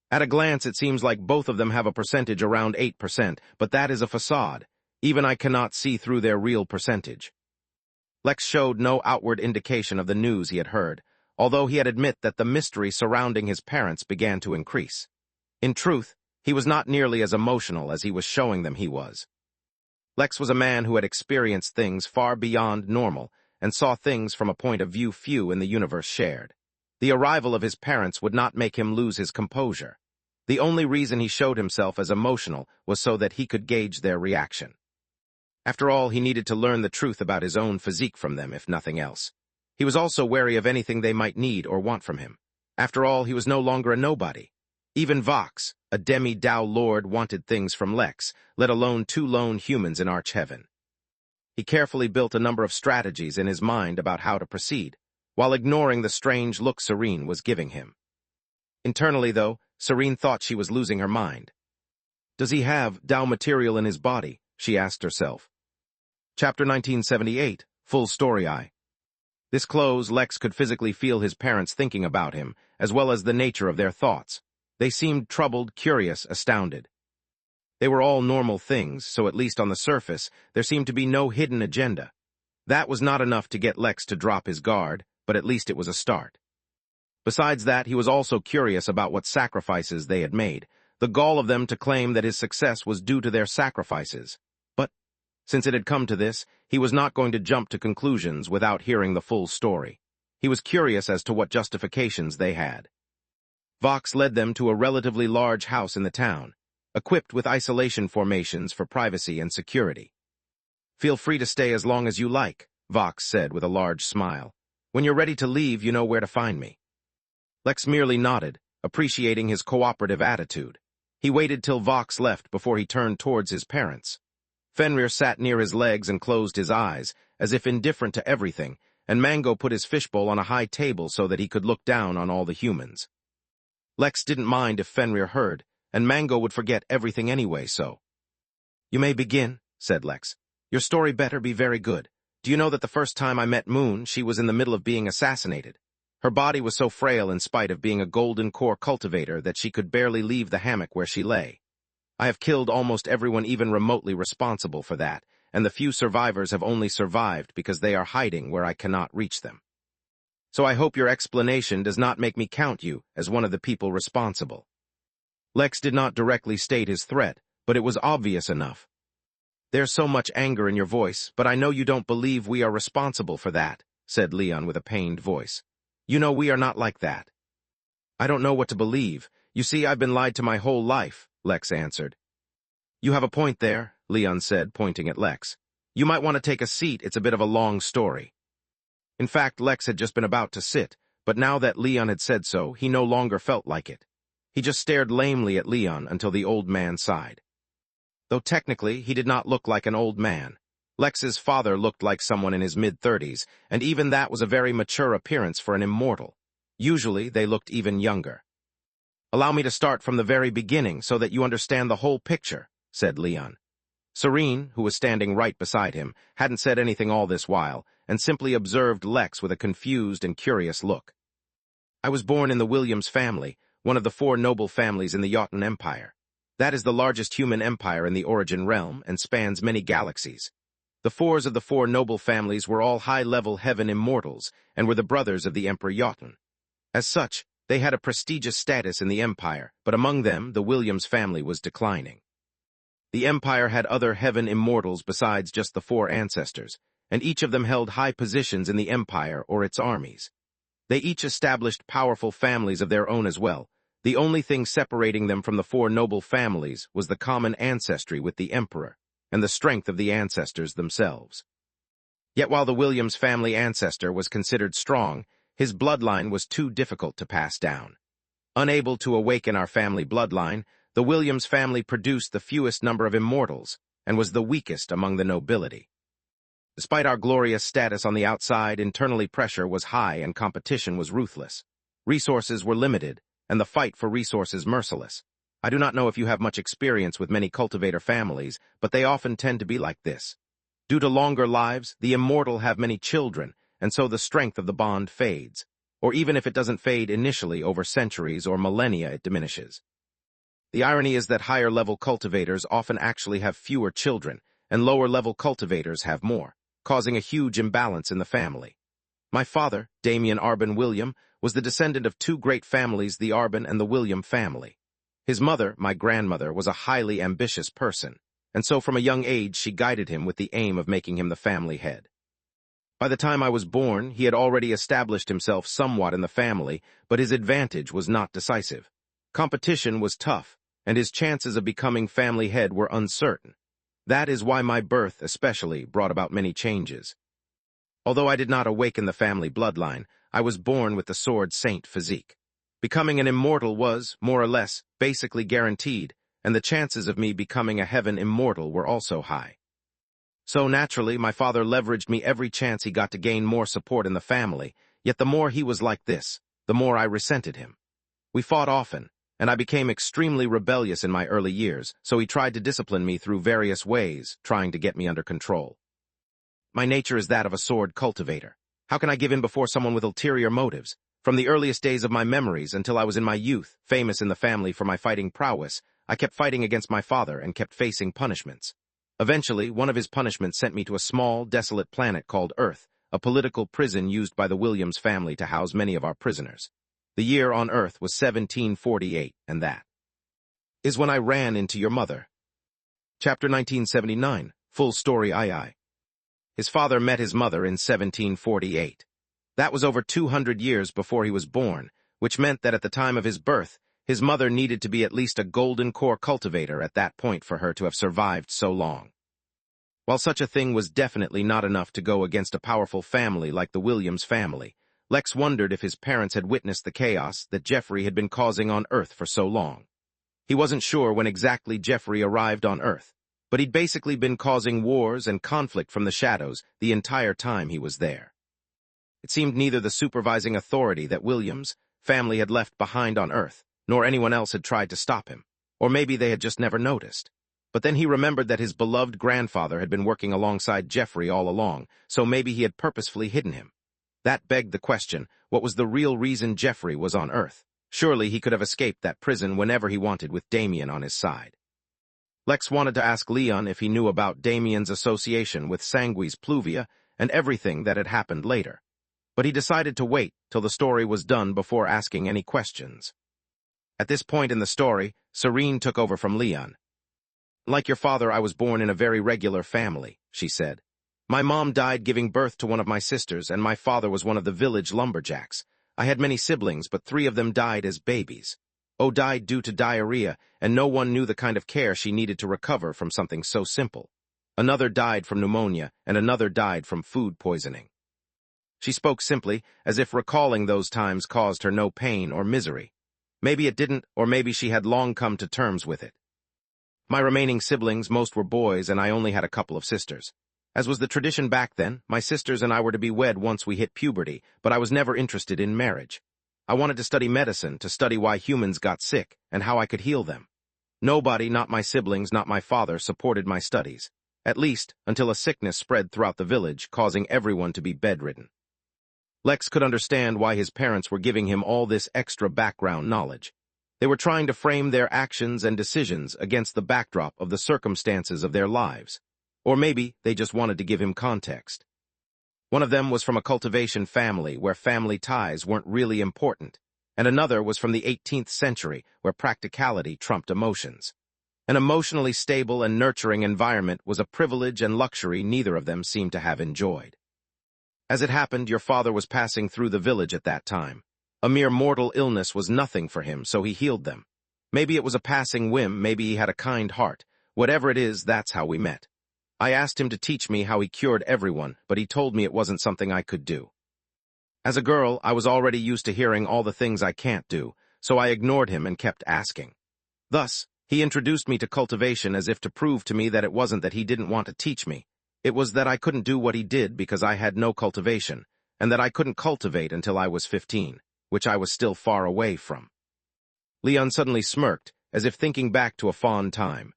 S1: "At a glance, it seems like both of them have a percentage around 8%, but that is a facade. Even I cannot see through their real percentage." Lex showed no outward indication of the news he had heard, although he had admitted that the mystery surrounding his parents began to increase. In truth, he was not nearly as emotional as he was showing them he was. Lex was a man who had experienced things far beyond normal and saw things from a point of view few in the universe shared. The arrival of his parents would not make him lose his composure. The only reason he showed himself as emotional was so that he could gauge their reaction. After all, he needed to learn the truth about his own physique from them, if nothing else. He was also wary of anything they might need or want from him. After all, he was no longer a nobody. Even Vox, a demi-Dao lord, wanted things from Lex, let alone two lone humans in Arch Heaven. He carefully built a number of strategies in his mind about how to proceed, while ignoring the strange look Serene was giving him. Internally, though, Serene thought she was losing her mind. "Does he have Dao material in his body?" she asked herself. Chapter 1978, Full Story Eye. This close, Lex could physically feel his parents thinking about him, as well as the nature of their thoughts. They seemed troubled, curious, astounded. They were all normal things, so at least on the surface, there seemed to be no hidden agenda. That was not enough to get Lex to drop his guard, but at least it was a start. Besides that, he was also curious about what sacrifices they had made, the gall of them to claim that his success was due to their sacrifices. But Since it had come to this, he was not going to jump to conclusions without hearing the full story. He was curious as to what justifications they had. Vox led them to a relatively large house in the town, equipped with isolation formations for privacy and security. "Feel free to stay as long as you like," Vox said with a large smile. "When you're ready to leave, you know where to find me." Lex merely nodded, appreciating his cooperative attitude. He waited till Vox left before he turned towards his parents. Fenrir sat near his legs and closed his eyes, as if indifferent to everything, and Mango put his fishbowl on a high table so that he could look down on all the humans. Lex didn't mind if Fenrir heard, and Mango would forget everything anyway, so. "You may begin," said Lex. "Your story better be very good. Do you know that the first time I met Moon, she was in the middle of being assassinated? Her body was so frail in spite of being a golden core cultivator that she could barely leave the hammock where she lay. I have killed almost everyone even remotely responsible for that, and the few survivors have only survived because they are hiding where I cannot reach them. So I hope your explanation does not make me count you as one of the people responsible." Lex did not directly state his threat, but it was obvious enough. "There's so much anger in your voice, but I know you don't believe we are responsible for that," said Leon with a pained voice. "You know we are not like that." "I don't know what to believe. You see, I've been lied to my whole life," Lex answered. "You have a point there," Leon said, pointing at Lex. "You might want to take a seat. It's a bit of a long story." In fact, Lex had just been about to sit, but now that Leon had said so, he no longer felt like it. He just stared lamely at Leon until the old man sighed. Though technically, he did not look like an old man. Lex's father looked like someone in his mid-30s, and even that was a very mature appearance for an immortal. Usually, they looked even younger. "Allow me to start from the very beginning so that you understand the whole picture," said Leon. Serene, who was standing right beside him, hadn't said anything all this while, and simply observed Lex with a confused and curious look. "I was born in the Williams family, one of the 4 noble families in the Jotun Empire. That is the largest human empire in the Origin realm and spans many galaxies. The 4s of the 4 noble families were all high-level heaven immortals and were the brothers of the Emperor Jotun. As such, they had a prestigious status in the empire, but among them, the Williams family was declining. The empire had other heaven immortals besides just the 4 ancestors, and each of them held high positions in the empire or its armies. They each established powerful families of their own as well. The only thing separating them from the 4 noble families was the common ancestry with the emperor, and the strength of the ancestors themselves. Yet while the Williams family ancestor was considered strong, his bloodline was too difficult to pass down. Unable to awaken our family bloodline, the Williams family produced the fewest number of immortals, and was the weakest among the nobility. Despite our glorious status on the outside, internally pressure was high and competition was ruthless. Resources were limited, and the fight for resources merciless. I do not know if you have much experience with many cultivator families, but they often tend to be like this. Due to longer lives, the immortal have many children, and so the strength of the bond fades. Or even if it doesn't fade initially, over centuries or millennia it diminishes. The irony is that higher-level cultivators often actually have fewer children, and lower-level cultivators have more, causing a huge imbalance in the family. My father, Damien Arbin William, was the descendant of 2 great families, the Arbin and the William family. His mother, my grandmother, was a highly ambitious person, and so from a young age she guided him with the aim of making him the family head. By the time I was born, he had already established himself somewhat in the family, but his advantage was not decisive. Competition was tough, and his chances of becoming family head were uncertain. That is why my birth, especially, brought about many changes. Although I did not awaken the family bloodline, I was born with the Sword Saint physique. Becoming an immortal was, more or less, basically guaranteed, and the chances of me becoming a heaven immortal were also high. So naturally, my father leveraged me every chance he got to gain more support in the family, yet the more he was like this, the more I resented him. We fought often, and I became extremely rebellious in my early years, so he tried to discipline me through various ways, trying to get me under control. My nature is that of a sword cultivator. How can I give in before someone with ulterior motives? From the earliest days of my memories until I was in my youth, famous in the family for my fighting prowess, I kept fighting against my father and kept facing punishments. Eventually, one of his punishments sent me to a small, desolate planet called Earth, a political prison used by the Williams family to house many of our prisoners. The year on Earth was 1748, and that is when I ran into your mother. Chapter 1979, Full story aye. His father met his mother in 1748. That was over 200 years before he was born, which meant that at the time of his birth, his mother needed to be at least a golden core cultivator at that point for her to have survived so long. While such a thing was definitely not enough to go against a powerful family like the Williams family, Lex wondered if his parents had witnessed the chaos that Jeffrey had been causing on Earth for so long. He wasn't sure when exactly Jeffrey arrived on Earth, but he'd basically been causing wars and conflict from the shadows the entire time he was there. It seemed neither the supervising authority that Williams' family had left behind on Earth, nor anyone else had tried to stop him, or maybe they had just never noticed. But then he remembered that his beloved grandfather had been working alongside Jeffrey all along, so maybe he had purposefully hidden him. That begged the question, what was the real reason Jeffrey was on Earth? Surely he could have escaped that prison whenever he wanted with Damien on his side. Lex wanted to ask Leon if he knew about Damien's association with Sanguis Pluvia and everything that had happened later, but he decided to wait till the story was done before asking any questions. At this point in the story, Serene took over from Leon. "Like your father, I was born in a very regular family," she said. "My mom died giving birth to one of my sisters, and my father was one of the village lumberjacks. I had many siblings, but 3 of them died as babies. O died due to diarrhea, and no one knew the kind of care she needed to recover from something so simple. Another died from pneumonia, and another died from food poisoning." She spoke simply, as if recalling those times caused her no pain or misery. Maybe it didn't, or maybe she had long come to terms with it. "My remaining siblings, most were boys, and I only had a couple of sisters. As was the tradition back then, my sisters and I were to be wed once we hit puberty, but I was never interested in marriage. I wanted to study medicine, to study why humans got sick, and how I could heal them. Nobody, not my siblings, not my father, supported my studies, at least until a sickness spread throughout the village, causing everyone to be bedridden." Lex could understand why his parents were giving him all this extra background knowledge. They were trying to frame their actions and decisions against the backdrop of the circumstances of their lives. Or maybe they just wanted to give him context. One of them was from a cultivation family where family ties weren't really important, and another was from the 18th century where practicality trumped emotions. An emotionally stable and nurturing environment was a privilege and luxury neither of them seemed to have enjoyed. As it happened, your father was passing through the village at that time. A mere mortal illness was nothing for him, so he healed them. Maybe it was a passing whim, maybe he had a kind heart. Whatever it is, that's how we met. I asked him to teach me how he cured everyone, but he told me it wasn't something I could do. As a girl, I was already used to hearing all the things I can't do, so I ignored him and kept asking. Thus, he introduced me to cultivation as if to prove to me that it wasn't that he didn't want to teach me. It was that I couldn't do what he did because I had no cultivation, and that I couldn't cultivate until I was 15, which I was still far away from. Leon suddenly smirked, as if thinking back to a fond time.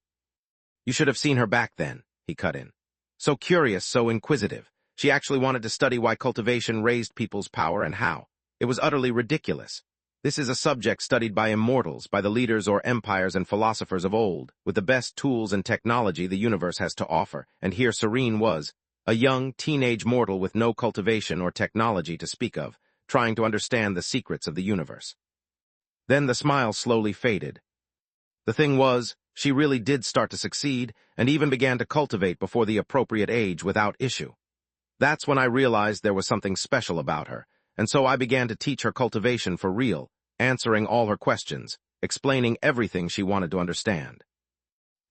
S1: "You should have seen her back then," he cut in. "So curious, so inquisitive. She actually wanted to study why cultivation raised people's power and how. It was utterly ridiculous. This is a subject studied by immortals, by the leaders or empires and philosophers of old, with the best tools and technology the universe has to offer, and here Serene was, a young, teenage mortal with no cultivation or technology to speak of, trying to understand the secrets of the universe." Then the smile slowly faded. The thing was, she really did start to succeed, and even began to cultivate before the appropriate age without issue. That's when I realized there was something special about her, and so I began to teach her cultivation for real, answering all her questions, explaining everything she wanted to understand.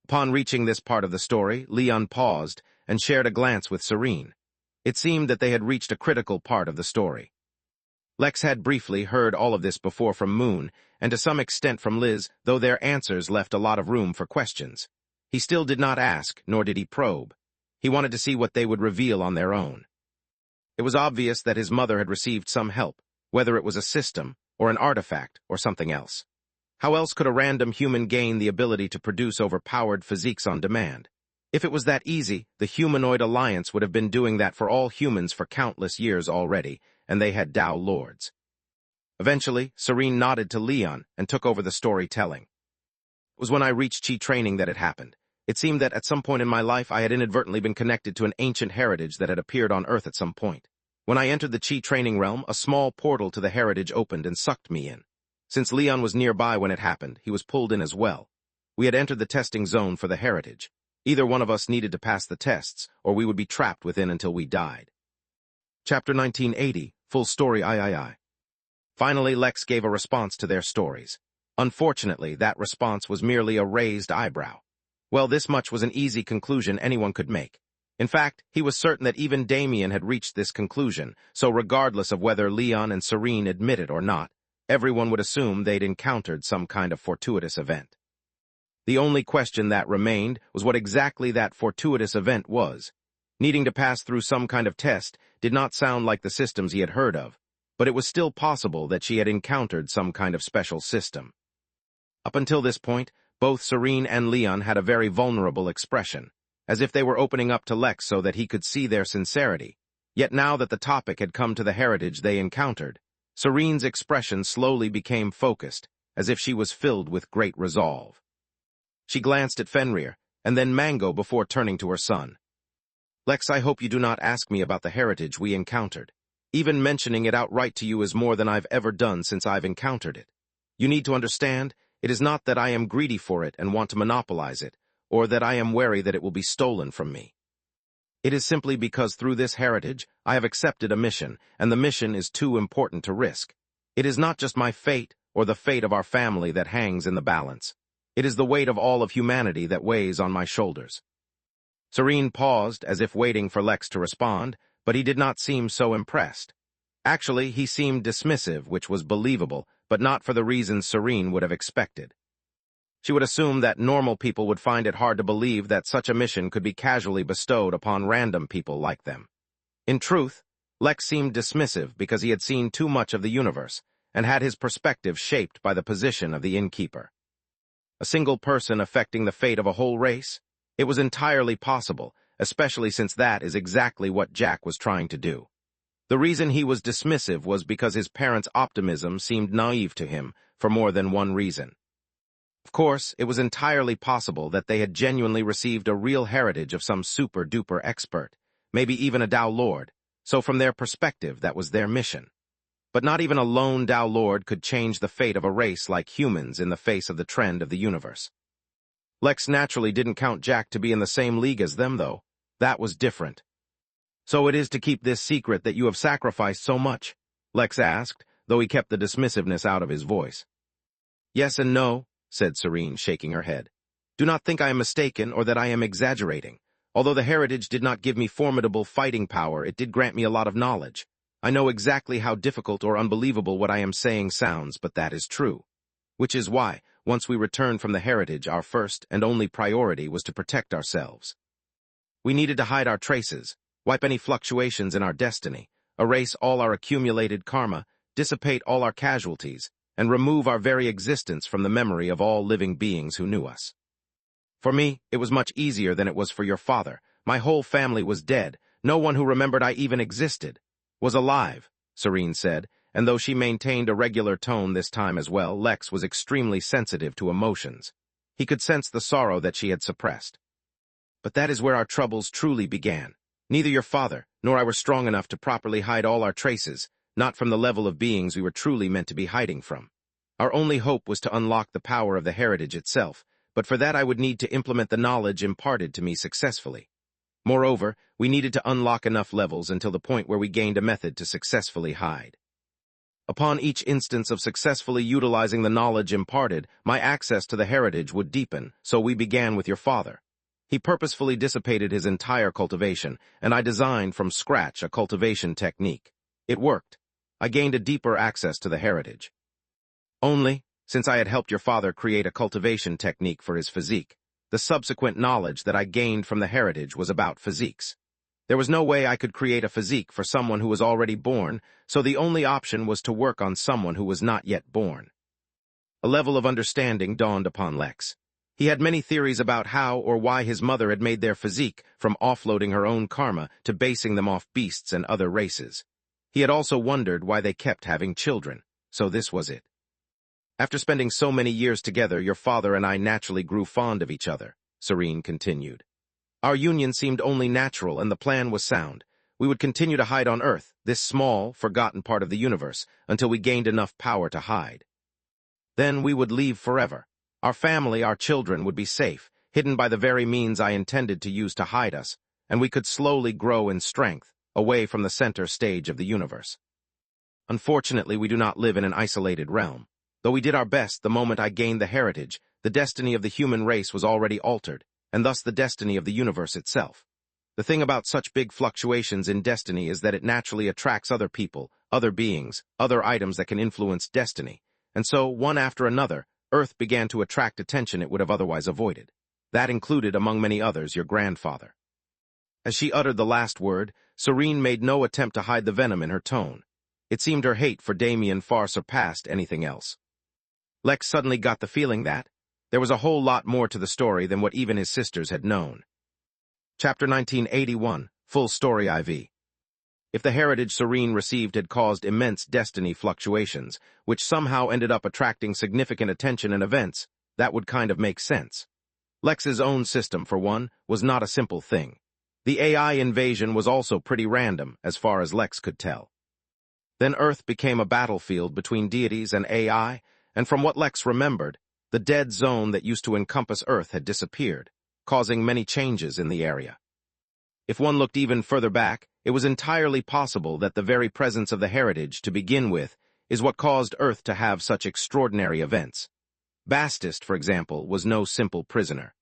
S1: Upon reaching this part of the story, Leon paused and shared a glance with Serene. It seemed that they had reached a critical part of the story. Lex had briefly heard all of this before from Moon, and to some extent from Liz, though their answers left a lot of room for questions. He still did not ask, nor did he probe. He wanted to see what they would reveal on their own. It was obvious that his mother had received some help, whether it was a system, or an artifact, or something else. How else could a random human gain the ability to produce overpowered physiques on demand? If it was that easy, the Humanoid Alliance would have been doing that for all humans for countless years already, and they had Tao Lords. Eventually, Serene nodded to Leon and took over the storytelling. It was when I reached Chi training that it happened. It seemed that at some point in my life I had inadvertently been connected to an ancient heritage that had appeared on Earth at some point. When I entered the Chi training realm, a small portal to the heritage opened and sucked me in. Since Leon was nearby when it happened, he was pulled in as well. We had entered the testing zone for the heritage. Either one of us needed to pass the tests, or we would be trapped within until we died. Chapter 1980, Full Story III. Finally, Lex gave a response to their stories. Unfortunately, that response was merely a raised eyebrow. Well, this much was an easy conclusion anyone could make. In fact, he was certain that even Damien had reached this conclusion, so regardless of whether Leon and Serene admitted or not, everyone would assume they'd encountered some kind of fortuitous event. The only question that remained was what exactly that fortuitous event was. Needing to pass through some kind of test did not sound like the systems he had heard of, but it was still possible that she had encountered some kind of special system. Up until this point, both Serene and Leon had a very vulnerable expression, as if they were opening up to Lex so that he could see their sincerity. Yet now that the topic had come to the heritage they encountered, Serene's expression slowly became focused, as if she was filled with great resolve. She glanced at Fenrir, and then Mango before turning to her son. Lex, I hope you do not ask me about the heritage we encountered. Even mentioning it outright to you is more than I've ever done since I've encountered it. You need to understand, it is not that I am greedy for it and want to monopolize it, or that I am wary that it will be stolen from me. It is simply because through this heritage I have accepted a mission, and the mission is too important to risk. It is not just my fate or the fate of our family that hangs in the balance. It is the weight of all of humanity that weighs on my shoulders. Serene paused as if waiting for Lex to respond, but he did not seem so impressed. Actually, he seemed dismissive, which was believable, but not for the reasons Serene would have expected. She would assume that normal people would find it hard to believe that such a mission could be casually bestowed upon random people like them. In truth, Lex seemed dismissive because he had seen too much of the universe and had his perspective shaped by the position of the Innkeeper. A single person affecting the fate of a whole race? It was entirely possible, especially since that is exactly what Jack was trying to do. The reason he was dismissive was because his parents' optimism seemed naive to him for more than one reason. Of course, it was entirely possible that they had genuinely received a real heritage of some super-duper expert, maybe even a Tao Lord, so from their perspective that was their mission. But not even a lone Tao Lord could change the fate of a race like humans in the face of the trend of the universe. Lex naturally didn't count Jack to be in the same league as them, though. That was different. So it is to keep this secret that you have sacrificed so much? Lex asked, though he kept the dismissiveness out of his voice. Yes and no, said Serene, shaking her head. Do not think I am mistaken or that I am exaggerating. Although the heritage did not give me formidable fighting power, it did grant me a lot of knowledge. I know exactly how difficult or unbelievable what I am saying sounds, but that is true. Which is why, once we returned from the heritage, our first and only priority was to protect ourselves. We needed to hide our traces, wipe any fluctuations in our destiny, erase all our accumulated karma, dissipate all our casualties, and remove our very existence from the memory of all living beings who knew us. For me, it was much easier than it was for your father. My whole family was dead. No one who remembered I even existed was alive, Serene said, and though she maintained a regular tone this time as well, Lex was extremely sensitive to emotions. He could sense the sorrow that she had suppressed. But that is where our troubles truly began. Neither your father nor I were strong enough to properly hide all our traces, not from the level of beings we were truly meant to be hiding from. Our only hope was to unlock the power of the heritage itself, but for that I would need to implement the knowledge imparted to me successfully. Moreover, we needed to unlock enough levels until the point where we gained a method to successfully hide. Upon each instance of successfully utilizing the knowledge imparted, my access to the heritage would deepen, so we began with your father. He purposefully dissipated his entire cultivation, and I designed from scratch a cultivation technique. It worked. I gained a deeper access to the heritage. Only, since I had helped your father create a cultivation technique for his physique, the subsequent knowledge that I gained from the heritage was about physiques. There was no way I could create a physique for someone who was already born, so the only option was to work on someone who was not yet born. A level of understanding dawned upon Lex. He had many theories about how or why his mother had made their physique, from offloading her own karma to basing them off beasts and other races. He had also wondered why they kept having children, so this was it. After spending so many years together, your father and I naturally grew fond of each other, Serene continued. Our union seemed only natural, and the plan was sound. We would continue to hide on Earth, this small, forgotten part of the universe, until we gained enough power to hide. Then we would leave forever. Our family, our children, would be safe, hidden by the very means I intended to use to hide us, and we could slowly grow in strength, away from the center stage of the universe. Unfortunately, we do not live in an isolated realm. Though we did our best the moment I gained the heritage, the destiny of the human race was already altered, and thus the destiny of the universe itself. The thing about such big fluctuations in destiny is that it naturally attracts other people, other beings, other items that can influence destiny, and so, one after another, Earth began to attract attention it would have otherwise avoided. That included, among many others, your grandfather. As she uttered the last word, Serene made no attempt to hide the venom in her tone. It seemed her hate for Damien far surpassed anything else. Lex suddenly got the feeling that there was a whole lot more to the story than what even his sisters had known. Chapter 1981, Full Story IV. If the heritage Serene received had caused immense destiny fluctuations, which somehow ended up attracting significant attention and events, that would kind of make sense. Lex's own system, for one, was not a simple thing. The AI invasion was also pretty random, as far as Lex could tell. Then Earth became a battlefield between deities and AI, and from what Lex remembered, the dead zone that used to encompass Earth had disappeared, causing many changes in the area. If one looked even further back, it was entirely possible that the very presence of the heritage, to begin with, is what caused Earth to have such extraordinary events. Bastist, for example, was no simple prisoner.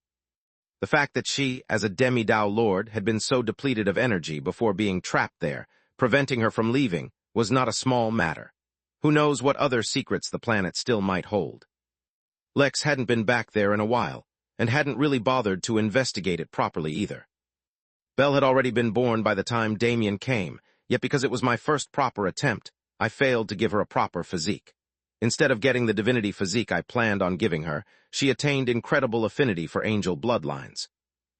S1: The fact that she, as a demi-Dao lord, had been so depleted of energy before being trapped there, preventing her from leaving, was not a small matter. Who knows what other secrets the planet still might hold. Lex hadn't been back there in a while, and hadn't really bothered to investigate it properly either. Belle had already been born by the time Damien came, yet because it was my first proper attempt, I failed to give her a proper physique. Instead of getting the divinity physique I planned on giving her, she attained incredible affinity for angel bloodlines.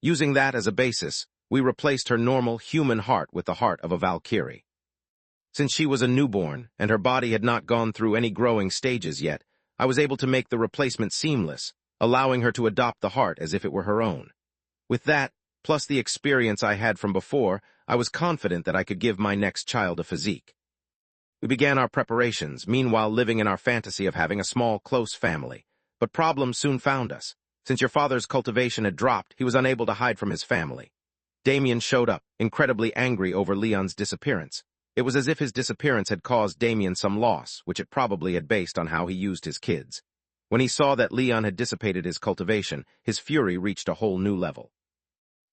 S1: Using that as a basis, we replaced her normal human heart with the heart of a Valkyrie. Since she was a newborn, and her body had not gone through any growing stages yet, I was able to make the replacement seamless, allowing her to adopt the heart as if it were her own. With that, plus the experience I had from before, I was confident that I could give my next child a physique. We began our preparations, meanwhile living in our fantasy of having a small, close family. But problems soon found us. Since your father's cultivation had dropped, he was unable to hide from his family. Damien showed up, incredibly angry over Leon's disappearance. It was as if his disappearance had caused Damien some loss, which it probably had based on how he used his kids. When he saw that Leon had dissipated his cultivation, his fury reached a whole new level.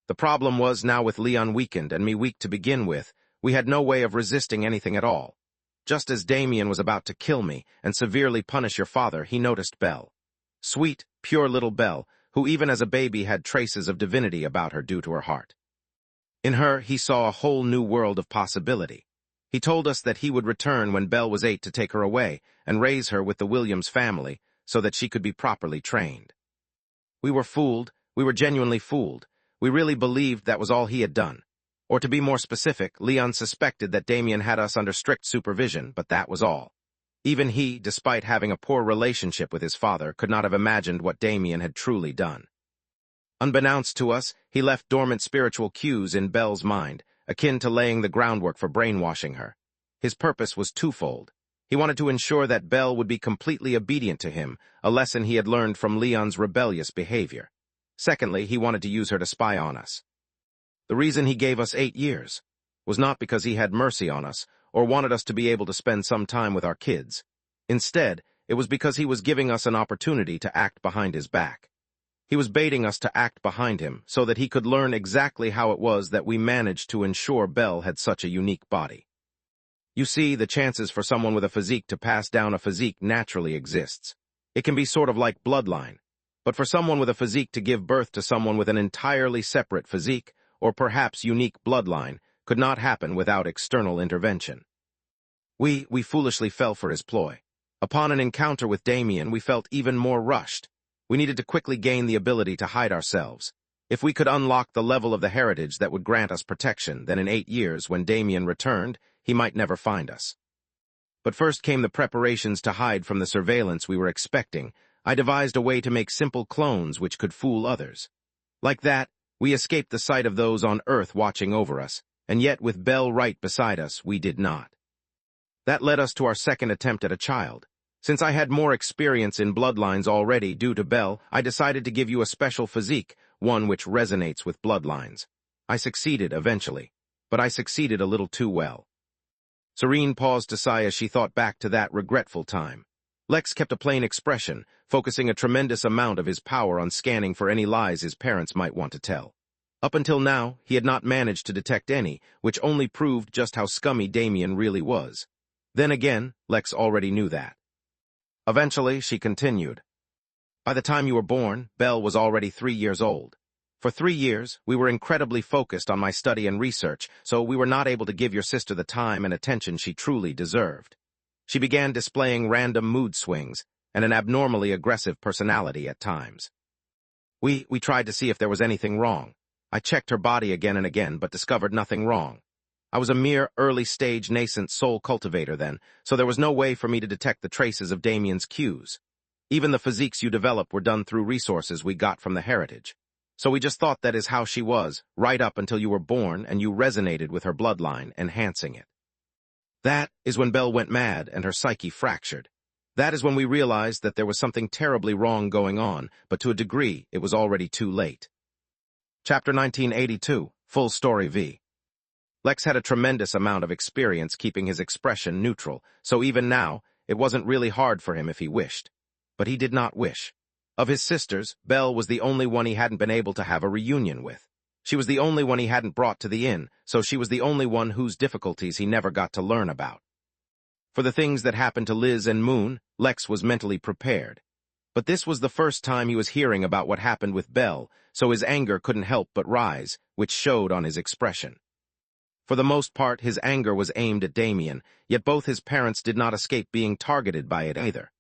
S1: The problem was, now with Leon weakened and me weak to begin with, we had no way of resisting anything at all. Just as Damien was about to kill me and severely punish your father, he noticed Belle. Sweet, pure little Belle, who even as a baby had traces of divinity about her due to her heart. In her, he saw a whole new world of possibility. He told us that he would return when Belle was 8 to take her away and raise her with the Williams family so that she could be properly trained. We were fooled. We were genuinely fooled. We really believed that was all he had done. Or to be more specific, Leon suspected that Damien had us under strict supervision, but that was all. Even he, despite having a poor relationship with his father, could not have imagined what Damien had truly done. Unbeknownst to us, he left dormant spiritual cues in Belle's mind, akin to laying the groundwork for brainwashing her. His purpose was twofold. He wanted to ensure that Belle would be completely obedient to him, a lesson he had learned from Leon's rebellious behavior. Secondly, he wanted to use her to spy on us. The reason he gave us 8 years was not because he had mercy on us or wanted us to be able to spend some time with our kids. Instead, it was because he was giving us an opportunity to act behind his back. He was baiting us to act behind him so that he could learn exactly how it was that we managed to ensure Belle had such a unique body. You see, the chances for someone with a physique to pass down a physique naturally exists. It can be sort of like bloodline. But for someone with a physique to give birth to someone with an entirely separate physique, or perhaps unique bloodline, could not happen without external intervention. We foolishly fell for his ploy. Upon an encounter with Damien, we felt even more rushed. We needed to quickly gain the ability to hide ourselves. If we could unlock the level of the heritage that would grant us protection, then in 8 years, when Damien returned, he might never find us. But first came the preparations to hide from the surveillance we were expecting. I devised a way to make simple clones which could fool others. Like that, we escaped the sight of those on Earth watching over us, and yet with Belle right beside us, we did not. That led us to our second attempt at a child. Since I had more experience in bloodlines already due to Belle, I decided to give you a special physique, one which resonates with bloodlines. I succeeded eventually, but I succeeded a little too well. Serene paused to sigh as she thought back to that regretful time. Lex kept a plain expression, focusing a tremendous amount of his power on scanning for any lies his parents might want to tell. Up until now, he had not managed to detect any, which only proved just how scummy Damien really was. Then again, Lex already knew that. Eventually, she continued. By the time you were born, Belle was already 3 years old. For 3 years, we were incredibly focused on my study and research, so we were not able to give your sister the time and attention she truly deserved. She began displaying random mood swings and an abnormally aggressive personality at times. We tried to see if there was anything wrong. I checked her body again and again, but discovered nothing wrong. I was a mere early-stage nascent soul cultivator then, so there was no way for me to detect the traces of Damien's cues. Even the physiques you developed were done through resources we got from the heritage. So we just thought that is how she was, right up until you were born and you resonated with her bloodline, enhancing it. That is when Belle went mad and her psyche fractured. That is when we realized that there was something terribly wrong going on, but to a degree, it was already too late. Chapter 1982, Full Story V. Lex had a tremendous amount of experience keeping his expression neutral, so even now, it wasn't really hard for him if he wished. But he did not wish. Of his sisters, Belle was the only one he hadn't been able to have a reunion with. She was the only one he hadn't brought to the inn, so she was the only one whose difficulties he never got to learn about. For the things that happened to Liz and Moon, Lex was mentally prepared. But this was the first time he was hearing about what happened with Belle, so his anger couldn't help but rise, which showed on his expression. For the most part, his anger was aimed at Damien, yet both his parents did not escape being targeted by it either.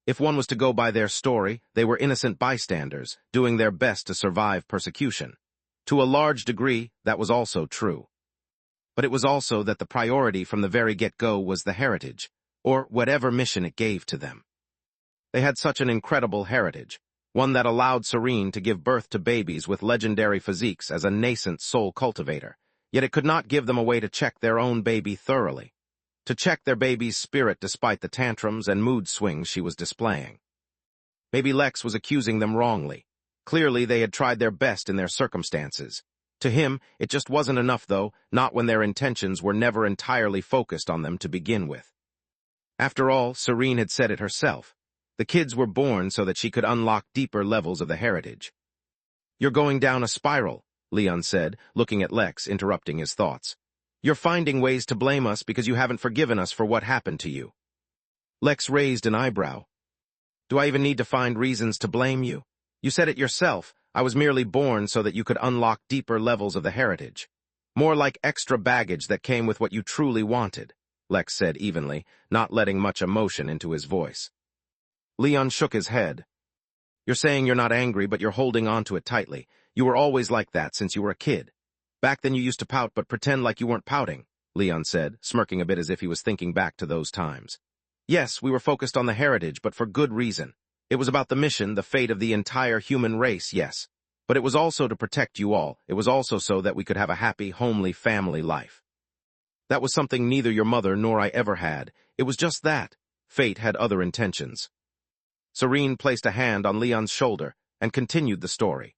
S1: If one was to go by their story, they were innocent bystanders, doing their best to survive persecution. To a large degree, that was also true. But it was also that the priority from the very get-go was the heritage, or whatever mission it gave to them. They had such an incredible heritage, one that allowed Serene to give birth to babies with legendary physiques as a nascent soul cultivator, yet it could not give them a way to check their own baby thoroughly, to check their baby's spirit despite the tantrums and mood swings she was displaying. Maybe Lex was accusing them wrongly. Clearly, they had tried their best in their circumstances. To him, it just wasn't enough, though, not when their intentions were never entirely focused on them to begin with. After all, Serene had said it herself. The kids were born so that she could unlock deeper levels of the heritage. "You're going down a spiral," Leon said, looking at Lex, interrupting his thoughts. "You're finding ways to blame us because you haven't forgiven us for what happened to you." Lex raised an eyebrow. "Do I even need to find reasons to blame you? You said it yourself. I was merely born so that you could unlock deeper levels of the heritage. More like extra baggage that came with what you truly wanted," Lex said evenly, not letting much emotion into his voice. Leon shook his head. "You're saying you're not angry, but you're holding on to it tightly. You were always like that since you were a kid. Back then you used to pout but pretend like you weren't pouting," Leon said, smirking a bit as if he was thinking back to those times. "Yes, we were focused on the heritage, but for good reason. It was about the mission, the fate of the entire human race, yes. But it was also to protect you all. It was also so that we could have a happy, homely family life. That was something neither your mother nor I ever had. It was just that. Fate had other intentions." Serene placed a hand on Leon's shoulder and continued the story.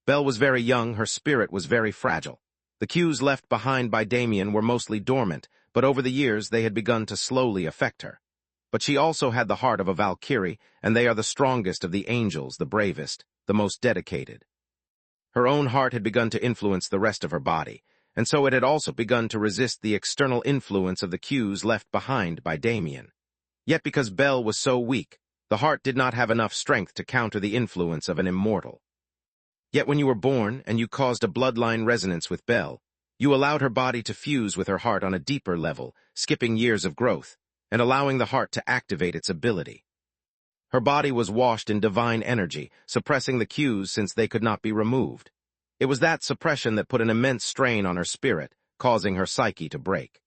S1: Belle was very young, her spirit was very fragile. The cues left behind by Damien were mostly dormant, but over the years they had begun to slowly affect her. But she also had the heart of a Valkyrie, and they are the strongest of the angels, the bravest, the most dedicated. Her own heart had begun to influence the rest of her body, and so it had also begun to resist the external influence of the cues left behind by Damien. Yet because Belle was so weak, the heart did not have enough strength to counter the influence of an immortal. Yet when you were born and you caused a bloodline resonance with Belle, you allowed her body to fuse with her heart on a deeper level, skipping years of growth, and allowing the heart to activate its ability. Her body was washed in divine energy, suppressing the cues since they could not be removed. It was that suppression that put an immense strain on her spirit, causing her psyche to break.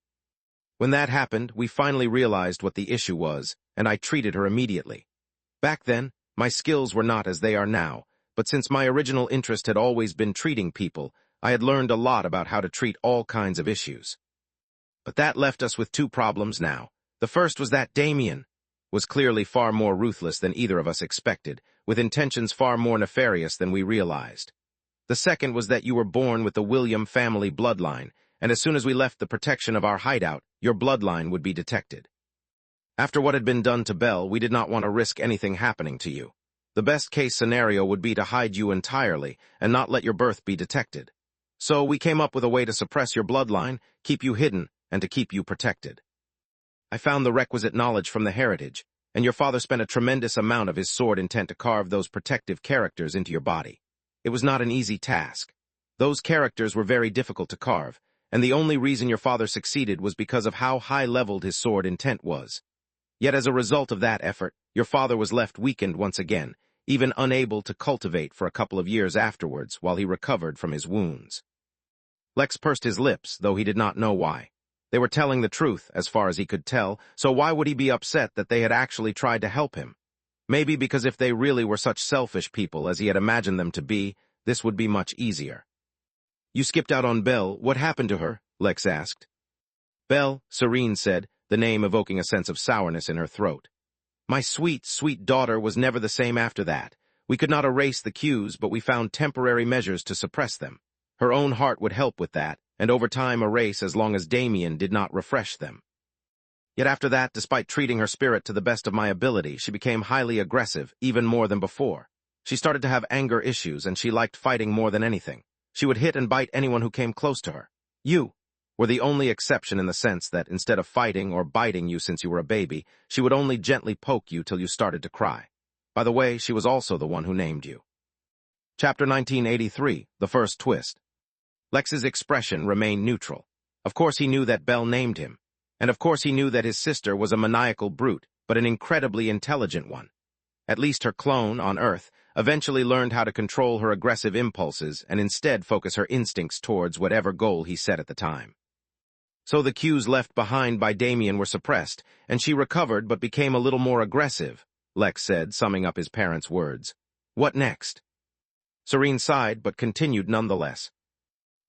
S1: When that happened, we finally realized what the issue was, and I treated her immediately. Back then, my skills were not as they are now, but since my original interest had always been treating people, I had learned a lot about how to treat all kinds of issues. But that left us with two problems now. The first was that Damien. was clearly far more ruthless than either of us expected, with intentions far more nefarious than we realized. The second was that you were born with the William family bloodline, and as soon as we left the protection of our hideout, your bloodline would be detected. After what had been done to Belle, we did not want to risk anything happening to you. The best-case scenario would be to hide you entirely and not let your birth be detected. So we came up with a way to suppress your bloodline, keep you hidden, and to keep you protected. I found the requisite knowledge from the heritage, and your father spent a tremendous amount of his sword intent to carve those protective characters into your body. It was not an easy task. Those characters were very difficult to carve, and the only reason your father succeeded was because of how high-leveled his sword intent was. Yet as a result of that effort, your father was left weakened once again, even unable to cultivate for a couple of years afterwards while he recovered from his wounds. Lex pursed his lips, though he did not know why. They were telling the truth, as far as he could tell, so why would he be upset that they had actually tried to help him? Maybe because if they really were such selfish people as he had imagined them to be, this would be much easier. You skipped out on Belle. What happened to her? Lex asked. Belle, Serene said, the name evoking a sense of sourness in her throat. My sweet, sweet daughter was never the same after that. We could not erase the cues, but we found temporary measures to suppress them. Her own heart would help with that, and over time erase as long as Damien did not refresh them. Yet after that, despite treating her spirit to the best of my ability, she became highly aggressive, even more than before. She started to have anger issues, and she liked fighting more than anything. She would hit and bite anyone who came close to her. You were the only exception in the sense that instead of fighting or biting you since you were a baby, she would only gently poke you till you started to cry. By the way, she was also the one who named you. Chapter 1983, The First Twist. Lex's expression remained neutral. Of course he knew that Belle named him, and of course he knew that his sister was a maniacal brute, but an incredibly intelligent one. At least her clone, on Earth, eventually learned how to control her aggressive impulses and instead focus her instincts towards whatever goal he set at the time. So the cues left behind by Damien were suppressed, and she recovered but became a little more aggressive, Lex said, summing up his parents' words. What next? Serene sighed, but continued nonetheless.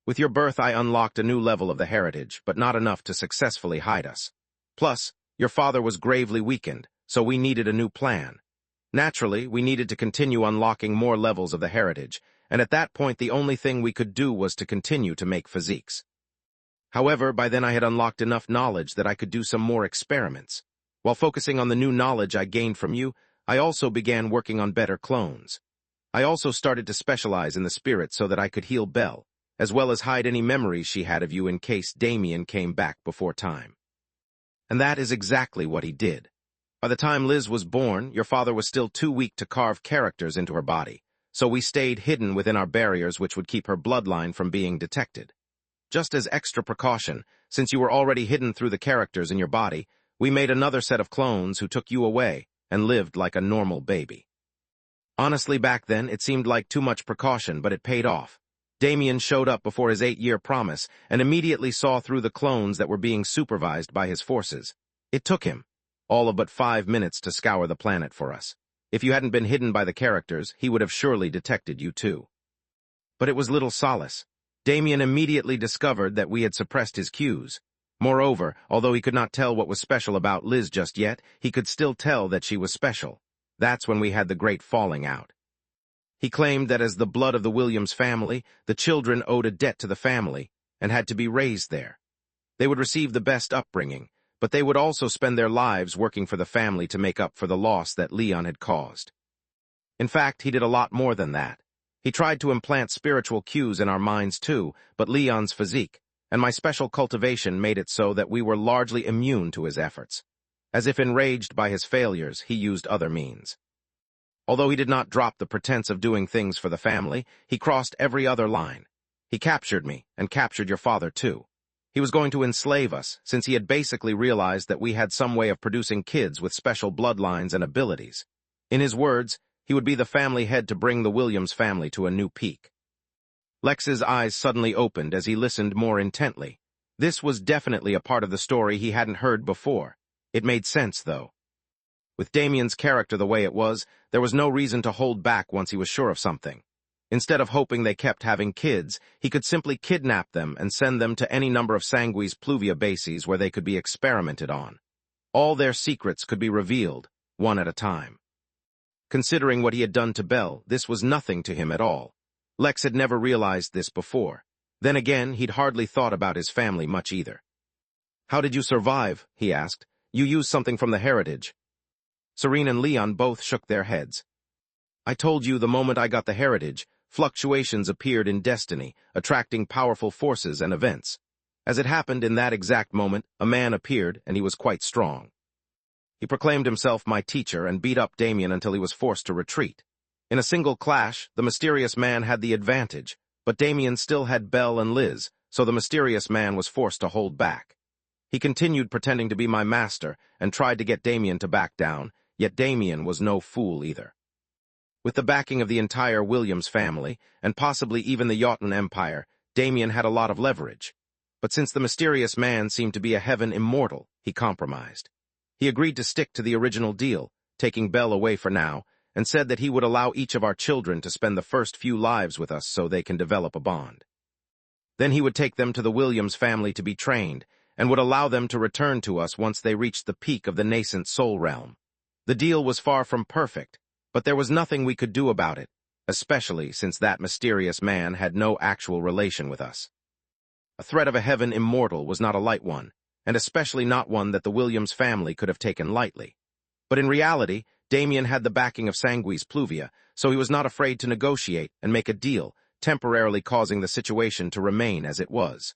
S1: With your birth, I unlocked a new level of the heritage, but not enough to successfully hide us. Plus, your father was gravely weakened, so we needed a new plan. Naturally, we needed to continue unlocking more levels of the heritage, and at that point the only thing we could do was to continue to make physiques. However, by then I had unlocked enough knowledge that I could do some more experiments. While focusing on the new knowledge I gained from you, I also began working on better clones. I also started to specialize in the spirit so that I could heal Belle, as well as hide any memories she had of you in case Damien came back before time. And that is exactly what he did. By the time Liz was born, your father was still too weak to carve characters into her body, so we stayed hidden within our barriers which would keep her bloodline from being detected. Just as extra precaution, since you were already hidden through the characters in your body, we made another set of clones who took you away and lived like a normal baby. Honestly, back then, it seemed like too much precaution, but it paid off. Damien showed up before his 8-year promise and immediately saw through the clones that were being supervised by his forces. It took him all of but 5 minutes to scour the planet for us. If you hadn't been hidden by the characters, he would have surely detected you too. But it was little solace. Damien immediately discovered that we had suppressed his cues. Moreover, although he could not tell what was special about Liz just yet, he could still tell that she was special. That's when we had the great falling out. He claimed that as the blood of the Williams family, the children owed a debt to the family and had to be raised there. They would receive the best upbringing, but they would also spend their lives working for the family to make up for the loss that Leon had caused. In fact, he did a lot more than that. He tried to implant spiritual cues in our minds too, but Leon's physique and my special cultivation made it so that we were largely immune to his efforts. As if enraged by his failures, he used other means. Although he did not drop the pretense of doing things for the family, he crossed every other line. He captured me, and captured your father too. He was going to enslave us, since he had basically realized that we had some way of producing kids with special bloodlines and abilities. In his words, he would be the family head to bring the Williams family to a new peak. Lex's eyes suddenly opened as he listened more intently. This was definitely a part of the story he hadn't heard before. It made sense, though. With Damien's character the way it was, there was no reason to hold back once he was sure of something. Instead of hoping they kept having kids, he could simply kidnap them and send them to any number of Sanguis Pluvia bases where they could be experimented on. All their secrets could be revealed, one at a time. Considering what he had done to Belle, this was nothing to him at all. Lex had never realized this before. Then again, he'd hardly thought about his family much either. "How did you survive?" he asked. "You used something from the heritage." Serene and Leon both shook their heads. "I told you the moment I got the heritage, fluctuations appeared in destiny, attracting powerful forces and events. As it happened in that exact moment, a man appeared, and he was quite strong. He proclaimed himself my teacher and beat up Damien until he was forced to retreat. In a single clash, the mysterious man had the advantage, but Damien still had Belle and Liz, so the mysterious man was forced to hold back. He continued pretending to be my master and tried to get Damien to back down, yet Damien was no fool either. With the backing of the entire Williams family, and possibly even the Jotun Empire, Damien had a lot of leverage. But since the mysterious man seemed to be a heaven immortal, he compromised. He agreed to stick to the original deal, taking Belle away for now, and said that he would allow each of our children to spend the first few lives with us so they can develop a bond. Then he would take them to the Williams family to be trained, and would allow them to return to us once they reached the peak of the nascent soul realm. The deal was far from perfect, but there was nothing we could do about it, especially since that mysterious man had no actual relation with us. A threat of a heaven immortal was not a light one, and especially not one that the Williams family could have taken lightly. But in reality, Damien had the backing of Sanguis Pluvia, so he was not afraid to negotiate and make a deal, temporarily causing the situation to remain as it was.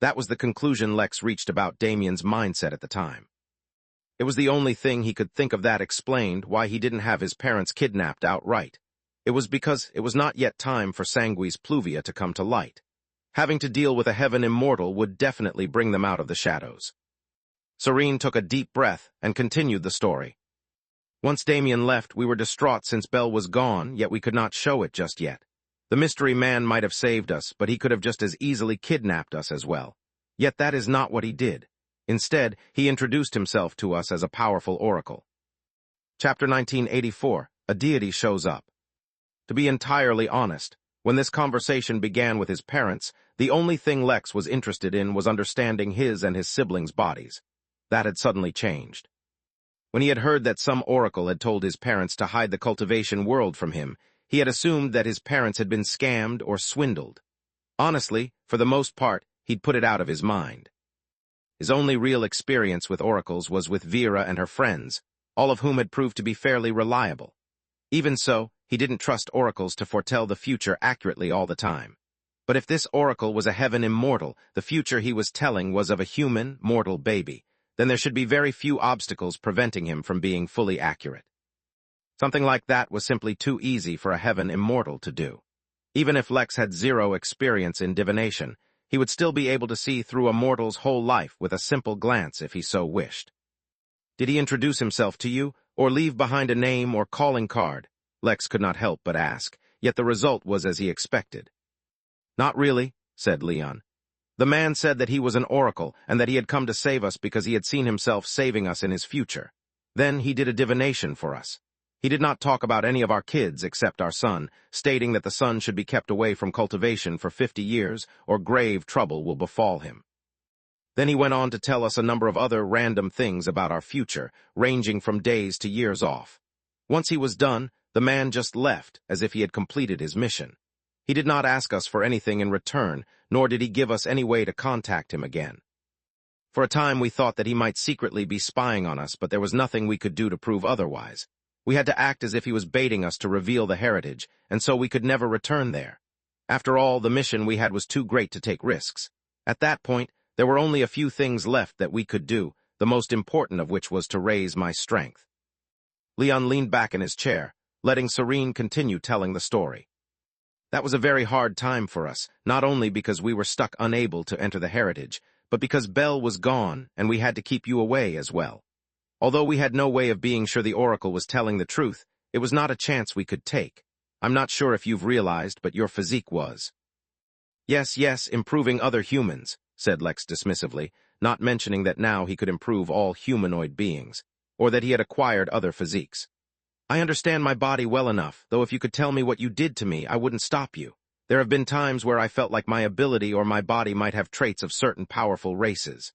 S1: That was the conclusion Lex reached about Damien's mindset at the time. It was the only thing he could think of that explained why he didn't have his parents kidnapped outright. It was because it was not yet time for Sanguis Pluvia to come to light. Having to deal with a heaven immortal would definitely bring them out of the shadows. Serene took a deep breath and continued the story. Once Damien left, we were distraught since Belle was gone, yet we could not show it just yet. The mystery man might have saved us, but he could have just as easily kidnapped us as well. Yet that is not what he did. Instead, he introduced himself to us as a powerful oracle. Chapter 1984, A Deity Shows Up. To be entirely honest, when this conversation began with his parents, the only thing Lex was interested in was understanding his and his siblings' bodies. That had suddenly changed. When he had heard that some oracle had told his parents to hide the cultivation world from him, he had assumed that his parents had been scammed or swindled. Honestly, for the most part, he'd put it out of his mind. His only real experience with oracles was with Vera and her friends, all of whom had proved to be fairly reliable. Even so, he didn't trust oracles to foretell the future accurately all the time. But if this oracle was a heaven immortal, the future he was telling was of a human, mortal baby, then there should be very few obstacles preventing him from being fully accurate. Something like that was simply too easy for a heaven immortal to do. Even if Lex had zero experience in divination, he would still be able to see through a mortal's whole life with a simple glance if he so wished. Did he introduce himself to you, or leave behind a name or calling card? Lex could not help but ask, yet the result was as he expected. Not really, said Leon. The man said that he was an oracle and that he had come to save us because he had seen himself saving us in his future. Then he did a divination for us. He did not talk about any of our kids except our son, stating that the son should be kept away from cultivation for 50 years or grave trouble will befall him. Then he went on to tell us a number of other random things about our future, ranging from days to years off. Once he was done, the man just left, as if he had completed his mission. He did not ask us for anything in return, nor did he give us any way to contact him again. For a time we thought that he might secretly be spying on us, but there was nothing we could do to prove otherwise. We had to act as if he was baiting us to reveal the heritage, and so we could never return there. After all, the mission we had was too great to take risks. At that point, there were only a few things left that we could do, the most important of which was to raise my strength. Leon leaned back in his chair, letting Serene continue telling the story. That was a very hard time for us, not only because we were stuck unable to enter the heritage, but because Belle was gone and we had to keep you away as well. Although we had no way of being sure the oracle was telling the truth, it was not a chance we could take. I'm not sure if you've realized, but your physique was. Yes, improving other humans, said Lex dismissively, not mentioning that now he could improve all humanoid beings, or that he had acquired other physiques. I understand my body well enough, though if you could tell me what you did to me, I wouldn't stop you. There have been times where I felt like my ability or my body might have traits of certain powerful races.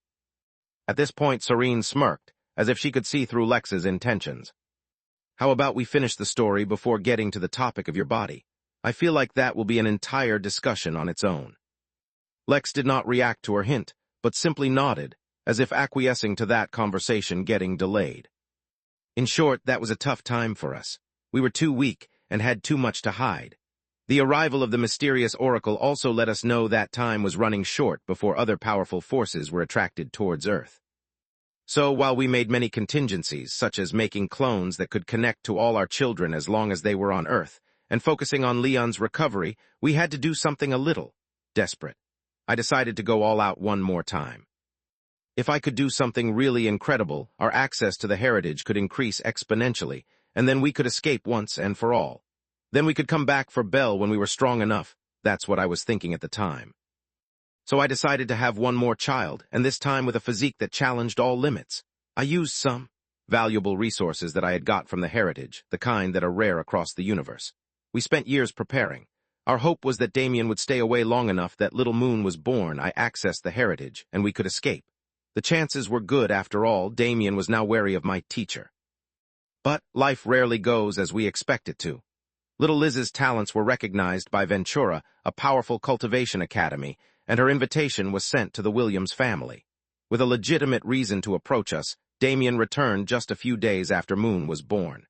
S1: At this point, Serene smirked, as if she could see through Lex's intentions. How about we finish the story before getting to the topic of your body? I feel like that will be an entire discussion on its own. Lex did not react to her hint, but simply nodded, as if acquiescing to that conversation getting delayed. In short, that was a tough time for us. We were too weak and had too much to hide. The arrival of the mysterious oracle also let us know that time was running short before other powerful forces were attracted towards Earth. So, while we made many contingencies, such as making clones that could connect to all our children as long as they were on Earth, and focusing on Leon's recovery, we had to do something a little desperate. I decided to go all out one more time. If I could do something really incredible, our access to the heritage could increase exponentially, and then we could escape once and for all. Then we could come back for Belle when we were strong enough. That's what I was thinking at the time. So I decided to have one more child, and this time with a physique that challenged all limits. I used some valuable resources that I had got from the heritage, the kind that are rare across the universe. We spent years preparing. Our hope was that Damien would stay away long enough that little Moon was born. I accessed the heritage, and we could escape. The chances were good after all. Damien was now wary of my teacher. But life rarely goes as we expect it to. Little Liz's talents were recognized by Ventura, a powerful cultivation academy, and her invitation was sent to the Williams family. With a legitimate reason to approach us, Damien returned just a few days after Moon was born.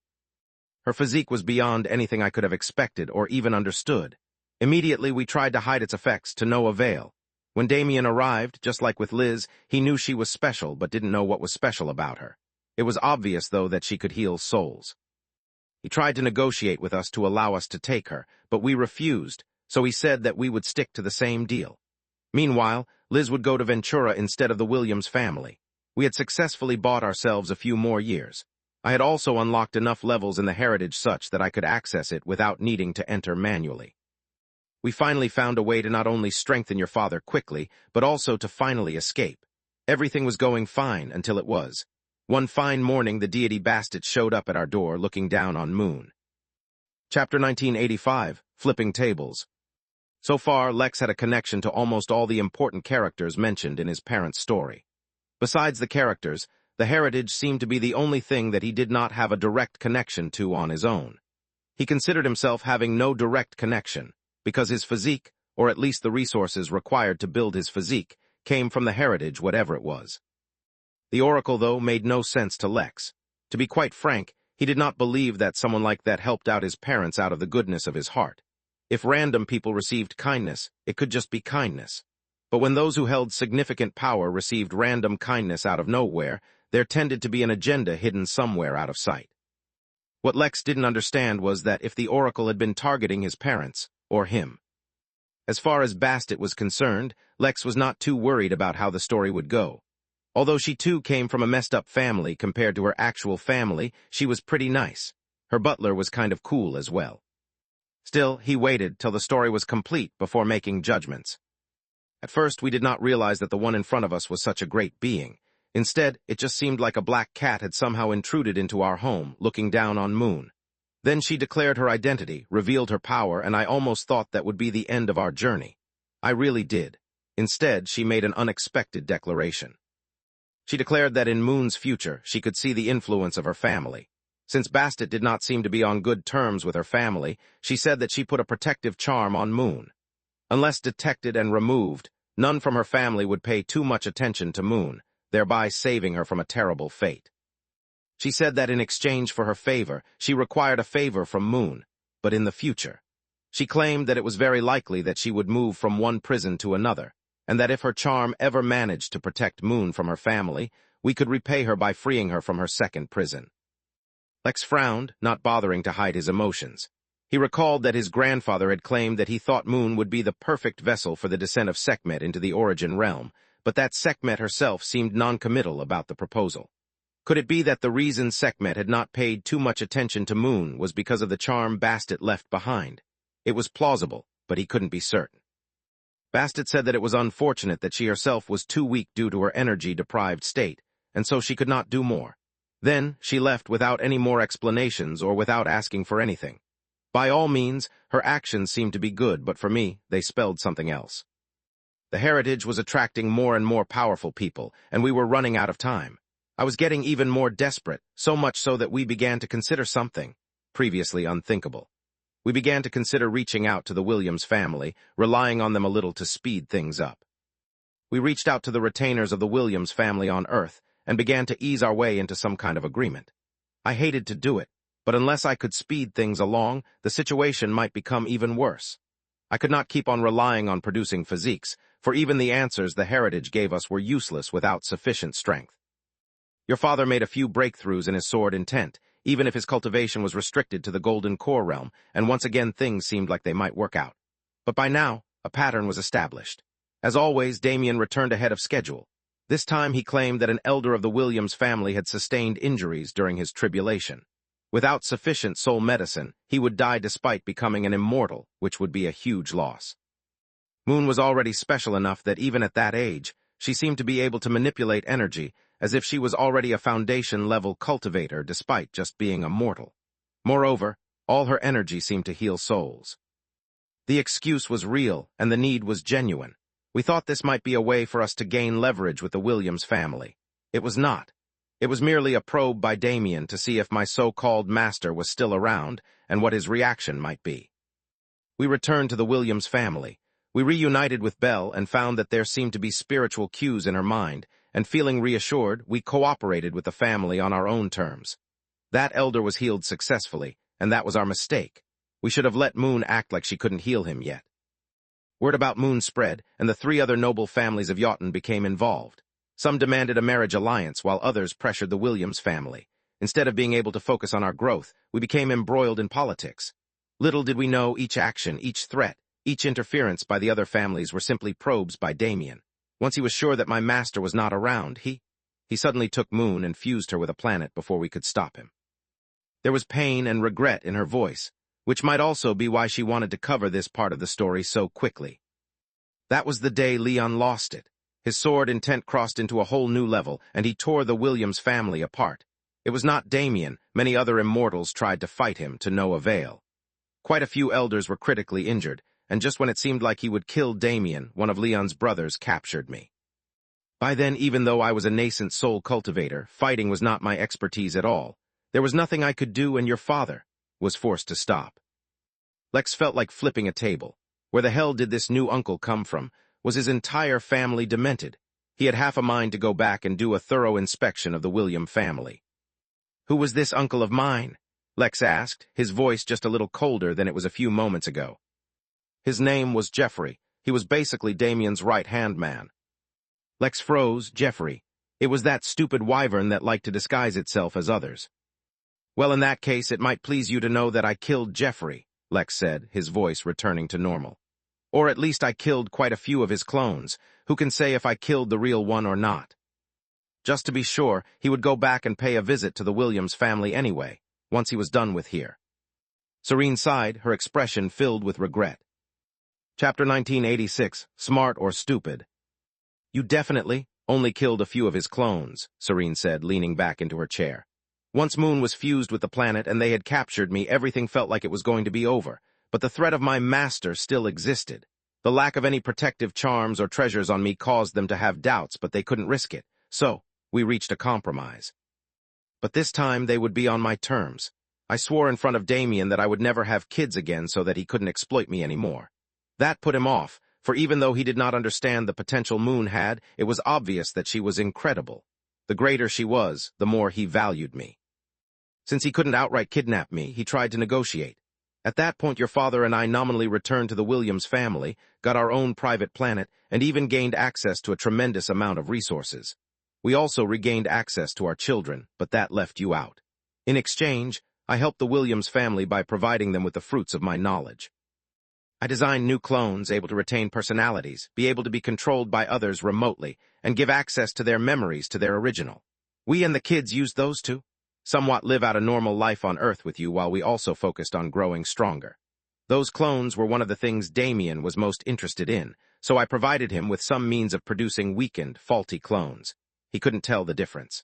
S1: Her physique was beyond anything I could have expected or even understood. Immediately, we tried to hide its effects to no avail. When Damien arrived, just like with Liz, he knew she was special but didn't know what was special about her. It was obvious, though, that she could heal souls. He tried to negotiate with us to allow us to take her, but we refused, so he said that we would stick to the same deal. Meanwhile, Liz would go to Ventura instead of the Williams family. We had successfully bought ourselves a few more years. I had also unlocked enough levels in the heritage such that I could access it without needing to enter manually. We finally found a way to not only strengthen your father quickly, but also to finally escape. Everything was going fine until it was. One fine morning, the deity Bastet showed up at our door, looking down on Moon. Chapter 1985, Flipping Tables. So far, Lex had a connection to almost all the important characters mentioned in his parents' story. Besides the characters, the heritage seemed to be the only thing that he did not have a direct connection to on his own. He considered himself having no direct connection, because his physique, or at least the resources required to build his physique, came from the heritage, whatever it was. The oracle, though, made no sense to Lex. To be quite frank, he did not believe that someone like that helped out his parents out of the goodness of his heart. If random people received kindness, it could just be kindness. But when those who held significant power received random kindness out of nowhere, there tended to be an agenda hidden somewhere out of sight. What Lex didn't understand was that if the oracle had been targeting his parents, or him. As far as Bastet was concerned, Lex was not too worried about how the story would go. Although she too came from a messed-up family compared to her actual family, she was pretty nice. Her butler was kind of cool as well. Still, he waited till the story was complete before making judgments. At first, we did not realize that the one in front of us was such a great being. Instead, it just seemed like a black cat had somehow intruded into our home, looking down on Moon. Then she declared her identity, revealed her power, and I almost thought that would be the end of our journey. I really did. Instead, she made an unexpected declaration. She declared that in Moon's future, she could see the influence of her family. Since Bastet did not seem to be on good terms with her family, she said that she put a protective charm on Moon. Unless detected and removed, none from her family would pay too much attention to Moon, thereby saving her from a terrible fate. She said that in exchange for her favor, she required a favor from Moon, but in the future. She claimed that it was very likely that she would move from one prison to another, and that if her charm ever managed to protect Moon from her family, we could repay her by freeing her from her second prison. Lex frowned, not bothering to hide his emotions. He recalled that his grandfather had claimed that he thought Moon would be the perfect vessel for the descent of Sekhmet into the Origin realm, but that Sekhmet herself seemed non-committal about the proposal. Could it be that the reason Sekhmet had not paid too much attention to Moon was because of the charm Bastet left behind? It was plausible, but he couldn't be certain. Bastet said that it was unfortunate that she herself was too weak due to her energy-deprived state, and so she could not do more. Then she left without any more explanations or without asking for anything. By all means, her actions seemed to be good, but for me, they spelled something else. The heritage was attracting more and more powerful people, and we were running out of time. I was getting even more desperate, so much so that we began to consider something previously unthinkable. We began to consider reaching out to the Williams family, relying on them a little to speed things up. We reached out to the retainers of the Williams family on Earth and began to ease our way into some kind of agreement. I hated to do it, but unless I could speed things along, the situation might become even worse. I could not keep on relying on producing physiques, for even the answers the heritage gave us were useless without sufficient strength. Your father made a few breakthroughs in his sword intent, even if his cultivation was restricted to the Golden Core realm, and once again things seemed like they might work out. But by now, a pattern was established. As always, Damien returned ahead of schedule. This time he claimed that an elder of the Williams family had sustained injuries during his tribulation. Without sufficient soul medicine, he would die despite becoming an immortal, which would be a huge loss. Moon was already special enough that even at that age, she seemed to be able to manipulate energy, as if she was already a foundation-level cultivator despite just being a mortal. Moreover, all her energy seemed to heal souls. The excuse was real, and the need was genuine. We thought this might be a way for us to gain leverage with the Williams family. It was not. It was merely a probe by Damien to see if my so-called master was still around and what his reaction might be. We returned to the Williams family. We reunited with Belle and found that there seemed to be spiritual cues in her mind, and feeling reassured, we cooperated with the family on our own terms. That elder was healed successfully, and that was our mistake. We should have let Moon act like she couldn't heal him yet. Word about Moon spread, and the 3 other noble families of Jotun became involved. Some demanded a marriage alliance, while others pressured the Williams family. Instead of being able to focus on our growth, we became embroiled in politics. Little did we know each action, each threat, each interference by the other families were simply probes by Damien. Once he was sure that my master was not around, he suddenly took Moon and fused her with a planet before we could stop him. There was pain and regret in her voice, which might also be why she wanted to cover this part of the story so quickly. That was the day Leon lost it. His sword intent crossed into a whole new level, and he tore the Williams family apart. It was not Damien. Many other immortals tried to fight him, to no avail. Quite a few elders were critically injured, and just when it seemed like he would kill Damien, one of Leon's brothers captured me. By then, even though I was a nascent soul cultivator, fighting was not my expertise at all. There was nothing I could do, and your father was forced to stop. Lex felt like flipping a table. Where the hell did this new uncle come from? Was his entire family demented? He had half a mind to go back and do a thorough inspection of the William family. Who was this uncle of mine? Lex asked, his voice just a little colder than it was a few moments ago. His name was Jeffrey. He was basically Damien's right-hand man. Lex froze. Jeffrey. It was that stupid wyvern that liked to disguise itself as others. Well, in that case, it might please you to know that I killed Jeffrey, Lex said, his voice returning to normal. Or at least I killed quite a few of his clones. Who can say if I killed the real one or not? Just to be sure, he would go back and pay a visit to the Williams family anyway, once he was done with here. Serene sighed, her expression filled with regret. Chapter 1986, Smart or Stupid. You definitely only killed a few of his clones, Serene said, leaning back into her chair. Once Moon was fused with the planet and they had captured me, everything felt like it was going to be over. But the threat of my master still existed. The lack of any protective charms or treasures on me caused them to have doubts, but they couldn't risk it. So, we reached a compromise. But this time they would be on my terms. I swore in front of Damien that I would never have kids again so that he couldn't exploit me anymore. That put him off, for even though he did not understand the potential Moon had, it was obvious that she was incredible. The greater she was, the more he valued me. Since he couldn't outright kidnap me, he tried to negotiate. At that point, your father and I nominally returned to the Williams family, got our own private planet, and even gained access to a tremendous amount of resources. We also regained access to our children, but that left you out. In exchange, I helped the Williams family by providing them with the fruits of my knowledge. I designed new clones able to retain personalities, be able to be controlled by others remotely, and give access to their memories to their original. We and the kids used those to somewhat live out a normal life on Earth with you while we also focused on growing stronger. Those clones were one of the things Damien was most interested in, so I provided him with some means of producing weakened, faulty clones. He couldn't tell the difference.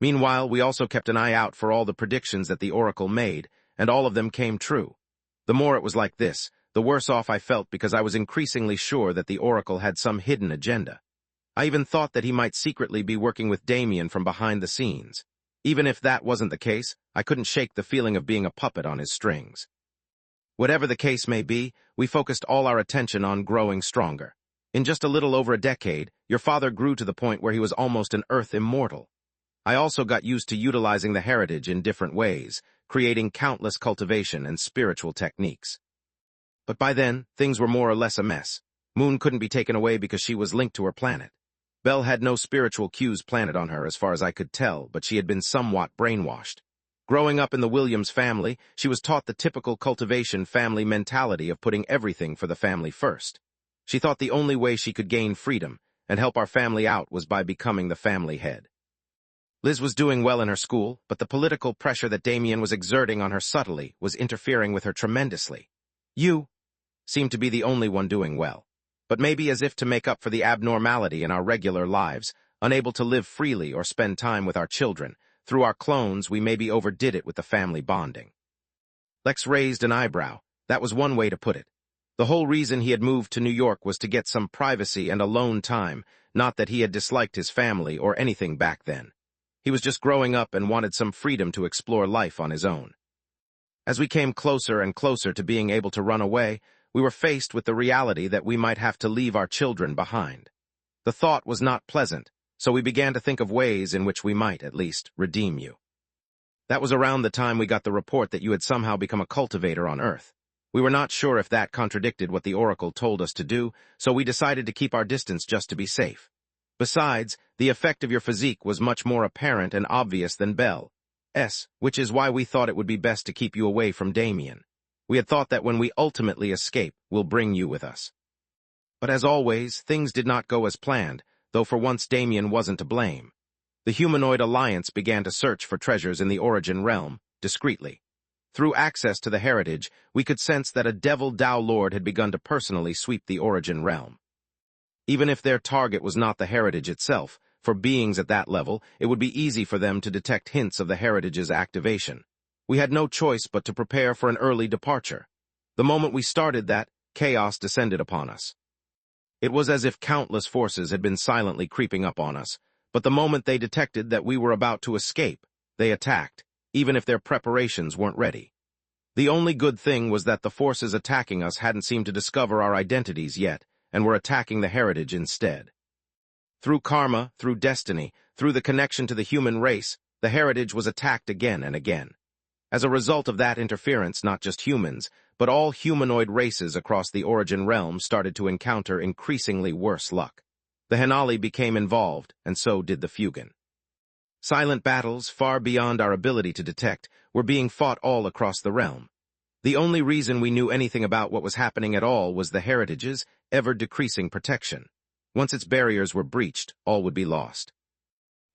S1: Meanwhile, we also kept an eye out for all the predictions that the Oracle made, and all of them came true. The more it was like this, the worse off I felt because I was increasingly sure that the Oracle had some hidden agenda. I even thought that he might secretly be working with Damien from behind the scenes. Even if that wasn't the case, I couldn't shake the feeling of being a puppet on his strings. Whatever the case may be, we focused all our attention on growing stronger. In just a little over a decade, your father grew to the point where he was almost an Earth immortal. I also got used to utilizing the heritage in different ways, creating countless cultivation and spiritual techniques. But by then, things were more or less a mess. Moon couldn't be taken away because she was linked to her planet. Belle had no spiritual cues planted on her as far as I could tell, but she had been somewhat brainwashed. Growing up in the Williams family, she was taught the typical cultivation family mentality of putting everything for the family first. She thought the only way she could gain freedom and help our family out was by becoming the family head. Liz was doing well in her school, but the political pressure that Damien was exerting on her subtly was interfering with her tremendously. You seemed to be the only one doing well, but maybe as if to make up for the abnormality in our regular lives, unable to live freely or spend time with our children. Through our clones, we maybe overdid it with the family bonding. Lex raised an eyebrow. That was one way to put it. The whole reason he had moved to New York was to get some privacy and alone time, not that he had disliked his family or anything back then. He was just growing up and wanted some freedom to explore life on his own. As we came closer and closer to being able to run away, we were faced with the reality that we might have to leave our children behind. The thought was not pleasant, so we began to think of ways in which we might, at least, redeem you. That was around the time we got the report that you had somehow become a cultivator on Earth. We were not sure if that contradicted what the Oracle told us to do, so we decided to keep our distance just to be safe. Besides, the effect of your physique was much more apparent and obvious than Belle's, which is why we thought it would be best to keep you away from Damien. We had thought that when we ultimately escape, we'll bring you with us. But as always, things did not go as planned, though for once Damien wasn't to blame. The humanoid alliance began to search for treasures in the Origin realm, discreetly. Through access to the heritage, we could sense that a devil Tao Lord had begun to personally sweep the Origin realm. Even if their target was not the heritage itself, for beings at that level, it would be easy for them to detect hints of the heritage's activation. We had no choice but to prepare for an early departure. The moment we started that, chaos descended upon us. It was as if countless forces had been silently creeping up on us, but the moment they detected that we were about to escape, they attacked, even if their preparations weren't ready. The only good thing was that the forces attacking us hadn't seemed to discover our identities yet, and were attacking the heritage instead. Through karma, through destiny, through the connection to the human race, the heritage was attacked again and again. As a result of that interference, not just humans, but all humanoid races across the Origin realm started to encounter increasingly worse luck. The Henali became involved, and so did the Fugan. Silent battles, far beyond our ability to detect, were being fought all across the realm. The only reason we knew anything about what was happening at all was the heritage's ever-decreasing protection. Once its barriers were breached, all would be lost.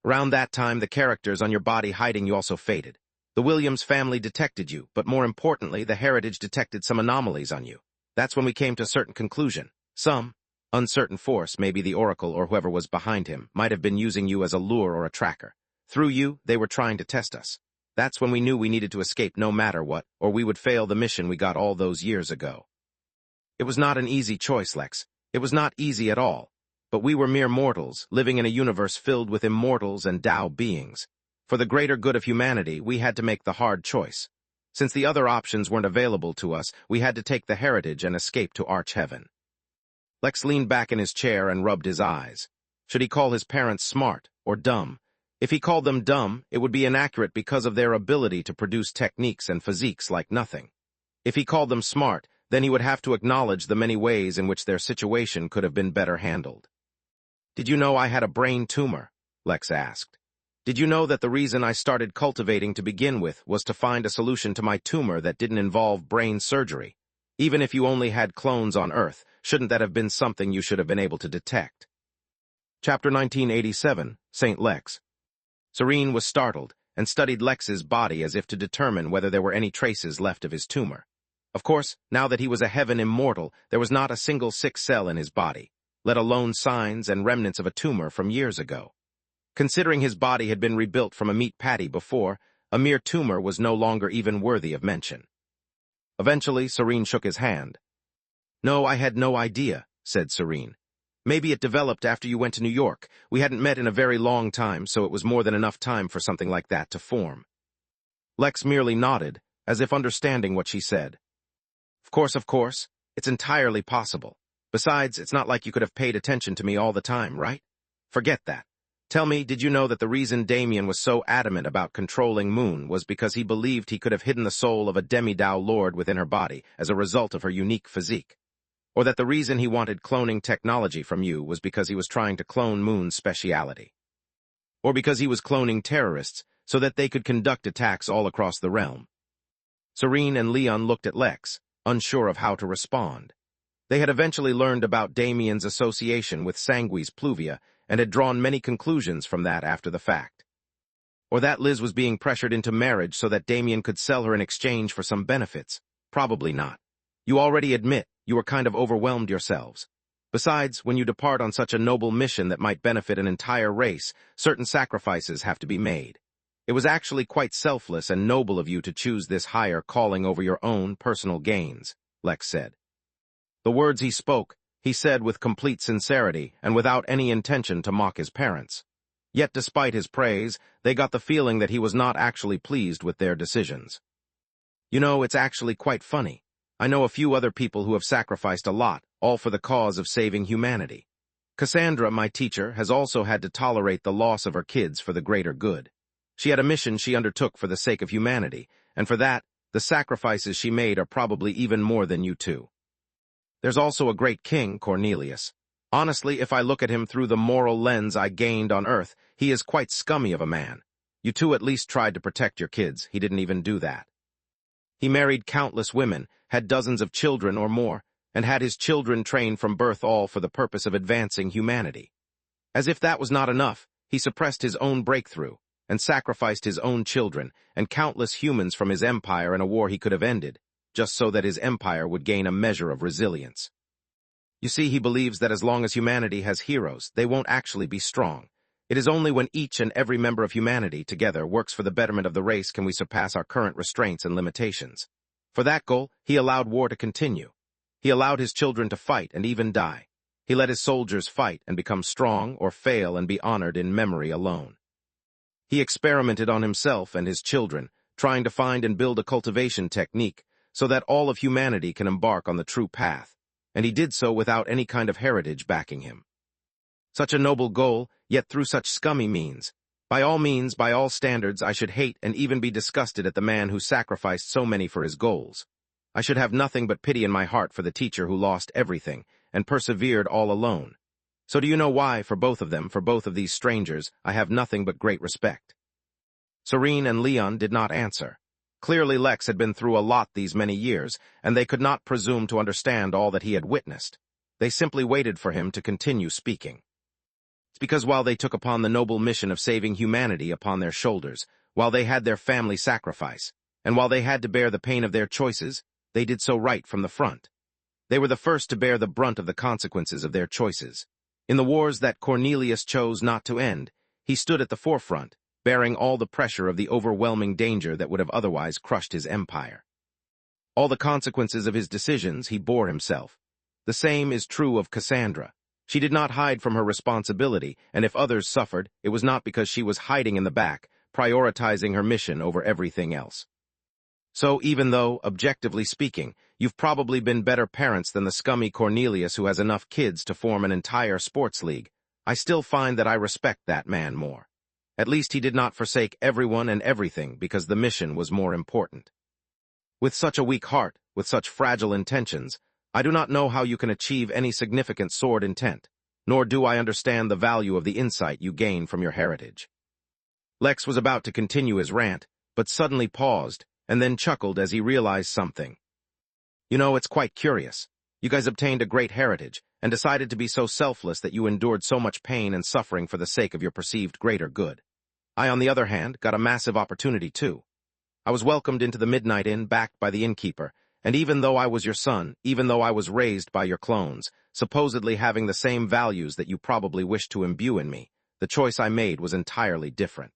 S1: Around that time, the characters on your body hiding you also faded. The Williams family detected you, but more importantly, the heritage detected some anomalies on you. That's when we came to a certain conclusion. Some uncertain force, maybe the Oracle or whoever was behind him, might have been using you as a lure or a tracker. Through you, they were trying to test us. That's when we knew we needed to escape no matter what, or we would fail the mission we got all those years ago. It was not an easy choice, Lex. It was not easy at all. But we were mere mortals, living in a universe filled with immortals and Tao beings. For the greater good of humanity, we had to make the hard choice. Since the other options weren't available to us, we had to take the heritage and escape to Arch Heaven. Lex leaned back in his chair and rubbed his eyes. Should he call his parents smart or dumb? If he called them dumb, it would be inaccurate because of their ability to produce techniques and physiques like nothing. If he called them smart, then he would have to acknowledge the many ways in which their situation could have been better handled. "Did you know I had a brain tumor?" Lex asked. "Did you know that the reason I started cultivating to begin with was to find a solution to my tumor that didn't involve brain surgery? Even if you only had clones on Earth, shouldn't that have been something you should have been able to detect?" Chapter 1987, St. Lex. Serene was startled and studied Lex's body as if to determine whether there were any traces left of his tumor. Of course, now that he was a heaven immortal, there was not a single sick cell in his body, let alone signs and remnants of a tumor from years ago. Considering his body had been rebuilt from a meat patty before, a mere tumor was no longer even worthy of mention. Eventually, Serene shook his hand. "No, I had no idea," said Serene. Maybe it developed after you went to New York. We hadn't met in a very long time, so it was more than enough time for something like that to form. Lex merely nodded, as if understanding what she said. Of course. It's entirely possible. Besides, it's not like you could have paid attention to me all the time, right? Forget that. Tell me, did you know that the reason Damien was so adamant about controlling Moon was because he believed he could have hidden the soul of a demi-Dao lord within her body as a result of her unique physique? Or that the reason he wanted cloning technology from you was because he was trying to clone Moon's speciality? Or because he was cloning terrorists so that they could conduct attacks all across the realm? Serene and Leon looked at Lex, unsure of how to respond. They had eventually learned about Damien's association with Sanguis Pluvia and had drawn many conclusions from that after the fact. Or that Liz was being pressured into marriage so that Damien could sell her in exchange for some benefits. Probably not. You already admit you were kind of overwhelmed yourselves. Besides, when you depart on such a noble mission that might benefit an entire race, certain sacrifices have to be made. It was actually quite selfless and noble of you to choose this higher calling over your own personal gains, Lex said. The words he spoke, he said with complete sincerity and without any intention to mock his parents. Yet despite his praise, they got the feeling that he was not actually pleased with their decisions. You know, it's actually quite funny. I know a few other people who have sacrificed a lot, all for the cause of saving humanity. Cassandra, my teacher, has also had to tolerate the loss of her kids for the greater good. She had a mission she undertook for the sake of humanity, and for that, the sacrifices she made are probably even more than you two. There's also a great king, Cornelius. Honestly, if I look at him through the moral lens I gained on Earth, he is quite scummy of a man. You two at least tried to protect your kids. He didn't even do that. He married countless women, had dozens of children or more, and had his children trained from birth all for the purpose of advancing humanity. As if that was not enough, he suppressed his own breakthrough, and sacrificed his own children and countless humans from his empire in a war he could have ended, just so that his empire would gain a measure of resilience. You see, he believes that as long as humanity has heroes, they won't actually be strong. It is only when each and every member of humanity together works for the betterment of the race can we surpass our current restraints and limitations. For that goal, he allowed war to continue. He allowed his children to fight and even die. He let his soldiers fight and become strong or fail and be honored in memory alone. He experimented on himself and his children, trying to find and build a cultivation technique so that all of humanity can embark on the true path, and he did so without any kind of heritage backing him. Such a noble goal, yet through such scummy means. By all means, by all standards, I should hate and even be disgusted at the man who sacrificed so many for his goals. I should have nothing but pity in my heart for the teacher who lost everything and persevered all alone. So do you know why, for both of them, for both of these strangers, I have nothing but great respect? Serene and Leon did not answer. Clearly Lex had been through a lot these many years, and they could not presume to understand all that he had witnessed. They simply waited for him to continue speaking. It's because while they took upon the noble mission of saving humanity upon their shoulders, while they had their family sacrifice, and while they had to bear the pain of their choices, they did so right from the front. They were the first to bear the brunt of the consequences of their choices. In the wars that Cornelius chose not to end, he stood at the forefront, bearing all the pressure of the overwhelming danger that would have otherwise crushed his empire. All the consequences of his decisions he bore himself. The same is true of Cassandra. She did not hide from her responsibility, and if others suffered, it was not because she was hiding in the back, prioritizing her mission over everything else. So even though, objectively speaking, you've probably been better parents than the scummy Cornelius who has enough kids to form an entire sports league, I still find that I respect that man more. At least he did not forsake everyone and everything because the mission was more important. With such a weak heart, with such fragile intentions, I do not know how you can achieve any significant sword intent, nor do I understand the value of the insight you gain from your heritage. Lex was about to continue his rant, but suddenly paused, and then chuckled as he realized something. You know, it's quite curious. You guys obtained a great heritage, and decided to be so selfless that you endured so much pain and suffering for the sake of your perceived greater good. I, on the other hand, got a massive opportunity too. I was welcomed into the Midnight Inn backed by the Innkeeper, and even though I was your son, even though I was raised by your clones, supposedly having the same values that you probably wished to imbue in me, the choice I made was entirely different.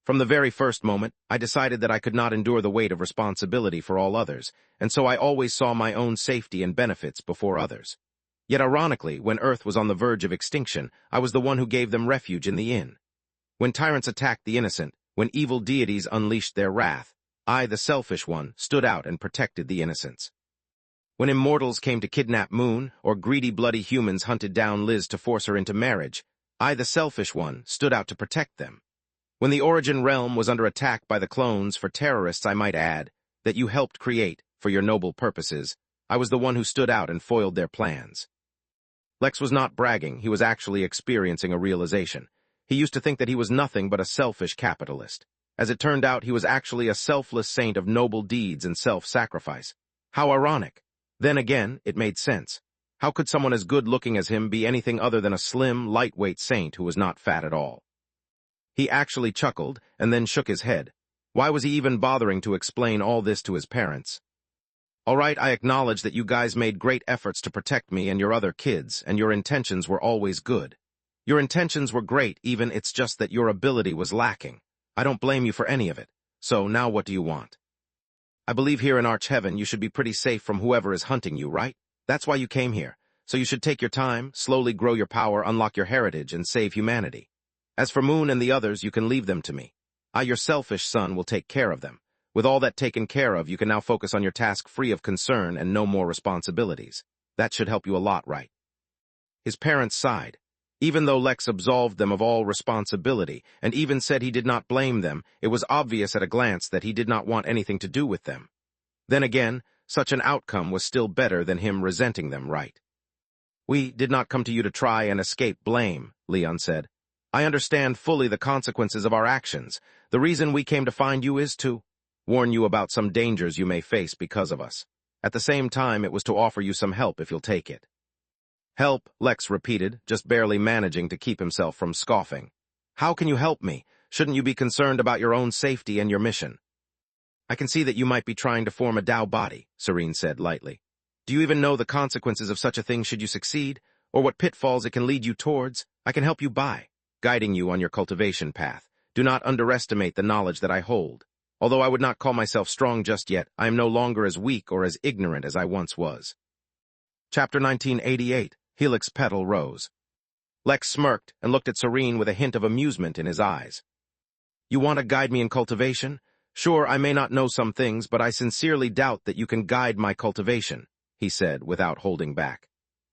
S1: From the very first moment, I decided that I could not endure the weight of responsibility for all others, and so I always saw my own safety and benefits before others. Yet ironically, when Earth was on the verge of extinction, I was the one who gave them refuge in the inn. When tyrants attacked the innocent, when evil deities unleashed their wrath, I, the selfish one, stood out and protected the innocents. When immortals came to kidnap Moon, or greedy bloody humans hunted down Liz to force her into marriage, I, the selfish one, stood out to protect them. When the Origin realm was under attack by the clones, for terrorists I might add, that you helped create, for your noble purposes, I was the one who stood out and foiled their plans. Lex was not bragging, he was actually experiencing a realization. He used to think that he was nothing but a selfish capitalist. As it turned out, he was actually a selfless saint of noble deeds and self-sacrifice. How ironic. Then again, it made sense. How could someone as good-looking as him be anything other than a slim, lightweight saint who was not fat at all? He actually chuckled, and then shook his head. Why was he even bothering to explain all this to his parents? All right, I acknowledge that you guys made great efforts to protect me and your other kids, and your intentions were always good. Your intentions were great, even it's just that your ability was lacking. I don't blame you for any of it. So, now what do you want? I believe here in Arch Heaven you should be pretty safe from whoever is hunting you, right? That's why you came here. So you should take your time, slowly grow your power, unlock your heritage, and save humanity. As for Moon and the others, you can leave them to me. I, your selfish son, will take care of them. With all that taken care of, you can now focus on your task free of concern and no more responsibilities. That should help you a lot, right? His parents sighed. Even though Lex absolved them of all responsibility and even said he did not blame them, it was obvious at a glance that he did not want anything to do with them. Then again, such an outcome was still better than him resenting them, right? We did not come to you to try and escape blame, Leon said. I understand fully the consequences of our actions. The reason we came to find you is to warn you about some dangers you may face because of us. At the same time, it was to offer you some help if you'll take it. Help, Lex repeated, just barely managing to keep himself from scoffing. How can you help me? Shouldn't you be concerned about your own safety and your mission? I can see that you might be trying to form a Tao body, Serene said lightly. Do you even know the consequences of such a thing should you succeed, or what pitfalls it can lead you towards? I can help you by guiding you on your cultivation path. Do not underestimate the knowledge that I hold. Although I would not call myself strong just yet, I am no longer as weak or as ignorant as I once was. Chapter 1988, Helix Petal Rose. Lex smirked and looked at Serene with a hint of amusement in his eyes. You want to guide me in cultivation? Sure, I may not know some things, but I sincerely doubt that you can guide my cultivation, he said without holding back.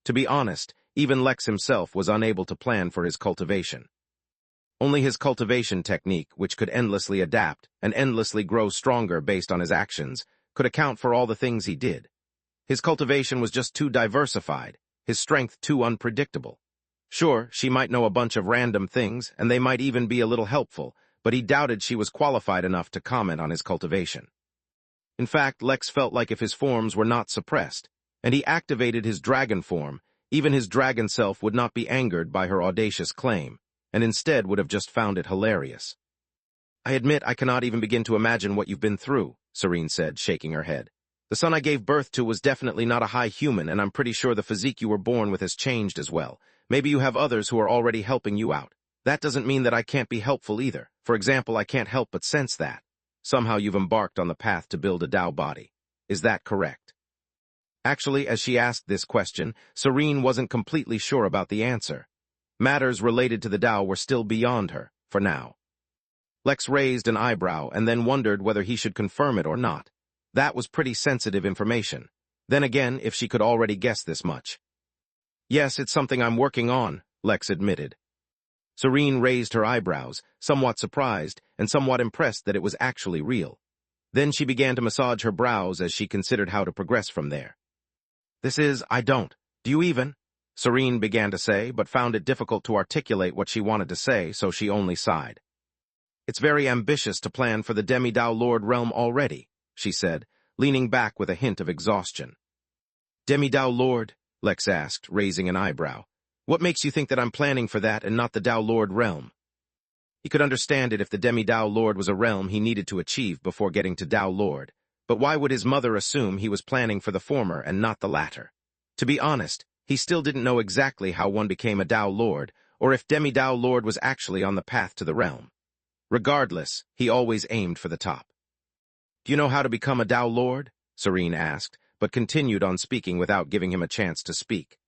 S1: To be honest, even Lex himself was unable to plan for his cultivation. Only his cultivation technique, which could endlessly adapt and endlessly grow stronger based on his actions, could account for all the things he did. His cultivation was just too diversified, his strength too unpredictable. Sure, she might know a bunch of random things, and they might even be a little helpful, but he doubted she was qualified enough to comment on his cultivation. In fact, Lex felt like if his forms were not suppressed, and he activated his dragon form, even his dragon self would not be angered by her audacious claim, and instead would have just found it hilarious. I admit I cannot even begin to imagine what you've been through, Serene said, shaking her head. The son I gave birth to was definitely not a high human, and I'm pretty sure the physique you were born with has changed as well. Maybe you have others who are already helping you out. That doesn't mean that I can't be helpful either. For example, I can't help but sense that. Somehow you've embarked on the path to build a Tao body. Is that correct? Actually, as she asked this question, Serene wasn't completely sure about the answer. Matters related to the Tao were still beyond her, for now. Lex raised an eyebrow and then wondered whether he should confirm it or not. That was pretty sensitive information. Then again, if she could already guess this much. Yes, it's something I'm working on, Lex admitted. Serene raised her eyebrows, somewhat surprised and somewhat impressed that it was actually real. Then she began to massage her brows as she considered how to progress from there. I don't. Do you even? Serene began to say, but found it difficult to articulate what she wanted to say, so she only sighed. It's very ambitious to plan for the Demi-Tao Lord realm already, she said, leaning back with a hint of exhaustion. Demi-Tao Lord? Lex asked, raising an eyebrow. What makes you think that I'm planning for that and not the Tao Lord realm? He could understand it if the Demi-Tao Lord was a realm he needed to achieve before getting to Tao Lord, but why would his mother assume he was planning for the former and not the latter? To be honest, he still didn't know exactly how one became a Tao Lord, or if Demi-Tao Lord was actually on the path to the realm. Regardless, he always aimed for the top. Do you know how to become a Tao Lord? Serene asked, but continued on speaking without giving him a chance to speak.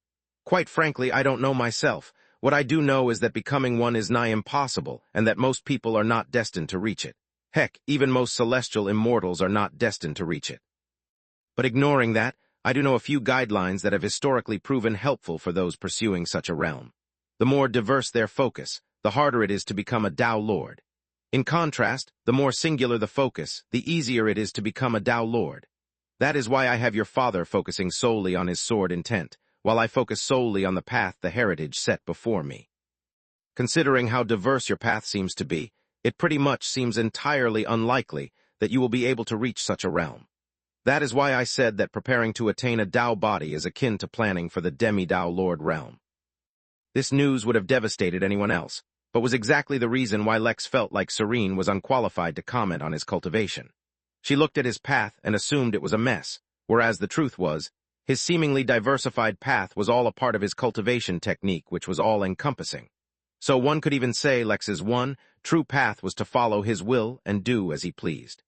S1: Quite frankly, I don't know myself. What I do know is that becoming one is nigh impossible, and that most people are not destined to reach it. Heck, even most celestial immortals are not destined to reach it. But ignoring that, I do know a few guidelines that have historically proven helpful for those pursuing such a realm. The more diverse their focus, the harder it is to become a Tao Lord. In contrast, the more singular the focus, the easier it is to become a Tao Lord. That is why I have your father focusing solely on his sword intent, while I focus solely on the path the heritage set before me. Considering how diverse your path seems to be, it pretty much seems entirely unlikely that you will be able to reach such a realm. That is why I said that preparing to attain a Tao body is akin to planning for the demi-Tao Lord realm. This news would have devastated anyone else, but was exactly the reason why Lex felt like Serene was unqualified to comment on his cultivation. She looked at his path and assumed it was a mess, whereas the truth was, his seemingly diversified path was all a part of his cultivation technique, which was all-encompassing. So one could even say Lex's one true path was to follow his will and do as he pleased.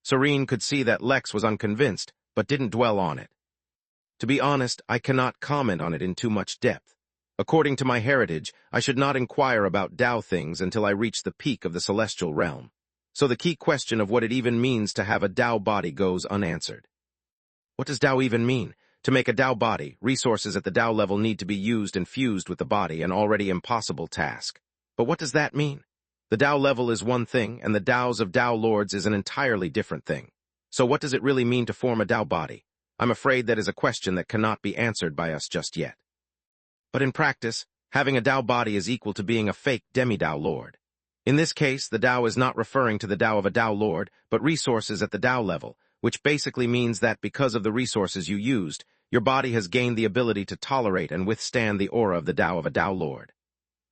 S1: Serene could see that Lex was unconvinced, but didn't dwell on it. To be honest, I cannot comment on it in too much depth. According to my heritage, I should not inquire about Tao things until I reach the peak of the celestial realm. So the key question of what it even means to have a Tao body goes unanswered. What does Tao even mean? To make a Tao body, resources at the Tao level need to be used and fused with the body, an already impossible task. But what does that mean? The Tao level is one thing, and the Taos of Tao Lords is an entirely different thing. So what does it really mean to form a Tao body? I'm afraid that is a question that cannot be answered by us just yet. But in practice, having a Tao body is equal to being a fake demi-Tao Lord. In this case, the Tao is not referring to the Tao of a Tao Lord, but resources at the Tao level, which basically means that because of the resources you used, your body has gained the ability to tolerate and withstand the aura of the Tao of a Tao Lord.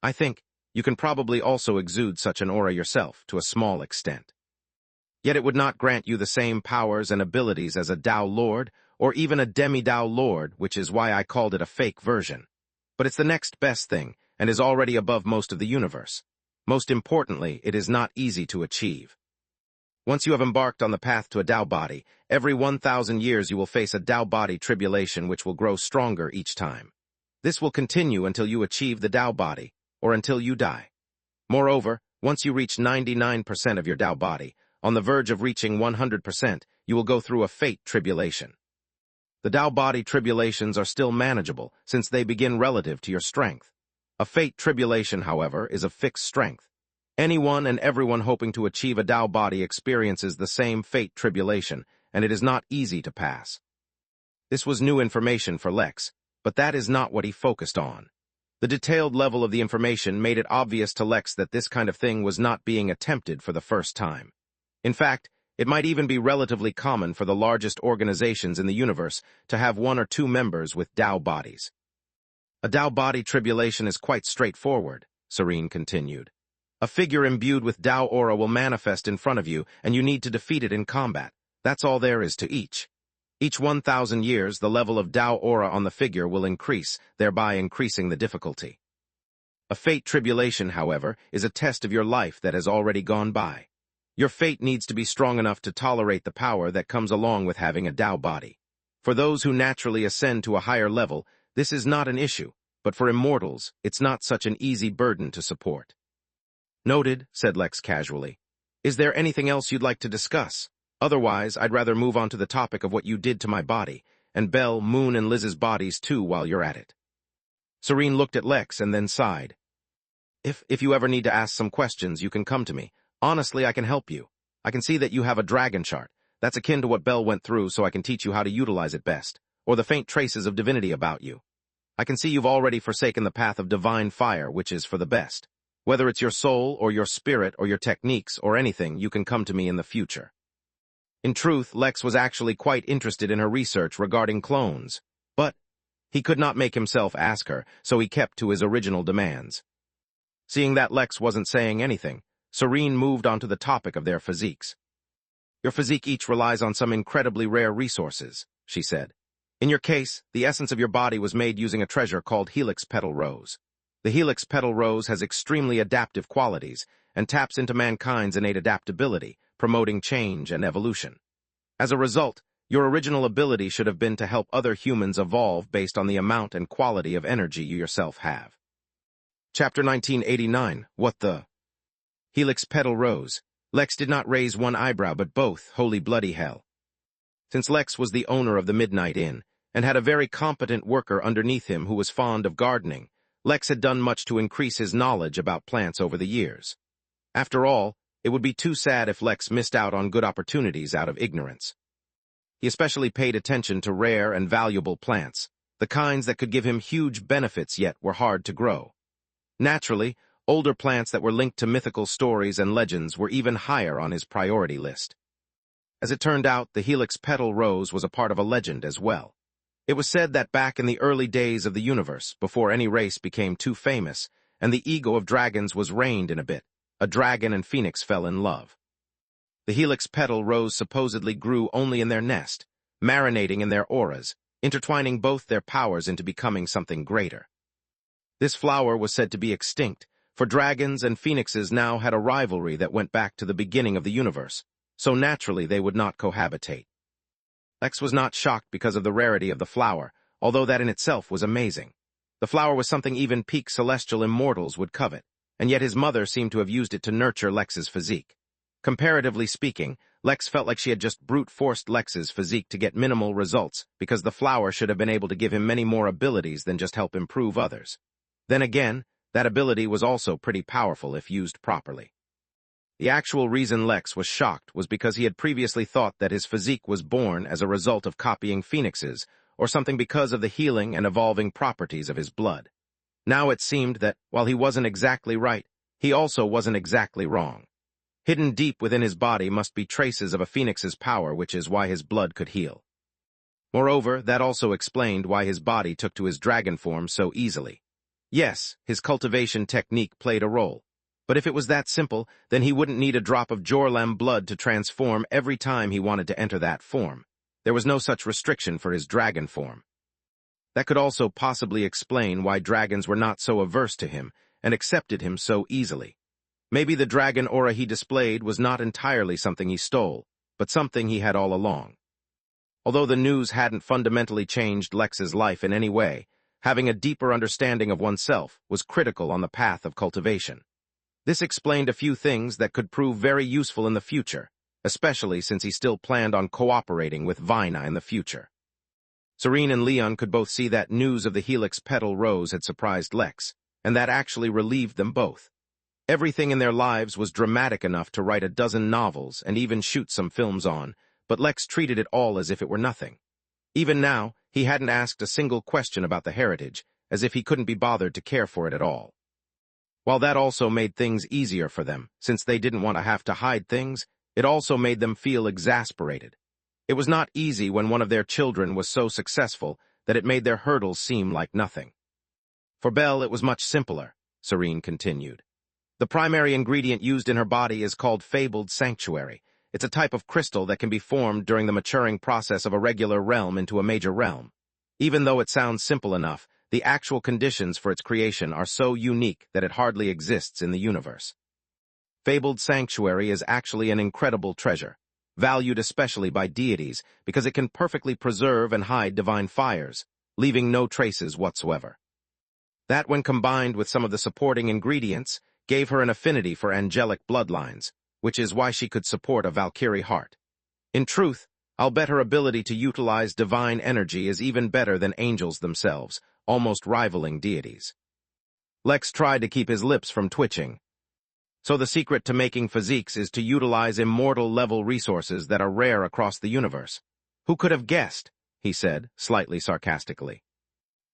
S1: I think you can probably also exude such an aura yourself, to a small extent. Yet it would not grant you the same powers and abilities as a Tao Lord, or even a demi-Tao Lord, which is why I called it a fake version. But it's the next best thing, and is already above most of the universe. Most importantly, it is not easy to achieve. Once you have embarked on the path to a Tao body, every 1,000 years you will face a Tao body tribulation which will grow stronger each time. This will continue until you achieve the Tao body, or until you die. Moreover, once you reach 99% of your Tao body, on the verge of reaching 100%, you will go through a fate tribulation. The Tao body tribulations are still manageable, since they begin relative to your strength. A fate tribulation, however, is of fixed strength. Anyone and everyone hoping to achieve a Tao body experiences the same fate tribulation, and it is not easy to pass. This was new information for Lex, but that is not what he focused on. The detailed level of the information made it obvious to Lex that this kind of thing was not being attempted for the first time. In fact, it might even be relatively common for the largest organizations in the universe to have 1 or 2 members with Tao bodies. A Tao body tribulation is quite straightforward, Serene continued. A figure imbued with Tao aura will manifest in front of you, and you need to defeat it in combat. That's all there is to each. Each 1,000 years, the level of Tao aura on the figure will increase, thereby increasing the difficulty. A fate tribulation, however, is a test of your life that has already gone by. Your fate needs to be strong enough to tolerate the power that comes along with having a Tao body. For those who naturally ascend to a higher level, this is not an issue, but for immortals, it's not such an easy burden to support. Noted, said Lex casually. Is there anything else you'd like to discuss? Otherwise, I'd rather move on to the topic of what you did to my body, and Belle, Moon, and Liz's bodies too while you're at it. Serene looked at Lex and then sighed. If you ever need to ask some questions, you can come to me. Honestly, I can help you. I can see that you have a dragon chart. That's akin to what Belle went through, so I can teach you how to utilize it best, or the faint traces of divinity about you. I can see you've already forsaken the path of divine fire, which is for the best. Whether it's your soul, or your spirit, or your techniques, or anything, you can come to me in the future. In truth, Lex was actually quite interested in her research regarding clones, but he could not make himself ask her, so he kept to his original demands. Seeing that Lex wasn't saying anything, Serene moved on to the topic of their physiques. Your physique each relies on some incredibly rare resources, she said. In your case, the essence of your body was made using a treasure called helix petal rose. The helix petal rose has extremely adaptive qualities and taps into mankind's innate adaptability, promoting change and evolution. As a result, Your original ability should have been to help other humans evolve based on the amount and quality of energy you yourself have. Chapter 1989, What the? Helix petal rose. Lex did not raise one eyebrow, but both. Holy bloody hell. Since Lex was the owner of the Midnight Inn, and had a very competent worker underneath him who was fond of gardening, Lex had done much to increase his knowledge about plants over the years. After all, it would be too sad if Lex missed out on good opportunities out of ignorance. He especially paid attention to rare and valuable plants, the kinds that could give him huge benefits yet were hard to grow. Naturally, older plants that were linked to mythical stories and legends were even higher on his priority list. As it turned out, the helix petal rose was a part of a legend as well. It was said that back in the early days of the universe, before any race became too famous, and the ego of dragons was reined in a bit, a dragon and phoenix fell in love. The helix petal rose supposedly grew only in their nest, marinating in their auras, intertwining both their powers into becoming something greater. This flower was said to be extinct, for dragons and phoenixes now had a rivalry that went back to the beginning of the universe, so naturally they would not cohabitate. Lex was not shocked because of the rarity of the flower, although that in itself was amazing. The flower was something even peak celestial immortals would covet, and yet his mother seemed to have used it to nurture Lex's physique. Comparatively speaking, Lex felt like she had just brute-forced Lex's physique to get minimal results, because the flower should have been able to give him many more abilities than just help improve others. Then again, that ability was also pretty powerful if used properly. The actual reason Lex was shocked was because he had previously thought that his physique was born as a result of copying phoenixes, or something because of the healing and evolving properties of his blood. Now it seemed that, while he wasn't exactly right, he also wasn't exactly wrong. Hidden deep within his body must be traces of a phoenix's power, which is why his blood could heal. Moreover, that also explained why his body took to his dragon form so easily. Yes, his cultivation technique played a role, but if it was that simple, then he wouldn't need a drop of Jorlem blood to transform every time he wanted to enter that form. There was no such restriction for his dragon form. That could also possibly explain why dragons were not so averse to him and accepted him so easily. Maybe the dragon aura he displayed was not entirely something he stole, but something he had all along. Although the news hadn't fundamentally changed Lex's life in any way, having a deeper understanding of oneself was critical on the path of cultivation. This explained a few things that could prove very useful in the future, especially since he still planned on cooperating with Vina in the future. Serene and Leon could both see that news of the helix petal rose had surprised Lex, and that actually relieved them both. Everything in their lives was dramatic enough to write a dozen novels and even shoot some films on, but Lex treated it all as if it were nothing. Even now, he hadn't asked a single question about the heritage, as if he couldn't be bothered to care for it at all. While that also made things easier for them, since they didn't want to have to hide things, it also made them feel exasperated. It was not easy when one of their children was so successful that it made their hurdles seem like nothing. For Belle, it was much simpler, Serene continued. The primary ingredient used in her body is called fabled sanctuary. It's a type of crystal that can be formed during the maturing process of a regular realm into a major realm. Even though it sounds simple enough, the actual conditions for its creation are so unique that it hardly exists in the universe. Fabled sanctuary is actually an incredible treasure, valued especially by deities because it can perfectly preserve and hide divine fires, leaving no traces whatsoever. That, when combined with some of the supporting ingredients, gave her an affinity for angelic bloodlines, which is why she could support a Valkyrie heart. In truth, I'll bet her ability to utilize divine energy is even better than angels themselves, almost rivaling deities. Lex tried to keep his lips from twitching. So the secret to making physiques is to utilize immortal-level resources that are rare across the universe. Who could have guessed? He said, slightly sarcastically.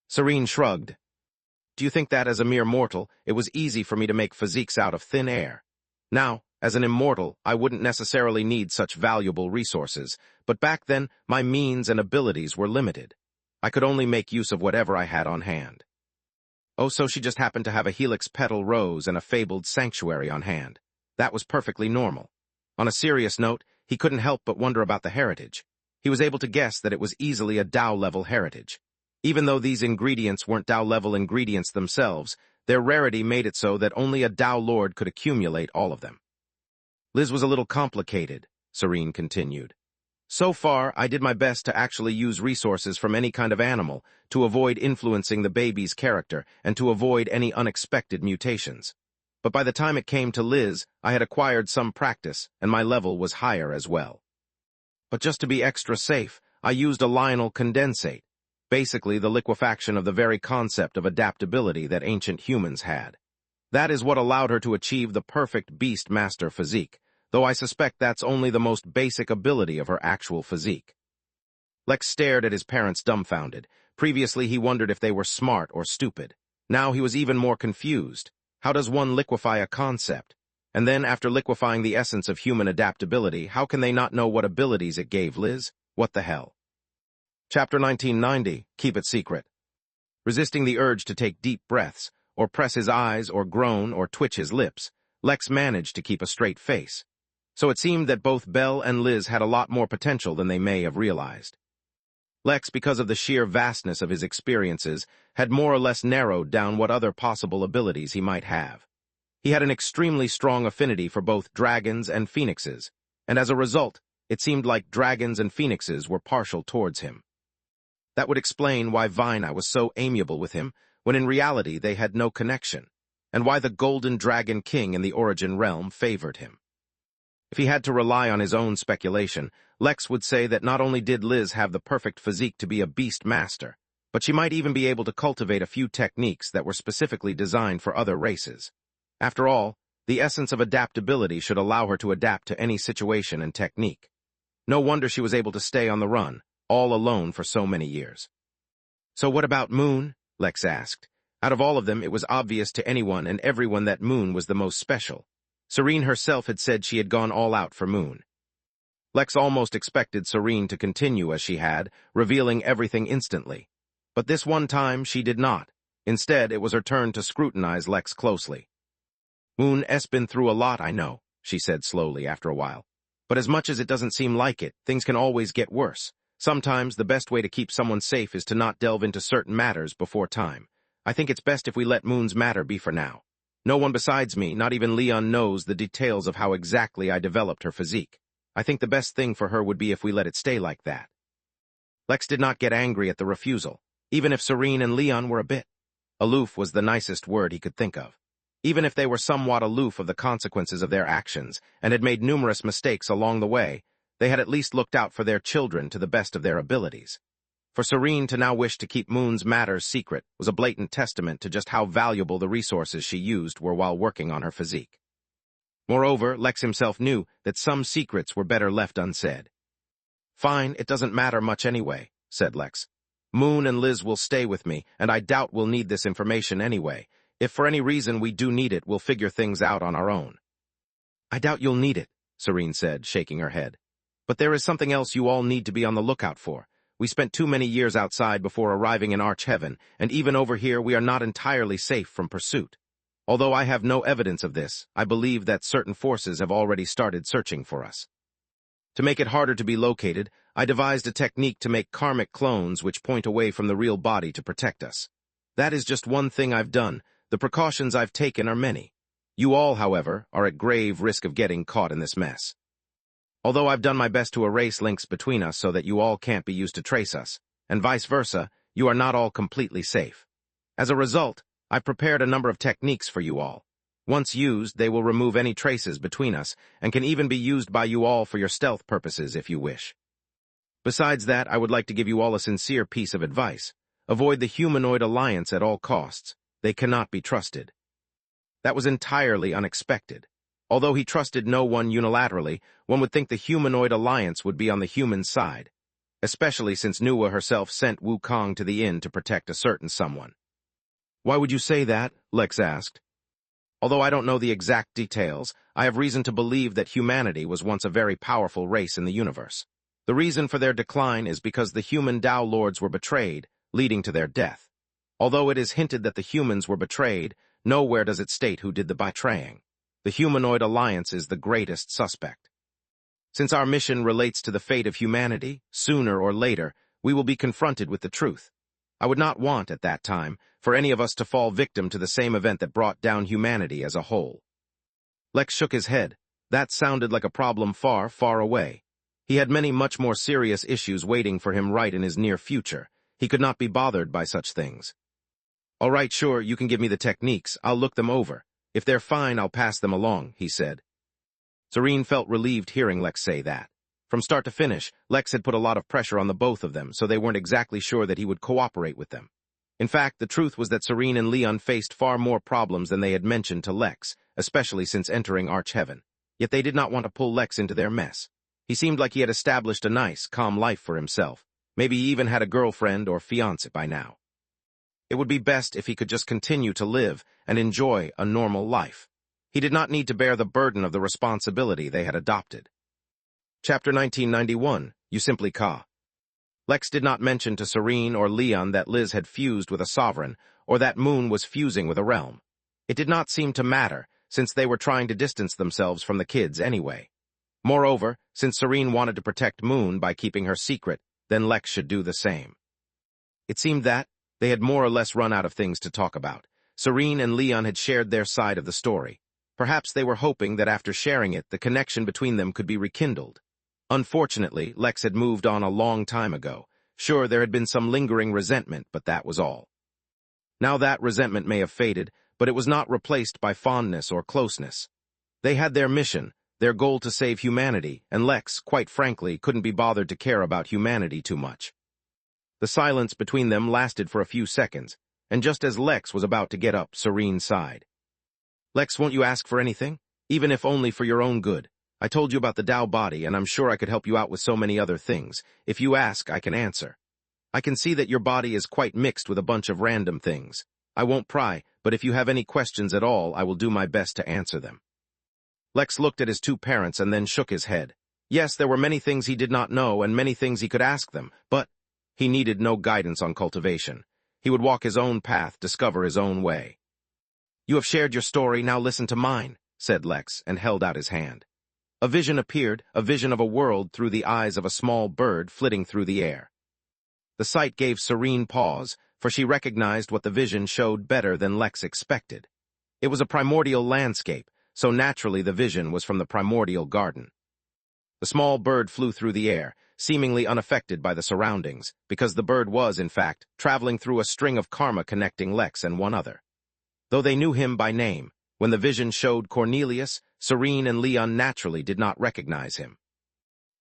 S1: Serene shrugged. Do you think that as a mere mortal, it was easy for me to make physiques out of thin air? Now, as an immortal, I wouldn't necessarily need such valuable resources, but back then, my means and abilities were limited. I could only make use of whatever I had on hand. Oh, so she just happened to have a helix petal rose and a fabled sanctuary on hand. That was perfectly normal. On a serious note, he couldn't help but wonder about the heritage. He was able to guess that it was easily a Tao-level heritage. Even though these ingredients weren't Tao-level ingredients themselves, their rarity made it so that only a Tao Lord could accumulate all of them. Liz was a little complicated, Serene continued. So far, I did my best to actually use resources from any kind of animal to avoid influencing the baby's character and to avoid any unexpected mutations. But by the time it came to Liz, I had acquired some practice, and my level was higher as well. But just to be extra safe, I used a Lionel condensate, basically the liquefaction of the very concept of adaptability that ancient humans had. That is what allowed her to achieve the perfect beast master physique, though I suspect that's only the most basic ability of her actual physique. Lex stared at his parents dumbfounded. Previously he wondered if they were smart or stupid. Now he was even more confused. How does one liquefy a concept? And then, after liquefying the essence of human adaptability, how can they not know what abilities it gave Liz? What the hell? Chapter 1990, Keep It Secret. Resisting the urge to take deep breaths, or press his eyes, or groan, or twitch his lips, Lex managed to keep a straight face. So it seemed that both Belle and Liz had a lot more potential than they may have realized. Lex, because of the sheer vastness of his experiences, had more or less narrowed down what other possible abilities he might have. He had an extremely strong affinity for both dragons and phoenixes, and as a result, it seemed like dragons and phoenixes were partial towards him. That would explain why Vina was so amiable with him, when in reality they had no connection, and why the Golden Dragon King in the Origin realm favored him. If he had to rely on his own speculation, Lex would say that not only did Liz have the perfect physique to be a beast master, but she might even be able to cultivate a few techniques that were specifically designed for other races. After all, the essence of adaptability should allow her to adapt to any situation and technique. No wonder she was able to stay on the run, all alone for so many years. So what about Moon? Lex asked. Out of all of them, it was obvious to anyone and everyone that Moon was the most special. Serene herself had said she had gone all out for Moon. Lex almost expected Serene to continue as she had, revealing everything instantly. But this one time, she did not. Instead, it was her turn to scrutinize Lex closely. Moon's been through a lot, I know, she said slowly after a while. But as much as it doesn't seem like it, things can always get worse. Sometimes the best way to keep someone safe is to not delve into certain matters before time. I think it's best if we let Moon's matter be for now. No one besides me, not even Leon, knows the details of how exactly I developed her physique. I think the best thing for her would be if we let it stay like that. Lex did not get angry at the refusal, even if Serene and Leon were a bit. Aloof was the nicest word he could think of. Even if they were somewhat aloof of the consequences of their actions and had made numerous mistakes along the way, they had at least looked out for their children to the best of their abilities. For Serene to now wish to keep Moon's matters secret was a blatant testament to just how valuable the resources she used were while working on her physique. Moreover, Lex himself knew that some secrets were better left unsaid. Fine, it doesn't matter much anyway, said Lex. Moon and Liz will stay with me, and I doubt we'll need this information anyway. If for any reason we do need it, we'll figure things out on our own. I doubt you'll need it, Serene said, shaking her head. But there is something else you all need to be on the lookout for. We spent too many years outside before arriving in Arch Heaven, and even over here we are not entirely safe from pursuit. Although I have no evidence of this, I believe that certain forces have already started searching for us. To make it harder to be located, I devised a technique to make karmic clones which point away from the real body to protect us. That is just one thing I've done. The precautions I've taken are many. You all, however, are at grave risk of getting caught in this mess. Although I've done my best to erase links between us so that you all can't be used to trace us, and vice versa, you are not all completely safe. As a result, I've prepared a number of techniques for you all. Once used, they will remove any traces between us, and can even be used by you all for your stealth purposes if you wish. Besides that, I would like to give you all a sincere piece of advice. Avoid the humanoid alliance at all costs. They cannot be trusted. That was entirely unexpected. Although he trusted no one unilaterally, one would think the humanoid alliance would be on the human side, especially since Nuwa herself sent Wukong to the inn to protect a certain someone. Why would you say that? Lex asked. Although I don't know the exact details, I have reason to believe that humanity was once a very powerful race in the universe. The reason for their decline is because the human Tao Lords were betrayed, leading to their death. Although it is hinted that the humans were betrayed, nowhere does it state who did the betraying. The humanoid alliance is the greatest suspect. Since our mission relates to the fate of humanity, sooner or later, we will be confronted with the truth. I would not want, at that time, for any of us to fall victim to the same event that brought down humanity as a whole. Lex shook his head. That sounded like a problem far, far away. He had many much more serious issues waiting for him right in his near future. He could not be bothered by such things. "All right, sure, you can give me the techniques. I'll look them over. If they're fine, I'll pass them along," he said. Serene felt relieved hearing Lex say that. From start to finish, Lex had put a lot of pressure on the both of them, so they weren't exactly sure that he would cooperate with them. In fact, the truth was that Serene and Leon faced far more problems than they had mentioned to Lex, especially since entering Arch-Heaven. Yet they did not want to pull Lex into their mess. He seemed like he had established a nice, calm life for himself. Maybe he even had a girlfriend or fiancé by now. It would be best if he could just continue to live and enjoy a normal life. He did not need to bear the burden of the responsibility they had adopted. Chapter 1991, You Simply Ka. Lex did not mention to Serene or Leon that Liz had fused with a sovereign, or that Moon was fusing with a realm. It did not seem to matter, since they were trying to distance themselves from the kids anyway. Moreover, since Serene wanted to protect Moon by keeping her secret, then Lex should do the same. It seemed that they had more or less run out of things to talk about. Serene and Leon had shared their side of the story. Perhaps they were hoping that after sharing it, the connection between them could be rekindled. Unfortunately, Lex had moved on a long time ago. Sure, there had been some lingering resentment, but that was all. Now that resentment may have faded, but it was not replaced by fondness or closeness. They had their mission, their goal to save humanity, and Lex, quite frankly, couldn't be bothered to care about humanity too much. The silence between them lasted for a few seconds, and just as Lex was about to get up, Serene sighed. "Lex, won't you ask for anything? Even if only for your own good. I told you about the Tao body, and I'm sure I could help you out with so many other things. If you ask, I can answer. I can see that your body is quite mixed with a bunch of random things. I won't pry, but if you have any questions at all, I will do my best to answer them." Lex looked at his two parents and then shook his head. Yes, there were many things he did not know and many things he could ask them, but he needed no guidance on cultivation. He would walk his own path, discover his own way. "You have shared your story, now listen to mine," said Lex, and held out his hand. A vision appeared, a vision of a world through the eyes of a small bird flitting through the air. The sight gave Serene pause, for she recognized what the vision showed better than Lex expected. It was a primordial landscape, so naturally the vision was from the primordial garden. The small bird flew through the air, seemingly unaffected by the surroundings, because the bird was, in fact, traveling through a string of karma connecting Lex and one other. Though they knew him by name, when the vision showed Cornelius, Serene and Leon naturally did not recognize him.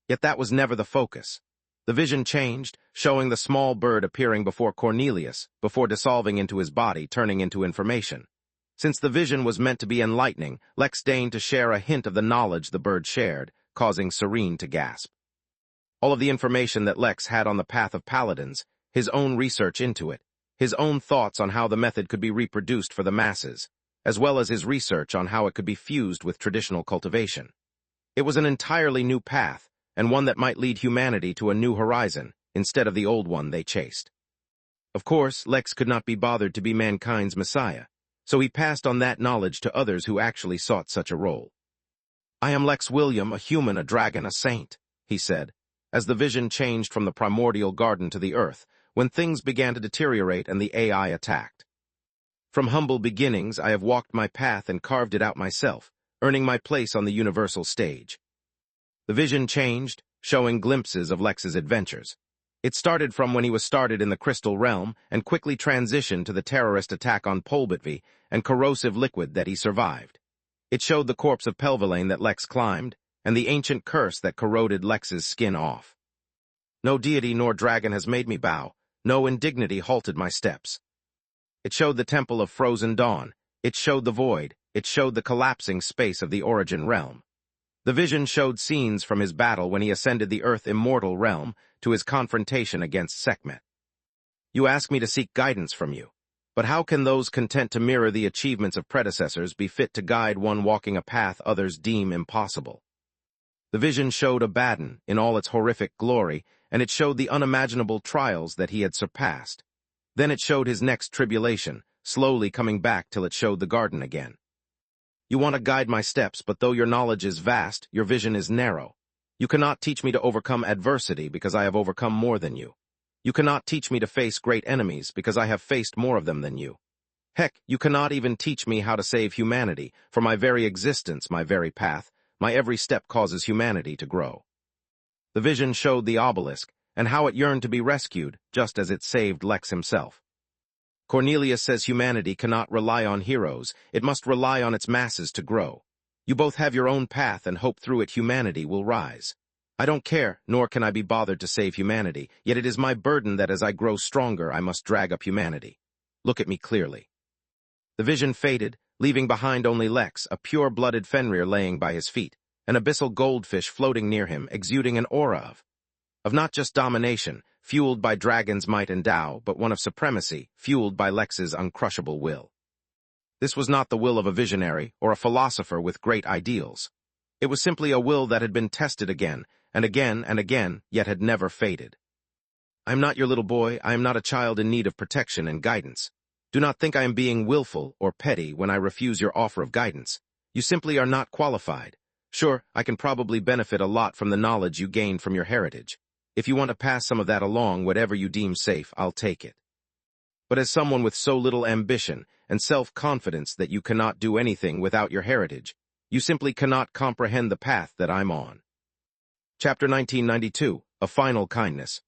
S1: Yet that was never the focus. The vision changed, showing the small bird appearing before Cornelius, before dissolving into his body, turning into information. Since the vision was meant to be enlightening, Lex deigned to share a hint of the knowledge the bird shared, causing Serene to gasp. All of the information that Lex had on the path of paladins, his own research into it, his own thoughts on how the method could be reproduced for the masses, as well as his research on how it could be fused with traditional cultivation. It was an entirely new path, and one that might lead humanity to a new horizon, instead of the old one they chased. Of course, Lex could not be bothered to be mankind's messiah, so he passed on that knowledge to others who actually sought such a role. "I am Lex William, a human, a dragon, a saint," he said, as the vision changed from the primordial garden to the earth, when things began to deteriorate and the AI attacked. "From humble beginnings, I have walked my path and carved it out myself, earning my place on the universal stage." The vision changed, showing glimpses of Lex's adventures. It started from when he was started in the Crystal Realm and quickly transitioned to the terrorist attack on Polbitvi and corrosive liquid that he survived. It showed the corpse of Pelvelane that Lex climbed, and the ancient curse that corroded Lex's skin off. "No deity nor dragon has made me bow. No indignity halted my steps." It showed the Temple of Frozen Dawn. It showed the void. It showed the collapsing space of the Origin Realm. The vision showed scenes from his battle when he ascended the Earth Immortal Realm to his confrontation against Sekhmet. "You ask me to seek guidance from you. But how can those content to mirror the achievements of predecessors be fit to guide one walking a path others deem impossible?" The vision showed Abaddon in all its horrific glory, and it showed the unimaginable trials that he had surpassed. Then it showed his next tribulation, slowly coming back till it showed the garden again. "You want to guide my steps, but though your knowledge is vast, your vision is narrow. You cannot teach me to overcome adversity because I have overcome more than you. You cannot teach me to face great enemies because I have faced more of them than you. Heck, you cannot even teach me how to save humanity, for my very existence, my very path, my every step causes humanity to grow." The vision showed the obelisk, and how it yearned to be rescued, just as it saved Lex himself. Cornelius says humanity cannot rely on heroes, it must rely on its masses to grow. You both have your own path and hope through it humanity will rise. I don't care, nor can I be bothered to save humanity, yet it is my burden that as I grow stronger I must drag up humanity. Look at me clearly. The vision faded, leaving behind only Lex, a pure-blooded Fenrir laying by his feet, an abyssal goldfish floating near him, exuding an aura of not just domination, fueled by dragon's might and Tao, but one of supremacy, fueled by Lex's uncrushable will. This was not the will of a visionary or a philosopher with great ideals. It was simply a will that had been tested again, and again and again, yet had never faded. I am not your little boy, I am not a child in need of protection and guidance. Do not think I am being willful or petty when I refuse your offer of guidance. You simply are not qualified. Sure, I can probably benefit a lot from the knowledge you gained from your heritage. If you want to pass some of that along, whatever you deem safe, I'll take it. But as someone with so little ambition and self-confidence that you cannot do anything without your heritage, you simply cannot comprehend the path that I'm on. Chapter 1992, A Final Kindness.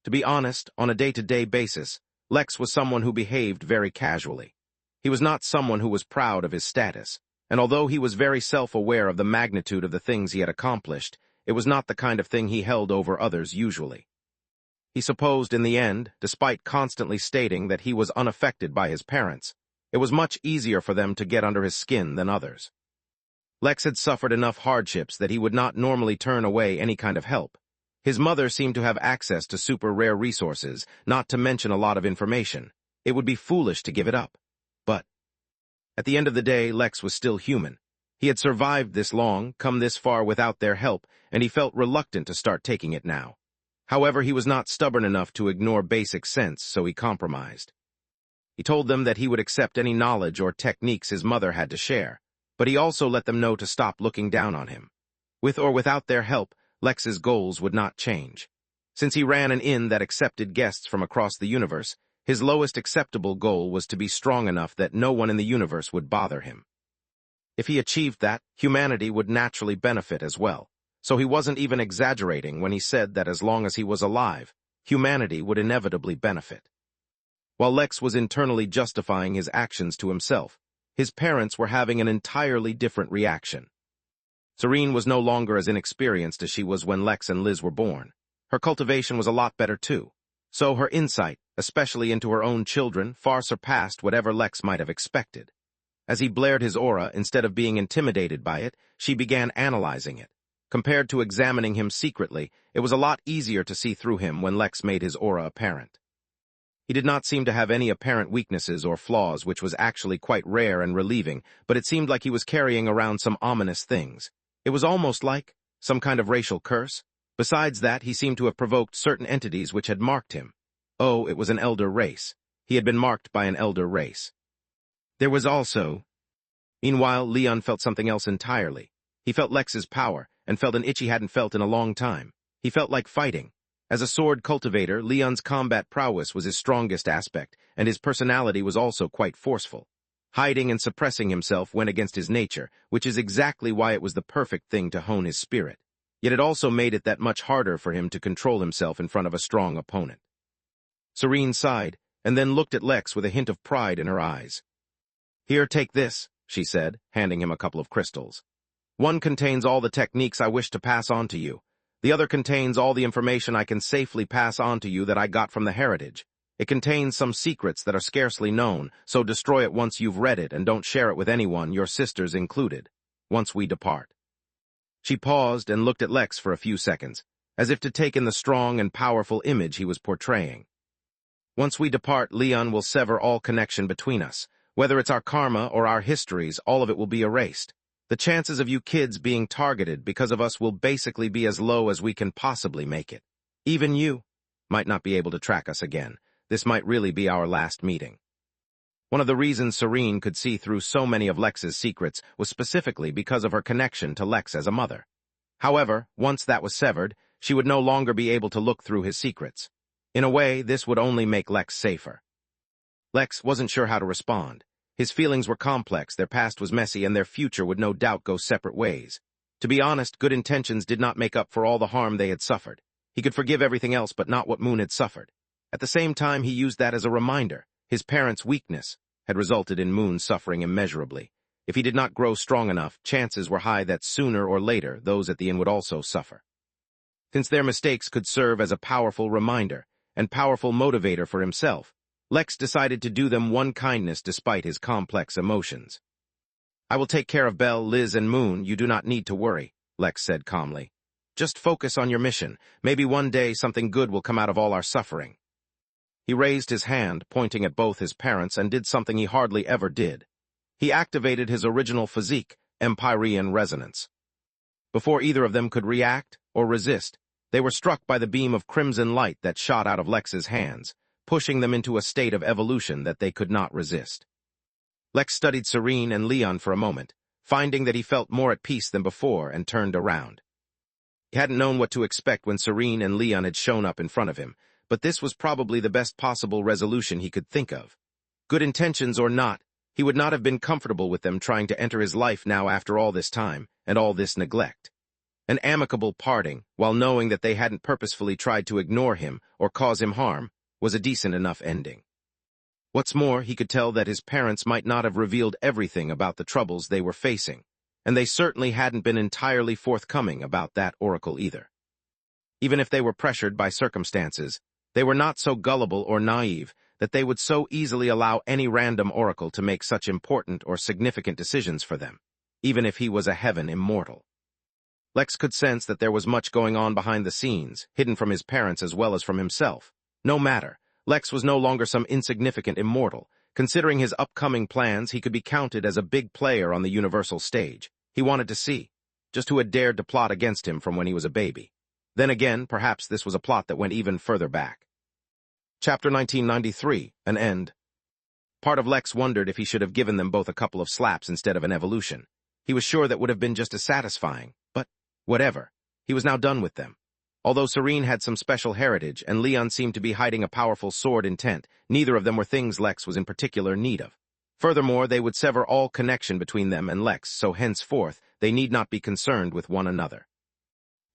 S1: To be honest, on a day-to-day basis, Lex was someone who behaved very casually. He was not someone who was proud of his status, and although he was very self-aware of the magnitude of the things he had accomplished, it was not the kind of thing he held over others usually. He supposed in the end, despite constantly stating that he was unaffected by his parents, it was much easier for them to get under his skin than others. Lex had suffered enough hardships that he would not normally turn away any kind of help. His mother seemed to have access to super rare resources, not to mention a lot of information. It would be foolish to give it up. But at the end of the day, Lex was still human. He had survived this long, come this far without their help, and he felt reluctant to start taking it now. However, he was not stubborn enough to ignore basic sense, so he compromised. He told them that he would accept any knowledge or techniques his mother had to share, but he also let them know to stop looking down on him. With or without their help, Lex's goals would not change. Since he ran an inn that accepted guests from across the universe, his lowest acceptable goal was to be strong enough that no one in the universe would bother him. If he achieved that, humanity would naturally benefit as well. So he wasn't even exaggerating when he said that as long as he was alive, humanity would inevitably benefit. While Lex was internally justifying his actions to himself, his parents were having an entirely different reaction. Serene was no longer as inexperienced as she was when Lex and Liz were born. Her cultivation was a lot better too. So her insight, especially into her own children, far surpassed whatever Lex might have expected. As he blared his aura, instead of being intimidated by it, she began analyzing it. Compared to examining him secretly, it was a lot easier to see through him when Lex made his aura apparent. He did not seem to have any apparent weaknesses or flaws, which was actually quite rare and relieving, but it seemed like he was carrying around some ominous things. It was almost like some kind of racial curse. Besides that, he seemed to have provoked certain entities which had marked him. Oh, it was an elder race. He had been marked by an elder race. There was also... Meanwhile, Leon felt something else entirely. He felt Lex's power, and felt an itch he hadn't felt in a long time. He felt like fighting. As a sword cultivator, Leon's combat prowess was his strongest aspect, and his personality was also quite forceful. Hiding and suppressing himself went against his nature, which is exactly why it was the perfect thing to hone his spirit. Yet it also made it that much harder for him to control himself in front of a strong opponent. Serene sighed, and then looked at Lex with a hint of pride in her eyes. "Here, take this," she said, handing him a couple of crystals. "One contains all the techniques I wish to pass on to you. The other contains all the information I can safely pass on to you that I got from the heritage. It contains some secrets that are scarcely known, so destroy it once you've read it and don't share it with anyone, your sisters included, once we depart." She paused and looked at Lex for a few seconds, as if to take in the strong and powerful image he was portraying. "Once we depart, Leon will sever all connection between us. Whether it's our karma or our histories, all of it will be erased. The chances of you kids being targeted because of us will basically be as low as we can possibly make it. Even you might not be able to track us again. This might really be our last meeting." One of the reasons Serene could see through so many of Lex's secrets was specifically because of her connection to Lex as a mother. However, once that was severed, she would no longer be able to look through his secrets. In a way, this would only make Lex safer. Lex wasn't sure how to respond. His feelings were complex, their past was messy, and their future would no doubt go separate ways. To be honest, good intentions did not make up for all the harm they had suffered. He could forgive everything else but not what Moon had suffered. At the same time, he used that as a reminder. His parents' weakness had resulted in Moon suffering immeasurably. If he did not grow strong enough, chances were high that sooner or later those at the inn would also suffer. Since their mistakes could serve as a powerful reminder and powerful motivator for himself, Lex decided to do them one kindness despite his complex emotions. "I will take care of Belle, Liz, and Moon. You do not need to worry," Lex said calmly. "Just focus on your mission. Maybe one day something good will come out of all our suffering." He raised his hand, pointing at both his parents, and did something he hardly ever did. He activated his original physique, Empyrean resonance. Before either of them could react or resist, they were struck by the beam of crimson light that shot out of Lex's hands, pushing them into a state of evolution that they could not resist. Lex studied Serene and Leon for a moment, finding that he felt more at peace than before, and turned around. He hadn't known what to expect when Serene and Leon had shown up in front of him, but this was probably the best possible resolution he could think of. Good intentions or not, he would not have been comfortable with them trying to enter his life now after all this time and all this neglect. An amicable parting, while knowing that they hadn't purposefully tried to ignore him or cause him harm, was a decent enough ending. What's more, he could tell that his parents might not have revealed everything about the troubles they were facing, and they certainly hadn't been entirely forthcoming about that oracle either. Even if they were pressured by circumstances, they were not so gullible or naive that they would so easily allow any random oracle to make such important or significant decisions for them, even if he was a heaven immortal. Lex could sense that there was much going on behind the scenes, hidden from his parents as well as from himself. No matter, Lex was no longer some insignificant immortal. Considering his upcoming plans, he could be counted as a big player on the universal stage. He wanted to see just who had dared to plot against him from when he was a baby. Then again, perhaps this was a plot that went even further back. Chapter 1993, An End. Part of Lex wondered if he should have given them both a couple of slaps instead of an evolution. He was sure that would have been just as satisfying, but whatever. He was now done with them. Although Serene had some special heritage and Leon seemed to be hiding a powerful sword intent, neither of them were things Lex was in particular need of. Furthermore, they would sever all connection between them and Lex, so henceforth they need not be concerned with one another.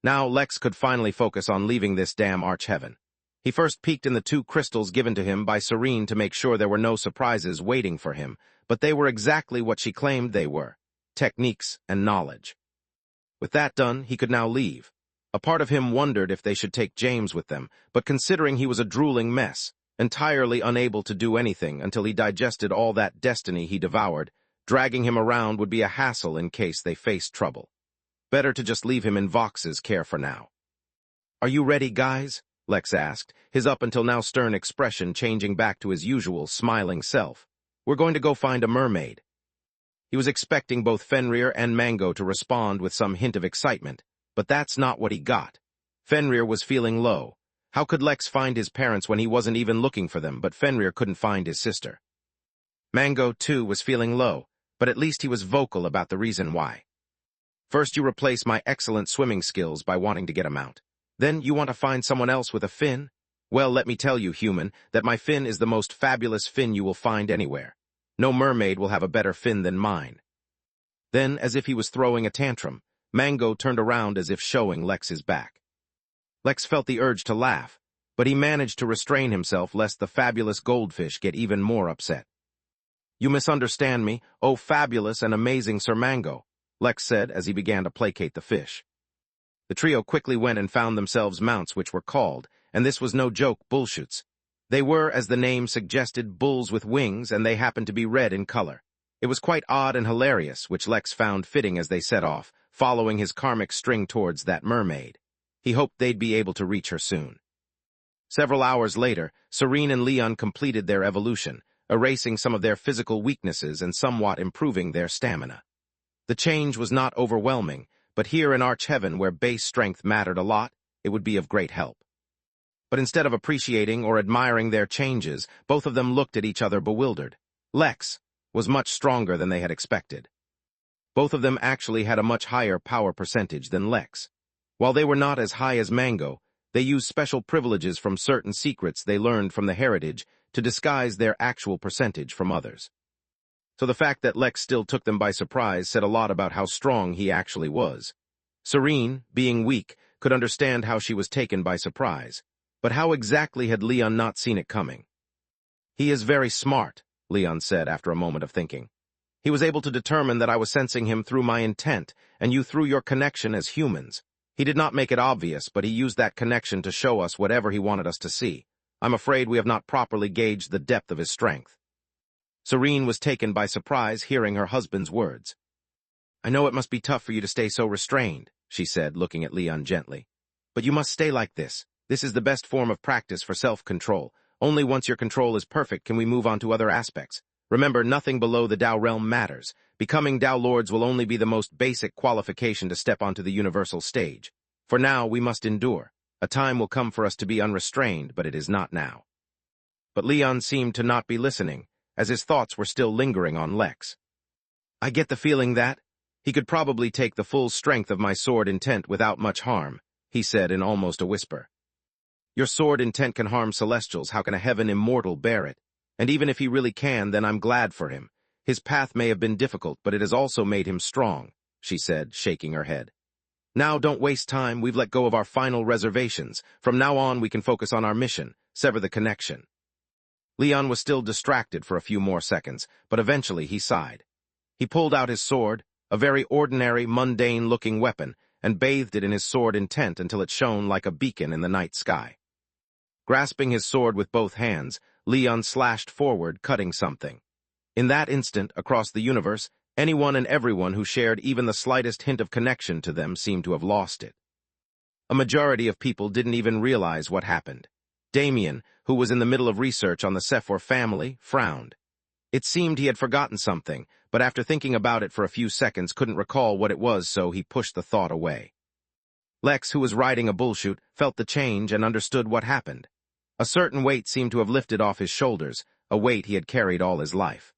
S1: Now Lex could finally focus on leaving this damn arch-heaven. He first peeked in the 2 crystals given to him by Serene to make sure there were no surprises waiting for him, but they were exactly what she claimed they were: techniques and knowledge. With that done, he could now leave. A part of him wondered if they should take James with them, but considering he was a drooling mess, entirely unable to do anything until he digested all that destiny he devoured, dragging him around would be a hassle in case they faced trouble. Better to just leave him in Vox's care for now. "Are you ready, guys?" Lex asked, his up-until-now stern expression changing back to his usual smiling self. "We're going to go find a mermaid." He was expecting both Fenrir and Mango to respond with some hint of excitement, but that's not what he got. Fenrir was feeling low. How could Lex find his parents when he wasn't even looking for them, but Fenrir couldn't find his sister? Mango, too, was feeling low, but at least he was vocal about the reason why. "First you replace my excellent swimming skills by wanting to get a mount. Then you want to find someone else with a fin? Well, let me tell you, human, that my fin is the most fabulous fin you will find anywhere. No mermaid will have a better fin than mine." Then, as if he was throwing a tantrum, Mango turned around as if showing Lex his back. Lex felt the urge to laugh, but he managed to restrain himself lest the fabulous goldfish get even more upset. "You misunderstand me, oh fabulous and amazing Sir Mango," Lex said as he began to placate the fish. The trio quickly went and found themselves mounts which were called, and this was no joke, bullshoots. They were, as the name suggested, bulls with wings, and they happened to be red in color. It was quite odd and hilarious, which Lex found fitting as they set off, following his karmic string towards that mermaid. He hoped they'd be able to reach her soon. Several hours later, Serene and Leon completed their evolution, erasing some of their physical weaknesses and somewhat improving their stamina. The change was not overwhelming, but here in Arch-Heaven, where base strength mattered a lot, it would be of great help. But instead of appreciating or admiring their changes, both of them looked at each other bewildered. Lex was much stronger than they had expected. Both of them actually had a much higher power percentage than Lex. While they were not as high as Mango, they used special privileges from certain secrets they learned from the heritage to disguise their actual percentage from others. So the fact that Lex still took them by surprise said a lot about how strong he actually was. Serene, being weak, could understand how she was taken by surprise. But how exactly had Leon not seen it coming? "He is very smart," Leon said after a moment of thinking. "He was able to determine that I was sensing him through my intent, and you through your connection as humans. He did not make it obvious, but he used that connection to show us whatever he wanted us to see. I'm afraid we have not properly gauged the depth of his strength." Serene was taken by surprise hearing her husband's words. "I know it must be tough for you to stay so restrained," she said, looking at Leon gently. "But you must stay like this. This is the best form of practice for self-control. Only once your control is perfect can we move on to other aspects. Remember, nothing below the Tao realm matters. Becoming Tao Lords will only be the most basic qualification to step onto the universal stage. For now, we must endure. A time will come for us to be unrestrained, but it is not now." But Leon seemed to not be listening, as his thoughts were still lingering on Lex. "I get the feeling that he could probably take the full strength of my sword intent without much harm," he said in almost a whisper. "Your sword intent can harm Celestials. How can a heaven immortal bear it? And even if he really can, then I'm glad for him. His path may have been difficult, but it has also made him strong," she said, shaking her head. "Now don't waste time. We've let go of our final reservations. From now on, we can focus on our mission, sever the connection." Leon was still distracted for a few more seconds, but eventually he sighed. He pulled out his sword, a very ordinary, mundane-looking weapon, and bathed it in his sword intent until it shone like a beacon in the night sky. Grasping his sword with both hands, Leon slashed forward, cutting something. In that instant, across the universe, anyone and everyone who shared even the slightest hint of connection to them seemed to have lost it. A majority of people didn't even realize what happened. Damien, who was in the middle of research on the Sephor family, frowned. It seemed he had forgotten something, but after thinking about it for a few seconds couldn't recall what it was, so he pushed the thought away. Lex, who was riding a bullchute, felt the change and understood what happened. A certain weight seemed to have lifted off his shoulders, a weight he had carried all his life.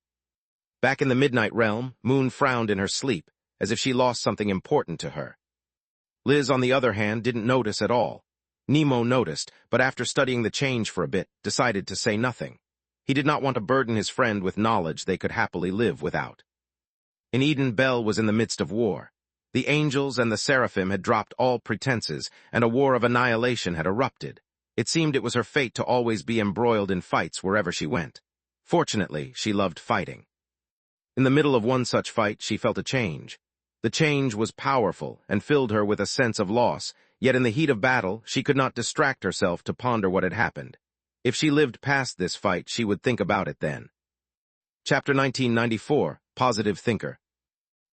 S1: Back in the Midnight Realm, Moon frowned in her sleep, as if she lost something important to her. Liz, on the other hand, didn't notice at all. Nemo noticed, but after studying the change for a bit, decided to say nothing. He did not want to burden his friend with knowledge they could happily live without. In Eden, Belle was in the midst of war. The angels and the seraphim had dropped all pretenses, and a war of annihilation had erupted. It seemed it was her fate to always be embroiled in fights wherever she went. Fortunately, she loved fighting. In the middle of one such fight, she felt a change. The change was powerful and filled her with a sense of loss, yet in the heat of battle, she could not distract herself to ponder what had happened. If she lived past this fight, she would think about it then. Chapter 1994, Positive Thinker.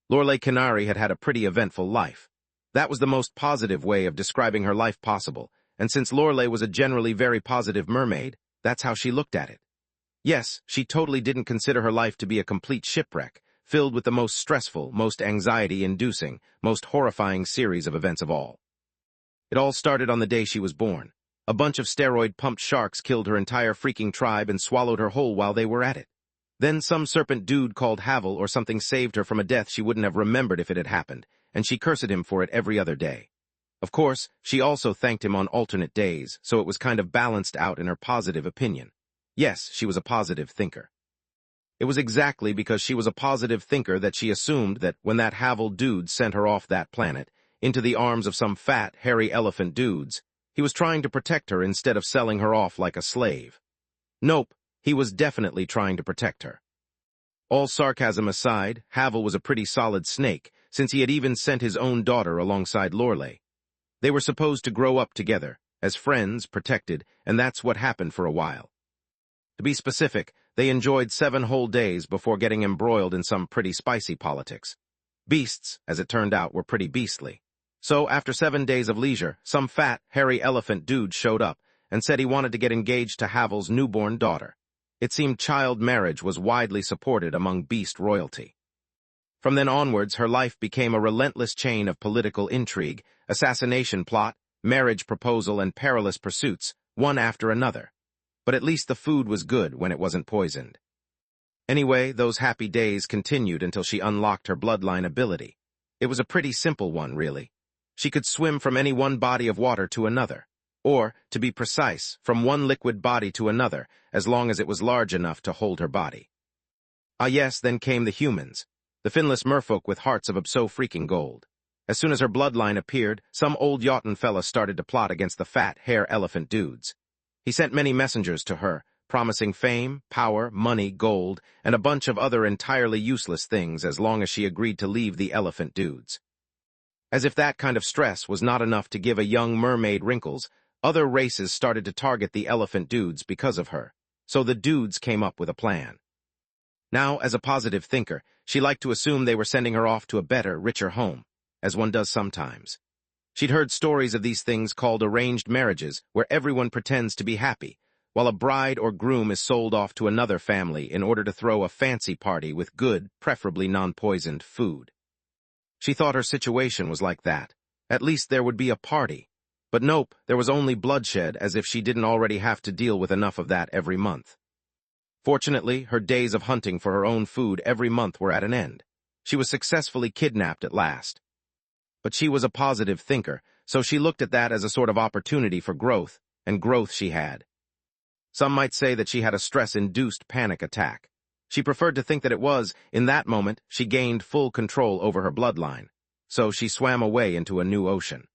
S1: Lorelei Canary had had a pretty eventful life. That was the most positive way of describing her life possible, and since Lorelei was a generally very positive mermaid, that's how she looked at it. Yes, she totally didn't consider her life to be a complete shipwreck, filled with the most stressful, most anxiety-inducing, most horrifying series of events of all. It all started on the day she was born. A bunch of steroid-pumped sharks killed her entire freaking tribe and swallowed her whole while they were at it. Then some serpent dude called Havel or something saved her from a death she wouldn't have remembered if it had happened, and she cursed him for it every other day. Of course, she also thanked him on alternate days, so it was kind of balanced out in her positive opinion. Yes, she was a positive thinker. It was exactly because she was a positive thinker that she assumed that when that Havel dude sent her off that planet, into the arms of some fat, hairy elephant dudes, he was trying to protect her instead of selling her off like a slave. Nope, he was definitely trying to protect her. All sarcasm aside, Havel was a pretty solid snake, since he had even sent his own daughter alongside Lorelei. They were supposed to grow up together, as friends, protected, and that's what happened for a while. To be specific, they enjoyed 7 whole days before getting embroiled in some pretty spicy politics. Beasts, as it turned out, were pretty beastly. So, after 7 days of leisure, some fat, hairy elephant dude showed up and said he wanted to get engaged to Havel's newborn daughter. It seemed child marriage was widely supported among beast royalty. From then onwards, her life became a relentless chain of political intrigue, assassination plot, marriage proposal, and perilous pursuits, one after another. But at least the food was good when it wasn't poisoned. Anyway, those happy days continued until she unlocked her bloodline ability. It was a pretty simple one, really. She could swim from any one body of water to another. Or, to be precise, from one liquid body to another, as long as it was large enough to hold her body. Ah yes, then came the humans. The finless merfolk with hearts of so freaking gold. As soon as her bloodline appeared, some old Jotun fella started to plot against the fat, hair-elephant dudes. He sent many messengers to her, promising fame, power, money, gold, and a bunch of other entirely useless things as long as she agreed to leave the elephant dudes. As if that kind of stress was not enough to give a young mermaid wrinkles, other races started to target the elephant dudes because of her, so the dudes came up with a plan. Now, as a positive thinker, she liked to assume they were sending her off to a better, richer home, as one does sometimes. She'd heard stories of these things called arranged marriages, where everyone pretends to be happy, while a bride or groom is sold off to another family in order to throw a fancy party with good, preferably non-poisoned, food. She thought her situation was like that. At least there would be a party. But nope, there was only bloodshed, as if she didn't already have to deal with enough of that every month. Fortunately, her days of hunting for her own food every month were at an end. She was successfully kidnapped at last. But she was a positive thinker, so she looked at that as a sort of opportunity for growth, and growth she had. Some might say that she had a stress-induced panic attack. She preferred to think that it was, in that moment, she gained full control over her bloodline, so she swam away into a new ocean.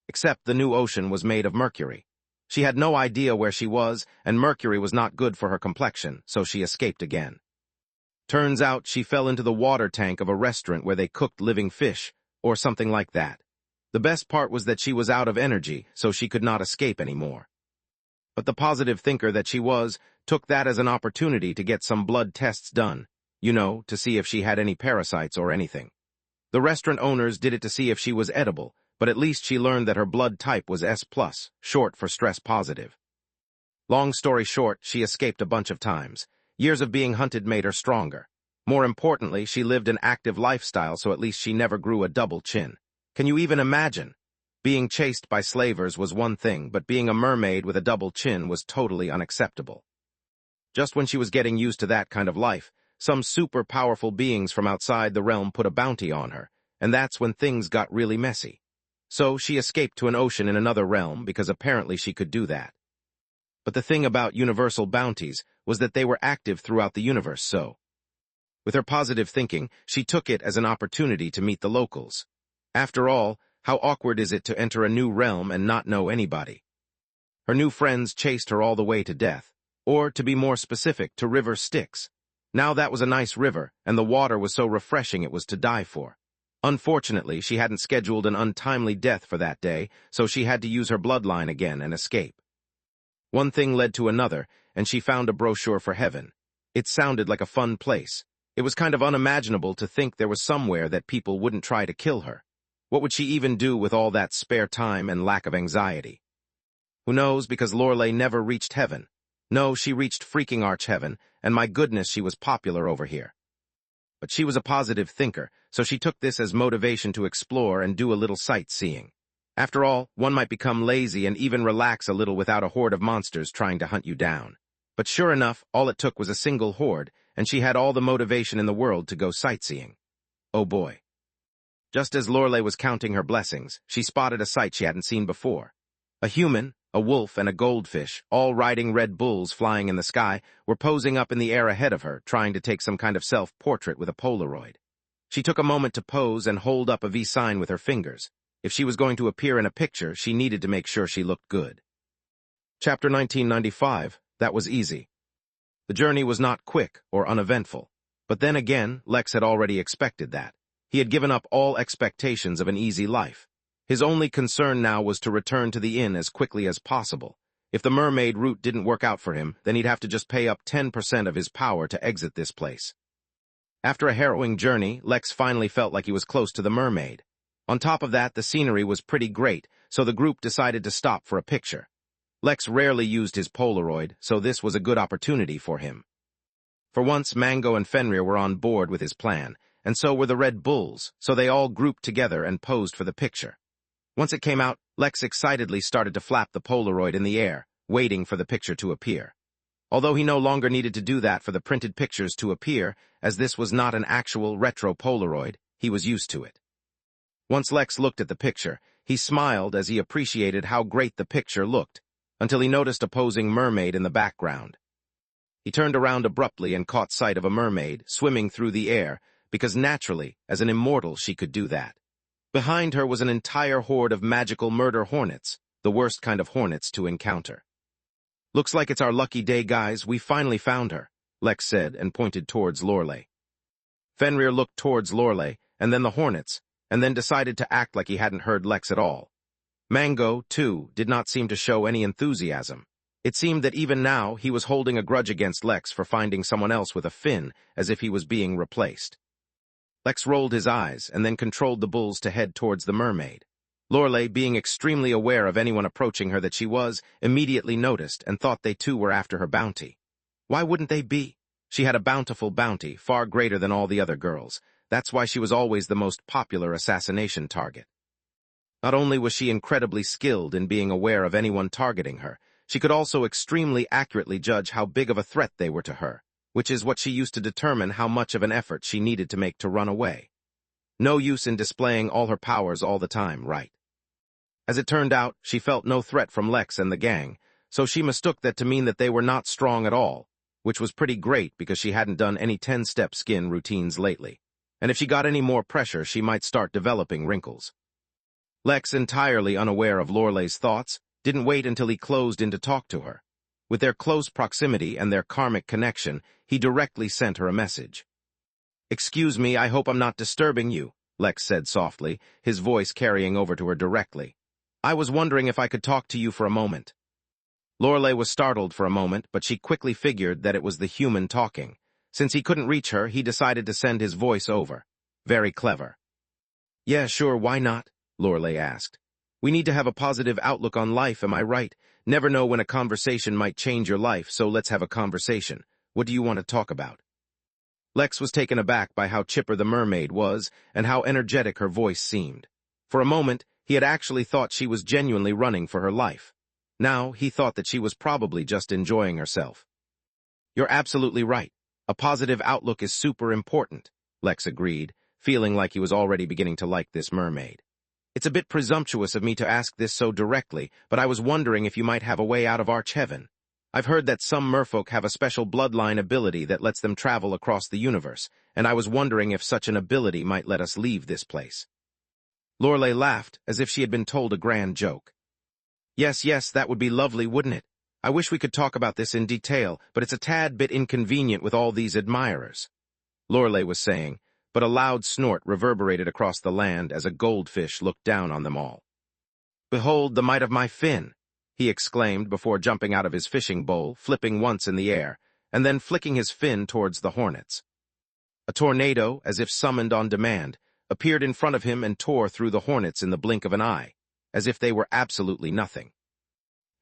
S1: Except the new ocean was made of mercury. She had no idea where she was, and mercury was not good for her complexion, so she escaped again. Turns out she fell into the water tank of a restaurant where they cooked living fish, or something like that. The best part was that she was out of energy, so she could not escape anymore. But the positive thinker that she was took that as an opportunity to get some blood tests done, to see if she had any parasites or anything. The restaurant owners did it to see if she was edible, but at least she learned that her blood type was S+, short for stress positive. Long story short, she escaped a bunch of times. Years of being hunted made her stronger. More importantly, she lived an active lifestyle, so at least she never grew a double chin. Can you even imagine? Being chased by slavers was one thing, but being a mermaid with a double chin was totally unacceptable. Just when she was getting used to that kind of life, some super powerful beings from outside the realm put a bounty on her, and that's when things got really messy. So she escaped to an ocean in another realm because apparently she could do that. But the thing about universal bounties was that they were active throughout the universe, so. With her positive thinking, she took it as an opportunity to meet the locals. After all, how awkward is it to enter a new realm and not know anybody? Her new friends chased her all the way to death, or, to be more specific, to River Styx. Now that was a nice river, and the water was so refreshing it was to die for. Unfortunately, she hadn't scheduled an untimely death for that day, so she had to use her bloodline again and escape. One thing led to another, and she found a brochure for heaven. It sounded like a fun place. It was kind of unimaginable to think there was somewhere that people wouldn't try to kill her. What would she even do with all that spare time and lack of anxiety? Who knows, because Lorelei never reached heaven. No, she reached freaking arch-heaven, and my goodness, she was popular over here. But she was a positive thinker, so she took this as motivation to explore and do a little sightseeing. After all, one might become lazy and even relax a little without a horde of monsters trying to hunt you down. But sure enough, all it took was a single horde, and she had all the motivation in the world to go sightseeing. Oh boy. Just as Lorelei was counting her blessings, she spotted a sight she hadn't seen before. A human, a wolf, and a goldfish, all riding red bulls flying in the sky, were posing up in the air ahead of her, trying to take some kind of self-portrait with a Polaroid. She took a moment to pose and hold up a V sign with her fingers. If she was going to appear in a picture, she needed to make sure she looked good. Chapter 1995. That was easy. The journey was not quick or uneventful. But then again, Lex had already expected that. He had given up all expectations of an easy life. His only concern now was to return to the inn as quickly as possible. If the mermaid route didn't work out for him, then he'd have to just pay up 10% of his power to exit this place. After a harrowing journey, Lex finally felt like he was close to the mermaid. On top of that, the scenery was pretty great, so the group decided to stop for a picture. Lex rarely used his Polaroid, so this was a good opportunity for him. For once, Mango and Fenrir were on board with his plan, and so were the Red Bulls, so they all grouped together and posed for the picture. Once it came out, Lex excitedly started to flap the Polaroid in the air, waiting for the picture to appear. Although he no longer needed to do that for the printed pictures to appear, as this was not an actual retro Polaroid, he was used to it. Once Lex looked at the picture, he smiled as he appreciated how great the picture looked, until he noticed a posing mermaid in the background. He turned around abruptly and caught sight of a mermaid swimming through the air, because naturally, as an immortal, she could do that. Behind her was an entire horde of magical murder hornets, the worst kind of hornets to encounter. "Looks like it's our lucky day, guys. We finally found her," Lex said and pointed towards Lorelei. Fenrir looked towards Lorelei, and then the hornets, and then decided to act like he hadn't heard Lex at all. Mango, too, did not seem to show any enthusiasm. It seemed that even now he was holding a grudge against Lex for finding someone else with a fin, as if he was being replaced. Lex rolled his eyes and then controlled the bulls to head towards the mermaid. Lorelei, being extremely aware of anyone approaching her that she was, immediately noticed and thought they too were after her bounty. Why wouldn't they be? She had a bountiful bounty, far greater than all the other girls. That's why she was always the most popular assassination target. Not only was she incredibly skilled in being aware of anyone targeting her, she could also extremely accurately judge how big of a threat they were to her, which is what she used to determine how much of an effort she needed to make to run away. No use in displaying all her powers all the time, right? As it turned out, she felt no threat from Lex and the gang, so she mistook that to mean that they were not strong at all, which was pretty great because she hadn't done any 10-step skin routines lately, and if she got any more pressure, she might start developing wrinkles. Lex, entirely unaware of Lorelei's thoughts, didn't wait until he closed in to talk to her. With their close proximity and their karmic connection, he directly sent her a message. "Excuse me, I hope I'm not disturbing you," Lex said softly, his voice carrying over to her directly. "I was wondering if I could talk to you for a moment." Lorelei was startled for a moment, but she quickly figured that it was the human talking. Since he couldn't reach her, he decided to send his voice over. Very clever. "Yeah, sure, why not?" Lorelei asked. "We need to have a positive outlook on life, am I right? Never know when a conversation might change your life, so let's have a conversation. What do you want to talk about?" Lex was taken aback by how chipper the mermaid was and how energetic her voice seemed. For a moment, he had actually thought she was genuinely running for her life. Now, he thought that she was probably just enjoying herself. "You're absolutely right. A positive outlook is super important," Lex agreed, feeling like he was already beginning to like this mermaid. "It's a bit presumptuous of me to ask this so directly, but I was wondering if you might have a way out of Archeheaven. I've heard that some merfolk have a special bloodline ability that lets them travel across the universe, and I was wondering if such an ability might let us leave this place." Lorelei laughed, as if she had been told a grand joke. Yes, that would be lovely, wouldn't it? I wish we could talk about this in detail, but it's a tad bit inconvenient with all these admirers," Lorelei was saying, but a loud snort reverberated across the land as a goldfish looked down on them all. "Behold the might of my fin," he exclaimed before jumping out of his fishing bowl, flipping once in the air, and then flicking his fin towards the hornets. A tornado, as if summoned on demand, appeared in front of him and tore through the hornets in the blink of an eye, as if they were absolutely nothing.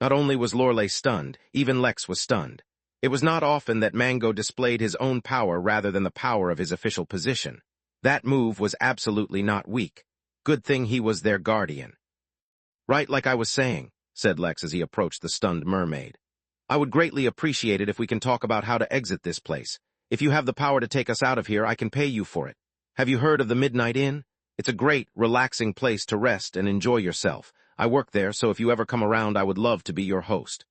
S1: Not only was Lorelei stunned, even Lex was stunned. It was not often that Mango displayed his own power rather than the power of his official position. That move was absolutely not weak. Good thing he was their guardian. "Right, like I was saying," said Lex as he approached the stunned mermaid. "I would greatly appreciate it if we can talk about how to exit this place. If you have the power to take us out of here, I can pay you for it. Have you heard of the Midnight Inn? It's a great, relaxing place to rest and enjoy yourself. I work there, so if you ever come around, I would love to be your host."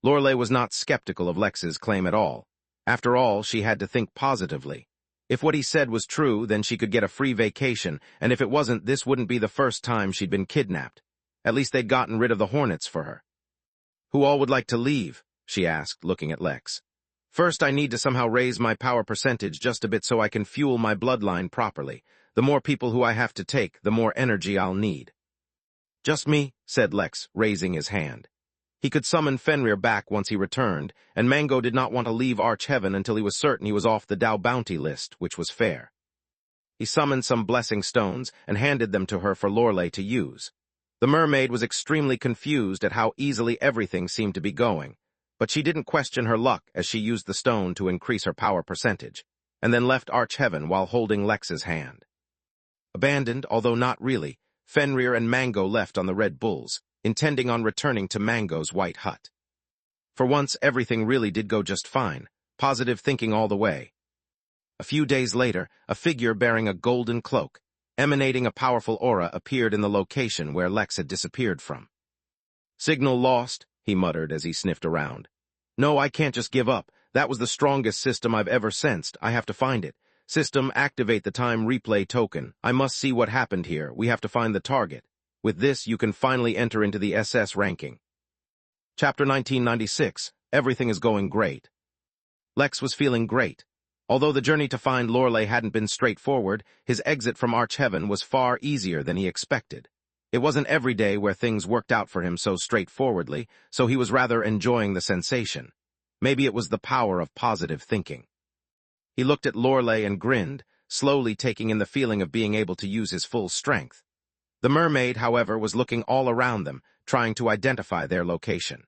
S1: Lorelei was not skeptical of Lex's claim at all. After all, she had to think positively. If what he said was true, then she could get a free vacation, and if it wasn't, this wouldn't be the first time she'd been kidnapped. At least they'd gotten rid of the hornets for her. "Who all would like to leave?" she asked, looking at Lex. "First, I need to somehow raise my power percentage just a bit so I can fuel my bloodline properly. The more people who I have to take, the more energy I'll need." "Just me," said Lex, raising his hand. He could summon Fenrir back once he returned, and Mango did not want to leave Archeheaven until he was certain he was off the Dow bounty list, which was fair. He summoned some blessing stones and handed them to her for Lorelei to use. The mermaid was extremely confused at how easily everything seemed to be going, but she didn't question her luck as she used the stone to increase her power percentage, and then left Archeheaven while holding Lex's hand. Abandoned, although not really, Fenrir and Mango left on the Red Bulls, intending on returning to Mango's white hut. For once, everything really did go just fine, positive thinking all the way. A few days later, a figure bearing a golden cloak, emanating a powerful aura, appeared in the location where Lex had disappeared from. "Signal lost," he muttered as he sniffed around. "No, I can't just give up. That was the strongest system I've ever sensed. I have to find it. System, activate the time replay token. I must see what happened here. We have to find the target. With this, you can finally enter into the SS ranking. Chapter 1996. Everything is going great. Lex was feeling great. Although the journey to find Lorelei hadn't been straightforward, his exit from Archheaven was far easier than he expected. It wasn't every day where things worked out for him so straightforwardly, so he was rather enjoying the sensation. Maybe it was the power of positive thinking. He looked at Lorelei and grinned, slowly taking in the feeling of being able to use his full strength. The mermaid, however, was looking all around them, trying to identify their location.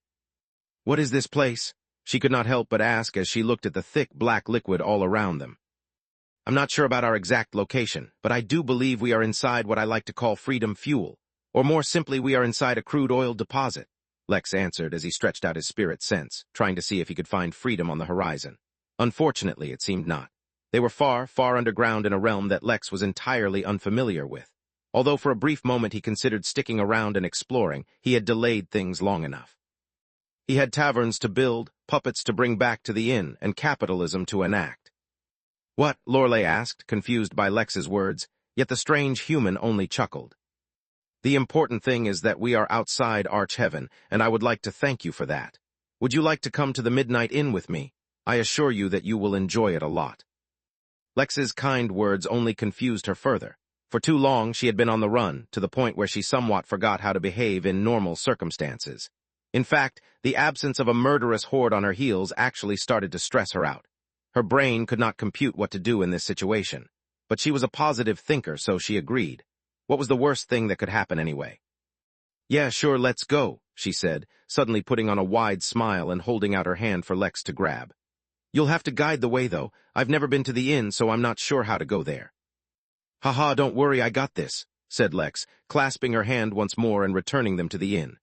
S1: "What is this place?" she could not help but ask as she looked at the thick black liquid all around them. "I'm not sure about our exact location, but I do believe we are inside what I like to call freedom fuel, or more simply, we are inside a crude oil deposit," Lex answered as he stretched out his spirit sense, trying to see if he could find freedom on the horizon. Unfortunately, it seemed not. They were far, far underground in a realm that Lex was entirely unfamiliar with. Although for a brief moment he considered sticking around and exploring, he had delayed things long enough. He had taverns to build, puppets to bring back to the inn, and capitalism to enact. "What?" Lorelei asked, confused by Lex's words, yet the strange human only chuckled. "The important thing is that we are outside Archheaven, and I would like to thank you for that. Would you like to come to the Midnight Inn with me? I assure you that you will enjoy it a lot." Lex's kind words only confused her further. For too long she had been on the run, to the point where she somewhat forgot how to behave in normal circumstances. In fact, the absence of a murderous horde on her heels actually started to stress her out. Her brain could not compute what to do in this situation. But she was a positive thinker, so she agreed. What was the worst thing that could happen anyway? "Yeah, sure, let's go," she said, suddenly putting on a wide smile and holding out her hand for Lex to grab. "You'll have to guide the way, though. I've never been to the inn, so I'm not sure how to go there." "Haha, don't worry, I got this," said Lex, clasping her hand once more and returning them to the inn.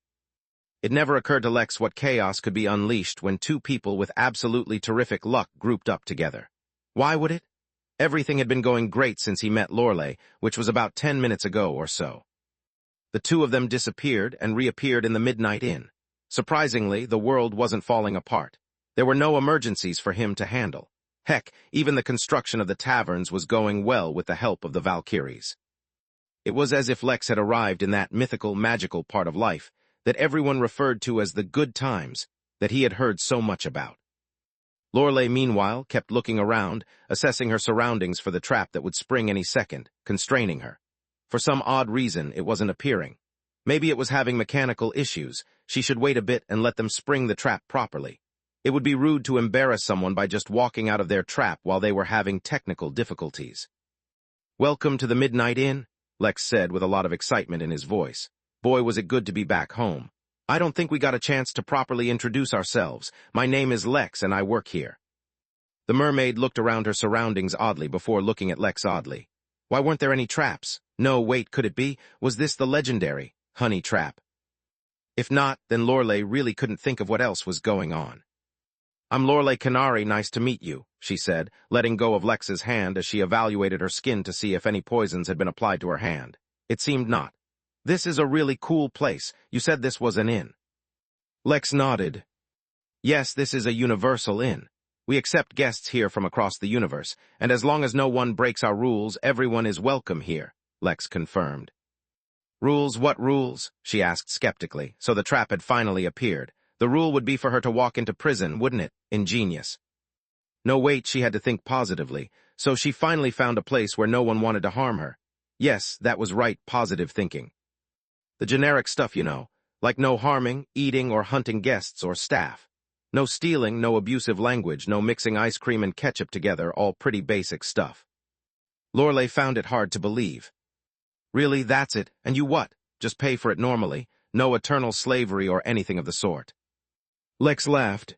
S1: It never occurred to Lex what chaos could be unleashed when two people with absolutely terrific luck grouped up together. Why would it? Everything had been going great since he met Lorelei, which was about 10 minutes ago or so. The two of them disappeared and reappeared in the Midnight Inn. Surprisingly, the world wasn't falling apart. There were no emergencies for him to handle. Heck, even the construction of the taverns was going well with the help of the Valkyries. It was as if Lex had arrived in that mythical, magical part of life that everyone referred to as the good times that he had heard so much about. Lorelei, meanwhile, kept looking around, assessing her surroundings for the trap that would spring any second, constraining her. For some odd reason, it wasn't appearing. Maybe it was having mechanical issues. She should wait a bit and let them spring the trap properly. It would be rude to embarrass someone by just walking out of their trap while they were having technical difficulties. "Welcome to the Midnight Inn," Lex said with a lot of excitement in his voice. Boy, was it good to be back home. "I don't think we got a chance to properly introduce ourselves. My name is Lex, and I work here." The mermaid looked around her surroundings oddly before looking at Lex oddly. Why weren't there any traps? No, wait, could it be? Was this the legendary honey trap? If not, then Lorelei really couldn't think of what else was going on. "I'm Lorelei Canary, nice to meet you," she said, letting go of Lex's hand as she evaluated her skin to see if any poisons had been applied to her hand. It seemed not. "This is a really cool place. You said this was an inn." Lex nodded. "Yes, this is a universal inn. We accept guests here from across the universe, and as long as no one breaks our rules, everyone is welcome here," Lex confirmed. "Rules? What rules?" she asked skeptically, so the trap had finally appeared. The rule would be for her to walk into prison, wouldn't it? Ingenious. No, wait, she had to think positively, so she finally found a place where no one wanted to harm her. Yes, that was right, positive thinking. The generic stuff, you know, like no harming, eating, or hunting guests or staff. No stealing, no abusive language, no mixing ice cream and ketchup together, all pretty basic stuff. Lorelei found it hard to believe. "Really, that's it? And you what? Just pay for it normally? No eternal slavery or anything of the sort?" Lex laughed.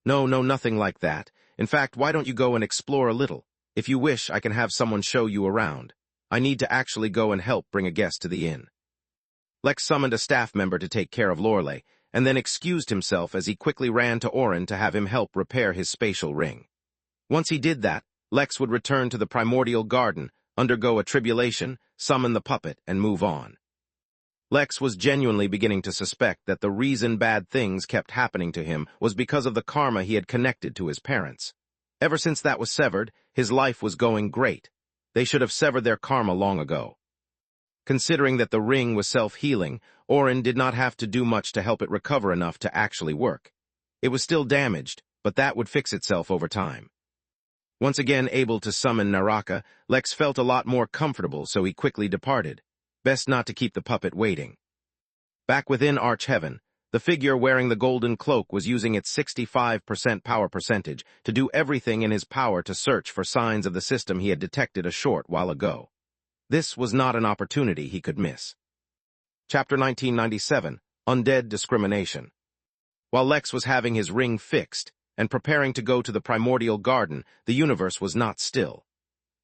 S1: No, nothing like that. In fact, why don't you go and explore a little? If you wish, I can have someone show you around. I need to actually go and help bring a guest to the inn." Lex summoned a staff member to take care of Lorelei, and then excused himself as he quickly ran to Orin to have him help repair his spatial ring. Once he did that, Lex would return to the primordial garden, undergo a tribulation, summon the puppet, and move on. Lex was genuinely beginning to suspect that the reason bad things kept happening to him was because of the karma he had connected to his parents. Ever since that was severed, his life was going great. They should have severed their karma long ago. Considering that the ring was self-healing, Orin did not have to do much to help it recover enough to actually work. It was still damaged, but that would fix itself over time. Once again able to summon Naraka, Lex felt a lot more comfortable, so he quickly departed. Best not to keep the puppet waiting. Back within Arch-Heaven, the figure wearing the golden cloak was using its 65% power percentage to do everything in his power to search for signs of the system he had detected a short while ago. This was not an opportunity he could miss. Chapter 1997, Undead Discrimination. While Lex was having his ring fixed and preparing to go to the primordial garden, the universe was not still.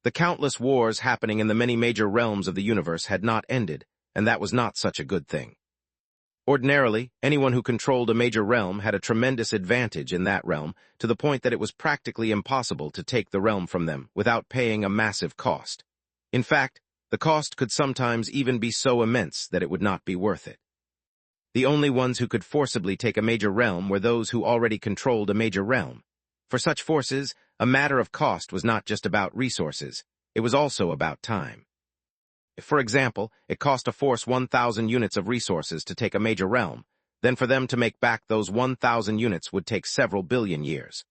S1: The countless wars happening in the many major realms of the universe had not ended, and that was not such a good thing. Ordinarily, anyone who controlled a major realm had a tremendous advantage in that realm, to the point that it was practically impossible to take the realm from them without paying a massive cost. In fact, the cost could sometimes even be so immense that it would not be worth it. The only ones who could forcibly take a major realm were those who already controlled a major realm. For such forces, a matter of cost was not just about resources, it was also about time. If, for example, it cost a force 1,000 units of resources to take a major realm, then for them to make back those 1,000 units would take several billion years.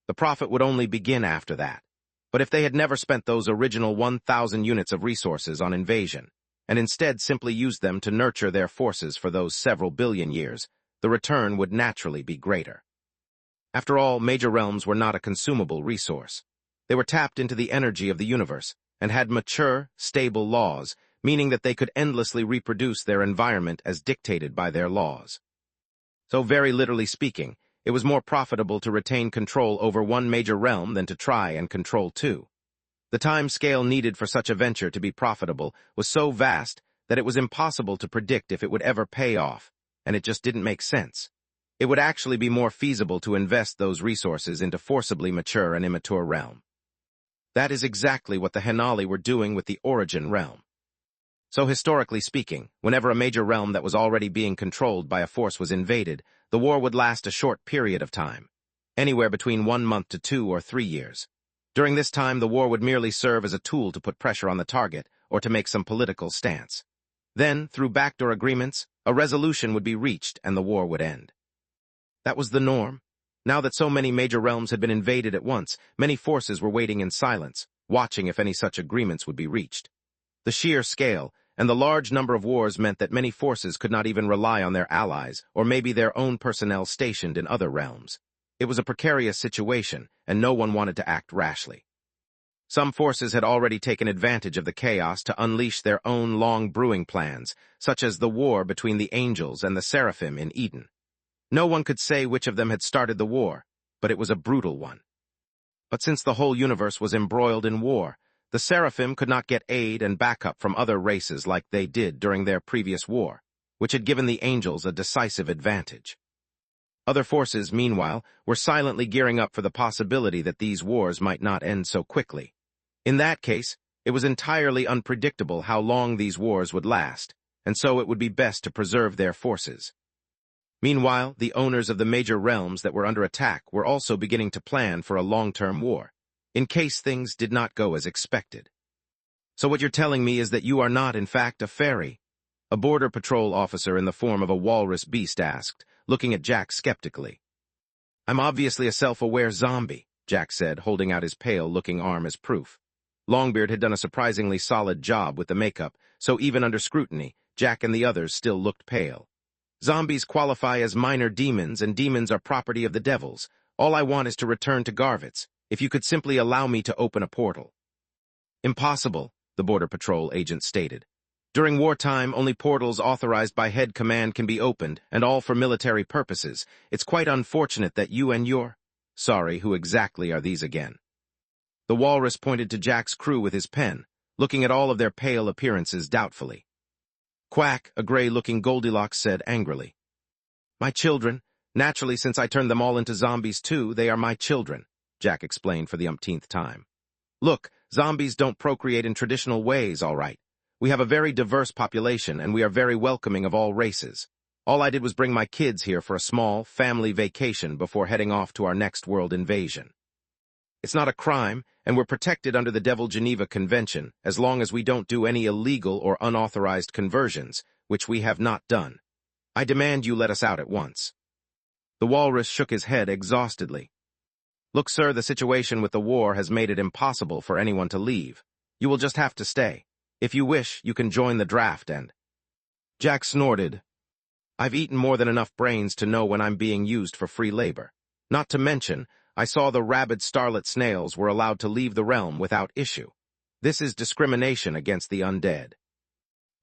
S1: The profit would only begin after that. But if they had never spent those original 1,000 units of resources on invasion, and instead simply used them to nurture their forces for those several billion years, the return would naturally be greater. After all, major realms were not a consumable resource. They were tapped into the energy of the universe, and had mature, stable laws, meaning that they could endlessly reproduce their environment as dictated by their laws. So very literally speaking, it was more profitable to retain control over one major realm than to try and control two. The time scale needed for such a venture to be profitable was so vast that it was impossible to predict if it would ever pay off, and it just didn't make sense. It would actually be more feasible to invest those resources into forcibly mature and immature realm. That is exactly what the Henali were doing with the Origin realm. So historically speaking, whenever a major realm that was already being controlled by a force was invaded, the war would last a short period of time, anywhere between 1 month to 2 or 3 years. During this time, the war would merely serve as a tool to put pressure on the target or to make some political stance. Then, through backdoor agreements, a resolution would be reached and the war would end. That was the norm. Now that so many major realms had been invaded at once, many forces were waiting in silence, watching if any such agreements would be reached. The sheer scale and the large number of wars meant that many forces could not even rely on their allies or maybe their own personnel stationed in other realms. It was a precarious situation, and no one wanted to act rashly. Some forces had already taken advantage of the chaos to unleash their own long-brewing plans, such as the war between the angels and the seraphim in Eden. No one could say which of them had started the war, but it was a brutal one. But since the whole universe was embroiled in war, the seraphim could not get aid and backup from other races like they did during their previous war, which had given the angels a decisive advantage. Other forces, meanwhile, were silently gearing up for the possibility that these wars might not end so quickly. In that case, it was entirely unpredictable how long these wars would last, and so it would be best to preserve their forces. Meanwhile, the owners of the major realms that were under attack were also beginning to plan for a long-term war, in case things did not go as expected. So what you're telling me is that you are not, in fact, a fairy? A border patrol officer in the form of a walrus beast asked, looking at Jack skeptically. I'm obviously a self-aware zombie, Jack said, holding out his pale-looking arm as proof. Longbeard had done a surprisingly solid job with the makeup, so even under scrutiny, Jack and the others still looked pale. Zombies qualify as minor demons, and demons are property of the devils. All I want is to return to Garvitz, if you could simply allow me to open a portal. Impossible, the Border Patrol agent stated. During wartime, only portals authorized by head command can be opened, and all for military purposes. It's quite unfortunate that you and your... Sorry, who exactly are these again? The walrus pointed to Jack's crew with his pen, looking at all of their pale appearances doubtfully. Quack, a gray-looking Goldilocks said angrily. My children. Naturally, since I turned them all into zombies too, they are my children, Jack explained for the umpteenth time. Look, zombies don't procreate in traditional ways, all right. We have a very diverse population, and we are very welcoming of all races. All I did was bring my kids here for a small, family vacation before heading off to our next world invasion. It's not a crime, and we're protected under the Devil Geneva Convention as long as we don't do any illegal or unauthorized conversions, which we have not done. I demand you let us out at once." The walrus shook his head exhaustedly. "Look, sir, the situation with the war has made it impossible for anyone to leave. You will just have to stay. If you wish, you can join the draft and—" Jack snorted. "I've eaten more than enough brains to know when I'm being used for free labor. Not to mention, I saw the rabid starlet snails were allowed to leave the realm without issue. This is discrimination against the undead."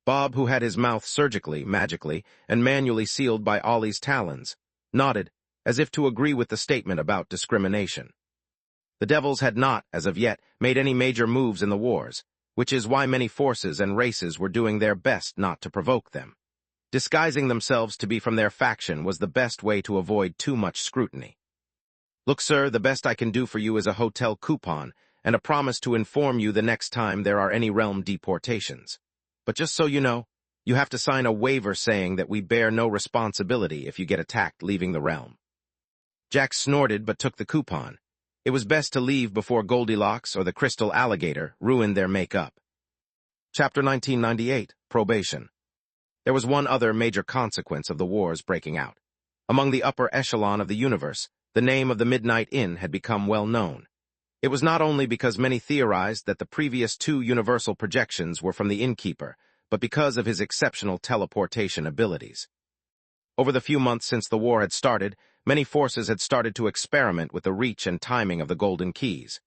S1: Bob, who had his mouth surgically, magically, and manually sealed by Ollie's talons, nodded, as if to agree with the statement about discrimination. The Devils had not, as of yet, made any major moves in the wars, which is why many forces and races were doing their best not to provoke them. Disguising themselves to be from their faction was the best way to avoid too much scrutiny. "Look, sir, the best I can do for you is a hotel coupon and a promise to inform you the next time there are any realm deportations. But just so you know, you have to sign a waiver saying that we bear no responsibility if you get attacked leaving the realm." Jack snorted but took the coupon. It was best to leave before Goldilocks or the crystal alligator ruined their make-up. Chapter 1998, Probation. There was one other major consequence of the wars breaking out. Among the upper echelon of the universe, the name of the Midnight Inn had become well known. It was not only because many theorized that the previous two universal projections were from the Innkeeper, but because of his exceptional teleportation abilities. Over the few months since the war had started, many forces had started to experiment with the reach and timing of the Golden Keys.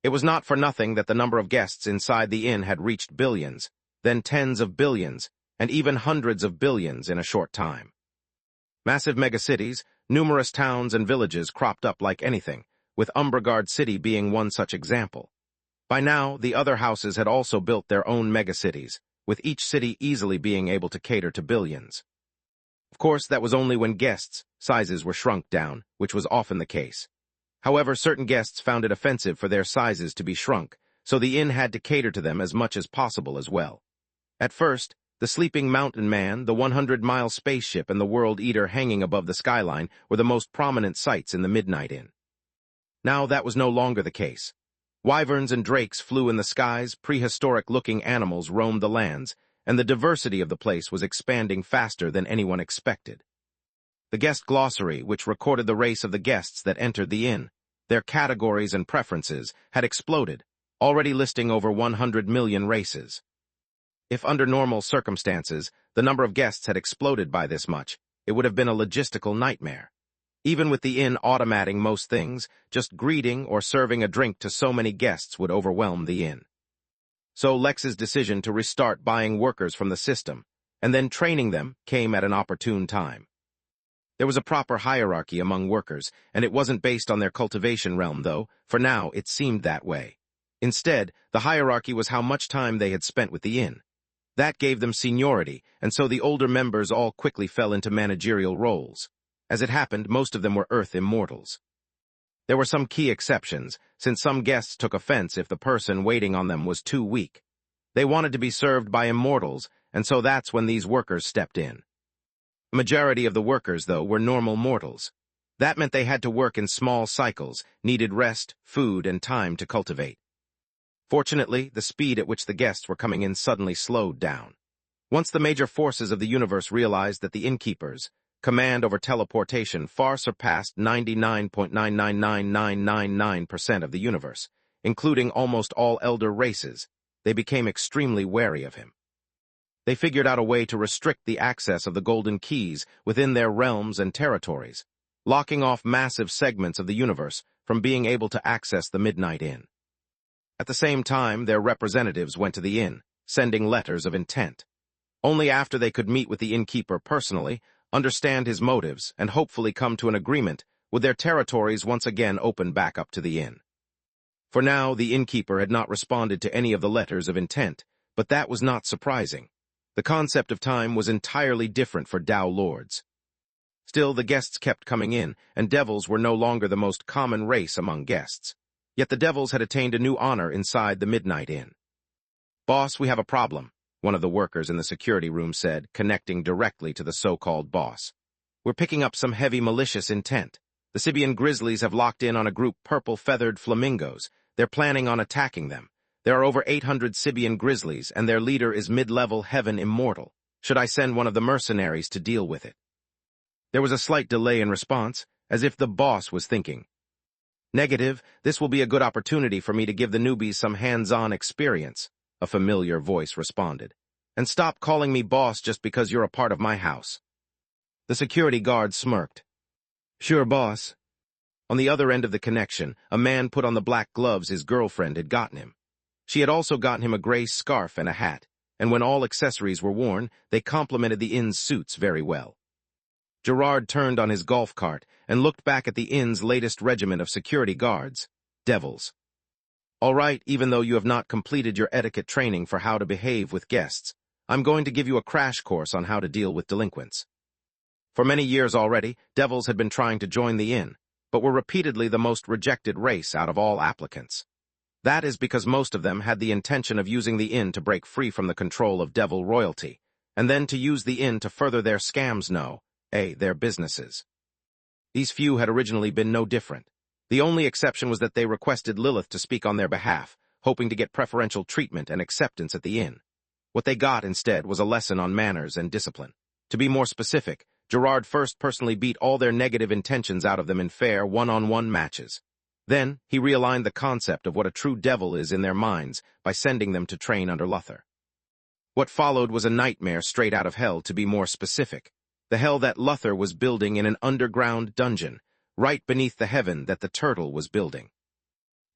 S1: It was not for nothing that the number of guests inside the inn had reached billions, then tens of billions, and even hundreds of billions in a short time. Massive megacities, numerous towns and villages cropped up like anything, with Umbragard City being one such example. By now, the other houses had also built their own megacities, with each city easily being able to cater to billions. Of course, that was only when guests' sizes were shrunk down, which was often the case. However, certain guests found it offensive for their sizes to be shrunk, so the inn had to cater to them as much as possible as well. At first, the sleeping mountain man, the 100-mile spaceship, and the World Eater hanging above the skyline were the most prominent sights in the Midnight Inn. Now that was no longer the case. Wyverns and drakes flew in the skies, prehistoric-looking animals roamed the lands, and the diversity of the place was expanding faster than anyone expected. The guest glossary, which recorded the race of the guests that entered the inn, their categories and preferences, had exploded, already listing over 100 million races. If under normal circumstances, the number of guests had exploded by this much, it would have been a logistical nightmare. Even with the inn automating most things, just greeting or serving a drink to so many guests would overwhelm the inn. So Lex's decision to restart buying workers from the system, and then training them, came at an opportune time. There was a proper hierarchy among workers, and it wasn't based on their cultivation realm, though, for now it seemed that way. Instead, the hierarchy was how much time they had spent with the inn. That gave them seniority, and so the older members all quickly fell into managerial roles. As it happened, most of them were Earth immortals. There were some key exceptions, since some guests took offense if the person waiting on them was too weak. They wanted to be served by immortals, and so that's when these workers stepped in. The majority of the workers, though, were normal mortals. That meant they had to work in small cycles, needed rest, food, and time to cultivate. Fortunately, the speed at which the guests were coming in suddenly slowed down. Once the major forces of the universe realized that the Innkeepers' command over teleportation far surpassed 99.999999% of the universe, including almost all elder races, they became extremely wary of him. They figured out a way to restrict the access of the Golden Keys within their realms and territories, locking off massive segments of the universe from being able to access the Midnight Inn. At the same time, their representatives went to the inn, sending letters of intent. Only after they could meet with the Innkeeper personally, understand his motives, and hopefully come to an agreement, would their territories once again open back up to the inn. For now, the Innkeeper had not responded to any of the letters of intent, but that was not surprising. The concept of time was entirely different for Dao Lords. Still, the guests kept coming in, and devils were no longer the most common race among guests. Yet the devils had attained a new honor inside the Midnight Inn. "Boss, we have a problem," one of the workers in the security room said, connecting directly to the so-called boss. "We're picking up some heavy malicious intent. The Sibian grizzlies have locked in on a group purple-feathered flamingos. They're planning on attacking them. There are over 800 Sibian grizzlies, and their leader is mid-level Heaven Immortal. Should I send one of the mercenaries to deal with it? There was a slight delay in response, as if the boss was thinking. Negative, this will be a good opportunity for me to give the newbies some hands-on experience, a familiar voice responded. And stop calling me boss just because you're a part of my house. The security guard smirked. Sure, boss. On the other end of the connection, a man put on the black gloves his girlfriend had gotten him. She had also gotten him a gray scarf and a hat, and when all accessories were worn, they complemented the inn's suits very well. Gerard turned on his golf cart and looked back at the inn's latest regiment of security guards, devils. All right, even though you have not completed your etiquette training for how to behave with guests, I'm going to give you a crash course on how to deal with delinquents. For many years already, devils had been trying to join the inn, but were repeatedly the most rejected race out of all applicants. That is because most of them had the intention of using the inn to break free from the control of devil royalty, and then to use the inn to further their scams their businesses. These few had originally been no different. The only exception was that they requested Lilith to speak on their behalf, hoping to get preferential treatment and acceptance at the inn. What they got instead was a lesson on manners and discipline. To be more specific, Gerard first personally beat all their negative intentions out of them in fair one-on-one matches. Then, he realigned the concept of what a true devil is in their minds by sending them to train under Luther. What followed was a nightmare straight out of hell, to be more specific. The hell that Luther was building in an underground dungeon, right beneath the heaven that the turtle was building.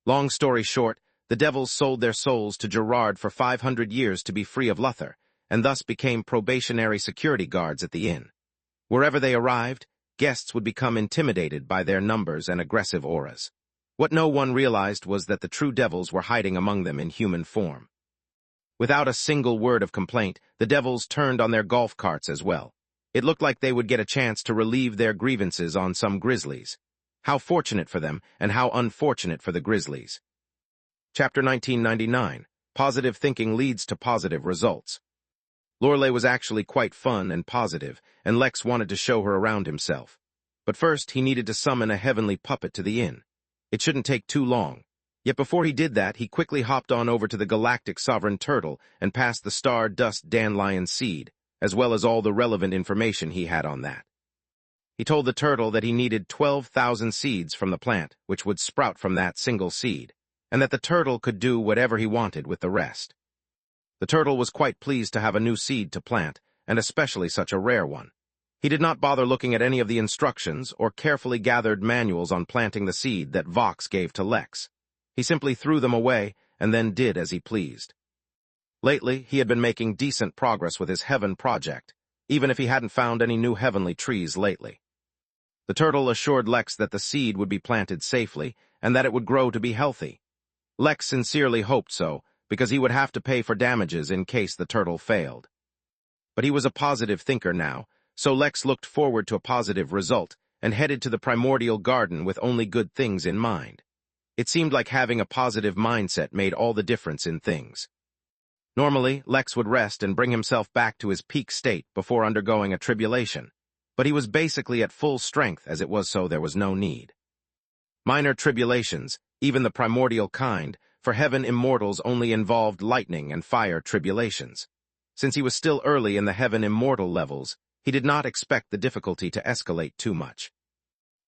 S1: Long story short, the devils sold their souls to Gerard for 500 years to be free of Luther, and thus became probationary security guards at the inn. Wherever they arrived, guests would become intimidated by their numbers and aggressive auras. What no one realized was that the true devils were hiding among them in human form. Without a single word of complaint, the devils turned on their golf carts as well. It looked like they would get a chance to relieve their grievances on some grizzlies. How fortunate for them, and how unfortunate for the grizzlies. Chapter 1999. Positive thinking leads to positive results. Lorelei was actually quite fun and positive, and Lex wanted to show her around himself. But first, he needed to summon a heavenly puppet to the inn. It shouldn't take too long. Yet before he did that, he quickly hopped on over to the Galactic Sovereign Turtle and passed the Star-Dust Dandelion seed, as well as all the relevant information he had on that. He told the turtle that he needed 12,000 seeds from the plant, which would sprout from that single seed, and that the turtle could do whatever he wanted with the rest. The turtle was quite pleased to have a new seed to plant, and especially such a rare one. He did not bother looking at any of the instructions or carefully gathered manuals on planting the seed that Vox gave to Lex. He simply threw them away and then did as he pleased. Lately, he had been making decent progress with his heaven project, even if he hadn't found any new heavenly trees lately. The turtle assured Lex that the seed would be planted safely and that it would grow to be healthy. Lex sincerely hoped so, because he would have to pay for damages in case the turtle failed. But he was a positive thinker now, so Lex looked forward to a positive result and headed to the primordial garden with only good things in mind. It seemed like having a positive mindset made all the difference in things. Normally, Lex would rest and bring himself back to his peak state before undergoing a tribulation, but he was basically at full strength as it was, so there was no need. Minor tribulations, even the primordial kind, for heaven immortals only involved lightning and fire tribulations. Since he was still early in the heaven immortal levels, he did not expect the difficulty to escalate too much.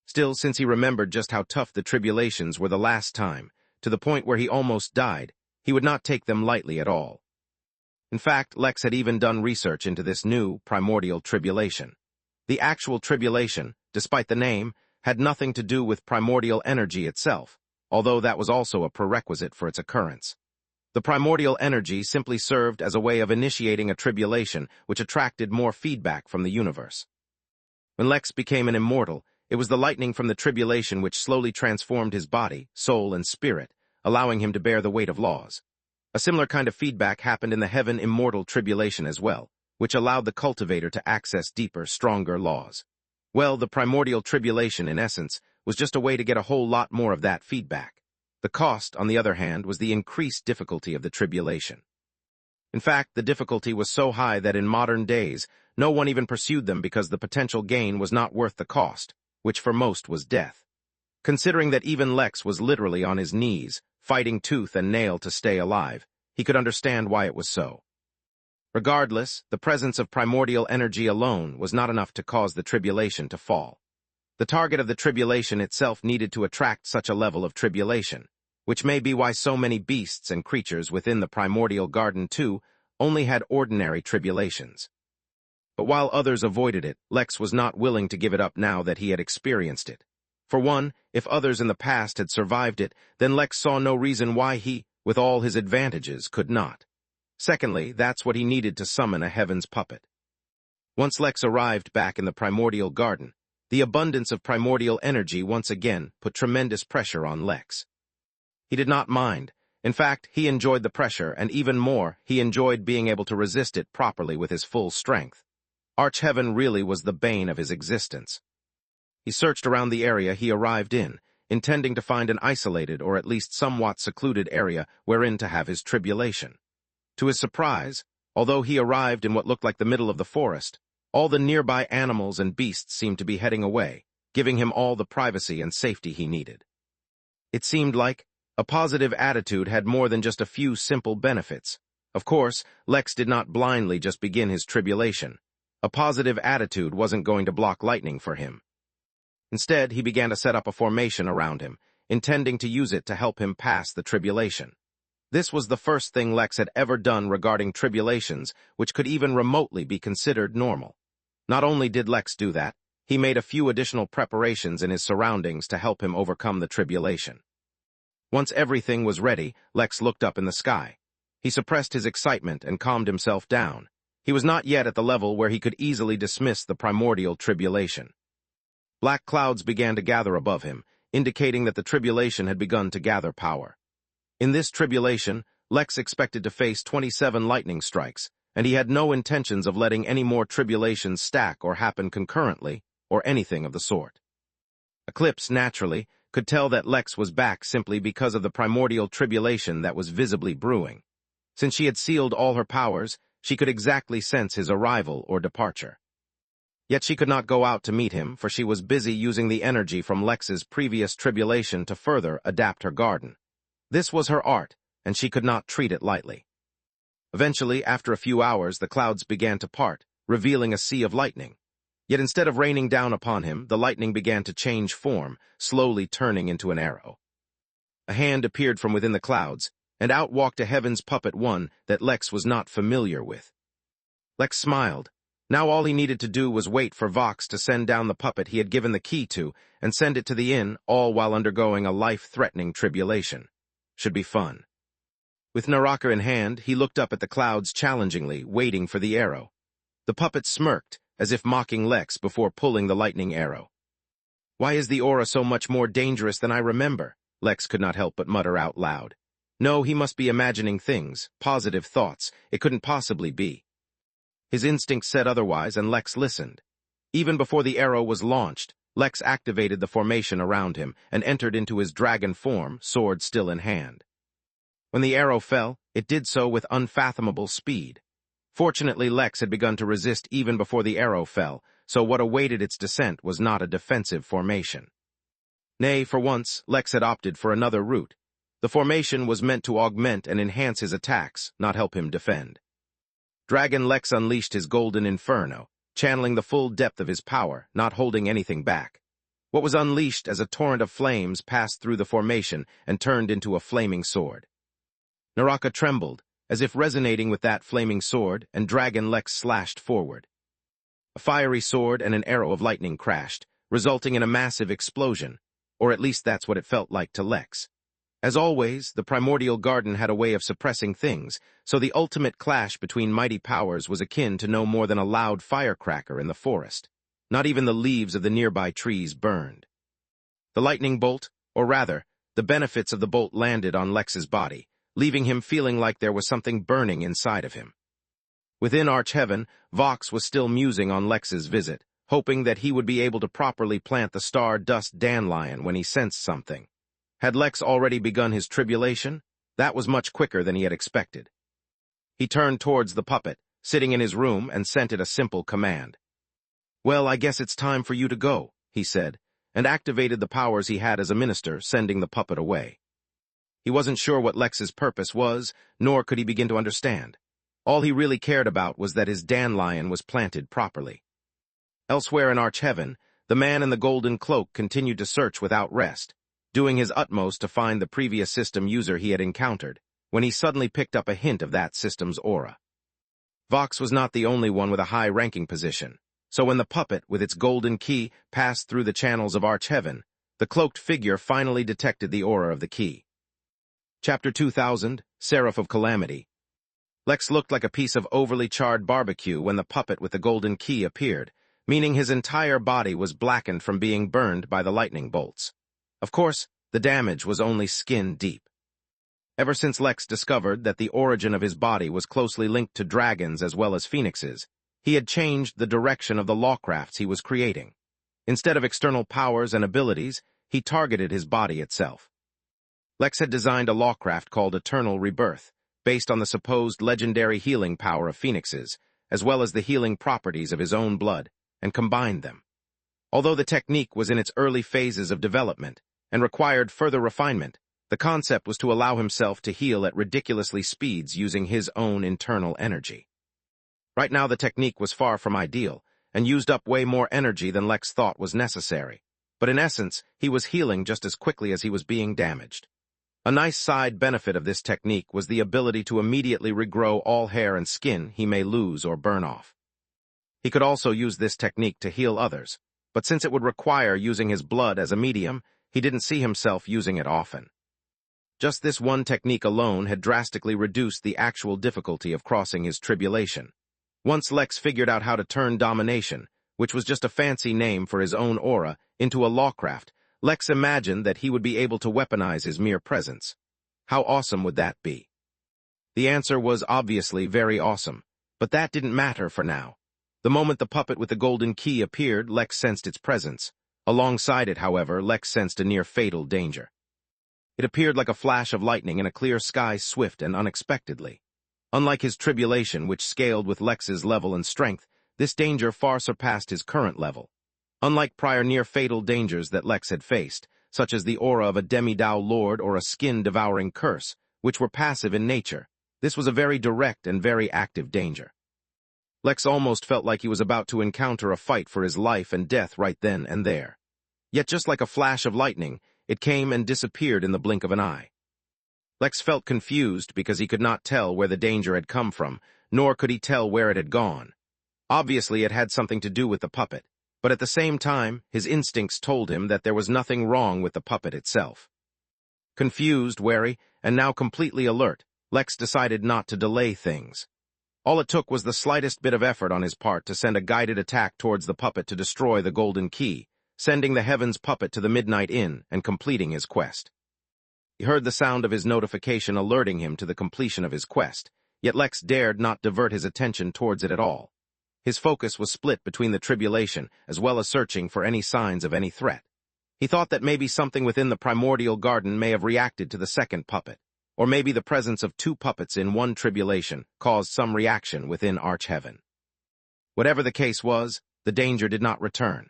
S1: Still, since he remembered just how tough the tribulations were the last time, to the point where he almost died, he would not take them lightly at all. In fact, Lex had even done research into this new primordial tribulation. The actual tribulation, despite the name, had nothing to do with primordial energy itself, although that was also a prerequisite for its occurrence. The primordial energy simply served as a way of initiating a tribulation which attracted more feedback from the universe. When Lex became an immortal, it was the lightning from the tribulation which slowly transformed his body, soul, and spirit, allowing him to bear the weight of laws. A similar kind of feedback happened in the heaven immortal tribulation as well, which allowed the cultivator to access deeper, stronger laws. Well, the primordial tribulation, in essence, was just a way to get a whole lot more of that feedback. The cost, on the other hand, was the increased difficulty of the tribulation. In fact, the difficulty was so high that in modern days, no one even pursued them because the potential gain was not worth the cost. which for most was death. Considering that even Lex was literally on his knees, fighting tooth and nail to stay alive, he could understand why it was so. Regardless, the presence of primordial energy alone was not enough to cause the tribulation to fall. The target of the tribulation itself needed to attract such a level of tribulation, which may be why so many beasts and creatures within the primordial garden too only had ordinary tribulations. But while others avoided it, Lex was not willing to give it up now that he had experienced it. For one, if others in the past had survived it, then Lex saw no reason why he, with all his advantages, could not. Secondly, that's what he needed to summon a heaven's puppet. Once Lex arrived back in the primordial garden, the abundance of primordial energy once again put tremendous pressure on Lex. He did not mind. In fact, he enjoyed the pressure, and even more, he enjoyed being able to resist it properly with his full strength. Arch-Heaven really was the bane of his existence. He searched around the area he arrived in, intending to find an isolated or at least somewhat secluded area wherein to have his tribulation. To his surprise, although he arrived in what looked like the middle of the forest, all the nearby animals and beasts seemed to be heading away, giving him all the privacy and safety he needed. It seemed like a positive attitude had more than just a few simple benefits. Of course, Lex did not blindly just begin his tribulation. A positive attitude wasn't going to block lightning for him. Instead, he began to set up a formation around him, intending to use it to help him pass the tribulation. This was the first thing Lex had ever done regarding tribulations which could even remotely be considered normal. Not only did Lex do that, he made a few additional preparations in his surroundings to help him overcome the tribulation. Once everything was ready, Lex looked up in the sky. He suppressed his excitement and calmed himself down. He was not yet at the level where he could easily dismiss the primordial tribulation. Black clouds began to gather above him, indicating that the tribulation had begun to gather power. In this tribulation, Lex expected to face 27 lightning strikes, and he had no intentions of letting any more tribulations stack or happen concurrently, or anything of the sort. Eclipse, naturally, could tell that Lex was back simply because of the primordial tribulation that was visibly brewing. Since she had sealed all her powers, she could exactly sense his arrival or departure. Yet she could not go out to meet him, for she was busy using the energy from Lex's previous tribulation to further adapt her garden. This was her art, and she could not treat it lightly. Eventually, after a few hours, the clouds began to part, revealing a sea of lightning. Yet instead of raining down upon him, the lightning began to change form, slowly turning into an arrow. A hand appeared from within the clouds, and out walked a heaven's puppet, one that Lex was not familiar with. Lex smiled. Now all he needed to do was wait for Vox to send down the puppet he had given the key to and send it to the inn, all while undergoing a life-threatening tribulation. Should be fun. With narration in hand, he looked up at the clouds challengingly, waiting for the arrow. The puppet smirked, as if mocking Lex before pulling the lightning arrow. "Why is the aura so much more dangerous than I remember?" Lex could not help but mutter out loud. No, he must be imagining things, positive thoughts. It couldn't possibly be. His instincts said otherwise, and Lex listened. Even before the arrow was launched, Lex activated the formation around him and entered into his dragon form, sword still in hand. When the arrow fell, it did so with unfathomable speed. Fortunately, Lex had begun to resist even before the arrow fell, so what awaited its descent was not a defensive formation. Nay, for once, Lex had opted for another route. The formation was meant to augment and enhance his attacks, not help him defend. Dragon Lex unleashed his golden inferno, channeling the full depth of his power, not holding anything back. What was unleashed as a torrent of flames passed through the formation and turned into a flaming sword. Naraka trembled, as if resonating with that flaming sword, and Dragon Lex slashed forward. A fiery sword and an arrow of lightning crashed, resulting in a massive explosion, or at least that's what it felt like to Lex. As always, the primordial garden had a way of suppressing things, so the ultimate clash between mighty powers was akin to no more than a loud firecracker in the forest. Not even the leaves of the nearby trees burned. The lightning bolt, or rather, the benefits of the bolt landed on Lex's body, leaving him feeling like there was something burning inside of him. Within Arch-Heaven, Vox was still musing on Lex's visit, hoping that he would be able to properly plant the star-dust dandelion when he sensed something. Had Lex already begun his tribulation? That was much quicker than he had expected. He turned towards the puppet, sitting in his room, and sent it a simple command. "Well, I guess it's time for you to go," he said, and activated the powers he had as a minister, sending the puppet away. He wasn't sure what Lex's purpose was, nor could he begin to understand. All he really cared about was that his dandelion was planted properly. Elsewhere in Arch-Heaven, the man in the golden cloak continued to search without rest, doing his utmost to find the previous system user he had encountered, when he suddenly picked up a hint of that system's aura. Vox was not the only one with a high-ranking position, so when the puppet, with its golden key, passed through the channels of Arch-Heaven, the cloaked figure finally detected the aura of the key. Chapter 2000, Seraph of Calamity. Lex looked like a piece of overly charred barbecue when the puppet with the golden key appeared, meaning his entire body was blackened from being burned by the lightning bolts. Of course, the damage was only skin deep. Ever since Lex discovered that the origin of his body was closely linked to dragons as well as phoenixes, he had changed the direction of the lawcrafts he was creating. Instead of external powers and abilities, he targeted his body itself. Lex had designed a lawcraft called Eternal Rebirth, based on the supposed legendary healing power of phoenixes, as well as the healing properties of his own blood, and combined them. Although the technique was in its early phases of development and required further refinement, the concept was to allow himself to heal at ridiculously speeds using his own internal energy. Right now the technique was far from ideal, and used up way more energy than Lex thought was necessary, but in essence, he was healing just as quickly as he was being damaged. A nice side benefit of this technique was the ability to immediately regrow all hair and skin he may lose or burn off. He could also use this technique to heal others, but since it would require using his blood as a medium, he didn't see himself using it often. Just this one technique alone had drastically reduced the actual difficulty of crossing his tribulation. Once Lex figured out how to turn domination, which was just a fancy name for his own aura, into a lawcraft, Lex imagined that he would be able to weaponize his mere presence. How awesome would that be? The answer was obviously very awesome, but that didn't matter for now. The moment the puppet with the golden key appeared, Lex sensed its presence. Alongside it, however, Lex sensed a near-fatal danger. It appeared like a flash of lightning in a clear sky, swift and unexpectedly. Unlike his tribulation, which scaled with Lex's level and strength, this danger far surpassed his current level. Unlike prior near-fatal dangers that Lex had faced, such as the aura of a demi-Dao lord or a skin-devouring curse, which were passive in nature, this was a very direct and very active danger. Lex almost felt like he was about to encounter a fight for his life and death right then and there. Yet just like a flash of lightning, it came and disappeared in the blink of an eye. Lex felt confused because he could not tell where the danger had come from, nor could he tell where it had gone. Obviously, it had something to do with the puppet, but at the same time, his instincts told him that there was nothing wrong with the puppet itself. Confused, wary, and now completely alert, Lex decided not to delay things. All it took was the slightest bit of effort on his part to send a guided attack towards the puppet to destroy the golden key, sending the Heavens puppet to the Midnight Inn and completing his quest. He heard the sound of his notification alerting him to the completion of his quest, yet Lex dared not divert his attention towards it at all. His focus was split between the tribulation as well as searching for any signs of any threat. He thought that maybe something within the primordial garden may have reacted to the second puppet, or maybe the presence of two puppets in one tribulation caused some reaction within Arch-Heaven. Whatever the case was, the danger did not return.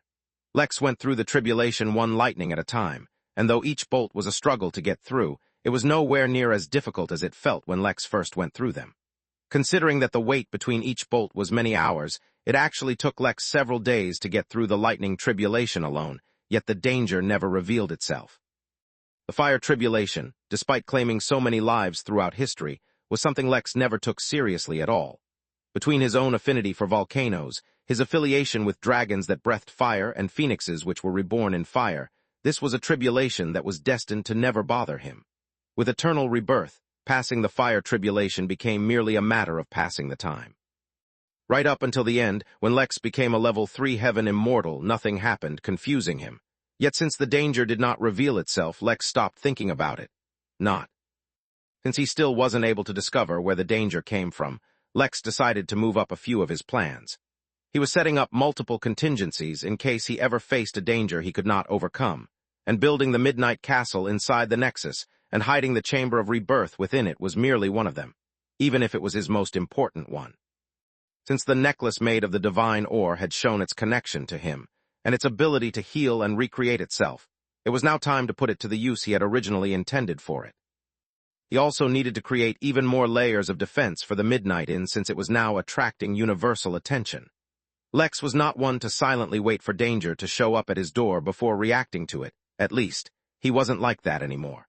S1: Lex went through the tribulation one lightning at a time, and though each bolt was a struggle to get through, it was nowhere near as difficult as it felt when Lex first went through them. Considering that the wait between each bolt was many hours, it actually took Lex several days to get through the lightning tribulation alone, yet the danger never revealed itself. The fire tribulation, despite claiming so many lives throughout history, was something Lex never took seriously at all. Between his own affinity for volcanoes, his affiliation with dragons that breathed fire and phoenixes which were reborn in fire, this was a tribulation that was destined to never bother him. With eternal rebirth, passing the fire tribulation became merely a matter of passing the time. Right up until the end, when Lex became a level 3 heaven immortal, nothing happened, confusing him. Yet since the danger did not reveal itself, Lex stopped thinking about it. Since he still wasn't able to discover where the danger came from, Lex decided to move up a few of his plans. He was setting up multiple contingencies in case he ever faced a danger he could not overcome, and building the Midnight Castle inside the Nexus and hiding the Chamber of Rebirth within it was merely one of them, even if it was his most important one. Since the necklace made of the divine ore had shown its connection to him, and its ability to heal and recreate itself. It was now time to put it to the use he had originally intended for it. He also needed to create even more layers of defense for the Midnight Inn since it was now attracting universal attention. Lex was not one to silently wait for danger to show up at his door before reacting to it. At least, he wasn't like that anymore.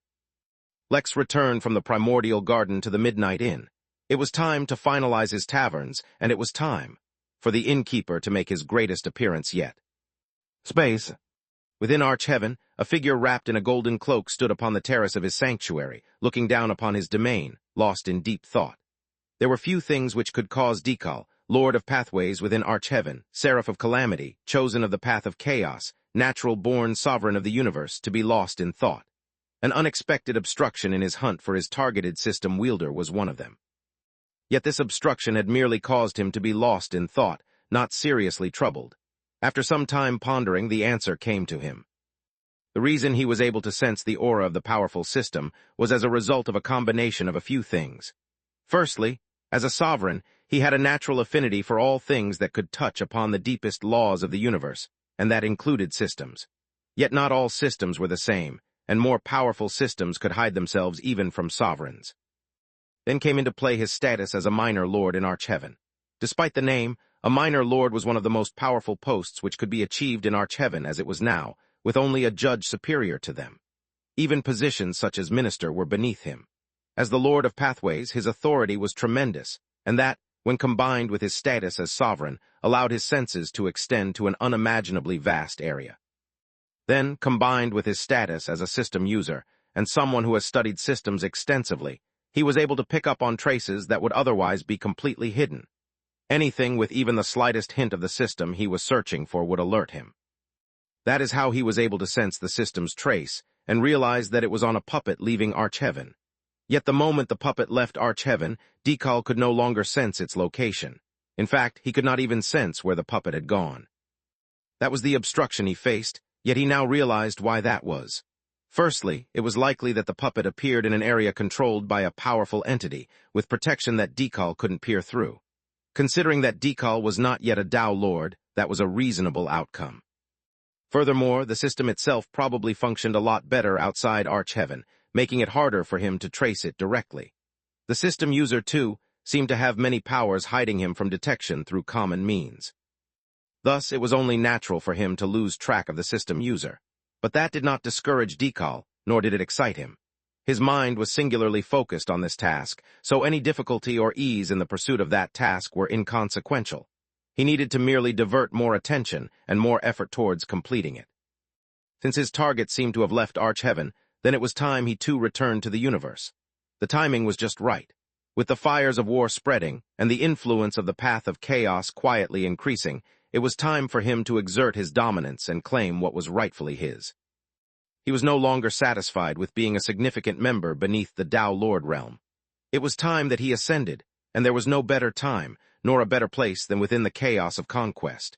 S1: Lex returned from the primordial garden to the Midnight Inn. It was time to finalize his taverns, and it was time for the Innkeeper to make his greatest appearance yet. Space. Within Arch-Heaven, a figure wrapped in a golden cloak stood upon the terrace of his sanctuary, looking down upon his domain, lost in deep thought. There were few things which could cause Dekal, Lord of Pathways within Arch-Heaven, Seraph of Calamity, chosen of the path of chaos, natural-born sovereign of the universe, to be lost in thought. An unexpected obstruction in his hunt for his targeted system wielder was one of them. Yet this obstruction had merely caused him to be lost in thought, not seriously troubled. After some time pondering, the answer came to him. The reason he was able to sense the aura of the powerful system was as a result of a combination of a few things. Firstly, as a sovereign, he had a natural affinity for all things that could touch upon the deepest laws of the universe, and that included systems. Yet not all systems were the same, and more powerful systems could hide themselves even from sovereigns. Then came into play his status as a minor lord in Arch-Heaven. Despite the name, a minor lord was one of the most powerful posts which could be achieved in Arch-Heaven as it was now, with only a judge superior to them. Even positions such as minister were beneath him. As the Lord of Pathways, his authority was tremendous, and that, when combined with his status as sovereign, allowed his senses to extend to an unimaginably vast area. Then, combined with his status as a system user, and someone who has studied systems extensively, he was able to pick up on traces that would otherwise be completely hidden. Anything with even the slightest hint of the system he was searching for would alert him. That is how he was able to sense the system's trace and realize that it was on a puppet leaving Arch-Heaven. Yet the moment the puppet left Arch-Heaven, Dekal could no longer sense its location. In fact, he could not even sense where the puppet had gone. That was the obstruction he faced, yet he now realized why that was. Firstly, it was likely that the puppet appeared in an area controlled by a powerful entity, with protection that Dekal couldn't peer through. Considering that Dekal was not yet a Tao Lord, that was a reasonable outcome. Furthermore, the system itself probably functioned a lot better outside Arch-Heaven, making it harder for him to trace it directly. The system user, too, seemed to have many powers hiding him from detection through common means. Thus, it was only natural for him to lose track of the system user. But that did not discourage Dekal, nor did it excite him. His mind was singularly focused on this task, so any difficulty or ease in the pursuit of that task were inconsequential. He needed to merely divert more attention and more effort towards completing it. Since his target seemed to have left Arch-Heaven, then it was time he too returned to the universe. The timing was just right. With the fires of war spreading and the influence of the path of chaos quietly increasing, it was time for him to exert his dominance and claim what was rightfully his. He was no longer satisfied with being a significant member beneath the Tao Lord realm. It was time that he ascended, and there was no better time, nor a better place than within the chaos of conquest.